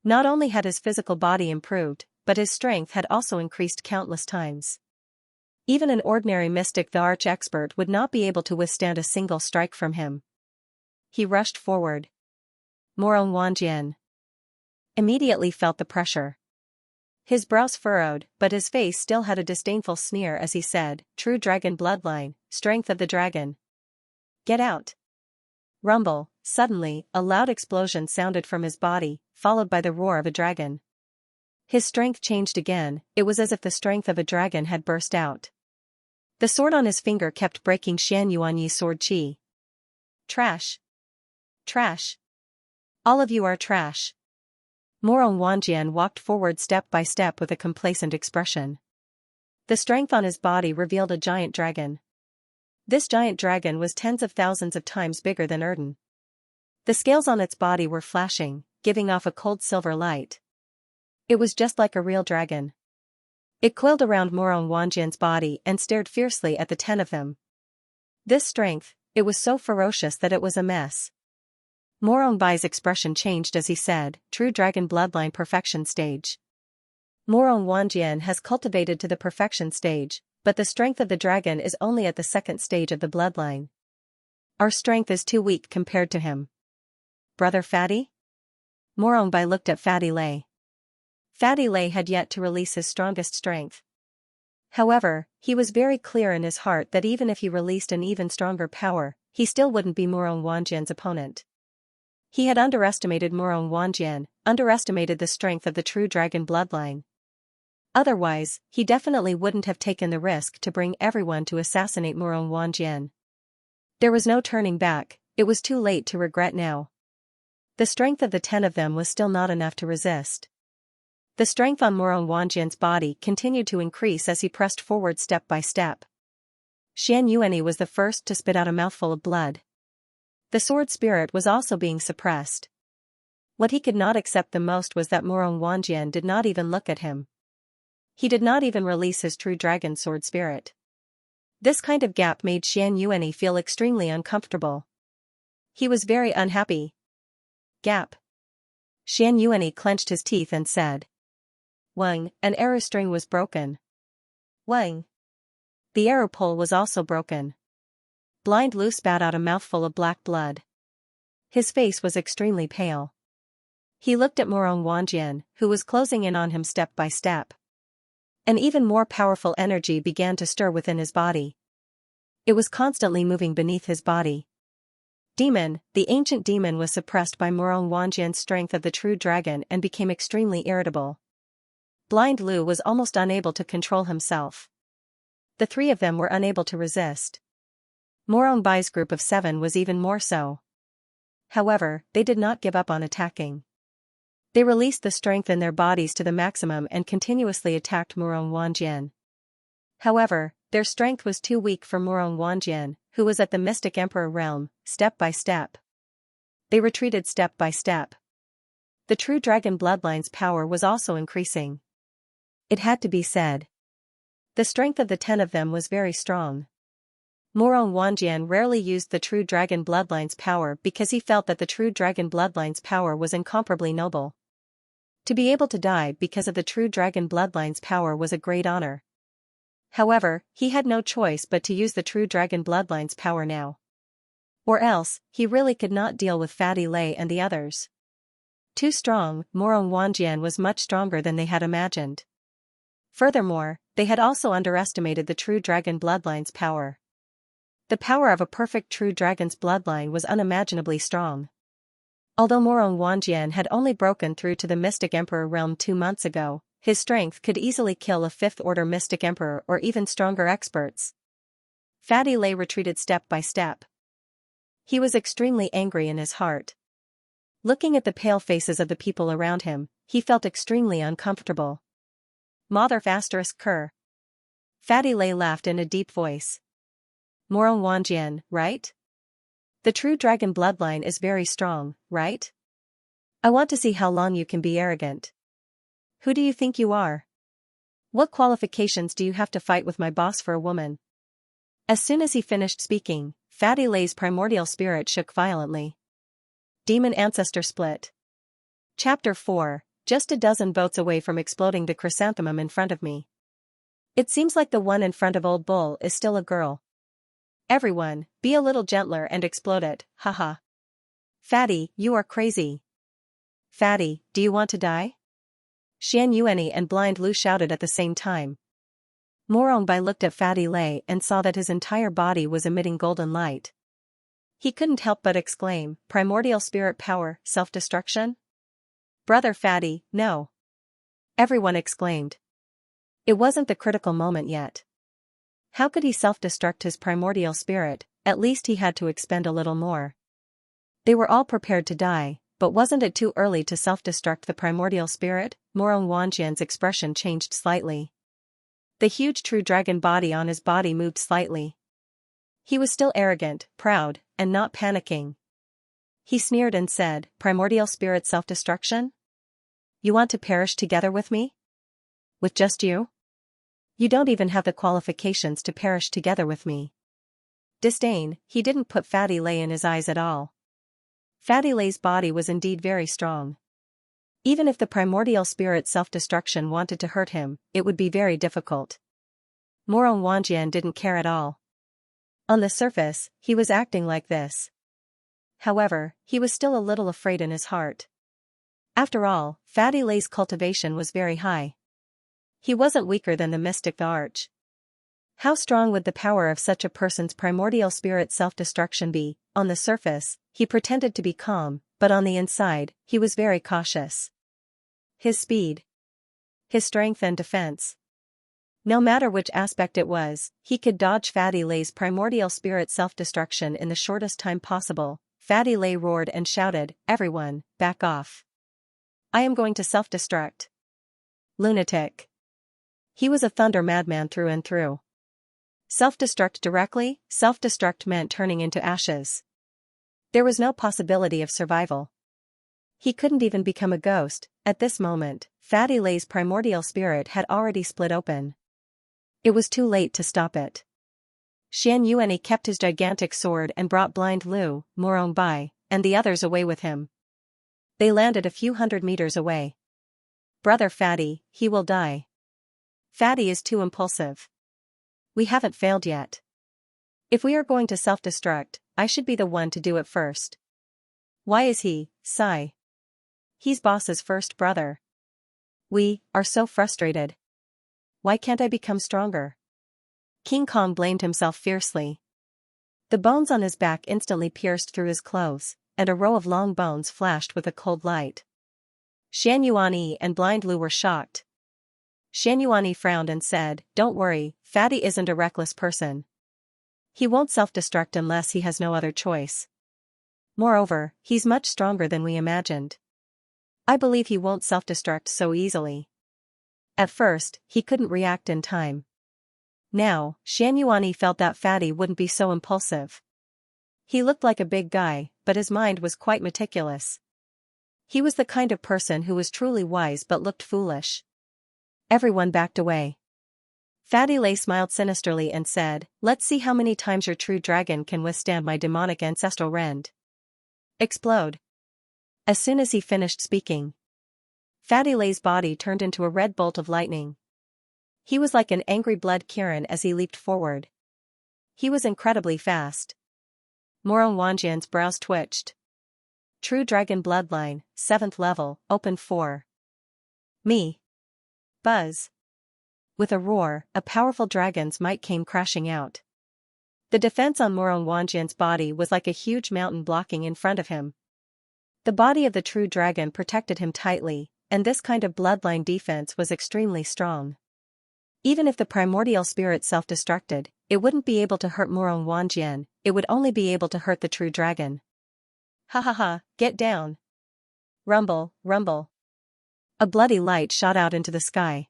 Not only had his physical body improved, but his strength had also increased countless times. Even an ordinary mystic, the arch-expert, would not be able to withstand a single strike from him. He rushed forward. Morong Wanjian immediately felt the pressure. His brows furrowed, but his face still had a disdainful sneer as he said, "True dragon bloodline, strength of the dragon. Get out." Rumble, suddenly, a loud explosion sounded from his body, followed by the roar of a dragon. His strength changed again, it was as if the strength of a dragon had burst out. The sword on his finger kept breaking Xian Yuanyi's sword chi. Trash. Trash. All of you are trash. Morong Wanjian walked forward step by step with a complacent expression. The strength on his body revealed a giant dragon. This giant dragon was tens of thousands of times bigger than Erden. The scales on its body were flashing, giving off a cold silver light. It was just like a real dragon. It coiled around Morong Wanjian's body and stared fiercely at the 10 of them. This strength, it was so ferocious that it was a mess. Morong Bai's expression changed as he said, "True dragon bloodline perfection stage." Morong Wanjian has cultivated to the perfection stage, but the strength of the dragon is only at the 2nd stage of the bloodline. Our strength is too weak compared to him. Brother Fatty? Morong Bai looked at Fatty Lay. Fatty Lay had yet to release his strongest strength. However, he was very clear in his heart that even if he released an even stronger power, he still wouldn't be Morong Wanjian's opponent. He had underestimated Morong Wanjian, underestimated the strength of the true dragon bloodline. Otherwise, he definitely wouldn't have taken the risk to bring everyone to assassinate Morong Wanjian. There was no turning back, it was too late to regret now. The strength of the 10 of them was still not enough to resist. The strength on Morong Wanjian's body continued to increase as he pressed forward step by step. Xian Yuanyi was the first to spit out a mouthful of blood. The sword spirit was also being suppressed. What he could not accept the most was that Morong Wanjian did not even look at him. He did not even release his true dragon sword spirit. This kind of gap made Xian Yuanyi feel extremely uncomfortable. He was very unhappy. Gap. Xian Yuanyi clenched his teeth and said. Wang, an arrow string was broken. Wang. The arrow pole was also broken. Blind Lu spat out a mouthful of black blood. His face was extremely pale. He looked at Morong Wanjian, who was closing in on him step by step. An even more powerful energy began to stir within his body. It was constantly moving beneath his body. Demon, the ancient demon, was suppressed by Morong Wanjian's strength of the true dragon and became extremely irritable. Blind Lu was almost unable to control himself. The 3 of them were unable to resist. Morong Bai's group of 7 was even more so. However, they did not give up on attacking. They released the strength in their bodies to the maximum and continuously attacked Morong Wanjian. However, their strength was too weak for Morong Wanjian, who was at the Mystic Emperor realm, step by step. They retreated step by step. The true dragon bloodline's power was also increasing. It had to be said. The strength of the 10 of them was very strong. Morong Wanjian rarely used the true dragon bloodline's power because he felt that the true dragon bloodline's power was incomparably noble. To be able to die because of the true dragon bloodline's power was a great honor. However, he had no choice but to use the true dragon bloodline's power now. Or else, he really could not deal with Fatty Lay and the others. Too strong, Morong Wanjian was much stronger than they had imagined. Furthermore, they had also underestimated the true dragon bloodline's power. The power of a perfect true dragon's bloodline was unimaginably strong. Although Morong Wanjian had only broken through to the Mystic Emperor realm 2 months ago, his strength could easily kill a 5th-order Mystic Emperor or even stronger experts. Fatty Lay retreated step by step. He was extremely angry in his heart. Looking at the pale faces of the people around him, he felt extremely uncomfortable. Motherf asterisk cur. Fatty Lei laughed in a deep voice. Morong Wanjian, right? The true dragon bloodline is very strong, right? I want to see how long you can be arrogant. Who do you think you are? What qualifications do you have to fight with my boss for a woman? As soon as he finished speaking, Fatty Lei's primordial spirit shook violently. Demon Ancestor Split. Chapter 4, just a dozen votes away from exploding the chrysanthemum in front of me. It seems like the one in front of Old Bull is still a girl. Everyone, be a little gentler and explode it, haha. Fatty, you are crazy. Fatty, do you want to die? Xianxia and Blind Lu shouted at the same time. Morong Bai looked at Fatty Lei and saw that his entire body was emitting golden light. He couldn't help but exclaim, primordial spirit power, self-destruction? Brother Fatty, no. Everyone exclaimed. It wasn't the critical moment yet. How could he self-destruct his primordial spirit? At least he had to expend a little more. They were all prepared to die, but wasn't it too early to self-destruct the primordial spirit? Morong Wanjian's expression changed slightly. The huge true dragon body on his body moved slightly. He was still arrogant, proud, and not panicking. He sneered and said, primordial spirit self-destruction? You want to perish together with me? With just you? You don't even have the qualifications to perish together with me. Disdain, he didn't put Fatty Lei in his eyes at all. Fatty Lei's body was indeed very strong. Even if the primordial spirit self-destruction wanted to hurt him, it would be very difficult. Morong Wanjian didn't care at all. On the surface, he was acting like this. However, he was still a little afraid in his heart. After all, Fatty Lei's cultivation was very high. He wasn't weaker than the mystic the Arch. How strong would the power of such a person's primordial spirit self-destruction be? On the surface, he pretended to be calm, but on the inside, he was very cautious. His speed, his strength and defense. No matter which aspect it was, he could dodge Fatty Lei's primordial spirit self-destruction in the shortest time possible. Fatty Lei roared and shouted, everyone, back off. I am going to self-destruct. Lunatic. He was a thunder madman through and through. Self-destruct directly? Self-destruct meant turning into ashes. There was no possibility of survival. He couldn't even become a ghost. At this moment, Fatty Lei's primordial spirit had already split open. It was too late to stop it. Xianxia kept his gigantic sword and brought Blind Lu, Morong Bai, and the others away with him. They landed a few hundred meters away. Brother Fatty, he will die. Fatty is too impulsive. We haven't failed yet. If we are going to self-destruct, I should be the one to do it first. Why is he, Sai? He's boss's first brother. We are so frustrated. Why can't I become stronger? King Kong blamed himself fiercely. The bones on his back instantly pierced through his clothes, and a row of long bones flashed with a cold light. Xianxia and Blind Lu were shocked. Xianxia frowned and said, don't worry, Fatty isn't a reckless person. He won't self-destruct unless he has no other choice. Moreover, he's much stronger than we imagined. I believe he won't self-destruct so easily. At first, he couldn't react in time. Now, Xianxia felt that Fatty wouldn't be so impulsive. He looked like a big guy, but his mind was quite meticulous. He was the kind of person who was truly wise but looked foolish. Everyone backed away. Fatty Lei smiled sinisterly and said, let's see how many times your true dragon can withstand my demonic ancestral rend. Explode. As soon as he finished speaking, Fatty Lei's body turned into a red bolt of lightning. He was like an angry blood Kirin as he leaped forward. He was incredibly fast. Morong Wanjian's brows twitched. True Dragon Bloodline, 7th level, Open 4. Me. Buzz. With a roar, a powerful dragon's might came crashing out. The defense on Morong Wanjian's body was like a huge mountain blocking in front of him. The body of the true dragon protected him tightly, and this kind of bloodline defense was extremely strong. Even if the primordial spirit self-destructed, it wouldn't be able to hurt Morong Wanjian, it would only be able to hurt the true dragon. Ha ha ha, get down. Rumble, rumble. A bloody light shot out into the sky.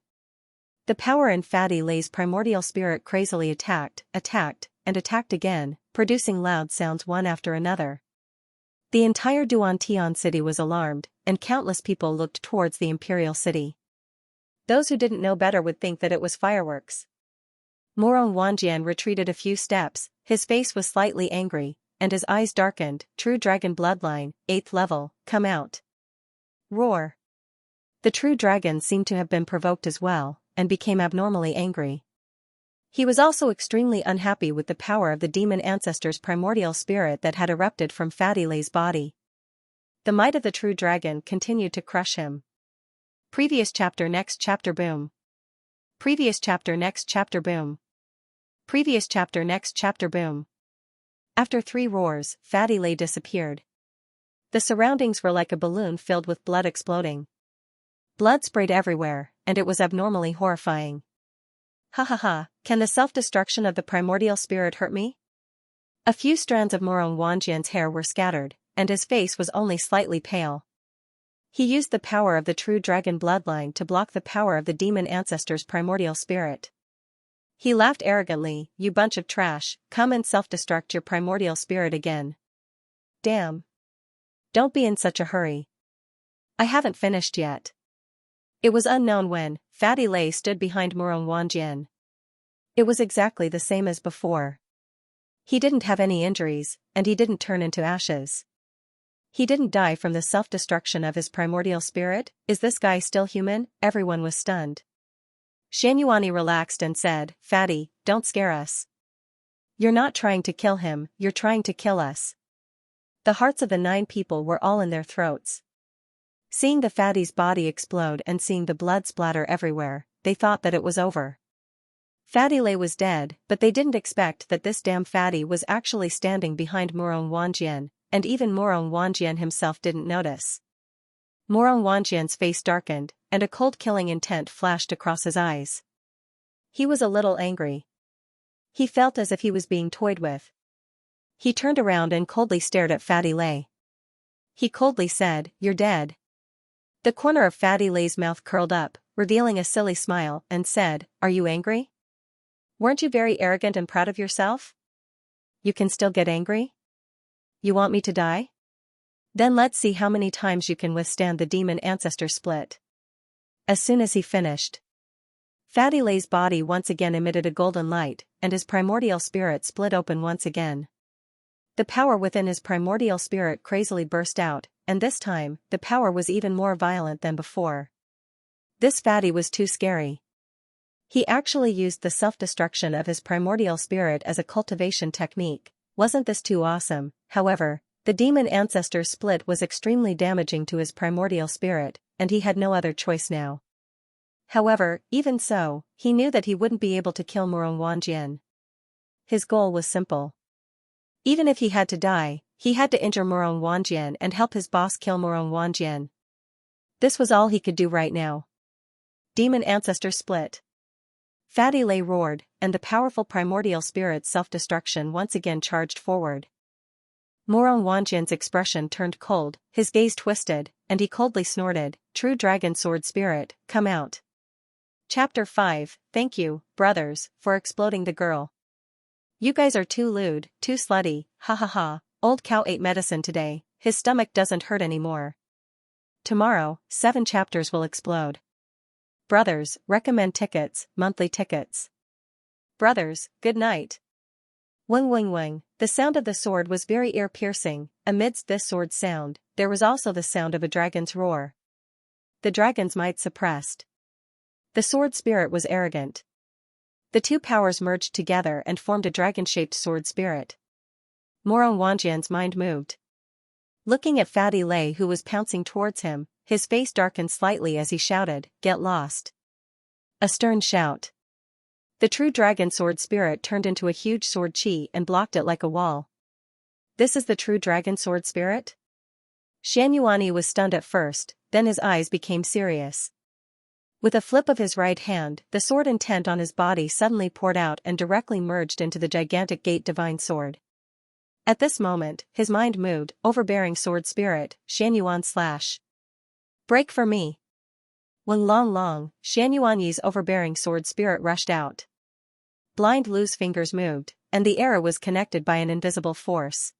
The power in Fatty Lei's primordial spirit crazily attacked, and attacked again, producing loud sounds one after another. The entire Duantian city was alarmed, and countless people looked towards the imperial city. Those who didn't know better would think that it was fireworks. Morong Wanjian retreated a few steps, his face was slightly angry, and his eyes darkened. True dragon bloodline, 8th level, come out. Roar. The true dragon seemed to have been provoked as well, and became abnormally angry. He was also extremely unhappy with the power of the demon ancestor's primordial spirit that had erupted from Fatty Lei's body. The might of the true dragon continued to crush him. Previous chapter next chapter boom. Previous chapter next chapter boom. Previous chapter next chapter boom. After 3 roars, Fatty Lei disappeared. The surroundings were like a balloon filled with blood exploding. Blood sprayed everywhere, and it was abnormally horrifying. Ha ha ha, can the self-destruction of the primordial spirit hurt me? A few strands of Morong Wanjian's hair were scattered, and his face was only slightly pale. He used the power of the true dragon bloodline to block the power of the demon ancestor's primordial spirit. He laughed arrogantly, "You bunch of trash, come and self-destruct your primordial spirit again." Damn. Don't be in such a hurry. I haven't finished yet. It was unknown when Fatty Lei stood behind Morong Wanjian. It was exactly the same as before. He didn't have any injuries, and he didn't turn into ashes. He didn't die from the self-destruction of his primordial spirit. Is this guy still human? Everyone was stunned. Xianxia relaxed and said, "Fatty, don't scare us. You're not trying to kill him, you're trying to kill us." The hearts of the 9 people were all in their throats. Seeing the fatty's body explode and seeing the blood splatter everywhere, they thought that it was over. Fatty Lei was dead, but they didn't expect that this damn fatty was actually standing behind Morong Wanjian, and even Morong Wanjian himself didn't notice. Morong Wanjian's face darkened, and a cold killing intent flashed across his eyes. He was a little angry. He felt as if he was being toyed with. He turned around and coldly stared at Fatty Lei. He coldly said, "You're dead." The corner of Fatty Lei's mouth curled up, revealing a silly smile, and said, "Are you angry? Weren't you very arrogant and proud of yourself? You can still get angry? You want me to die? Then let's see how many times you can withstand the demon ancestor split." As soon as he finished, Fatty Lei's body once again emitted a golden light, and his primordial spirit split open once again. The power within his primordial spirit crazily burst out, and this time, the power was even more violent than before. This fatty was too scary. He actually used the self-destruction of his primordial spirit as a cultivation technique. Wasn't this too awesome? However, the demon ancestor split was extremely damaging to his primordial spirit, and he had no other choice now. However, even so, he knew that he wouldn't be able to kill Morong Wanjian. His goal was simple. Even if he had to die, he had to injure Morong Wanjian and help his boss kill Morong Wanjian. This was all he could do right now. Demon ancestor split. Fatty Lei roared, and the powerful primordial spirit's self-destruction once again charged forward. Morong Wanjian's expression turned cold, his gaze twisted, and he coldly snorted, "True dragon sword spirit, come out." Chapter 5, Thank you, brothers, for exploding the girl. You guys are too lewd, too slutty, ha ha ha. Old cow ate medicine today, his stomach doesn't hurt anymore. Tomorrow, 7 chapters will explode. Brothers, recommend tickets, monthly tickets. Brothers, good night. Wing wing wing, the sound of the sword was very ear-piercing. Amidst this sword sound, there was also the sound of a dragon's roar. The dragon's might suppressed. The sword spirit was arrogant. The 2 powers merged together and formed a dragon-shaped sword spirit. Morong Wanjian's mind moved. Looking at Fatty Lei who was pouncing towards him, his face darkened slightly as he shouted, "Get lost." A stern shout. The true dragon sword spirit turned into a huge sword chi and blocked it like a wall. This is the true dragon sword spirit? Xianxia was stunned at first, then his eyes became serious. With a flip of his right hand, the sword intent on his body suddenly poured out and directly merged into the gigantic gate divine sword. At this moment, his mind moved, overbearing sword spirit, Xianxia slash. Break for me. When Long, Xianxuanyi's overbearing sword spirit rushed out. Blind Lu's fingers moved, and the arrow was connected by an invisible force.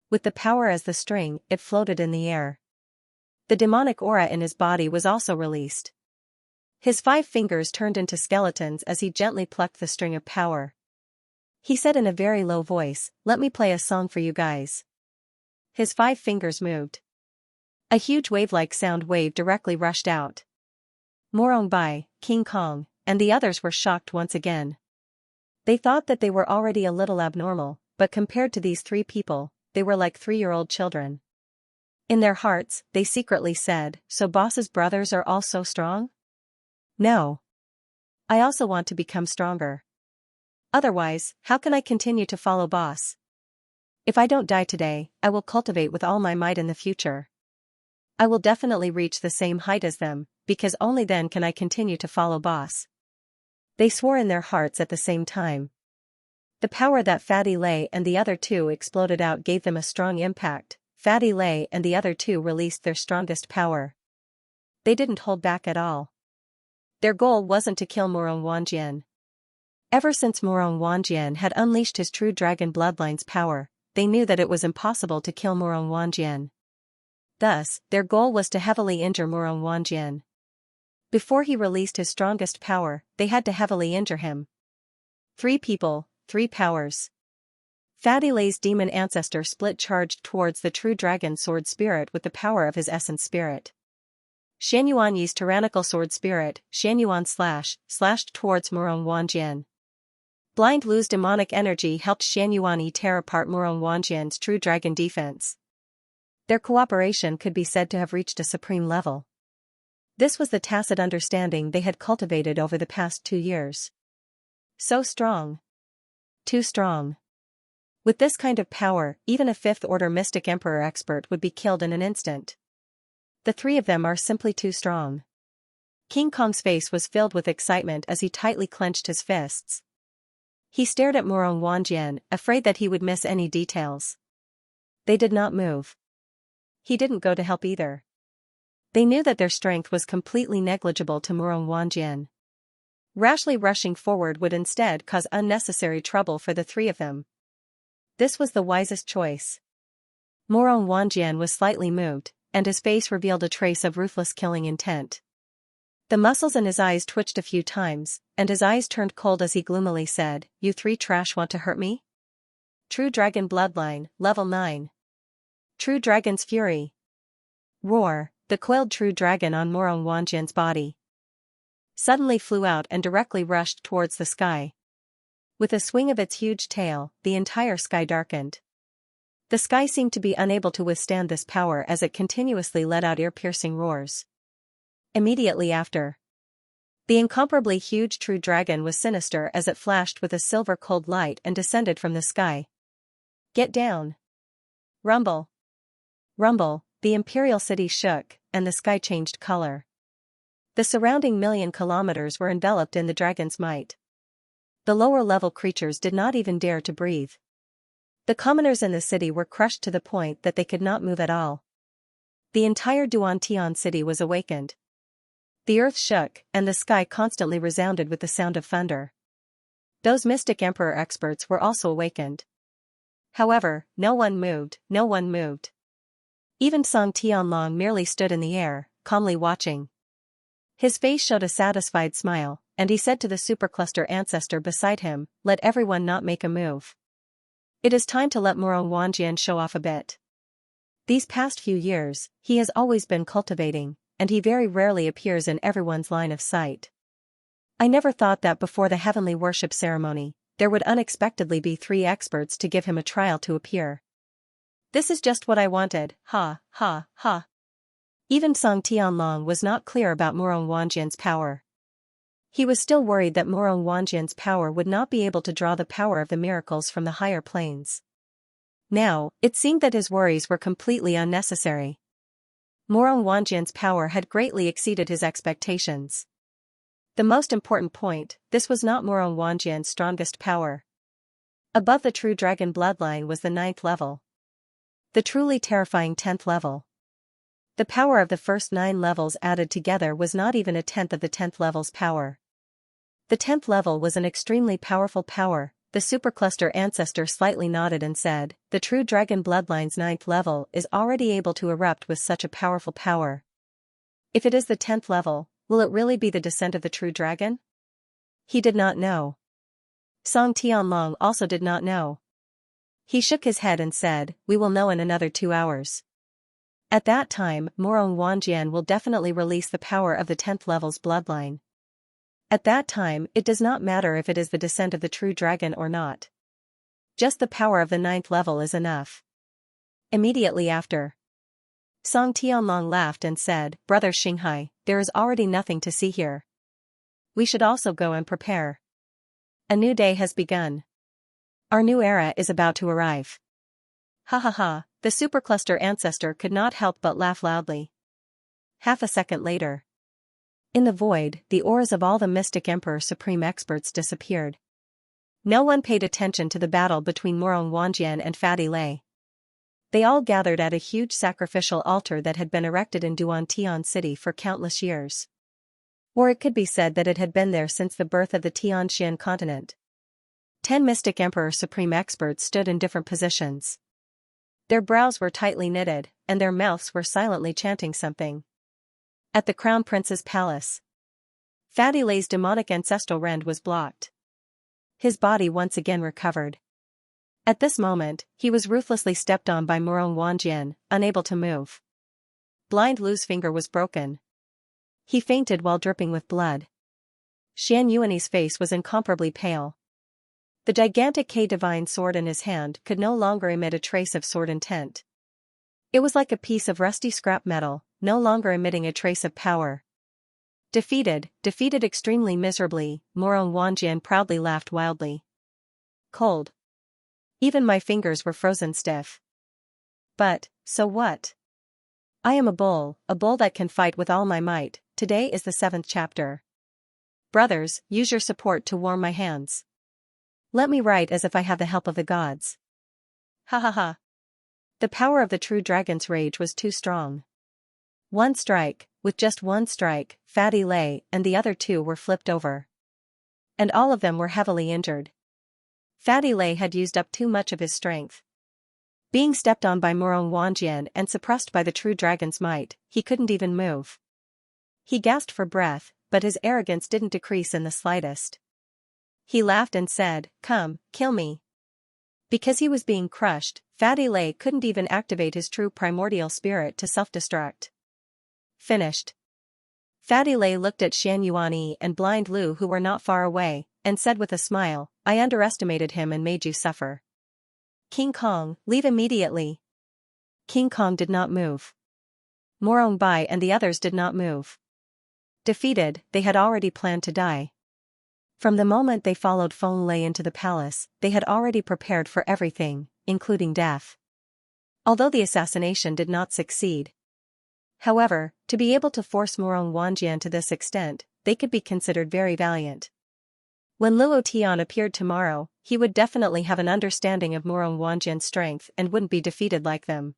With the power as the string, it floated in the air. The demonic aura in his body was also released. His 5 fingers turned into skeletons as he gently plucked the string of power. He said in a very low voice, "Let me play a song for you guys." His 5 fingers moved. A huge wave-like sound wave directly rushed out. Morong Bai, King Kong, and the others were shocked once again. They thought that they were already a little abnormal, but compared to these 3 people, they were like 3-year-old children. In their hearts, they secretly said, "So boss's brothers are all so strong? No. I also want to become stronger. Otherwise, how can I continue to follow boss? If I don't die today, I will cultivate with all my might in the future. I will definitely reach the same height as them, because only then can I continue to follow boss." They swore in their hearts at the same time. The power that Fatty Lei and the other 2 exploded out gave them a strong impact. Fatty Lei and the other 2 released their strongest power. They didn't hold back at all. Their goal wasn't to kill Morong Wanjian. Ever since Morong Wanjian had unleashed his true dragon bloodline's power, they knew that it was impossible to kill Morong Wanjian. Thus, their goal was to heavily injure Morong Wanjian. Before he released his strongest power, they had to heavily injure him. 3 people, 3 powers. Fatty Lei's demon ancestor split charged towards the true dragon sword spirit with the power of his essence spirit. Xianxuanyi's tyrannical sword spirit, Xianxuan slashed towards Morong Wanjian. Blind Lu's demonic energy helped Xianxuanyi tear apart Morong Wanjian's true dragon defense. Their cooperation could be said to have reached a supreme level. This was the tacit understanding they had cultivated over the past 2 years. So strong. Too strong. With this kind of power, even a 5th-order Mystic Emperor expert would be killed in an instant. The 3 of them are simply too strong. King Kong's face was filled with excitement as he tightly clenched his fists. He stared at Morong Wanjian, afraid that he would miss any details. They did not move. He didn't go to help either. They knew that their strength was completely negligible to Morong Wanjian. Rashly rushing forward would instead cause unnecessary trouble for the 3 of them. This was the wisest choice. Morong Wanjian was slightly moved, and his face revealed a trace of ruthless killing intent. The muscles in his eyes twitched a few times, and his eyes turned cold as he gloomily said, "You 3 trash want to hurt me? True Dragon Bloodline, Level 9. True Dragon's Fury." Roar, the coiled True Dragon on Morong Wanjian's body suddenly flew out and directly rushed towards the sky. With a swing of its huge tail, the entire sky darkened. The sky seemed to be unable to withstand this power as it continuously let out ear-piercing roars. Immediately after, the incomparably huge True Dragon was sinister as it flashed with a silver cold light and descended from the sky. "Get down! Rumble! Rumble!" The imperial city shook, and the sky changed color. The surrounding 1,000,000 kilometers were enveloped in the dragon's might. The lower-level creatures did not even dare to breathe. The commoners in the city were crushed to the point that they could not move at all. The entire Duantian city was awakened. The earth shook, and the sky constantly resounded with the sound of thunder. Those Mystic Emperor experts were also awakened. However, no one moved. Even Song Tianlong merely stood in the air, calmly watching. His face showed a satisfied smile, and he said to the supercluster ancestor beside him, "Let everyone not make a move. It is time to let Morong Wanjian show off a bit. These past few years, he has always been cultivating, and he very rarely appears in everyone's line of sight. I never thought that before the heavenly worship ceremony, there would unexpectedly be 3 experts to give him a trial to appear. This is just what I wanted, ha. Even Song Tianlong was not clear about Morong Wanjian's power. He was still worried that Morong Wanjian's power would not be able to draw the power of the miracles from the higher planes. Now, it seemed that his worries were completely unnecessary. Morong Wanjian's power had greatly exceeded his expectations. The most important point, this was not Morong Wanjian's strongest power. Above the true dragon bloodline was the 9th level. The truly terrifying 10th level. The power of the first 9 levels added together was not even a tenth of the 10th level's power. The 10th level was an extremely powerful power. The supercluster ancestor slightly nodded and said, the true dragon bloodline's 9th level is already able to erupt with such a powerful power. If it is the 10th level, will it really be the descent of the true dragon? He did not know. Song Tianlong also did not know. He shook his head and said, we will know in another 2 hours. At that time, Morong Wanjian will definitely release the power of the 10th level's bloodline. At that time, it does not matter if it is the descent of the true dragon or not. Just the power of the 9th level is enough. Immediately after, Song Tianlong laughed and said, Brother Xinghai, there is already nothing to see here. We should also go and prepare. A new day has begun. Our new era is about to arrive. Ha ha ha, the supercluster ancestor could not help but laugh loudly. Half a second later, in the void, the auras of all the mystic Emperor Supreme experts disappeared. No one paid attention to the battle between Morong Wanjian and Fatty Lei. They all gathered at a huge sacrificial altar that had been erected in Duan City for countless years. Or it could be said that it had been there since the birth of the Xianxia continent. 10 mystic Emperor Supreme experts stood in different positions. Their brows were tightly knitted, and their mouths were silently chanting something. At the Crown Prince's palace, Fatty Lei's demonic ancestral rend was blocked. His body once again recovered. At this moment, he was ruthlessly stepped on by Morong Wanjian, unable to move. Blind Lu's finger was broken. He fainted while dripping with blood. Xian Yuanyi's face was incomparably pale. The gigantic K-divine sword in his hand could no longer emit a trace of sword intent. It was like a piece of rusty scrap metal, no longer emitting a trace of power. Defeated extremely miserably, Morong Wanjian proudly laughed wildly. Cold. Even my fingers were frozen stiff. But, so what? I am a bull that can fight with all my might. Today is the 7th chapter. Brothers, use your support to warm my hands. Let me write as if I have the help of the gods. Ha ha ha. The power of the true dragon's rage was too strong. One strike, with just one strike, Fatty Lei and the other 2 were flipped over. And all of them were heavily injured. Fatty Lei had used up too much of his strength. Being stepped on by Morong Wanjian and suppressed by the true dragon's might, he couldn't even move. He gasped for breath, but his arrogance didn't decrease in the slightest. He laughed and said, come, kill me. Because he was being crushed, Fatty Lei couldn't even activate his true primordial spirit to self-destruct. Finished. Fatty Lei looked at Xian Yuanyi and Blind Lu who were not far away, and said with a smile, I underestimated him and made you suffer. King Kong, leave immediately. King Kong did not move. Morong Bai and the others did not move. Defeated, they had already planned to die. From the moment they followed Feng Lei into the palace, they had already prepared for everything, including death. Although the assassination did not succeed. However, to be able to force Morong Wanjian to this extent, they could be considered very valiant. When Luo Tian appeared tomorrow, he would definitely have an understanding of Morong Wanjian's strength and wouldn't be defeated like them.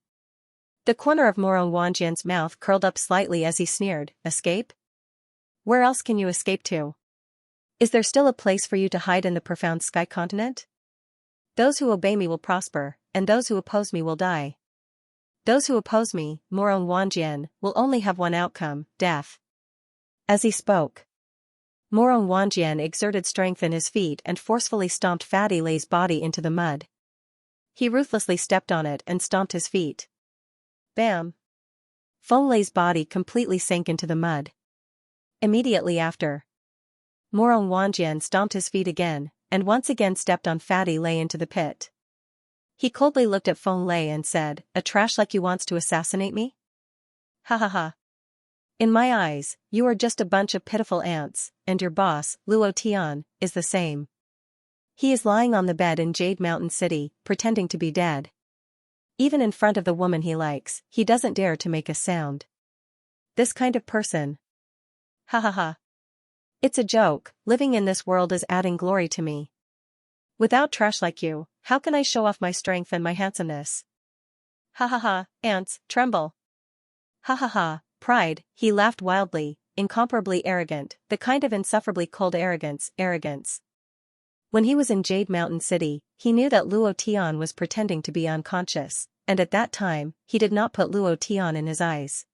The corner of Morong Wanjian's mouth curled up slightly as he sneered, escape? Where else can you escape to? Is there still a place for you to hide in the profound sky continent? Those who obey me will prosper, and those who oppose me will die. Those who oppose me, Morong Wanjian, will only have one outcome, death. As he spoke, Morong Wanjian exerted strength in his feet and forcefully stomped Fatty Lei's body into the mud. He ruthlessly stepped on it and stomped his feet. Bam! Feng Lei's body completely sank into the mud. Immediately after, Morong Wanjian stomped his feet again, and once again stepped on Fatty Lei into the pit. He coldly looked at Feng Lei and said, a trash like you wants to assassinate me? Ha ha ha. In my eyes, you are just a bunch of pitiful ants, and your boss, Luo Tian, is the same. He is lying on the bed in Jade Mountain City, pretending to be dead. Even in front of the woman he likes, he doesn't dare to make a sound. This kind of person. Ha ha ha. It's a joke, living in this world is adding glory to me. Without trash like you, how can I show off my strength and my handsomeness? Ha ha ha, ants, tremble. Ha ha ha, pride, he laughed wildly, incomparably arrogant, the kind of insufferably cold arrogance. When he was in Jade Mountain City, he knew that Luo Tian was pretending to be unconscious, and at that time, he did not put Luo Tian in his eyes.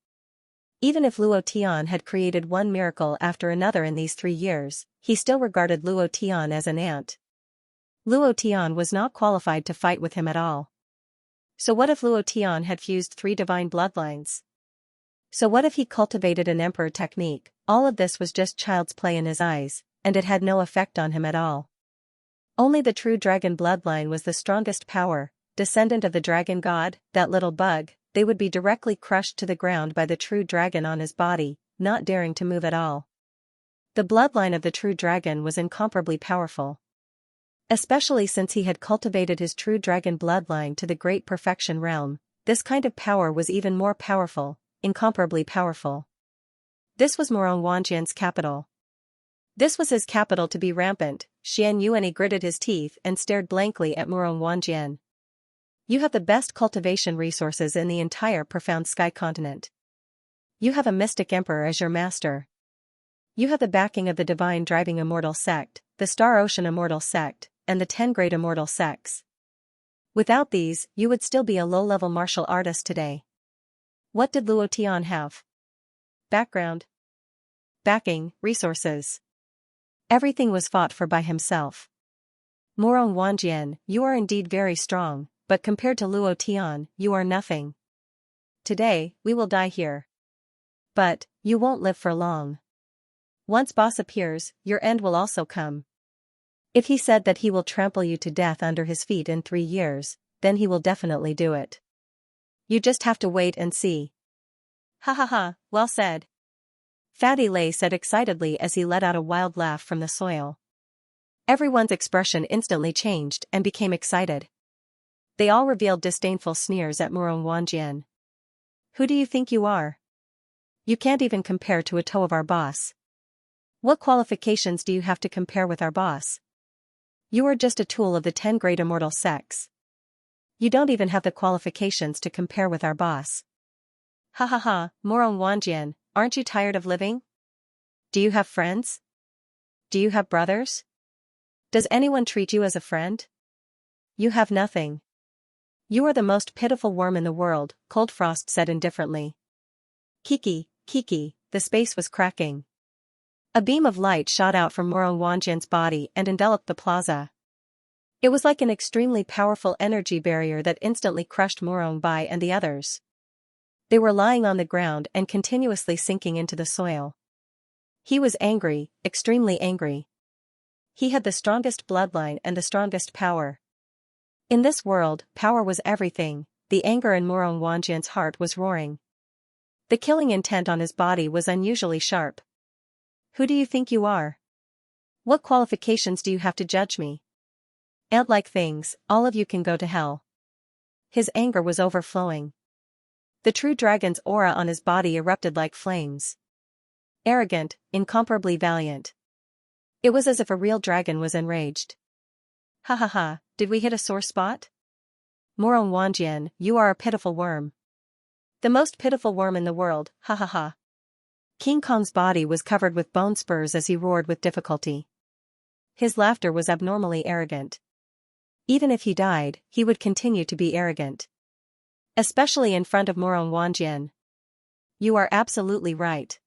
Even if Luo Tian had created one miracle after another in these 3 years, he still regarded Luo Tian as an ant. Luo Tian was not qualified to fight with him at all. So what if Luo Tian had fused 3 divine bloodlines? So what if he cultivated an emperor technique? All of this was just child's play in his eyes, and it had no effect on him at all. Only the true dragon bloodline was the strongest power, descendant of the dragon god, that little bug. They would be directly crushed to the ground by the true dragon on his body, not daring to move at all. The bloodline of the true dragon was incomparably powerful. Especially since he had cultivated his true dragon bloodline to the great perfection realm, this kind of power was even more powerful, incomparably powerful. This was Morong Wanjian's capital. This was his capital to be rampant. Xianxia gritted his teeth and stared blankly at Morong Wanjian. You have the best cultivation resources in the entire profound sky continent. You have a mystic emperor as your master. You have the backing of the divine driving immortal sect, the Star Ocean immortal sect, and the 10 great immortal sects. Without these, you would still be a low-level martial artist today. What did Luo Tian have? Background. Backing, resources. Everything was fought for by himself. Morong Wanjian, you are indeed very strong, but compared to Luo Tian, you are nothing. Today, we will die here. But, you won't live for long. Once boss appears, your end will also come. If he said that he will trample you to death under his feet in 3 years, then he will definitely do it. You just have to wait and see. Ha ha ha, well said. Fatty Lei said excitedly as he let out a wild laugh from the soil. Everyone's expression instantly changed and became excited. They all revealed disdainful sneers at Morong Wanjian. Who do you think you are? You can't even compare to a toe of our boss. What qualifications do you have to compare with our boss? You are just a tool of the 10 great immortal sects. You don't even have the qualifications to compare with our boss. Ha ha ha, Morong Wanjian, aren't you tired of living? Do you have friends? Do you have brothers? Does anyone treat you as a friend? You have nothing. You are the most pitiful worm in the world, Cold Frost said indifferently. Kiki, the space was cracking. A beam of light shot out from Morong Wanjian's body and enveloped the plaza. It was like an extremely powerful energy barrier that instantly crushed Morong Bai and the others. They were lying on the ground and continuously sinking into the soil. He was angry, extremely angry. He had the strongest bloodline and the strongest power. In this world, power was everything. The anger in Morong Wanjian's heart was roaring. The killing intent on his body was unusually sharp. Who do you think you are? What qualifications do you have to judge me? Ant-like things, all of you can go to hell. His anger was overflowing. The true dragon's aura on his body erupted like flames. Arrogant, incomparably valiant. It was as if a real dragon was enraged. Ha ha ha, did we hit a sore spot? Morong Wanjian, you are a pitiful worm. The most pitiful worm in the world, ha ha ha. King Kong's body was covered with bone spurs as he roared with difficulty. His laughter was abnormally arrogant. Even if he died, he would continue to be arrogant. Especially in front of Morong Wanjian. You are absolutely right.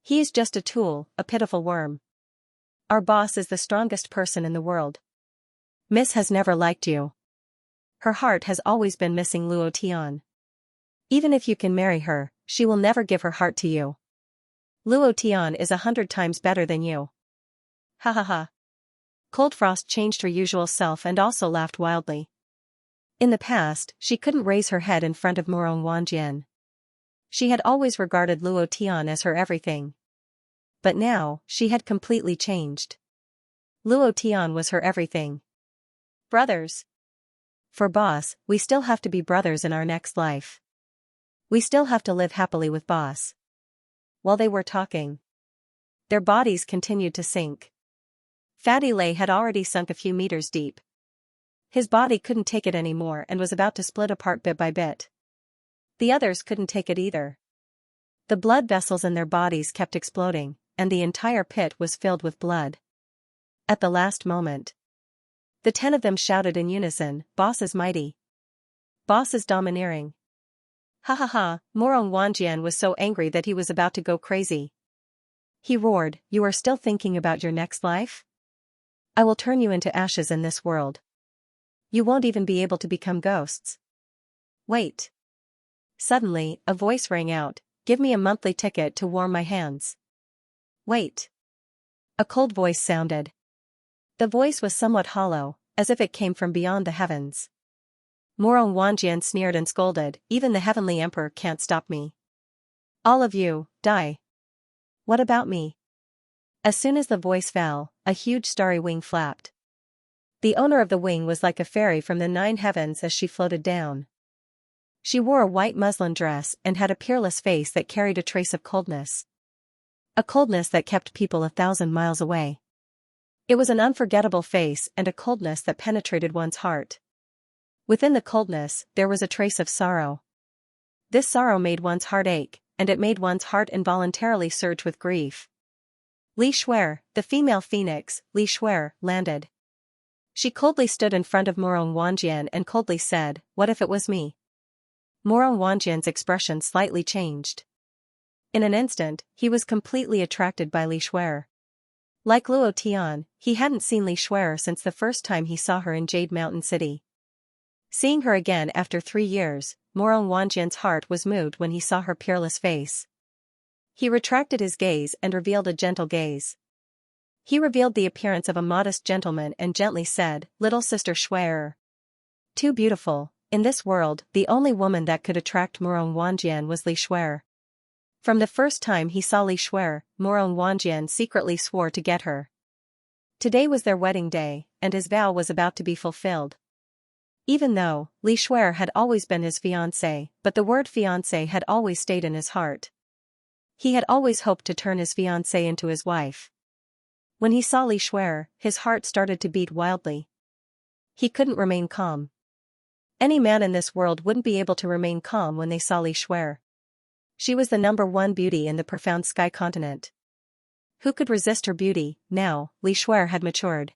He is just a tool, a pitiful worm. Our boss is the strongest person in the world. Miss has never liked you. Her heart has always been missing Luo Tian. Even if you can marry her, she will never give her heart to you. Luo Tian is 100 times better than you. Ha ha ha. Cold Frost changed her usual self and also laughed wildly. In the past, she couldn't raise her head in front of Morong Wanjian. She had always regarded Luo Tian as her everything. But now, she had completely changed. Luo Tian was her everything. Brothers. For boss, we still have to be brothers in our next life. We still have to live happily with boss. While they were talking, their bodies continued to sink. Fatty Lei had already sunk a few meters deep. His body couldn't take it anymore and was about to split apart bit by bit. The others couldn't take it either. The blood vessels in their bodies kept exploding, and the entire pit was filled with blood. At the last moment, the 10 of them shouted in unison, "Boss is mighty. Boss is domineering." Ha ha ha, Morong Wanjian was so angry that he was about to go crazy. He roared, "You are still thinking about your next life? I will turn you into ashes in this world. You won't even be able to become ghosts. Wait." Suddenly, a voice rang out, "Give me a monthly ticket to warm my hands." Wait. A cold voice sounded. The voice was somewhat hollow, as if it came from beyond the heavens. Morong Wanjian sneered and scolded, "Even the heavenly emperor can't stop me. All of you, die. What about me?" As soon as the voice fell, a huge starry wing flapped. The owner of the wing was like a fairy from the 9 heavens as she floated down. She wore a white muslin dress and had a peerless face that carried a trace of coldness. A coldness that kept people 1,000 miles away. It was an unforgettable face and a coldness that penetrated one's heart. Within the coldness, there was a trace of sorrow. This sorrow made one's heart ache, and it made one's heart involuntarily surge with grief. Li Shuer, the female phoenix, Li Shuer, landed. She coldly stood in front of Morong Wanjian and coldly said, "What if it was me?" Morong Wanjian's expression slightly changed. In an instant, he was completely attracted by Li Shuer. Like Luo Tian, he hadn't seen Li Shuer since the first time he saw her in Jade Mountain City. Seeing her again after 3 years, Morong Wanjian's heart was moved when he saw her peerless face. He retracted his gaze and revealed a gentle gaze. He revealed the appearance of a modest gentleman and gently said, "Little sister Shuer. Too beautiful. In this world, the only woman that could attract Morong Wanjian was Li Shuer." From the first time he saw Li Shuer, Morong Wanjian secretly swore to get her. Today was their wedding day, and his vow was about to be fulfilled. Even though Li Shuer had always been his fiancée, but the word fiancée had always stayed in his heart. He had always hoped to turn his fiancée into his wife. When he saw Li Shuer, his heart started to beat wildly. He couldn't remain calm. Any man in this world wouldn't be able to remain calm when they saw Li Shuer. She was the #1 beauty in the profound sky continent. Who could resist her beauty? Now, Li Shuer had matured.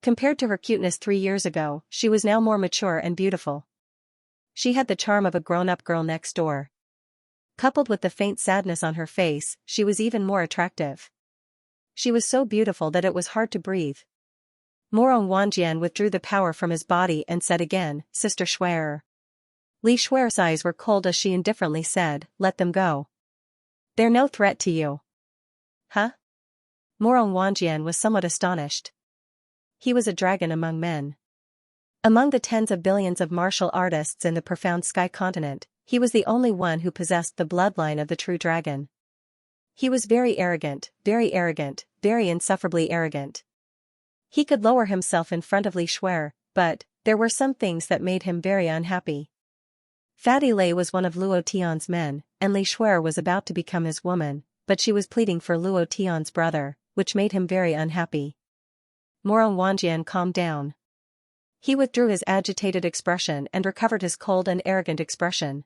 Compared to her cuteness 3 years ago, she was now more mature and beautiful. She had the charm of a grown-up girl next door. Coupled with the faint sadness on her face, she was even more attractive. She was so beautiful that it was hard to breathe. Morong Wanjian withdrew the power from his body and said again, "Sister Shuer." Li Shuer's eyes were cold as she indifferently said, "Let them go. They're no threat to you." Huh? Morong Wanjian was somewhat astonished. He was a dragon among men. Among the tens of billions of martial artists in the profound sky continent, he was the only one who possessed the bloodline of the true dragon. He was very arrogant, very insufferably arrogant. He could lower himself in front of Li Shuer, but there were some things that made him very unhappy. Fatty Lei was one of Luo Tian's men, and Li Shuer was about to become his woman, but she was pleading for Luo Tian's brother, which made him very unhappy. Morong Wanjian calmed down. He withdrew his agitated expression and recovered his cold and arrogant expression.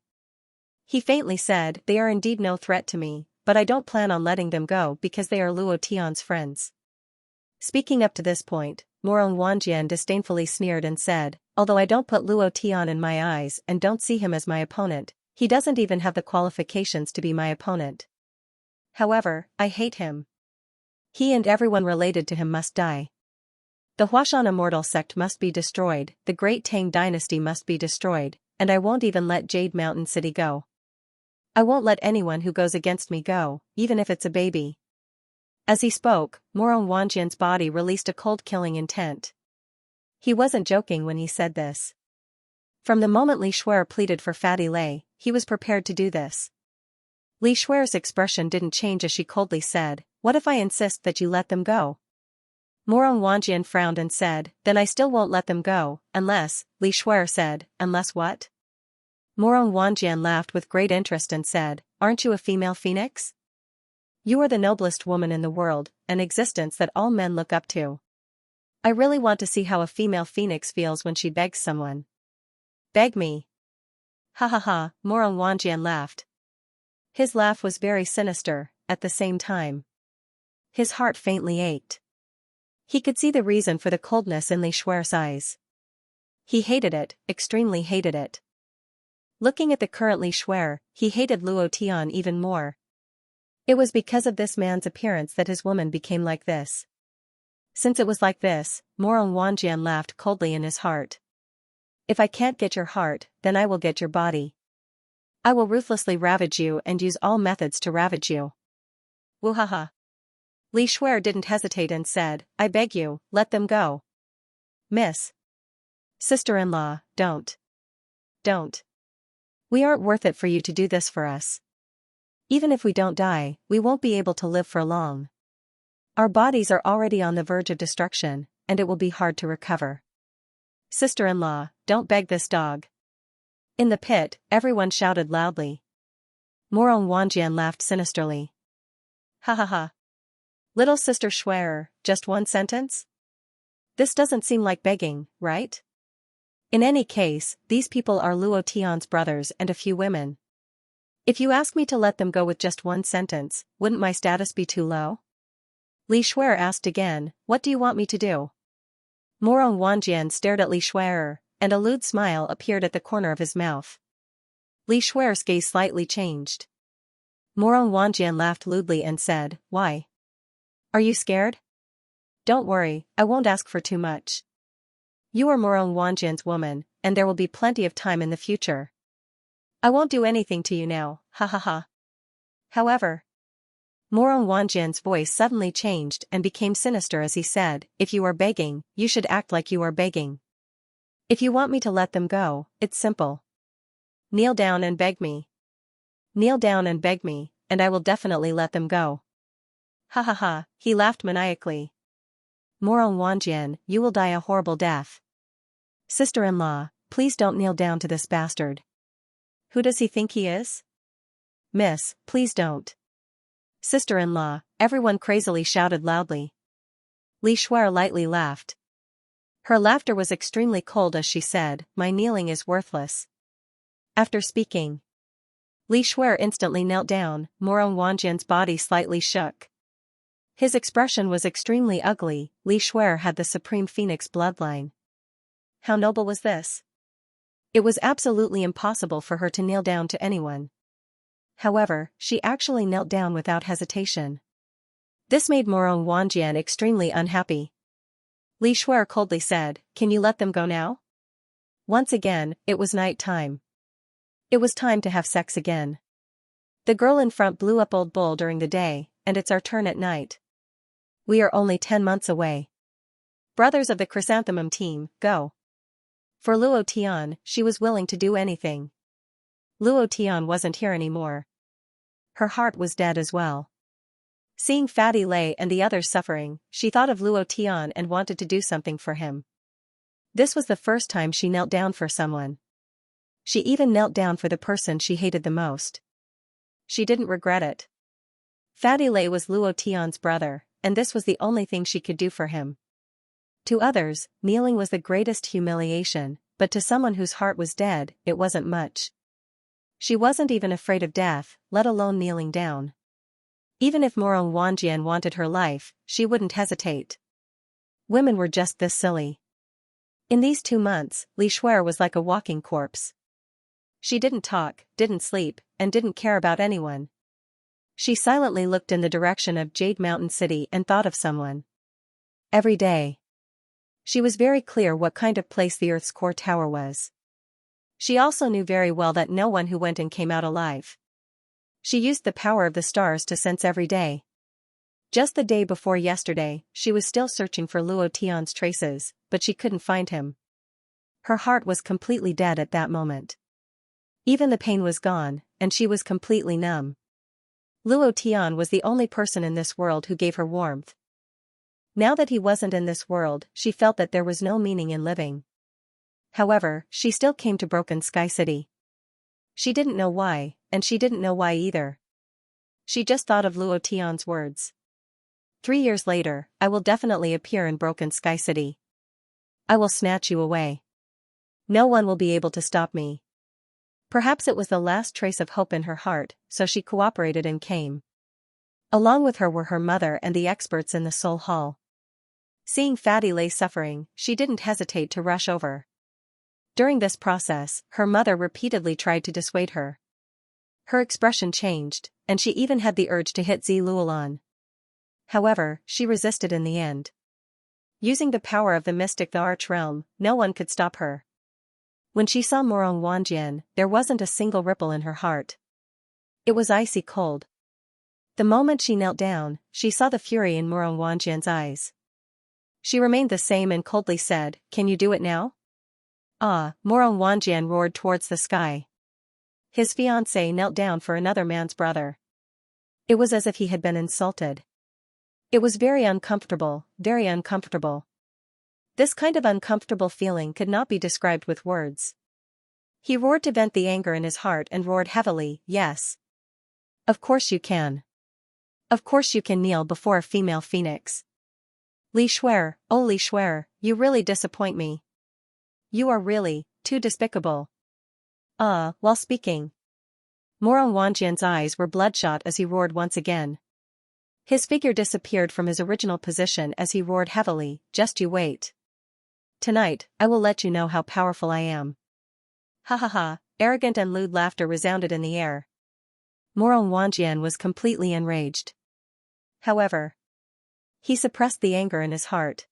He faintly said, "They are indeed no threat to me, but I don't plan on letting them go because they are Luo Tian's friends." Speaking up to this point, Morong Wanjian disdainfully sneered and said, "Although I don't put Luo Tian in my eyes and don't see him as my opponent, he doesn't even have the qualifications to be my opponent. However, I hate him. He and everyone related to him must die. The Huashan immortal sect must be destroyed, the great Tang dynasty must be destroyed, and I won't even let Jade Mountain City go. I won't let anyone who goes against me go, even if it's a baby." As he spoke, Morong Wanjian's body released a cold killing intent. He wasn't joking when he said this. From the moment Li Shuer pleaded for Fatty Lei, he was prepared to do this. Li Shuer's expression didn't change as she coldly said, "What if I insist that you let them go?" Morong Wanjian frowned and said, "Then I still won't let them go, unless," Li Shuer said, "Unless what?" Morong Wanjian laughed with great interest and said, "Aren't you a female phoenix? You are the noblest woman in the world, an existence that all men look up to. I really want to see how a female phoenix feels when she begs someone." "Beg me?" Ha ha ha, Morong Wanjian laughed. His laugh was very sinister, at the same time. His heart faintly ached. He could see the reason for the coldness in Li Shuer's eyes. He hated it, extremely hated it. Looking at the current Li Shuer, he hated Luo Tian even more. It was because of this man's appearance that his woman became like this. Since it was like this, Morong Wanjian laughed coldly in his heart. If I can't get your heart, then I will get your body. I will ruthlessly ravage you and use all methods to ravage you. Woo-ha-ha. Li Shuer didn't hesitate and said, I beg you, let them go. Miss. Sister-in-law, don't. Don't. We aren't worth it for you to do this for us. Even if we don't die, we won't be able to live for long. Our bodies are already on the verge of destruction, and it will be hard to recover. Sister-in-law, don't beg this dog. In the pit, everyone shouted loudly. Morong Wanjian laughed sinisterly. Ha ha ha. Little Sister Shuer, just one sentence? This doesn't seem like begging, right? In any case, these people are Luo Tian's brothers and a few women. If you ask me to let them go with just one sentence, wouldn't my status be too low? Li Shuer asked again, what do you want me to do? Morong Wanjian stared at Li Shuer, and a lewd smile appeared at the corner of his mouth. Li Shuer's gaze slightly changed. Morong Wanjian laughed lewdly and said, why? Are you scared? Don't worry, I won't ask for too much. You are Morong Wanjian's woman, and there will be plenty of time in the future. I won't do anything to you now, ha ha ha. However, Morong Wanjian's voice suddenly changed and became sinister as he said, if you are begging, you should act like you are begging. If you want me to let them go, it's simple. Kneel down and beg me. Kneel down and beg me, and I will definitely let them go. Ha ha ha, he laughed maniacally. Morong Wanjian, you will die a horrible death. Sister-in-law, please don't kneel down to this bastard. Who does he think he is? Miss, please don't. Sister-in-law, everyone crazily shouted loudly. Li Shuer lightly laughed. Her laughter was extremely cold as she said, my kneeling is worthless. After speaking, Li Shuer instantly knelt down. Morong Wanjian's body slightly shook. His expression was extremely ugly. Li Shuer had the supreme phoenix bloodline. How noble was this? It was absolutely impossible for her to kneel down to anyone. However, she actually knelt down without hesitation. This made Morong Wanjian extremely unhappy. Li Shuer coldly said, can you let them go now? Once again, it was night time. It was time to have sex again. The girl in front blew up Old Bull during the day, and it's our turn at night. We are only 10 months away. Brothers of the Chrysanthemum team, go. For Luo Tian, she was willing to do anything. Luo Tian wasn't here anymore. Her heart was dead as well. Seeing Fatty Lei and the others suffering, she thought of Luo Tian and wanted to do something for him. This was the first time she knelt down for someone. She even knelt down for the person she hated the most. She didn't regret it. Fatty Lei was Luo Tian's brother, and this was the only thing she could do for him. To others, kneeling was the greatest humiliation, but to someone whose heart was dead, it wasn't much. She wasn't even afraid of death, let alone kneeling down. Even if Morong Wanjian wanted her life, she wouldn't hesitate. Women were just this silly. In these 2 months, Li Shuer was like a walking corpse. She didn't talk, didn't sleep, and didn't care about anyone. She silently looked in the direction of Jade Mountain City and thought of someone. Every day. She was very clear what kind of place the Earth's core tower was. She also knew very well that no one who went in came out alive. She used the power of the stars to sense every day. Just the day before yesterday, she was still searching for Luo Tian's traces, but she couldn't find him. Her heart was completely dead at that moment. Even the pain was gone, and she was completely numb. Luo Tian was the only person in this world who gave her warmth. Now that he wasn't in this world, she felt that there was no meaning in living. However, she still came to Broken Sky City. She didn't know why, and she didn't know why either. She just thought of Luo Tian's words. 3 years later, I will definitely appear in Broken Sky City. I will snatch you away. No one will be able to stop me. Perhaps it was the last trace of hope in her heart, so she cooperated and came. Along with her were her mother and the experts in the Soul Hall. Seeing Fatty Lay suffering, she didn't hesitate to rush over. During this process, her mother repeatedly tried to dissuade her. Her expression changed, and she even had the urge to hit Ziluolan. However, she resisted in the end. Using the power of the mystic, the Arch Realm, no one could stop her. When she saw Morong Wanjian, there wasn't a single ripple in her heart. It was icy cold. The moment she knelt down, she saw the fury in Morong Wanjian's eyes. She remained the same and coldly said, "Can you do it now?" "Ah," Morong Wanjian roared towards the sky. His fiancée knelt down for another man's brother. It was as if he had been insulted. It was very uncomfortable, very uncomfortable. This kind of uncomfortable feeling could not be described with words. He roared to vent the anger in his heart and roared heavily, "Yes. Of course you can. Of course you can kneel before a female phoenix. Li Shuer, oh Li Shuer, you really disappoint me. You are really, too despicable." While speaking, Morong Wanjian's eyes were bloodshot as he roared once again. His figure disappeared from his original position as he roared heavily, "Just you wait. Tonight, I will let you know how powerful I am." Ha ha ha, arrogant and lewd laughter resounded in the air. Morong Wanjian was completely enraged. However, he suppressed the anger in his heart.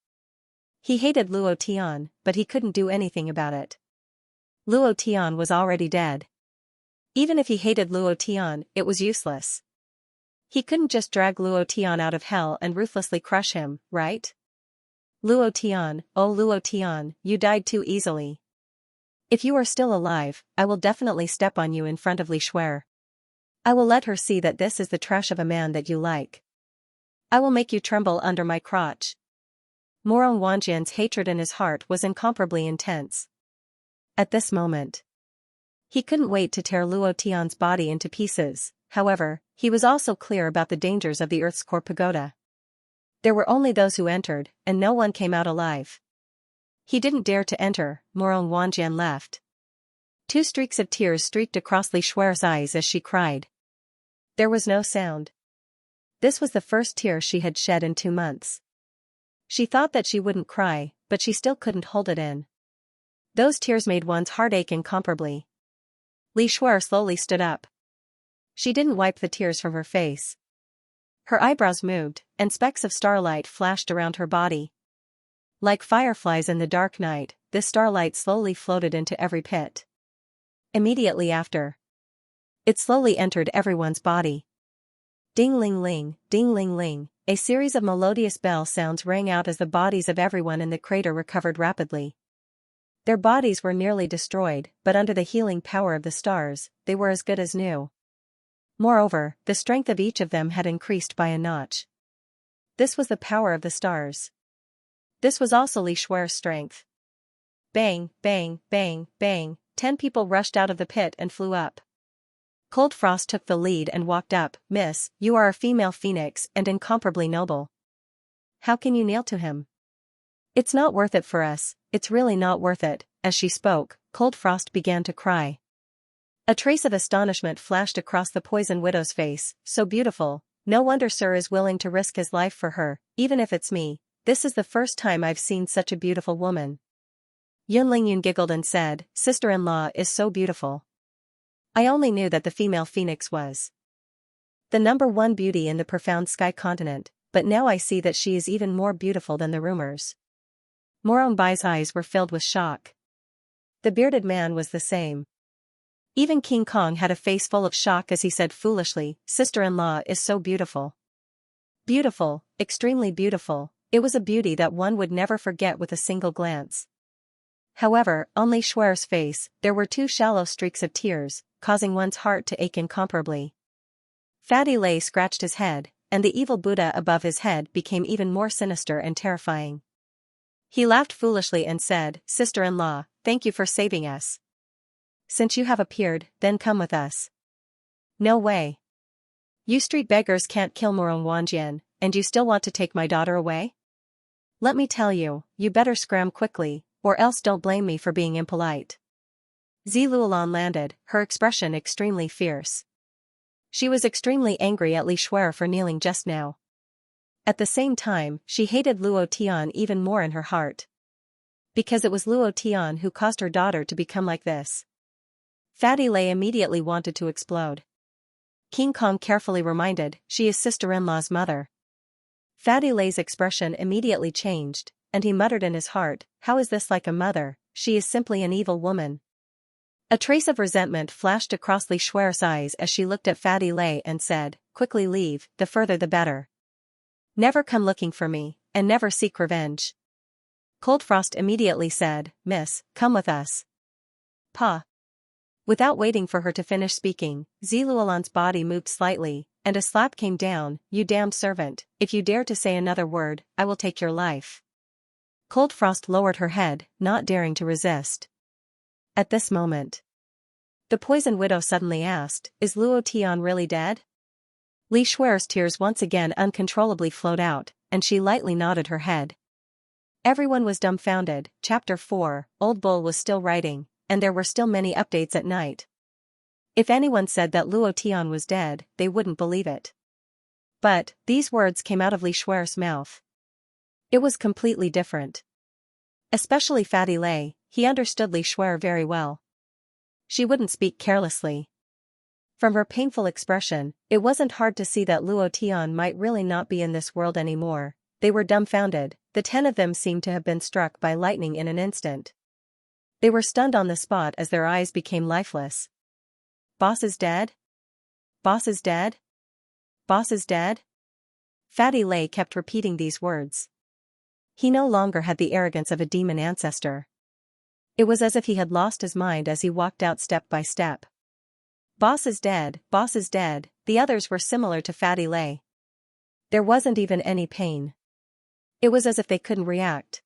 He hated Luo Tian, but he couldn't do anything about it. Luo Tian was already dead. Even if he hated Luo Tian, it was useless. He couldn't just drag Luo Tian out of hell and ruthlessly crush him, right? Luo Tian, oh Luo Tian, you died too easily. If you are still alive, I will definitely step on you in front of Li Shuer. I will let her see that this is the trash of a man that you like. I will make you tremble under my crotch. Morong Wanjian's hatred in his heart was incomparably intense. At this moment, he couldn't wait to tear Luo Tian's body into pieces. However, he was also clear about the dangers of the Earth's core pagoda. There were only those who entered, and no one came out alive. He didn't dare to enter. Morong Wanjian left. 2 streaks of tears streaked across Li Shuer's eyes as she cried. There was no sound. This was the first tear she had shed in 2 months. She thought that she wouldn't cry, but she still couldn't hold it in. Those tears made one's heart ache incomparably. Li Shuer slowly stood up. She didn't wipe the tears from her face. Her eyebrows moved, and specks of starlight flashed around her body. Like fireflies in the dark night, this starlight slowly floated into every pit. Immediately after, it slowly entered everyone's body. Ding-ling-ling, ding-ling-ling, a series of melodious bell sounds rang out as the bodies of everyone in the crater recovered rapidly. Their bodies were nearly destroyed, but under the healing power of the stars, they were as good as new. Moreover, the strength of each of them had increased by a notch. This was the power of the stars. This was also Li Shuer's strength. Bang, bang, bang, bang, 10 people rushed out of the pit and flew up. Cold Frost took the lead and walked up. "Miss, you are a female phoenix and incomparably noble. How can you kneel to him? It's not worth it for us, it's really not worth it." As she spoke, Cold Frost began to cry. A trace of astonishment flashed across the Poison Widow's face. "So beautiful, no wonder Sir is willing to risk his life for her, even if it's me. This is the first time I've seen such a beautiful woman." Yun Lingyun giggled and said, "Sister-in-law is so beautiful. I only knew that the female phoenix was the #1 beauty in the profound sky continent, but now I see that she is even more beautiful than the rumors." Morong Bai's eyes were filled with shock. The bearded man was the same. Even King Kong had a face full of shock as he said foolishly, "Sister-in-law is so beautiful. Beautiful, extremely beautiful." It was a beauty that one would never forget with a single glance. However, on Li Shuer's face, there were 2 shallow streaks of tears, causing one's heart to ache incomparably. Fatty Lay scratched his head, and the evil Buddha above his head became even more sinister and terrifying. He laughed foolishly and said, "Sister-in-law, thank you for saving us. Since you have appeared, then come with us." "No way. You street beggars can't kill Morong Wanjian, and you still want to take my daughter away? Let me tell you, you better scram quickly, or else don't blame me for being impolite." Ziluolan landed, her expression extremely fierce. She was extremely angry at Li Shuer for kneeling just now. At the same time, she hated Luo Tian even more in her heart. Because it was Luo Tian who caused her daughter to become like this. Fatty Lei immediately wanted to explode. King Kong carefully reminded, she is sister-in-law's mother. Fatty Lei's expression immediately changed, and he muttered in his heart, how is this like a mother, she is simply an evil woman. A trace of resentment flashed across Li Shuer's eyes as she looked at Fatty Lei and said, quickly leave, the further the better. Never come looking for me, and never seek revenge. Cold Frost immediately said, Miss, come with us. Pa. Without waiting for her to finish speaking, Ziluolan's body moved slightly, and a slap came down, you damned servant, if you dare to say another word, I will take your life. Cold Frost lowered her head, not daring to resist. At this moment, the Poison Widow suddenly asked, is Luo Tian really dead? Li Shuer's tears once again uncontrollably flowed out, and she lightly nodded her head. Everyone was dumbfounded. Chapter 4, Old Bull was still writing, and there were still many updates at night. If anyone said that Luo Tian was dead, they wouldn't believe it. But, these words came out of Li Shuer's mouth. It was completely different. Especially Fatty Lei, he understood Li Shuer very well. She wouldn't speak carelessly. From her painful expression, it wasn't hard to see that Luo Tian might really not be in this world anymore. They were dumbfounded, the 10 of them seemed to have been struck by lightning in an instant. They were stunned on the spot as their eyes became lifeless. Boss is dead? Boss is dead? Boss is dead? Fatty Lei kept repeating these words. He no longer had the arrogance of a demon ancestor. It was as if he had lost his mind as he walked out step by step. Boss is dead, boss is dead, the others were similar to Fatty Lei. There wasn't even any pain. It was as if they couldn't react.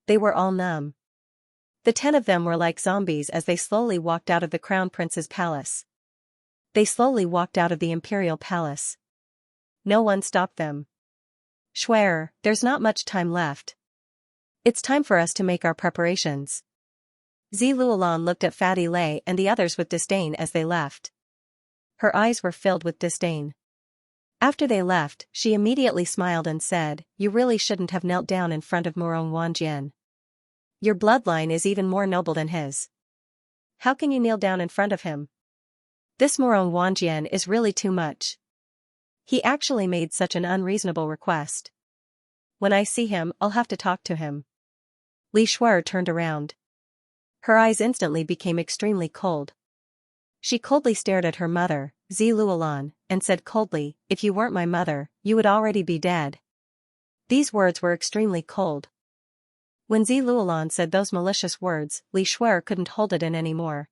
They were all numb. The 10 of them were like zombies as they slowly walked out of the Crown Prince's palace. They slowly walked out of the Imperial Palace. No one stopped them. Shuer, there's not much time left. It's time for us to make our preparations. Ziluolan looked at Fatty Lei and the others with disdain as they left. Her eyes were filled with disdain. After they left, she immediately smiled and said, you really shouldn't have knelt down in front of Murong Wanjian. Your bloodline is even more noble than his. How can you kneel down in front of him? This Murong Wanjian is really too much. He actually made such an unreasonable request. When I see him, I'll have to talk to him. Li Shuer turned around. Her eyes instantly became extremely cold. She coldly stared at her mother, Ziluolan, and said coldly, if you weren't my mother, you would already be dead. These words were extremely cold. When Ziluolan said those malicious words, Li Shuer couldn't hold it in anymore.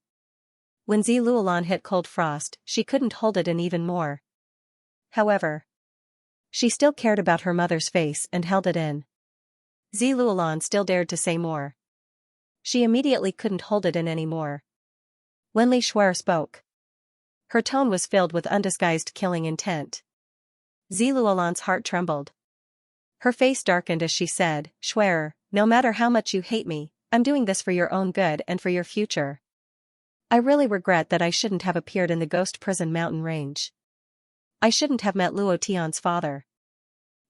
When Ziluolan hit Cold Frost, she couldn't hold it in even more. However, she still cared about her mother's face and held it in. Ziluolan still dared to say more. She immediately couldn't hold it in anymore. When Li Shuer spoke, her tone was filled with undisguised killing intent. Ziluolan's heart trembled. Her face darkened as she said, Shuer, no matter how much you hate me, I'm doing this for your own good and for your future. I really regret that I shouldn't have appeared in the Ghost Prison mountain range. I shouldn't have met Luo Tian's father.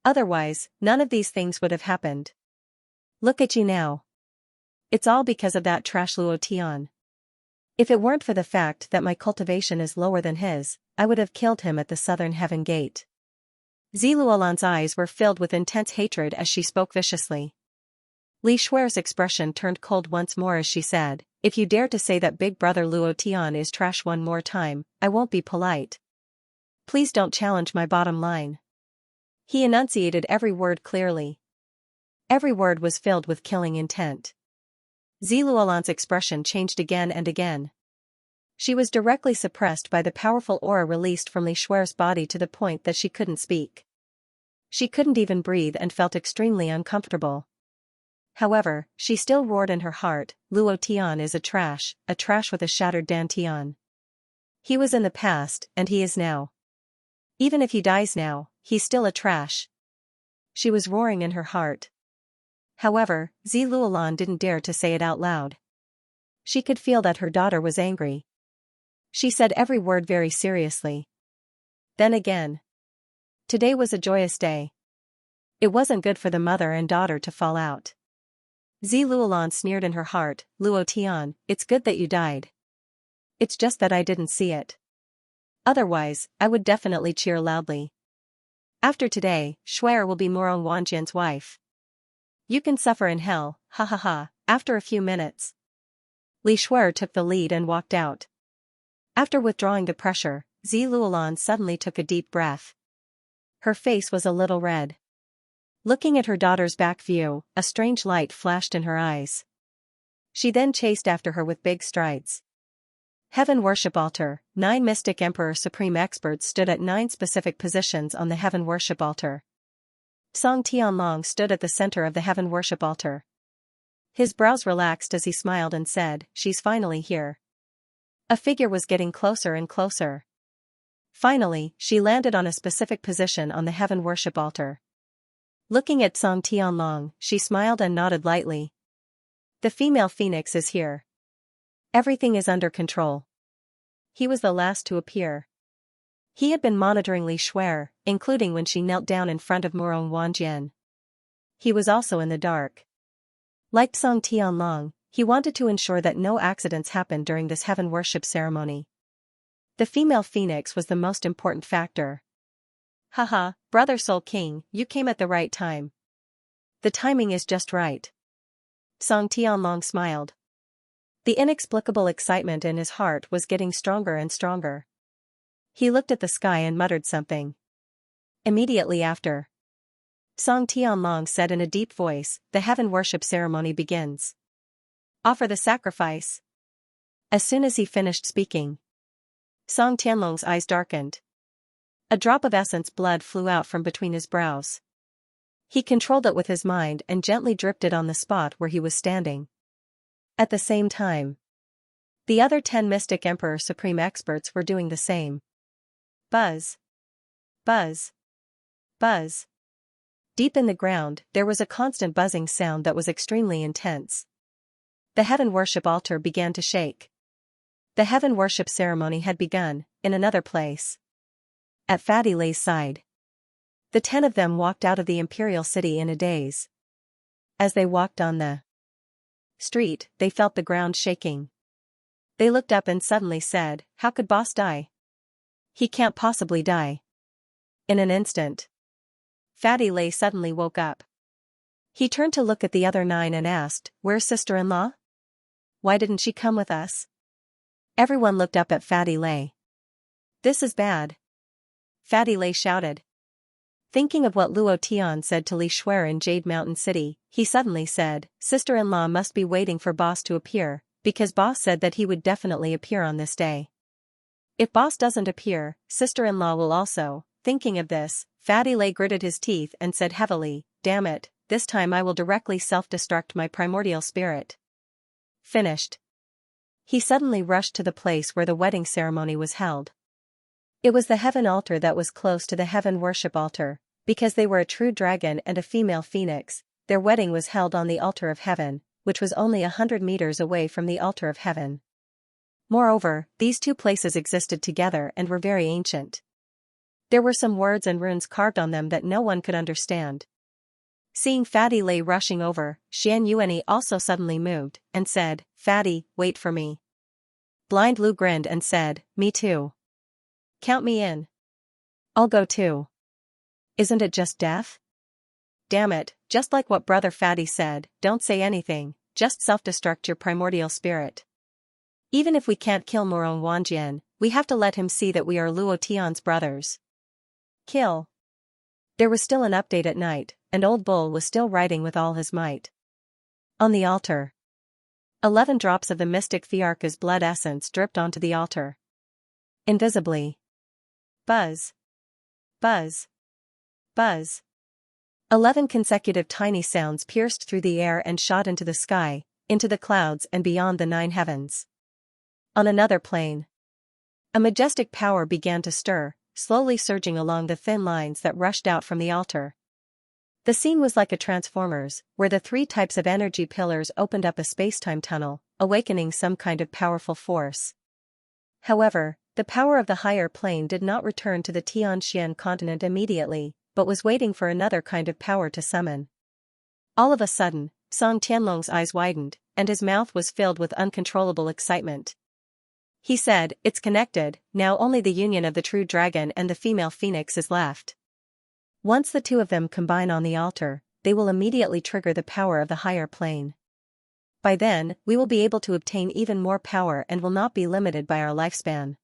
Otherwise, none of these things would have happened. Look at you now. It's all because of that trash Luo Tian. If it weren't for the fact that my cultivation is lower than his, I would have killed him at the southern heaven gate. Ziluolan's eyes were filled with intense hatred as she spoke viciously. Li Shuer's expression turned cold once more as she said, if you dare to say that big brother Luo Tian is trash one more time, I won't be polite. Please don't challenge my bottom line. He enunciated every word clearly. Every word was filled with killing intent. Ziluolan's expression changed again and again. She was directly suppressed by the powerful aura released from Li Shuer's body to the point that she couldn't speak. She couldn't even breathe and felt extremely uncomfortable. However, she still roared in her heart, Luo Tian is a trash with a shattered dantian. He was in the past, and he is now. Even if he dies now, he's still a trash. She was roaring in her heart. However, Ziluolan didn't dare to say it out loud. She could feel that her daughter was angry. She said every word very seriously. Then again. Today was a joyous day. It wasn't good for the mother and daughter to fall out. Zi Luolan sneered in her heart, Luo Tian, it's good that you died. It's just that I didn't see it. Otherwise, I would definitely cheer loudly. After today, Shuer will be Morong Wanjian's wife. You can suffer in hell, ha ha ha. After a few minutes, Li Shuer took the lead and walked out. After withdrawing the pressure, Zi Luolan suddenly took a deep breath. Her face was a little red. Looking at her daughter's back view, a strange light flashed in her eyes. She then chased after her with big strides. Heaven Worship Altar. 9 Mystic Emperor Supreme Experts stood at 9 specific positions on the Heaven Worship Altar. Song Tianlong stood at the center of the Heaven Worship Altar. His brows relaxed as he smiled and said, "She's finally here." A figure was getting closer and closer. Finally, she landed on a specific position on the Heaven Worship Altar. Looking at Song Tianlong, she smiled and nodded lightly. The female phoenix is here. Everything is under control. He was the last to appear. He had been monitoring Li Shuer, including when she knelt down in front of Morong Wanjian. He was also in the dark. Like Song Tianlong, he wanted to ensure that no accidents happened during this heaven worship ceremony. The female phoenix was the most important factor. Haha, Brother Soul King, you came at the right time. The timing is just right. Song Tianlong smiled. The inexplicable excitement in his heart was getting stronger and stronger. He looked at the sky and muttered something. Immediately after, Song Tianlong said in a deep voice, "The heaven worship ceremony begins. Offer the sacrifice." As soon as he finished speaking, Song Tianlong's eyes darkened. A drop of essence blood flew out from between his brows. He controlled it with his mind and gently dripped it on the spot where he was standing. At the same time, the other 10 Mystic Emperor Supreme Experts were doing the same. Buzz. Buzz. Buzz. Deep in the ground, there was a constant buzzing sound that was extremely intense. The heaven worship altar began to shake. The heaven worship ceremony had begun, in another place. At Fatty Lei's side. The 10 of them walked out of the imperial city in a daze. As they walked on the street, they felt the ground shaking. They looked up and suddenly said, "How could boss die? He can't possibly die." In an instant, Fatty Lei suddenly woke up. He turned to look at the other 9 and asked, "Where's sister-in-law? Why didn't she come with us?" Everyone looked up at Fatty Lei. "This is bad," Fatty Lei shouted. Thinking of what Luo Tian said to Li Shuer in Jade Mountain City, he suddenly said, "Sister-in-law must be waiting for boss to appear, because boss said that he would definitely appear on this day. If boss doesn't appear, sister-in-law will also." Thinking of this, Fatty Lei gritted his teeth and said heavily, "Damn it, this time I will directly self-destruct my primordial spirit." Finished. He suddenly rushed to the place where the wedding ceremony was held. It was the heaven altar that was close to the heaven worship altar. Because they were a true dragon and a female phoenix, their wedding was held on the altar of heaven, which was only 100 meters away from the altar of heaven. Moreover, these 2 places existed together and were very ancient. There were some words and runes carved on them that no one could understand. Seeing Fatty Lei rushing over, Xianxia also suddenly moved, and said, "Fatty, wait for me." Blind Lu grinned and said, "Me too. Count me in. I'll go too. Isn't it just death? Damn it, just like what Brother Fatty said, don't say anything, just self-destruct your primordial spirit. Even if we can't kill Morong Wanjian, we have to let him see that we are Luo Tian's brothers. Kill." There was still an update at night, and Old Bull was still riding with all his might. On the altar, 11 drops of the mystic Thearka's blood essence dripped onto the altar. Invisibly. Buzz. Buzz. Buzz. 11 consecutive tiny sounds pierced through the air and shot into the sky, into the clouds and beyond the 9 heavens. On another plane, a majestic power began to stir, slowly surging along the thin lines that rushed out from the altar. The scene was like a Transformers, where the 3 types of energy pillars opened up a space-time tunnel, awakening some kind of powerful force. However, the power of the higher plane did not return to the Xianxia continent immediately, but was waiting for another kind of power to summon. All of a sudden, Song Tianlong's eyes widened, and his mouth was filled with uncontrollable excitement. He said, "It's connected, now only the union of the true dragon and the female phoenix is left. Once the two of them combine on the altar, they will immediately trigger the power of the higher plane. By then, we will be able to obtain even more power and will not be limited by our lifespan.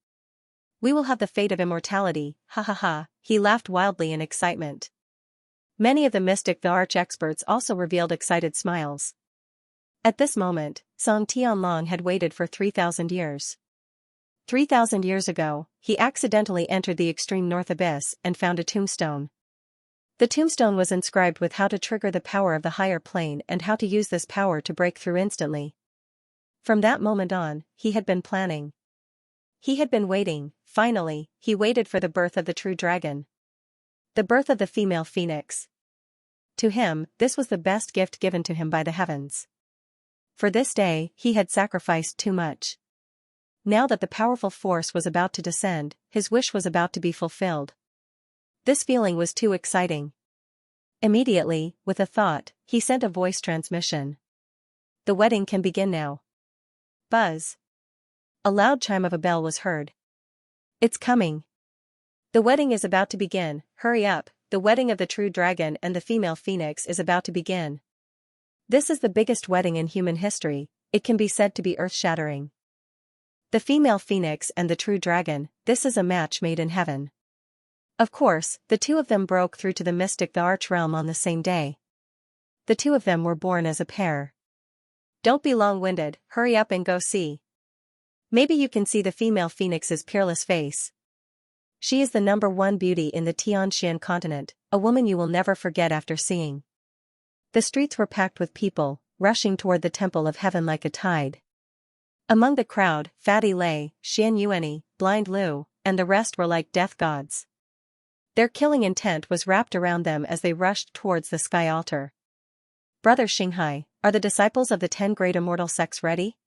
We will have the fate of immortality, ha ha ha," he laughed wildly in excitement. Many of the mystic the arch-experts also revealed excited smiles. At this moment, Song Tianlong had waited for 3,000 years. 3,000 years ago, he accidentally entered the extreme north abyss and found a tombstone. The tombstone was inscribed with how to trigger the power of the higher plane and how to use this power to break through instantly. From that moment on, he had been planning. He had been waiting. Finally, he waited for the birth of the true dragon. The birth of the female phoenix. To him, this was the best gift given to him by the heavens. For this day, he had sacrificed too much. Now that the powerful force was about to descend, his wish was about to be fulfilled. This feeling was too exciting. Immediately, with a thought, he sent a voice transmission. "The wedding can begin now." Buzz. A loud chime of a bell was heard. "It's coming. The wedding is about to begin, hurry up, the wedding of the true dragon and the female phoenix is about to begin. This is the biggest wedding in human history, it can be said to be earth-shattering. The female phoenix and the true dragon, this is a match made in heaven." Of course, the two of them broke through to the mystic the arch realm on the same day. The two of them were born as a pair. Don't be long-winded, hurry up and go see. Maybe you can see the female phoenix's peerless face. She is the #1 beauty in the Tianxian continent, a woman you will never forget after seeing. The streets were packed with people, rushing toward the temple of heaven like a tide. Among the crowd, Fatty Lei, Xianxia, Blind Lu, and the rest were like death gods. Their killing intent was wrapped around them as they rushed towards the sky altar. "Brother Xinghai, are the disciples of the 10 great immortal sects ready?"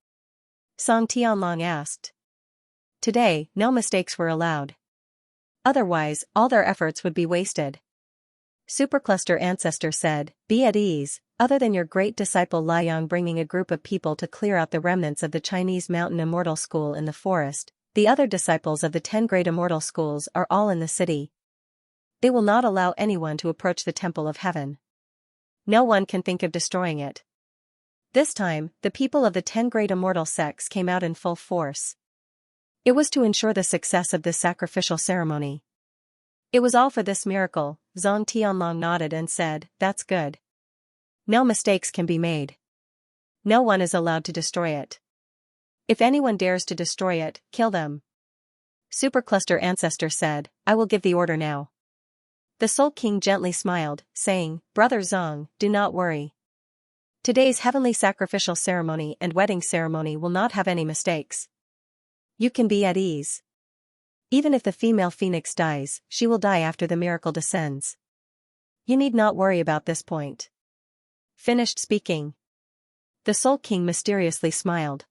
Song Tianlong asked. Today, no mistakes were allowed. Otherwise, all their efforts would be wasted. Supercluster Ancestor said, "Be at ease, other than your great disciple Liang bringing a group of people to clear out the remnants of the Chinese Mountain Immortal School in the forest, the other disciples of the 10 great immortal schools are all in the city. They will not allow anyone to approach the Temple of Heaven. No one can think of destroying it." This time, the people of the 10 great immortal sects came out in full force. It was to ensure the success of this sacrificial ceremony. It was all for this miracle. Song Tianlong nodded and said, "That's good. No mistakes can be made. No one is allowed to destroy it. If anyone dares to destroy it, kill them." Supercluster Ancestor said, "I will give the order now." The Soul King gently smiled, saying, "Brother Zong, do not worry. Today's heavenly sacrificial ceremony and wedding ceremony will not have any mistakes. You can be at ease. Even if the female phoenix dies, she will die after the miracle descends. You need not worry about this point." Finished speaking. The Soul King mysteriously smiled.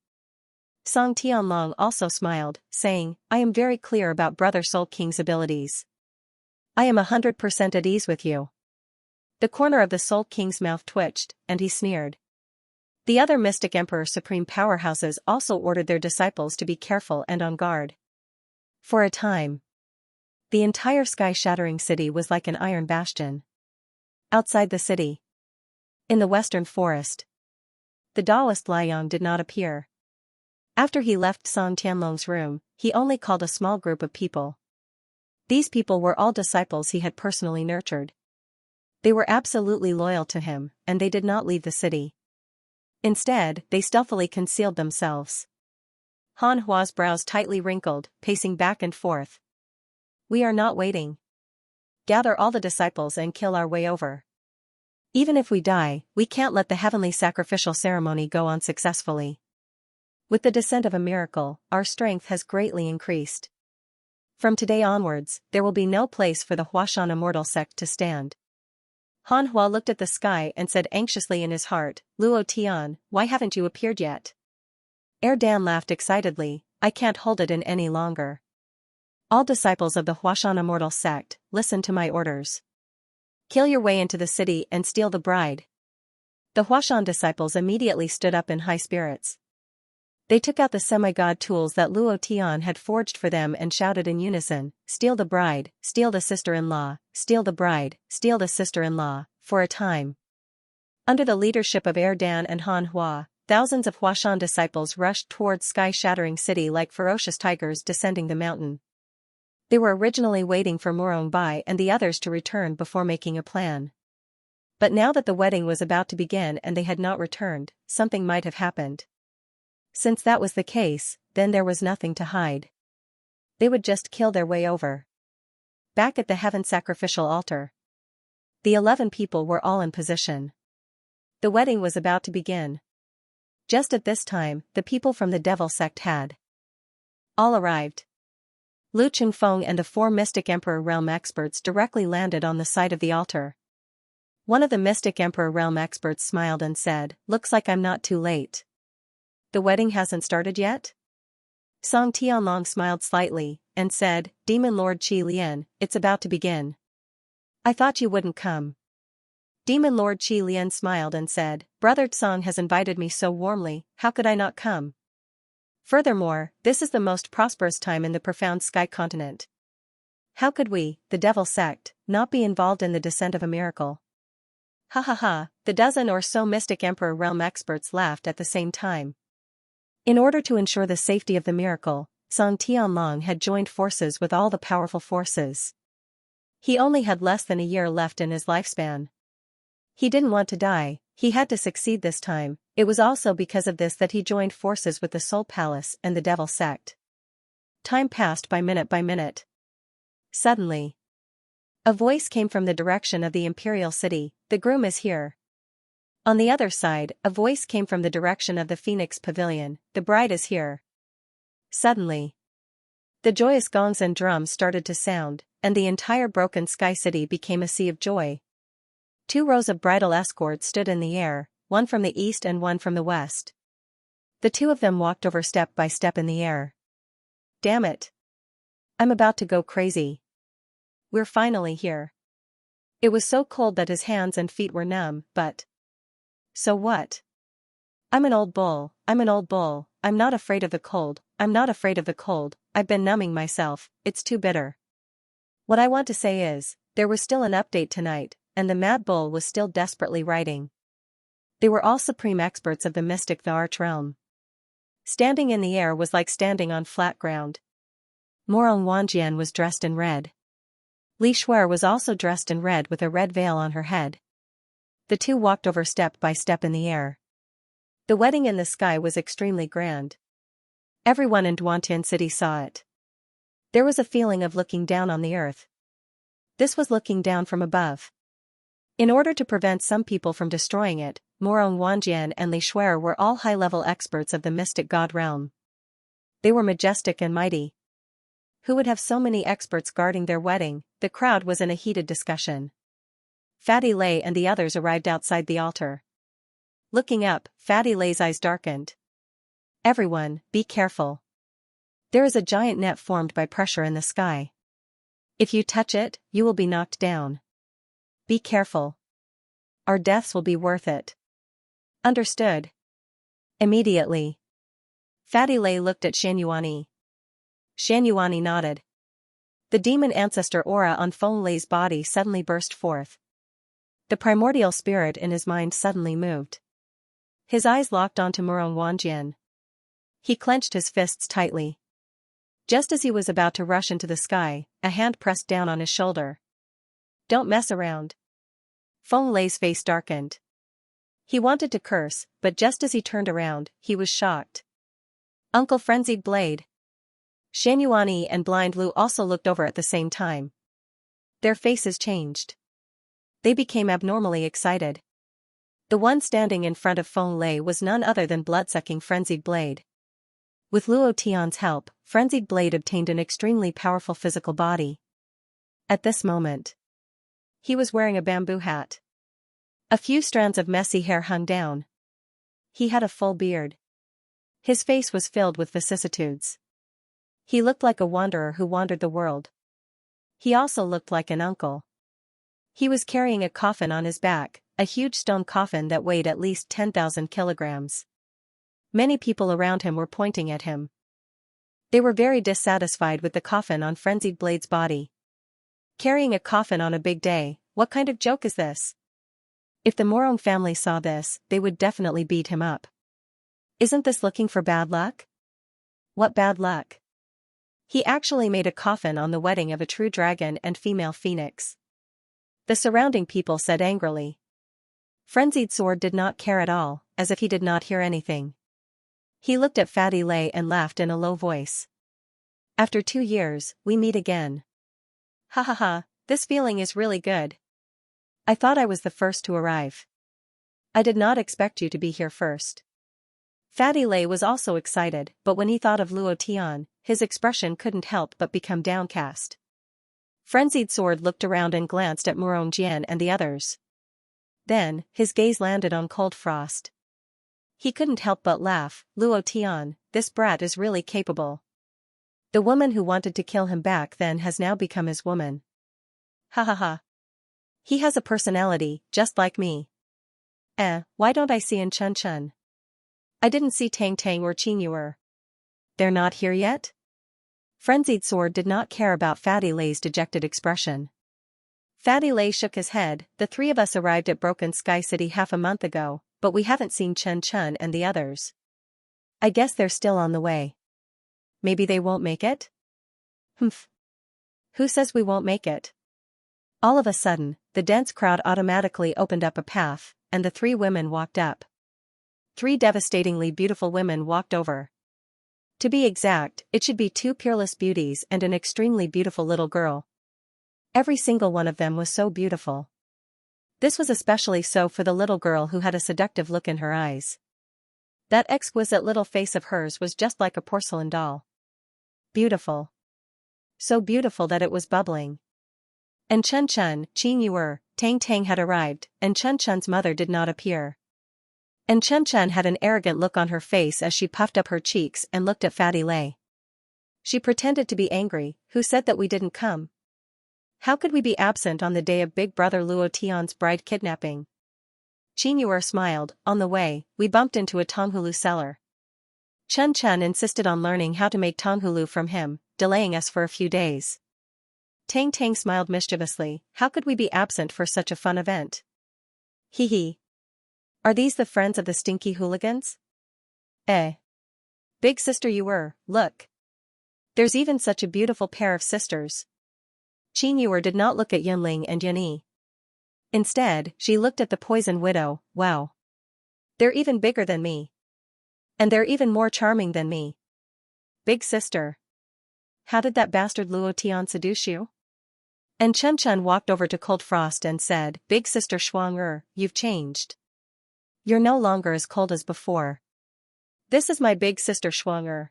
Song Tianlong also smiled, saying, "I am very clear about Brother Soul King's abilities. I am 100% at ease with you." The corner of the Soul King's mouth twitched, and he sneered. The other Mystic Emperor Supreme powerhouses also ordered their disciples to be careful and on guard. For a time, the entire sky-shattering city was like an iron bastion. Outside the city, in the western forest, the Taoist Liang did not appear. After he left Song Tianlong's room, he only called a small group of people. These people were all disciples he had personally nurtured. They were absolutely loyal to him, and they did not leave the city. Instead, they stealthily concealed themselves. Han Hua's brows tightly wrinkled, pacing back and forth. "We are not waiting. Gather all the disciples and kill our way over. Even if we die, we can't let the heavenly sacrificial ceremony go on successfully. With the descent of a miracle, our strength has greatly increased. From today onwards, there will be no place for the Huashan immortal sect to stand." Han Hua looked at the sky and said anxiously in his heart, "Luo Tian, why haven't you appeared yet? Erdan laughed excitedly, I can't hold it in any longer. All disciples of the Huashan immortal sect, listen to my orders. Kill your way into the city and steal the bride. The Huashan disciples immediately stood up in high spirits. They took out the semi-god tools that Luo Tian had forged for them and shouted in unison, steal the bride, steal the sister-in-law, steal the bride, steal the sister-in-law, for a time. Under the leadership of Erdan and Han Hua, thousands of Huashan disciples rushed towards sky-shattering city like ferocious tigers descending the mountain. They were originally waiting for Murongbai and the others to return before making a plan. But now that the wedding was about to begin and they had not returned, something might have happened. Since that was the case, then there was nothing to hide. They would just kill their way over. Back at the heaven sacrificial altar, the 11 people were all in position. The wedding was about to begin. Just at this time, the people from the devil sect had all arrived. Lu Chengfeng and the 4 Mystic Emperor Realm experts directly landed on the site of the altar. One of the Mystic Emperor Realm experts smiled and said, looks like I'm not too late. The wedding hasn't started yet? Song Tianlong smiled slightly, and said, Demon Lord Qi Lian, it's about to begin. I thought you wouldn't come. Demon Lord Qi Lian smiled and said, Brother Tsong has invited me so warmly, how could I not come? Furthermore, this is the most prosperous time in the profound sky continent. How could we, the devil sect, not be involved in the descent of a miracle? Ha ha ha, the dozen or so Mystic Emperor Realm experts laughed at the same time. In order to ensure the safety of the miracle, Song Tianlong had joined forces with all the powerful forces. He only had less than a year left in his lifespan. He didn't want to die, he had to succeed this time. It was also because of this that he joined forces with the Soul Palace and the Devil Sect. Time passed by minute. Suddenly, a voice came from the direction of the Imperial City, the groom is here. On the other side, a voice came from the direction of the Phoenix Pavilion, the bride is here. Suddenly, the joyous gongs and drums started to sound, and the entire broken sky city became a sea of joy. 2 rows of bridal escorts stood in the air, one from the east and one from the west. The 2 of them walked over step by step in the air. Damn it. I'm about to go crazy. We're finally here. It was so cold that his hands and feet were numb, but so what? I'm an old bull, I'm not afraid of the cold, I've been numbing myself, it's too bitter. What I want to say is, there was still an update tonight, and the Mad Bull was still desperately writing. They were all supreme experts of the mystic the Arch Realm. Standing in the air was like standing on flat ground. Morong Wanjian was dressed in red. Li Shuer was also dressed in red with a red veil on her head. The 2 walked over step by step in the air. The wedding in the sky was extremely grand. Everyone in Duantian City saw it. There was a feeling of looking down on the earth. This was looking down from above. In order to prevent some people from destroying it, Morong Wanjian and Li Shuer were all high-level experts of the mystic god realm. They were majestic and mighty. Who would have so many experts guarding their wedding? The crowd was in a heated discussion. Fatty Lei and the others arrived outside the altar. Looking up, Fatty Lei's eyes darkened. Everyone, be careful. There is a giant net formed by pressure in the sky. If you touch it, you will be knocked down. Be careful. Our deaths will be worth it. Understood. Immediately, Fatty Lei looked at Xianyuani. Xianyuani nodded. The demon ancestor aura on Feng Lei's body suddenly burst forth. The primordial spirit in his mind suddenly moved. His eyes locked onto Murong Wanjian. He clenched his fists tightly. Just as he was about to rush into the sky, a hand pressed down on his shoulder. Don't mess around. Feng Lei's face darkened. He wanted to curse, but just as he turned around, he was shocked. Uncle Frenzied Blade. Xianyuani and Blind Lu also looked over at the same time. Their faces changed. They became abnormally excited. The one standing in front of Feng Lei was none other than blood-sucking Frenzied Blade. With Luo Tian's help, Frenzied Blade obtained an extremely powerful physical body. At this moment, he was wearing a bamboo hat. A few strands of messy hair hung down. He had a full beard. His face was filled with vicissitudes. He looked like a wanderer who wandered the world. He also looked like an uncle. He was carrying a coffin on his back, a huge stone coffin that weighed at least 10,000 kilograms. Many people around him were pointing at him. They were very dissatisfied with the coffin on Frenzied Blade's body. Carrying a coffin on a big day, what kind of joke is this? If the Morong family saw this, they would definitely beat him up. Isn't this looking for bad luck? What bad luck? He actually made a coffin on the wedding of a true dragon and female phoenix. The surrounding people said angrily. Frenzied Sword did not care at all, as if he did not hear anything. He looked at Fatty Lay and laughed in a low voice. After 2 years, we meet again. Ha ha ha, this feeling is really good. I thought I was the first to arrive. I did not expect you to be here first. Fatty Lay was also excited, but when he thought of Luo Tian, his expression couldn't help but become downcast. Frenzied Sword looked around and glanced at Murong Jian and the others. Then, his gaze landed on Cold Frost. He couldn't help but laugh. Luo Tian, this brat is really capable. The woman who wanted to kill him back then has now become his woman. Ha ha ha. He has a personality, just like me. Why don't I see in Chun Chun? I didn't see Tang Tang or Qing Yuer. They're not here yet? Frenzied Sword did not care about Fatty Lay's dejected expression. Fatty Lay shook his head. The 3 of us arrived at Broken Sky City half a month ago, but we haven't seen Chun Chun and the others. I guess they're still on the way. Maybe they won't make it? Humph. Who says we won't make it? All of a sudden, the dense crowd automatically opened up a path, and the 3 women walked up. 3 devastatingly beautiful women walked over. To be exact, it should be 2 peerless beauties and an extremely beautiful little girl. Every single one of them was so beautiful. This was especially so for the little girl who had a seductive look in her eyes. That exquisite little face of hers was just like a porcelain doll. Beautiful. So beautiful that it was bubbling. And Chun Chun, Qing Yuer, Tang Tang had arrived, and Chun Chun's mother did not appear. And Chun Chun had an arrogant look on her face as she puffed up her cheeks and looked at Fatty Lay. She pretended to be angry. Who said that we didn't come? How could we be absent on the day of Big Brother Luo Tian's bride kidnapping? Qing Yuer smiled. On the way, we bumped into a Tonghulu seller. Chun Chun insisted on learning how to make Tonghulu from him, delaying us for a few days. Tang Tang smiled mischievously. How could we be absent for such a fun event? Hee hee. Are these the friends of the stinky hooligans? Big sister Yuer, look. There's even such a beautiful pair of sisters. Qing Yuer did not look at Yunling and Yunyi. Instead, she looked at the Poison Widow. Wow. They're even bigger than me. And they're even more charming than me. Big sister. How did that bastard Luo Tian seduce you? And Chun Chun walked over to Cold Frost and said, Big sister Shuang you've changed. You're no longer as cold as before. This is my big sister Shuang.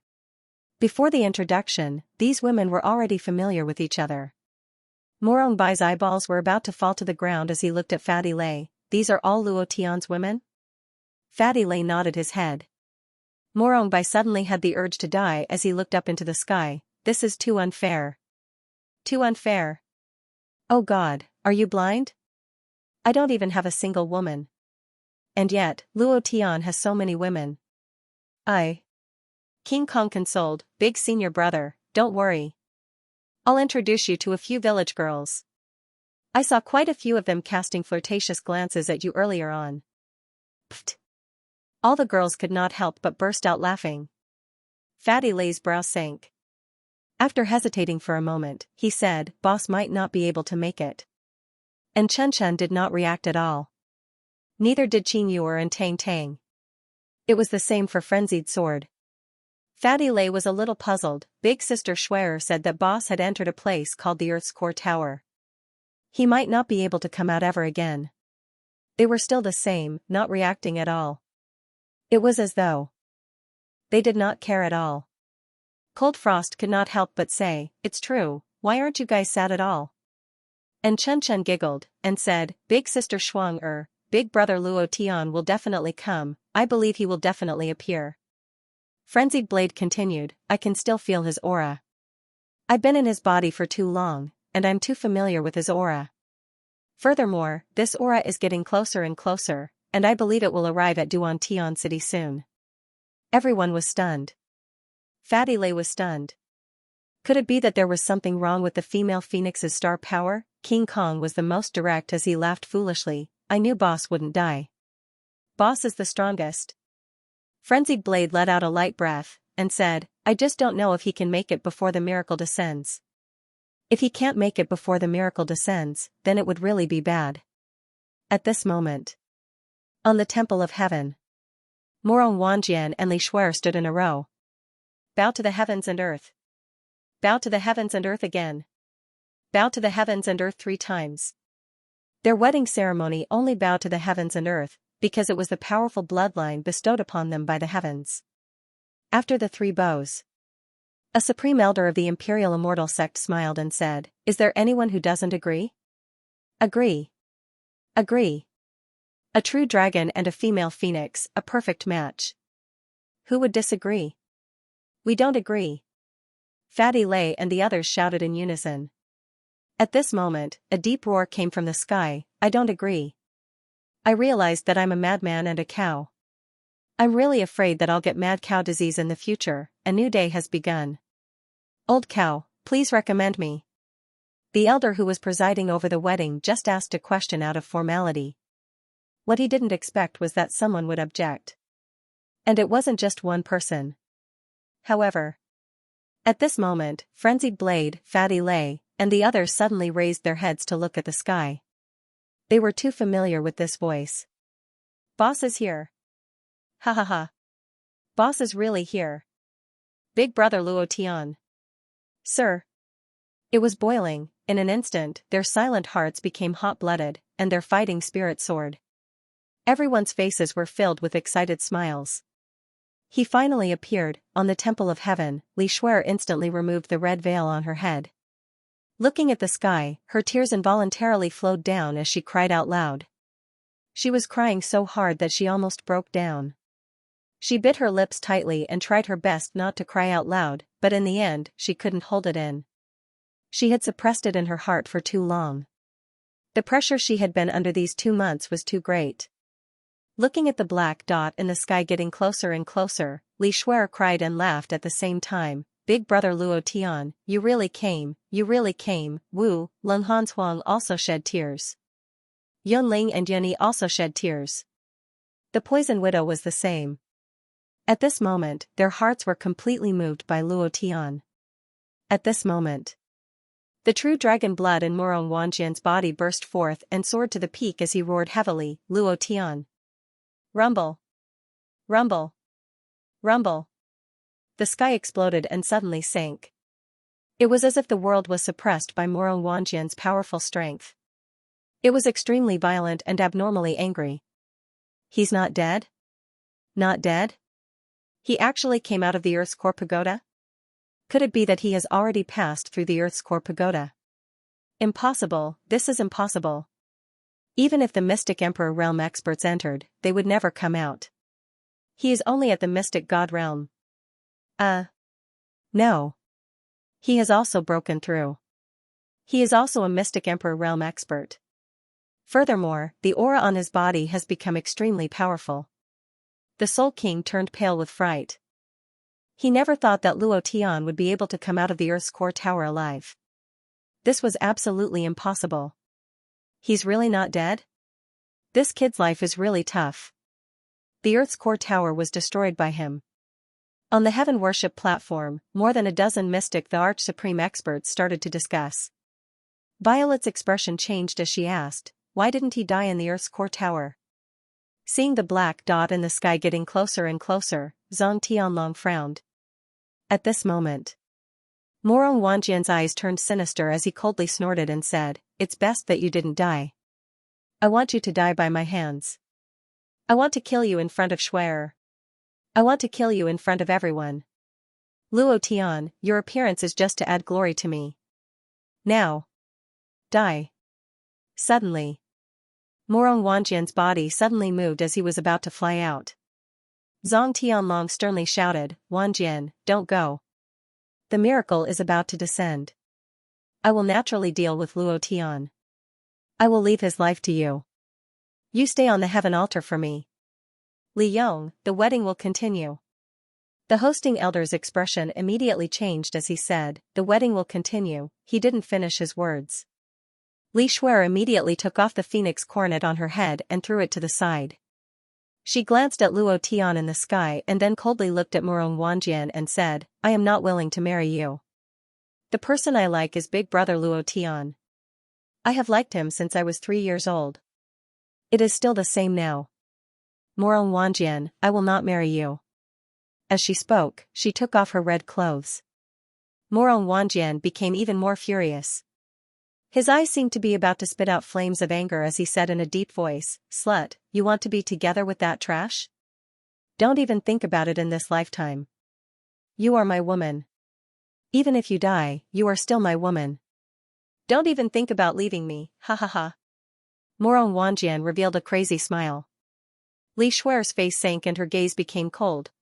Before the introduction, these women were already familiar with each other. Morong Bai's eyeballs were about to fall to the ground as he looked at Fatty Lay. These are all Luo Tian's women? Fatty Lay nodded his head. Morong Bai suddenly had the urge to die as he looked up into the sky. This is too unfair. Too unfair. Oh God, are you blind? I don't even have a single woman. And yet, Luo Tian has so many women. King Kong consoled, Big senior brother, don't worry. I'll introduce you to a few village girls. I saw quite a few of them casting flirtatious glances at you earlier on. Pfft. All the girls could not help but burst out laughing. Fatty Lay's brow sank. After hesitating for a moment, he said, Boss might not be able to make it. And Chun Chun did not react at all. Neither did Qing Yuer and Tang Tang. It was the same for Frenzied Sword. Fatty Lay was a little puzzled. Big sister Schwer said that Boss had entered a place called the Earth's Core Tower. He might not be able to come out ever again. They were still the same, not reacting at all. It was as though they did not care at all. Cold Frost could not help but say, It's true, why aren't you guys sad at all? And Chun Chun giggled, and said, Big sister Shuang Big brother Luo Tian will definitely come, I believe he will definitely appear. Frenzied Blade continued, I can still feel his aura. I've been in his body for too long, and I'm too familiar with his aura. Furthermore, this aura is getting closer and closer, and I believe it will arrive at Duan City soon. Everyone was stunned. Fatty Lay was stunned. Could it be that there was something wrong with the female phoenix's star power? King Kong was the most direct as he laughed foolishly. I knew Boss wouldn't die. Boss is the strongest. Frenzied Blade let out a light breath, and said, I just don't know if he can make it before the miracle descends. If he can't make it before the miracle descends, then it would really be bad. At this moment, on the Temple of Heaven, Morong Wanjian and Li Shuer stood in a row. Bow to the heavens and earth. Bow to the heavens and earth again. Bow to the heavens and earth 3 times. Their wedding ceremony only bowed to the heavens and earth, because it was the powerful bloodline bestowed upon them by the heavens. After the 3 bows, a supreme elder of the Imperial Immortal sect smiled and said, Is there anyone who doesn't agree? Agree. Agree. A true dragon and a female phoenix, a perfect match. Who would disagree? We don't agree. Fatty Lay and the others shouted in unison. At this moment, a deep roar came from the sky, I don't agree. I realized that I'm a madman and a cow. I'm really afraid that I'll get mad cow disease in the future. A new day has begun. Old cow, please recommend me. The elder who was presiding over the wedding just asked a question out of formality. What he didn't expect was that someone would object. And it wasn't just one person. However, at this moment, Frenzied Blade, Fatty Lay, and the others suddenly raised their heads to look at the sky. They were too familiar with this voice. Boss is here. Ha ha ha. Boss is really here. Big brother Luo Tian. Sir. It was boiling. In an instant, their silent hearts became hot-blooded, and their fighting spirit soared. Everyone's faces were filled with excited smiles. He finally appeared, on the Temple of Heaven. Li Shuer instantly removed the red veil on her head. Looking at the sky, her tears involuntarily flowed down as she cried out loud. She was crying so hard that she almost broke down. She bit her lips tightly and tried her best not to cry out loud, but in the end, she couldn't hold it in. She had suppressed it in her heart for too long. The pressure she had been under these 2 months was too great. Looking at the black dot in the sky getting closer and closer, Li Shuer cried and laughed at the same time. Big brother Luo Tian, you really came, you really came. Wu, Lung Hanshuang also shed tears. Yun Ling and Yunyi also shed tears. The Poison Widow was the same. At this moment, their hearts were completely moved by Luo Tian. At this moment, the true dragon blood in Morong Wanjian's body burst forth and soared to the peak as he roared heavily, Luo Tian. Rumble. Rumble. Rumble. The sky exploded and suddenly sank. It was as if the world was suppressed by Morong Wanjian's powerful strength. It was extremely violent and abnormally angry. He's not dead? Not dead? He actually came out of the Earth's core pagoda? Could it be that he has already passed through the Earth's core pagoda? Impossible, this is impossible. Even if the Mystic Emperor realm experts entered, they would never come out. He is only at the Mystic God realm. No. He has also broken through. He is also a Mystic Emperor realm expert. Furthermore, the aura on his body has become extremely powerful. The Soul King turned pale with fright. He never thought that Luo Tian would be able to come out of the Earth's core tower alive. This was absolutely impossible. He's really not dead? This kid's life is really tough. The Earth's core tower was destroyed by him. On the Heaven Worship platform, more than a dozen Mystic the Arch Supreme experts started to discuss. Violet's expression changed as she asked, why didn't he die in the Earth's core tower? Seeing the black dot in the sky getting closer and closer, Zhang Tianlong frowned. At this moment, Morong Wanjian's eyes turned sinister as he coldly snorted and said, it's best that you didn't die. I want you to die by my hands. I want to kill you in front of Shuer. I want to kill you in front of everyone. Luo Tian, your appearance is just to add glory to me. Now. Die. Suddenly. Morong Wanjian's body suddenly moved as he was about to fly out. Zhang Tianlong sternly shouted, Wanjian, don't go. The miracle is about to descend. I will naturally deal with Luo Tian. I will leave his life to you. You stay on the heaven altar for me. Li Yong, the wedding will continue. The hosting elder's expression immediately changed as he said, the wedding will continue. He didn't finish his words. Li Shuer immediately took off the phoenix coronet on her head and threw it to the side. She glanced at Luo Tian in the sky and then coldly looked at Murong Wanjian and said, I am not willing to marry you. The person I like is Big Brother Luo Tian. I have liked him since I was 3 years old. It is still the same now. Murong Wanjian, I will not marry you. As she spoke, she took off her red clothes. Murong Wanjian became even more furious. His eyes seemed to be about to spit out flames of anger as he said in a deep voice, Slut, you want to be together with that trash? Don't even think about it in this lifetime. You are my woman. Even if you die, you are still my woman. Don't even think about leaving me, ha ha ha. Murong Wanjian revealed a crazy smile. Li Shuer's face sank and her gaze became cold.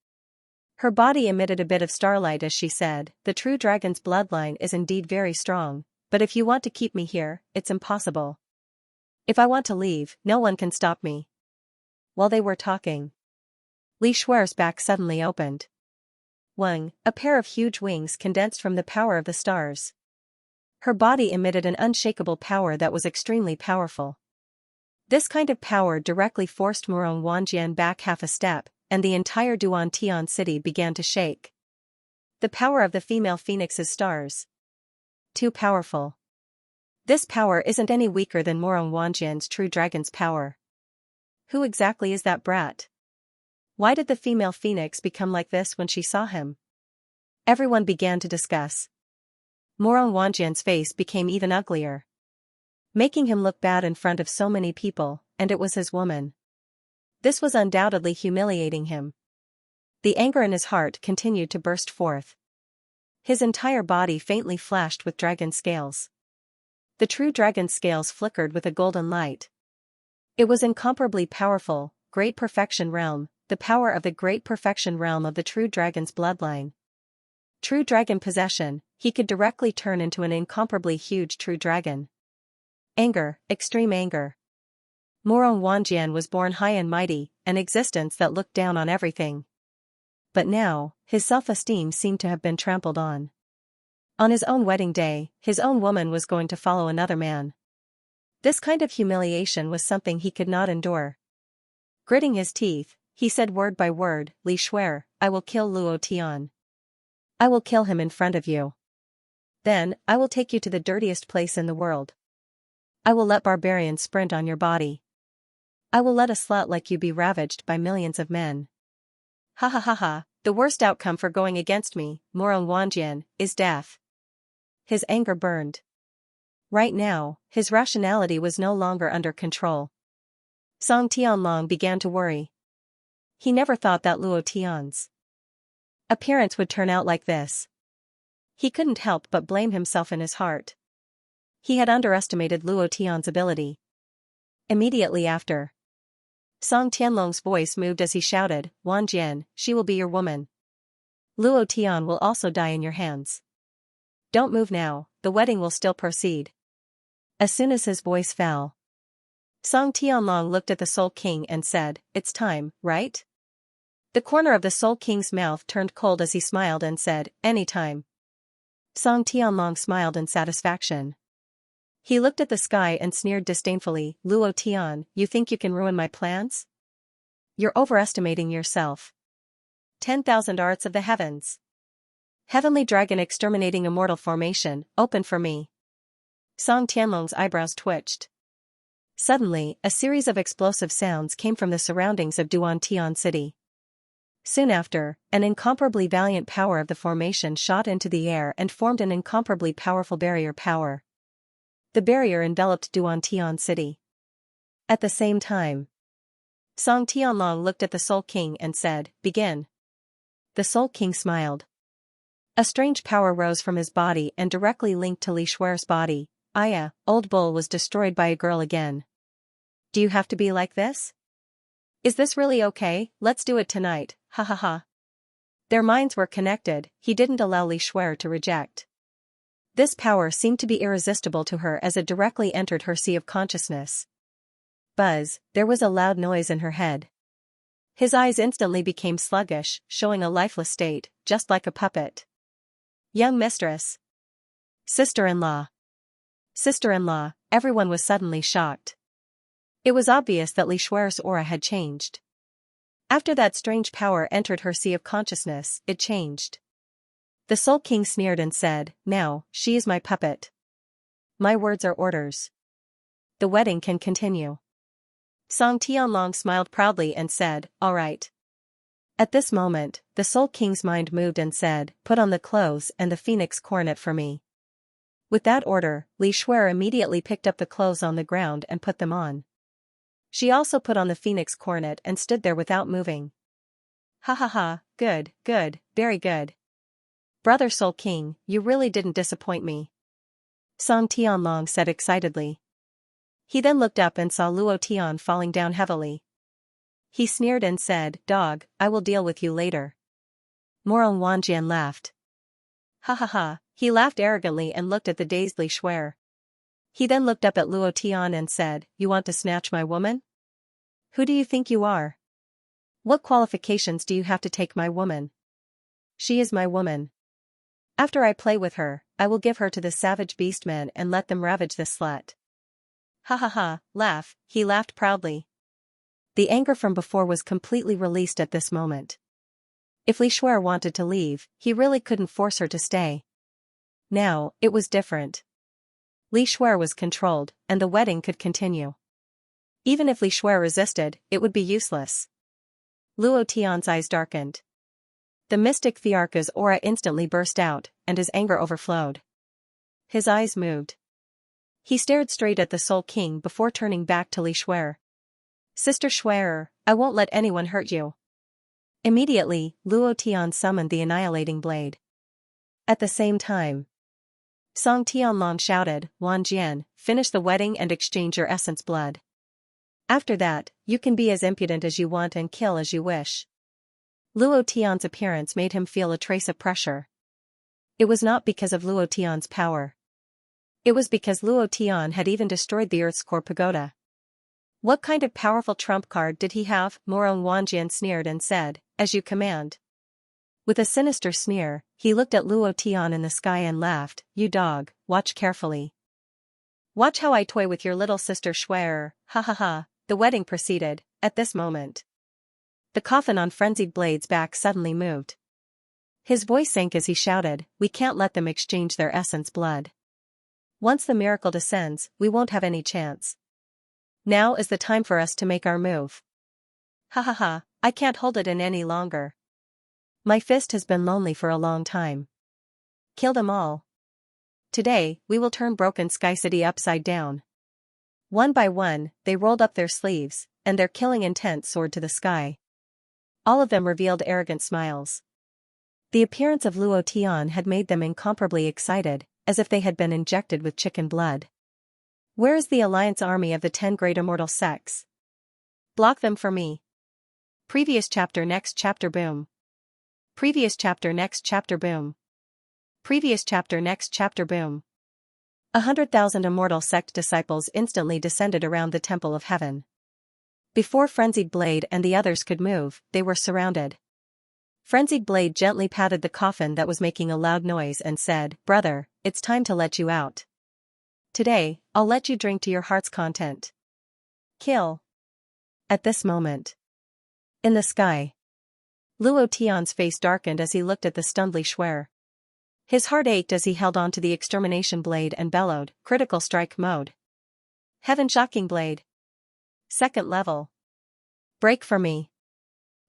Her body emitted a bit of starlight as she said, the true dragon's bloodline is indeed very strong, but if you want to keep me here, it's impossible. If I want to leave, no one can stop me. While they were talking, Li Shuer's back suddenly opened. Wang, a pair of huge wings condensed from the power of the stars. Her body emitted an unshakable power that was extremely powerful. This kind of power directly forced Murong Wanjian back half a step, and the entire Duantian city began to shake. The power of the female phoenix's stars. Too powerful. This power isn't any weaker than Murong Wanjian's true dragon's power. Who exactly is that brat? Why did the female phoenix become like this when she saw him? Everyone began to discuss. Murong Wanjian's face became even uglier, making him look bad in front of so many people, and it was his woman. This was undoubtedly humiliating him. The anger in his heart continued to burst forth. His entire body faintly flashed with dragon scales. The true dragon scales flickered with a golden light. It was incomparably powerful, great perfection realm, the power of the great perfection realm of the true dragon's bloodline. True dragon possession, he could directly turn into an incomparably huge true dragon. Anger, extreme anger. Murong Wanjian was born high and mighty, an existence that looked down on everything. But now, his self-esteem seemed to have been trampled on. On his own wedding day, his own woman was going to follow another man. This kind of humiliation was something he could not endure. Gritting his teeth, he said word by word, Li Shuer, I will kill Luo Tian. I will kill him in front of you. Then, I will take you to the dirtiest place in the world. I will let barbarians sprint on your body. I will let a slut like you be ravaged by millions of men. Ha ha ha ha, the worst outcome for going against me, Murong Wanjian, is death. His anger burned. Right now, his rationality was no longer under control. Song Tianlong began to worry. He never thought that Luo Tian's appearance would turn out like this. He couldn't help but blame himself in his heart. He had underestimated Luo Tian's ability. Immediately after, Song Tianlong's voice moved as he shouted, Wanjian, she will be your woman. Luo Tian will also die in your hands. Don't move now, the wedding will still proceed. As soon as his voice fell, Song Tianlong looked at the Soul King and said, it's time, right? The corner of the Soul King's mouth turned cold as he smiled and said, any time. Song Tianlong smiled in satisfaction. He looked at the sky and sneered disdainfully, Luo Tian, you think you can ruin my plans? You're overestimating yourself. 10,000 arts of the heavens. Heavenly dragon exterminating immortal formation, open for me. Song Tianlong's eyebrows twitched. Suddenly, a series of explosive sounds came from the surroundings of Duantian City. Soon after, an incomparably valiant power of the formation shot into the air and formed an incomparably powerful barrier power. The barrier enveloped Duantian City. At the same time, Song Tianlong looked at the Soul King and said, begin. The Soul King smiled. A strange power rose from his body and directly linked to Li Shuer's body. Aya, old bull was destroyed by a girl again. Do you have to be like this? Is this really okay? Let's do it tonight, ha ha ha. Their minds were connected, he didn't allow Li Shuer to reject. This power seemed to be irresistible to her as it directly entered her sea of consciousness. Buzz, there was a loud noise in her head. His eyes instantly became sluggish, showing a lifeless state, just like a puppet. Young mistress. Sister-in-law. Sister-in-law, everyone was suddenly shocked. It was obvious that Li Shuer's aura had changed. After that strange power entered her sea of consciousness, it changed. The Soul King sneered and said, "Now, she is my puppet. My words are orders. The wedding can continue." Song Tianlong smiled proudly and said, "All right." At this moment, the Soul King's mind moved and said, "Put on the clothes and the phoenix coronet for me." With that order, Li Shuer immediately picked up the clothes on the ground and put them on. She also put on the phoenix coronet and stood there without moving. "Ha ha ha, good, good, very good. Brother Soul King, you really didn't disappoint me," Song Tianlong said excitedly. He then looked up and saw Luo Tian falling down heavily. He sneered and said, "Dog, I will deal with you later." Morong Wanjian laughed. Ha ha ha, he laughed arrogantly and looked at the dazed Li Shuer. He then looked up at Luo Tian and said, "You want to snatch my woman? Who do you think you are? What qualifications do you have to take my woman? She is my woman. After I play with her, I will give her to the savage beastmen and let them ravage this slut." Ha ha ha, laugh, he laughed proudly. The anger from before was completely released at this moment. If Li Shuer wanted to leave, he really couldn't force her to stay. Now, it was different. Li Shuer was controlled, and the wedding could continue. Even if Li Shuer resisted, it would be useless. Luo Tian's eyes darkened. The mystic Thiarka's aura instantly burst out, and his anger overflowed. His eyes moved. He stared straight at the Soul King before turning back to Li Shuer. "Sister Shuer, I won't let anyone hurt you." Immediately, Luo Tian summoned the annihilating blade. At the same time, Song Tianlong shouted, "Wan Jian, finish the wedding and exchange your essence blood. After that, you can be as impudent as you want and kill as you wish." Luo Tian's appearance made him feel a trace of pressure. It was not because of Luo Tian's power. It was because Luo Tian had even destroyed the Earth's core pagoda. What kind of powerful trump card did he have? Morong Wanjian sneered and said, "As you command." With a sinister sneer, he looked at Luo Tian in the sky and laughed, "You dog, watch carefully. Watch how I toy with your little sister Shuer, ha ha ha." The wedding proceeded. At this moment, the coffin on Frenzied Blade's back suddenly moved. His voice sank as he shouted, "We can't let them exchange their essence blood. Once the miracle descends, we won't have any chance. Now is the time for us to make our move. Ha ha ha, I can't hold it in any longer. My fist has been lonely for a long time. Kill them all. Today, we will turn Broken Sky City upside down." One by one, they rolled up their sleeves, and their killing intent soared to the sky. All of them revealed arrogant smiles. The appearance of Luo Tian had made them incomparably excited, as if they had been injected with chicken blood. Where is the Alliance army of the 10 great immortal sects? Block them for me. Previous chapter next chapter boom. Previous chapter next chapter boom. Previous chapter next chapter boom. 100,000 immortal sect disciples instantly descended around the Temple of Heaven. Before Frenzied Blade and the others could move, they were surrounded. Frenzied Blade gently patted the coffin that was making a loud noise and said, "Brother, it's time to let you out. Today, I'll let you drink to your heart's content. Kill." At this moment, in the sky, Luo Tian's face darkened as he looked at the stunned Li Shuer. His heart ached as he held on to the extermination blade and bellowed, "Critical strike mode. Heaven shocking blade. Second level. Break for me."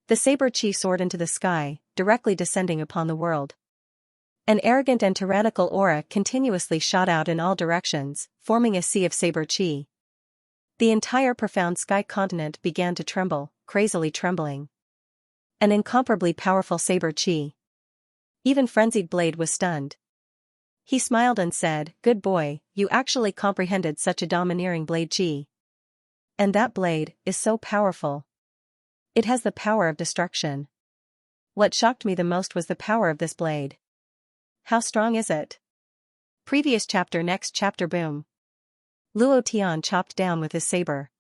The saber chi soared into the sky, directly descending upon the world. An arrogant and tyrannical aura continuously shot out in all directions, forming a sea of saber chi. The entire profound sky continent began to tremble, crazily trembling. An incomparably powerful saber chi. Even Frenzied Blade was stunned. He smiled and said, "Good boy, you actually comprehended such a domineering blade chi. And that blade is so powerful. It has the power of destruction. What shocked me the most was the power of this blade. How strong is it? Previous chapter. Next chapter. Boom. Luo Tian chopped down with his saber.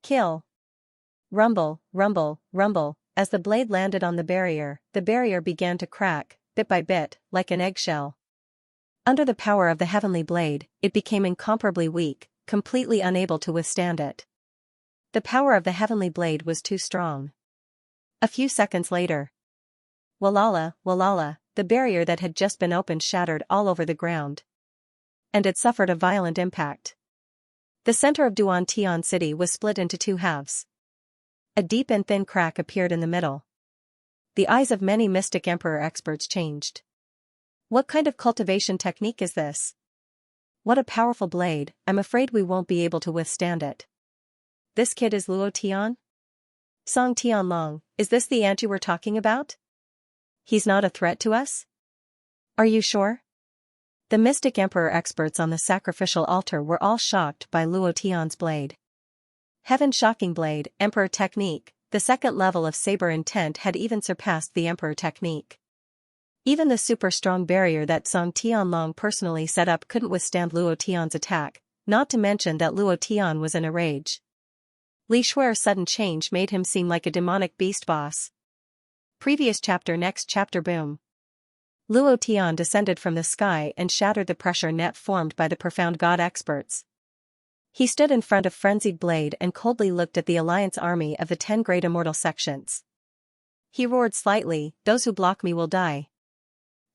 Kill. Rumble, rumble, rumble. As the blade landed on the barrier began to crack, bit by bit, like an eggshell. Under the power of the heavenly blade, it became incomparably weak, completely unable to withstand it. The power of the heavenly blade was too strong. A few seconds later. Walala, walala, the barrier that had just been opened shattered all over the ground. And it suffered a violent impact. The center of Duan Tian City was split into two halves. A deep and thin crack appeared in the middle. The eyes of many mystic emperor experts changed. What kind of cultivation technique is this? What a powerful blade, I'm afraid we won't be able to withstand it. This kid is Luo Tian? Song Tianlong, is this the ant you were talking about? He's not a threat to us? Are you sure? The mystic emperor experts on the sacrificial altar were all shocked by Luo Tian's blade. Heaven shocking blade, emperor technique, the second level of saber intent had even surpassed the emperor technique. Even the super strong barrier that Song Tianlong personally set up couldn't withstand Luo Tian's attack, not to mention that Luo Tian was in a rage. Li Shuer's sudden change made him seem like a demonic beast boss. Previous chapter. Next chapter. Boom. Luo Tian descended from the sky and shattered the pressure net formed by the profound god experts. He stood in front of frenzied blade and coldly looked at the alliance army of the 10 great immortal sections. He roared slightly, "Those who block me will die."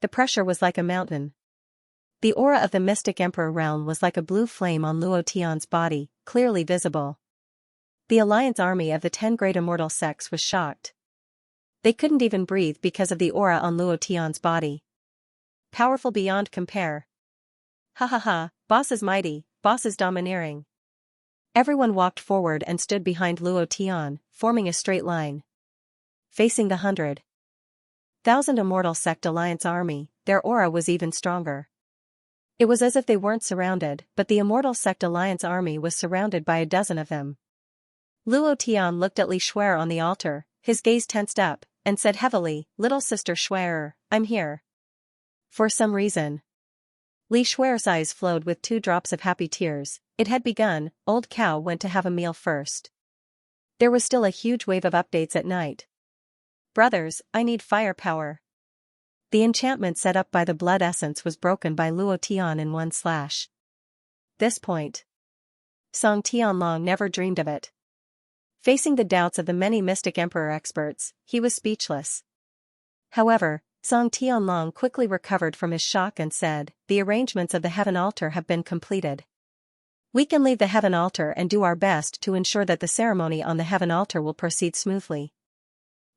The pressure was like a mountain. The aura of the mystic emperor realm was like a blue flame on Luo Tian's body, clearly visible. The alliance army of the 10 great immortal sects was shocked. They couldn't even breathe because of the aura on Luo Tian's body. Powerful beyond compare. Ha ha ha, boss is mighty, boss is domineering. Everyone walked forward and stood behind Luo Tian, forming a straight line. Facing the 100,000 immortal sect alliance army, their aura was even stronger. It was as if they weren't surrounded, but the immortal sect alliance army was surrounded by a dozen of them. Luo Tian looked at Li Shuer on the altar, his gaze tensed up, and said heavily, "Little sister Shuer, I'm here." For some reason. Li Shuer's eyes flowed with 2 drops of happy tears. It had begun. Old cow went to have a meal first. There was still a huge wave of updates at night. Brothers, I need firepower. The enchantment set up by the blood essence was broken by Luo Tian in one slash. This point. Song Tianlong never dreamed of it. Facing the doubts of the many mystic emperor experts, he was speechless. However, Song Tianlong quickly recovered from his shock and said, "The arrangements of the heaven altar have been completed. We can leave the heaven altar and do our best to ensure that the ceremony on the heaven altar will proceed smoothly.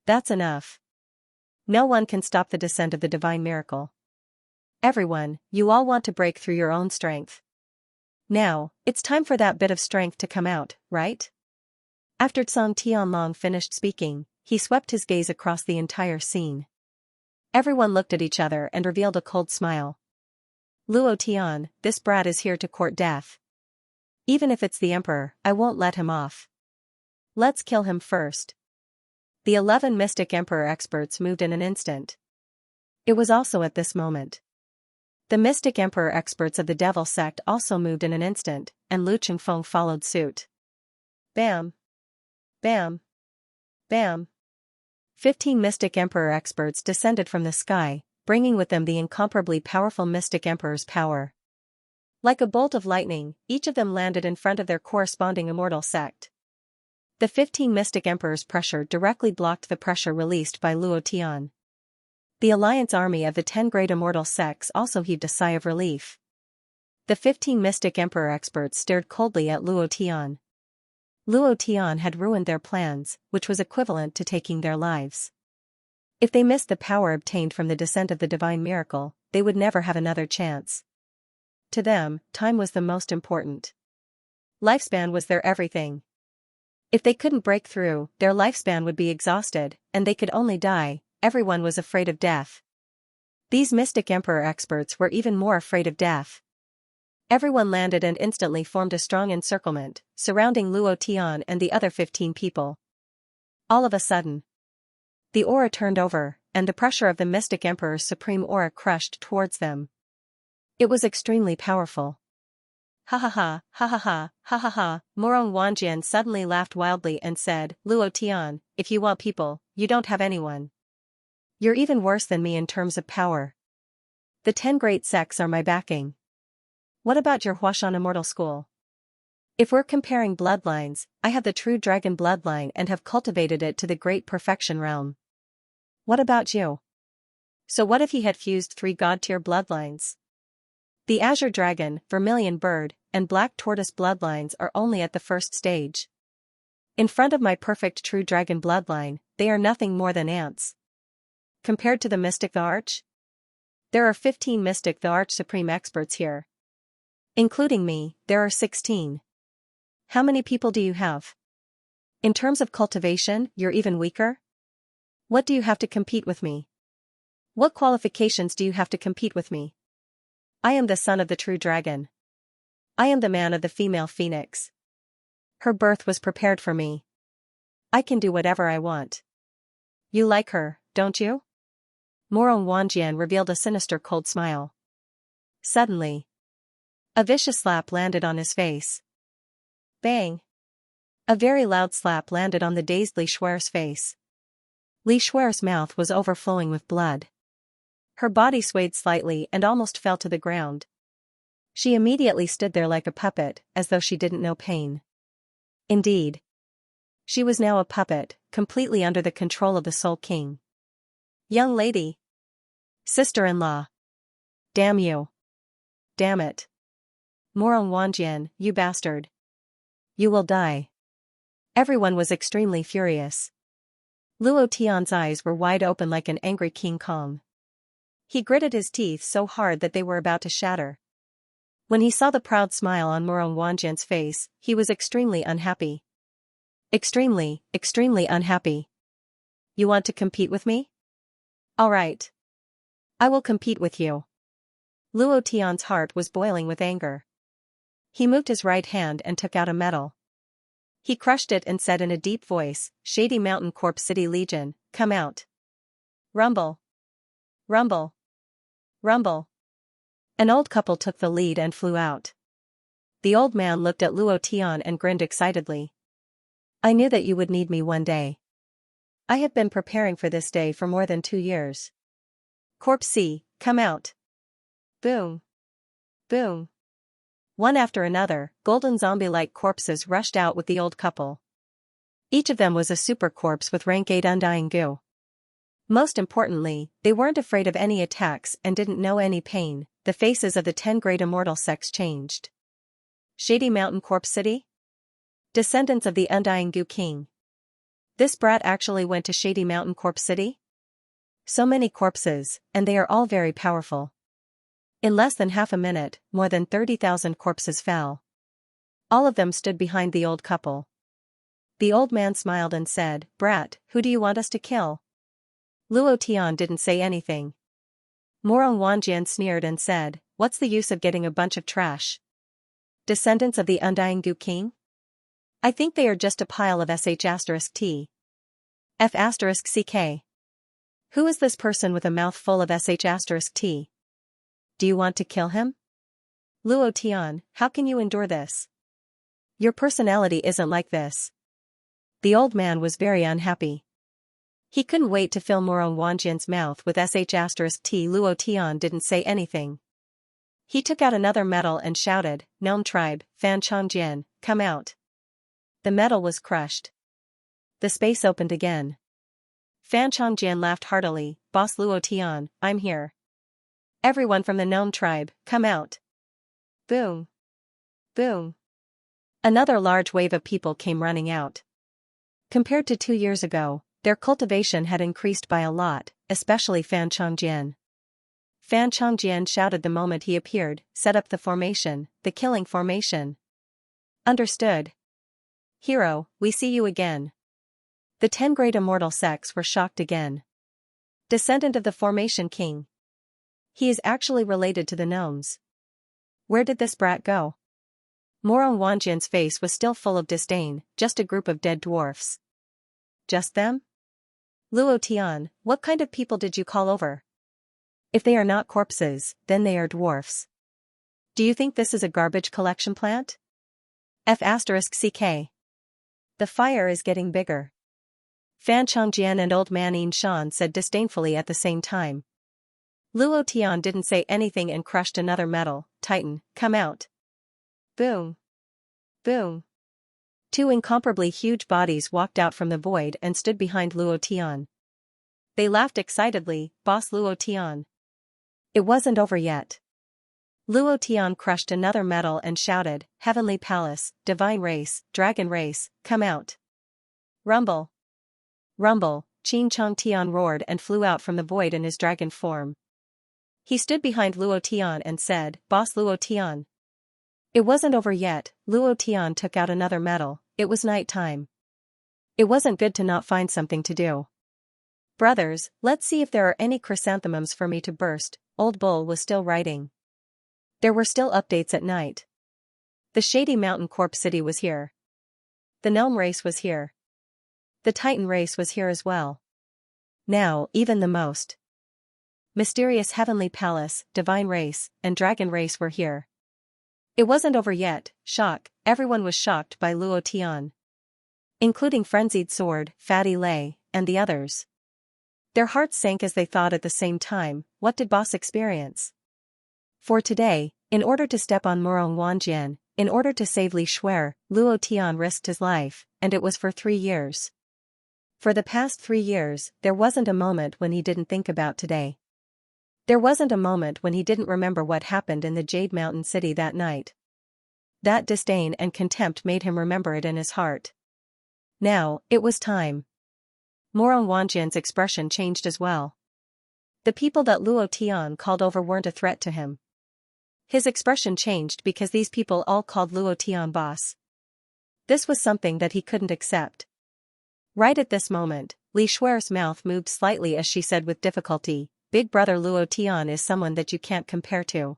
That's enough. No one can stop the descent of the divine miracle. Everyone, you all want to break through your own strength. Now, it's time for that bit of strength to come out, right?" After Song Tianlong finished speaking, he swept his gaze across the entire scene. Everyone looked at each other and revealed a cold smile. Luo Tian, this brat is here to court death. Even if it's the emperor, I won't let him off. Let's kill him first. The 11 mystic emperor experts moved in an instant. It was also at this moment. The mystic emperor experts of the devil sect also moved in an instant, and Lu Chengfeng followed suit. Bam! Bam! Bam! 15 mystic emperor experts descended from the sky, bringing with them the incomparably powerful mystic emperor's power. Like a bolt of lightning, each of them landed in front of their corresponding immortal sect. The 15 mystic emperors' pressure directly blocked the pressure released by Luo Tian. The alliance army of the 10 great immortal sects also heaved a sigh of relief. The 15 mystic emperor experts stared coldly at Luo Tian. Luo Tian had ruined their plans, which was equivalent to taking their lives. If they missed the power obtained from the descent of the divine miracle, they would never have another chance. To them, time was the most important. Lifespan was their everything. If they couldn't break through, their lifespan would be exhausted, and they could only die. Everyone was afraid of death. These mystic emperor experts were even more afraid of death. Everyone landed and instantly formed a strong encirclement, surrounding Luo Tian and the other 15 people. All of a sudden, the aura turned over, and the pressure of the mystic emperor's supreme aura crushed towards them. It was extremely powerful. Ha ha ha, ha ha ha, ha ha ha. Morong Wanjian suddenly laughed wildly and said, Luo Tian, if you want people, you don't have anyone. You're even worse than me in terms of power. The 10 great sects are my backing. What about your Huashan Immortal School? If we're comparing bloodlines, I have the true dragon bloodline and have cultivated it to the great perfection realm. What about you? So what if he had fused 3 god-tier bloodlines? The azure dragon, vermilion bird, and black tortoise bloodlines are only at the first stage. In front of my perfect true dragon bloodline, they are nothing more than ants. Compared to the Mystic the Arch? There are 15 Mystic the Arch Supreme Experts here. Including me, there are 16. How many people do you have? In terms of cultivation, you're even weaker? What do you have to compete with me? What qualifications do you have to compete with me? I am the son of the true dragon. I am the man of the female phoenix. Her birth was prepared for me. I can do whatever I want. You like her, don't you? Morong Wanjian revealed a sinister cold smile. Suddenly, a vicious slap landed on his face. Bang! A very loud slap landed on the dazed Li Shuer's face. Li Shuer's mouth was overflowing with blood. Her body swayed slightly and almost fell to the ground. She immediately stood there like a puppet, as though she didn't know pain. Indeed, she was now a puppet, completely under the control of the Soul King. Young lady. Sister-in-law. Damn you. Damn it. Morong Wanjian, you bastard. You will die. Everyone was extremely furious. Luo Tian's eyes were wide open like an angry King Kong. He gritted his teeth so hard that they were about to shatter. When he saw the proud smile on Morong Wanjian's face, he was extremely unhappy. Extremely, extremely unhappy. You want to compete with me? All right. I will compete with you. Luo Tian's heart was boiling with anger. He moved his right hand and took out a medal. He crushed it and said in a deep voice, Shady Mountain Corp City Legion, come out. Rumble. Rumble. Rumble. An old couple took the lead and flew out. The old man looked at Luo Tian and grinned excitedly. I knew that you would need me one day. I have been preparing for this day for more than 2 years. Corp C, come out. Boom. Boom. One after another, golden zombie-like corpses rushed out with the old couple. Each of them was a super corpse with rank 8 undying goo. Most importantly, they weren't afraid of any attacks and didn't know any pain. The faces of the 10 great immortal sects changed. Shady Mountain Corp City? Descendants of the Undying Goo King. This brat actually went to Shady Mountain Corp City? So many corpses, and they are all very powerful. In less than half a minute, more than 30,000 corpses fell. All of them stood behind the old couple. The old man smiled and said, Brat, who do you want us to kill? Luo Tian didn't say anything. Morong Wanjian sneered and said, what's the use of getting a bunch of trash? Descendants of the Undying Goo King? I think they are just a pile of sh*t. f*ck. Who is this person with a mouth full of sh*t? Do you want to kill him? Luo Tian, how can you endure this? Your personality isn't like this. The old man was very unhappy. He couldn't wait to fill Morong Wanjian's mouth with sh*t. Luo Tian didn't say anything. He took out another medal and shouted, Gnome Tribe, Fan Chongjian, come out. The medal was crushed. The space opened again. Fan Chongjian laughed heartily, Boss Luo Tian, I'm here. Everyone from the Gnome Tribe, come out. Boom. Boom. Another large wave of people came running out. Compared to 2 years ago, their cultivation had increased by a lot, especially Fan Chongjian. Fan Chongjian shouted the moment he appeared, set up the formation, the killing formation. Understood. Hero, we see you again. The 10 great immortal sects were shocked again. Descendant of the Formation King. He is actually related to the gnomes. Where did this brat go? Morong Wanjian's face was still full of disdain, just a group of dead dwarfs. just them? Luo Tian, what kind of people did you call over? If they are not corpses, then they are dwarfs. Do you think this is a garbage collection plant? F***CK. The fire is getting bigger. Fan Chongjian and Old Man Yin Shan said disdainfully at the same time. Luo Tian didn't say anything and crushed another metal titan. Come out. Boom. Boom. Two incomparably huge bodies walked out from the void and stood behind Luo Tian. They laughed excitedly, Boss Luo Tian. It wasn't over yet. Luo Tian crushed another metal and shouted, Heavenly Palace, Divine Race, Dragon Race, come out. Rumble. Rumble, Qin Chong Tian roared and flew out from the void in his dragon form. He stood behind Luo Tian and said, Boss Luo Tian. It wasn't over yet. Luo Tian took out another metal. It was night time. It wasn't good to not find something to do. Brothers, let's see if there are any chrysanthemums for me to burst. Old Bull was still writing. There were still updates at night. The Shady Mountain Corp City was here. The Gnome race was here. The Titan race was here as well. Now, even the most mysterious Heavenly Palace, Divine Race, and Dragon Race were here. It wasn't over yet. Shock, everyone was shocked by Luo Tian. Including Frenzied Sword, Fatty Lei, and the others. Their hearts sank as they thought at the same time, what did Boss experience? For today, in order to step on Murong Wanjian, in order to save Li Shuer, Luo Tian risked his life, and it was for 3 years. For the past 3 years, there wasn't a moment when he didn't think about today. There wasn't a moment when he didn't remember what happened in the Jade Mountain City that night. That disdain and contempt made him remember it in his heart. Now, it was time. Murong Wanjian's expression changed as well. The people that Luo Tian called over weren't a threat to him. His expression changed because these people all called Luo Tian boss. This was something that he couldn't accept. Right at this moment, Li Shuer's mouth moved slightly as she said with difficulty, Big Brother Luo Tian is someone that you can't compare to.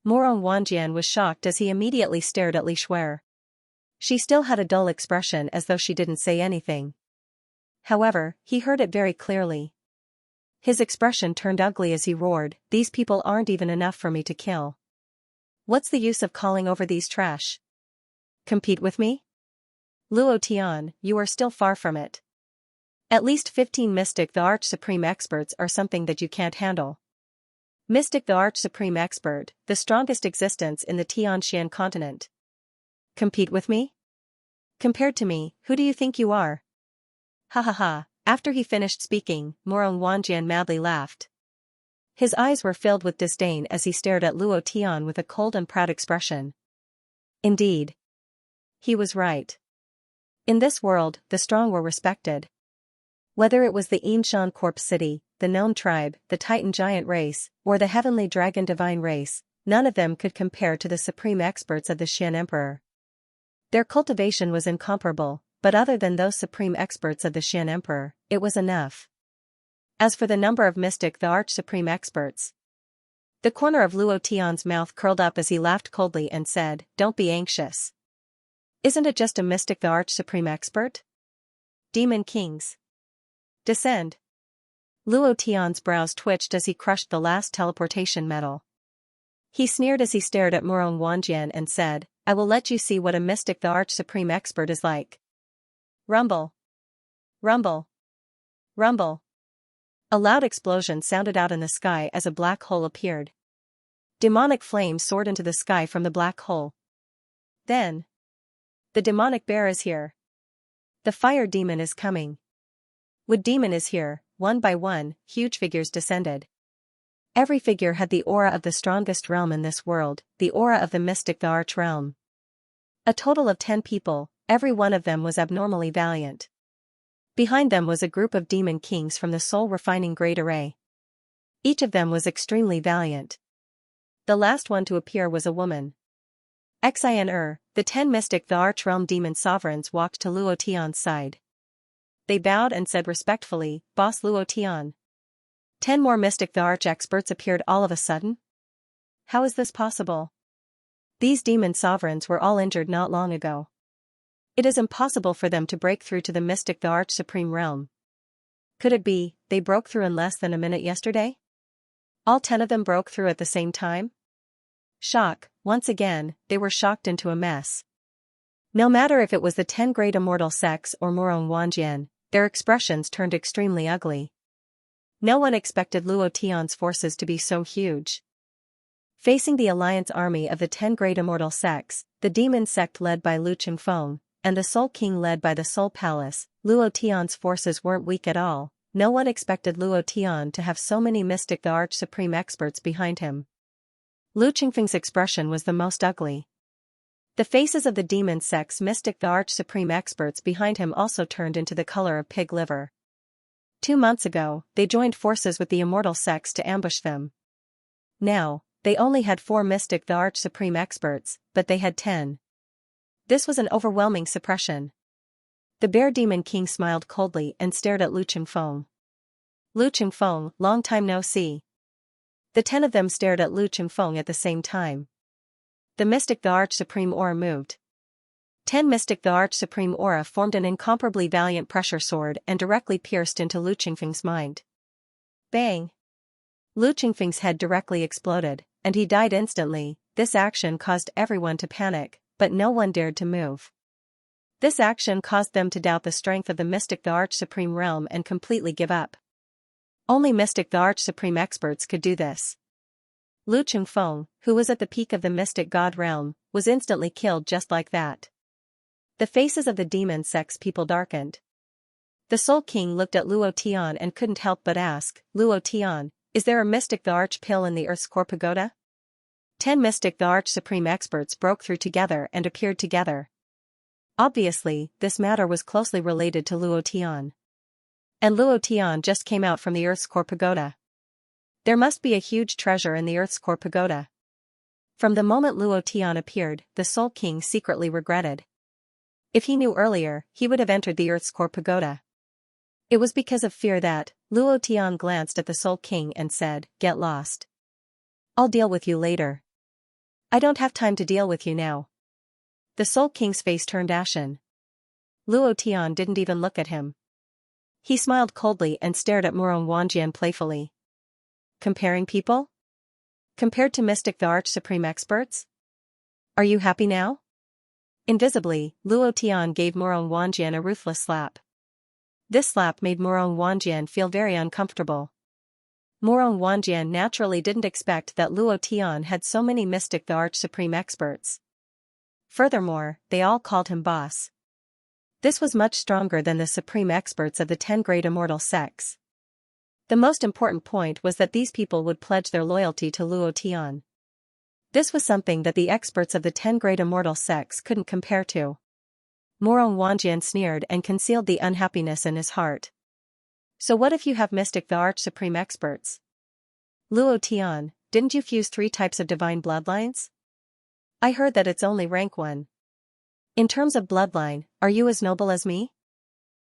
Murong Wanjian was shocked as he immediately stared at Li Shuer. She still had a dull expression as though she didn't say anything. However, he heard it very clearly. His expression turned ugly as he roared, these people aren't even enough for me to kill. What's the use of calling over these trash? Compete with me? Luo Tian, you are still far from it. At least 15 Mystic the Arch Supreme Experts are something that you can't handle. Mystic the Arch Supreme Expert, the strongest existence in the Tianxian continent. Compete with me? Compared to me, who do you think you are? Ha ha ha, after he finished speaking, Murong Wanjian madly laughed. His eyes were filled with disdain as he stared at Luo Tian with a cold and proud expression. Indeed. He was right. In this world, the strong were respected. Whether it was the Yinshan Corp City, the Gnome Tribe, the Titan Giant Race, or the Heavenly Dragon Divine Race, none of them could compare to the supreme experts of the Xian Emperor. Their cultivation was incomparable, but other than those supreme experts of the Xian Emperor, it was enough. As for the number of Mystic the Arch Supreme Experts, the corner of Luo Tian's mouth curled up as he laughed coldly and said, Don't be anxious. Isn't it just a Mystic the Arch Supreme Expert? Demon Kings. Descend. Luo Tian's brows twitched as he crushed the last teleportation metal. He sneered as he stared at Murong Wanjian and said, I will let you see what a Mystic the Arch Supreme Expert is like. Rumble. Rumble. Rumble. A loud explosion sounded out in the sky as a black hole appeared. Demonic flames soared into the sky from the black hole. Then. The demonic bear is here. The fire demon is coming. Wood demon is here. One by one, huge figures descended. Every figure had the aura of the strongest realm in this world, the aura of the Mystic the Arch realm. A total of 10 people, every one of them was abnormally valiant. Behind them was a group of demon kings from the soul-refining great array. Each of them was extremely valiant. The last one to appear was a woman. Xianxia, the 10 Mystic the Arch realm demon sovereigns walked to Luo Tian's side. They bowed and said respectfully, Boss Luo Tian. 10 more Mystic the Arch experts appeared all of a sudden? How is this possible? These demon sovereigns were all injured not long ago. It is impossible for them to break through to the mystic, the Arch-Supreme realm. Could it be, they broke through in less than a minute yesterday? All 10 of them broke through at the same time? Shock, once again, they were shocked into a mess. No matter if it was the 10 great immortal sects or Murong Wanjian, their expressions turned extremely ugly. No one expected Luo Tian's forces to be so huge. Facing the alliance army of the 10 great immortal sects, the demon sect led by Lu Qingfeng, and the Soul King led by the Soul Palace, Luo Tian's forces weren't weak at all. No one expected Luo Tian to have so many mystic, the Arch-Supreme experts behind him. Lu Qingfeng's expression was the most ugly. The faces of the demon sect's mystic, the Arch-Supreme experts behind him also turned into the color of pig liver. 2 months ago, they joined forces with the immortal sects to ambush them. Now, they only had 4 mystic, the Arch-Supreme experts, but they had 10. This was an overwhelming suppression. The Bear Demon King smiled coldly and stared at Lu Qingfeng. Lu Qingfeng, long time no see. The 10 of them stared at Lu Qingfeng at the same time. The mystic, the Arch-Supreme aura moved. 10 mystic, the Arch-Supreme aura formed an incomparably valiant pressure sword and directly pierced into Lu Qingfeng's mind. Bang! Lu Qingfeng's head directly exploded, and he died instantly. This action caused everyone to panic, but no one dared to move. This action caused them to doubt the strength of the mystic, the Arch-Supreme realm and completely give up. Only mystic, the Arch-Supreme experts could do this. Lu Qingfeng, who was at the peak of the mystic god realm, was instantly killed just like that. The faces of the demon sect's people darkened. The Soul King looked at Luo Tian and couldn't help but ask, Luo Tian, is there a mystic, the Arch pill in the Earth's core pagoda? 10 mystic, the Arch-Supreme experts broke through together and appeared together. Obviously, this matter was closely related to Luo Tian. And Luo Tian just came out from the Earth's core pagoda. There must be a huge treasure in the Earth's core pagoda. From the moment Luo Tian appeared, the Soul King secretly regretted. If he knew earlier, he would have entered the Earth's core pagoda. It was because of fear that Luo Tian glanced at the Soul King and said, "Get lost. I'll deal with you later. I don't have time to deal with you now." The Soul King's face turned ashen. Luo Tian didn't even look at him. He smiled coldly and stared at Murong Wanjian playfully. Comparing people? Compared to mystic, the Arch-Supreme experts? Are you happy now? Invisibly, Luo Tian gave Murong Wanjian a ruthless slap. This slap made Murong Wanjian feel very uncomfortable. Murong Wanjian naturally didn't expect that Luo Tian had so many mystic, the Arch-Supreme experts. Furthermore, they all called him boss. This was much stronger than the supreme experts of the 10 great immortal sects. The most important point was that these people would pledge their loyalty to Luo Tian. This was something that the experts of the 10 great immortal sects couldn't compare to. Murong Wanjian sneered and concealed the unhappiness in his heart. So what if you have mystic, the Arch-Supreme experts? Luo Tian, didn't you fuse 3 types of divine bloodlines? I heard that it's only rank 1. In terms of bloodline, are you as noble as me?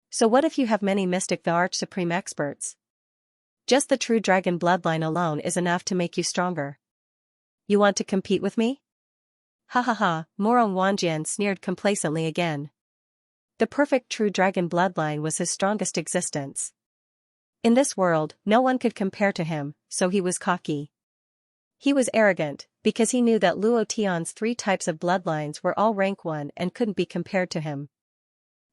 So what if you have many mystic, the Arch-Supreme experts? Just the true dragon bloodline alone is enough to make you stronger. You want to compete with me? Ha ha ha, Murong Wanjian sneered complacently again. The perfect true dragon bloodline was his strongest existence. In this world, no one could compare to him, so he was cocky. He was arrogant, because he knew that Luo Tian's 3 types of bloodlines were all rank 1 and couldn't be compared to him.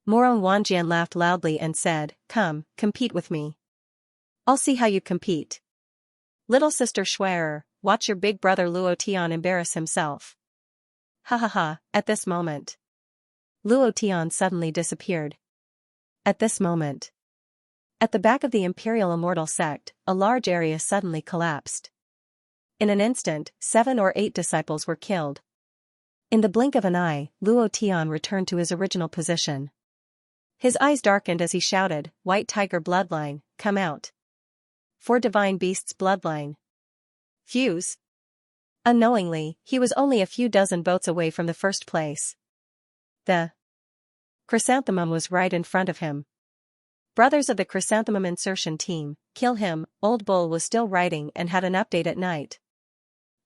Murong Wanjian laughed loudly and said, "Come, compete with me. I'll see how you compete. Little sister Schwerer, watch your big brother Luo Tian embarrass himself." Ha ha ha, at this moment. Luo Tian suddenly disappeared. At this moment. At the back of the Imperial Immortal Sect, a large area suddenly collapsed. In an instant, 7 or 8 disciples were killed. In the blink of an eye, Luo Tian returned to his original position. His eyes darkened as he shouted, "White Tiger bloodline, come out. For Divine Beast's bloodline. Fuse." Unknowingly, he was only a few dozen votes away from the first place. The chrysanthemum was right in front of him. Brothers of the chrysanthemum insertion team, kill him. Old Bull was still writing and had an update at night.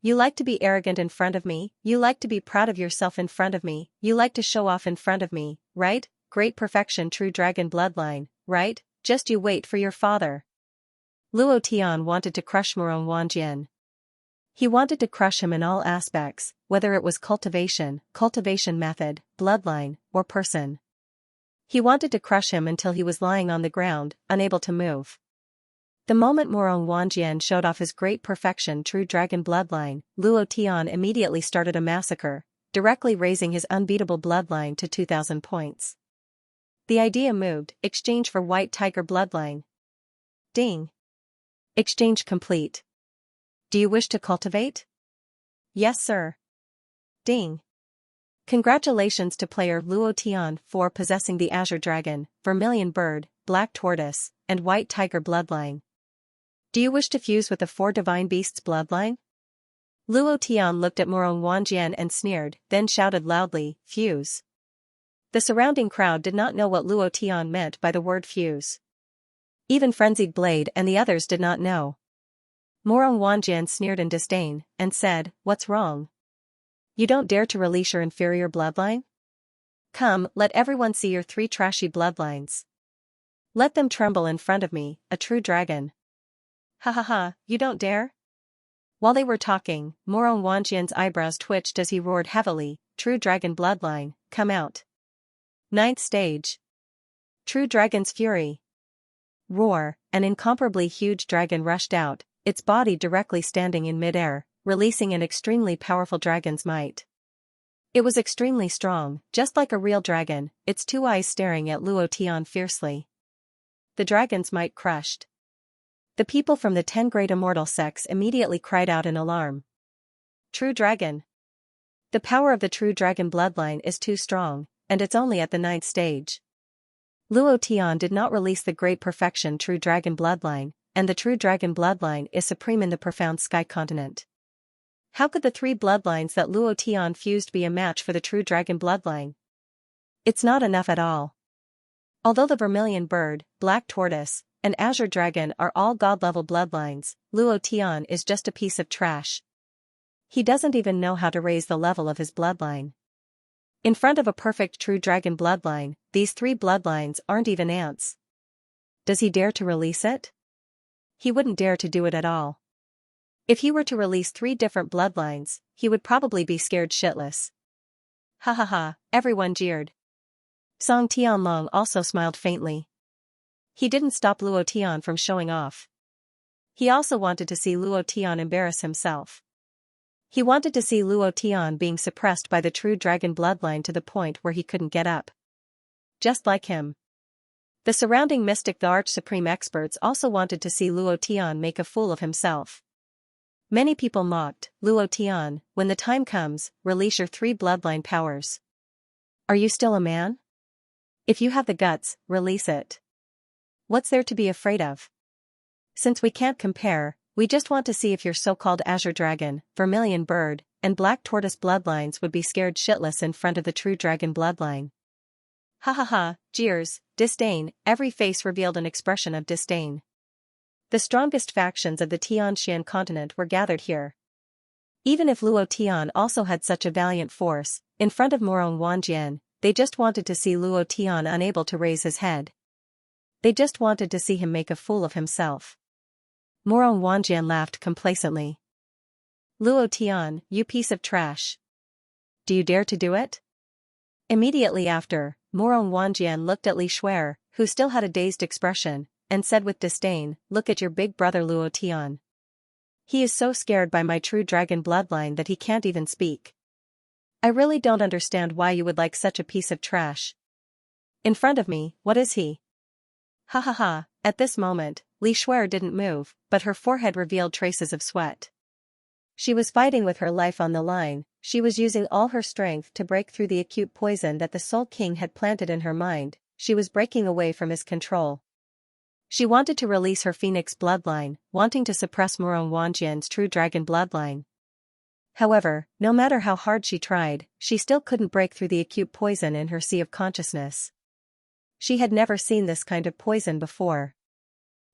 You like to be arrogant in front of me, you like to be proud of yourself in front of me, you like to show off in front of me, right? Great perfection, true dragon bloodline, right? Just you wait for your father. Luo Tian wanted to crush Murong Wanjian. He wanted to crush him in all aspects, whether it was cultivation method, bloodline, or person. He wanted to crush him until he was lying on the ground, unable to move. The moment Murong Wanjian showed off his great perfection true dragon bloodline, Luo Tian immediately started a massacre, directly raising his unbeatable bloodline to 2,000 points. The idea moved, exchange for white tiger bloodline. Ding. Exchange complete. Do you wish to cultivate? Yes, sir. Ding. Congratulations to player Luo Tian for possessing the Azure Dragon, Vermilion Bird, Black Tortoise, and White Tiger bloodline. Do you wish to fuse with the 4 Divine Beasts bloodline? Luo Tian looked at Murong Wanjian and sneered, then shouted loudly, fuse. The surrounding crowd did not know what Luo Tian meant by the word fuse. Even Frenzied Blade and the others did not know. Murong Wanjian sneered in disdain, and said, what's wrong? You don't dare to release your inferior bloodline? Come, let everyone see your 3 trashy bloodlines. Let them tremble in front of me, a true dragon. Ha ha ha, you don't dare? While they were talking, Murong Wanjian's eyebrows twitched as he roared heavily, true dragon bloodline, come out. 9th stage. True Dragon's Fury. Roar, an incomparably huge dragon rushed out, its body directly standing in mid-air, releasing an extremely powerful dragon's might. It was extremely strong, just like a real dragon, its 2 eyes staring at Luo Tian fiercely. The dragon's might crushed. The people from the 10 great immortal sects immediately cried out in alarm. True dragon. The power of the true dragon bloodline is too strong, and it's only at the 9th stage. Luo Tian did not release the great perfection true dragon bloodline, and the true dragon bloodline is supreme in the profound sky continent. How could the 3 bloodlines that Luo Tian fused be a match for the true dragon bloodline? It's not enough at all. Although the Vermilion Bird, Black Tortoise, and Azure Dragon are all god-level bloodlines, Luo Tian is just a piece of trash. He doesn't even know how to raise the level of his bloodline. In front of a perfect true dragon bloodline, these 3 bloodlines aren't even ants. Does he dare to release it? He wouldn't dare to do it at all. If he were to release 3 different bloodlines, he would probably be scared shitless. Ha ha ha, everyone jeered. Song Tianlong also smiled faintly. He didn't stop Luo Tian from showing off. He also wanted to see Luo Tian embarrass himself. He wanted to see Luo Tian being suppressed by the true dragon bloodline to the point where he couldn't get up. Just like him. The surrounding mystic the Arch Supreme experts also wanted to see Luo Tian make a fool of himself. Many people mocked, Luo Tian, when the time comes, release your 3 bloodline powers. Are you still a man? If you have the guts, release it. What's there to be afraid of? Since we can't compare, we just want to see if your so-called Azure Dragon, Vermilion Bird, and Black Tortoise bloodlines would be scared shitless in front of the true dragon bloodline. Ha ha ha, jeers, disdain, every face revealed an expression of disdain. The strongest factions of the Tianxian continent were gathered here. Even if Luo Tian also had such a valiant force, in front of Murong Wanjian, they just wanted to see Luo Tian unable to raise his head. They just wanted to see him make a fool of himself. Murong Wanjian laughed complacently. Luo Tian, you piece of trash. Do you dare to do it? Immediately after, Murong Wanjian looked at Li Shuer, who still had a dazed expression, and said with disdain, look at your big brother Luo Tian. He is so scared by my true dragon bloodline that he can't even speak. I really don't understand why you would like such a piece of trash. In front of me, what is he? Ha ha ha, at this moment, Li Shuer didn't move, but her forehead revealed traces of sweat. She was fighting with her life on the line, she was using all her strength to break through the acute poison that the Soul King had planted in her mind, she was breaking away from his control. She wanted to release her phoenix bloodline, wanting to suppress Murong Wanjian's true dragon bloodline. However, no matter how hard she tried, she still couldn't break through the acute poison in her sea of consciousness. She had never seen this kind of poison before.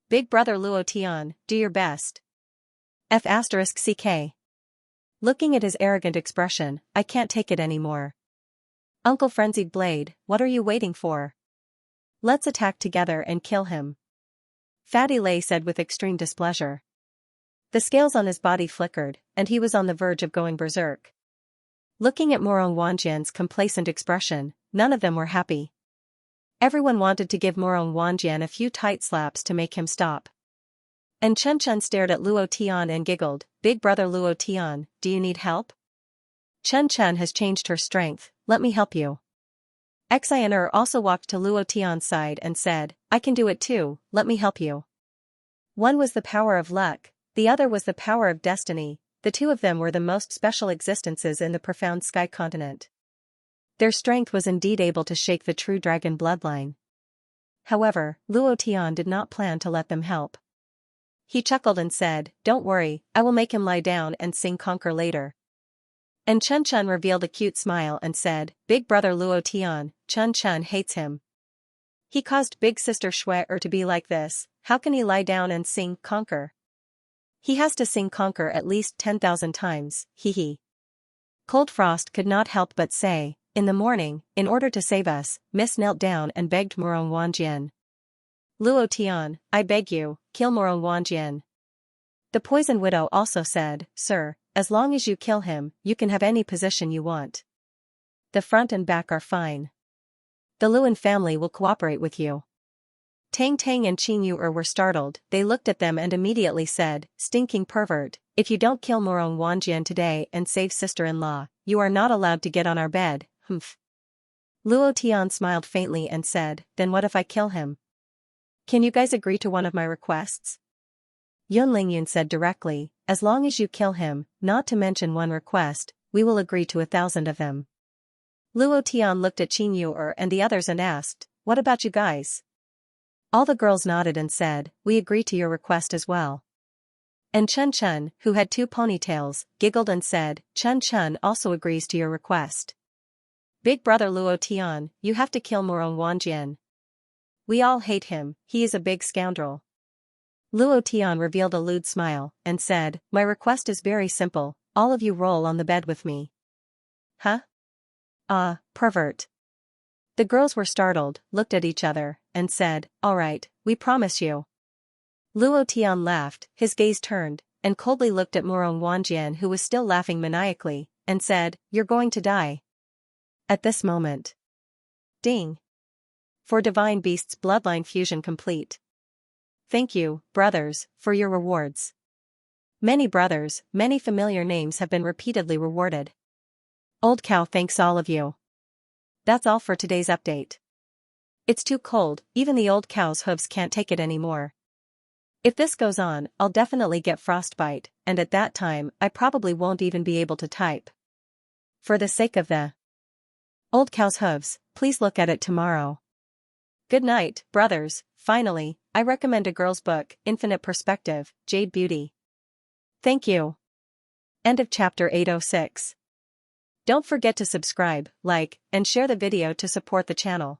Big brother Luo Tian, do your best. F***CK. Looking at his arrogant expression, I can't take it anymore. Uncle Frenzied Blade, what are you waiting for? Let's attack together and kill him. Fatty Lay said with extreme displeasure. The scales on his body flickered, and he was on the verge of going berserk. Looking at Morong Wanjian's complacent expression, none of them were happy. Everyone wanted to give Morong Wanjian a few tight slaps to make him stop. And Chen Chen stared at Luo Tian and giggled, Big brother Luo Tian, do you need help? Chen Chen has changed her strength, let me help you. Xianxia also walked to Luo Tian's side and said, I can do it too, let me help you. One was the power of luck, the other was the power of destiny, the two of them were the most special existences in the profound sky continent. Their strength was indeed able to shake the true dragon bloodline. However, Luo Tian did not plan to let them help. He chuckled and said, Don't worry, I will make him lie down and sing Conquer later. And Chen Chen revealed a cute smile and said, Big brother Luo Tian, Chen Chen hates him. He caused big sister Shui to be like this, how can he lie down and sing Conquer? He has to sing Conquer at least 10,000 times, hee hee. Cold Frost could not help but say, in the morning, in order to save us, Miss knelt down and begged Morong Wanjian. Luo Tian, I beg you, kill Morong Wanjian. The Poison Widow also said, Sir, as long as you kill him, you can have any position you want. The front and back are fine. The Luan family will cooperate with you. Tang Tang and Qin Yu were startled, they looked at them and immediately said, Stinking pervert, if you don't kill Morong Wanjian today and save sister-in-law, you are not allowed to get on our bed, humph. Luo Tian smiled faintly and said, Then what if I kill him? Can you guys agree to one of my requests? Yun Lingyun said directly, as long as you kill him, not to mention one request, we will agree to 1,000 of them. Luo Tian looked at Qin Yu and the others and asked, What about you guys? All the girls nodded and said, We agree to your request as well. And Chen Chen, who had 2 ponytails, giggled and said, Chen Chen also agrees to your request. Big brother Luo Tian, you have to kill Morong Wanjian. We all hate him, he is a big scoundrel. Luo Tian revealed a lewd smile, and said, My request is very simple, all of you roll on the bed with me. Huh? Pervert. The girls were startled, looked at each other, and said, All right, we promise you. Luo Tian laughed, his gaze turned, and coldly looked at Morong Wanjian who was still laughing maniacally, and said, You're going to die. At this moment. Ding. For Divine Beast's bloodline fusion complete. Thank you, brothers, for your rewards. Many brothers, many familiar names have been repeatedly rewarded. Old Cow thanks all of you. That's all for today's update. It's too cold, even the old cow's hooves can't take it anymore. If this goes on, I'll definitely get frostbite, and at that time, I probably won't even be able to type. For the sake of the old cow's hooves, please look at it tomorrow. Good night, brothers. Finally, I recommend a girl's book, Infinite Perspective, Jade Beauty. Thank you. End of chapter 806. Don't forget to subscribe, like, and share the video to support the channel.